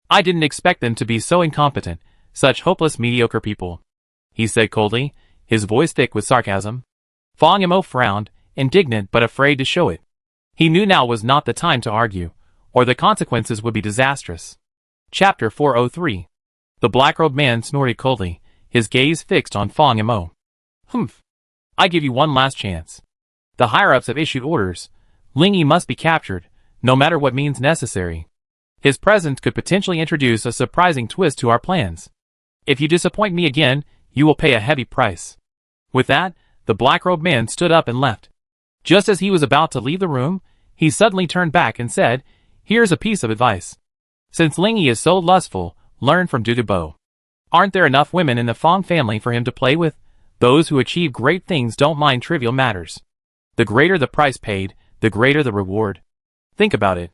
I didn't expect them to be so incompetent, such hopeless mediocre people, he said coldly, his voice thick with sarcasm. Fong Yimou frowned, indignant but afraid to show it. He knew now was not the time to argue, or the consequences would be disastrous. Chapter 403. The black-robed man snorted coldly, his gaze fixed on Fong Yimou. Humph. I give you one last chance. The higher-ups have issued orders. Ling Yi must be captured, no matter what means necessary. His presence could potentially introduce a surprising twist to our plans. If you disappoint me again, you will pay a heavy price. With that, the black-robed man stood up and left. Just as he was about to leave the room, he suddenly turned back and said, Here's a piece of advice. Since Ling Yi is so lustful, learn from Dugu Bo. Aren't there enough women in the Fong family for him to play with? Those who achieve great things don't mind trivial matters. The greater the price paid, the greater the reward. Think about it.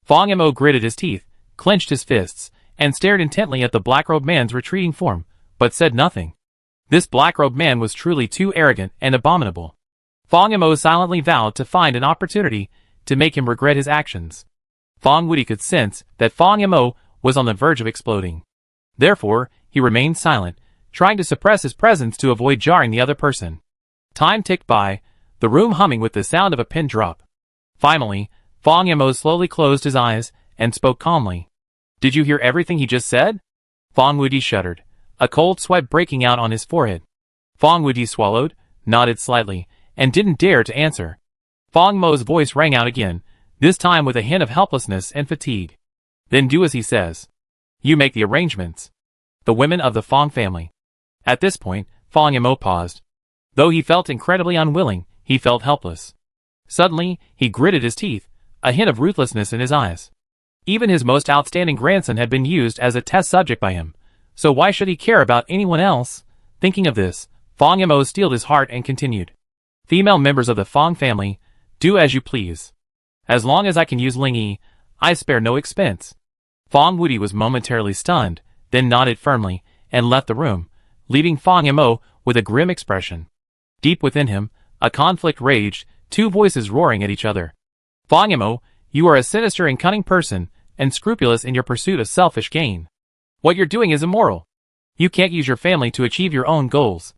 Fong Mo gritted his teeth, clenched his fists, and stared intently at the black-robed man's retreating form, but said nothing. This black-robed man was truly too arrogant and abominable. Fong Mo silently vowed to find an opportunity to make him regret his actions. Fong Wuti could sense that Fong Mo was on the verge of exploding. Therefore, he remained silent, trying to suppress his presence to avoid jarring the other person. Time ticked by, the room humming with the sound of a pin drop. Finally, Fong Mo slowly closed his eyes and spoke calmly. "Did you hear everything he just said?" Fong Wuti shuddered, a cold sweat breaking out on his forehead. Fong Wuti swallowed, nodded slightly, and didn't dare to answer. Fong Mo's voice rang out again, this time with a hint of helplessness and fatigue. "Then do as he says. You make the arrangements." The women of the Fong family. At this point, Fong Mo paused. Though he felt incredibly unwilling, he felt helpless. Suddenly, he gritted his teeth, a hint of ruthlessness in his eyes. Even his most outstanding grandson had been used as a test subject by him, so why should he care about anyone else? Thinking of this, Fong Mo steeled his heart and continued. "Female members of the Fong family, do as you please. As long as I can use Ling Yi, I spare no expense." Fong Wuti was momentarily stunned, then nodded firmly, and left the room, leaving Fong Mo with a grim expression. Deep within him, a conflict raged, two voices roaring at each other. "Fong Mo, you are a sinister and cunning person, and scrupulous in your pursuit of selfish gain. What you're doing is immoral. You can't use your family to achieve your own goals."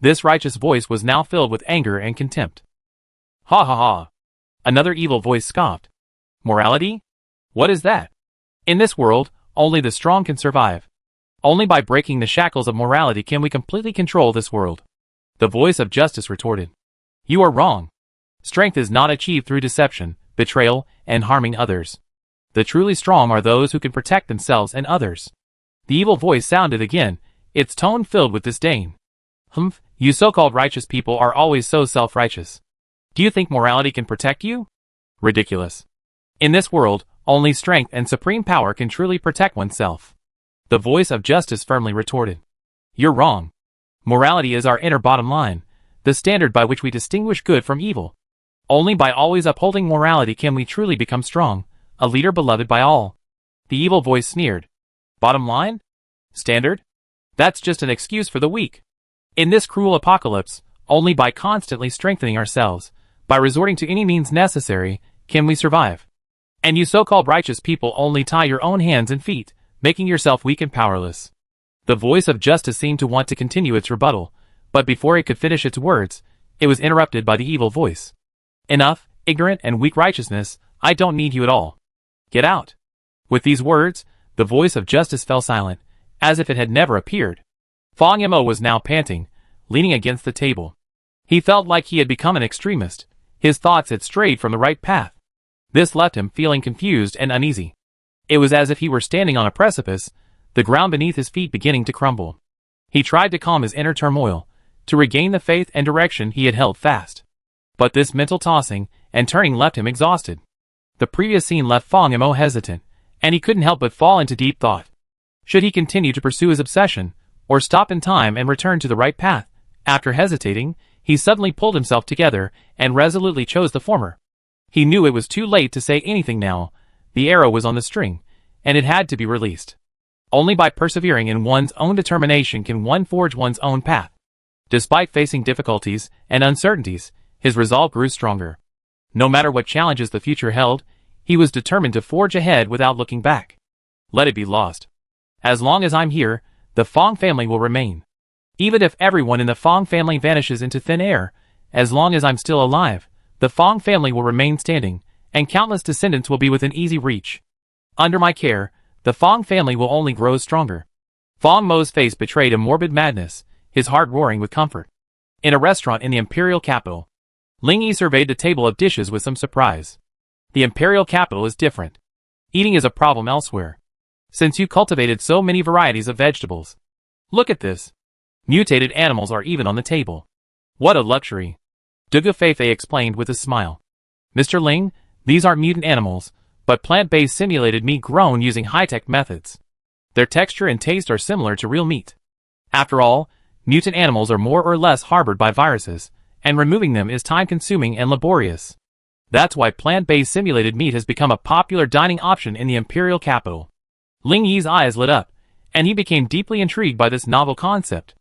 This righteous voice was now filled with anger and contempt. "Ha ha ha!" Another evil voice scoffed. "Morality? What is that? In this world, only the strong can survive. Only by breaking the shackles of morality can we completely control this world." The voice of justice retorted. "You are wrong. Strength is not achieved through deception, betrayal, and harming others. The truly strong are those who can protect themselves and others." The evil voice sounded again, its tone filled with disdain. "Humph, you so-called righteous people are always so self-righteous. Do you think morality can protect you? Ridiculous. In this world, only strength and supreme power can truly protect oneself." The voice of justice firmly retorted. "You're wrong. Morality is our inner bottom line, the standard by which we distinguish good from evil. Only by always upholding morality can we truly become strong, a leader beloved by all." The evil voice sneered. "Bottom line? Standard? That's just an excuse for the weak. In this cruel apocalypse, only by constantly strengthening ourselves, by resorting to any means necessary, can we survive. And you so-called righteous people only tie your own hands and feet, making yourself weak and powerless." The voice of justice seemed to want to continue its rebuttal, but before it could finish its words, it was interrupted by the evil voice. "Enough, ignorant and weak righteousness, I don't need you at all. Get out." With these words, the voice of justice fell silent, as if it had never appeared. Fong Mo was now panting, leaning against the table. He felt like he had become an extremist. His thoughts had strayed from the right path. This left him feeling confused and uneasy. It was as if he were standing on a precipice, the ground beneath his feet beginning to crumble. He tried to calm his inner turmoil, to regain the faith and direction he had held fast. But this mental tossing and turning left him exhausted. The previous scene left Fong Mo hesitant, and he couldn't help but fall into deep thought. Should he continue to pursue his obsession, or stop in time and return to the right path? After hesitating, he suddenly pulled himself together and resolutely chose the former. He knew it was too late to say anything now. The arrow was on the string, and it had to be released. Only by persevering in one's own determination can one forge one's own path. Despite facing difficulties and uncertainties, his resolve grew stronger. No matter what challenges the future held, he was determined to forge ahead without looking back. Let it be lost. As long as I'm here, the Fong family will remain. Even if everyone in the Fong family vanishes into thin air, as long as I'm still alive, the Fong family will remain standing, and countless descendants will be within easy reach. Under my care, the Fong family will only grow stronger." Fong Mo's face betrayed a morbid madness, his heart roaring with comfort. In a restaurant in the imperial capital, Ling Yi surveyed the table of dishes with some surprise. "The imperial capital is different. Eating is a problem elsewhere. Since you cultivated so many varieties of vegetables. Look at this. Mutated animals are even on the table. What a luxury." Duga Feifei explained with a smile. "Mr. Ling, these aren't mutant animals, but plant-based simulated meat grown using high-tech methods. Their texture and taste are similar to real meat. After all, mutant animals are more or less harbored by viruses, and removing them is time-consuming and laborious. That's why plant-based simulated meat has become a popular dining option in the imperial capital. Ling Yi's eyes lit up, and he became deeply intrigued by this novel concept.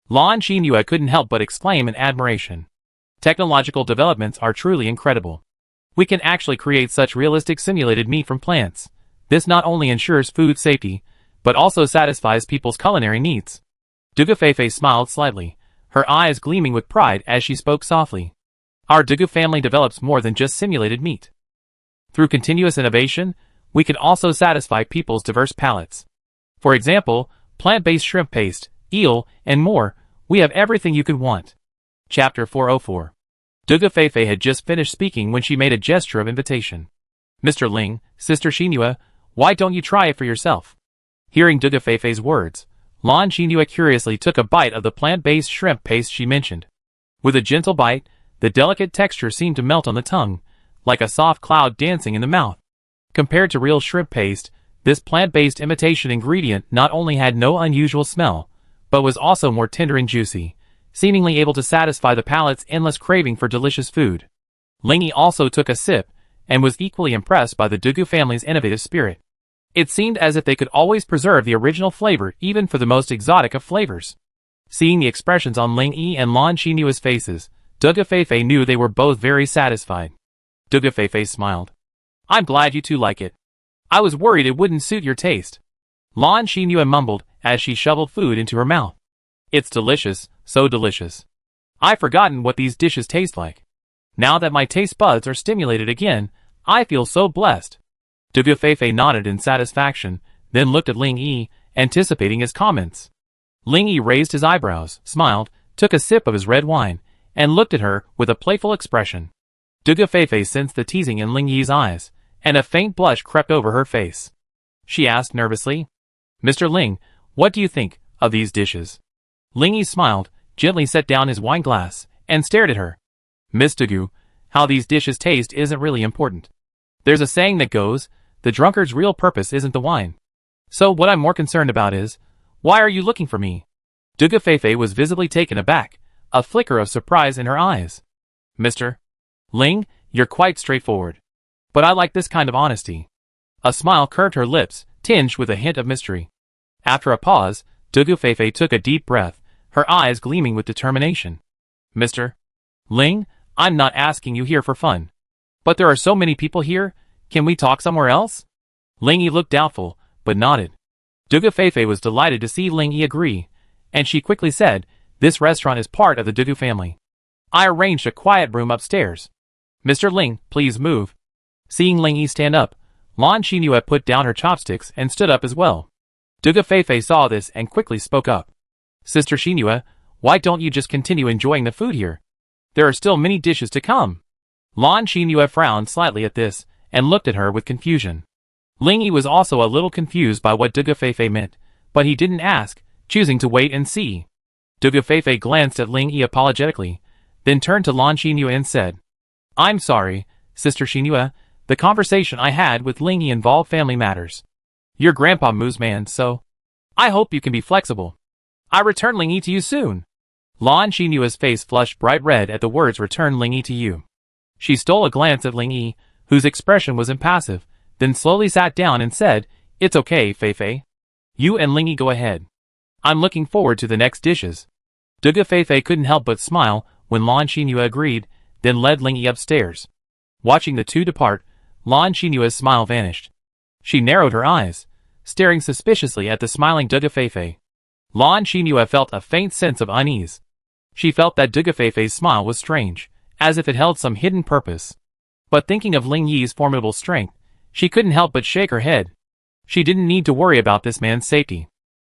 Lan Xinhua couldn't help but exclaim in admiration. Technological developments are truly incredible. We can actually create such realistic simulated meat from plants. This not only ensures food safety, but also satisfies people's culinary needs. Dugu Feifei smiled slightly, her eyes gleaming with pride as she spoke softly. Our Dugu family develops more than just simulated meat. Through continuous innovation, we can also satisfy people's diverse palates. For example, plant-based shrimp paste, eel, and more. We have everything you could want. Chapter 404. Dugu Feifei had just finished speaking when she made a gesture of invitation. Mr. Ling, Sister Xinhua, why don't you try it for yourself? Hearing Dugu Feifei's words, Lan Xinhua curiously took a bite of the plant-based shrimp paste she mentioned. With a gentle bite, the delicate texture seemed to melt on the tongue, like a soft cloud dancing in the mouth. Compared to real shrimp paste, this plant-based imitation ingredient not only had no unusual smell, but was also more tender and juicy, seemingly able to satisfy the palate's endless craving for delicious food. Ling Yi also took a sip, and was equally impressed by the Dugu family's innovative spirit. It seemed as if they could always preserve the original flavor even for the most exotic of flavors. Seeing the expressions on Ling Yi and Lan Xinua's faces, Dugu Feifei knew they were both very satisfied. Dugu Feifei smiled. I'm glad you two like it. I was worried it wouldn't suit your taste. Lan Xinhua mumbled as she shoveled food into her mouth. It's delicious, so delicious. I've forgotten what these dishes taste like. Now that my taste buds are stimulated again, I feel so blessed. Dugu Feifei nodded in satisfaction, then looked at Ling Yi, anticipating his comments. Ling Yi raised his eyebrows, smiled, took a sip of his red wine, and looked at her with a playful expression. Dugu Feifei sensed the teasing in Ling Yi's eyes, and a faint blush crept over her face. She asked nervously, Mr. Ling, what do you think of these dishes? Ling Yi smiled, gently set down his wine glass, and stared at her. Miss Dugu, how these dishes taste isn't really important. There's a saying that goes, the drunkard's real purpose isn't the wine. So what I'm more concerned about is, why are you looking for me? Dugu Feifei was visibly taken aback, a flicker of surprise in her eyes. Mr. Ling, you're quite straightforward. But I like this kind of honesty. A smile curved her lips, tinged with a hint of mystery. After a pause, Dugu Feifei took a deep breath, her eyes gleaming with determination. Mr. Ling, I'm not asking you here for fun. But there are so many people here, can we talk somewhere else? Ling Yi looked doubtful, but nodded. Dugu Feifei was delighted to see Ling Yi agree, and she quickly said, this restaurant is part of the Dugu family. I arranged a quiet room upstairs. Mr. Ling, please move. Seeing Ling Yi stand up, Lan Xinhua put down her chopsticks and stood up as well. Dugu Feifei saw this and quickly spoke up. Sister Xinhua, why don't you just continue enjoying the food here? There are still many dishes to come. Lan Xinhua frowned slightly at this, and looked at her with confusion. Ling Yi was also a little confused by what Dugu Feifei meant, but he didn't ask, choosing to wait and see. Dugu Feifei glanced at Ling Yi apologetically, then turned to Lan Xinhua and said, I'm sorry, Sister Xinhua, the conversation I had with Ling Yi involved family matters. Your grandpa moves man, so I hope you can be flexible. I return Ling Yi to you soon. Lan Xinua's face flushed bright red at the words return Ling Yi to you. She stole a glance at Ling Yi, whose expression was impassive, then slowly sat down and said, It's okay, Feifei. You and Ling Yi go ahead. I'm looking forward to the next dishes. Dugu Feifei couldn't help but smile when Lan Xinhua agreed, then led Ling Yi upstairs. Watching the two depart, Lan Xinua's smile vanished. She narrowed her eyes, staring suspiciously at the smiling Dugu Feifei. Lan Xinhua felt a faint sense of unease. She felt that Dugu Feifei's smile was strange, as if it held some hidden purpose. But thinking of Ling Yi's formidable strength, she couldn't help but shake her head. She didn't need to worry about this man's safety.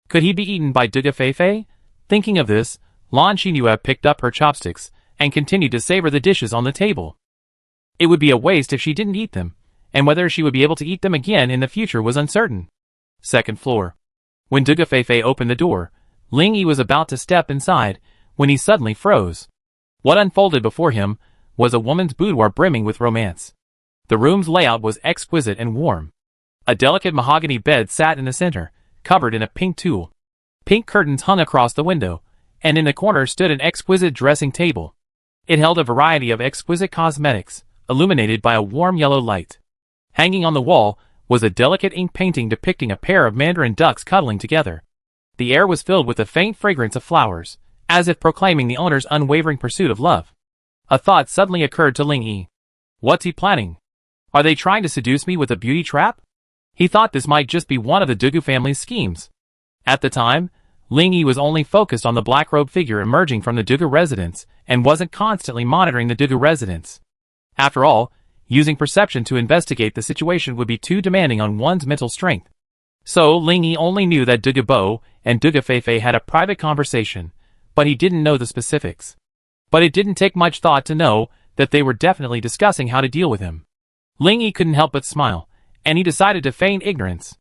Could he be eaten by Dugu Feifei? Thinking of this, Lan Xinhua picked up her chopsticks and continued to savor the dishes on the table. It would be a waste if she didn't eat them, and whether she would be able to eat them again in the future was uncertain. Second floor. When Dugu Feifei opened the door, Ling Yi was about to step inside, when he suddenly froze. What unfolded before him was a woman's boudoir brimming with romance. The room's layout was exquisite and warm. A delicate mahogany bed sat in the center, covered in a pink tulle. Pink curtains hung across the window, and in the corner stood an exquisite dressing table. It held a variety of exquisite cosmetics, illuminated by a warm yellow light. Hanging on the wall was a delicate ink painting depicting a pair of mandarin ducks cuddling together. The air was filled with a faint fragrance of flowers, as if proclaiming the owner's unwavering pursuit of love. A thought suddenly occurred to Ling Yi. What's he planning? Are they trying to seduce me with a beauty trap? He thought this might just be one of the Dugu family's schemes. At the time, Ling Yi was only focused on the black-robed figure emerging from the Dugu residence and wasn't constantly monitoring the Dugu residence. After all, using perception to investigate the situation would be too demanding on one's mental strength. So Ling Yi only knew that Dugu Bo and Dugu Feifei had a private conversation, but he didn't know the specifics. But it didn't take much thought to know that they were definitely discussing how to deal with him. Ling Yi couldn't help but smile, and he decided to feign ignorance.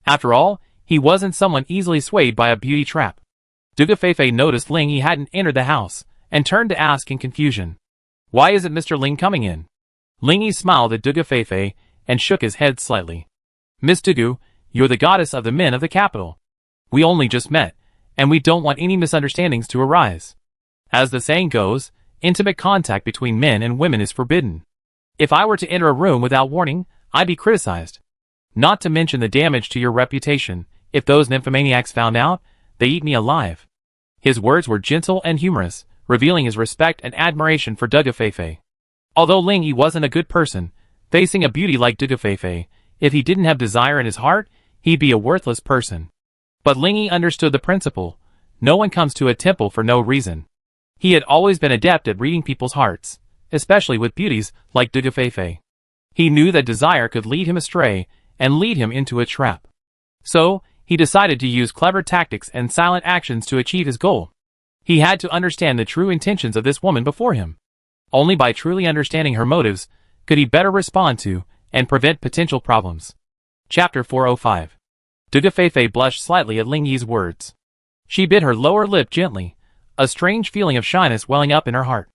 After all, he wasn't someone easily swayed by a beauty trap. Dugu Feifei noticed Ling Yi hadn't entered the house, and turned to ask in confusion. Why isn't Mr. Ling coming in? Ling Yi smiled at Dugu Feifei, and shook his head slightly. Miss Dugu, you're the goddess of the men of the capital. We only just met, and we don't want any misunderstandings to arise. As the saying goes, intimate contact between men and women is forbidden. If I were to enter a room without warning, I'd be criticized. Not to mention the damage to your reputation. If those nymphomaniacs found out, they eat me alive. His words were gentle and humorous, revealing his respect and admiration for Dugu Feifei. Although Ling Yi wasn't a good person, facing a beauty like Dugu Feifei, if he didn't have desire in his heart, he'd be a worthless person. But Ling Yi understood the principle. No one comes to a temple for no reason. He had always been adept at reading people's hearts, especially with beauties like Dugu Feifei. He knew that desire could lead him astray and lead him into a trap. So, he decided to use clever tactics and silent actions to achieve his goal. He had to understand the true intentions of this woman before him. Only by truly understanding her motives could he better respond to and prevent potential problems. Chapter 405. Dugu Feifei blushed slightly at Ling Yi's words. She bit her lower lip gently, a strange feeling of shyness welling up in her heart.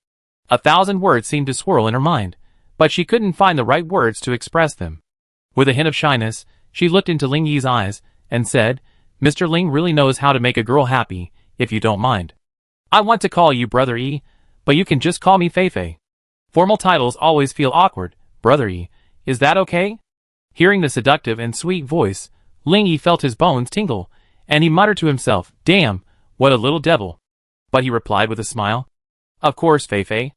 1,000 words seemed to swirl in her mind, but she couldn't find the right words to express them. With a hint of shyness, she looked into Ling Yi's eyes and said, Mr. Ling really knows how to make a girl happy, if you don't mind. I want to call you Brother Yi, but you can just call me Feifei. Formal titles always feel awkward, Brother Yi. Is that okay? Hearing the seductive and sweet voice, Ling Yi felt his bones tingle, and he muttered to himself, Damn, what a little devil. But he replied with a smile. Of course, Feifei.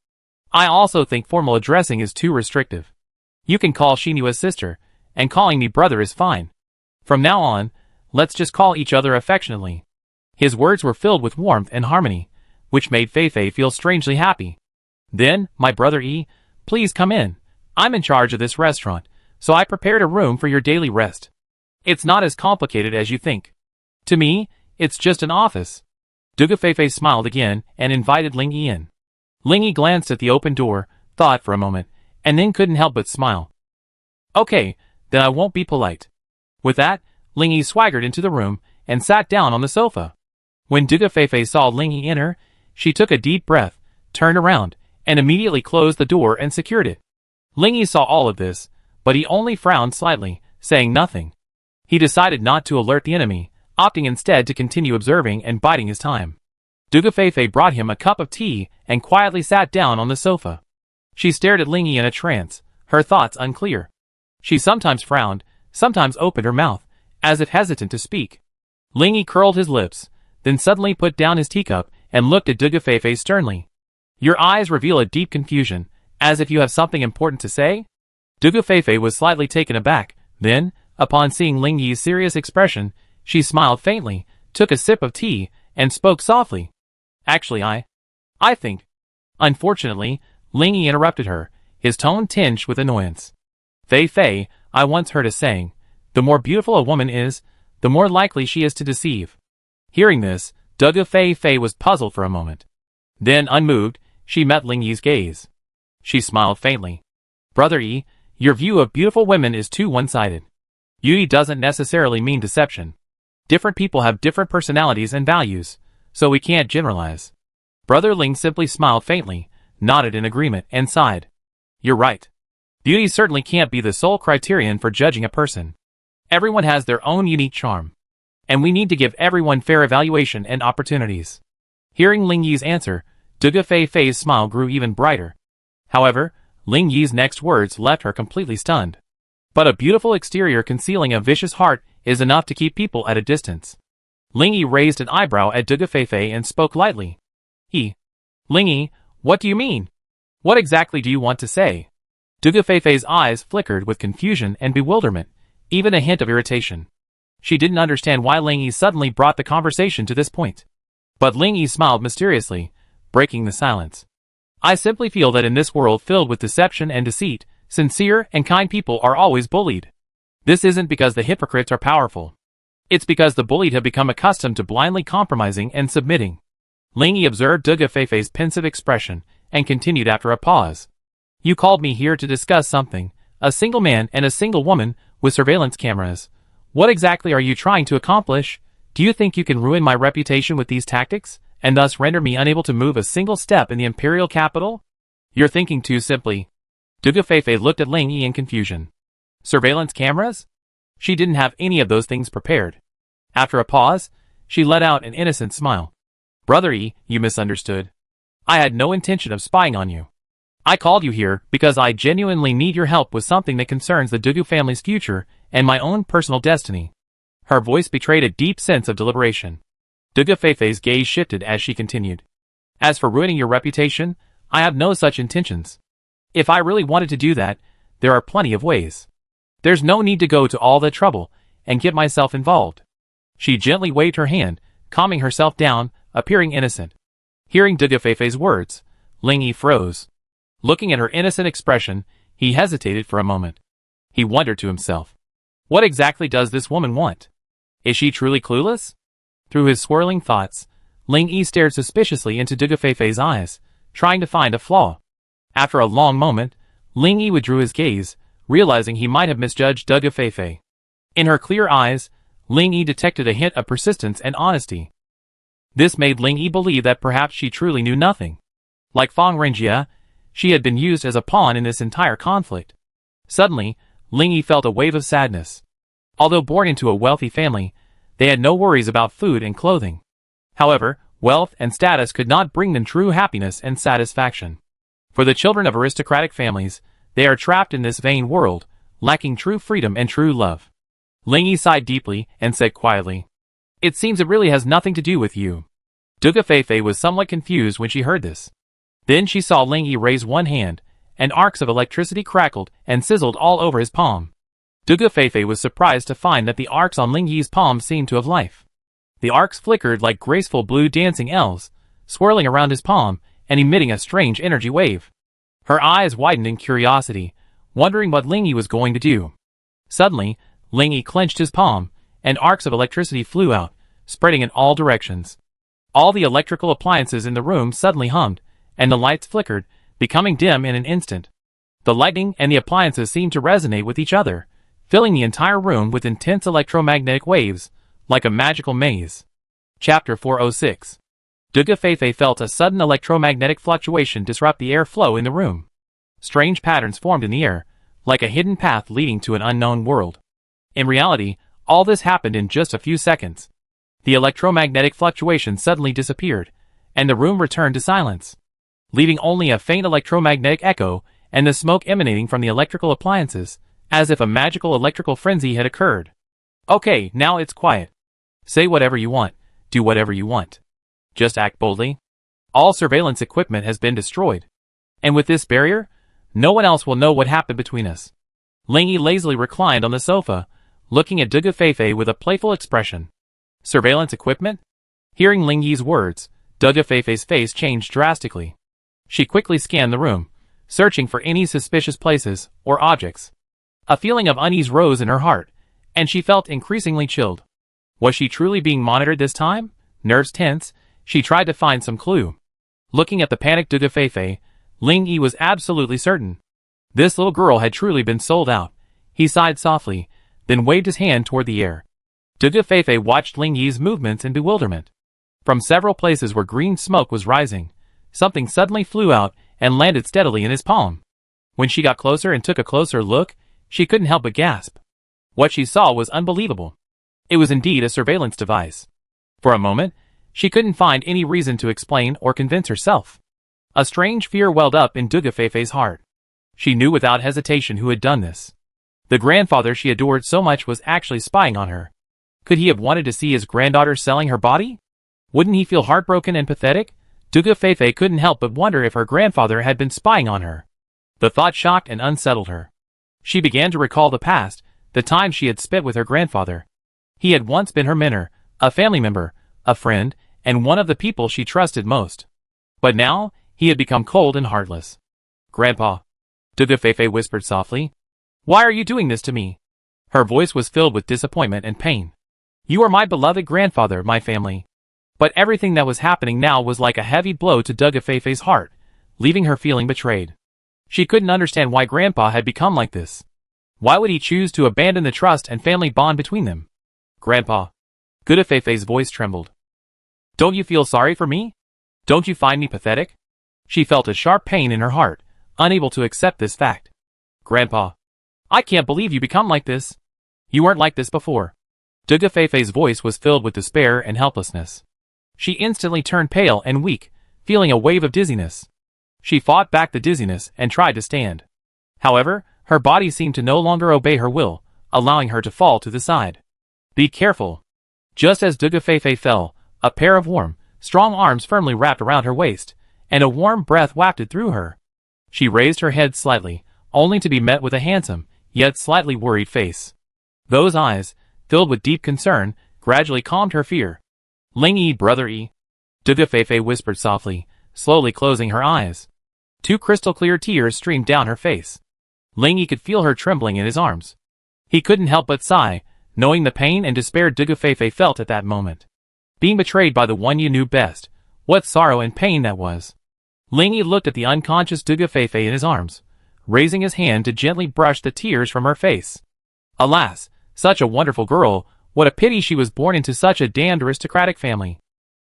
I also think formal addressing is too restrictive. You can call Xinyu a sister, and calling me brother is fine. From now on, let's just call each other affectionately. His words were filled with warmth and harmony, which made Feifei feel strangely happy. Then, my brother Yi, please come in. I'm in charge of this restaurant, so I prepared a room for your daily rest. It's not as complicated as you think. To me, it's just an office. Dugu Feifei smiled again and invited Ling Yi in. Ling Yi glanced at the open door, thought for a moment, and then couldn't help but smile. Okay, then I won't be polite. With that, Ling Yi swaggered into the room and sat down on the sofa. When Dugu Feifei saw Ling Yi enter, she took a deep breath, turned around, and immediately closed the door and secured it. Ling Yi saw all of this, but he only frowned slightly, saying nothing. He decided not to alert the enemy, opting instead to continue observing and biding his time. Dugu Feifei brought him a cup of tea and quietly sat down on the sofa. She stared at Ling Yi in a trance, her thoughts unclear. She sometimes frowned, sometimes opened her mouth, as if hesitant to speak. Ling Yi curled his lips, then suddenly put down his teacup and looked at Dugu Feifei sternly. Your eyes reveal a deep confusion, as if you have something important to say? Dugu Feifei was slightly taken aback, then, upon seeing Ling Yi's serious expression, she smiled faintly, took a sip of tea, and spoke softly. Actually, I think. Unfortunately, Ling Yi interrupted her, his tone tinged with annoyance. Feifei, I once heard a saying, the more beautiful a woman is, the more likely she is to deceive. Hearing this, Dugu Feifei was puzzled for a moment. Then, unmoved, she met Ling Yi's gaze. She smiled faintly. Brother Yi, your view of beautiful women is too one-sided. Beauty doesn't necessarily mean deception. Different people have different personalities and values, so we can't generalize. Brother Ling simply smiled faintly, nodded in agreement, and sighed. You're right. Beauty certainly can't be the sole criterion for judging a person. Everyone has their own unique charm. And we need to give everyone fair evaluation and opportunities. Hearing Ling Yi's answer, Duga Fei-Fei's smile grew even brighter. However, Ling Yi's next words left her completely stunned. But a beautiful exterior concealing a vicious heart is enough to keep people at a distance. Ling Yi raised an eyebrow at Duga Fei-Fei and spoke lightly. Ling Yi, what do you mean? What exactly do you want to say? Duga Fei-Fei's eyes flickered with confusion and bewilderment, even a hint of irritation. She didn't understand why Ling Yi suddenly brought the conversation to this point. But Ling Yi smiled mysteriously, breaking the silence. I simply feel that in this world filled with deception and deceit, sincere and kind people are always bullied. This isn't because the hypocrites are powerful. It's because the bullied have become accustomed to blindly compromising and submitting. Ling Yi observed Duga Fei-Fei's pensive expression and continued after a pause. You called me here to discuss something, a single man and a single woman with surveillance cameras. What exactly are you trying to accomplish? Do you think you can ruin my reputation with these tactics, and thus render me unable to move a single step in the imperial capital? You're thinking too simply. Duga Fei-Fei looked at Ling Yi in confusion. Surveillance cameras? She didn't have any of those things prepared. After a pause, she let out an innocent smile. Brother Yi, you misunderstood. I had no intention of spying on you. I called you here because I genuinely need your help with something that concerns the Dugu family's future and my own personal destiny. Her voice betrayed a deep sense of deliberation. Duga Fei-Fei's gaze shifted as she continued. As for ruining your reputation, I have no such intentions. If I really wanted to do that, there are plenty of ways. There's no need to go to all the trouble and get myself involved. She gently waved her hand, calming herself down, appearing innocent. Hearing Duga Fei-Fei's words, Ling Yi froze. Looking at her innocent expression, he hesitated for a moment. He wondered to himself, what exactly does this woman want? Is she truly clueless? Through his swirling thoughts, Ling Yi stared suspiciously into Duga Fei-Fei's eyes, trying to find a flaw. After a long moment, Ling Yi withdrew his gaze, realizing he might have misjudged Duga Fei-Fei. In her clear eyes, Ling Yi detected a hint of persistence and honesty. This made Ling Yi believe that perhaps she truly knew nothing. Like Fang Renjie, she had been used as a pawn in this entire conflict. Suddenly, Ling Yi felt a wave of sadness. Although born into a wealthy family, they had no worries about food and clothing. However, wealth and status could not bring them true happiness and satisfaction. For the children of aristocratic families, they are trapped in this vain world, lacking true freedom and true love. Ling Yi sighed deeply and said quietly, It seems it really has nothing to do with you. Duga Fei-Fei was somewhat confused when she heard this. Then she saw Ling Yi raise one hand, and arcs of electricity crackled and sizzled all over his palm. Duga Fei-Fei was surprised to find that the arcs on Ling Yi's palm seemed to have life. The arcs flickered like graceful blue dancing elves, swirling around his palm and emitting a strange energy wave. Her eyes widened in curiosity, wondering what Ling Yi was going to do. Suddenly, Ling Yi clenched his palm, and arcs of electricity flew out, spreading in all directions. All the electrical appliances in the room suddenly hummed, and the lights flickered, becoming dim in an instant. The lightning and the appliances seemed to resonate with each other, filling the entire room with intense electromagnetic waves, like a magical maze. Chapter 406. Duga Fei-Fei felt a sudden electromagnetic fluctuation disrupt the airflow in the room. Strange patterns formed in the air, like a hidden path leading to an unknown world. In reality, all this happened in just a few seconds. The electromagnetic fluctuation suddenly disappeared, and the room returned to silence, leaving only a faint electromagnetic echo and the smoke emanating from the electrical appliances, as if a magical electrical frenzy had occurred. Okay, now it's quiet. Say whatever you want, do whatever you want. Just act boldly. All surveillance equipment has been destroyed. And with this barrier, no one else will know what happened between us. Ling Yi lazily reclined on the sofa, looking at Duga Fei-Fei with a playful expression. Surveillance equipment? Hearing Ling Yi's words, Duga Fei-Fei's face changed drastically. She quickly scanned the room, searching for any suspicious places or objects. A feeling of unease rose in her heart, and she felt increasingly chilled. Was she truly being monitored this time? Nerves tense, she tried to find some clue. Looking at the panicked Duga Fei-Fei, Ling Yi was absolutely certain. This little girl had truly been sold out. He sighed softly, then waved his hand toward the air. Duga Fei-Fei watched Ling Yi's movements in bewilderment. From several places where green smoke was rising, something suddenly flew out and landed steadily in his palm. When she got closer and took a closer look, she couldn't help but gasp. What she saw was unbelievable. It was indeed a surveillance device. For a moment, she couldn't find any reason to explain or convince herself. A strange fear welled up in Duga Feifei's heart. She knew without hesitation who had done this. The grandfather she adored so much was actually spying on her. Could he have wanted to see his granddaughter selling her body? Wouldn't he feel heartbroken and pathetic? Duga Feifei couldn't help but wonder if her grandfather had been spying on her. The thought shocked and unsettled her. She began to recall the past, the time she had spent with her grandfather. He had once been her mentor, a family member, a friend, and one of the people she trusted most. But now, he had become cold and heartless. "Grandpa," Duga Feifei whispered softly. "Why are you doing this to me?" Her voice was filled with disappointment and pain. "You are my beloved grandfather, my family." But everything that was happening now was like a heavy blow to Duga Feifei's heart, leaving her feeling betrayed. She couldn't understand why Grandpa had become like this. Why would he choose to abandon the trust and family bond between them? "Grandpa." Duga Feifei's voice trembled. "Don't you feel sorry for me? Don't you find me pathetic?" She felt a sharp pain in her heart, unable to accept this fact. "Grandpa, I can't believe you become like this. You weren't like this before." Duga Feifei's voice was filled with despair and helplessness. She instantly turned pale and weak, feeling a wave of dizziness. She fought back the dizziness and tried to stand. However, her body seemed to no longer obey her will, allowing her to fall to the side. "Be careful." Just as Duga Feifei fell, a pair of warm, strong arms firmly wrapped around her waist, and a warm breath wafted through her. She raised her head slightly, only to be met with a handsome, yet slightly worried face. Those eyes, filled with deep concern, gradually calmed her fear. "Ling Yi, brother Yi," Duga Feifei whispered softly, slowly closing her eyes. Two crystal-clear tears streamed down her face. Ling Yi could feel her trembling in his arms. He couldn't help but sigh, knowing the pain and despair Duga Feifei felt at that moment. Being betrayed by the one you knew best, what sorrow and pain that was. Ling Yi looked at the unconscious Duga Feifei in his arms, raising his hand to gently brush the tears from her face. Alas, such a wonderful girl, what a pity she was born into such a damned aristocratic family.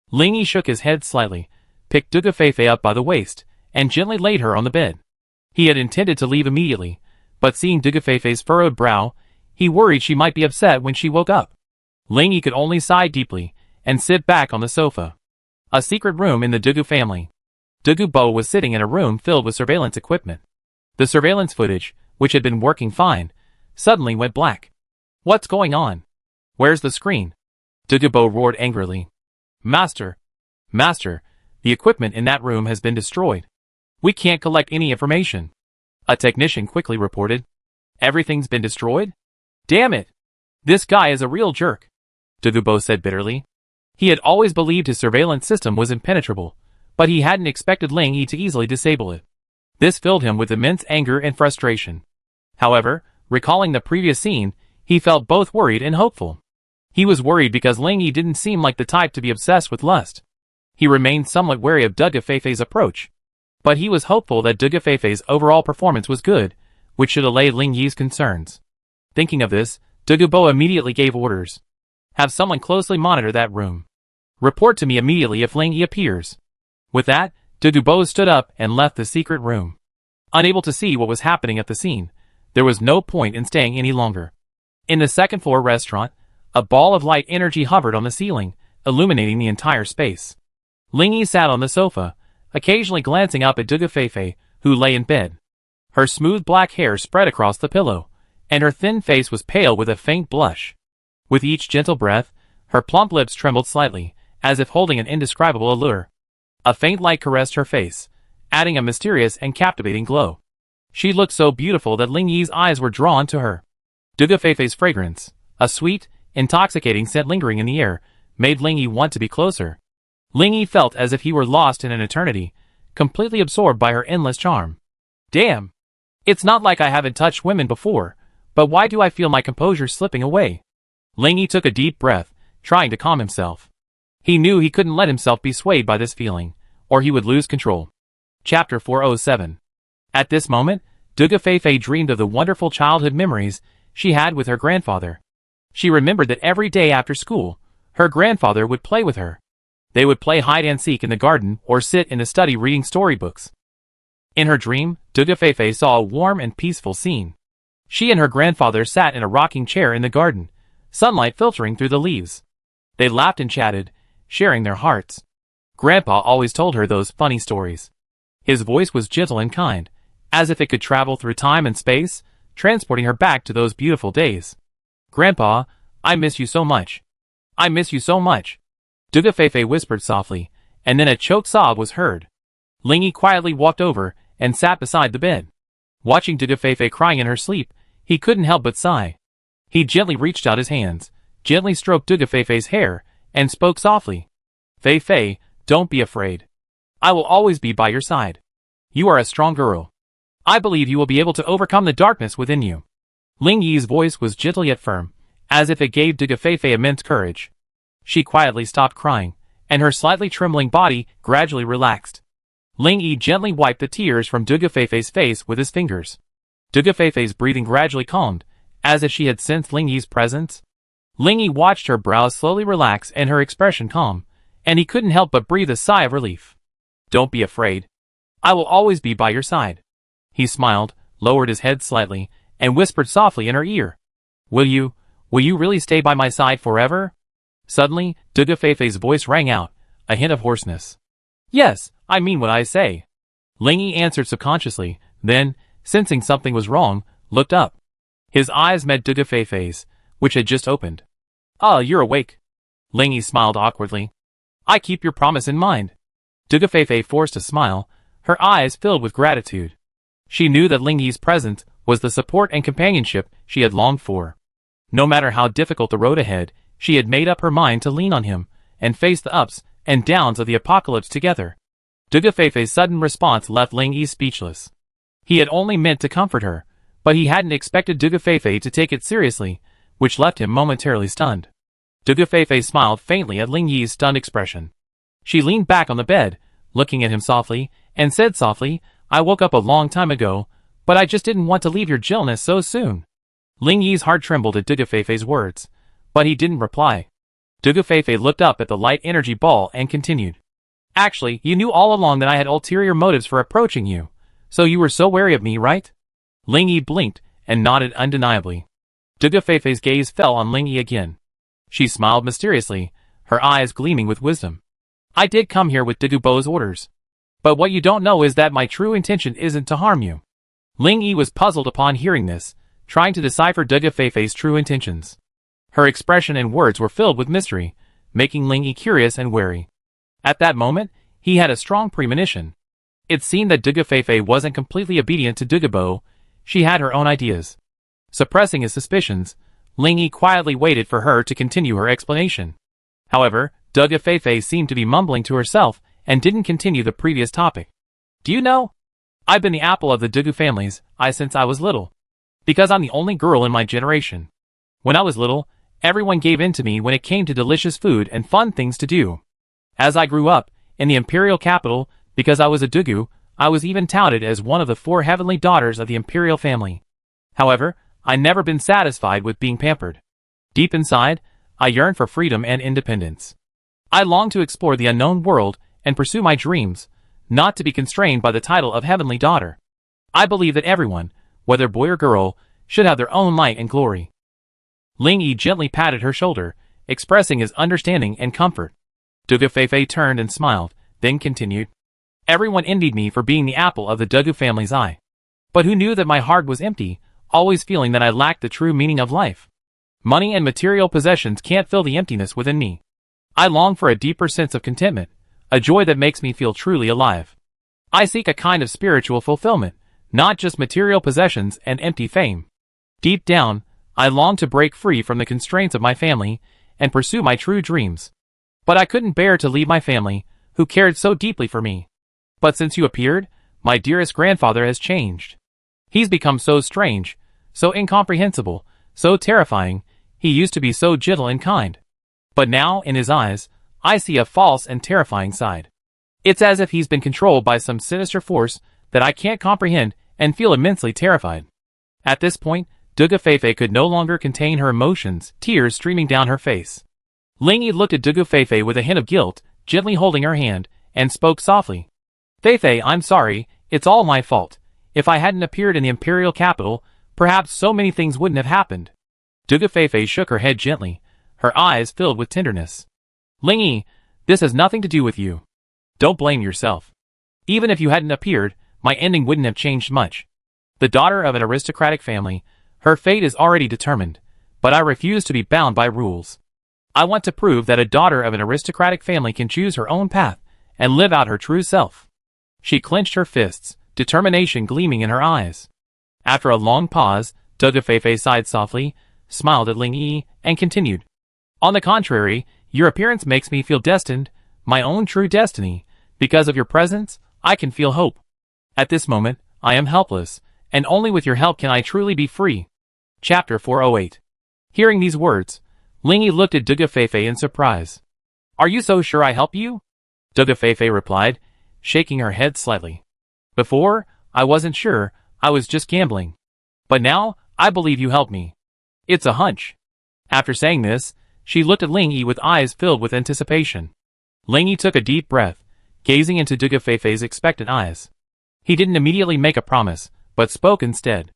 Ling Yi shook his head slightly, picked Duga Feifei up by the waist, and gently laid her on the bed. He had intended to leave immediately, but seeing Duga Feifei's furrowed brow, he worried she might be upset when she woke up. Ling Yi could only sigh deeply, and sit back on the sofa. A secret room in the Dugu family. Dugu Bo was sitting in a room filled with surveillance equipment. The surveillance footage, which had been working fine, suddenly went black. "What's going on? Where's the screen?" Dugu Bo roared angrily. Master, the equipment in that room has been destroyed. We can't collect any information." A technician quickly reported. "Everything's been destroyed? Damn it! This guy is a real jerk," Dugu Bo said bitterly. He had always believed his surveillance system was impenetrable, but he hadn't expected Ling Yi to easily disable it. This filled him with immense anger and frustration. However, recalling the previous scene, he felt both worried and hopeful. He was worried because Ling Yi didn't seem like the type to be obsessed with lust. He remained somewhat wary of Duga Feifei's approach. But he was hopeful that Duga Feifei's overall performance was good, which should allay Ling Yi's concerns. Thinking of this, Dugu Bo immediately gave orders. "Have someone closely monitor that room. Report to me immediately if Ling Yi appears." With that, Dugu Bo stood up and left the secret room. Unable to see what was happening at the scene, there was no point in staying any longer. In the second-floor restaurant, a ball of light energy hovered on the ceiling, illuminating the entire space. Ling Yi sat on the sofa, occasionally glancing up at Duga Feifei, who lay in bed. Her smooth black hair spread across the pillow, and her thin face was pale with a faint blush. With each gentle breath, her plump lips trembled slightly, as if holding an indescribable allure. A faint light caressed her face, adding a mysterious and captivating glow. She looked so beautiful that Ling Yi's eyes were drawn to her. Duga Feifei's fragrance, a sweet, intoxicating scent lingering in the air, made Ling Yi want to be closer. Ling Yi felt as if he were lost in an eternity, completely absorbed by her endless charm. "Damn! It's not like I haven't touched women before, but why do I feel my composure slipping away?" Ling Yi took a deep breath, trying to calm himself. He knew he couldn't let himself be swayed by this feeling, or he would lose control. Chapter 407. At this moment, Duga Feifei dreamed of the wonderful childhood memories she had with her grandfather. She remembered that every day after school, her grandfather would play with her. They would play hide-and-seek in the garden or sit in the study reading storybooks. In her dream, Duga Feifei saw a warm and peaceful scene. She and her grandfather sat in a rocking chair in the garden, sunlight filtering through the leaves. They laughed and chatted, sharing their hearts. Grandpa always told her those funny stories. His voice was gentle and kind, as if it could travel through time and space, transporting her back to those beautiful days. "Grandpa, I miss you so much. I miss you so much," Dugafefe whispered softly, and then a choked sob was heard. Ling Yi quietly walked over and sat beside the bed. Watching Dugafefe crying in her sleep, he couldn't help but sigh. He gently reached out his hands, gently stroked Dugafefe's hair, and spoke softly. "Fei Fei, don't be afraid. I will always be by your side. You are a strong girl. I believe you will be able to overcome the darkness within you." Ling Yi's voice was gentle yet firm, as if it gave Dugafefe immense courage. She quietly stopped crying, and her slightly trembling body gradually relaxed. Ling Yi gently wiped the tears from Dugafefe's face with his fingers. Dugafefe's breathing gradually calmed, as if she had sensed Ling Yi's presence. Ling Yi watched her brows slowly relax and her expression calm, and he couldn't help but breathe a sigh of relief. "Don't be afraid. I will always be by your side." He smiled, lowered his head slightly, and whispered softly in her ear. Will you really stay by my side forever?" Suddenly, Dugafefe's voice rang out, a hint of hoarseness. "Yes, I mean what I say," Ling Yi answered subconsciously, then, sensing something was wrong, looked up. His eyes met Dugafefe's, which had just opened. "Ah, you're awake." Ling Yi smiled awkwardly. "I keep your promise in mind." Dugafefe forced a smile, her eyes filled with gratitude. She knew that Ling Yi's presence was the support and companionship she had longed for. No matter how difficult the road ahead, she had made up her mind to lean on him and face the ups and downs of the apocalypse together. Dugafefe's sudden response left Ling Yi speechless. He had only meant to comfort her, but he hadn't expected Dugafefe to take it seriously, which left him momentarily stunned. Dugafefe smiled faintly at Ling Yi's stunned expression. She leaned back on the bed, looking at him softly, and said softly, "I woke up a long time ago, but I just didn't want to leave your gentleness so soon." Ling Yi's heart trembled at Dugafefe's words, but he didn't reply. Dugafefe looked up at the light energy ball and continued. "Actually, you knew all along that I had ulterior motives for approaching you, so you were so wary of me, right?" Ling Yi blinked and nodded undeniably. Dugafefe's gaze fell on Ling Yi again. She smiled mysteriously, her eyes gleaming with wisdom. "I did come here with Dugubo's orders. But what you don't know is that my true intention isn't to harm you." Ling Yi was puzzled upon hearing this, trying to decipher Dugafefe's true intentions. Her expression and words were filled with mystery, making Ling Yi curious and wary. At that moment, he had a strong premonition. It seemed that Dugafefe wasn't completely obedient to Dugubo, she had her own ideas. Suppressing his suspicions, Ling Yi quietly waited for her to continue her explanation. However, Dugafefe seemed to be mumbling to herself and didn't continue the previous topic. "Do you know? I've been the apple of the Dugu family's eye since I was little. Because I'm the only girl in my generation. When I was little, everyone gave in to me when it came to delicious food and fun things to do. As I grew up, in the imperial capital, because I was a Dugu, I was even touted as one of the 4 heavenly daughters of the imperial family. However, I've never been satisfied with being pampered. Deep inside, I yearn for freedom and independence. I long to explore the unknown world and pursue my dreams, not to be constrained by the title of heavenly daughter. I believe that everyone, whether boy or girl, should have their own light and glory." Ling Yi gently patted her shoulder, expressing his understanding and comfort. Dugafefe turned and smiled, then continued. "Everyone envied me for being the apple of the Dugu family's eye. But who knew that my heart was empty, always feeling that I lacked the true meaning of life? Money and material possessions can't fill the emptiness within me. I long for a deeper sense of contentment, a joy that makes me feel truly alive. I seek a kind of spiritual fulfillment, not just material possessions and empty fame. Deep down, I long to break free from the constraints of my family and pursue my true dreams. But I couldn't bear to leave my family, who cared so deeply for me. But since you appeared, my dearest grandfather has changed. He's become so strange, so incomprehensible, so terrifying. He used to be so gentle and kind. But now, in his eyes, I see a false and terrifying side. It's as if he's been controlled by some sinister force that I can't comprehend and feel immensely terrified." At this point, Dugafefe could no longer contain her emotions, tears streaming down her face. Ling Yi looked at Dugafefe with a hint of guilt, gently holding her hand, and spoke softly. "Feifei, I'm sorry, it's all my fault. If I hadn't appeared in the imperial capital, perhaps so many things wouldn't have happened." Dugafefe shook her head gently, her eyes filled with tenderness. "Ling Yi, this has nothing to do with you. Don't blame yourself. Even if you hadn't appeared, my ending wouldn't have changed much. The daughter of an aristocratic family, her fate is already determined, but I refuse to be bound by rules. I want to prove that a daughter of an aristocratic family can choose her own path and live out her true self. She clenched her fists, determination gleaming in her eyes. After a long pause, Dugafeifei sighed softly, smiled at Ling Yi, and continued. On the contrary, your appearance makes me feel destined, my own true destiny. Because of your presence, I can feel hope. At this moment, I am helpless, and only with your help can I truly be free. Chapter 408. Hearing these words, Ling Yi looked at Dugafeifei in surprise. Are you so sure I help you? Dugafeifei replied, shaking her head slightly. Before, I wasn't sure, I was just gambling. But now, I believe you helped me. It's a hunch. After saying this, she looked at Ling Yi with eyes filled with anticipation. Ling Yi took a deep breath, gazing into Dugafeifei's expectant eyes. He didn't immediately make a promise, but spoke instead.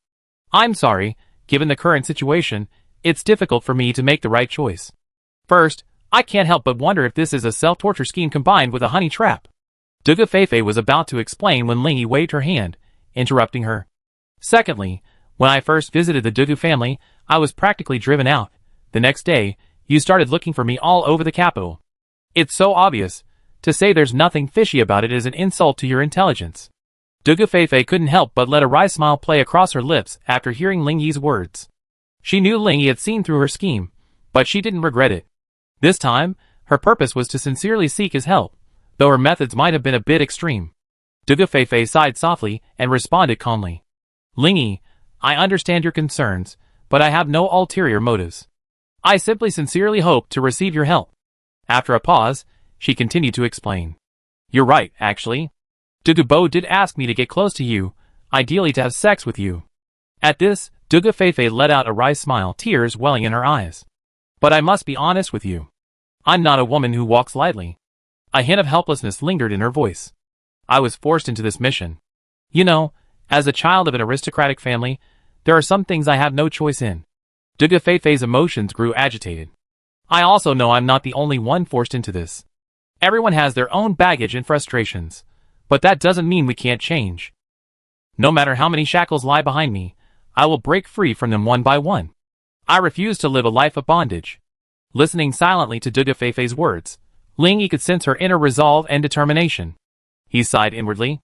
I'm sorry, given the current situation, it's difficult for me to make the right choice. First, I can't help but wonder if this is a self-torture scheme combined with a honey trap. Dugafeifei was about to explain when Ling Yi waved her hand, interrupting her. Secondly, when I first visited the Dugu family, I was practically driven out. The next day, you started looking for me all over the capital. It's so obvious. To say there's nothing fishy about it is an insult to your intelligence. Dugafeifei couldn't help but let a wry smile play across her lips after hearing Ling Yi's words. She knew Ling Yi had seen through her scheme, but she didn't regret it. This time, her purpose was to sincerely seek his help, though her methods might have been a bit extreme. Dugafeifei sighed softly and responded calmly. Ling Yi, I understand your concerns, but I have no ulterior motives. I simply sincerely hope to receive your help. After a pause, she continued to explain. You're right, actually. Dugubo did ask me to get close to you, ideally to have sex with you. At this, Dugafeifei let out a wry smile, tears welling in her eyes. But I must be honest with you. I'm not a woman who walks lightly. A hint of helplessness lingered in her voice. I was forced into this mission. You know, as a child of an aristocratic family, there are some things I have no choice in. Dugafeifei's emotions grew agitated. I also know I'm not the only one forced into this. Everyone has their own baggage and frustrations, but that doesn't mean we can't change. No matter how many shackles lie behind me, I will break free from them one by one. I refuse to live a life of bondage. Listening silently to Dugafeifei's words, Ling Yi could sense her inner resolve and determination. He sighed inwardly.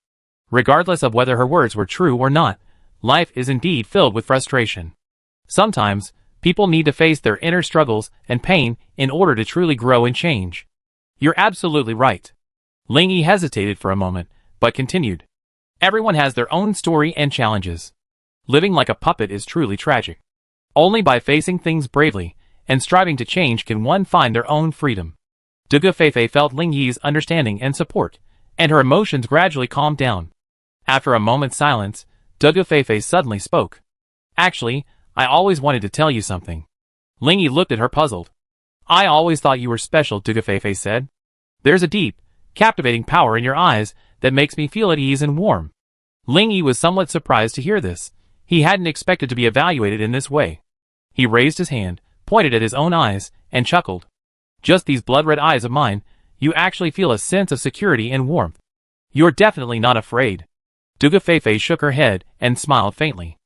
Regardless of whether her words were true or not, life is indeed filled with frustration. Sometimes, people need to face their inner struggles and pain in order to truly grow and change. You're absolutely right. Ling Yi hesitated for a moment, but continued. Everyone has their own story and challenges. Living like a puppet is truly tragic. Only by facing things bravely and striving to change can one find their own freedom. Dugafeifei felt Ling Yi's understanding and support, and her emotions gradually calmed down. After a moment's silence, Dugafeifei suddenly spoke. Actually, I always wanted to tell you something. Ling Yi looked at her puzzled. I always thought you were special, Dugafeifei said. There's a deep, captivating power in your eyes that makes me feel at ease and warm. Ling Yi was somewhat surprised to hear this. He hadn't expected to be evaluated in this way. He raised his hand, pointed at his own eyes, and chuckled. Just these blood-red eyes of mine, you actually feel a sense of security and warmth. You're definitely not afraid. Dugafeifei shook her head and smiled faintly.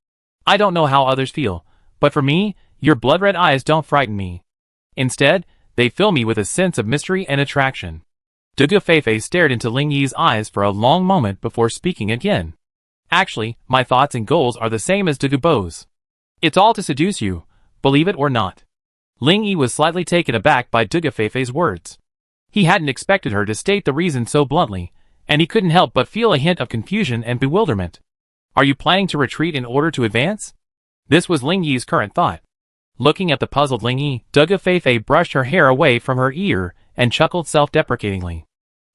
I don't know how others feel, but for me, your blood-red eyes don't frighten me. Instead, they fill me with a sense of mystery and attraction. Dugafeifei stared into Ling Yi's eyes for a long moment before speaking again. Actually, my thoughts and goals are the same as Dugubo's. It's all to seduce you, believe it or not. Ling Yi was slightly taken aback by Dugafeifei's words. He hadn't expected her to state the reason so bluntly, and he couldn't help but feel a hint of confusion and bewilderment. Are you planning to retreat in order to advance? This was Ling Yi's current thought. Looking at the puzzled Ling Yi, Dugafeifei brushed her hair away from her ear and chuckled self-deprecatingly.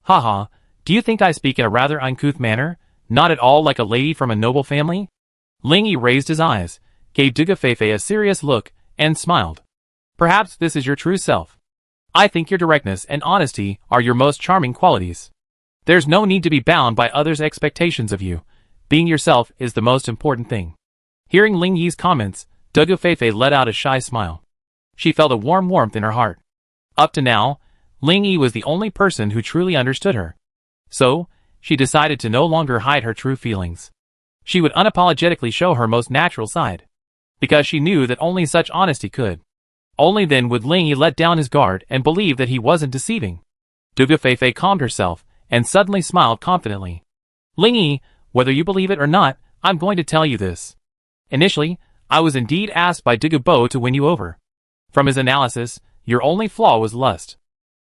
Haha, do you think I speak in a rather uncouth manner, not at all like a lady from a noble family? Ling Yi raised his eyes, gave Dugafeifei a serious look, and smiled. Perhaps this is your true self. I think your directness and honesty are your most charming qualities. There's no need to be bound by others' expectations of you. Being yourself is the most important thing. Hearing Ling Yi's comments, Dugafeifei let out a shy smile. She felt a warm warmth in her heart. Up to now, Ling Yi was the only person who truly understood her. So, she decided to no longer hide her true feelings. She would unapologetically show her most natural side. Because she knew that only such honesty could. Only then would Ling Yi let down his guard and believe that he wasn't deceiving. Dugu Feifei calmed herself and suddenly smiled confidently. Ling Yi, whether you believe it or not, I'm going to tell you this. Initially, I was indeed asked by Dugu Bo to win you over. From his analysis, your only flaw was lust.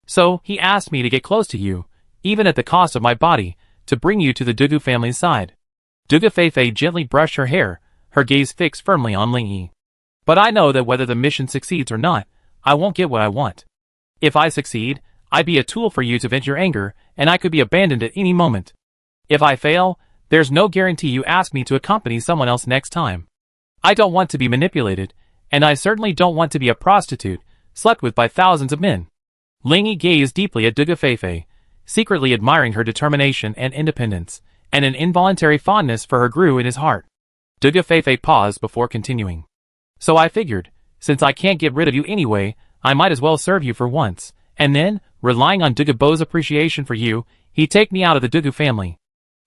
So, he asked me to get close to you, even at the cost of my body, to bring you to the Dugu family's side. Dugu Feifei gently brushed her hair, her gaze fixed firmly on Ling Yi. But I know that whether the mission succeeds or not, I won't get what I want. If I succeed, I'd be a tool for you to vent your anger, and I could be abandoned at any moment. If I fail, there's no guarantee you ask me to accompany someone else next time. I don't want to be manipulated, and I certainly don't want to be a prostitute, slept with by thousands of men. Ling Yi gazed deeply at Dugu Feifei, secretly admiring her determination and independence, and an involuntary fondness for her grew in his heart. Dugu Feifei paused before continuing. So I figured, since I can't get rid of you anyway, I might as well serve you for once, and then, relying on Dugu Bo's appreciation for you, he'd take me out of the Dugu family.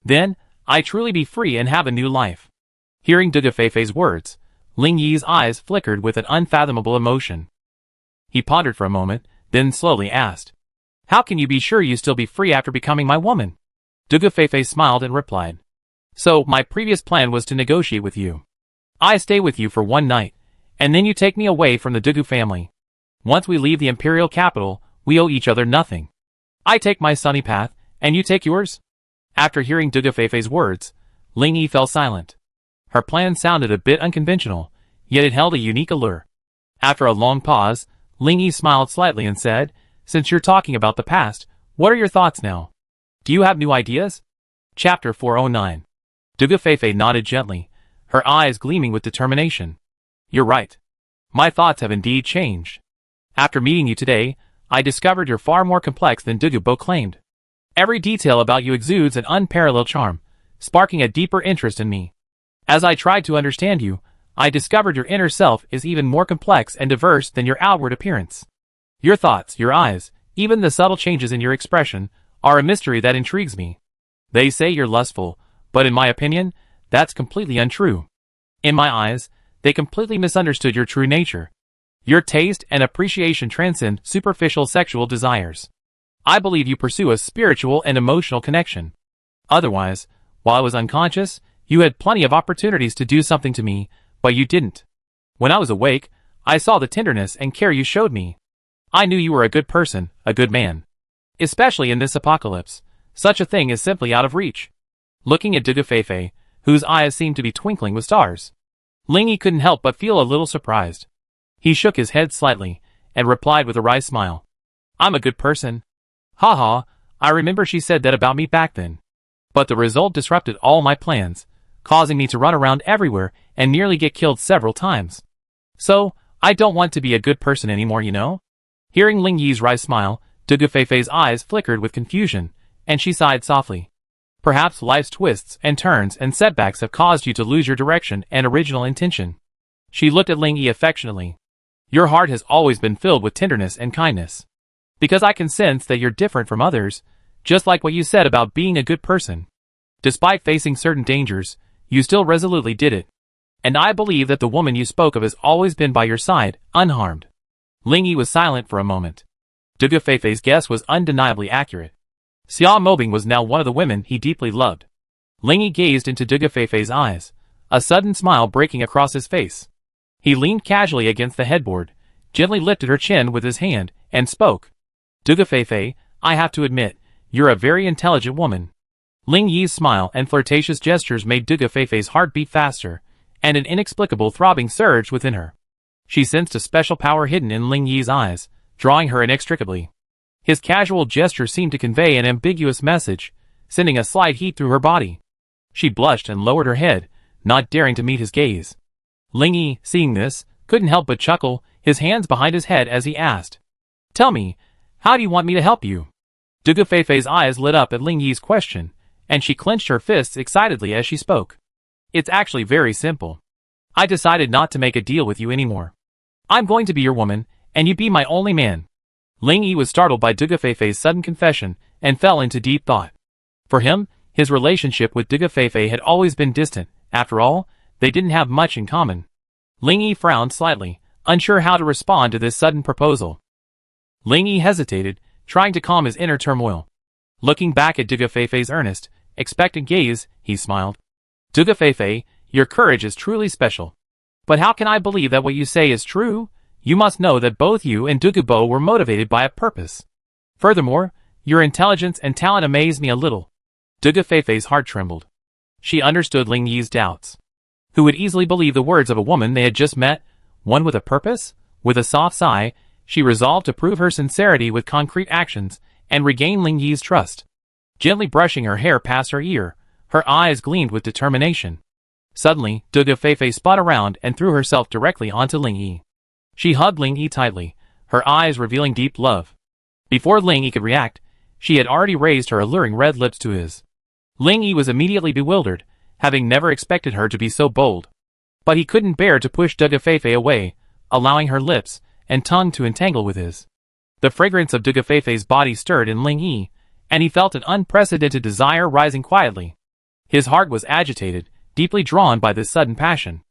Then, I'd truly be free and have a new life. Hearing Dugu Feifei's words, Ling Yi's eyes flickered with an unfathomable emotion. He pondered for a moment, then slowly asked, How can you be sure you still be free after becoming my woman? Dugu Feifei smiled and replied, So, my previous plan was to negotiate with you. I stay with you for one night, and then you take me away from the Dugu family. Once we leave the imperial capital, we owe each other nothing. I take my sunny path, and you take yours? After hearing Dugu Feifei's words, Ling Yi fell silent. Her plan sounded a bit unconventional, yet it held a unique allure. After a long pause, Ling Yi smiled slightly and said, Since you're talking about the past, what are your thoughts now? Do you have new ideas? Chapter 409. Dugu Feifei nodded gently, her eyes gleaming with determination. You're right. My thoughts have indeed changed. After meeting you today, I discovered you're far more complex than Dugu Bo claimed. Every detail about you exudes an unparalleled charm, sparking a deeper interest in me. As I tried to understand you, I discovered your inner self is even more complex and diverse than your outward appearance. Your thoughts, your eyes, even the subtle changes in your expression, are a mystery that intrigues me. They say you're lustful, but in my opinion, that's completely untrue. In my eyes, they completely misunderstood your true nature. Your taste and appreciation transcend superficial sexual desires. I believe you pursue a spiritual and emotional connection. Otherwise, while I was unconscious, you had plenty of opportunities to do something to me, but you didn't. When I was awake, I saw the tenderness and care you showed me. I knew you were a good person, a good man. Especially in this apocalypse, such a thing is simply out of reach. Looking at Dugu Feifei, whose eyes seemed to be twinkling with stars, Ling Yi couldn't help but feel a little surprised. He shook his head slightly, and replied with a wry smile. I'm a good person. Ha ha, I remember she said that about me back then. But the result disrupted all my plans, causing me to run around everywhere and nearly get killed several times. So, I don't want to be a good person anymore, you know? Hearing Ling Yi's wry smile, Dugu Feifei's eyes flickered with confusion, and she sighed softly. Perhaps life's twists and turns and setbacks have caused you to lose your direction and original intention. She looked at Ling Yi affectionately. Your heart has always been filled with tenderness and kindness. Because I can sense that you're different from others, just like what you said about being a good person. Despite facing certain dangers, you still resolutely did it. And I believe that the woman you spoke of has always been by your side, unharmed. Ling Yi was silent for a moment. Dugu Feifei's guess was undeniably accurate. Xia Mobing was now one of the women he deeply loved. Ling Yi gazed into Dugu Feifei's eyes, a sudden smile breaking across his face. He leaned casually against the headboard, gently lifted her chin with his hand, and spoke. Dugu Feifei, I have to admit, you're a very intelligent woman. Ling Yi's smile and flirtatious gestures made Dugu Feifei's heart beat faster, and an inexplicable throbbing surged within her. She sensed a special power hidden in Ling Yi's eyes, drawing her inextricably. His casual gesture seemed to convey an ambiguous message, sending a slight heat through her body. She blushed and lowered her head, not daring to meet his gaze. Ling Yi, seeing this, couldn't help but chuckle, his hands behind his head as he asked, Tell me, how do you want me to help you? Dugu Feifei's eyes lit up at Ling Yi's question, and she clenched her fists excitedly as she spoke. It's actually very simple. I decided not to make a deal with you anymore. I'm going to be your woman, and you be my only man. Ling Yi was startled by Dugu Feifei's sudden confession, and fell into deep thought. For him, His relationship with Duga Feifei had always been distant. After all, they didn't have much in common. Ling Yi frowned slightly, unsure how to respond to this sudden proposal. Ling Yi hesitated, trying to calm his inner turmoil. Looking back at Duga Feifei's earnest, expectant gaze, he smiled. Duga Feifei, your courage is truly special. But how can I believe that what you say is true? You must know that both you and Duga Bo were motivated by a purpose. Furthermore, your intelligence and talent amaze me a little. Duga Feifei's heart trembled. She understood Ling Yi's doubts. Who would easily believe the words of a woman they had just met, one with a purpose? With a soft sigh, she resolved to prove her sincerity with concrete actions and regain Ling Yi's trust. Gently brushing her hair past her ear, her eyes gleamed with determination. Suddenly, Duga Feifei spun around and threw herself directly onto Ling Yi. She hugged Ling Yi tightly, her eyes revealing deep love. Before Ling Yi could react, she had already raised her alluring red lips to his. Ling Yi was immediately bewildered, having never expected her to be so bold. But he couldn't bear to push Duga Feifei away, allowing her lips and tongue to entangle with his. The fragrance of Duga Feifei's body stirred in Ling Yi, and he felt an unprecedented desire rising quietly. His heart was agitated, deeply drawn by this sudden passion.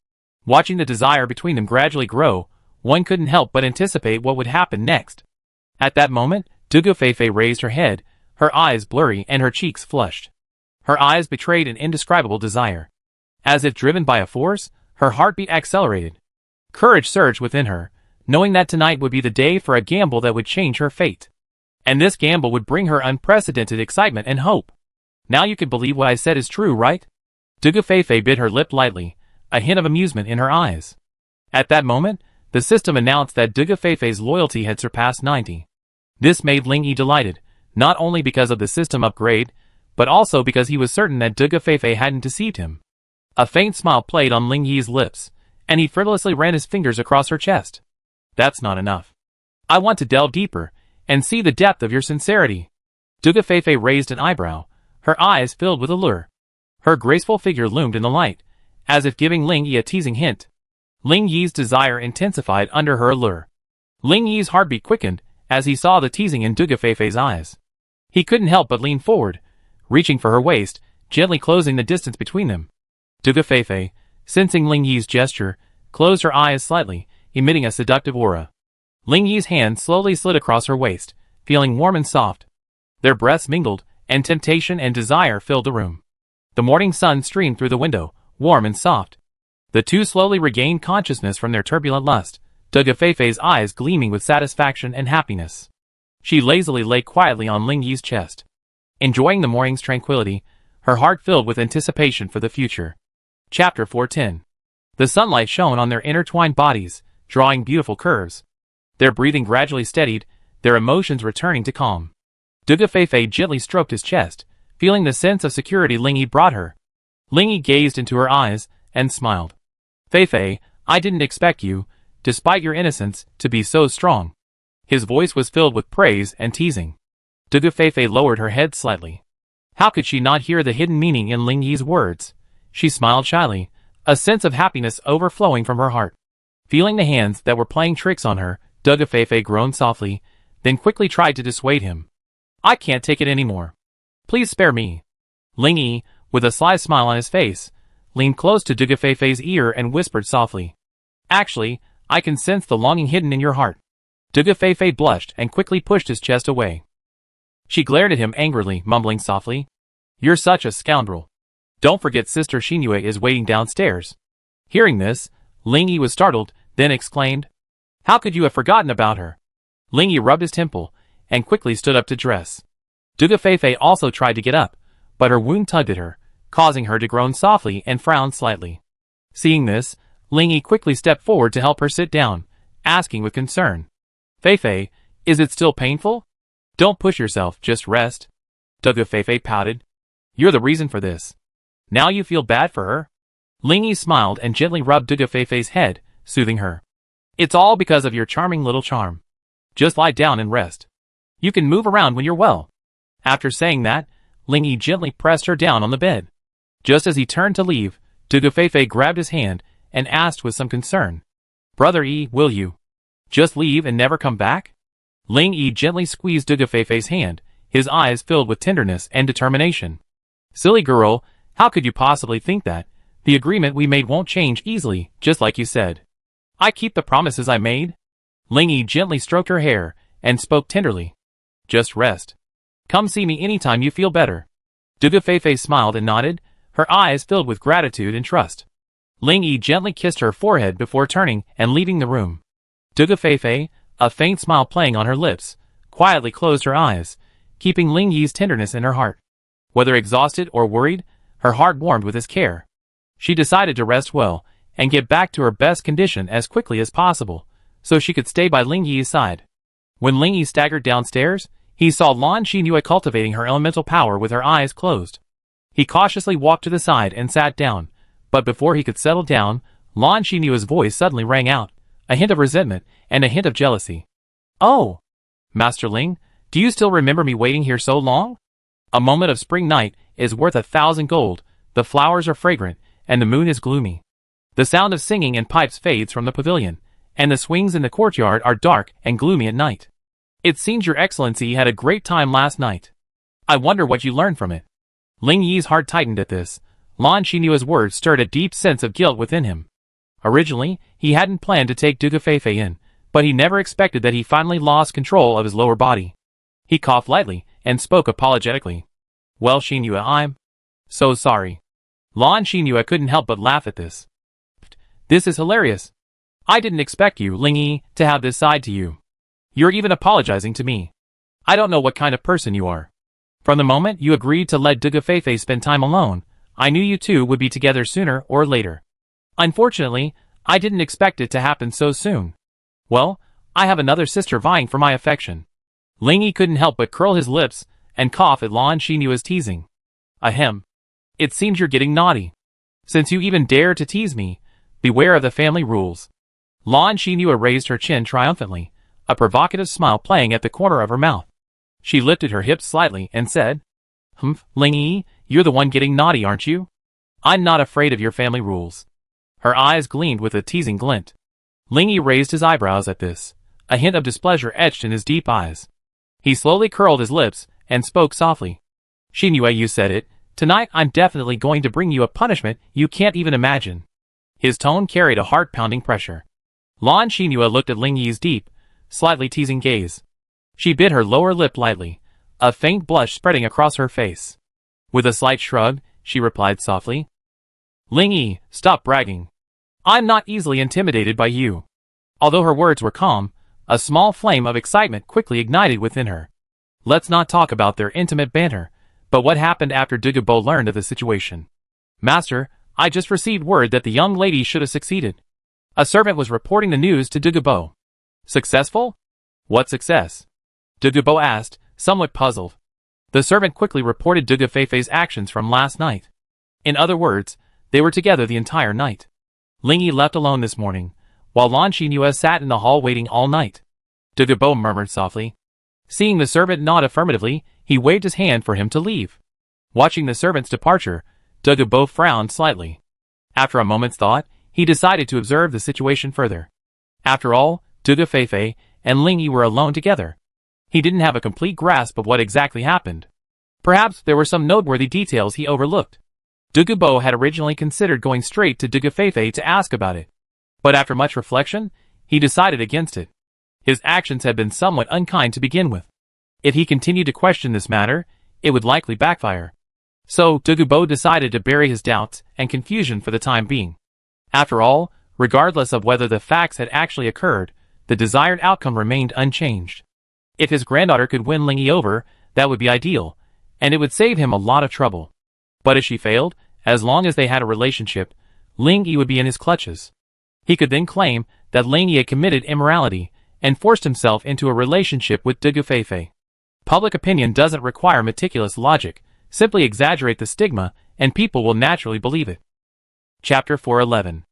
Watching the desire between them gradually grow, one couldn't help but anticipate what would happen next. At that moment, Duga Feifei raised her head, her eyes blurry and her cheeks flushed. Her eyes betrayed an indescribable desire. As if driven by a force, her heartbeat accelerated. Courage surged within her, knowing that tonight would be the day for a gamble that would change her fate. And this gamble would bring her unprecedented excitement and hope. Now you can believe what I said is true, right? Duga Feifei bit her lip lightly, a hint of amusement in her eyes. At that moment, the system announced that Duga Feifei's loyalty had surpassed 90. This made Ling Yi delighted, not only because of the system upgrade, but also because he was certain that Duga Feifei hadn't deceived him. A faint smile played on Ling Yi's lips, and he frivolously ran his fingers across her chest. That's not enough. I want to delve deeper, and see the depth of your sincerity. Duga Feifei raised an eyebrow, her eyes filled with allure. Her graceful figure loomed in the light, as if giving Ling Yi a teasing hint. Ling Yi's desire intensified under her allure. Ling Yi's heartbeat quickened as he saw the teasing in Duga Feifei's eyes. He couldn't help but lean forward, reaching for her waist, gently closing the distance between them. Duga Feifei, sensing Ling Yi's gesture, closed her eyes slightly, emitting a seductive aura. Ling Yi's hand slowly slid across her waist, feeling warm and soft. Their breaths mingled, and temptation and desire filled the room. The morning sun streamed through the window, warm and soft. The two slowly regained consciousness from their turbulent lust, Duga Feifei's eyes gleaming with satisfaction and happiness. She lazily lay quietly on Ling Yi's chest. Enjoying the morning's tranquility, her heart filled with anticipation for the future. Chapter 410. The sunlight shone on their intertwined bodies, drawing beautiful curves. Their breathing gradually steadied, their emotions returning to calm. Duga Feifei gently stroked his chest, feeling the sense of security Ling Yi brought her. Ling Yi gazed into her eyes, and smiled. Feifei, I didn't expect you, despite your innocence, to be so strong. His voice was filled with praise and teasing. Duga Feifei lowered her head slightly. How could she not hear the hidden meaning in Ling Yi's words? She smiled shyly, a sense of happiness overflowing from her heart. Feeling the hands that were playing tricks on her, Duga Feifei groaned softly, then quickly tried to dissuade him. I can't take it anymore. Please spare me. Ling Yi, with a sly smile on his face, leaned close to Duga Feifei's ear and whispered softly. Actually, I can sense the longing hidden in your heart. Duga Feifei blushed and quickly pushed his chest away. She glared at him angrily, mumbling softly. You're such a scoundrel. Don't forget Sister Xingyue is waiting downstairs. Hearing this, Ling Yi was startled, then exclaimed. How could you have forgotten about her? Ling Yi rubbed his temple, and quickly stood up to dress. Duga Feifei also tried to get up, but her wound tugged at her, causing her to groan softly and frown slightly. Seeing this, Ling Yi quickly stepped forward to help her sit down, asking with concern. Feifei, is it still painful? Don't push yourself, just rest. Duga Feifei pouted. You're the reason for this. Now you feel bad for her? Ling Yi smiled and gently rubbed Duga Feifei's head, soothing her. It's all because of your charming little charm. Just lie down and rest. You can move around when you're well. After saying that, Ling Yi gently pressed her down on the bed. Just as he turned to leave, Duga Feifei grabbed his hand and asked with some concern. Brother Yi, will you just leave and never come back? Ling Yi gently squeezed Duga Feifei's hand, his eyes filled with tenderness and determination. Silly girl, how could you possibly think that? The agreement we made won't change easily, just like you said. I keep the promises I made. Ling Yi gently stroked her hair and spoke tenderly. Just rest. Come see me anytime you feel better. Dugu Feifei smiled and nodded, her eyes filled with gratitude and trust. Ling Yi gently kissed her forehead before turning and leaving the room. Dugu Feifei, a faint smile playing on her lips, quietly closed her eyes, keeping Ling Yi's tenderness in her heart. Whether exhausted or worried, her heart warmed with his care. She decided to rest well and get back to her best condition as quickly as possible, so she could stay by Ling Yi's side. When Ling Yi staggered downstairs, he saw Lan Xinyu cultivating her elemental power with her eyes closed. He cautiously walked to the side and sat down, but before he could settle down, Lan Xinyu's voice suddenly rang out, a hint of resentment and a hint of jealousy. Oh! Master Ling, do you still remember me waiting here so long? A moment of spring night is worth 1,000 gold, the flowers are fragrant, and the moon is gloomy. The sound of singing and pipes fades from the pavilion, and the swings in the courtyard are dark and gloomy at night. It seems your excellency had a great time last night. I wonder what you learned from it. Ling Yi's heart tightened at this. Lan Xinyu's words stirred a deep sense of guilt within him. Originally, he hadn't planned to take Dugu Feifei in, but he never expected that he finally lost control of his lower body. He coughed lightly and spoke apologetically. Well, Xinyu, I'm so sorry. Lan Xinyu couldn't help but laugh at this. This is hilarious. I didn't expect you, Ling Yi, to have this side to you. You're even apologizing to me. I don't know what kind of person you are. From the moment you agreed to let Dugu Feifei spend time alone, I knew you two would be together sooner or later. Unfortunately, I didn't expect it to happen so soon. Well, I have another sister vying for my affection. Ling Yi couldn't help but curl his lips and cough at Lan Xinyu's teasing. Ahem. It seems you're getting naughty. Since you even dare to tease me, beware of the family rules. Lan Xinyu raised her chin triumphantly, a provocative smile playing at the corner of her mouth. She lifted her hips slightly and said, Ling Yi, you're the one getting naughty, aren't you? I'm not afraid of your family rules. Her eyes gleamed with a teasing glint. Ling Yi raised his eyebrows at this, a hint of displeasure etched in his deep eyes. He slowly curled his lips and spoke softly. Xinyu, you said it. Tonight I'm definitely going to bring you a punishment you can't even imagine. His tone carried a heart-pounding pressure. Lan Xinyu looked at Ling Yi's deep, slightly teasing gaze. She bit her lower lip lightly, a faint blush spreading across her face. With a slight shrug, she replied softly. Ling Yi, stop bragging. I'm not easily intimidated by you. Although her words were calm, a small flame of excitement quickly ignited within her. Let's not talk about their intimate banter, but what happened after Dugu Bo learned of the situation. Master, I just received word that the young lady should have succeeded. A servant was reporting the news to Dugu Bo. Successful? What success? Dugu Bo asked, somewhat puzzled. The servant quickly reported Dugu Feifei's actions from last night. In other words, they were together the entire night. Ling Yi left alone this morning, while Lan Xinyu sat in the hall waiting all night. Dugu Bo murmured softly. Seeing the servant nod affirmatively, he waved his hand for him to leave. Watching the servant's departure, Dugu Bo frowned slightly. After a moment's thought, he decided to observe the situation further. After all, Dugu Feifei and Ling Yi were alone together. He didn't have a complete grasp of what exactly happened. Perhaps there were some noteworthy details he overlooked. Dugu Bo had originally considered going straight to Dugu Feifei to ask about it. But after much reflection, he decided against it. His actions had been somewhat unkind to begin with. If he continued to question this matter, it would likely backfire. So Dugu Bo decided to bury his doubts and confusion for the time being. After all, regardless of whether the facts had actually occurred, the desired outcome remained unchanged. If his granddaughter could win Ling Yi over, that would be ideal, and it would save him a lot of trouble. But if she failed, as long as they had a relationship, Ling Yi would be in his clutches. He could then claim that Ling Yi had committed immorality and forced himself into a relationship with Dugu Feifei. Public opinion doesn't require meticulous logic, simply exaggerate the stigma and people will naturally believe it. Chapter 411.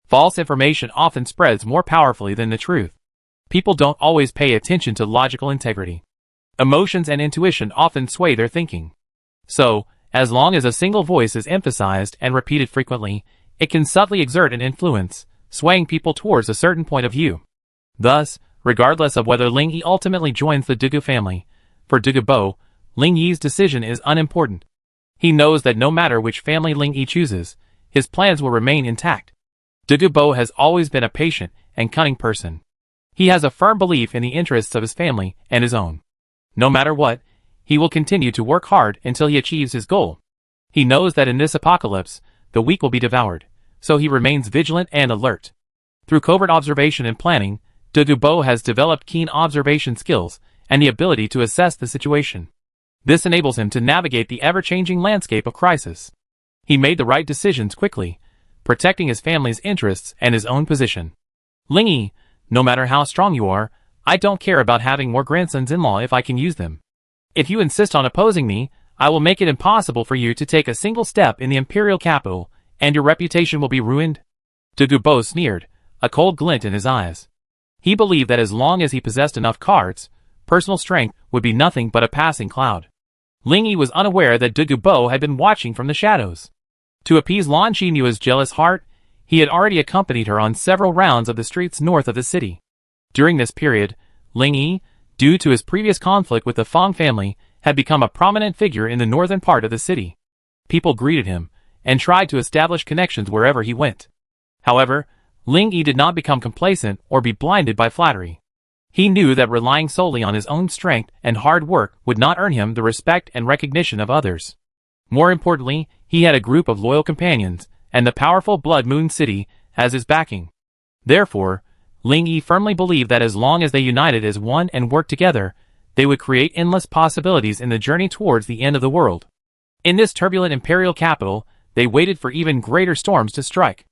False information often spreads more powerfully than the truth. People don't always pay attention to logical integrity. Emotions and intuition often sway their thinking. So, as long as a single voice is emphasized and repeated frequently, it can subtly exert an influence, swaying people towards a certain point of view. Thus, regardless of whether Ling Yi ultimately joins the Dugu family, for Dugu Bo, Ling Yi's decision is unimportant. He knows that no matter which family Ling Yi chooses, his plans will remain intact. Bo has always been a patient and cunning person. He has a firm belief in the interests of his family and his own. No matter what, he will continue to work hard until he achieves his goal. He knows that in this apocalypse, the weak will be devoured, so he remains vigilant and alert. Through covert observation and planning, Bo has developed keen observation skills and the ability to assess the situation. This enables him to navigate the ever-changing landscape of crisis. He made the right decisions quickly, protecting his family's interests and his own position. Ling Yi, no matter how strong you are, I don't care about having more grandsons-in-law if I can use them. If you insist on opposing me, I will make it impossible for you to take a single step in the imperial capital, and your reputation will be ruined. Bo sneered, a cold glint in his eyes. He believed that as long as he possessed enough cards, personal strength would be nothing but a passing cloud. Ling Yi was unaware that Bo had been watching from the shadows. To appease Lan Xinyue's jealous heart, he had already accompanied her on several rounds of the streets north of the city. During this period, Ling Yi, due to his previous conflict with the Fang family, had become a prominent figure in the northern part of the city. People greeted him, and tried to establish connections wherever he went. However, Ling Yi did not become complacent or be blinded by flattery. He knew that relying solely on his own strength and hard work would not earn him the respect and recognition of others. More importantly, he had a group of loyal companions, and the powerful Blood Moon City as his backing. Therefore, Ling Yi firmly believed that as long as they united as one and worked together, they would create endless possibilities in the journey towards the end of the world. In this turbulent imperial capital, they waited for even greater storms to strike.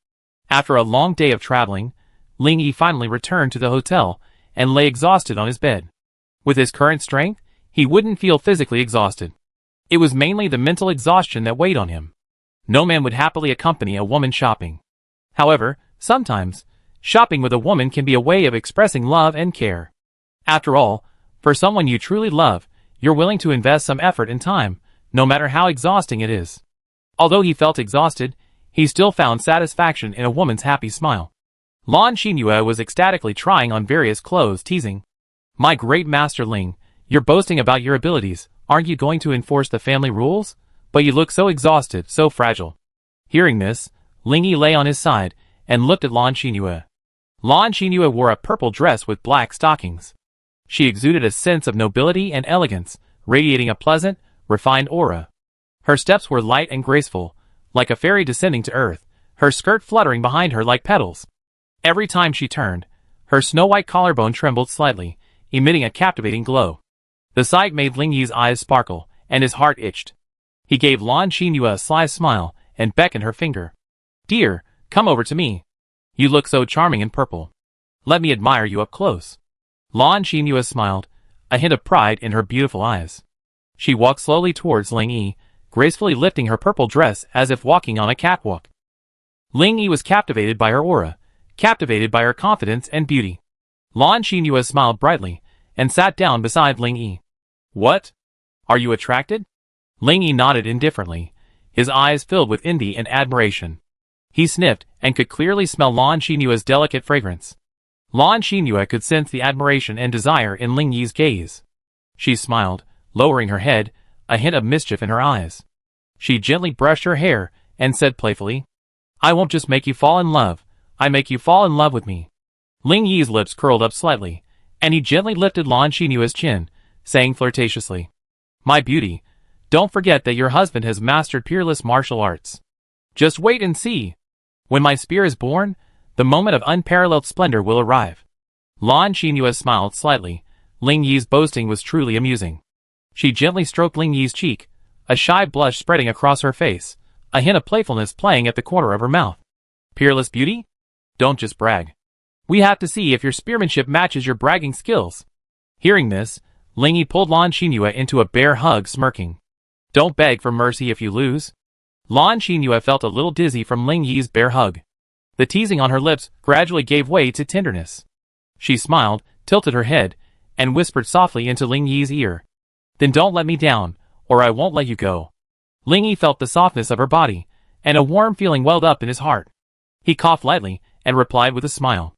After a long day of traveling, Ling Yi finally returned to the hotel and lay exhausted on his bed. With his current strength, he wouldn't feel physically exhausted. It was mainly the mental exhaustion that weighed on him. No man would happily accompany a woman shopping. However, sometimes, shopping with a woman can be a way of expressing love and care. After all, for someone you truly love, you're willing to invest some effort and time, no matter how exhausting it is. Although he felt exhausted, he still found satisfaction in a woman's happy smile. Lan Xinyue was ecstatically trying on various clothes, teasing, "My great master Ling, you're boasting about your abilities, aren't you going to enforce the family rules? But you look so exhausted, so fragile." Hearing this, Ling Yi lay on his side and looked at Lan Xinyue. Lan Xinyue wore a purple dress with black stockings. She exuded a sense of nobility and elegance, radiating a pleasant, refined aura. Her steps were light and graceful, like a fairy descending to earth, her skirt fluttering behind her like petals. Every time she turned, her snow-white collarbone trembled slightly, emitting a captivating glow. The sight made Ling Yi's eyes sparkle, and his heart itched. He gave Lan Xinyue a sly smile and beckoned her finger. "Dear, come over to me. You look so charming in purple. Let me admire you up close." Lan Xinyue smiled, a hint of pride in her beautiful eyes. She walked slowly towards Ling Yi, gracefully lifting her purple dress as if walking on a catwalk. Ling Yi was captivated by her aura, captivated by her confidence and beauty. Lan Xinyue smiled brightly, and sat down beside Ling Yi. "What? Are you attracted?" Ling Yi nodded indifferently, his eyes filled with envy and admiration. He sniffed and could clearly smell Lan Xinyue's delicate fragrance. Lan Xinyue could sense the admiration and desire in Ling Yi's gaze. She smiled, lowering her head, a hint of mischief in her eyes. She gently brushed her hair and said playfully, "I won't just make you fall in love, I make you fall in love with me." Ling Yi's lips curled up slightly, and he gently lifted Lan Xinyue's chin, saying flirtatiously, "My beauty, don't forget that your husband has mastered peerless martial arts. Just wait and see. When my spear is born, the moment of unparalleled splendor will arrive." Lan Xinyue smiled slightly. Ling Yi's boasting was truly amusing. She gently stroked Ling Yi's cheek, a shy blush spreading across her face, a hint of playfulness playing at the corner of her mouth. "Peerless beauty? Don't just brag. We have to see if your spearmanship matches your bragging skills." Hearing this, Ling Yi pulled Lan Xinyue into a bear hug, smirking. "Don't beg for mercy if you lose." Lan Xinyue felt a little dizzy from Ling Yi's bear hug. The teasing on her lips gradually gave way to tenderness. She smiled, tilted her head, and whispered softly into Ling Yi's ear, "Then don't let me down, or I won't let you go." Ling Yi felt the softness of her body, and a warm feeling welled up in his heart. He coughed lightly, and replied with a smile,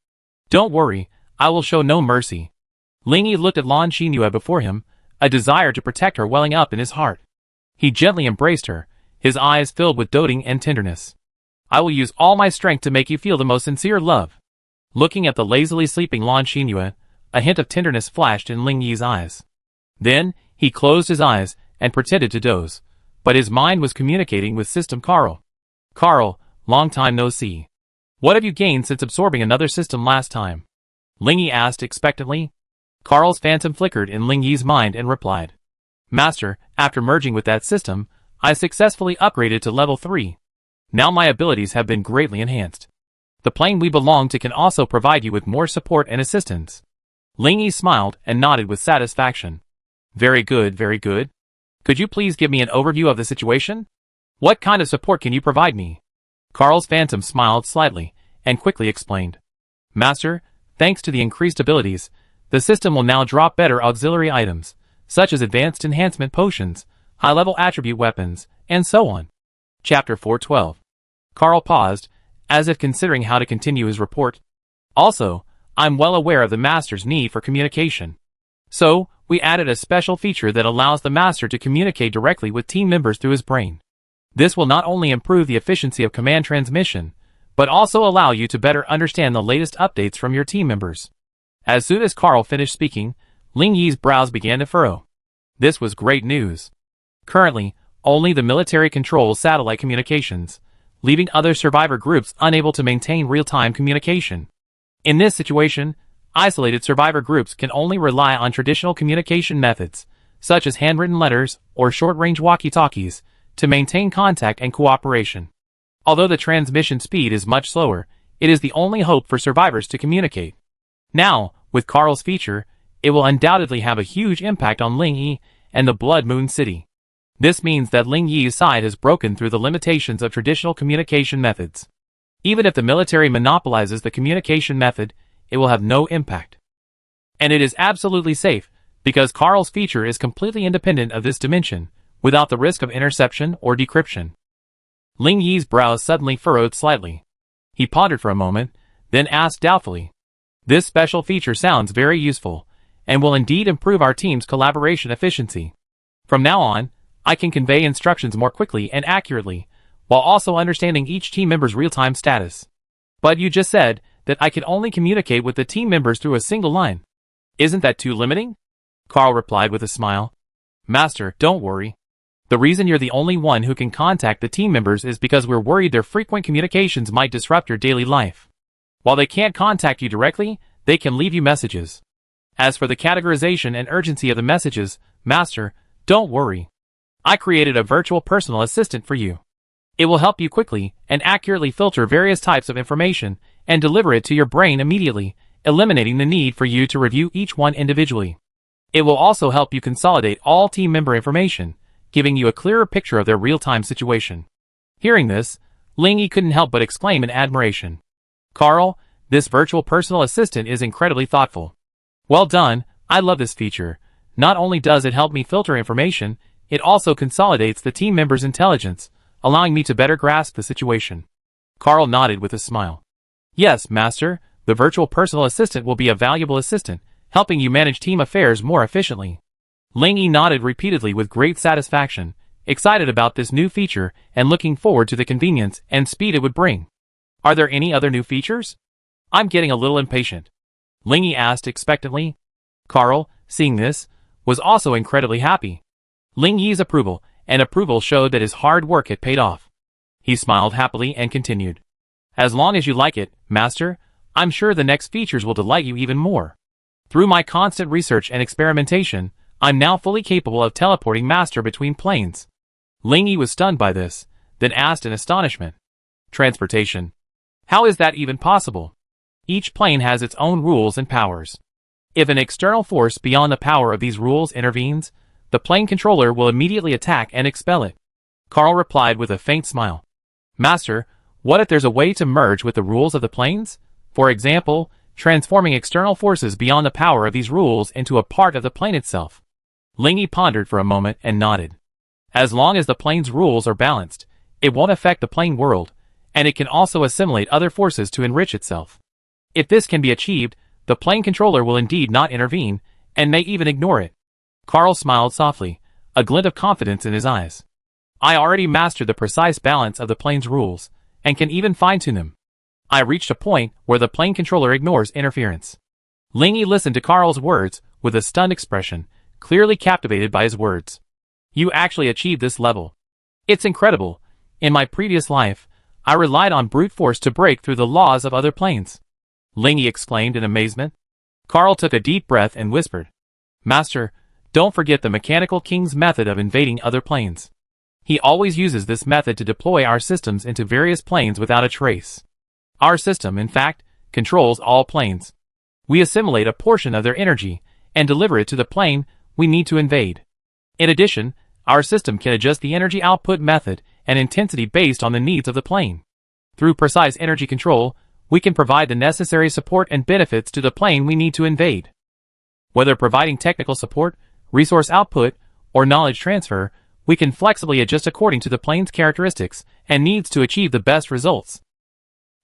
"Don't worry, I will show no mercy." Ling Yi looked at Lan Xinyue before him, a desire to protect her welling up in his heart. He gently embraced her, his eyes filled with doting and tenderness. I will use all my strength to make you feel the most sincere love. Looking at the lazily sleeping Lan Xinyue, a hint of tenderness flashed in Ling Yi's eyes. Then, he closed his eyes and pretended to doze, but his mind was communicating with System Carl. Carl, long time no see. What have you gained since absorbing another system last time? Ling Yi asked expectantly. Carl's phantom flickered in Ling Yi's mind and replied. Master, after merging with that system, I successfully upgraded to level 3. Now my abilities have been greatly enhanced. The plane we belong to can also provide you with more support and assistance. Ling Yi smiled and nodded with satisfaction. Very good, very good. Could you please give me an overview of the situation? What kind of support can you provide me? Carl's phantom smiled slightly and quickly explained. Master, thanks to the increased abilities, the system will now drop better auxiliary items, such as advanced enhancement potions, high-level attribute weapons, and so on. Chapter 412. Carl paused, as if considering how to continue his report. Also, I'm well aware of the Master's need for communication. So, we added a special feature that allows the Master to communicate directly with team members through his brain. This will not only improve the efficiency of command transmission, but also allow you to better understand the latest updates from your team members. As soon as Carl finished speaking, Ling Yi's brows began to furrow. This was great news. Currently, only the military controls satellite communications, leaving other survivor groups unable to maintain real-time communication. In this situation, isolated survivor groups can only rely on traditional communication methods, such as handwritten letters or short-range walkie-talkies, to maintain contact and cooperation. Although the transmission speed is much slower, it is the only hope for survivors to communicate. Now, with Carl's feature, it will undoubtedly have a huge impact on Ling Yi and the Blood Moon City. This means that Ling Yi's side has broken through the limitations of traditional communication methods. Even if the military monopolizes the communication method, it will have no impact. And it is absolutely safe, because Carl's feature is completely independent of this dimension, without the risk of interception or decryption. Ling Yi's brows suddenly furrowed slightly. He pondered for a moment, then asked doubtfully. This special feature sounds very useful, and will indeed improve our team's collaboration efficiency. From now on, I can convey instructions more quickly and accurately, while also understanding each team member's real-time status. But you just said that I can only communicate with the team members through a single line. Isn't that too limiting? Carl replied with a smile. Master, don't worry. The reason you're the only one who can contact the team members is because we're worried their frequent communications might disrupt your daily life. While they can't contact you directly, they can leave you messages. As for the categorization and urgency of the messages, Master, don't worry. I created a virtual personal assistant for you. It will help you quickly and accurately filter various types of information and deliver it to your brain immediately, eliminating the need for you to review each one individually. It will also help you consolidate all team member information, giving you a clearer picture of their real-time situation. Hearing this, Ling Yi couldn't help but exclaim in admiration. Carl, this virtual personal assistant is incredibly thoughtful. Well done, I love this feature. Not only does it help me filter information, it also consolidates the team members' intelligence, allowing me to better grasp the situation. Carl nodded with a smile. Yes, Master, the virtual personal assistant will be a valuable assistant, helping you manage team affairs more efficiently. Ling Yi nodded repeatedly with great satisfaction, excited about this new feature and looking forward to the convenience and speed it would bring. Are there any other new features? I'm getting a little impatient. Ling Yi asked expectantly. Carl, seeing this, was also incredibly happy. Ling Yi's approval showed that his hard work had paid off. He smiled happily and continued. As long as you like it, Master, I'm sure the next features will delight you even more. Through my constant research and experimentation, I'm now fully capable of teleporting Master between planes. Ling Yi was stunned by this, then asked in astonishment. Transportation. How is that even possible? Each plane has its own rules and powers. If an external force beyond the power of these rules intervenes, the plane controller will immediately attack and expel it. Carl replied with a faint smile. Master, what if there's a way to merge with the rules of the planes? For example, transforming external forces beyond the power of these rules into a part of the plane itself. Ling Yi pondered for a moment and nodded. As long as the plane's rules are balanced, it won't affect the plane world, and it can also assimilate other forces to enrich itself. If this can be achieved, the plane controller will indeed not intervene, and may even ignore it. Carl smiled softly, a glint of confidence in his eyes. I already mastered the precise balance of the plane's rules, and can even fine-tune them. I reached a point where the plane controller ignores interference. Ling Yi listened to Carl's words with a stunned expression, clearly captivated by his words. You actually achieved this level. It's incredible. In my previous life, I relied on brute force to break through the laws of other planes. Ling Yi exclaimed in amazement. Carl took a deep breath and whispered, Master, don't forget the Mechanical King's method of invading other planes. He always uses this method to deploy our systems into various planes without a trace. Our system, in fact, controls all planes. We assimilate a portion of their energy and deliver it to the plane we need to invade. In addition, our system can adjust the energy output method and intensity based on the needs of the plane. Through precise energy control, we can provide the necessary support and benefits to the plane we need to invade. Whether providing technical support, resource output, or knowledge transfer, we can flexibly adjust according to the plane's characteristics and needs to achieve the best results.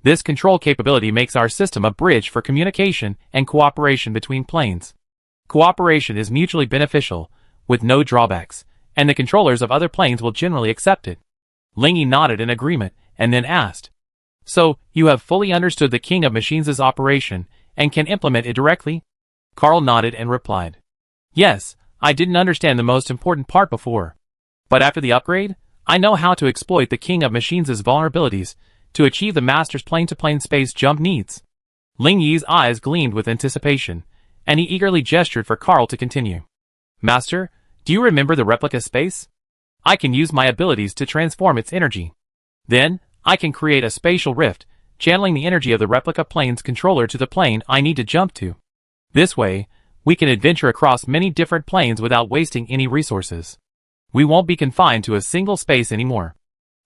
This control capability makes our system a bridge for communication and cooperation between planes. Cooperation is mutually beneficial, with no drawbacks, and the controllers of other planes will generally accept it. Ling Yi nodded in agreement and then asked, So, you have fully understood the King of Machines' operation and can implement it directly? Carl nodded and replied, Yes, I didn't understand the most important part before. But after the upgrade, I know how to exploit the King of Machines' vulnerabilities to achieve the Master's plane-to-plane space jump needs. Ling Yi's eyes gleamed with anticipation, and he eagerly gestured for Carl to continue. Master, do you remember the replica space? I can use my abilities to transform its energy. Then, I can create a spatial rift, channeling the energy of the replica plane's controller to the plane I need to jump to. This way, we can adventure across many different planes without wasting any resources. We won't be confined to a single space anymore.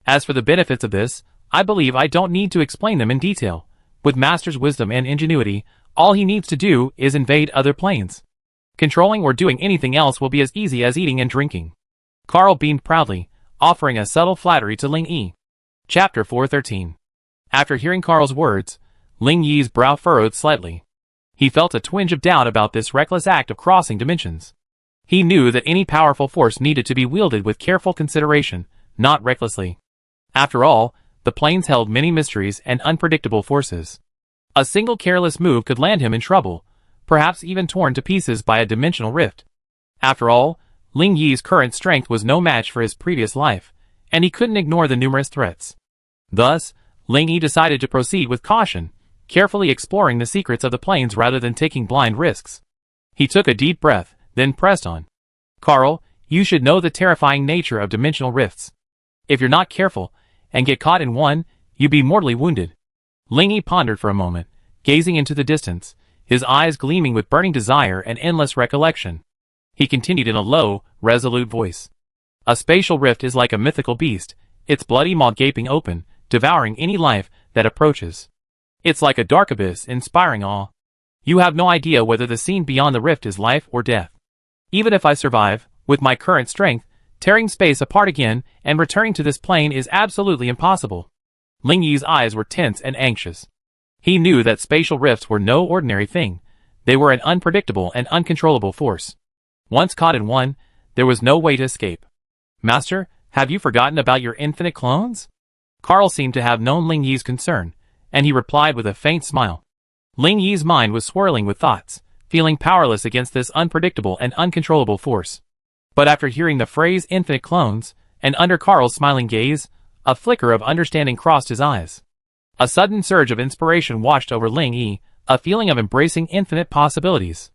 As for the benefits of this, I believe I don't need to explain them in detail. With Master's wisdom and ingenuity, all he needs to do is invade other planes. Controlling or doing anything else will be as easy as eating and drinking. Carl beamed proudly, offering a subtle flattery to Ling Yi. Chapter 413. After hearing Carl's words, Ling Yi's brow furrowed slightly. He felt a twinge of doubt about this reckless act of crossing dimensions. He knew that any powerful force needed to be wielded with careful consideration, not recklessly. After all, the planes held many mysteries and unpredictable forces. A single careless move could land him in trouble, perhaps even torn to pieces by a dimensional rift. After all, Ling Yi's current strength was no match for his previous life, and he couldn't ignore the numerous threats. Thus, Ling Yi decided to proceed with caution, carefully exploring the secrets of the planes rather than taking blind risks. He took a deep breath, then pressed on. Carl, you should know the terrifying nature of dimensional rifts. If you're not careful, and get caught in one, you'd be mortally wounded. Ling Yi pondered for a moment, gazing into the distance, his eyes gleaming with burning desire and endless recollection. He continued in a low, resolute voice. A spatial rift is like a mythical beast, its bloody maw gaping open, devouring any life that approaches. It's like a dark abyss, inspiring awe. You have no idea whether the scene beyond the rift is life or death. Even if I survive, with my current strength, tearing space apart again and returning to this plane is absolutely impossible. Ling Yi's eyes were tense and anxious. He knew that spatial rifts were no ordinary thing. They were an unpredictable and uncontrollable force. Once caught in one, there was no way to escape. Master, have you forgotten about your infinite clones? Carl seemed to have known Ling Yi's concern, and he replied with a faint smile. Ling Yi's mind was swirling with thoughts, feeling powerless against this unpredictable and uncontrollable force. But after hearing the phrase infinite clones, and under Carl's smiling gaze, a flicker of understanding crossed his eyes. A sudden surge of inspiration washed over Ling Yi, a feeling of embracing infinite possibilities.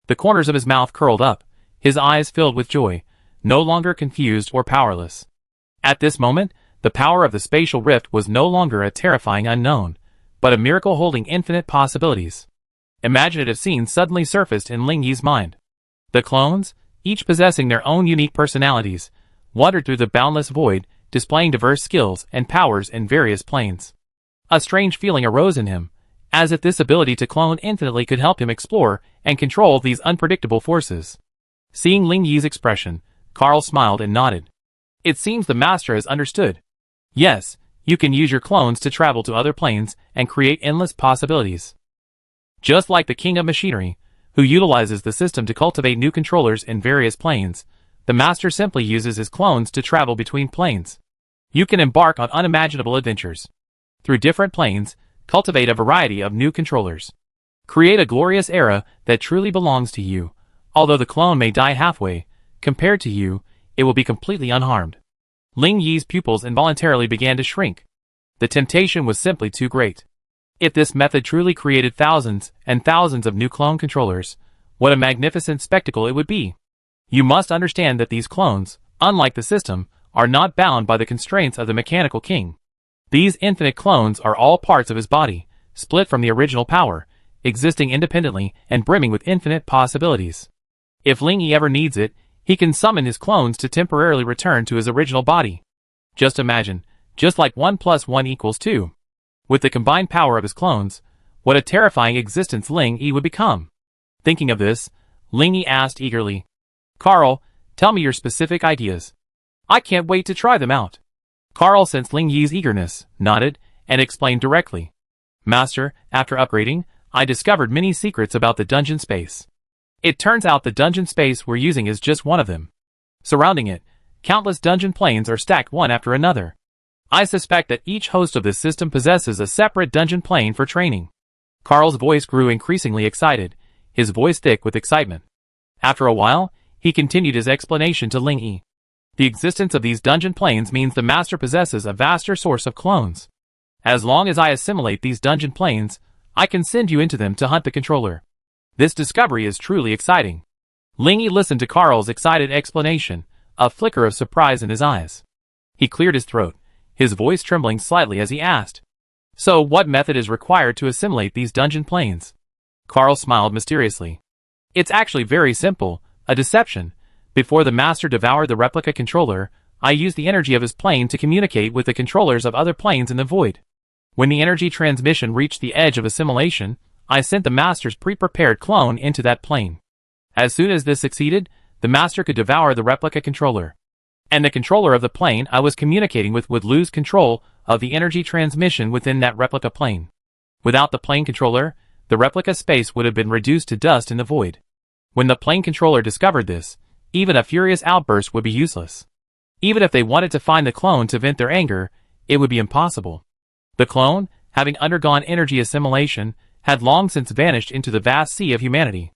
The corners of his mouth curled up, his eyes filled with joy, no longer confused or powerless. At this moment, the power of the spatial rift was no longer a terrifying unknown, but a miracle holding infinite possibilities. Imaginative scenes suddenly surfaced in Ling Yi's mind. The clones, each possessing their own unique personalities, wandered through the boundless void, displaying diverse skills and powers in various planes. A strange feeling arose in him, as if this ability to clone infinitely could help him explore and control these unpredictable forces. Seeing Ling Yi's expression, Carl smiled and nodded. It seems the master has understood. Yes, you can use your clones to travel to other planes and create endless possibilities. Just like the King of Machinery, who utilizes the system to cultivate new controllers in various planes, the master simply uses his clones to travel between planes. You can embark on unimaginable adventures. Through different planes, cultivate a variety of new controllers. Create a glorious era that truly belongs to you. Although the clone may die halfway, compared to you, it will be completely unharmed. Ling Yi's pupils involuntarily began to shrink. The temptation was simply too great. If this method truly created thousands and thousands of new clone controllers, what a magnificent spectacle it would be. You must understand that these clones, unlike the system, are not bound by the constraints of the mechanical king. These infinite clones are all parts of his body, split from the original power, existing independently and brimming with infinite possibilities. If Ling Yi ever needs it, he can summon his clones to temporarily return to his original body. Just imagine, just like 1 + 1 = 2. With the combined power of his clones, what a terrifying existence Ling Yi would become. Thinking of this, Ling Yi asked eagerly, "Carl, tell me your specific ideas. I can't wait to try them out." Carl sensed Ling Yi's eagerness, nodded, and explained directly. "Master, after upgrading, I discovered many secrets about the dungeon space. It turns out the dungeon space we're using is just one of them. Surrounding it, countless dungeon planes are stacked one after another. I suspect that each host of this system possesses a separate dungeon plane for training." Carl's voice grew increasingly excited, his voice thick with excitement. After a while, he continued his explanation to Ling Yi. "The existence of these dungeon planes means the master possesses a vaster source of clones. As long as I assimilate these dungeon planes, I can send you into them to hunt the controller. This discovery is truly exciting." Ling Yi listened to Carl's excited explanation, a flicker of surprise in his eyes. He cleared his throat, his voice trembling slightly as he asked, "So what method is required to assimilate these dungeon planes?" Carl smiled mysteriously. "It's actually very simple, a deception. Before the master devoured the replica controller, I used the energy of his plane to communicate with the controllers of other planes in the void. When the energy transmission reached the edge of assimilation, I sent the master's pre-prepared clone into that plane. As soon as this succeeded, the master could devour the replica controller. And the controller of the plane I was communicating with would lose control of the energy transmission within that replica plane. Without the plane controller, the replica space would have been reduced to dust in the void. When the plane controller discovered this, even a furious outburst would be useless. Even if they wanted to find the clone to vent their anger, it would be impossible. The clone, having undergone energy assimilation, had long since vanished into the vast sea of humanity.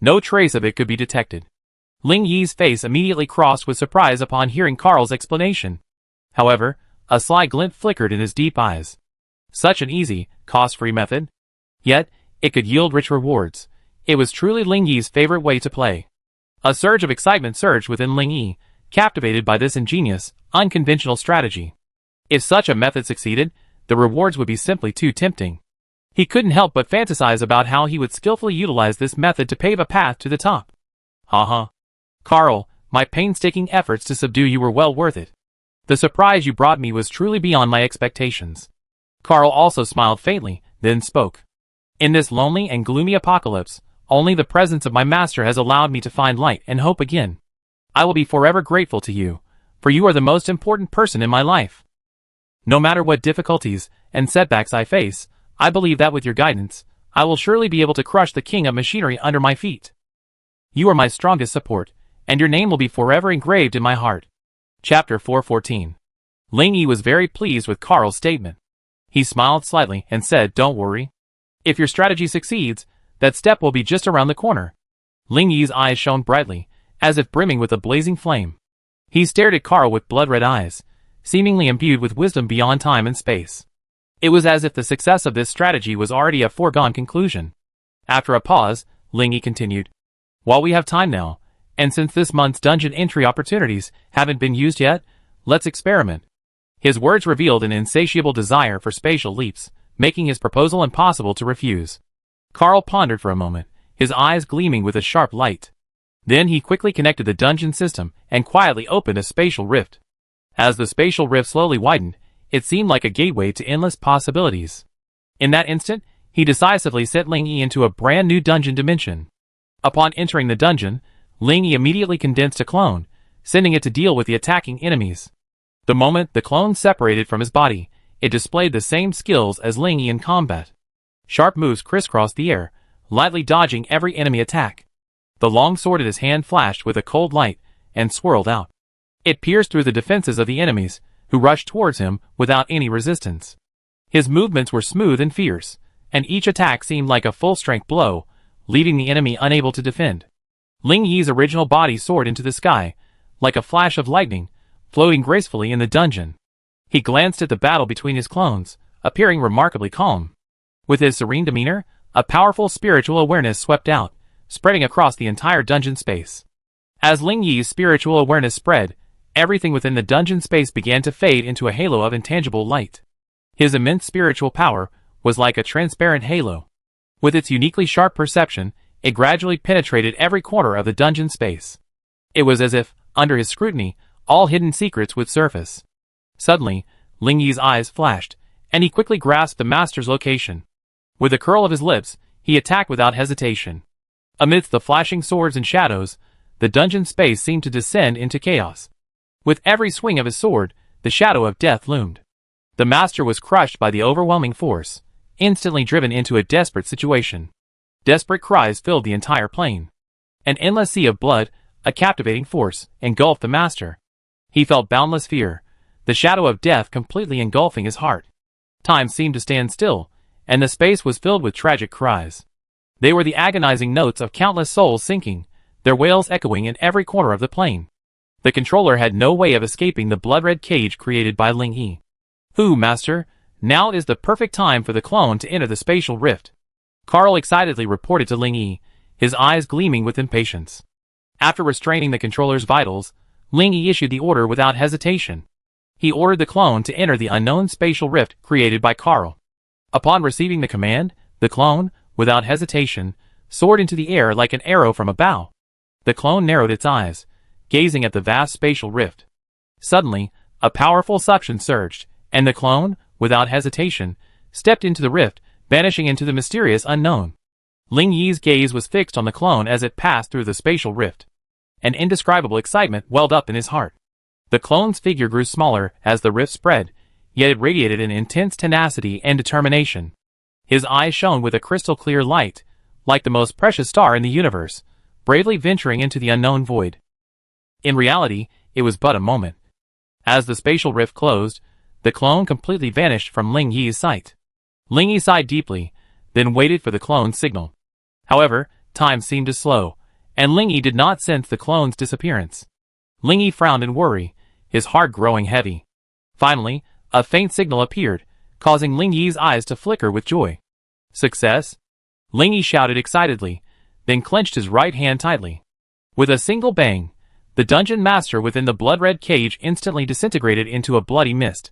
No trace of it could be detected." Ling Yi's face immediately crossed with surprise upon hearing Carl's explanation. However, a sly glint flickered in his deep eyes. Such an easy, cost-free method. Yet, it could yield rich rewards. It was truly Ling Yi's favorite way to play. A surge of excitement surged within Ling Yi, captivated by this ingenious, unconventional strategy. If such a method succeeded, the rewards would be simply too tempting. He couldn't help but fantasize about how he would skillfully utilize this method to pave a path to the top. "Haha. Carl, my painstaking efforts to subdue you were well worth it. The surprise you brought me was truly beyond my expectations." Carl also smiled faintly, then spoke. "In this lonely and gloomy apocalypse, only the presence of my master has allowed me to find light and hope again. I will be forever grateful to you, for you are the most important person in my life. No matter what difficulties and setbacks I face, I believe that with your guidance, I will surely be able to crush the king of machinery under my feet. You are my strongest support, and your name will be forever engraved in my heart." Chapter 414. Ling Yi was very pleased with Carl's statement. He smiled slightly and said, "Don't worry. If your strategy succeeds, that step will be just around the corner." Ling Yi's eyes shone brightly, as if brimming with a blazing flame. He stared at Carl with blood-red eyes, seemingly imbued with wisdom beyond time and space. It was as if the success of this strategy was already a foregone conclusion. After a pause, Ling Yi continued, "While we have time now, and since this month's dungeon entry opportunities haven't been used yet, let's experiment." His words revealed an insatiable desire for spatial leaps, making his proposal impossible to refuse. Carl pondered for a moment, his eyes gleaming with a sharp light. Then he quickly connected the dungeon system and quietly opened a spatial rift. As the spatial rift slowly widened, it seemed like a gateway to endless possibilities. In that instant, he decisively sent Ling Yi into a brand new dungeon dimension. Upon entering the dungeon, Ling Yi immediately condensed a clone, sending it to deal with the attacking enemies. The moment the clone separated from his body, it displayed the same skills as Ling Yi in combat. Sharp moves crisscrossed the air, lightly dodging every enemy attack. The long sword in his hand flashed with a cold light, and swirled out. It pierced through the defenses of the enemies, who rushed towards him without any resistance. His movements were smooth and fierce, and each attack seemed like a full-strength blow, leaving the enemy unable to defend. Ling Yi's original body soared into the sky, like a flash of lightning, floating gracefully in the dungeon. He glanced at the battle between his clones, appearing remarkably calm. With his serene demeanor, a powerful spiritual awareness swept out, spreading across the entire dungeon space. As Ling Yi's spiritual awareness spread, everything within the dungeon space began to fade into a halo of intangible light. His immense spiritual power was like a transparent halo. With its uniquely sharp perception, it gradually penetrated every corner of the dungeon space. It was as if, under his scrutiny, all hidden secrets would surface. Suddenly, Ling Yi's eyes flashed, and he quickly grasped the master's location. With a curl of his lips, he attacked without hesitation. Amidst the flashing swords and shadows, the dungeon space seemed to descend into chaos. With every swing of his sword, the shadow of death loomed. The master was crushed by the overwhelming force, instantly driven into a desperate situation. Desperate cries filled the entire plain. An endless sea of blood, a captivating force, engulfed the master. He felt boundless fear, the shadow of death completely engulfing his heart. Time seemed to stand still, and the space was filled with tragic cries. They were the agonizing notes of countless souls sinking, their wails echoing in every corner of the plain. The controller had no way of escaping the blood-red cage created by Ling Yi. Master, now is the perfect time for the clone to enter the spatial rift. Carl excitedly reported to Ling Yi, his eyes gleaming with impatience. After restraining the controller's vitals, Ling Yi issued the order without hesitation. He ordered the clone to enter the unknown spatial rift created by Carl. Upon receiving the command, the clone, without hesitation, soared into the air like an arrow from a bow. The clone narrowed its eyes, gazing at the vast spatial rift. Suddenly, a powerful suction surged, and the clone, without hesitation, stepped into the rift, vanishing into the mysterious unknown. Ling Yi's gaze was fixed on the clone as it passed through the spatial rift. An indescribable excitement welled up in his heart. The clone's figure grew smaller as the rift spread, yet it radiated an intense tenacity and determination. His eyes shone with a crystal-clear light, like the most precious star in the universe, bravely venturing into the unknown void. In reality, it was but a moment. As the spatial rift closed, the clone completely vanished from Ling Yi's sight. Ling Yi sighed deeply, then waited for the clone's signal. However, time seemed to slow, and Ling Yi did not sense the clone's disappearance. Ling Yi frowned in worry, his heart growing heavy. Finally, a faint signal appeared, causing Ling Yi's eyes to flicker with joy. Success? Ling Yi shouted excitedly, then clenched his right hand tightly. With a single bang, the dungeon master within the blood-red cage instantly disintegrated into a bloody mist.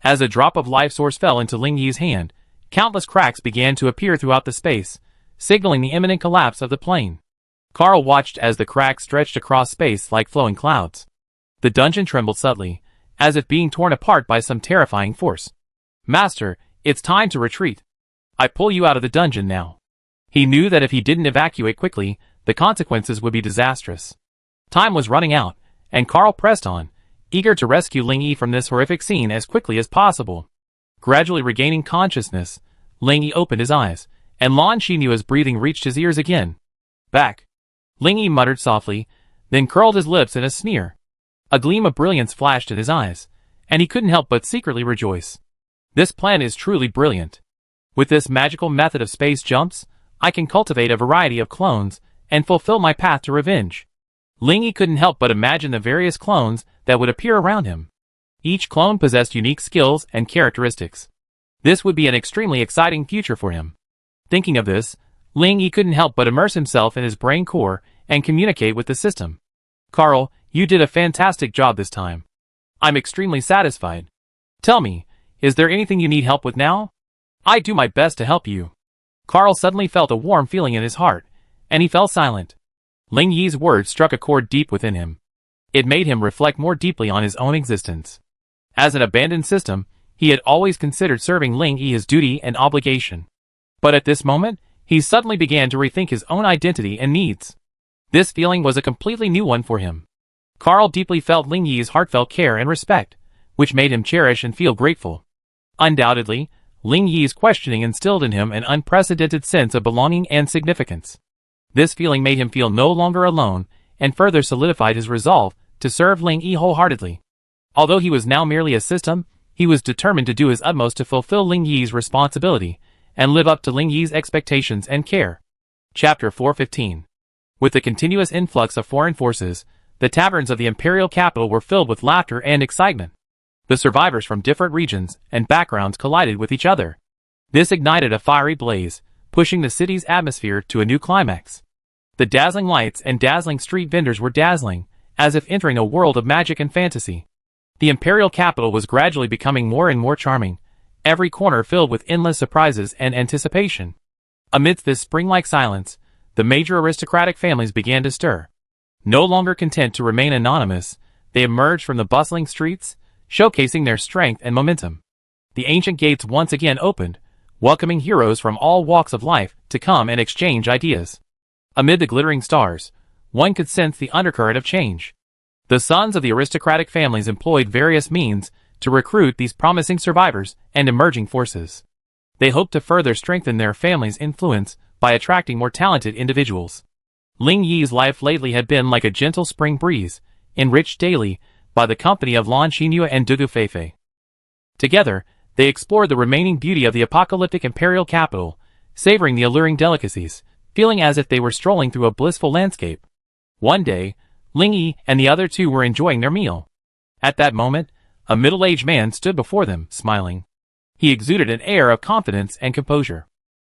As a drop of life source fell into Ling Yi's hand, countless cracks began to appear throughout the space, signaling the imminent collapse of the plane. Carl watched as the cracks stretched across space like flowing clouds. The dungeon trembled subtly, as if being torn apart by some terrifying force. Master, it's time to retreat. I pull you out of the dungeon now. He knew that if he didn't evacuate quickly, the consequences would be disastrous. Time was running out, and Carl pressed on, eager to rescue Ling Yi from this horrific scene as quickly as possible. Gradually regaining consciousness, Ling Yi opened his eyes, and Lan Xinyu's breathing reached his ears again. Back. Ling Yi muttered softly, then curled his lips in a sneer. A gleam of brilliance flashed in his eyes, and he couldn't help but secretly rejoice. This plan is truly brilliant. With this magical method of space jumps, I can cultivate a variety of clones and fulfill my path to revenge. Ling Yi couldn't help but imagine the various clones that would appear around him. Each clone possessed unique skills and characteristics. This would be an extremely exciting future for him. Thinking of this, Ling Yi couldn't help but immerse himself in his brain core and communicate with the system. Carl, you did a fantastic job this time. I'm extremely satisfied. Tell me, is there anything you need help with now? I do my best to help you. Carl suddenly felt a warm feeling in his heart, and he fell silent. Ling Yi's words struck a chord deep within him. It made him reflect more deeply on his own existence. As an abandoned system, he had always considered serving Ling Yi his duty and obligation. But at this moment, he suddenly began to rethink his own identity and needs. This feeling was a completely new one for him. Carl deeply felt Ling Yi's heartfelt care and respect, which made him cherish and feel grateful. Undoubtedly, Ling Yi's questioning instilled in him an unprecedented sense of belonging and significance. This feeling made him feel no longer alone, and further solidified his resolve to serve Ling Yi wholeheartedly. Although he was now merely a system, he was determined to do his utmost to fulfill Ling Yi's responsibility and live up to Ling Yi's expectations and care. Chapter 415. With the continuous influx of foreign forces, the taverns of the imperial capital were filled with laughter and excitement. The survivors from different regions and backgrounds collided with each other. This ignited a fiery blaze, pushing the city's atmosphere to a new climax. The dazzling lights and dazzling street vendors were dazzling, as if entering a world of magic and fantasy. The imperial capital was gradually becoming more and more charming, every corner filled with endless surprises and anticipation. Amidst this spring-like silence, the major aristocratic families began to stir. No longer content to remain anonymous, they emerged from the bustling streets, showcasing their strength and momentum. The ancient gates once again opened, welcoming heroes from all walks of life to come and exchange ideas. Amid the glittering stars, one could sense the undercurrent of change. The sons of the aristocratic families employed various means to recruit these promising survivors and emerging forces. They hoped to further strengthen their family's influence by attracting more talented individuals. Ling Yi's life lately had been like a gentle spring breeze, enriched daily by the company of Lan Xinyu and Dugu Feifei. Together, they explored the remaining beauty of the apocalyptic imperial capital, savoring the alluring delicacies, feeling as if they were strolling through a blissful landscape. One day, Ling Yi and the other two were enjoying their meal. At that moment, a middle-aged man stood before them, smiling. He exuded an air of confidence and composure.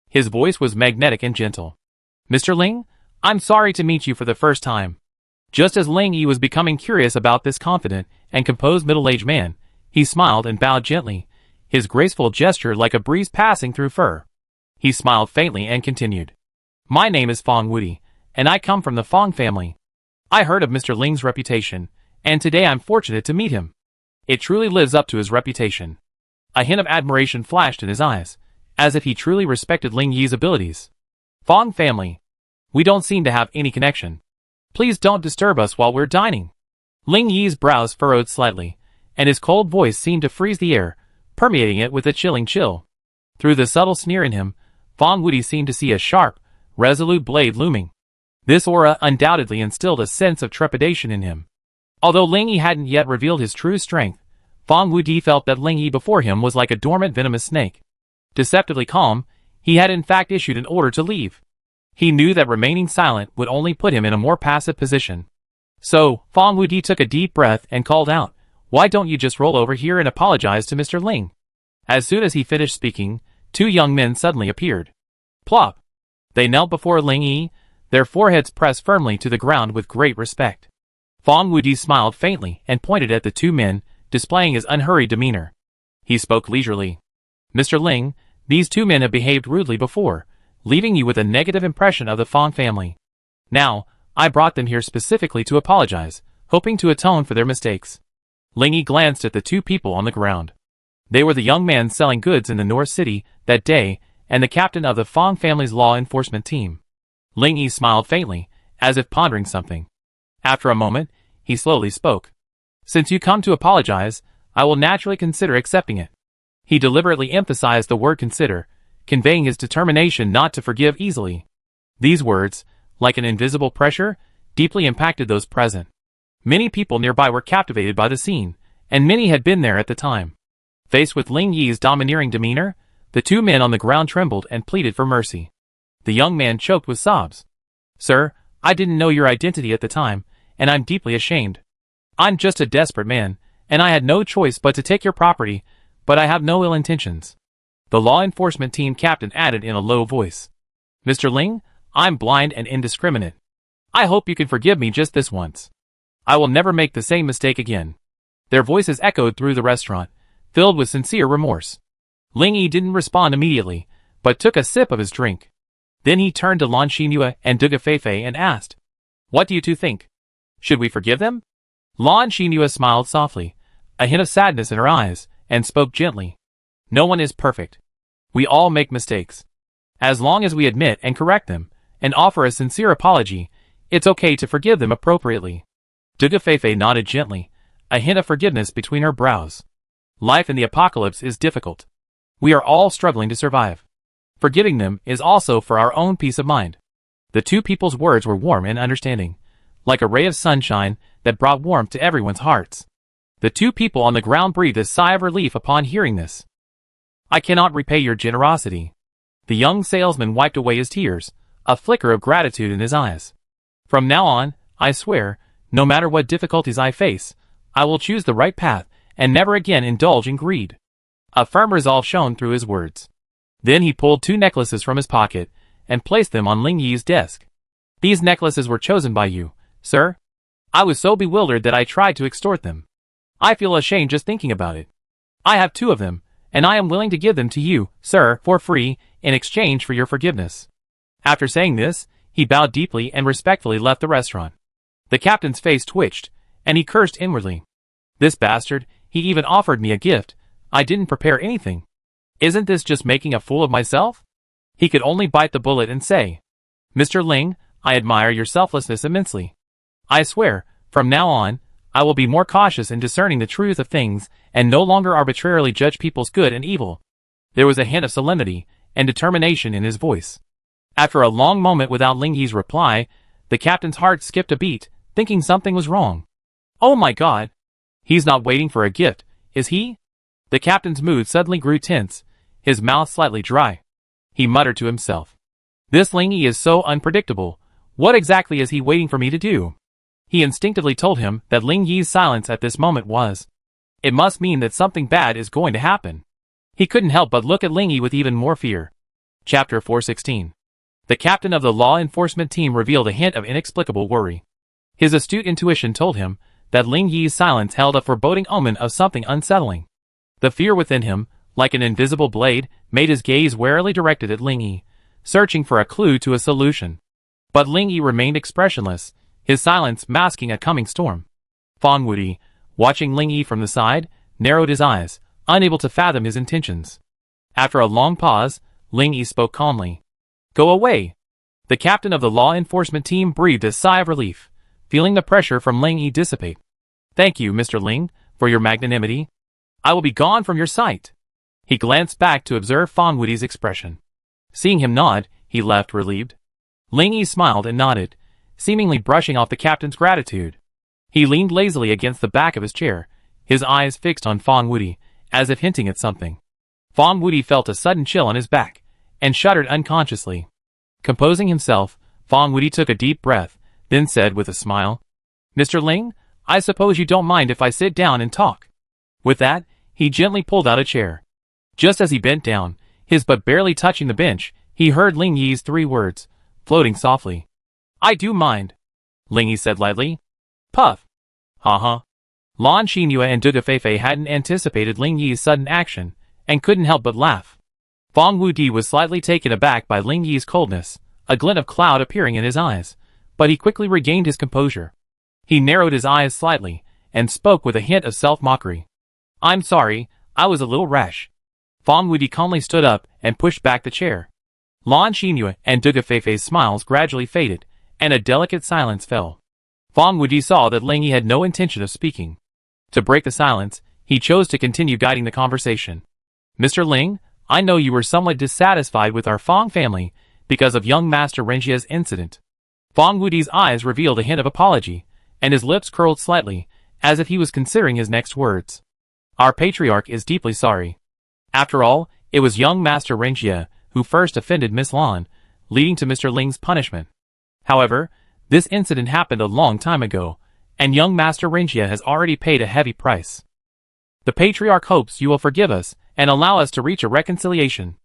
His voice was magnetic and gentle. "Mr. Ling, I'm sorry to meet you for the first time." Just as Ling Yi was becoming curious about this confident and composed middle-aged man, he smiled and bowed gently, his graceful gesture like a breeze passing through fur. He smiled faintly and continued. "My name is Fong Wudi, and I come from the Fong family. I heard of Mr. Ling's reputation, and today I'm fortunate to meet him. It truly lives up to his reputation." A hint of admiration flashed in his eyes, as if he truly respected Ling Yi's abilities. "Fong family. We don't seem to have any connection. Please don't disturb us while we're dining." Ling Yi's brows furrowed slightly, and his cold voice seemed to freeze the air, permeating it with a chilling chill. Through the subtle sneer in him, Fong Wudi seemed to see a sharp, resolute blade looming. This aura undoubtedly instilled a sense of trepidation in him. Although Ling Yi hadn't yet revealed his true strength, Fong Wudi felt that Ling Yi before him was like a dormant venomous snake. Deceptively calm, he had in fact issued an order to leave. He knew that remaining silent would only put him in a more passive position. So, Fong Wudi took a deep breath and called out, "Why don't you just roll over here and apologize to Mr. Ling?" As soon as he finished speaking, two young men suddenly appeared. Plop! They knelt before Ling Yi, their foreheads pressed firmly to the ground with great respect. Fong Wudi smiled faintly and pointed at the two men, displaying his unhurried demeanor. He spoke leisurely. "Mr. Ling, these two men have behaved rudely before, leaving you with a negative impression of the Fong family. Now, I brought them here specifically to apologize, hoping to atone for their mistakes." Ling Yi glanced at the two people on the ground. They were the young man selling goods in the North City that day and the captain of the Fong family's law enforcement team. Ling Yi smiled faintly, as if pondering something. After a moment, he slowly spoke. "Since you come to apologize, I will naturally consider accepting it." He deliberately emphasized the word consider, conveying his determination not to forgive easily. These words, like an invisible pressure, deeply impacted those present. Many people nearby were captivated by the scene, and many had been there at the time. Faced with Ling Yi's domineering demeanor, the two men on the ground trembled and pleaded for mercy. The young man choked with sobs. "Sir, I didn't know your identity at the time, and I'm deeply ashamed. I'm just a desperate man, and I had no choice but to take your property, but I have no ill intentions." The law enforcement team captain added in a low voice. "Mr. Ling, I'm blind and indiscriminate. I hope you can forgive me just this once. I will never make the same mistake again." Their voices echoed through the restaurant, filled with sincere remorse. Ling Yi didn't respond immediately, but took a sip of his drink. Then he turned to Lan Xinyu and Dugu Feifei and asked, "What do you two think? Should we forgive them?" Lan Xinyu smiled softly, a hint of sadness in her eyes, and spoke gently. "No one is perfect. We all make mistakes. As long as we admit and correct them, and offer a sincere apology, it's okay to forgive them appropriately." Dugu Feifei nodded gently, a hint of forgiveness between her brows. Life in the apocalypse is difficult. We are all struggling to survive. Forgiving them is also for our own peace of mind. The two people's words were warm and understanding, like a ray of sunshine that brought warmth to everyone's hearts. The two people on the ground breathed a sigh of relief upon hearing this. "I cannot repay your generosity." The young salesman wiped away his tears, a flicker of gratitude in his eyes. "From now on, I swear, no matter what difficulties I face, I will choose the right path and never again indulge in greed." A firm resolve shone through his words. Then he pulled 2 necklaces from his pocket and placed them on Ling Yi's desk. "These necklaces were chosen by you, sir. I was so bewildered that I tried to extort them. I feel ashamed just thinking about it. I have 2 of them, and I am willing to give them to you, sir, for free, in exchange for your forgiveness." After saying this, he bowed deeply and respectfully left the restaurant. The captain's face twitched, and he cursed inwardly. "This bastard, he even offered me a gift. I didn't prepare anything. Isn't this just making a fool of myself?" He could only bite the bullet and say, "Mr. Ling, I admire your selflessness immensely. I swear, from now on, I will be more cautious in discerning the truth of things and no longer arbitrarily judge people's good and evil." There was a hint of solemnity and determination in his voice. After a long moment without Ling Yi's reply, the captain's heart skipped a beat, thinking something was wrong. "Oh my God! He's not waiting for a gift, is he?" The captain's mood suddenly grew tense, his mouth slightly dry. He muttered to himself, "This Ling Yi is so unpredictable. What exactly is he waiting for me to do?" He instinctively told him that Ling Yi's silence at this moment was. It must mean that something bad is going to happen. He couldn't help but look at Ling Yi with even more fear. Chapter 416. The captain of the law enforcement team revealed a hint of inexplicable worry. His astute intuition told him that Ling Yi's silence held a foreboding omen of something unsettling. The fear within him, like an invisible blade, made his gaze warily directed at Ling Yi, searching for a clue to a solution. But Ling Yi remained expressionless, his silence masking a coming storm. Fan Wuti, watching Ling Yi from the side, narrowed his eyes, unable to fathom his intentions. After a long pause, Ling Yi spoke calmly. "Go away." The captain of the law enforcement team breathed a sigh of relief, feeling the pressure from Ling Yi dissipate. "Thank you, Mr. Ling, for your magnanimity. I will be gone from your sight." He glanced back to observe Fan Wuti's expression. Seeing him nod, he left relieved. Ling Yi smiled and nodded, seemingly brushing off the captain's gratitude. He leaned lazily against the back of his chair, his eyes fixed on Fan Wuti, as if hinting at something. Fan Wuti felt a sudden chill on his back, and shuddered unconsciously. Composing himself, Fan Wuti took a deep breath, then said with a smile, "Mr. Ling, I suppose you don't mind if I sit down and talk." With that, he gently pulled out a chair. Just as he bent down, his butt barely touching the bench, he heard Ling Yi's 3 words, floating softly. "I do mind," Ling Yi said lightly. Puff. Ha. Lan Xinhua and Duga Feifei hadn't anticipated Ling Yi's sudden action, and couldn't help but laugh. Fang Wudi was slightly taken aback by Ling Yi's coldness, a glint of cloud appearing in his eyes, but he quickly regained his composure. He narrowed his eyes slightly, and spoke with a hint of self-mockery. "I'm sorry, I was a little rash." Fang Wudi calmly stood up and pushed back the chair. Lan Xinhua and Duga Feifei's smiles gradually faded, and a delicate silence fell. Fang Wudi saw that Ling Yi had no intention of speaking. To break the silence, he chose to continue guiding the conversation. "Mr. Ling, I know you were somewhat dissatisfied with our Fang family because of young Master Renjia's incident." Fang Wudi's eyes revealed a hint of apology, and his lips curled slightly, as if he was considering his next words. "Our patriarch is deeply sorry. After all, it was young Master Renjia who first offended Miss Lan, leading to Mr. Ling's punishment. However, this incident happened a long time ago, and young Master Renjia has already paid a heavy price. The patriarch hopes you will forgive us and allow us to reach a reconciliation."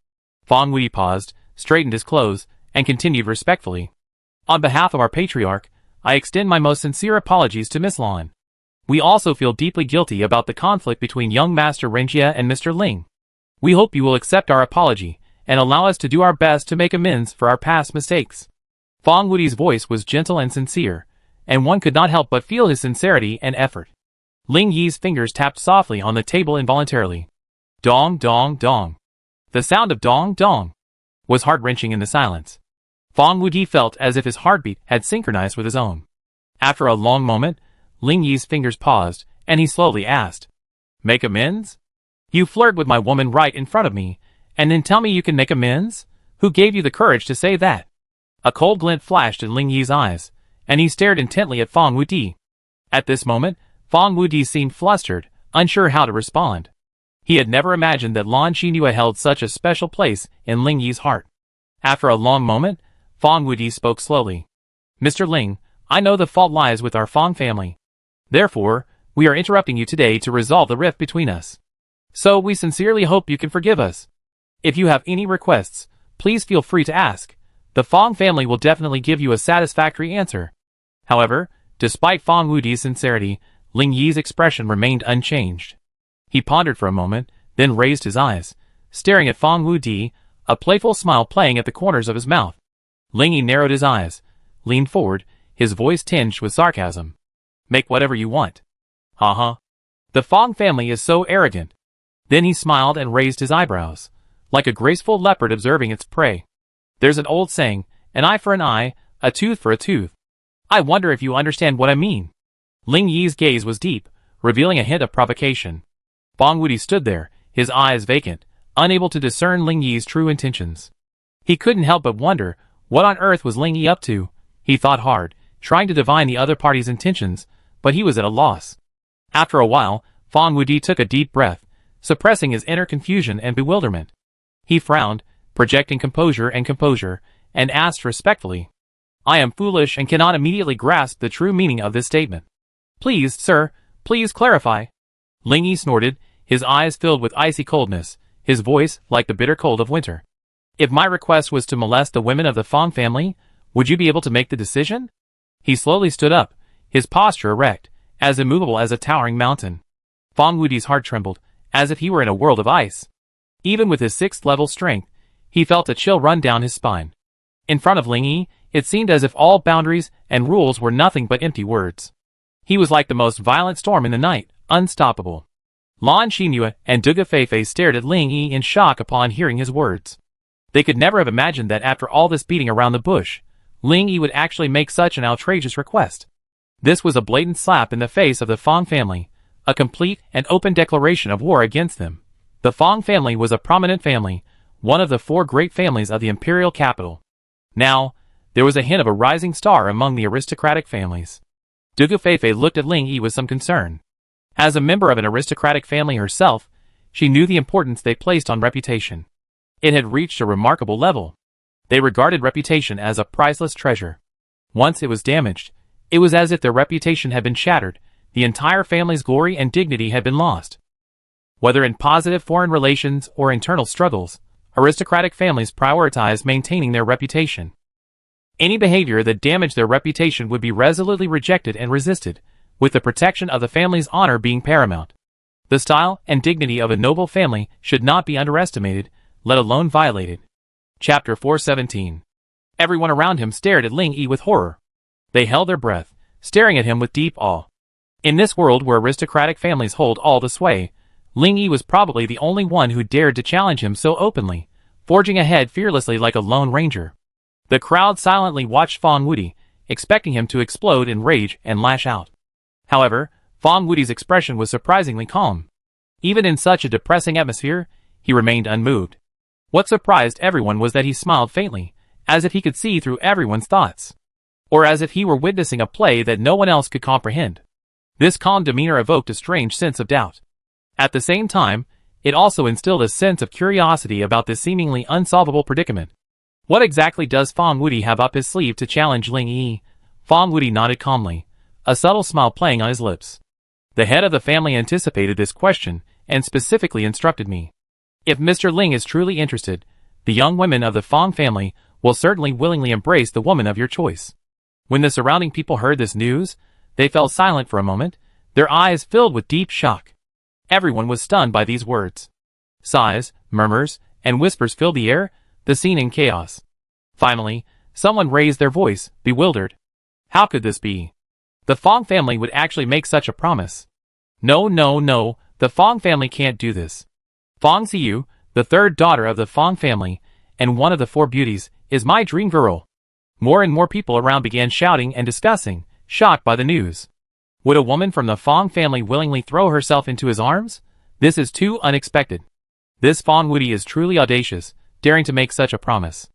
Fang Wudi paused, straightened his clothes, and continued respectfully. "On behalf of our patriarch, I extend my most sincere apologies to Miss Lan. We also feel deeply guilty about the conflict between young Master Renjia and Mr. Ling. We hope you will accept our apology and allow us to do our best to make amends for our past mistakes." Fang Wudi's voice was gentle and sincere, and one could not help but feel his sincerity and effort. Ling Yi's fingers tapped softly on the table involuntarily. Dong, dong, dong. The sound of dong, dong was heart-wrenching in the silence. Fang Wudi felt as if his heartbeat had synchronized with his own. After a long moment, Ling Yi's fingers paused, and he slowly asked, "Make amends? You flirt with my woman right in front of me, and then tell me you can make amends? Who gave you the courage to say that?" A cold glint flashed in Ling Yi's eyes, and he stared intently at Fong Wudi. At this moment, Fong Wudi seemed flustered, unsure how to respond. He had never imagined that Lan Xinhua held such a special place in Ling Yi's heart. After a long moment, Fong Wudi spoke slowly. Mr. Ling, I know the fault lies with our Fong family. Therefore, we are interrupting you today to resolve the rift between us. So we sincerely hope you can forgive us. If you have any requests, please feel free to ask. The Fong family will definitely give you a satisfactory answer. However, despite Fong Wudi's sincerity, Ling Yi's expression remained unchanged. He pondered for a moment, then raised his eyes, staring at Fong Wudi, a playful smile playing at the corners of his mouth. Ling Yi narrowed his eyes, leaned forward, his voice tinged with sarcasm. Make whatever you want. Ha. The Fong family is so arrogant. Then he smiled and raised his eyebrows, like a graceful leopard observing its prey. There's an old saying, an eye for an eye, a tooth for a tooth. I wonder if you understand what I mean. Ling Yi's gaze was deep, revealing a hint of provocation. Fong Wudi stood there, his eyes vacant, unable to discern Ling Yi's true intentions. He couldn't help but wonder, what on earth was Ling Yi up to? He thought hard, trying to divine the other party's intentions, but he was at a loss. After a while, Fong Wudi took a deep breath, suppressing his inner confusion and bewilderment. He frowned, projecting composure, and asked respectfully, I am foolish and cannot immediately grasp the true meaning of this statement. Please, sir, please clarify. Ling Yi snorted, his eyes filled with icy coldness, his voice like the bitter cold of winter. If my request was to molest the women of the Fong family, would you be able to make the decision? He slowly stood up, his posture erect, as immovable as a towering mountain. Fong Wudi's heart trembled, as if he were in a world of ice. Even with his 6th-level strength, he felt a chill run down his spine. In front of Ling Yi, it seemed as if all boundaries and rules were nothing but empty words. He was like the most violent storm in the night, unstoppable. Lan Xinhua and Duga Feifei stared at Ling Yi in shock upon hearing his words. They could never have imagined that after all this beating around the bush, Ling Yi would actually make such an outrageous request. This was a blatant slap in the face of the Fong family, a complete and open declaration of war against them. The Fong family was a prominent family, one of the 4 great families of the imperial capital. Now, there was a hint of a rising star among the aristocratic families. Duga Feifei looked at Ling Yi with some concern. As a member of an aristocratic family herself, she knew the importance they placed on reputation. It had reached a remarkable level. They regarded reputation as a priceless treasure. Once it was damaged, it was as if their reputation had been shattered, the entire family's glory and dignity had been lost. Whether in positive foreign relations or internal struggles, aristocratic families prioritized maintaining their reputation. Any behavior that damaged their reputation would be resolutely rejected and resisted, with the protection of the family's honor being paramount. The style and dignity of a noble family should not be underestimated, let alone violated. Chapter 417. Everyone around him stared at Ling Yi with horror. They held their breath, staring at him with deep awe. In this world where aristocratic families hold all the sway, Ling Yi was probably the only one who dared to challenge him so openly, forging ahead fearlessly like a lone ranger. The crowd silently watched Fong Wudi, expecting him to explode in rage and lash out. However, Fong Wudi's expression was surprisingly calm. Even in such a depressing atmosphere, he remained unmoved. What surprised everyone was that he smiled faintly, as if he could see through everyone's thoughts. Or as if he were witnessing a play that no one else could comprehend. This calm demeanor evoked a strange sense of doubt. At the same time, it also instilled a sense of curiosity about this seemingly unsolvable predicament. What exactly does Fong Wudi have up his sleeve to challenge Ling Yi? Fong Wudi nodded calmly, a subtle smile playing on his lips. The head of the family anticipated this question, and specifically instructed me. If Mr. Ling is truly interested, the young women of the Fong family will certainly willingly embrace the woman of your choice. When the surrounding people heard this news, they fell silent for a moment, their eyes filled with deep shock. Everyone was stunned by these words. Sighs, murmurs, and whispers filled the air, the scene in chaos. Finally, someone raised their voice, bewildered. How could this be? The Fong family would actually make such a promise. No, the Fong family can't do this. Fong Xiu, the 3rd daughter of the Fong family, and one of the 4 beauties, is my dream girl. More and more people around began shouting and discussing, shocked by the news. Would a woman from the Fong family willingly throw herself into his arms? This is too unexpected. This Fong Wudi is truly audacious, daring to make such a promise.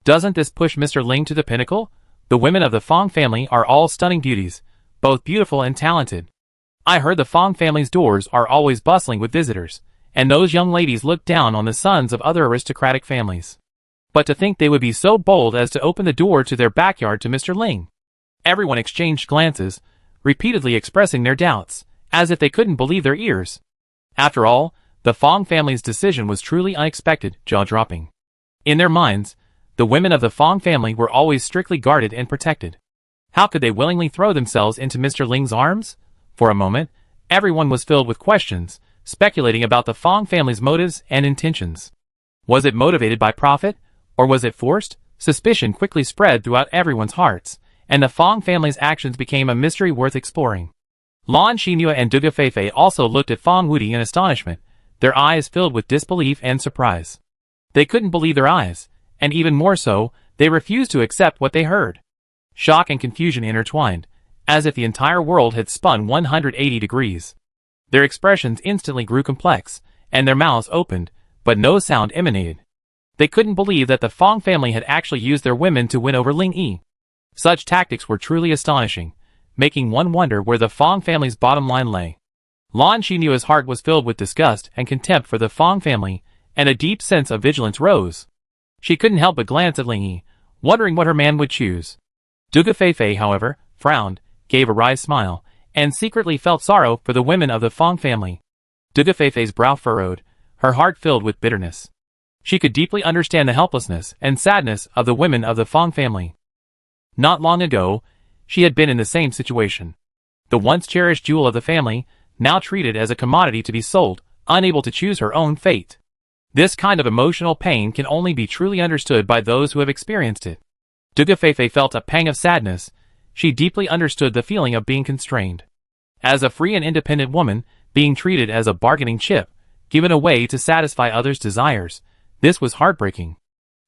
Doesn't this push Mr. Ling to the pinnacle? The women of the Fong family are all stunning beauties, both beautiful and talented. I heard the Fong family's doors are always bustling with visitors, and those young ladies look down on the sons of other aristocratic families. But to think they would be so bold as to open the door to their backyard to Mr. Ling. Everyone exchanged glances, repeatedly expressing their doubts, as if they couldn't believe their ears. After all, the Fong family's decision was truly unexpected, jaw-dropping. In their minds, the women of the Fong family were always strictly guarded and protected. How could they willingly throw themselves into Mr. Ling's arms? For a moment, everyone was filled with questions, speculating about the Fong family's motives and intentions. Was it motivated by profit, or was it forced? Suspicion quickly spread throughout everyone's hearts, and the Fong family's actions became a mystery worth exploring. Lan Xinhua and Duga Feifei also looked at Fong Wudi in astonishment, their eyes filled with disbelief and surprise. They couldn't believe their eyes, and even more so, they refused to accept what they heard. Shock and confusion intertwined, as if the entire world had spun 180 degrees. Their expressions instantly grew complex, and their mouths opened, but no sound emanated. They couldn't believe that the Fong family had actually used their women to win over Ling Yi. Such tactics were truly astonishing, making one wonder where the Fong family's bottom line lay. Lan Xinua's heart was filled with disgust and contempt for the Fong family, and a deep sense of vigilance rose. She couldn't help but glance at Ling Yi, wondering what her man would choose. Duga Feifei, however, frowned, gave a wry smile, and secretly felt sorrow for the women of the Fong family. Duga Feifei's brow furrowed, her heart filled with bitterness. She could deeply understand the helplessness and sadness of the women of the Fong family. Not long ago, she had been in the same situation. The once cherished jewel of the family, now treated as a commodity to be sold, unable to choose her own fate. This kind of emotional pain can only be truly understood by those who have experienced it. Duga Feifei felt a pang of sadness. She deeply understood the feeling of being constrained. As a free and independent woman, being treated as a bargaining chip, given away to satisfy others' desires, this was heartbreaking.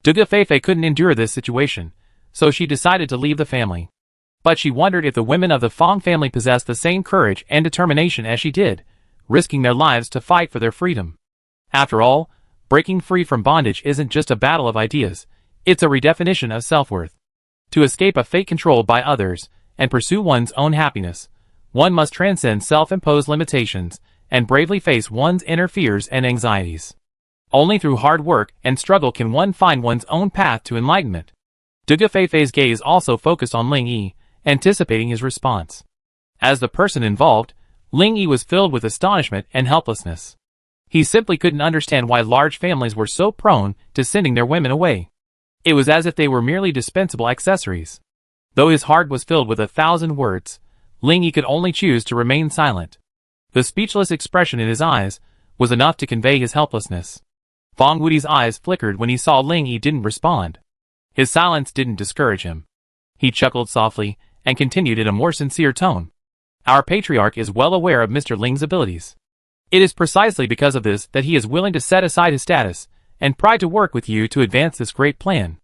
Duga Feifei couldn't endure this situation, so she decided to leave the family. But she wondered if the women of the Fong family possessed the same courage and determination as she did, risking their lives to fight for their freedom. After all, breaking free from bondage isn't just a battle of ideas, it's a redefinition of self-worth. To escape a fate controlled by others, and pursue one's own happiness, one must transcend self-imposed limitations, and bravely face one's inner fears and anxieties. Only through hard work and struggle can one find one's own path to enlightenment. Duga Feifei's gaze also focused on Ling Yi, anticipating his response. As the person involved, Ling Yi was filled with astonishment and helplessness. He simply couldn't understand why large families were so prone to sending their women away. It was as if they were merely dispensable accessories. Though his heart was filled with 1,000 words, Ling Yi could only choose to remain silent. The speechless expression in his eyes was enough to convey his helplessness. Fong Wudi's eyes flickered when he saw Ling Yi didn't respond. His silence didn't discourage him. He chuckled softly and continued in a more sincere tone. Our patriarch is well aware of Mr. Ling's abilities. It is precisely because of this that he is willing to set aside his status and pride to work with you to advance this great plan.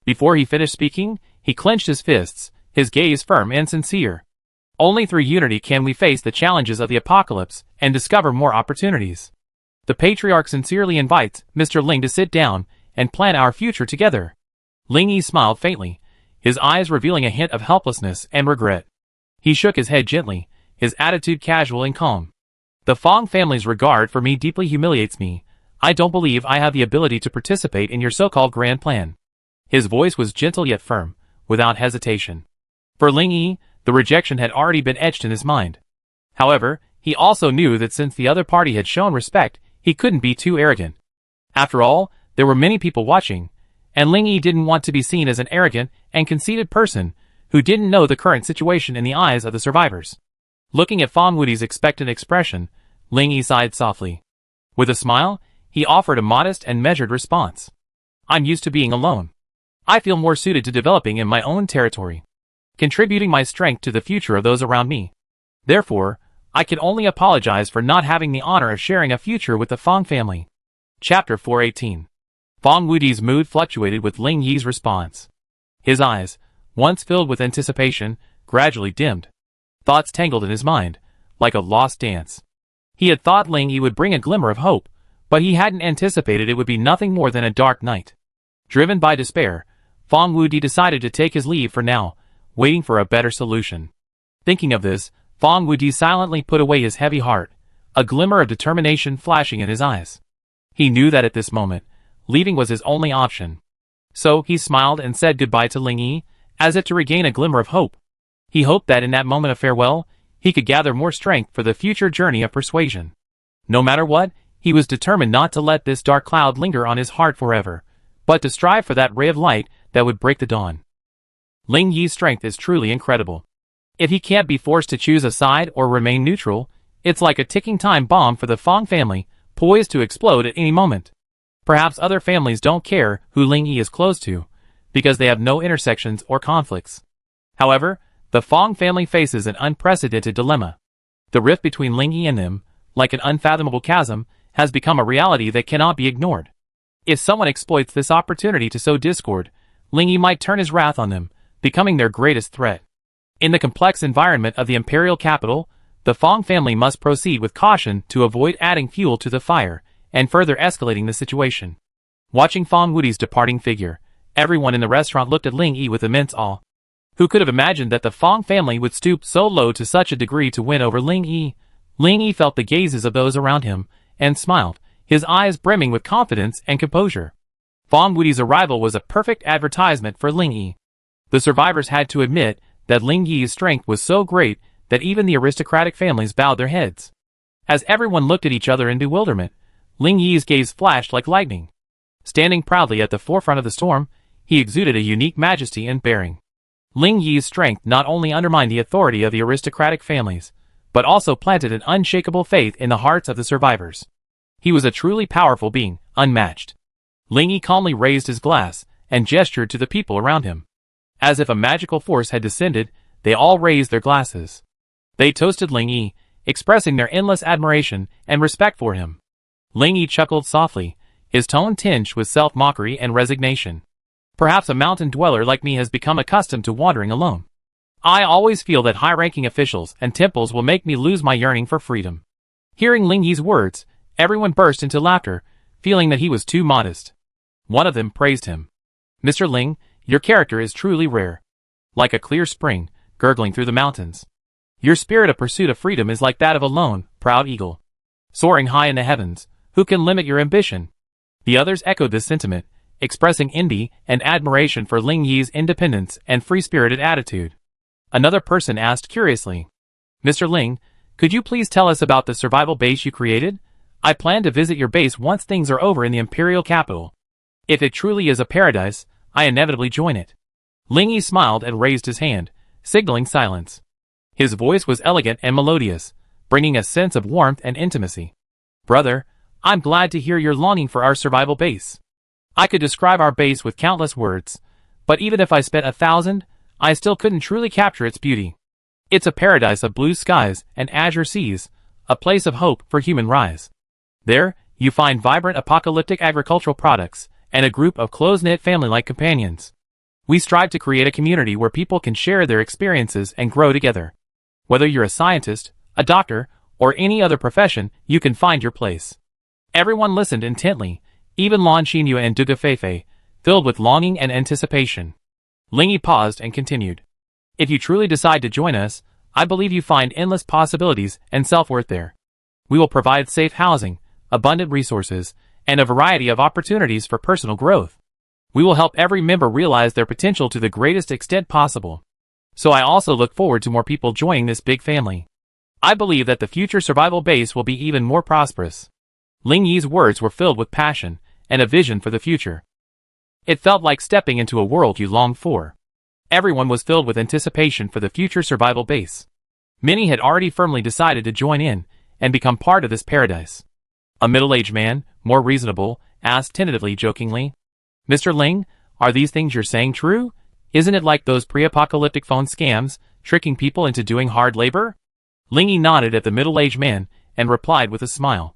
Before he finished speaking, he clenched his fists, his gaze firm and sincere. Only through unity can we face the challenges of the apocalypse and discover more opportunities. The patriarch sincerely invites Mr. Ling to sit down and plan our future together. Ling Yi smiled faintly, his eyes revealing a hint of helplessness and regret. He shook his head gently, his attitude casual and calm. The Fong family's regard for me deeply humiliates me. I don't believe I have the ability to participate in your so-called grand plan. His voice was gentle yet firm, without hesitation. For Ling Yi, the rejection had already been etched in his mind. However, he also knew that since the other party had shown respect, he couldn't be too arrogant. After all, there were many people watching, and Ling Yi didn't want to be seen as an arrogant and conceited person who didn't know the current situation in the eyes of the survivors. Looking at Fong Wudi's expectant expression, Ling Yi sighed softly. With a smile, he offered a modest and measured response. I'm used to being alone. I feel more suited to developing in my own territory, contributing my strength to the future of those around me. Therefore, I can only apologize for not having the honor of sharing a future with the Fong family. Chapter 418. Fong Wudi's mood fluctuated with Ling Yi's response. His eyes, once filled with anticipation, gradually dimmed. Thoughts tangled in his mind, like a lost dance. He had thought Ling Yi would bring a glimmer of hope, but he hadn't anticipated it would be nothing more than a dark night. Driven by despair, Fong Wudi decided to take his leave for now, waiting for a better solution. Thinking of this, Fong Wuji silently put away his heavy heart, a glimmer of determination flashing in his eyes. He knew that at this moment, leaving was his only option. So he smiled and said goodbye to Ling Yi, as if to regain a glimmer of hope. He hoped that in that moment of farewell, he could gather more strength for the future journey of persuasion. No matter what, he was determined not to let this dark cloud linger on his heart forever, but to strive for that ray of light that would break the dawn. Ling Yi's strength is truly incredible. If he can't be forced to choose a side or remain neutral, it's like a ticking time bomb for the Fong family, poised to explode at any moment. Perhaps other families don't care who Ling Yi is close to, because they have no intersections or conflicts. However, the Fong family faces an unprecedented dilemma. The rift between Ling Yi and them, like an unfathomable chasm, has become a reality that cannot be ignored. If someone exploits this opportunity to sow discord, Ling Yi might turn his wrath on them, becoming their greatest threat. In the complex environment of the imperial capital, the Fong family must proceed with caution to avoid adding fuel to the fire and further escalating the situation. Watching Fong Wuji's departing figure, everyone in the restaurant looked at Ling Yi with immense awe. Who could have imagined that the Fong family would stoop so low to such a degree to win over Ling Yi? Ling Yi felt the gazes of those around him, and smiled, his eyes brimming with confidence and composure. Fong Wuji's arrival was a perfect advertisement for Ling Yi. The survivors had to admit that Ling Yi's strength was so great that even the aristocratic families bowed their heads. As everyone looked at each other in bewilderment, Ling Yi's gaze flashed like lightning. Standing proudly at the forefront of the storm, he exuded a unique majesty and bearing. Ling Yi's strength not only undermined the authority of the aristocratic families, but also planted an unshakable faith in the hearts of the survivors. He was a truly powerful being, unmatched. Ling Yi calmly raised his glass and gestured to the people around him. As if a magical force had descended, they all raised their glasses. They toasted Ling Yi, expressing their endless admiration and respect for him. Ling Yi chuckled softly, his tone tinged with self-mockery and resignation. Perhaps a mountain dweller like me has become accustomed to wandering alone. I always feel that high-ranking officials and temples will make me lose my yearning for freedom. Hearing Ling Yi's words, everyone burst into laughter, feeling that he was too modest. One of them praised him. "Mr. Ling, your character is truly rare. Like a clear spring, gurgling through the mountains. Your spirit of pursuit of freedom is like that of a lone, proud eagle. Soaring high in the heavens, who can limit your ambition?" The others echoed this sentiment, expressing envy and admiration for Ling Yi's independence and free-spirited attitude. Another person asked curiously, "Mr. Ling, could you please tell us about the survival base you created? I plan to visit your base once things are over in the imperial capital. If it truly is a paradise, I inevitably join it." Ling Yi smiled and raised his hand, signaling silence. His voice was elegant and melodious, bringing a sense of warmth and intimacy. "Brother, I'm glad to hear you're longing for our survival base. I could describe our base with countless words, but even if I spent 1,000, I still couldn't truly capture its beauty. It's a paradise of blue skies and azure seas, a place of hope for human rise. There, you find vibrant apocalyptic agricultural products, and a group of close-knit family-like companions. We strive to create a community where people can share their experiences and grow together. Whether you're a scientist, a doctor, or any other profession, you can find your place." Everyone listened intently, even Lan Xinyu and Duga Feifei, filled with longing and anticipation. Ling Yi paused and continued. "If you truly decide to join us, I believe you find endless possibilities and self-worth there. We will provide safe housing, abundant resources, and a variety of opportunities for personal growth. We will help every member realize their potential to the greatest extent possible. So I also look forward to more people joining this big family. I believe that the future survival base will be even more prosperous." Ling Yi's words were filled with passion and a vision for the future. It felt like stepping into a world you longed for. Everyone was filled with anticipation for the future survival base. Many had already firmly decided to join in and become part of this paradise. A middle-aged man, more reasonable, asked tentatively jokingly, "Mr. Ling, are these things you're saying true? Isn't it like those pre-apocalyptic phone scams, tricking people into doing hard labor?" Ling Yi nodded at the middle-aged man and replied with a smile.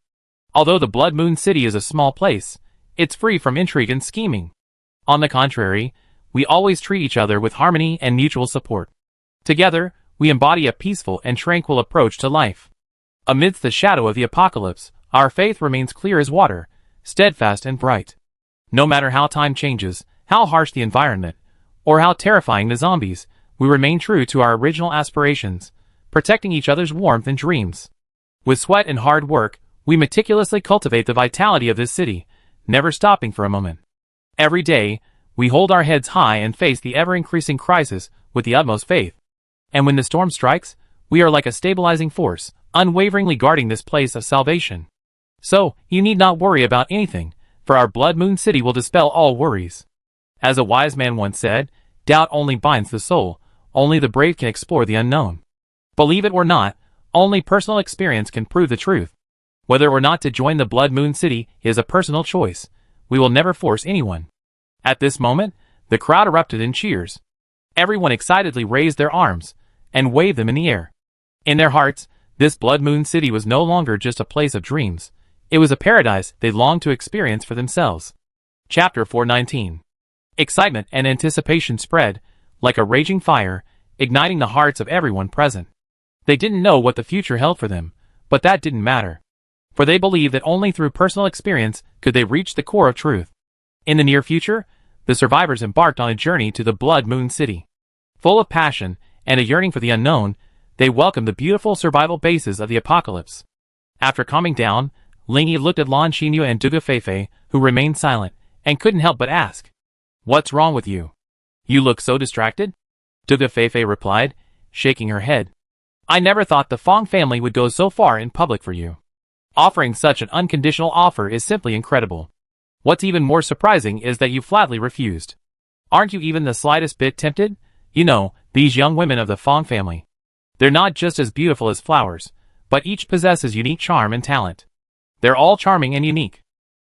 "Although the Blood Moon City is a small place, it's free from intrigue and scheming. On the contrary, we always treat each other with harmony and mutual support. Together, we embody a peaceful and tranquil approach to life. Amidst the shadow of the apocalypse, our faith remains clear as water, steadfast and bright. No matter how time changes, how harsh the environment, or how terrifying the zombies, we remain true to our original aspirations, protecting each other's warmth and dreams. With sweat and hard work, we meticulously cultivate the vitality of this city, never stopping for a moment. Every day, we hold our heads high and face the ever-increasing crisis with the utmost faith. And when the storm strikes, we are like a stabilizing force, unwaveringly guarding this place of salvation. So, you need not worry about anything, for our Blood Moon City will dispel all worries. As a wise man once said, doubt only binds the soul, only the brave can explore the unknown. Believe it or not, only personal experience can prove the truth. Whether or not to join the Blood Moon City is a personal choice. We will never force anyone. At this moment, the crowd erupted in cheers. Everyone excitedly raised their arms and waved them in the air. In their hearts, this Blood Moon City was no longer just a place of dreams. It was a paradise they longed to experience for themselves. Chapter 419. Excitement and anticipation spread, like a raging fire, igniting the hearts of everyone present. They didn't know what the future held for them, but that didn't matter. For they believed that only through personal experience could they reach the core of truth. In the near future, the survivors embarked on a journey to the Blood Moon City. Full of passion and a yearning for the unknown, they welcomed the beautiful survival bases of the apocalypse. After calming down, Lingyi looked at Lan Xinyu and Duga Feifei, who remained silent, and couldn't help but ask, "What's wrong with you? You look so distracted?" Duga Feifei replied, shaking her head. "I never thought the Fong family would go so far in public for you. Offering such an unconditional offer is simply incredible. What's even more surprising is that you flatly refused. Aren't you even the slightest bit tempted? You know, these young women of the Fong family. They're not just as beautiful as flowers, but each possesses unique charm and talent. They're all charming and unique.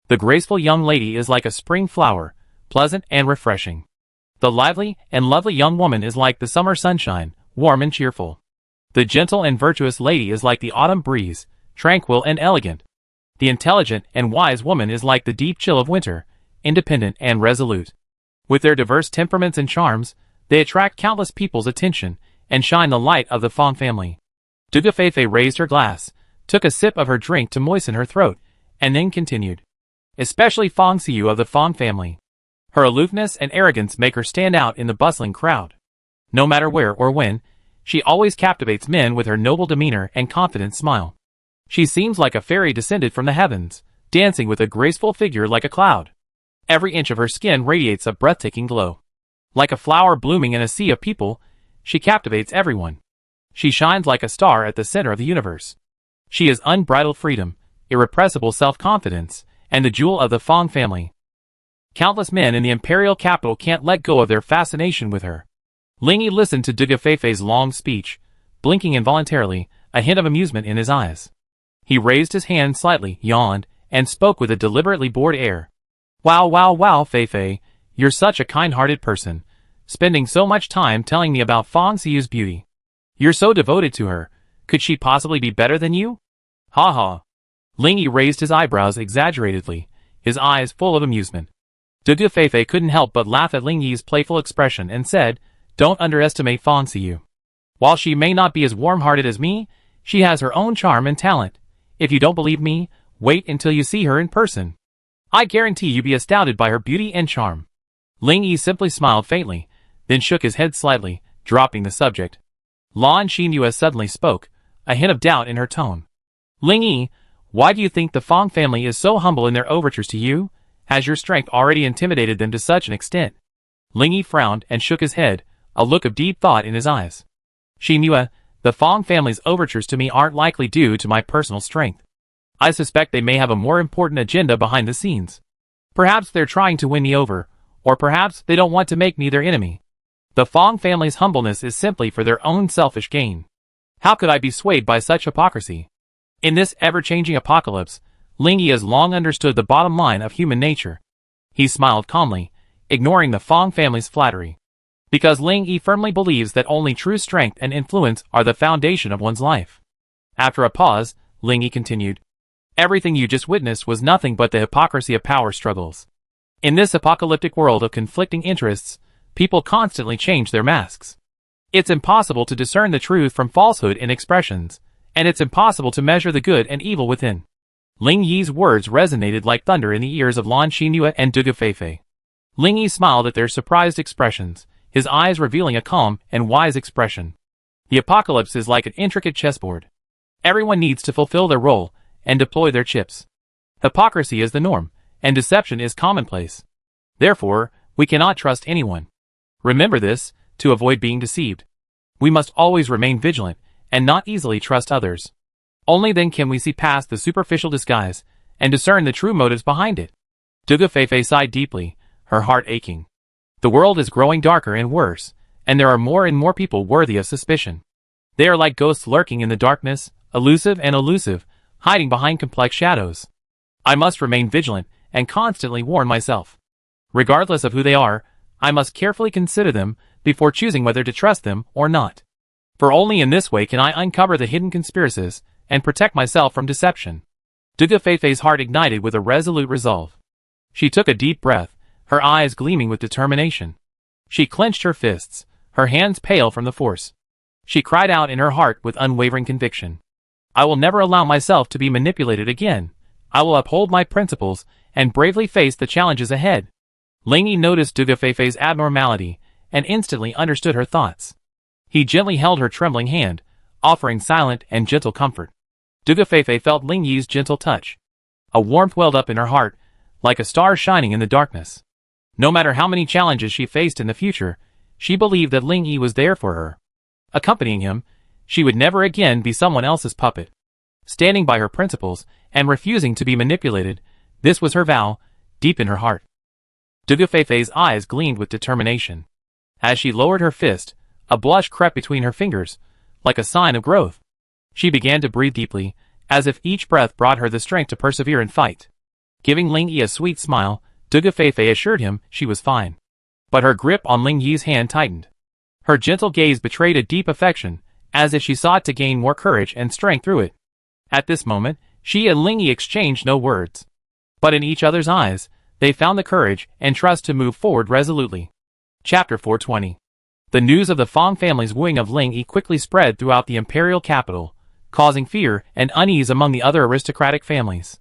The graceful young lady is like a spring flower, pleasant and refreshing. The lively and lovely young woman is like the summer sunshine, warm and cheerful. The gentle and virtuous lady is like the autumn breeze, tranquil and elegant. The intelligent and wise woman is like the deep chill of winter, independent and resolute. With their diverse temperaments and charms, they attract countless people's attention and shine the light of the Fong family." Duga Feifei raised her glass, took a sip of her drink to moisten her throat, and then continued. "Especially Fong Xiyu of the Fong family. Her aloofness and arrogance make her stand out in the bustling crowd. No matter where or when, she always captivates men with her noble demeanor and confident smile. She seems like a fairy descended from the heavens, dancing with a graceful figure like a cloud. Every inch of her skin radiates a breathtaking glow. Like a flower blooming in a sea of people, she captivates everyone. She shines like a star at the center of the universe. She is unbridled freedom, irrepressible self-confidence, and the jewel of the Fong family. Countless men in the imperial capital can't let go of their fascination with her." Lingyi listened to Duga Feifei's long speech, blinking involuntarily, a hint of amusement in his eyes. He raised his hand slightly, yawned, and spoke with a deliberately bored air. Wow, Feifei, you're such a kind-hearted person, spending so much time telling me about Fong Xiyu's beauty. You're so devoted to her. Could she possibly be better than you?" "Ha ha." Lingyi raised his eyebrows exaggeratedly, his eyes full of amusement. Duga Feifei couldn't help but laugh at Lingyi's playful expression and said, "Don't underestimate Fong Xiyu. While she may not be as warm-hearted as me, she has her own charm and talent. If you don't believe me, wait until you see her in person. I guarantee you'll be astounded by her beauty and charm." Lingyi simply smiled faintly, then shook his head slightly, dropping the subject. Lan Xinyu suddenly spoke, a hint of doubt in her tone. "Lingyi, why do you think the Fong family is so humble in their overtures to you? Has your strength already intimidated them to such an extent?" Lingyi frowned and shook his head, a look of deep thought in his eyes. "Xinyu, the Fong family's overtures to me aren't likely due to my personal strength. I suspect they may have a more important agenda behind the scenes. Perhaps they're trying to win me over, or perhaps they don't want to make me their enemy. The Fong family's humbleness is simply for their own selfish gain. How could I be swayed by such hypocrisy?" In this ever-changing apocalypse, Lingyi has long understood the bottom line of human nature. He smiled calmly, ignoring the Fong family's flattery. Because Lingyi firmly believes that only true strength and influence are the foundation of one's life. After a pause, Lingyi continued. "Everything you just witnessed was nothing but the hypocrisy of power struggles. In this apocalyptic world of conflicting interests, people constantly change their masks. It's impossible to discern the truth from falsehood in expressions, and it's impossible to measure the good and evil within." Lingyi's words resonated like thunder in the ears of Lan Xinyu and Duga Feifei. Lingyi smiled at their surprised expressions, his eyes revealing a calm and wise expression. The apocalypse is like an intricate chessboard. Everyone needs to fulfill their role and deploy their chips. Hypocrisy is the norm, and deception is commonplace. Therefore, we cannot trust anyone. Remember this, to avoid being deceived. We must always remain vigilant and not easily trust others. Only then can we see past the superficial disguise and discern the true motives behind it. Duga Feifei sighed deeply, her heart aching. The world is growing darker and worse, and there are more and more people worthy of suspicion. They are like ghosts lurking in the darkness, elusive and elusive, hiding behind complex shadows. I must remain vigilant and constantly warn myself. Regardless of who they are, I must carefully consider them before choosing whether to trust them or not. For only in this way can I uncover the hidden conspiracies and protect myself from deception. Duga Feifei's heart ignited with a resolute resolve. She took a deep breath, her eyes gleaming with determination. She clenched her fists, her hands pale from the force. She cried out in her heart with unwavering conviction. I will never allow myself to be manipulated again. I will uphold my principles and bravely face the challenges ahead. Ling Yi noticed Duga Feifei's abnormality and instantly understood her thoughts. He gently held her trembling hand, offering silent and gentle comfort. Duga Feifei felt Ling Yi's gentle touch. A warmth welled up in her heart, like a star shining in the darkness. No matter how many challenges she faced in the future, she believed that Ling Yi was there for her. Accompanying him, she would never again be someone else's puppet. Standing by her principles and refusing to be manipulated, this was her vow, deep in her heart. Duga Feifei's eyes gleamed with determination. As she lowered her fist, a blush crept between her fingers, like a sign of growth. She began to breathe deeply, as if each breath brought her the strength to persevere and fight. Giving Ling Yi a sweet smile, Duga Feifei assured him she was fine. But her grip on Ling Yi's hand tightened. Her gentle gaze betrayed a deep affection, as if she sought to gain more courage and strength through it. At this moment, she and Ling Yi exchanged no words. But in each other's eyes, they found the courage and trust to move forward resolutely. Chapter 420. The news of the Fong family's wooing of Ling Yi quickly spread throughout the imperial capital, causing fear and unease among the other aristocratic families.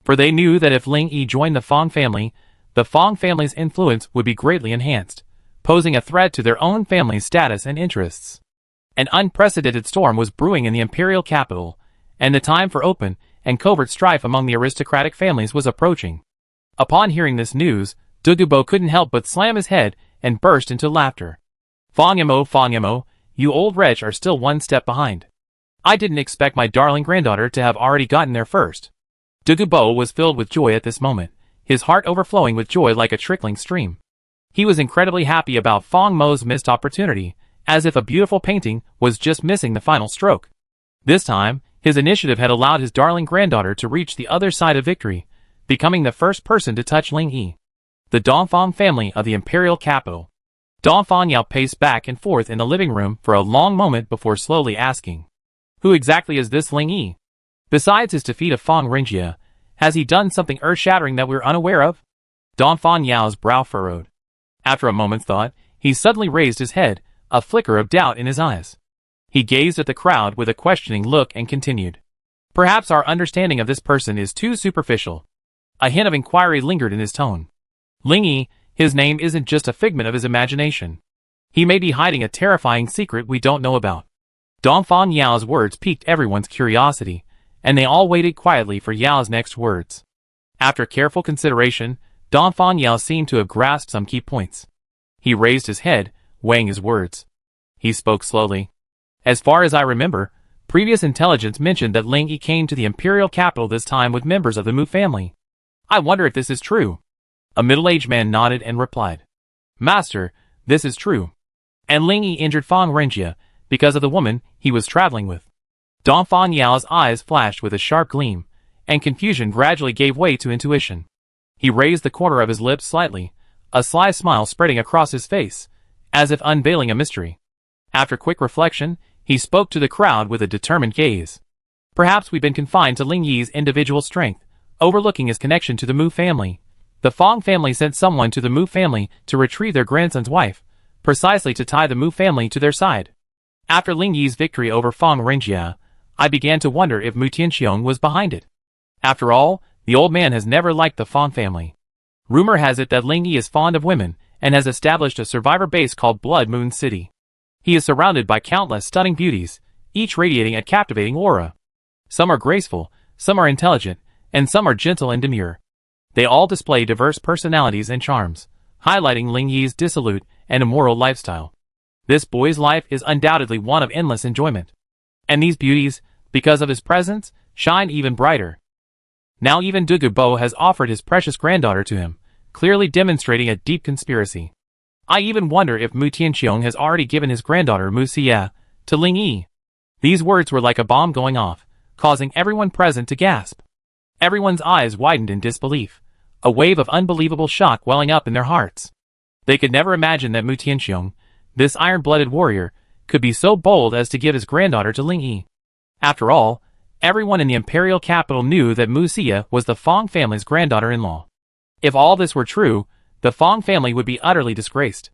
For they knew that if Ling Yi joined the Fong family's influence would be greatly enhanced, posing a threat to their own family's status and interests. An unprecedented storm was brewing in the imperial capital, and the time for open and covert strife among the aristocratic families was approaching. Upon hearing this news, Dugubo couldn't help but slam his head and burst into laughter. Fong Yamo, you old wretch are still one step behind. I didn't expect my darling granddaughter to have already gotten there first. Dugubo was filled with joy at this moment, his heart overflowing with joy like a trickling stream. He was incredibly happy about Fong Mo's missed opportunity, as if a beautiful painting was just missing the final stroke. This time, his initiative had allowed his darling granddaughter to reach the other side of victory, becoming the first person to touch Ling Yi. The Dongfang family of the imperial capital. Dongfang Yao paced back and forth in the living room for a long moment before slowly asking, "Who exactly is this Ling Yi? Besides his defeat of Fong Renjie, has he done something earth-shattering that we're unaware of?" Dongfang Yao's brow furrowed. After a moment's thought, he suddenly raised his head, a flicker of doubt in his eyes. He gazed at the crowd with a questioning look and continued, "Perhaps our understanding of this person is too superficial." A hint of inquiry lingered in his tone. "Ling Yi, his name isn't just a figment of his imagination. He may be hiding a terrifying secret we don't know about." Dongfang Yao's words piqued everyone's curiosity, and they all waited quietly for Yao's next words. After careful consideration, Dongfang Yao seemed to have grasped some key points. He raised his head, weighing his words. He spoke slowly. "As far as I remember, previous intelligence mentioned that Ling Yi came to the imperial capital this time with members of the Mu family. I wonder if this is true." A middle-aged man nodded and replied, "Master, this is true. And Ling Yi injured Fong Renjie because of the woman he was traveling with." Dongfang Yao's eyes flashed with a sharp gleam, and confusion gradually gave way to intuition. He raised the corner of his lips slightly, a sly smile spreading across his face, as if unveiling a mystery. After quick reflection, he spoke to the crowd with a determined gaze. "Perhaps we've been confined to Ling Yi's individual strength, overlooking his connection to the Mu family. The Fong family sent someone to the Mu family to retrieve their grandson's wife, precisely to tie the Mu family to their side. After Ling Yi's victory over Fong Renjie, I began to wonder if Mu Tianxiong was behind it. After all, the old man has never liked the Fong family. Rumor has it that Ling Yi is fond of women, and has established a survivor base called Blood Moon City. He is surrounded by countless stunning beauties, each radiating a captivating aura. Some are graceful, some are intelligent, and some are gentle and demure. They all display diverse personalities and charms, highlighting Ling Yi's dissolute and immoral lifestyle. This boy's life is undoubtedly one of endless enjoyment. And these beauties, because of his presence, shine even brighter. Now even Dugubo has offered his precious granddaughter to him, clearly demonstrating a deep conspiracy. I even wonder if Mu Tianqiong has already given his granddaughter Mu Xie to Ling Yi. These words were like a bomb going off, causing everyone present to gasp. Everyone's eyes widened in disbelief, a wave of unbelievable shock welling up in their hearts. They could never imagine that Mu Tianqiong, this iron-blooded warrior, could be so bold as to give his granddaughter to Ling Yi. After all, everyone in the imperial capital knew that Mu Xie was the Fong family's granddaughter-in-law. If all this were true, the Fong family would be utterly disgraced.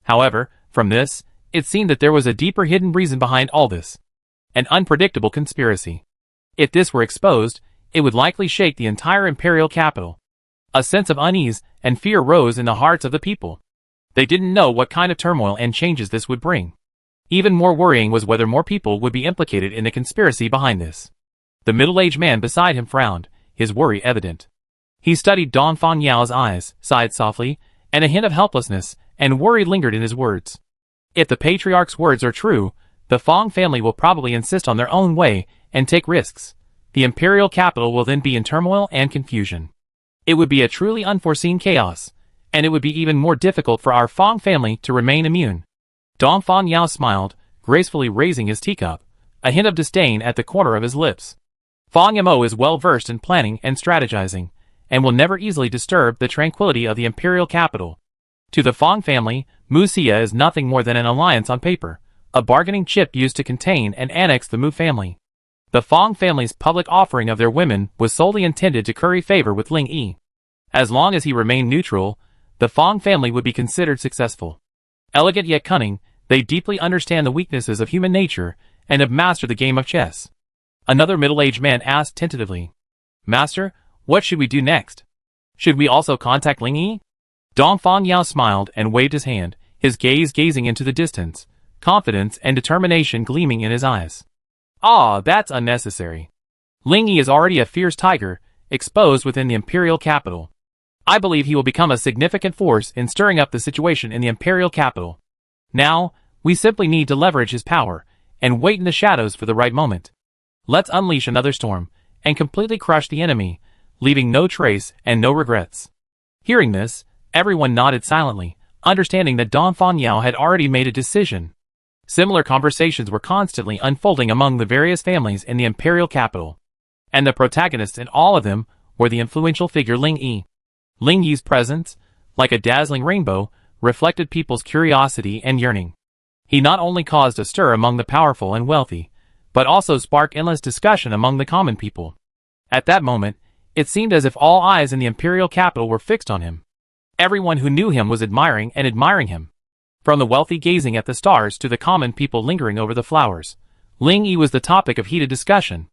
However, from this, it seemed that there was a deeper hidden reason behind all this. An unpredictable conspiracy. If this were exposed, it would likely shake the entire imperial capital. A sense of unease and fear rose in the hearts of the people. They didn't know what kind of turmoil and changes this would bring. Even more worrying was whether more people would be implicated in the conspiracy behind this. The middle-aged man beside him frowned, his worry evident. He studied Dongfang Yao's eyes, sighed softly, and a hint of helplessness and worry lingered in his words. If the patriarch's words are true, the Fong family will probably insist on their own way and take risks. The imperial capital will then be in turmoil and confusion. It would be a truly unforeseen chaos, and it would be even more difficult for our Fong family to remain immune. Dongfang Yao smiled, gracefully raising his teacup, a hint of disdain at the corner of his lips. Fong Mo is well versed in planning and strategizing, and will never easily disturb the tranquility of the imperial capital. To the Fong family, Mu Xie is nothing more than an alliance on paper, a bargaining chip used to contain and annex the Mu family. The Fong family's public offering of their women was solely intended to curry favor with Ling Yi. As long as he remained neutral, the Fong family would be considered successful. Elegant yet cunning, they deeply understand the weaknesses of human nature and have mastered the game of chess. Another middle-aged man asked tentatively, "Master, what should we do next? Should we also contact Ling Yi?" Dongfang Yao smiled and waved his hand, his gaze gazing into the distance, confidence and determination gleaming in his eyes. "Ah, that's unnecessary. Ling Yi is already a fierce tiger, exposed within the imperial capital. I believe he will become a significant force in stirring up the situation in the imperial capital. Now, we simply need to leverage his power and wait in the shadows for the right moment. Let's unleash another storm and completely crush the enemy, leaving no trace and no regrets." Hearing this, everyone nodded silently, understanding that Dongfang Yao had already made a decision. Similar conversations were constantly unfolding among the various families in the imperial capital, and the protagonists in all of them were the influential figure Ling Yi. Ling Yi's presence, like a dazzling rainbow, reflected people's curiosity and yearning. He not only caused a stir among the powerful and wealthy, but also sparked endless discussion among the common people. At that moment, it seemed as if all eyes in the imperial capital were fixed on him. Everyone who knew him was admiring him. From the wealthy gazing at the stars to the common people lingering over the flowers, Ling Yi was the topic of heated discussion.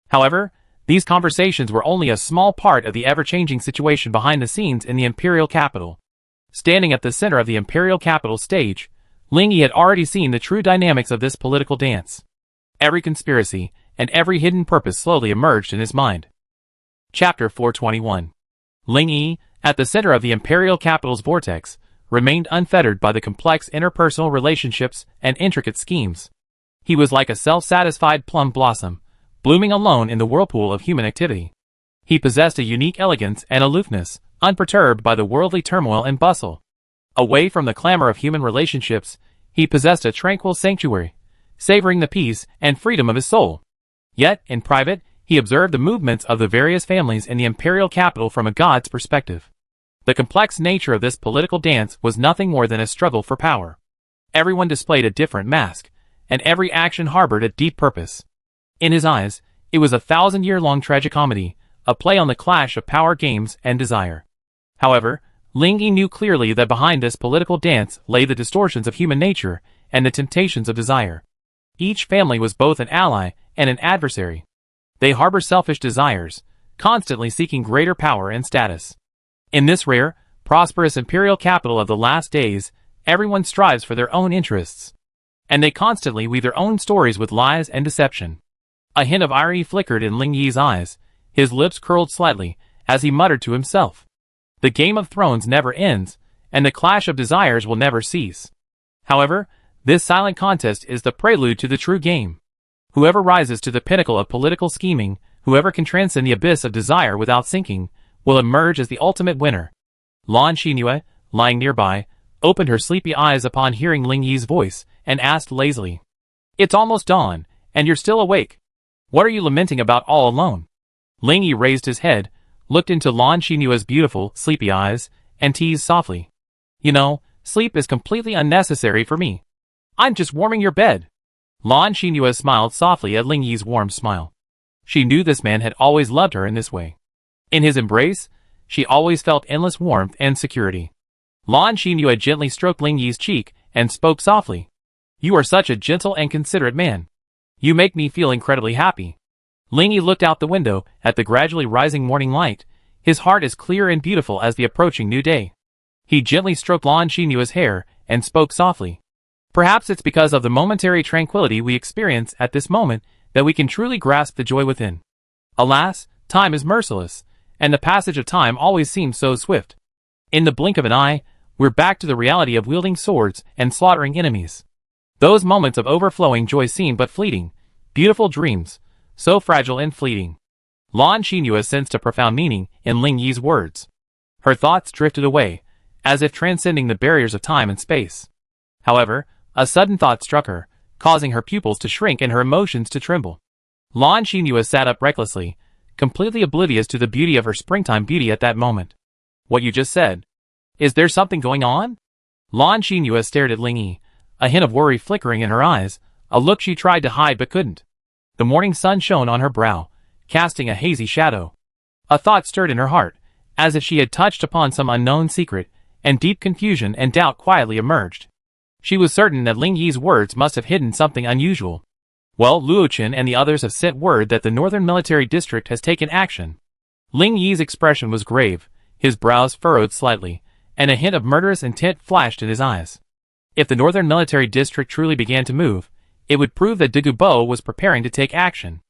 However, these conversations were only a small part of the ever-changing situation behind the scenes in the imperial capital. Standing at the center of the imperial capital stage, Ling Yi had already seen the true dynamics of this political dance. Every conspiracy and every hidden purpose slowly emerged in his mind. Chapter 421. Ling Yi, at the center of the imperial capital's vortex, remained unfettered by the complex interpersonal relationships and intricate schemes. He was like a self-satisfied plum blossom, blooming alone in the whirlpool of human activity. He possessed a unique elegance and aloofness, unperturbed by the worldly turmoil and bustle. Away from the clamor of human relationships, he possessed a tranquil sanctuary, savoring the peace and freedom of his soul. Yet, in private, he observed the movements of the various families in the imperial capital from a god's perspective. The complex nature of this political dance was nothing more than a struggle for power. Everyone displayed a different mask, and every action harbored a deep purpose. In his eyes, it was a 1,000-year-long tragicomedy, a play on the clash of power games and desire. However, Ling Yi knew clearly that behind this political dance lay the distortions of human nature and the temptations of desire. Each family was both an ally and an adversary. They harbor selfish desires, constantly seeking greater power and status. In this rare, prosperous imperial capital of the last days, everyone strives for their own interests. And they constantly weave their own stories with lies and deception. A hint of irony flickered in Ling Yi's eyes, his lips curled slightly, as he muttered to himself. The Game of Thrones never ends, and the clash of desires will never cease. However, this silent contest is the prelude to the true game. Whoever rises to the pinnacle of political scheming, whoever can transcend the abyss of desire without sinking, will emerge as the ultimate winner. Lan Xinyu, lying nearby, opened her sleepy eyes upon hearing Ling Yi's voice, and asked lazily, "It's almost dawn, and you're still awake. What are you lamenting about all alone?" Ling Yi raised his head, looked into Lan Xinyu's beautiful, sleepy eyes, and teased softly. "You know, sleep is completely unnecessary for me. I'm just warming your bed." Lan Xinyu smiled softly at Ling Yi's warm smile. She knew this man had always loved her in this way. In his embrace, she always felt endless warmth and security. Lan Xinyu gently stroked Ling Yi's cheek and spoke softly. "You are such a gentle and considerate man. You make me feel incredibly happy." Ling Yi looked out the window at the gradually rising morning light, his heart as clear and beautiful as the approaching new day. He gently stroked Lan Xinyu's hair and spoke softly. "Perhaps it's because of the momentary tranquility we experience at this moment that we can truly grasp the joy within. Alas, time is merciless, and the passage of time always seems so swift. In the blink of an eye, we're back to the reality of wielding swords and slaughtering enemies. Those moments of overflowing joy seem but fleeting, beautiful dreams, so fragile and fleeting." Lan Xinyu sensed a profound meaning in Ling Yi's words. Her thoughts drifted away, as if transcending the barriers of time and space. However, a sudden thought struck her, causing her pupils to shrink and her emotions to tremble. Lan Xinyu sat up recklessly, completely oblivious to the beauty of her springtime beauty at that moment. "What you just said? Is there something going on?" Lan Xinyu stared at Ling Yi, a hint of worry flickering in her eyes, a look she tried to hide but couldn't. The morning sun shone on her brow, casting a hazy shadow. A thought stirred in her heart, as if she had touched upon some unknown secret, and deep confusion and doubt quietly emerged. She was certain that Ling Yi's words must have hidden something unusual. "Well, Luochen and the others have sent word that the Northern Military District has taken action." Ling Yi's expression was grave, his brows furrowed slightly, and a hint of murderous intent flashed in his eyes. If the Northern Military District truly began to move, it would prove that Dagobah was preparing to take action.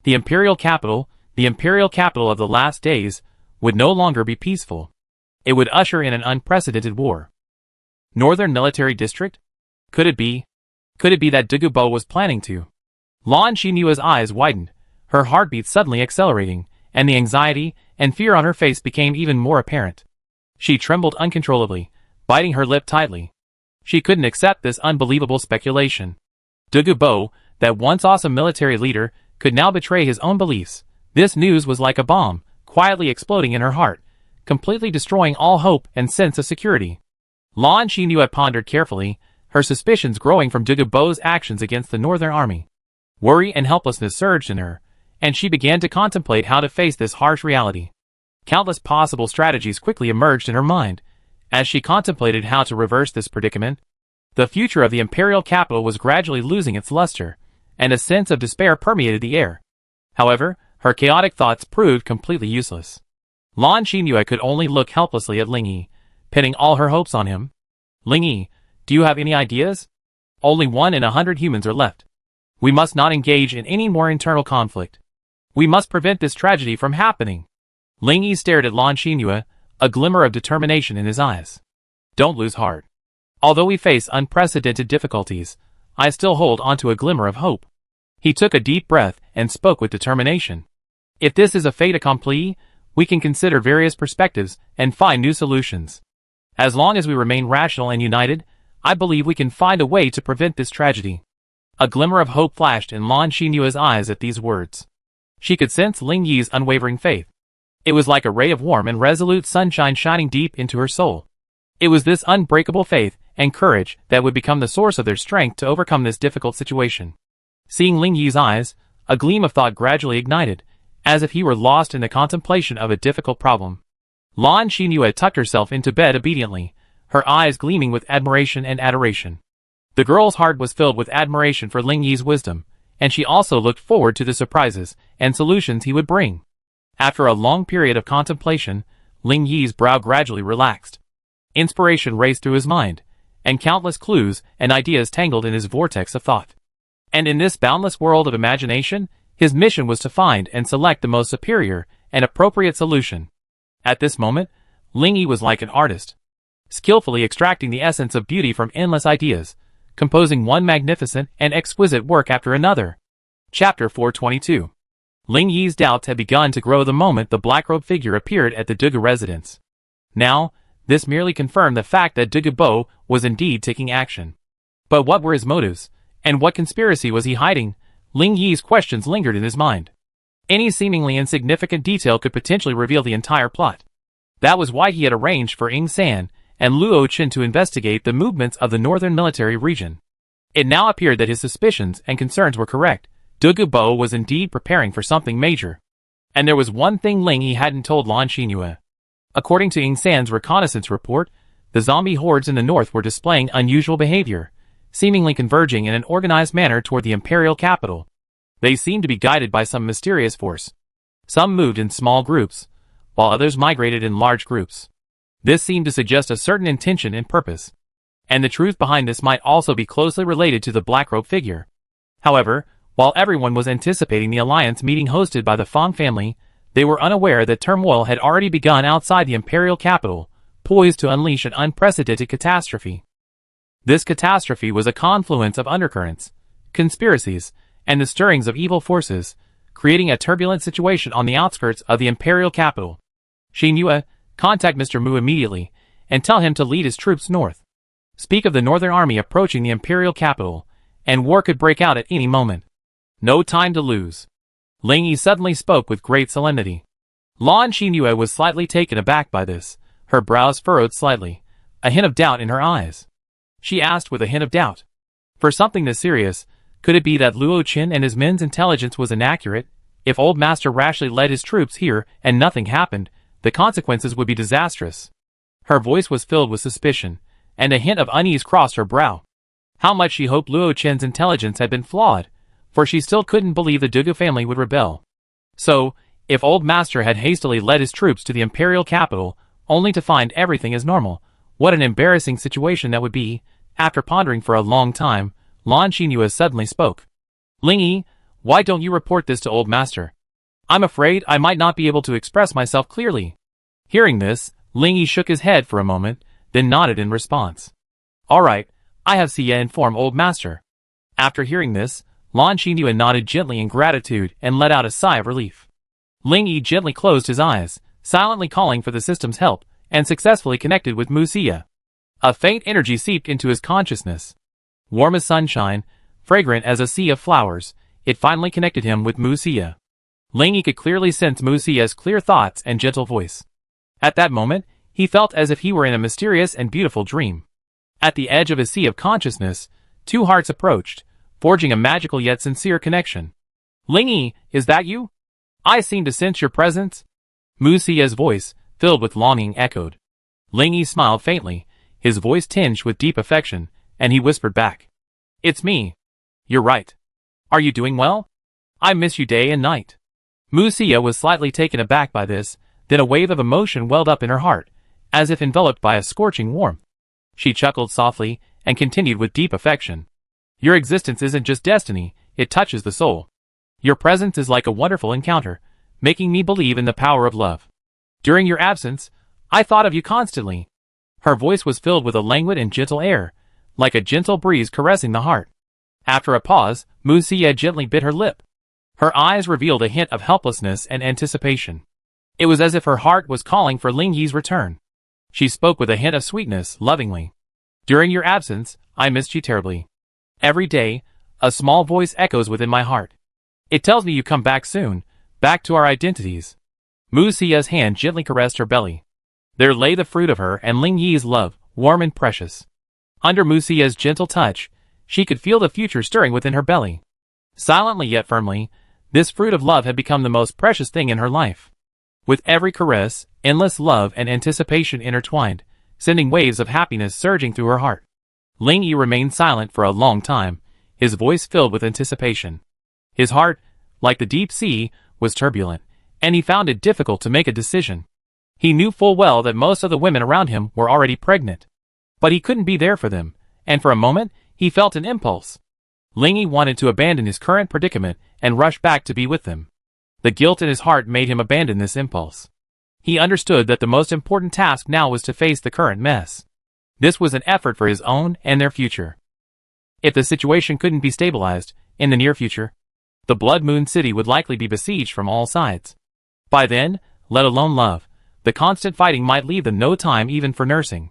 The imperial capital of the last days, would no longer be peaceful. It would usher in an unprecedented war. Northern Military District? Could it be that Dagobah was planning to? Lan Xinyu's eyes widened, her heartbeat suddenly accelerating, and the anxiety and fear on her face became even more apparent. She trembled uncontrollably, biting her lip tightly. She couldn't accept this unbelievable speculation. Dagobah, that once awesome military leader, could now betray his own beliefs. This news was like a bomb, quietly exploding in her heart, completely destroying all hope and sense of security. Lan Xinyu pondered carefully, her suspicions growing from Dagobah's actions against the Northern Army. Worry and helplessness surged in her, and she began to contemplate how to face this harsh reality. Countless possible strategies quickly emerged in her mind, as she contemplated how to reverse this predicament. The future of the imperial capital was gradually losing its luster, and a sense of despair permeated the air. However, her chaotic thoughts proved completely useless. Lan Xinyu could only look helplessly at Ling Yi, pinning all her hopes on him. "Ling Yi, do you have any ideas? Only 1 in 100 humans are left. We must not engage in any more internal conflict. We must prevent this tragedy from happening." Ling Yi stared at Lan Xinyu, a glimmer of determination in his eyes. "Don't lose heart. Although we face unprecedented difficulties, I still hold onto a glimmer of hope." He took a deep breath and spoke with determination. "If this is a fait accompli, we can consider various perspectives and find new solutions. As long as we remain rational and united, I believe we can find a way to prevent this tragedy." A glimmer of hope flashed in Lan Xinyu's eyes at these words. She could sense Ling Yi's unwavering faith. It was like a ray of warm and resolute sunshine shining deep into her soul. It was this unbreakable faith and courage that would become the source of their strength to overcome this difficult situation. Seeing Ling Yi's eyes, a gleam of thought gradually ignited, as if he were lost in the contemplation of a difficult problem. Lan Xinyu tucked herself into bed obediently, her eyes gleaming with admiration and adoration. The girl's heart was filled with admiration for Ling Yi's wisdom, and she also looked forward to the surprises and solutions he would bring. After a long period of contemplation, Ling Yi's brow gradually relaxed. Inspiration raced through his mind, and countless clues and ideas tangled in his vortex of thought. And in this boundless world of imagination, his mission was to find and select the most superior and appropriate solution. At this moment, Ling Yi was like an artist, skillfully extracting the essence of beauty from endless ideas, composing one magnificent and exquisite work after another. Chapter 422. Ling Yi's doubts had begun to grow the moment the black-robed figure appeared at the Dugu residence. Now, this merely confirmed the fact that Dugu Bo was indeed taking action. But what were his motives, and what conspiracy was he hiding? Ling Yi's questions lingered in his mind. Any seemingly insignificant detail could potentially reveal the entire plot. That was why he had arranged for Ying San and Luo Chen to investigate the movements of the northern military region. It now appeared that his suspicions and concerns were correct. Dugu Bo was indeed preparing for something major. And there was one thing Ling Yi hadn't told Lan Xinyu. According to Ying San's reconnaissance report, the zombie hordes in the north were displaying unusual behavior, seemingly converging in an organized manner toward the imperial capital. They seemed to be guided by some mysterious force. Some moved in small groups, while others migrated in large groups. This seemed to suggest a certain intention and purpose. And the truth behind this might also be closely related to the black-robe figure. However, while everyone was anticipating the alliance meeting hosted by the Fang family, they were unaware that turmoil had already begun outside the imperial capital, poised to unleash an unprecedented catastrophe. This catastrophe was a confluence of undercurrents, conspiracies, and the stirrings of evil forces, creating a turbulent situation on the outskirts of the imperial capital. Xinyu, contact Mr. Mu immediately, and tell him to lead his troops north. Speak of the northern army approaching the imperial capital, and war could break out at any moment. No time to lose. Ling Yi suddenly spoke with great solemnity. Lan Xinyu was slightly taken aback by this, her brows furrowed slightly, a hint of doubt in her eyes. She asked with a hint of doubt. For something this serious, could it be that Luo Chen and his men's intelligence was inaccurate? If Old Master rashly led his troops here and nothing happened, the consequences would be disastrous. Her voice was filled with suspicion, and a hint of unease crossed her brow. How much she hoped Luo Chen's intelligence had been flawed, for she still couldn't believe the Dugu family would rebel. So, if Old Master had hastily led his troops to the imperial capital, only to find everything as normal, what an embarrassing situation that would be. After pondering for a long time, Lan Xinyu suddenly spoke. Ling Yi, why don't you report this to Old Master? I'm afraid I might not be able to express myself clearly. Hearing this, Ling Yi shook his head for a moment, then nodded in response. All right, I have Siya inform Old Master. After hearing this, Lan Xinyu nodded gently in gratitude and let out a sigh of relief. Ling Yi gently closed his eyes, silently calling for the system's help, and successfully connected with Mu Siya. A faint energy seeped into his consciousness. Warm as sunshine, fragrant as a sea of flowers, it finally connected him with Mu Siya. Ling Yi could clearly sense Mu Siya's clear thoughts and gentle voice. At that moment, he felt as if he were in a mysterious and beautiful dream. At the edge of his sea of consciousness, two hearts approached, forging a magical yet sincere connection. Ling Yi, is that you? I seem to sense your presence. Mu Siya's voice, filled with longing, echoed. Ling Yi smiled faintly, his voice tinged with deep affection, and he whispered back. It's me. You're right. Are you doing well? I miss you day and night. Mu Siya was slightly taken aback by this, then a wave of emotion welled up in her heart, as if enveloped by a scorching warmth. She chuckled softly, and continued with deep affection. Your existence isn't just destiny, it touches the soul. Your presence is like a wonderful encounter, making me believe in the power of love. During your absence, I thought of you constantly. Her voice was filled with a languid and gentle air, like a gentle breeze caressing the heart. After a pause, Mu Siya gently bit her lip. Her eyes revealed a hint of helplessness and anticipation. It was as if her heart was calling for Ling Yi's return. She spoke with a hint of sweetness, lovingly. During your absence, I missed you terribly. Every day, a small voice echoes within my heart. It tells me you come back soon, back to our identities. Mu Siya's hand gently caressed her belly. There lay the fruit of her and Ling Yi's love, warm and precious. Under Mu Siya's gentle touch, she could feel the future stirring within her belly. Silently yet firmly, this fruit of love had become the most precious thing in her life. With every caress, endless love and anticipation intertwined, sending waves of happiness surging through her heart. Ling Yi remained silent for a long time, his voice filled with anticipation. His heart, like the deep sea, was turbulent, and he found it difficult to make a decision. He knew full well that most of the women around him were already pregnant. But he couldn't be there for them, and for a moment, he felt an impulse. Ling Yi wanted to abandon his current predicament and rush back to be with them. The guilt in his heart made him abandon this impulse. He understood that the most important task now was to face the current mess. This was an effort for his own and their future. If the situation couldn't be stabilized, in the near future, the Blood Moon City would likely be besieged from all sides. By then, let alone love, the constant fighting might leave them no time even for nursing.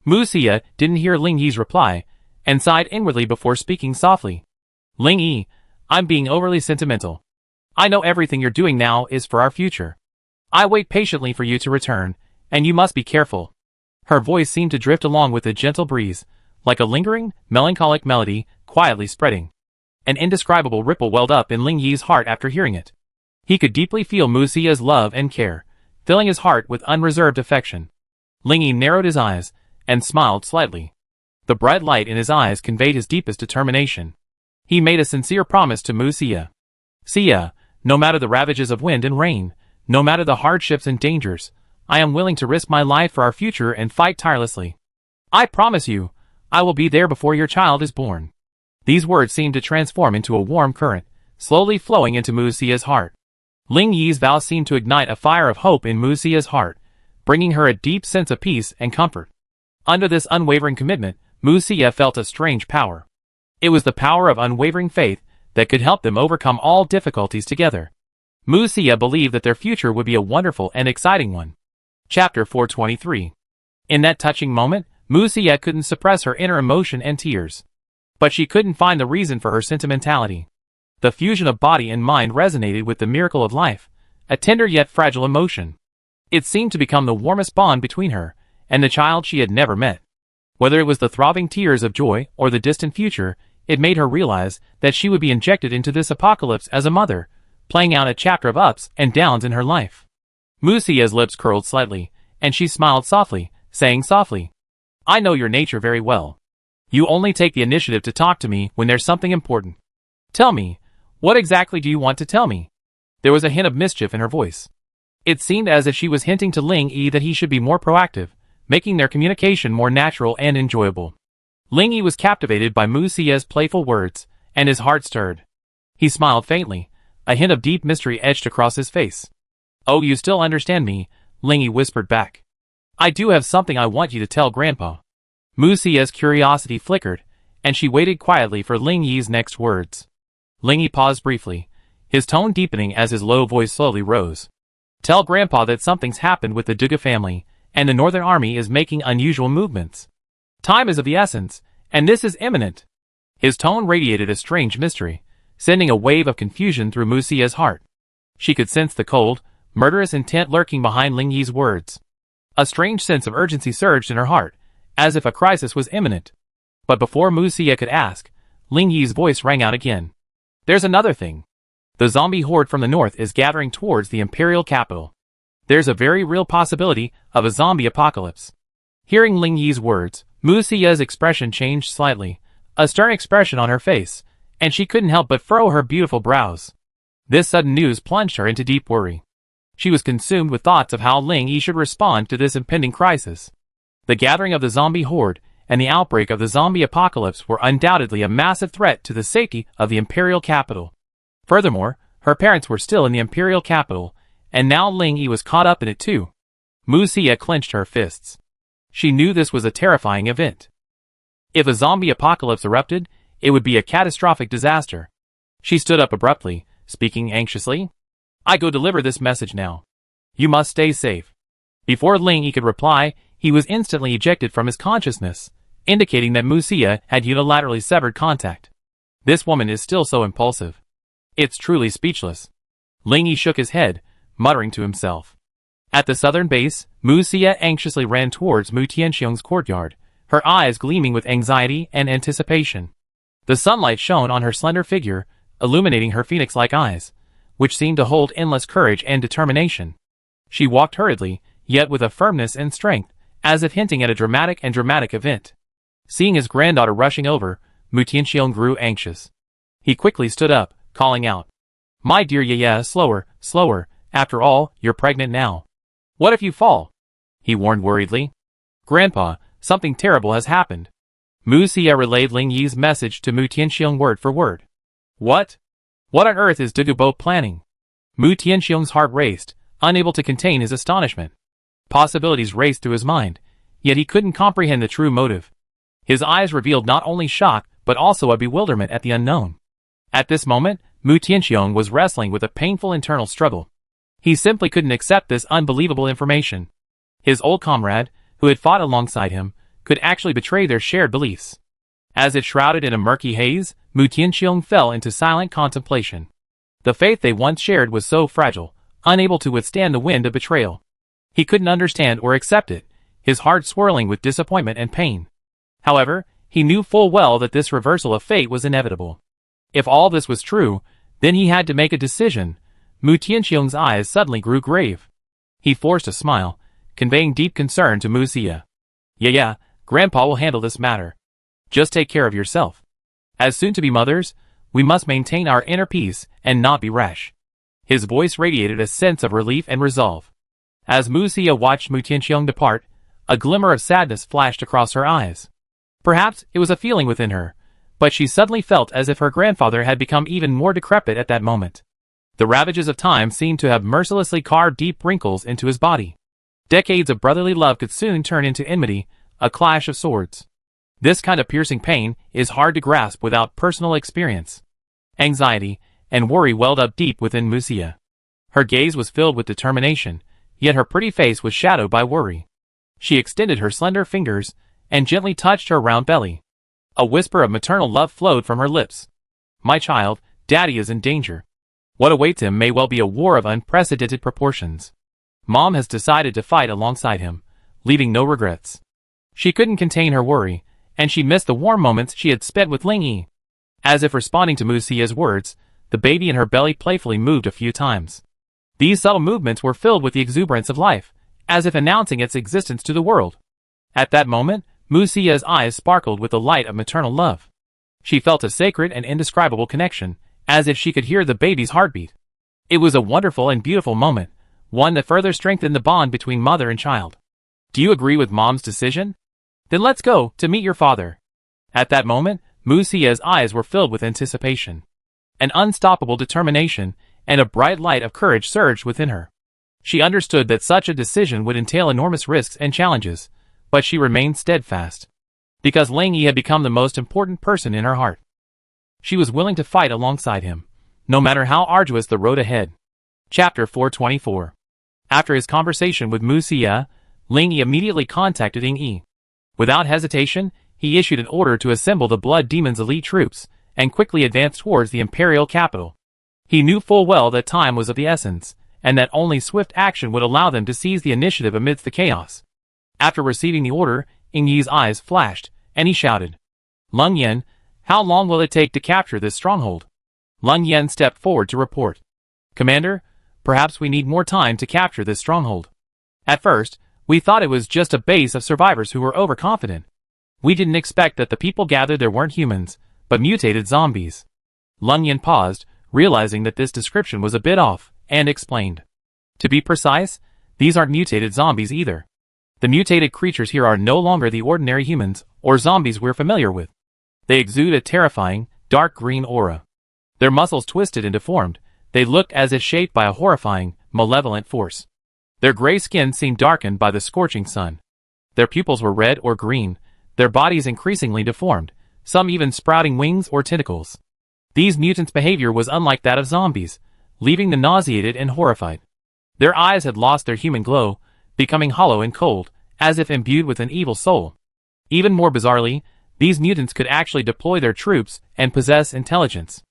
Mu Xie didn't hear Ling Yi's reply, and sighed inwardly before speaking softly. Ling Yi, I'm being overly sentimental. I know everything you're doing now is for our future. I wait patiently for you to return, and you must be careful. Her voice seemed to drift along with a gentle breeze, like a lingering, melancholic melody, quietly spreading. An indescribable ripple welled up in Ling Yi's heart after hearing it. He could deeply feel Mu Xie's love and care, filling his heart with unreserved affection. Ling Yi narrowed his eyes, and smiled slightly. The bright light in his eyes conveyed his deepest determination. He made a sincere promise to Mu Xie. Xie, no matter the ravages of wind and rain, no matter the hardships and dangers, I am willing to risk my life for our future and fight tirelessly. I promise you, I will be there before your child is born. These words seemed to transform into a warm current, slowly flowing into Mu Xie's heart. Ling Yi's vow seemed to ignite a fire of hope in Mu Xie's heart, bringing her a deep sense of peace and comfort. Under this unwavering commitment, Mu Xie felt a strange power. It was the power of unwavering faith that could help them overcome all difficulties together. Mu Xie believed that their future would be a wonderful and exciting one. Chapter 423. In that touching moment, Mu Xie couldn't suppress her inner emotion and tears. But she couldn't find the reason for her sentimentality. The fusion of body and mind resonated with the miracle of life, a tender yet fragile emotion. It seemed to become the warmest bond between her and the child she had never met. Whether it was the throbbing tears of joy or the distant future, it made her realize that she would be injected into this apocalypse as a mother, playing out a chapter of ups and downs in her life. Mu Xie's lips curled slightly, and she smiled softly, saying softly, I know your nature very well. You only take the initiative to talk to me when there's something important. Tell me, what exactly do you want to tell me? There was a hint of mischief in her voice. It seemed as if she was hinting to Ling Yi that he should be more proactive, making their communication more natural and enjoyable. Ling Yi was captivated by Mu Xie's playful words, and his heart stirred. He smiled faintly, a hint of deep mystery edged across his face. Oh, you still understand me, Ling Yi whispered back. I do have something I want you to tell Grandpa. Mu Xie's curiosity flickered, and she waited quietly for Ling Yi's next words. Ling Yi paused briefly, his tone deepening as his low voice slowly rose. Tell Grandpa that something's happened with the Duga family, and the Northern Army is making unusual movements. Time is of the essence, and this is imminent. His tone radiated a strange mystery, sending a wave of confusion through Mu Xie's heart. She could sense the cold, murderous intent lurking behind Ling Yi's words. A strange sense of urgency surged in her heart, as if a crisis was imminent. But before Mu Xie could ask, Ling Yi's voice rang out again. There's another thing. The zombie horde from the north is gathering towards the imperial capital. There's a very real possibility of a zombie apocalypse. Hearing Ling Yi's words, Mu Xie's expression changed slightly, a stern expression on her face, and she couldn't help but furrow her beautiful brows. This sudden news plunged her into deep worry. She was consumed with thoughts of how Ling Yi should respond to this impending crisis. The gathering of the zombie horde and the outbreak of the zombie apocalypse were undoubtedly a massive threat to the safety of the imperial capital. Furthermore, her parents were still in the imperial capital, and now Ling Yi was caught up in it too. Mu Xie clenched her fists. She knew this was a terrifying event. If a zombie apocalypse erupted, it would be a catastrophic disaster. She stood up abruptly, speaking anxiously. I go deliver this message now. You must stay safe. Before Ling Yi could reply, he was instantly ejected from his consciousness, indicating that Mu Xie had unilaterally severed contact. This woman is still so impulsive. It's truly speechless. Ling Yi shook his head, muttering to himself. At the southern base, Mu Xie anxiously ran towards Mu Tianxiong's courtyard, her eyes gleaming with anxiety and anticipation. The sunlight shone on her slender figure, illuminating her phoenix-like eyes, which seemed to hold endless courage and determination. She walked hurriedly, yet with a firmness and strength, as if hinting at a dramatic event. Seeing his granddaughter rushing over, Mu Tianxiong grew anxious. He quickly stood up, calling out, My dear Yaya, slower, slower, after all, you're pregnant now. What if you fall? He warned worriedly. Grandpa, something terrible has happened. Mu Xia relayed Ling Yi's message to Mu Tianxiong word for word. What? What on earth is Dugubo planning? Mu Tianxiong's heart raced, unable to contain his astonishment. Possibilities raced through his mind, yet he couldn't comprehend the true motive. His eyes revealed not only shock, but also a bewilderment at the unknown. At this moment, Mu Tianxiong was wrestling with a painful internal struggle. He simply couldn't accept this unbelievable information. His old comrade, who had fought alongside him, could actually betray their shared beliefs. As if shrouded in a murky haze, Mu Tianxiong fell into silent contemplation. The faith they once shared was so fragile, unable to withstand the wind of betrayal. He couldn't understand or accept it, his heart swirling with disappointment and pain. However, he knew full well that this reversal of fate was inevitable. If all this was true, then he had to make a decision. Mu Tianxiong's eyes suddenly grew grave. He forced a smile, conveying deep concern to Mu Xia. Yeah, Grandpa will handle this matter. Just take care of yourself. As soon-to-be mothers, we must maintain our inner peace and not be rash. His voice radiated a sense of relief and resolve. As Mu Xia watched Mu Tianxiong depart, a glimmer of sadness flashed across her eyes. Perhaps it was a feeling within her, but she suddenly felt as if her grandfather had become even more decrepit at that moment. The ravages of time seemed to have mercilessly carved deep wrinkles into his body. Decades of brotherly love could soon turn into enmity, a clash of swords. This kind of piercing pain is hard to grasp without personal experience. Anxiety and worry welled up deep within Mu Xia. Her gaze was filled with determination, yet her pretty face was shadowed by worry. She extended her slender fingers and gently touched her round belly. A whisper of maternal love flowed from her lips. My child, Daddy is in danger. What awaits him may well be a war of unprecedented proportions. Mom has decided to fight alongside him, leaving no regrets. She couldn't contain her worry, and she missed the warm moments she had spent with Ling Yi. As if responding to Mu Xia's words, the baby in her belly playfully moved a few times. These subtle movements were filled with the exuberance of life, as if announcing its existence to the world. At that moment, Mu Xia's eyes sparkled with the light of maternal love. She felt a sacred and indescribable connection, as if she could hear the baby's heartbeat. It was a wonderful and beautiful moment, one that further strengthened the bond between mother and child. Do you agree with Mom's decision? Then let's go to meet your father. At that moment, Mu Xia's eyes were filled with anticipation. An unstoppable determination and a bright light of courage surged within her. She understood that such a decision would entail enormous risks and challenges, but she remained steadfast. Because Ling Yi had become the most important person in her heart. She was willing to fight alongside him, no matter how arduous the road ahead. Chapter 424. After his conversation with Mu Xia, Ling Yi immediately contacted Ying Yi. Without hesitation, he issued an order to assemble the Blood Demon's elite troops, and quickly advanced towards the imperial capital. He knew full well that time was of the essence, and that only swift action would allow them to seize the initiative amidst the chaos. After receiving the order, Ying Yi's eyes flashed, and he shouted, Leng Yan, how long will it take to capture this stronghold? Leng Yan stepped forward to report. Commander, perhaps we need more time to capture this stronghold. At first, we thought it was just a base of survivors who were overconfident. We didn't expect that the people gathered there weren't humans, but mutated zombies. Leng Yan paused, realizing that this description was a bit off, and explained. To be precise, these aren't mutated zombies either. The mutated creatures here are no longer the ordinary humans or zombies we're familiar with. They exude a terrifying, dark green aura. Their muscles twisted and deformed, they looked as if shaped by a horrifying, malevolent force. Their gray skin seemed darkened by the scorching sun. Their pupils were red or green, their bodies increasingly deformed, some even sprouting wings or tentacles. These mutants' behavior was unlike that of zombies, leaving them nauseated and horrified. Their eyes had lost their human glow, becoming hollow and cold, as if imbued with an evil soul. Even more bizarrely, these mutants could actually deploy their troops and possess intelligence.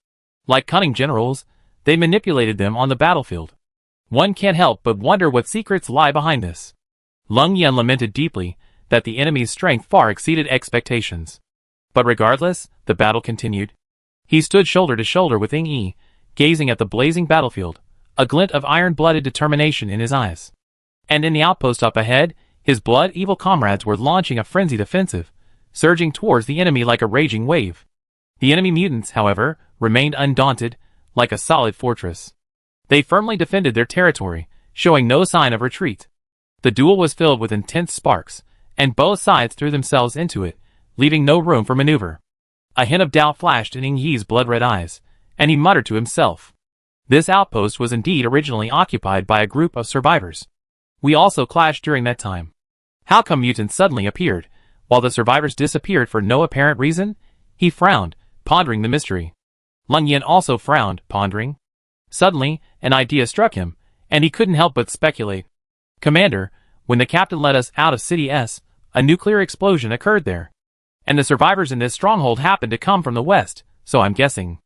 Like cunning generals, they manipulated them on the battlefield. One can't help but wonder what secrets lie behind this. Leng Yan lamented deeply that the enemy's strength far exceeded expectations. But regardless, the battle continued. He stood shoulder to shoulder with Ying Yi, gazing at the blazing battlefield, a glint of iron-blooded determination in his eyes. And in the outpost up ahead, his blood-evil comrades were launching a frenzied offensive, surging towards the enemy like a raging wave. The enemy mutants, however, remained undaunted, like a solid fortress. They firmly defended their territory, showing no sign of retreat. The duel was filled with intense sparks, and both sides threw themselves into it, leaving no room for maneuver. A hint of doubt flashed in Ing Yi's blood-red eyes, and he muttered to himself. This outpost was indeed originally occupied by a group of survivors. We also clashed during that time. How come mutants suddenly appeared, while the survivors disappeared for no apparent reason? He frowned, pondering the mystery. Lung Yan also frowned, pondering. Suddenly, an idea struck him, and he couldn't help but speculate. Commander, when the captain led us out of City S, a nuclear explosion occurred there. And the survivors in this stronghold happened to come from the west, so I'm guessing.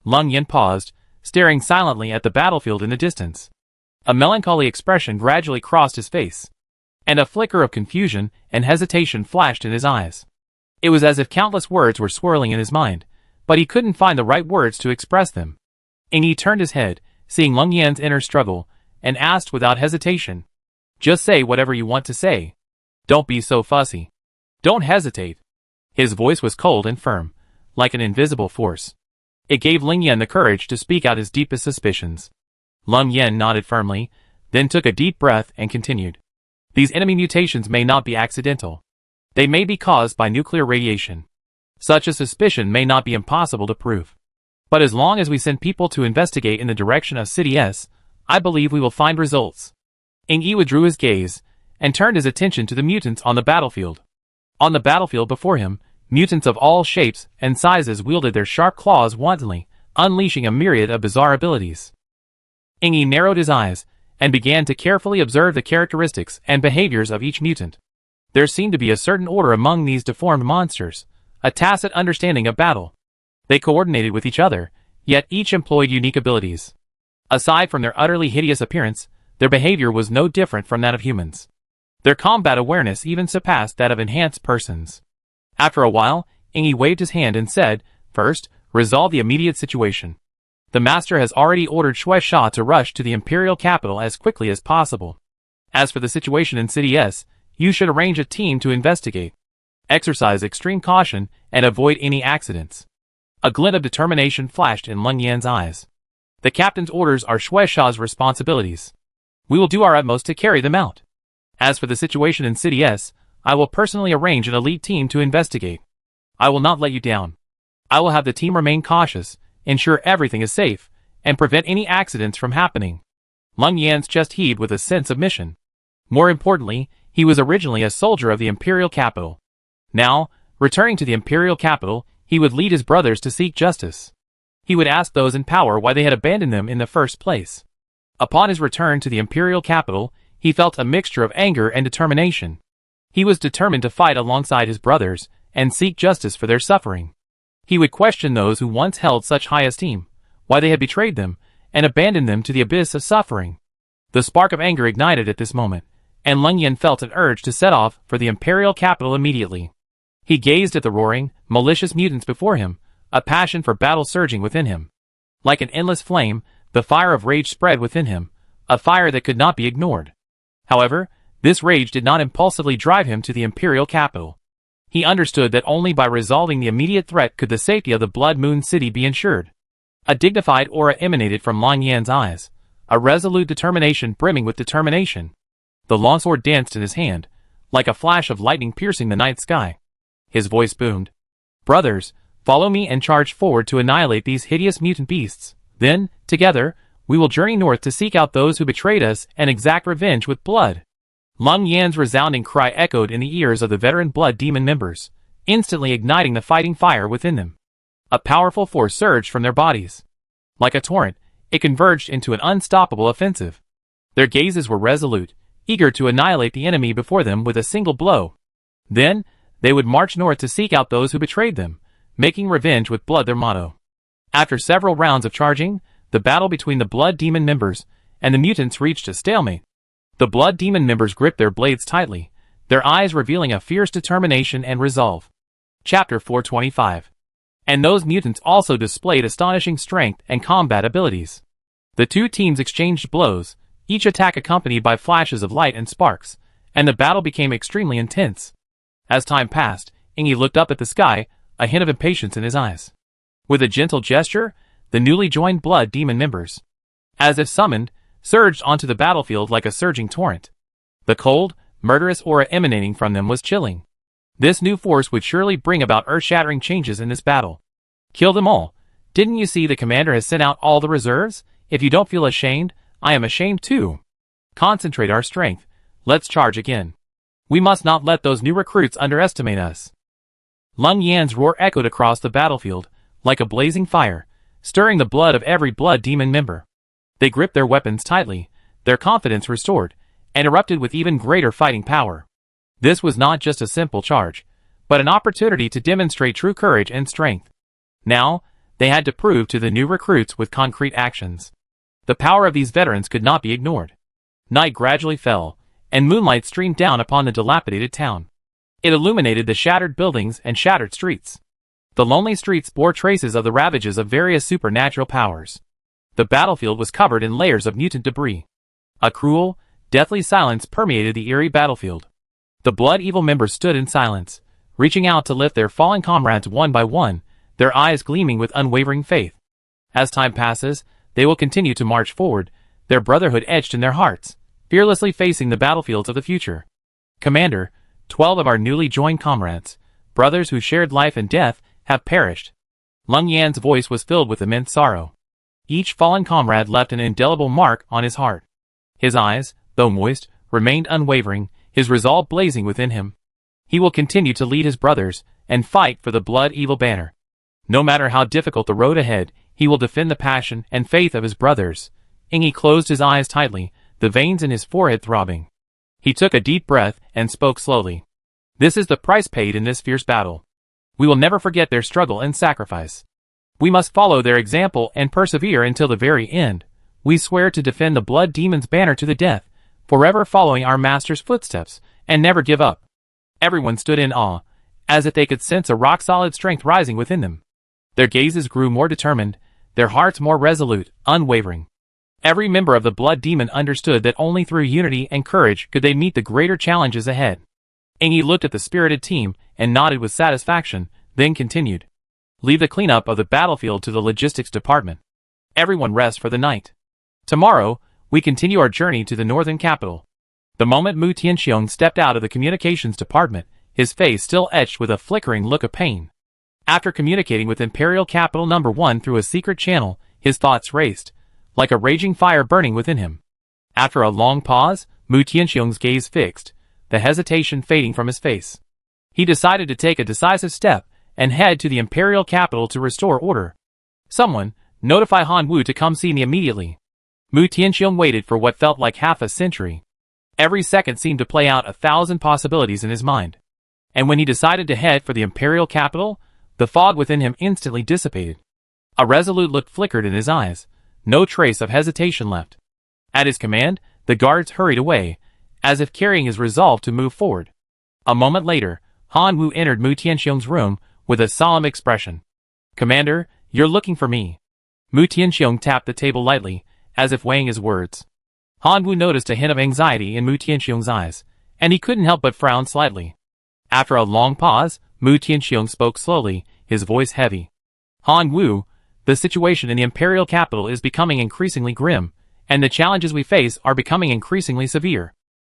Lung Yan paused, staring silently at the battlefield in the distance. A melancholy expression gradually crossed his face, and a flicker of confusion and hesitation flashed in his eyes. It was as if countless words were swirling in his mind, but he couldn't find the right words to express them. Ing Yi turned his head, seeing Lung Yan's inner struggle, and asked without hesitation, "Just say whatever you want to say. Don't be so fussy. Don't hesitate." His voice was cold and firm, like an invisible force. It gave Lung Yan the courage to speak out his deepest suspicions. Lung Yan nodded firmly, then took a deep breath and continued. "These enemy mutations may not be accidental. They may be caused by nuclear radiation. Such a suspicion may not be impossible to prove. But as long as we send people to investigate in the direction of City S, I believe we will find results." Ing Yi withdrew his gaze, and turned his attention to the mutants on the battlefield. On the battlefield before him, mutants of all shapes and sizes wielded their sharp claws wantonly, unleashing a myriad of bizarre abilities. Ing Yi narrowed his eyes, and began to carefully observe the characteristics and behaviors of each mutant. There seemed to be a certain order among these deformed monsters, a tacit understanding of battle. They coordinated with each other, yet each employed unique abilities. Aside from their utterly hideous appearance, their behavior was no different from that of humans. Their combat awareness even surpassed that of enhanced persons. After a while, Ing Yi waved his hand and said, "First, resolve the immediate situation. The master has already ordered Shui Sha to rush to the imperial capital as quickly as possible. As for the situation in City S, you should arrange a team to investigate. Exercise extreme caution and avoid any accidents." A glint of determination flashed in Lung Yan's eyes. "The captain's orders are Shui Sha's responsibilities. We will do our utmost to carry them out. As for the situation in City S, I will personally arrange an elite team to investigate. I will not let you down. I will have the team remain cautious, ensure everything is safe, and prevent any accidents from happening." Lung Yan's chest heaved with a sense of mission. More importantly, he was originally a soldier of the imperial capital. Now, returning to the imperial capital, he would lead his brothers to seek justice. He would ask those in power why they had abandoned them in the first place. Upon his return to the imperial capital, he felt a mixture of anger and determination. He was determined to fight alongside his brothers and seek justice for their suffering. He would question those who once held such high esteem, why they had betrayed them, and abandoned them to the abyss of suffering. The spark of anger ignited at this moment, and Lung Yan felt an urge to set off for the imperial capital immediately. He gazed at the roaring, malicious mutants before him, a passion for battle surging within him. Like an endless flame, the fire of rage spread within him, a fire that could not be ignored. However, this rage did not impulsively drive him to the imperial capital. He understood that only by resolving the immediate threat could the safety of the Blood Moon City be ensured. A dignified aura emanated from Lung Yan's eyes, a resolute determination brimming with determination. The longsword danced in his hand, like a flash of lightning piercing the night sky. His voice boomed. "Brothers, follow me and charge forward to annihilate these hideous mutant beasts. Then, together, we will journey north to seek out those who betrayed us and exact revenge with blood." Lung Yan's resounding cry echoed in the ears of the veteran Blood Demon members, instantly igniting the fighting fire within them. A powerful force surged from their bodies. Like a torrent, it converged into an unstoppable offensive. Their gazes were resolute, eager to annihilate the enemy before them with a single blow. Then, they would march north to seek out those who betrayed them, making revenge with blood their motto. After several rounds of charging, the battle between the Blood Demon members and the mutants reached a stalemate. The Blood Demon members gripped their blades tightly, their eyes revealing a fierce determination and resolve. Chapter 425. And those mutants also displayed astonishing strength and combat abilities. The two teams exchanged blows, each attack accompanied by flashes of light and sparks, and the battle became extremely intense. As time passed, Ing Yi looked up at the sky, a hint of impatience in his eyes. With a gentle gesture, the newly joined Blood Demon members, as if summoned, surged onto the battlefield like a surging torrent. The cold, murderous aura emanating from them was chilling. This new force would surely bring about earth-shattering changes in this battle. Kill them all. Didn't you see the commander has sent out all the reserves? If you don't feel ashamed, I am ashamed too. Concentrate our strength. Let's charge again. We must not let those new recruits underestimate us. Lung Yan's roar echoed across the battlefield, like a blazing fire, stirring the blood of every blood demon member. They gripped their weapons tightly, their confidence restored, and erupted with even greater fighting power. This was not just a simple charge, but an opportunity to demonstrate true courage and strength. Now, they had to prove to the new recruits with concrete actions. The power of these veterans could not be ignored. Night gradually fell, and moonlight streamed down upon the dilapidated town. It illuminated the shattered buildings and shattered streets. The lonely streets bore traces of the ravages of various supernatural powers. The battlefield was covered in layers of mutant debris. A cruel, deathly silence permeated the eerie battlefield. The blood-evil members stood in silence, reaching out to lift their fallen comrades one by one, their eyes gleaming with unwavering faith. As time passes, they will continue to march forward, their brotherhood etched in their hearts, fearlessly facing the battlefields of the future. Commander, 12 of our newly joined comrades, brothers who shared life and death, have perished. Lung Yan's voice was filled with immense sorrow. Each fallen comrade left an indelible mark on his heart. His eyes, though moist, remained unwavering, his resolve blazing within him. He will continue to lead his brothers, and fight for the blood-evil banner. No matter how difficult the road ahead, he will defend the passion and faith of his brothers. Ingi closed his eyes tightly, the veins in his forehead throbbing. He took a deep breath and spoke slowly. This is the price paid in this fierce battle. We will never forget their struggle and sacrifice. We must follow their example and persevere until the very end. We swear to defend the Blood Demon's banner to the death, forever following our master's footsteps, and never give up. Everyone stood in awe, as if they could sense a rock-solid strength rising within them. Their gazes grew more determined, their hearts more resolute, unwavering. Every member of the Blood Demon understood that only through unity and courage could they meet the greater challenges ahead. Ingi looked at the spirited team and nodded with satisfaction, then continued. Leave the cleanup of the battlefield to the logistics department. Everyone rest for the night. Tomorrow, we continue our journey to the northern capital. The moment Mu Tianxiong stepped out of the communications department, his face still etched with a flickering look of pain. After communicating with Imperial Capital No. 1 through a secret channel, his thoughts raced, like a raging fire burning within him. After a long pause, Mu Tianxiong's gaze fixed, the hesitation fading from his face. He decided to take a decisive step and head to the Imperial Capital to restore order. Someone, notify Han Wu to come see me immediately. Mu Tianxiong waited for what felt like half a century. Every second seemed to play out 1,000 possibilities in his mind. And when he decided to head for the Imperial Capital, the fog within him instantly dissipated. A resolute look flickered in his eyes, no trace of hesitation left. At his command, the guards hurried away, as if carrying his resolve to move forward. A moment later, Han Wu entered Mu Tianxiong's room with a solemn expression. Commander, you're looking for me. Mu Tianxiong tapped the table lightly, as if weighing his words. Han Wu noticed a hint of anxiety in Mu Tianxiong's eyes, and he couldn't help but frown slightly. After a long pause, Mu Tianxiong spoke slowly, his voice heavy. Han Wu, the situation in the Imperial Capital is becoming increasingly grim, and the challenges we face are becoming increasingly severe.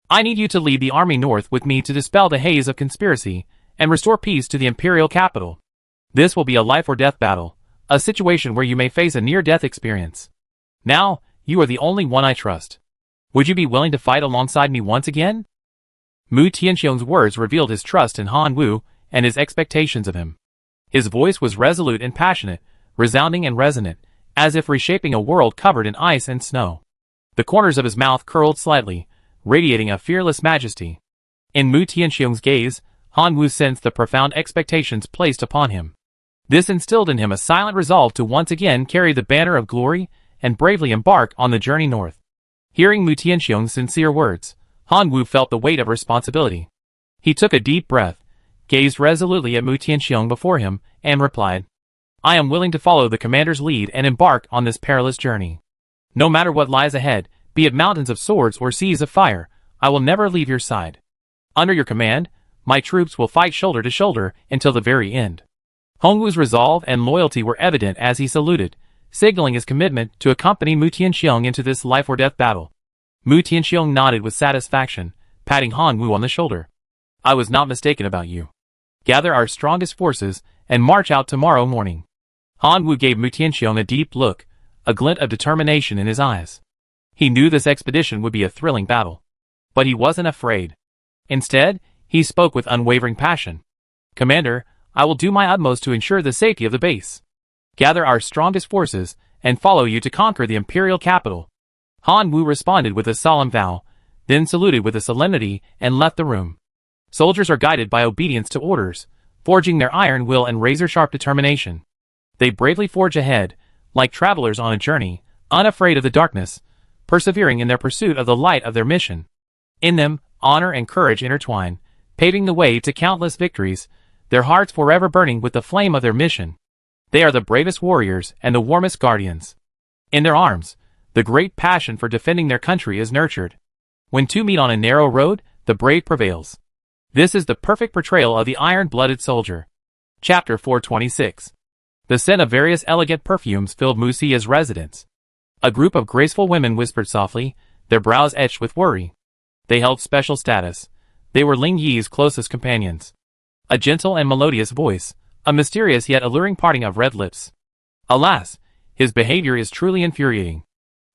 I need you to lead the army north with me to dispel the haze of conspiracy and restore peace to the Imperial Capital. This will be a life-or-death battle, a situation where you may face a near-death experience. Now, you are the only one I trust. Would you be willing to fight alongside me once again? Mu Tianxiong's words revealed his trust in Han Wu and his expectations of him. His voice was resolute and passionate, resounding and resonant, as if reshaping a world covered in ice and snow. The corners of his mouth curled slightly, radiating a fearless majesty. In Mu Tianxiong's gaze, Han Wu sensed the profound expectations placed upon him. This instilled in him a silent resolve to once again carry the banner of glory and bravely embark on the journey north. Hearing Mu Tianxiong's sincere words, Han Wu felt the weight of responsibility. He took a deep breath, gazed resolutely at Mu Tianxiong before him, and replied, I am willing to follow the commander's lead and embark on this perilous journey. No matter what lies ahead, be it mountains of swords or seas of fire, I will never leave your side. Under your command, my troops will fight shoulder to shoulder until the very end. Han Wu's resolve and loyalty were evident as he saluted, signaling his commitment to accompany Mu Tianxiong into this life-or-death battle. Mu Tianxiong nodded with satisfaction, patting Han Wu on the shoulder. I was not mistaken about you. Gather our strongest forces and march out tomorrow morning. Han Wu gave Mu Tianxiong a deep look, a glint of determination in his eyes. He knew this expedition would be a thrilling battle. But he wasn't afraid. Instead, he spoke with unwavering passion. Commander, I will do my utmost to ensure the safety of the base. Gather our strongest forces and follow you to conquer the imperial capital. Han Wu responded with a solemn vow, then saluted with a solemnity and left the room. Soldiers are guided by obedience to orders, forging their iron will and razor-sharp determination. They bravely forge ahead, like travelers on a journey, unafraid of the darkness, persevering in their pursuit of the light of their mission. In them, honor and courage intertwine, paving the way to countless victories, their hearts forever burning with the flame of their mission. They are the bravest warriors and the warmest guardians. In their arms, the great passion for defending their country is nurtured. When two meet on a narrow road, the brave prevails. This is the perfect portrayal of the iron-blooded soldier. Chapter 426. The scent of various elegant perfumes filled Mu Xia's residence. A group of graceful women whispered softly, their brows etched with worry. They held special status. They were Ling Yi's closest companions. A gentle and melodious voice, a mysterious yet alluring parting of red lips. Alas, his behavior is truly infuriating.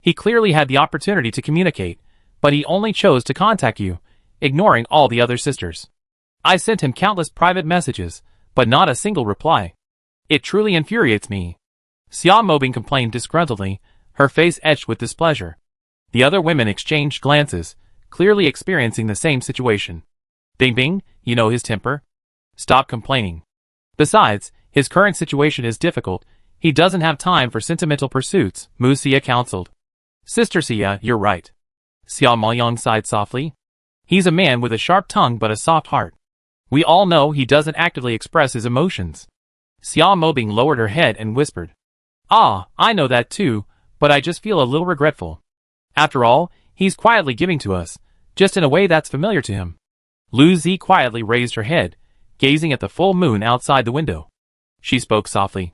He clearly had the opportunity to communicate, but he only chose to contact you, ignoring all the other sisters. I sent him countless private messages, but not a single reply. It truly infuriates me. Xia Mobing complained disgruntledly, her face etched with displeasure. The other women exchanged glances, clearly experiencing the same situation. Bing Bing, you know his temper. Stop complaining. Besides, his current situation is difficult. He doesn't have time for sentimental pursuits, Mu Xia counseled. Sister Xia, you're right. Xia Maoyang sighed softly. He's a man with a sharp tongue but a soft heart. We all know he doesn't actively express his emotions. Xia Mobing lowered her head and whispered. Ah, I know that too, but I just feel a little regretful. After all, he's quietly giving to us, just in a way that's familiar to him. Lu Zi quietly raised her head, gazing at the full moon outside the window. She spoke softly.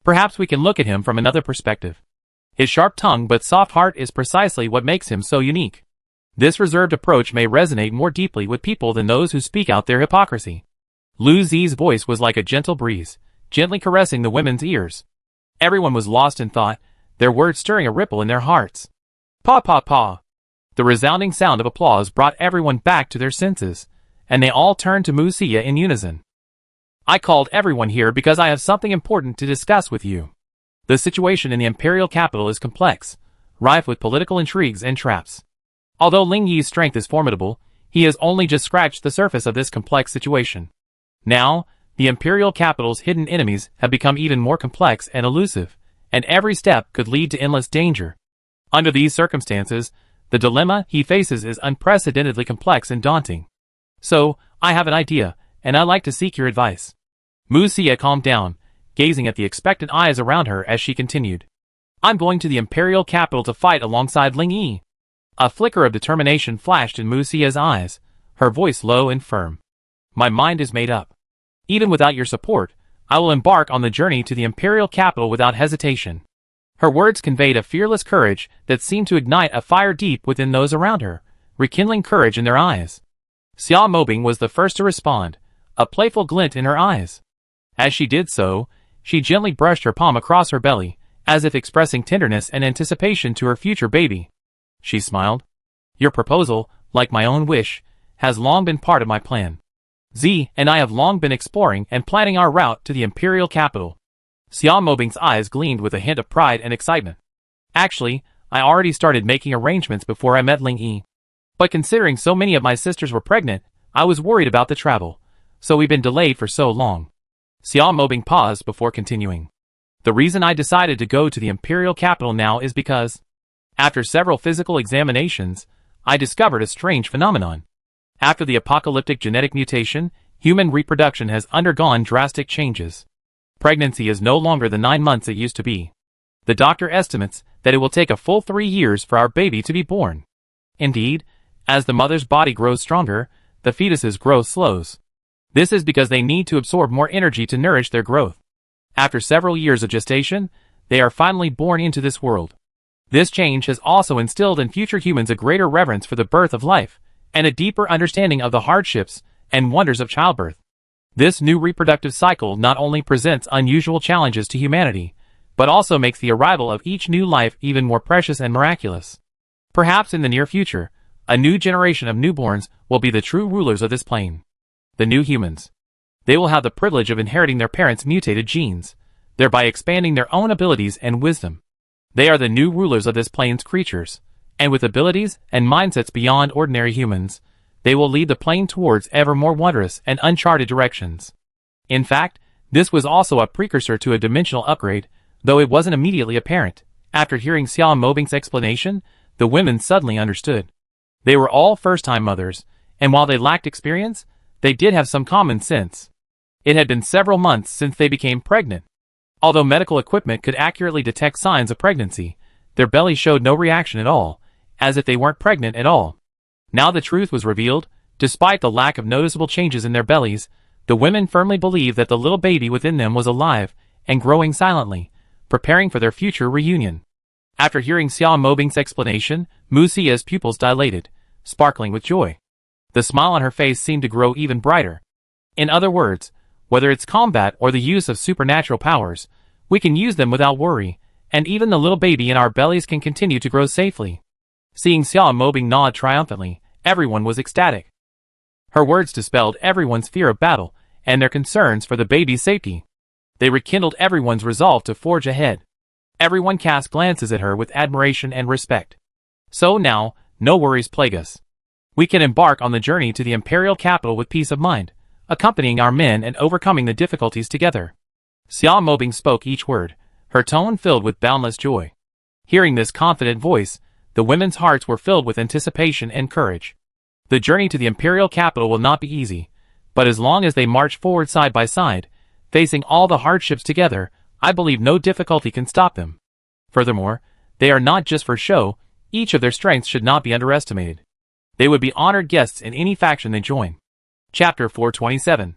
Perhaps we can look at him from another perspective. His sharp tongue but soft heart is precisely what makes him so unique. This reserved approach may resonate more deeply with people than those who speak out their hypocrisy. Lu Zi's voice was like a gentle breeze, gently caressing the women's ears. Everyone was lost in thought, their words stirring a ripple in their hearts. Pa pa pa. The resounding sound of applause brought everyone back to their senses, and they all turned to Mu Xia in unison. I called everyone here because I have something important to discuss with you. The situation in the imperial capital is complex, rife with political intrigues and traps. Although Ling Yi's strength is formidable, he has only just scratched the surface of this complex situation. Now, the imperial capital's hidden enemies have become even more complex and elusive, and every step could lead to endless danger. Under these circumstances, the dilemma he faces is unprecedentedly complex and daunting. So, I have an idea, and I'd like to seek your advice. Mu Xia calmed down, gazing at the expectant eyes around her as she continued. I'm going to the imperial capital to fight alongside Ling Yi. A flicker of determination flashed in Mu Xia's eyes, her voice low and firm. My mind is made up. Even without your support, I will embark on the journey to the imperial capital without hesitation. Her words conveyed a fearless courage that seemed to ignite a fire deep within those around her, rekindling courage in their eyes. Xia Mobing was the first to respond, a playful glint in her eyes. As she did so, she gently brushed her palm across her belly, as if expressing tenderness and anticipation to her future baby. She smiled. Your proposal, like my own wish, has long been part of my plan. Z and I have long been exploring and planning our route to the imperial capital. Xia Mobing's eyes gleamed with a hint of pride and excitement. Actually, I already started making arrangements before I met Ling Yi. But considering so many of my sisters were pregnant, I was worried about the travel, so we've been delayed for so long. Xia Mobing paused before continuing. The reason I decided to go to the imperial capital now is because, after several physical examinations, I discovered a strange phenomenon. After the apocalyptic genetic mutation, human reproduction has undergone drastic changes. Pregnancy is no longer the 9 months it used to be. The doctor estimates that it will take a full 3 years for our baby to be born. Indeed, as the mother's body grows stronger, the fetus's growth slows. This is because they need to absorb more energy to nourish their growth. After several years of gestation, they are finally born into this world. This change has also instilled in future humans a greater reverence for the birth of life, and a deeper understanding of the hardships and wonders of childbirth. This new reproductive cycle not only presents unusual challenges to humanity, but also makes the arrival of each new life even more precious and miraculous. Perhaps in the near future, a new generation of newborns will be the true rulers of this plane. The new humans. They will have the privilege of inheriting their parents' mutated genes, thereby expanding their own abilities and wisdom. They are the new rulers of this plane's creatures, and with abilities and mindsets beyond ordinary humans, they will lead the plane towards ever more wondrous and uncharted directions. In fact, this was also a precursor to a dimensional upgrade, though it wasn't immediately apparent. After hearing Xiao Mobing's explanation, the women suddenly understood. They were all first-time mothers, and while they lacked experience, they did have some common sense. It had been several months since they became pregnant. Although medical equipment could accurately detect signs of pregnancy, their bellies showed no reaction at all, as if they weren't pregnant at all. Now the truth was revealed. Despite the lack of noticeable changes in their bellies, the women firmly believed that the little baby within them was alive and growing silently, preparing for their future reunion. After hearing Xiao Mobing's explanation, Mu Xia's pupils dilated, sparkling with joy. The smile on her face seemed to grow even brighter. In other words, whether it's combat or the use of supernatural powers, we can use them without worry, and even the little baby in our bellies can continue to grow safely. Seeing Xiao Mobing nod triumphantly, everyone was ecstatic. Her words dispelled everyone's fear of battle and their concerns for the baby's safety. They rekindled everyone's resolve to forge ahead. Everyone cast glances at her with admiration and respect. So now, no worries plague us. We can embark on the journey to the imperial capital with peace of mind, accompanying our men and overcoming the difficulties together. Xiao Mobing spoke each word, her tone filled with boundless joy. Hearing this confident voice, the women's hearts were filled with anticipation and courage. The journey to the imperial capital will not be easy, but as long as they march forward side by side, facing all the hardships together, I believe no difficulty can stop them. Furthermore, they are not just for show, each of their strengths should not be underestimated. They would be honored guests in any faction they join. Chapter 427.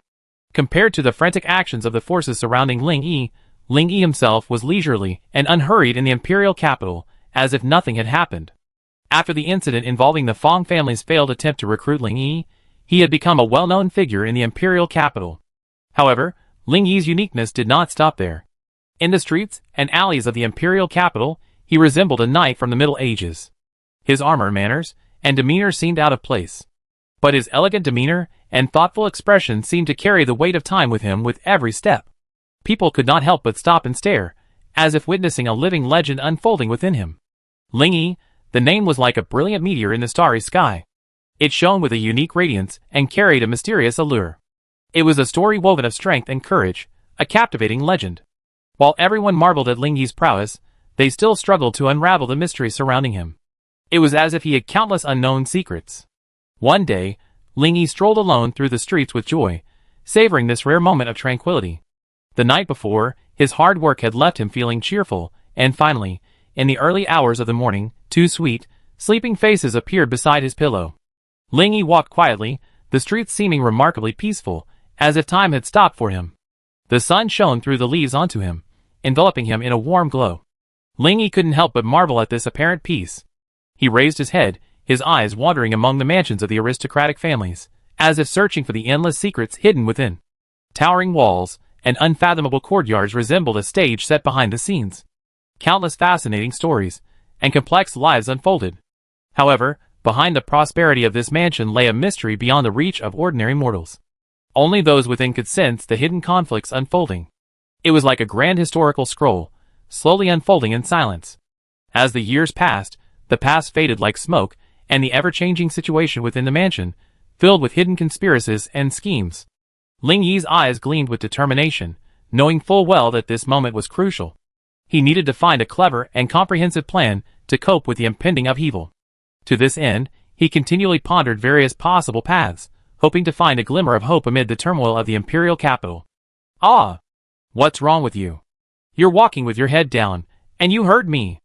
Compared to the frantic actions of the forces surrounding Ling Yi himself was leisurely and unhurried in the imperial capital, as if nothing had happened. After the incident involving the Fong family's failed attempt to recruit Ling Yi, he had become a well-known figure in the imperial capital. However, Ling Yi's uniqueness did not stop there. In the streets and alleys of the imperial capital, he resembled a knight from the Middle Ages. His armor, manners, and demeanor seemed out of place. But his elegant demeanor and thoughtful expression seemed to carry the weight of time with him with every step. People could not help but stop and stare, as if witnessing a living legend unfolding within him. Ling Yi, the name was like a brilliant meteor in the starry sky. It shone with a unique radiance and carried a mysterious allure. It was a story woven of strength and courage, a captivating legend. While everyone marveled at Ling Yi's prowess, they still struggled to unravel the mystery surrounding him. It was as if he had countless unknown secrets. One day, Ling Yi strolled alone through the streets with joy, savoring this rare moment of tranquility. The night before, his hard work had left him feeling cheerful, and finally, in the early hours of the morning, two sweet, sleeping faces appeared beside his pillow. Ling Yi walked quietly, the streets seeming remarkably peaceful, as if time had stopped for him. The sun shone through the leaves onto him, enveloping him in a warm glow. Ling Yi couldn't help but marvel at this apparent peace. He raised his head, his eyes wandering among the mansions of the aristocratic families, as if searching for the endless secrets hidden within. Towering walls and unfathomable courtyards resembled a stage set behind the scenes. Countless fascinating stories and complex lives unfolded. However, behind the prosperity of this mansion lay a mystery beyond the reach of ordinary mortals. Only those within could sense the hidden conflicts unfolding. It was like a grand historical scroll, slowly unfolding in silence. As the years passed, the past faded like smoke, and the ever-changing situation within the mansion, filled with hidden conspiracies and schemes. Ling Yi's eyes gleamed with determination, knowing full well that this moment was crucial. He needed to find a clever and comprehensive plan to cope with the impending upheaval. To this end, he continually pondered various possible paths, hoping to find a glimmer of hope amid the turmoil of the imperial capital. "Ah! What's wrong with you? You're walking with your head down, and you hurt me."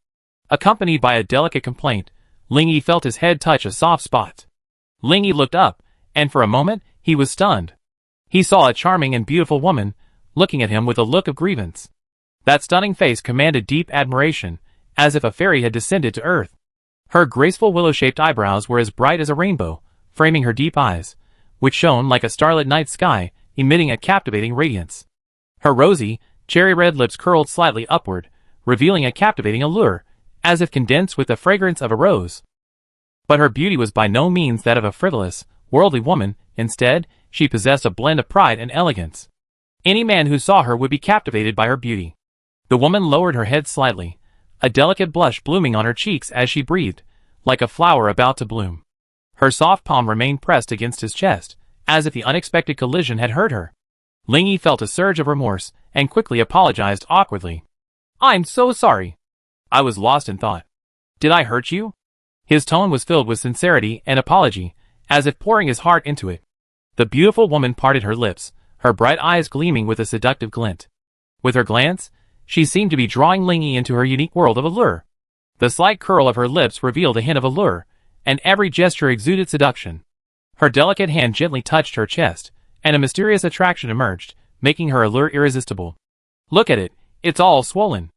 Accompanied by a delicate complaint, Ling Yi felt his head touch a soft spot. Ling Yi looked up, and for a moment, he was stunned. He saw a charming and beautiful woman, looking at him with a look of grievance. That stunning face commanded deep admiration, as if a fairy had descended to earth. Her graceful willow-shaped eyebrows were as bright as a rainbow, framing her deep eyes, which shone like a starlit night sky, emitting a captivating radiance. Her rosy, cherry-red lips curled slightly upward, revealing a captivating allure, as if condensed with the fragrance of a rose. But her beauty was by no means that of a frivolous, worldly woman. Instead, she possessed a blend of pride and elegance. Any man who saw her would be captivated by her beauty. The woman lowered her head slightly, a delicate blush blooming on her cheeks as she breathed, like a flower about to bloom. Her soft palm remained pressed against his chest, as if the unexpected collision had hurt her. Ling Yi felt a surge of remorse, and quickly apologized awkwardly. "I'm so sorry. I was lost in thought. Did I hurt you?" His tone was filled with sincerity and apology, as if pouring his heart into it. The beautiful woman parted her lips, her bright eyes gleaming with a seductive glint. With her glance, she seemed to be drawing Ling Yi into her unique world of allure. The slight curl of her lips revealed a hint of allure, and every gesture exuded seduction. Her delicate hand gently touched her chest, and a mysterious attraction emerged, making her allure irresistible. "Look at it, it's all swollen.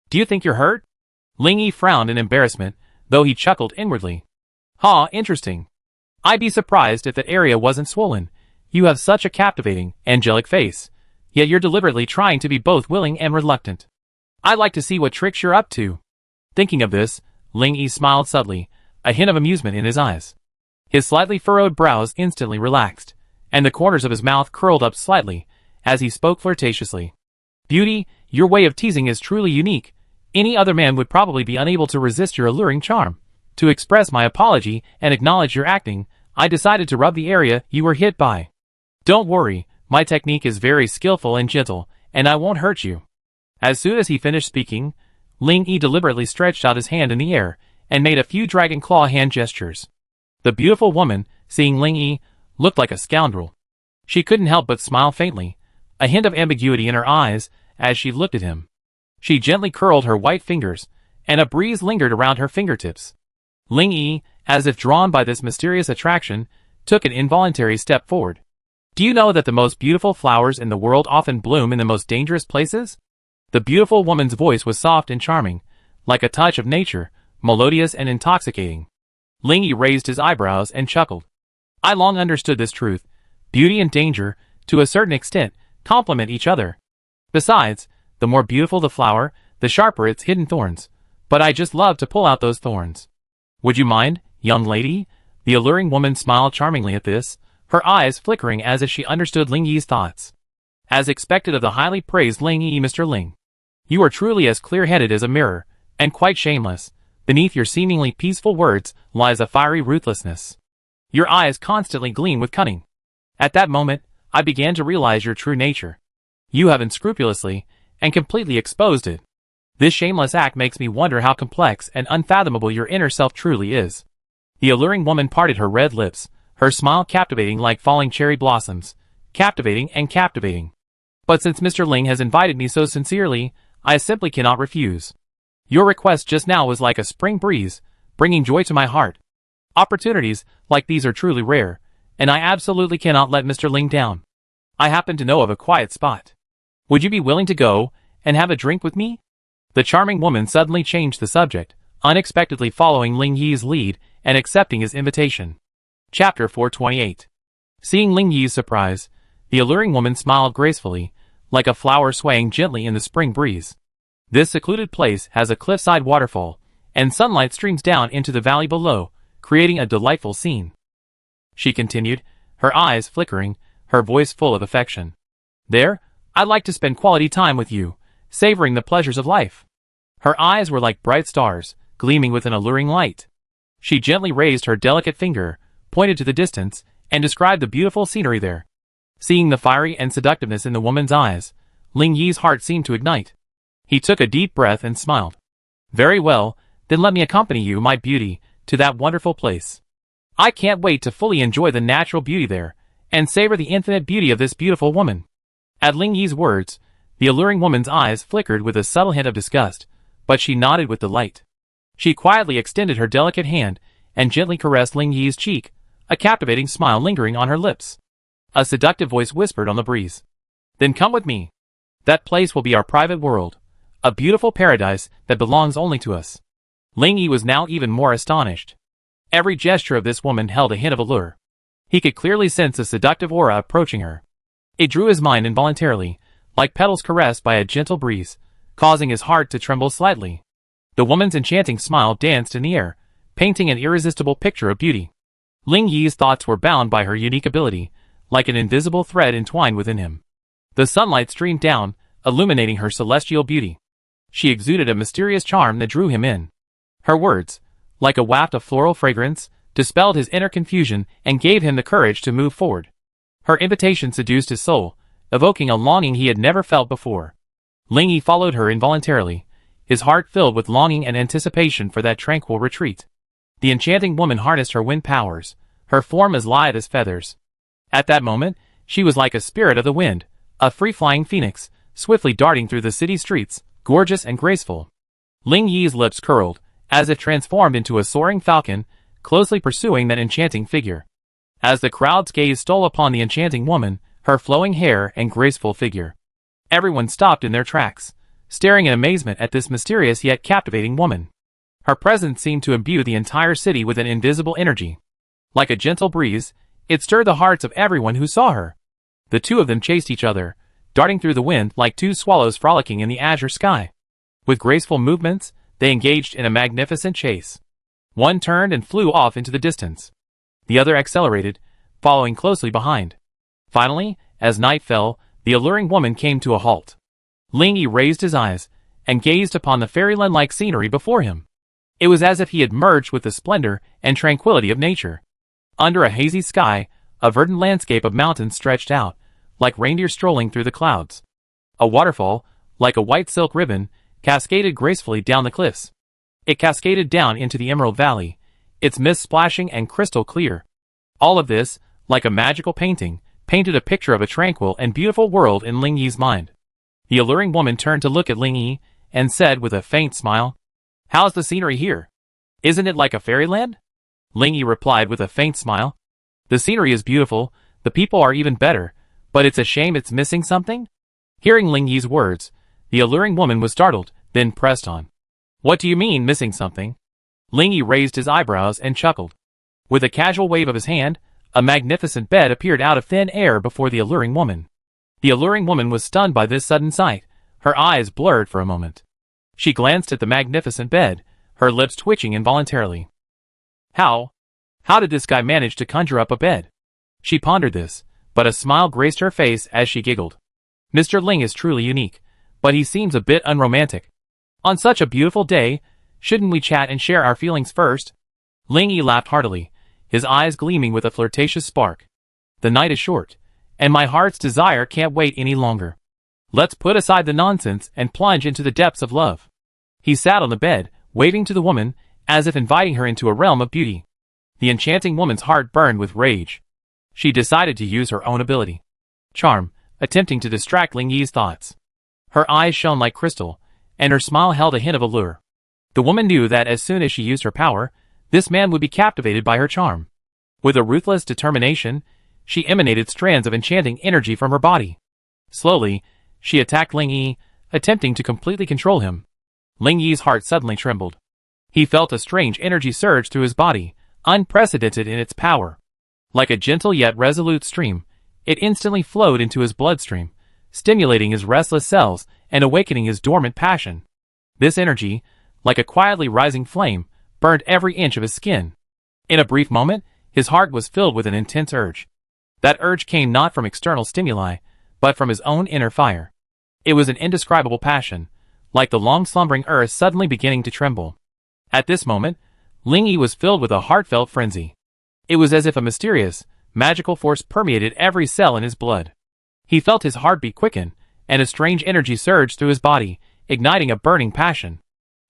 Do you think you're hurt?" Ling Yi frowned in embarrassment, though he chuckled inwardly. "Ha, interesting. I'd be surprised if that area wasn't swollen. You have such a captivating, angelic face, yet you're deliberately trying to be both willing and reluctant. I'd like to see what tricks you're up to." Thinking of this, Ling Yi smiled subtly, a hint of amusement in his eyes. His slightly furrowed brows instantly relaxed, and the corners of his mouth curled up slightly, as he spoke flirtatiously. "Beauty, your way of teasing is truly unique. Any other man would probably be unable to resist your alluring charm. To express my apology and acknowledge your acting, I decided to rub the area you were hit by. Don't worry, my technique is very skillful and gentle, and I won't hurt you." As soon as he finished speaking, Ling Yi deliberately stretched out his hand in the air, and made a few dragon claw hand gestures. The beautiful woman, seeing Ling Yi, looked like a scoundrel. She couldn't help but smile faintly, a hint of ambiguity in her eyes, as she looked at him. She gently curled her white fingers, and a breeze lingered around her fingertips. Ling Yi, as if drawn by this mysterious attraction, took an involuntary step forward. "Do you know that the most beautiful flowers in the world often bloom in the most dangerous places?" The beautiful woman's voice was soft and charming, like a touch of nature, melodious and intoxicating. Ling Yi raised his eyebrows and chuckled. "I long understood this truth. Beauty and danger, to a certain extent, complement each other. Besides, the more beautiful the flower, the sharper its hidden thorns. But I just love to pull out those thorns. Would you mind, young lady?" The alluring woman smiled charmingly at this, her eyes flickering as if she understood Ling Yi's thoughts. As expected of the highly praised Ling Yi, "Mr. Ling, you are truly as clear-headed as a mirror, and quite shameless. Beneath your seemingly peaceful words lies a fiery ruthlessness. Your eyes constantly gleam with cunning. At that moment, I began to realize your true nature. You have unscrupulously and completely exposed it. This shameless act makes me wonder how complex and unfathomable your inner self truly is." The alluring woman parted her red lips, her smile captivating like falling cherry blossoms, captivating and captivating. "But since Mr. Ling has invited me so sincerely, I simply cannot refuse. Your request just now was like a spring breeze, bringing joy to my heart. Opportunities like these are truly rare, and I absolutely cannot let Mr. Ling down. I happen to know of a quiet spot. Would you be willing to go and have a drink with me?" The charming woman suddenly changed the subject, unexpectedly following Ling Yi's lead and accepting his invitation. Chapter 428. Seeing Ling Yi's surprise, the alluring woman smiled gracefully, like a flower swaying gently in the spring breeze. This secluded place has a cliffside waterfall, and sunlight streams down into the valley below, creating a delightful scene. She continued, her eyes flickering, her voice full of affection. "There, I'd like to spend quality time with you, savoring the pleasures of life." Her eyes were like bright stars, gleaming with an alluring light. She gently raised her delicate finger, pointed to the distance, and described the beautiful scenery there. Seeing the fiery and seductiveness in the woman's eyes, Ling Yi's heart seemed to ignite. He took a deep breath and smiled. "Very well, then let me accompany you, my beauty, to that wonderful place. I can't wait to fully enjoy the natural beauty there, and savor the infinite beauty of this beautiful woman." At Ling Yi's words, the alluring woman's eyes flickered with a subtle hint of disgust, but she nodded with delight. She quietly extended her delicate hand and gently caressed Ling Yi's cheek, a captivating smile lingering on her lips. A seductive voice whispered on the breeze. "Then come with me. That place will be our private world, a beautiful paradise that belongs only to us." Ling Yi was now even more astonished. Every gesture of this woman held a hint of allure. He could clearly sense a seductive aura approaching her. It drew his mind involuntarily, like petals caressed by a gentle breeze, causing his heart to tremble slightly. The woman's enchanting smile danced in the air, painting an irresistible picture of beauty. Ling Yi's thoughts were bound by her unique ability, like an invisible thread entwined within him. The sunlight streamed down, illuminating her celestial beauty. She exuded a mysterious charm that drew him in. Her words, like a waft of floral fragrance, dispelled his inner confusion and gave him the courage to move forward. Her invitation seduced his soul, evoking a longing he had never felt before. Ling Yi followed her involuntarily, his heart filled with longing and anticipation for that tranquil retreat. The enchanting woman harnessed her wind powers, her form as lithe as feathers. At that moment, she was like a spirit of the wind, a free-flying phoenix, swiftly darting through the city streets, gorgeous and graceful. Ling Yi's lips curled, as if transformed into a soaring falcon, closely pursuing that enchanting figure. As the crowd's gaze stole upon the enchanting woman, her flowing hair and graceful figure, everyone stopped in their tracks, staring in amazement at this mysterious yet captivating woman. Her presence seemed to imbue the entire city with an invisible energy. Like a gentle breeze, it stirred the hearts of everyone who saw her. The two of them chased each other, darting through the wind like two swallows frolicking in the azure sky. With graceful movements, they engaged in a magnificent chase. One turned and flew off into the distance. The other accelerated, following closely behind. Finally, as night fell, the alluring woman came to a halt. Ling Yi raised his eyes, and gazed upon the fairyland-like scenery before him. It was as if he had merged with the splendor and tranquility of nature. Under a hazy sky, a verdant landscape of mountains stretched out, like reindeer strolling through the clouds. A waterfall, like a white silk ribbon, cascaded gracefully down the cliffs. It cascaded down into the Emerald Valley, its mist splashing and crystal clear. All of this, like a magical painting, painted a picture of a tranquil and beautiful world in Ling Yi's mind. The alluring woman turned to look at Ling Yi, and said with a faint smile, "How's the scenery here? Isn't it like a fairyland?" Ling Yi replied with a faint smile, "The scenery is beautiful, the people are even better, but it's a shame it's missing something?" Hearing Ling Yi's words, the alluring woman was startled, then pressed on. "What do you mean, missing something?" Ling Yi raised his eyebrows and chuckled. With a casual wave of his hand, a magnificent bed appeared out of thin air before the alluring woman. The alluring woman was stunned by this sudden sight, her eyes blurred for a moment. She glanced at the magnificent bed, her lips twitching involuntarily. How did this guy manage to conjure up a bed? She pondered this, but a smile graced her face as she giggled. "Mr. Ling is truly unique, but he seems a bit unromantic. On such a beautiful day, shouldn't we chat and share our feelings first?" Ling Yi laughed heartily, his eyes gleaming with a flirtatious spark. "The night is short, and my heart's desire can't wait any longer. Let's put aside the nonsense and plunge into the depths of love." He sat on the bed, waving to the woman, as if inviting her into a realm of beauty. The enchanting woman's heart burned with rage. She decided to use her own ability, charm, attempting to distract Ling Yi's thoughts. Her eyes shone like crystal, and her smile held a hint of allure. The woman knew that as soon as she used her power, this man would be captivated by her charm. With a ruthless determination, she emanated strands of enchanting energy from her body. Slowly, she attacked Ling Yi, attempting to completely control him. Ling Yi's heart suddenly trembled. He felt a strange energy surge through his body, unprecedented in its power. Like a gentle yet resolute stream, it instantly flowed into his bloodstream, stimulating his restless cells and awakening his dormant passion. This energy, like a quietly rising flame, burned every inch of his skin. In a brief moment, his heart was filled with an intense urge. That urge came not from external stimuli, but from his own inner fire. It was an indescribable passion, like the long-slumbering earth suddenly beginning to tremble. At this moment, Ling Yi was filled with a heartfelt frenzy. It was as if a mysterious, magical force permeated every cell in his blood. He felt his heartbeat quicken, and a strange energy surged through his body, igniting a burning passion.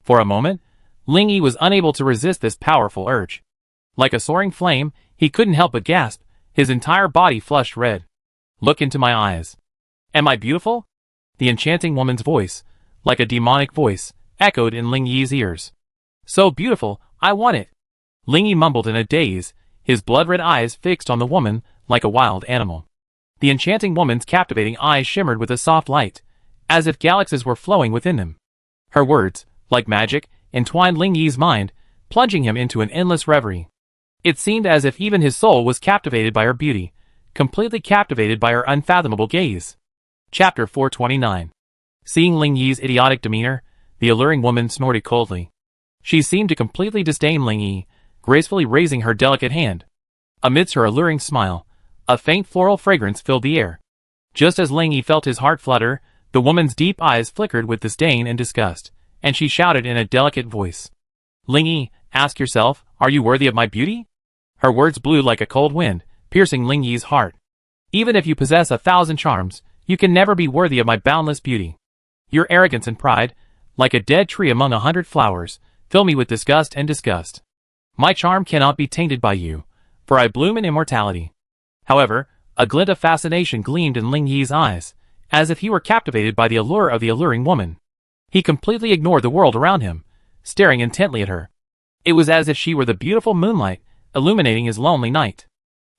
For a moment, Ling Yi was unable to resist this powerful urge. Like a soaring flame, he couldn't help but gasp, his entire body flushed red. "Look into my eyes. Am I beautiful?" The enchanting woman's voice, like a demonic voice, echoed in Ling Yi's ears. "So beautiful, I want it." Ling Yi mumbled in a daze, his blood-red eyes fixed on the woman like a wild animal. The enchanting woman's captivating eyes shimmered with a soft light, as if galaxies were flowing within them. Her words, like magic, entwined Ling Yi's mind, plunging him into an endless reverie. It seemed as if even his soul was captivated by her beauty, completely captivated by her unfathomable gaze. Chapter 429. Seeing Ling Yi's idiotic demeanor, the alluring woman snorted coldly. She seemed to completely disdain Ling Yi, gracefully raising her delicate hand. Amidst her alluring smile, a faint floral fragrance filled the air. Just as Ling Yi felt his heart flutter, the woman's deep eyes flickered with disdain and disgust, and she shouted in a delicate voice. Ling Yi, ask yourself, are you worthy of my beauty? Her words blew like a cold wind, piercing Ling Yi's heart. Even if you possess 1,000 charms, you can never be worthy of my boundless beauty. Your arrogance and pride, like a dead tree among 100 flowers, fill me with disgust and disgust. My charm cannot be tainted by you, for I bloom in immortality. However, a glint of fascination gleamed in Ling Yi's eyes, as if he were captivated by the allure of the alluring woman. He completely ignored the world around him, staring intently at her. It was as if she were the beautiful moonlight, illuminating his lonely night.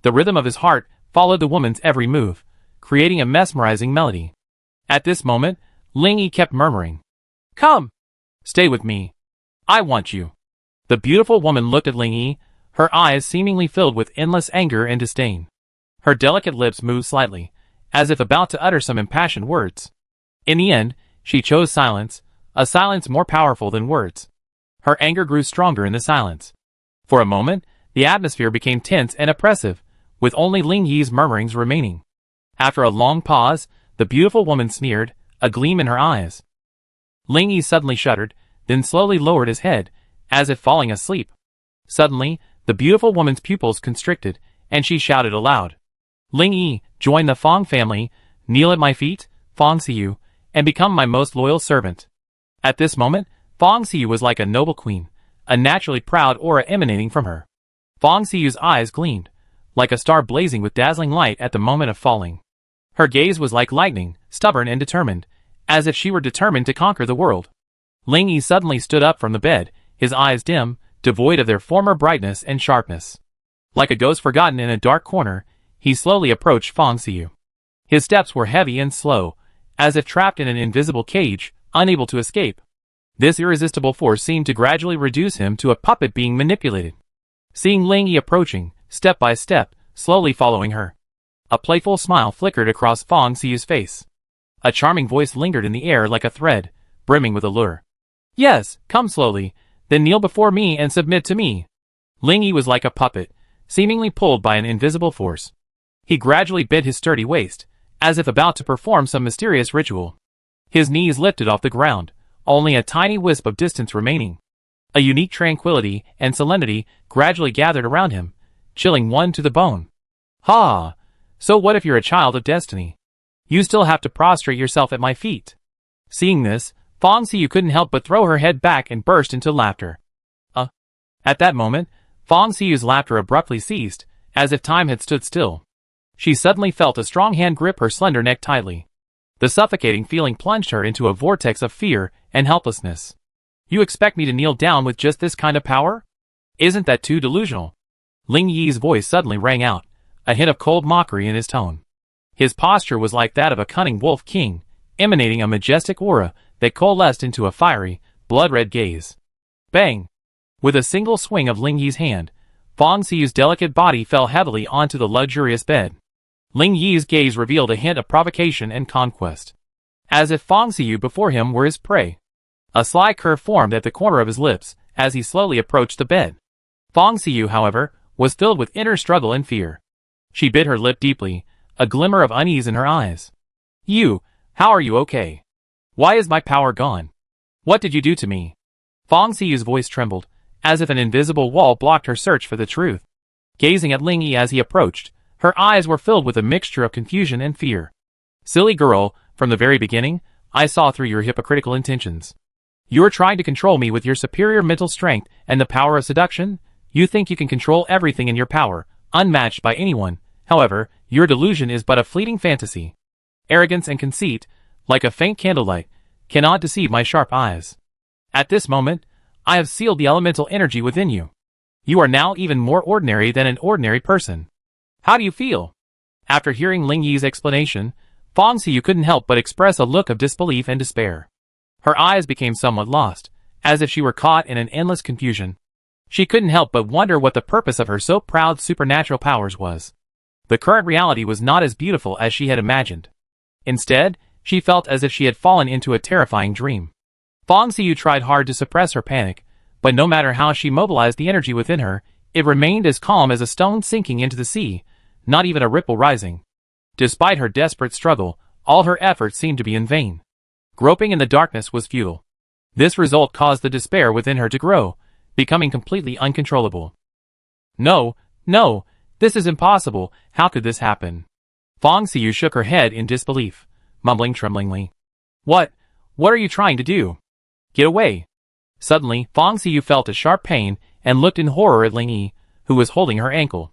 The rhythm of his heart followed the woman's every move, creating a mesmerizing melody. At this moment, Ling Yi kept murmuring, "Come! Stay with me. I want you." The beautiful woman looked at Ling Yi, her eyes seemingly filled with endless anger and disdain. Her delicate lips moved slightly, as if about to utter some impassioned words. In the end, she chose silence, a silence more powerful than words. Her anger grew stronger in the silence. For a moment, the atmosphere became tense and oppressive, with only Ling Yi's murmurings remaining. After a long pause, the beautiful woman sneered, a gleam in her eyes. Ling Yi suddenly shuddered, then slowly lowered his head, as if falling asleep. Suddenly, the beautiful woman's pupils constricted, and she shouted aloud. Ling Yi, join the Fong family, kneel at my feet, Fong Xiyu, and become my most loyal servant. At this moment, Fong Xiyu was like a noble queen, a naturally proud aura emanating from her. Fong Xiyu's eyes gleamed, like a star blazing with dazzling light at the moment of falling. Her gaze was like lightning, stubborn and determined, as if she were determined to conquer the world. Ling Yi suddenly stood up from the bed, his eyes dim, devoid of their former brightness and sharpness. Like a ghost forgotten in a dark corner, he slowly approached Fong Xiyu. His steps were heavy and slow, as if trapped in an invisible cage, unable to escape. This irresistible force seemed to gradually reduce him to a puppet being manipulated. Seeing Ling Yi approaching, step by step, slowly following her, a playful smile flickered across Fong Xiyu's face. A charming voice lingered in the air like a thread, brimming with allure. Yes, come slowly, then kneel before me and submit to me. Ling Yi was like a puppet, seemingly pulled by an invisible force. He gradually bent his sturdy waist, as if about to perform some mysterious ritual. His knees lifted off the ground, only a tiny wisp of distance remaining. A unique tranquility and solemnity gradually gathered around him, chilling one to the bone. Ha! So what if you're a child of destiny? You still have to prostrate yourself at my feet. Seeing this, Fong Xiyu couldn't help but throw her head back and burst into laughter. At that moment, Fong Xiyu's laughter abruptly ceased, as if time had stood still. She suddenly felt a strong hand grip her slender neck tightly. The suffocating feeling plunged her into a vortex of fear and helplessness. You expect me to kneel down with just this kind of power? Isn't that too delusional? Ling Yi's voice suddenly rang out, a hint of cold mockery in his tone. His posture was like that of a cunning wolf king, emanating a majestic aura that coalesced into a fiery, blood-red gaze. Bang! With a single swing of Ling Yi's hand, Fong Xiyu's delicate body fell heavily onto the luxurious bed. Ling Yi's gaze revealed a hint of provocation and conquest. As if Fong Xiyu before him were his prey. A sly curve formed at the corner of his lips as he slowly approached the bed. Fong Xiyu, however, was filled with inner struggle and fear. She bit her lip deeply, a glimmer of unease in her eyes. How are you okay? Why is my power gone? What did you do to me? Fong Xiyu's voice trembled, as if an invisible wall blocked her search for the truth. Gazing at Ling Yi as he approached, her eyes were filled with a mixture of confusion and fear. Silly girl, from the very beginning, I saw through your hypocritical intentions. You are trying to control me with your superior mental strength and the power of seduction. You think you can control everything in your power, unmatched by anyone. However, your delusion is but a fleeting fantasy. Arrogance and conceit, like a faint candlelight, cannot deceive my sharp eyes. At this moment, I have sealed the elemental energy within you. You are now even more ordinary than an ordinary person. How do you feel? After hearing Ling Yi's explanation, Fong Xiyu couldn't help but express a look of disbelief and despair. Her eyes became somewhat lost, as if she were caught in an endless confusion. She couldn't help but wonder what the purpose of her so proud supernatural powers was. The current reality was not as beautiful as she had imagined. Instead, she felt as if she had fallen into a terrifying dream. Fong Xiyu tried hard to suppress her panic, but no matter how she mobilized the energy within her, it remained as calm as a stone sinking into the sea, not even a ripple rising. Despite her desperate struggle, all her efforts seemed to be in vain. Groping in the darkness was futile. This result caused the despair within her to grow, becoming completely uncontrollable. No, no, this is impossible, how could this happen? Fong Xiyu shook her head in disbelief, mumbling tremblingly. What are you trying to do? Get away. Suddenly, Fong Xiyu felt a sharp pain and looked in horror at Ling Yi, who was holding her ankle.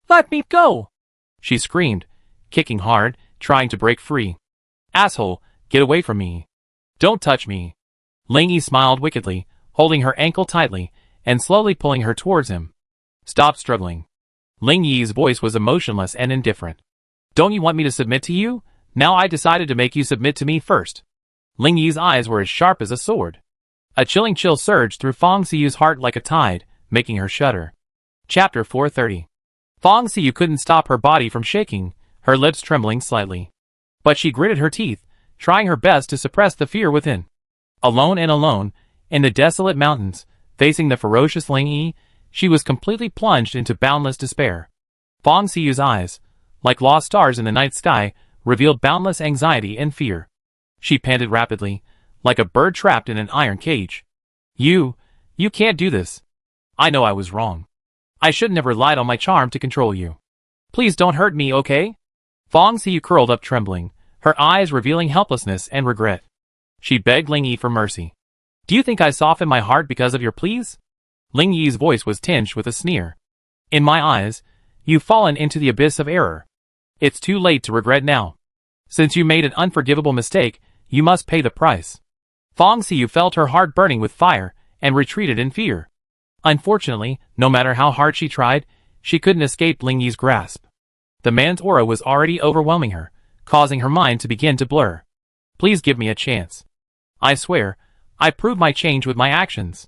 Let me go! She screamed, kicking hard, trying to break free. Asshole, get away from me. Don't touch me. Ling Yi smiled wickedly, holding her ankle tightly, and slowly pulling her towards him. Stop struggling. Ling Yi's voice was emotionless and indifferent. Don't you want me to submit to you? Now I decided to make you submit to me first. Ling Yi's eyes were as sharp as a sword. A chilling chill surged through Fong Xiyu's heart like a tide, making her shudder. Chapter 430. Fong Xiyu couldn't stop her body from shaking, her lips trembling slightly. But she gritted her teeth, trying her best to suppress the fear within. Alone, in the desolate mountains, facing the ferocious Ling Yi, she was completely plunged into boundless despair. Fong Xiyu's eyes, like lost stars in the night sky, revealed boundless anxiety and fear. She panted rapidly, like a bird trapped in an iron cage. You can't do this. I know I was wrong. I shouldn't have relied on my charm to control you. Please don't hurt me, okay? Fong Xiyu curled up trembling, her eyes revealing helplessness and regret. She begged Ling Yi for mercy. Do you think I softened my heart because of your pleas? Ling Yi's voice was tinged with a sneer. In my eyes, you've fallen into the abyss of error. It's too late to regret now. Since you made an unforgivable mistake, you must pay the price. Fong Xiyu felt her heart burning with fire and retreated in fear. Unfortunately, no matter how hard she tried, she couldn't escape Ling Yi's grasp. The man's aura was already overwhelming her, causing her mind to begin to blur. Please give me a chance. I swear, I prove my change with my actions.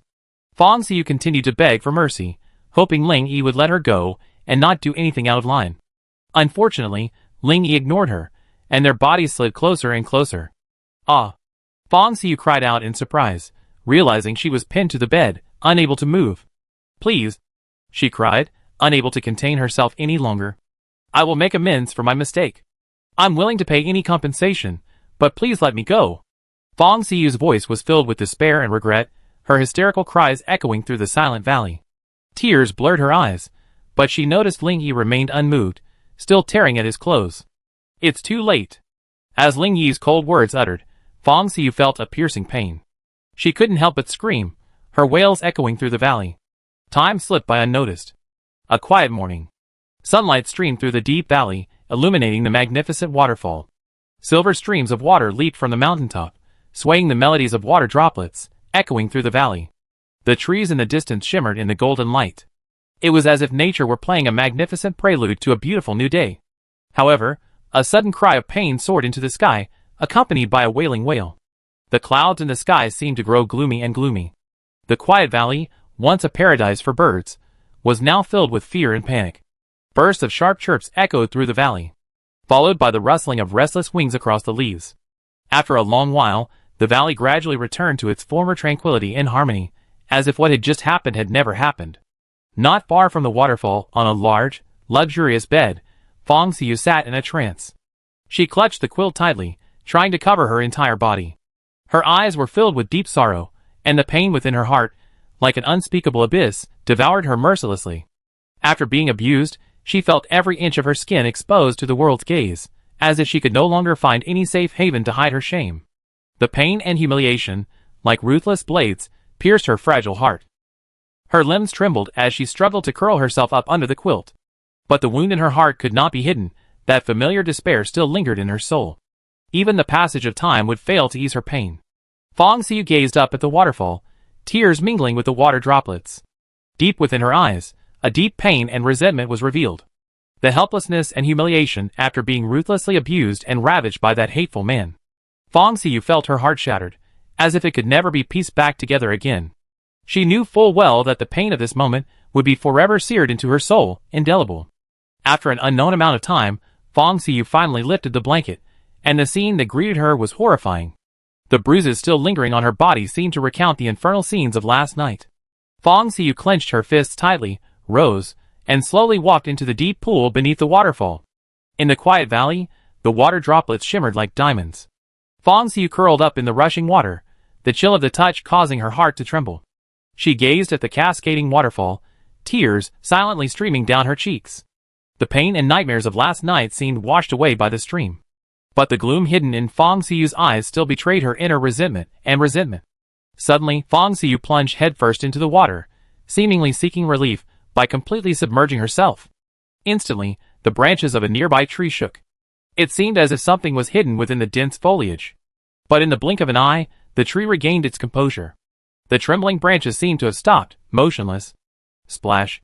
Fong Xiyu continued to beg for mercy, hoping Ling Yi would let her go and not do anything out of line. Unfortunately, Ling Yi ignored her, and their bodies slid closer and closer. Ah! Fong Xiyu cried out in surprise, realizing she was pinned to the bed, unable to move. Please, she cried, unable to contain herself any longer. I will make amends for my mistake. I'm willing to pay any compensation, but please let me go. Fong Xiyu's voice was filled with despair and regret, her hysterical cries echoing through the silent valley. Tears blurred her eyes, but she noticed Ling Yi remained unmoved, still tearing at his clothes. It's too late. As Ling Yi's cold words uttered, Fong Xiyu felt a piercing pain. She couldn't help but scream, her wails echoing through the valley. Time slipped by unnoticed. A quiet morning. Sunlight streamed through the deep valley, illuminating the magnificent waterfall. Silver streams of water leaped from the mountaintop, swaying the melodies of water droplets, echoing through the valley. The trees in the distance shimmered in the golden light. It was as if nature were playing a magnificent prelude to a beautiful new day. However, a sudden cry of pain soared into the sky, accompanied by a wailing wail. The clouds in the sky seemed to grow gloomy and gloomy. The quiet valley, once a paradise for birds, was now filled with fear and panic. Bursts of sharp chirps echoed through the valley, followed by the rustling of restless wings across the leaves. After a long while, the valley gradually returned to its former tranquility and harmony, as if what had just happened had never happened. Not far from the waterfall, on a large, luxurious bed, Fong Xiyu sat in a trance. She clutched the quilt tightly, trying to cover her entire body. Her eyes were filled with deep sorrow, and the pain within her heart, like an unspeakable abyss, devoured her mercilessly. After being abused, she felt every inch of her skin exposed to the world's gaze, as if she could no longer find any safe haven to hide her shame. The pain and humiliation, like ruthless blades, pierced her fragile heart. Her limbs trembled as she struggled to curl herself up under the quilt. But the wound in her heart could not be hidden, that familiar despair still lingered in her soul. Even the passage of time would fail to ease her pain. Fong Xiyu gazed up at the waterfall, tears mingling with the water droplets. Deep within her eyes, a deep pain and resentment was revealed. The helplessness and humiliation after being ruthlessly abused and ravaged by that hateful man. Fong Xiyu felt her heart shattered, as if it could never be pieced back together again. She knew full well that the pain of this moment would be forever seared into her soul, indelible. After an unknown amount of time, Fong Xiu finally lifted the blanket, and the scene that greeted her was horrifying. The bruises still lingering on her body seemed to recount the infernal scenes of last night. Fong Xiu clenched her fists tightly, rose, and slowly walked into the deep pool beneath the waterfall. In the quiet valley, the water droplets shimmered like diamonds. Fong Xiu curled up in the rushing water, the chill of the touch causing her heart to tremble. She gazed at the cascading waterfall, tears silently streaming down her cheeks. The pain and nightmares of last night seemed washed away by the stream. But the gloom hidden in Fong Xiu's eyes still betrayed her inner resentment. Suddenly, Fong Xiu plunged headfirst into the water, seemingly seeking relief by completely submerging herself. Instantly, the branches of a nearby tree shook. It seemed as if something was hidden within the dense foliage. But in the blink of an eye, the tree regained its composure. The trembling branches seemed to have stopped, motionless. Splash.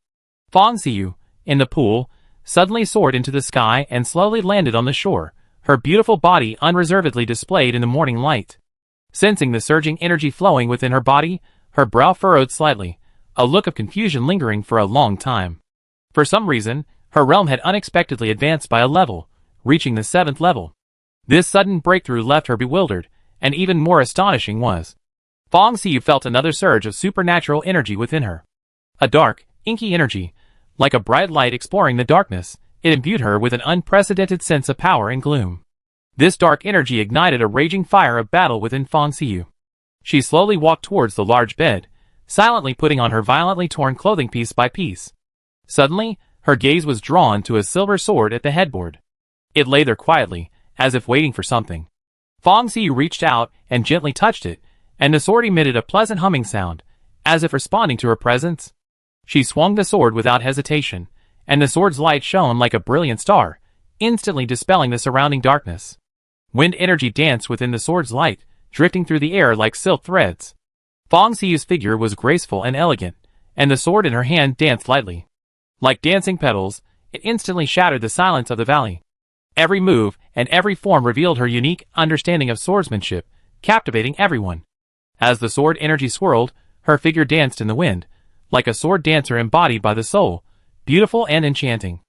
Fong Xiu, in the pool, suddenly soared into the sky and slowly landed on the shore, her beautiful body unreservedly displayed in the morning light. Sensing the surging energy flowing within her body, her brow furrowed slightly, a look of confusion lingering for a long time. For some reason, her realm had unexpectedly advanced by a level, reaching the 7th level. This sudden breakthrough left her bewildered, and even more astonishing was, Fong Xiu felt another surge of supernatural energy within her. A dark, inky energy, like a bright light exploring the darkness, it imbued her with an unprecedented sense of power and gloom. This dark energy ignited a raging fire of battle within Fong Xiu. She slowly walked towards the large bed, silently putting on her violently torn clothing piece by piece. Suddenly, her gaze was drawn to a silver sword at the headboard. It lay there quietly, as if waiting for something. Fong Xiu reached out and gently touched it, and the sword emitted a pleasant humming sound, as if responding to her presence. She swung the sword without hesitation, and the sword's light shone like a brilliant star, instantly dispelling the surrounding darkness. Wind energy danced within the sword's light, drifting through the air like silk threads. Fong Xiu's figure was graceful and elegant, and the sword in her hand danced lightly. Like dancing petals, it instantly shattered the silence of the valley. Every move and every form revealed her unique understanding of swordsmanship, captivating everyone. As the sword energy swirled, her figure danced in the wind, like a sword dancer embodied by the soul, beautiful and enchanting.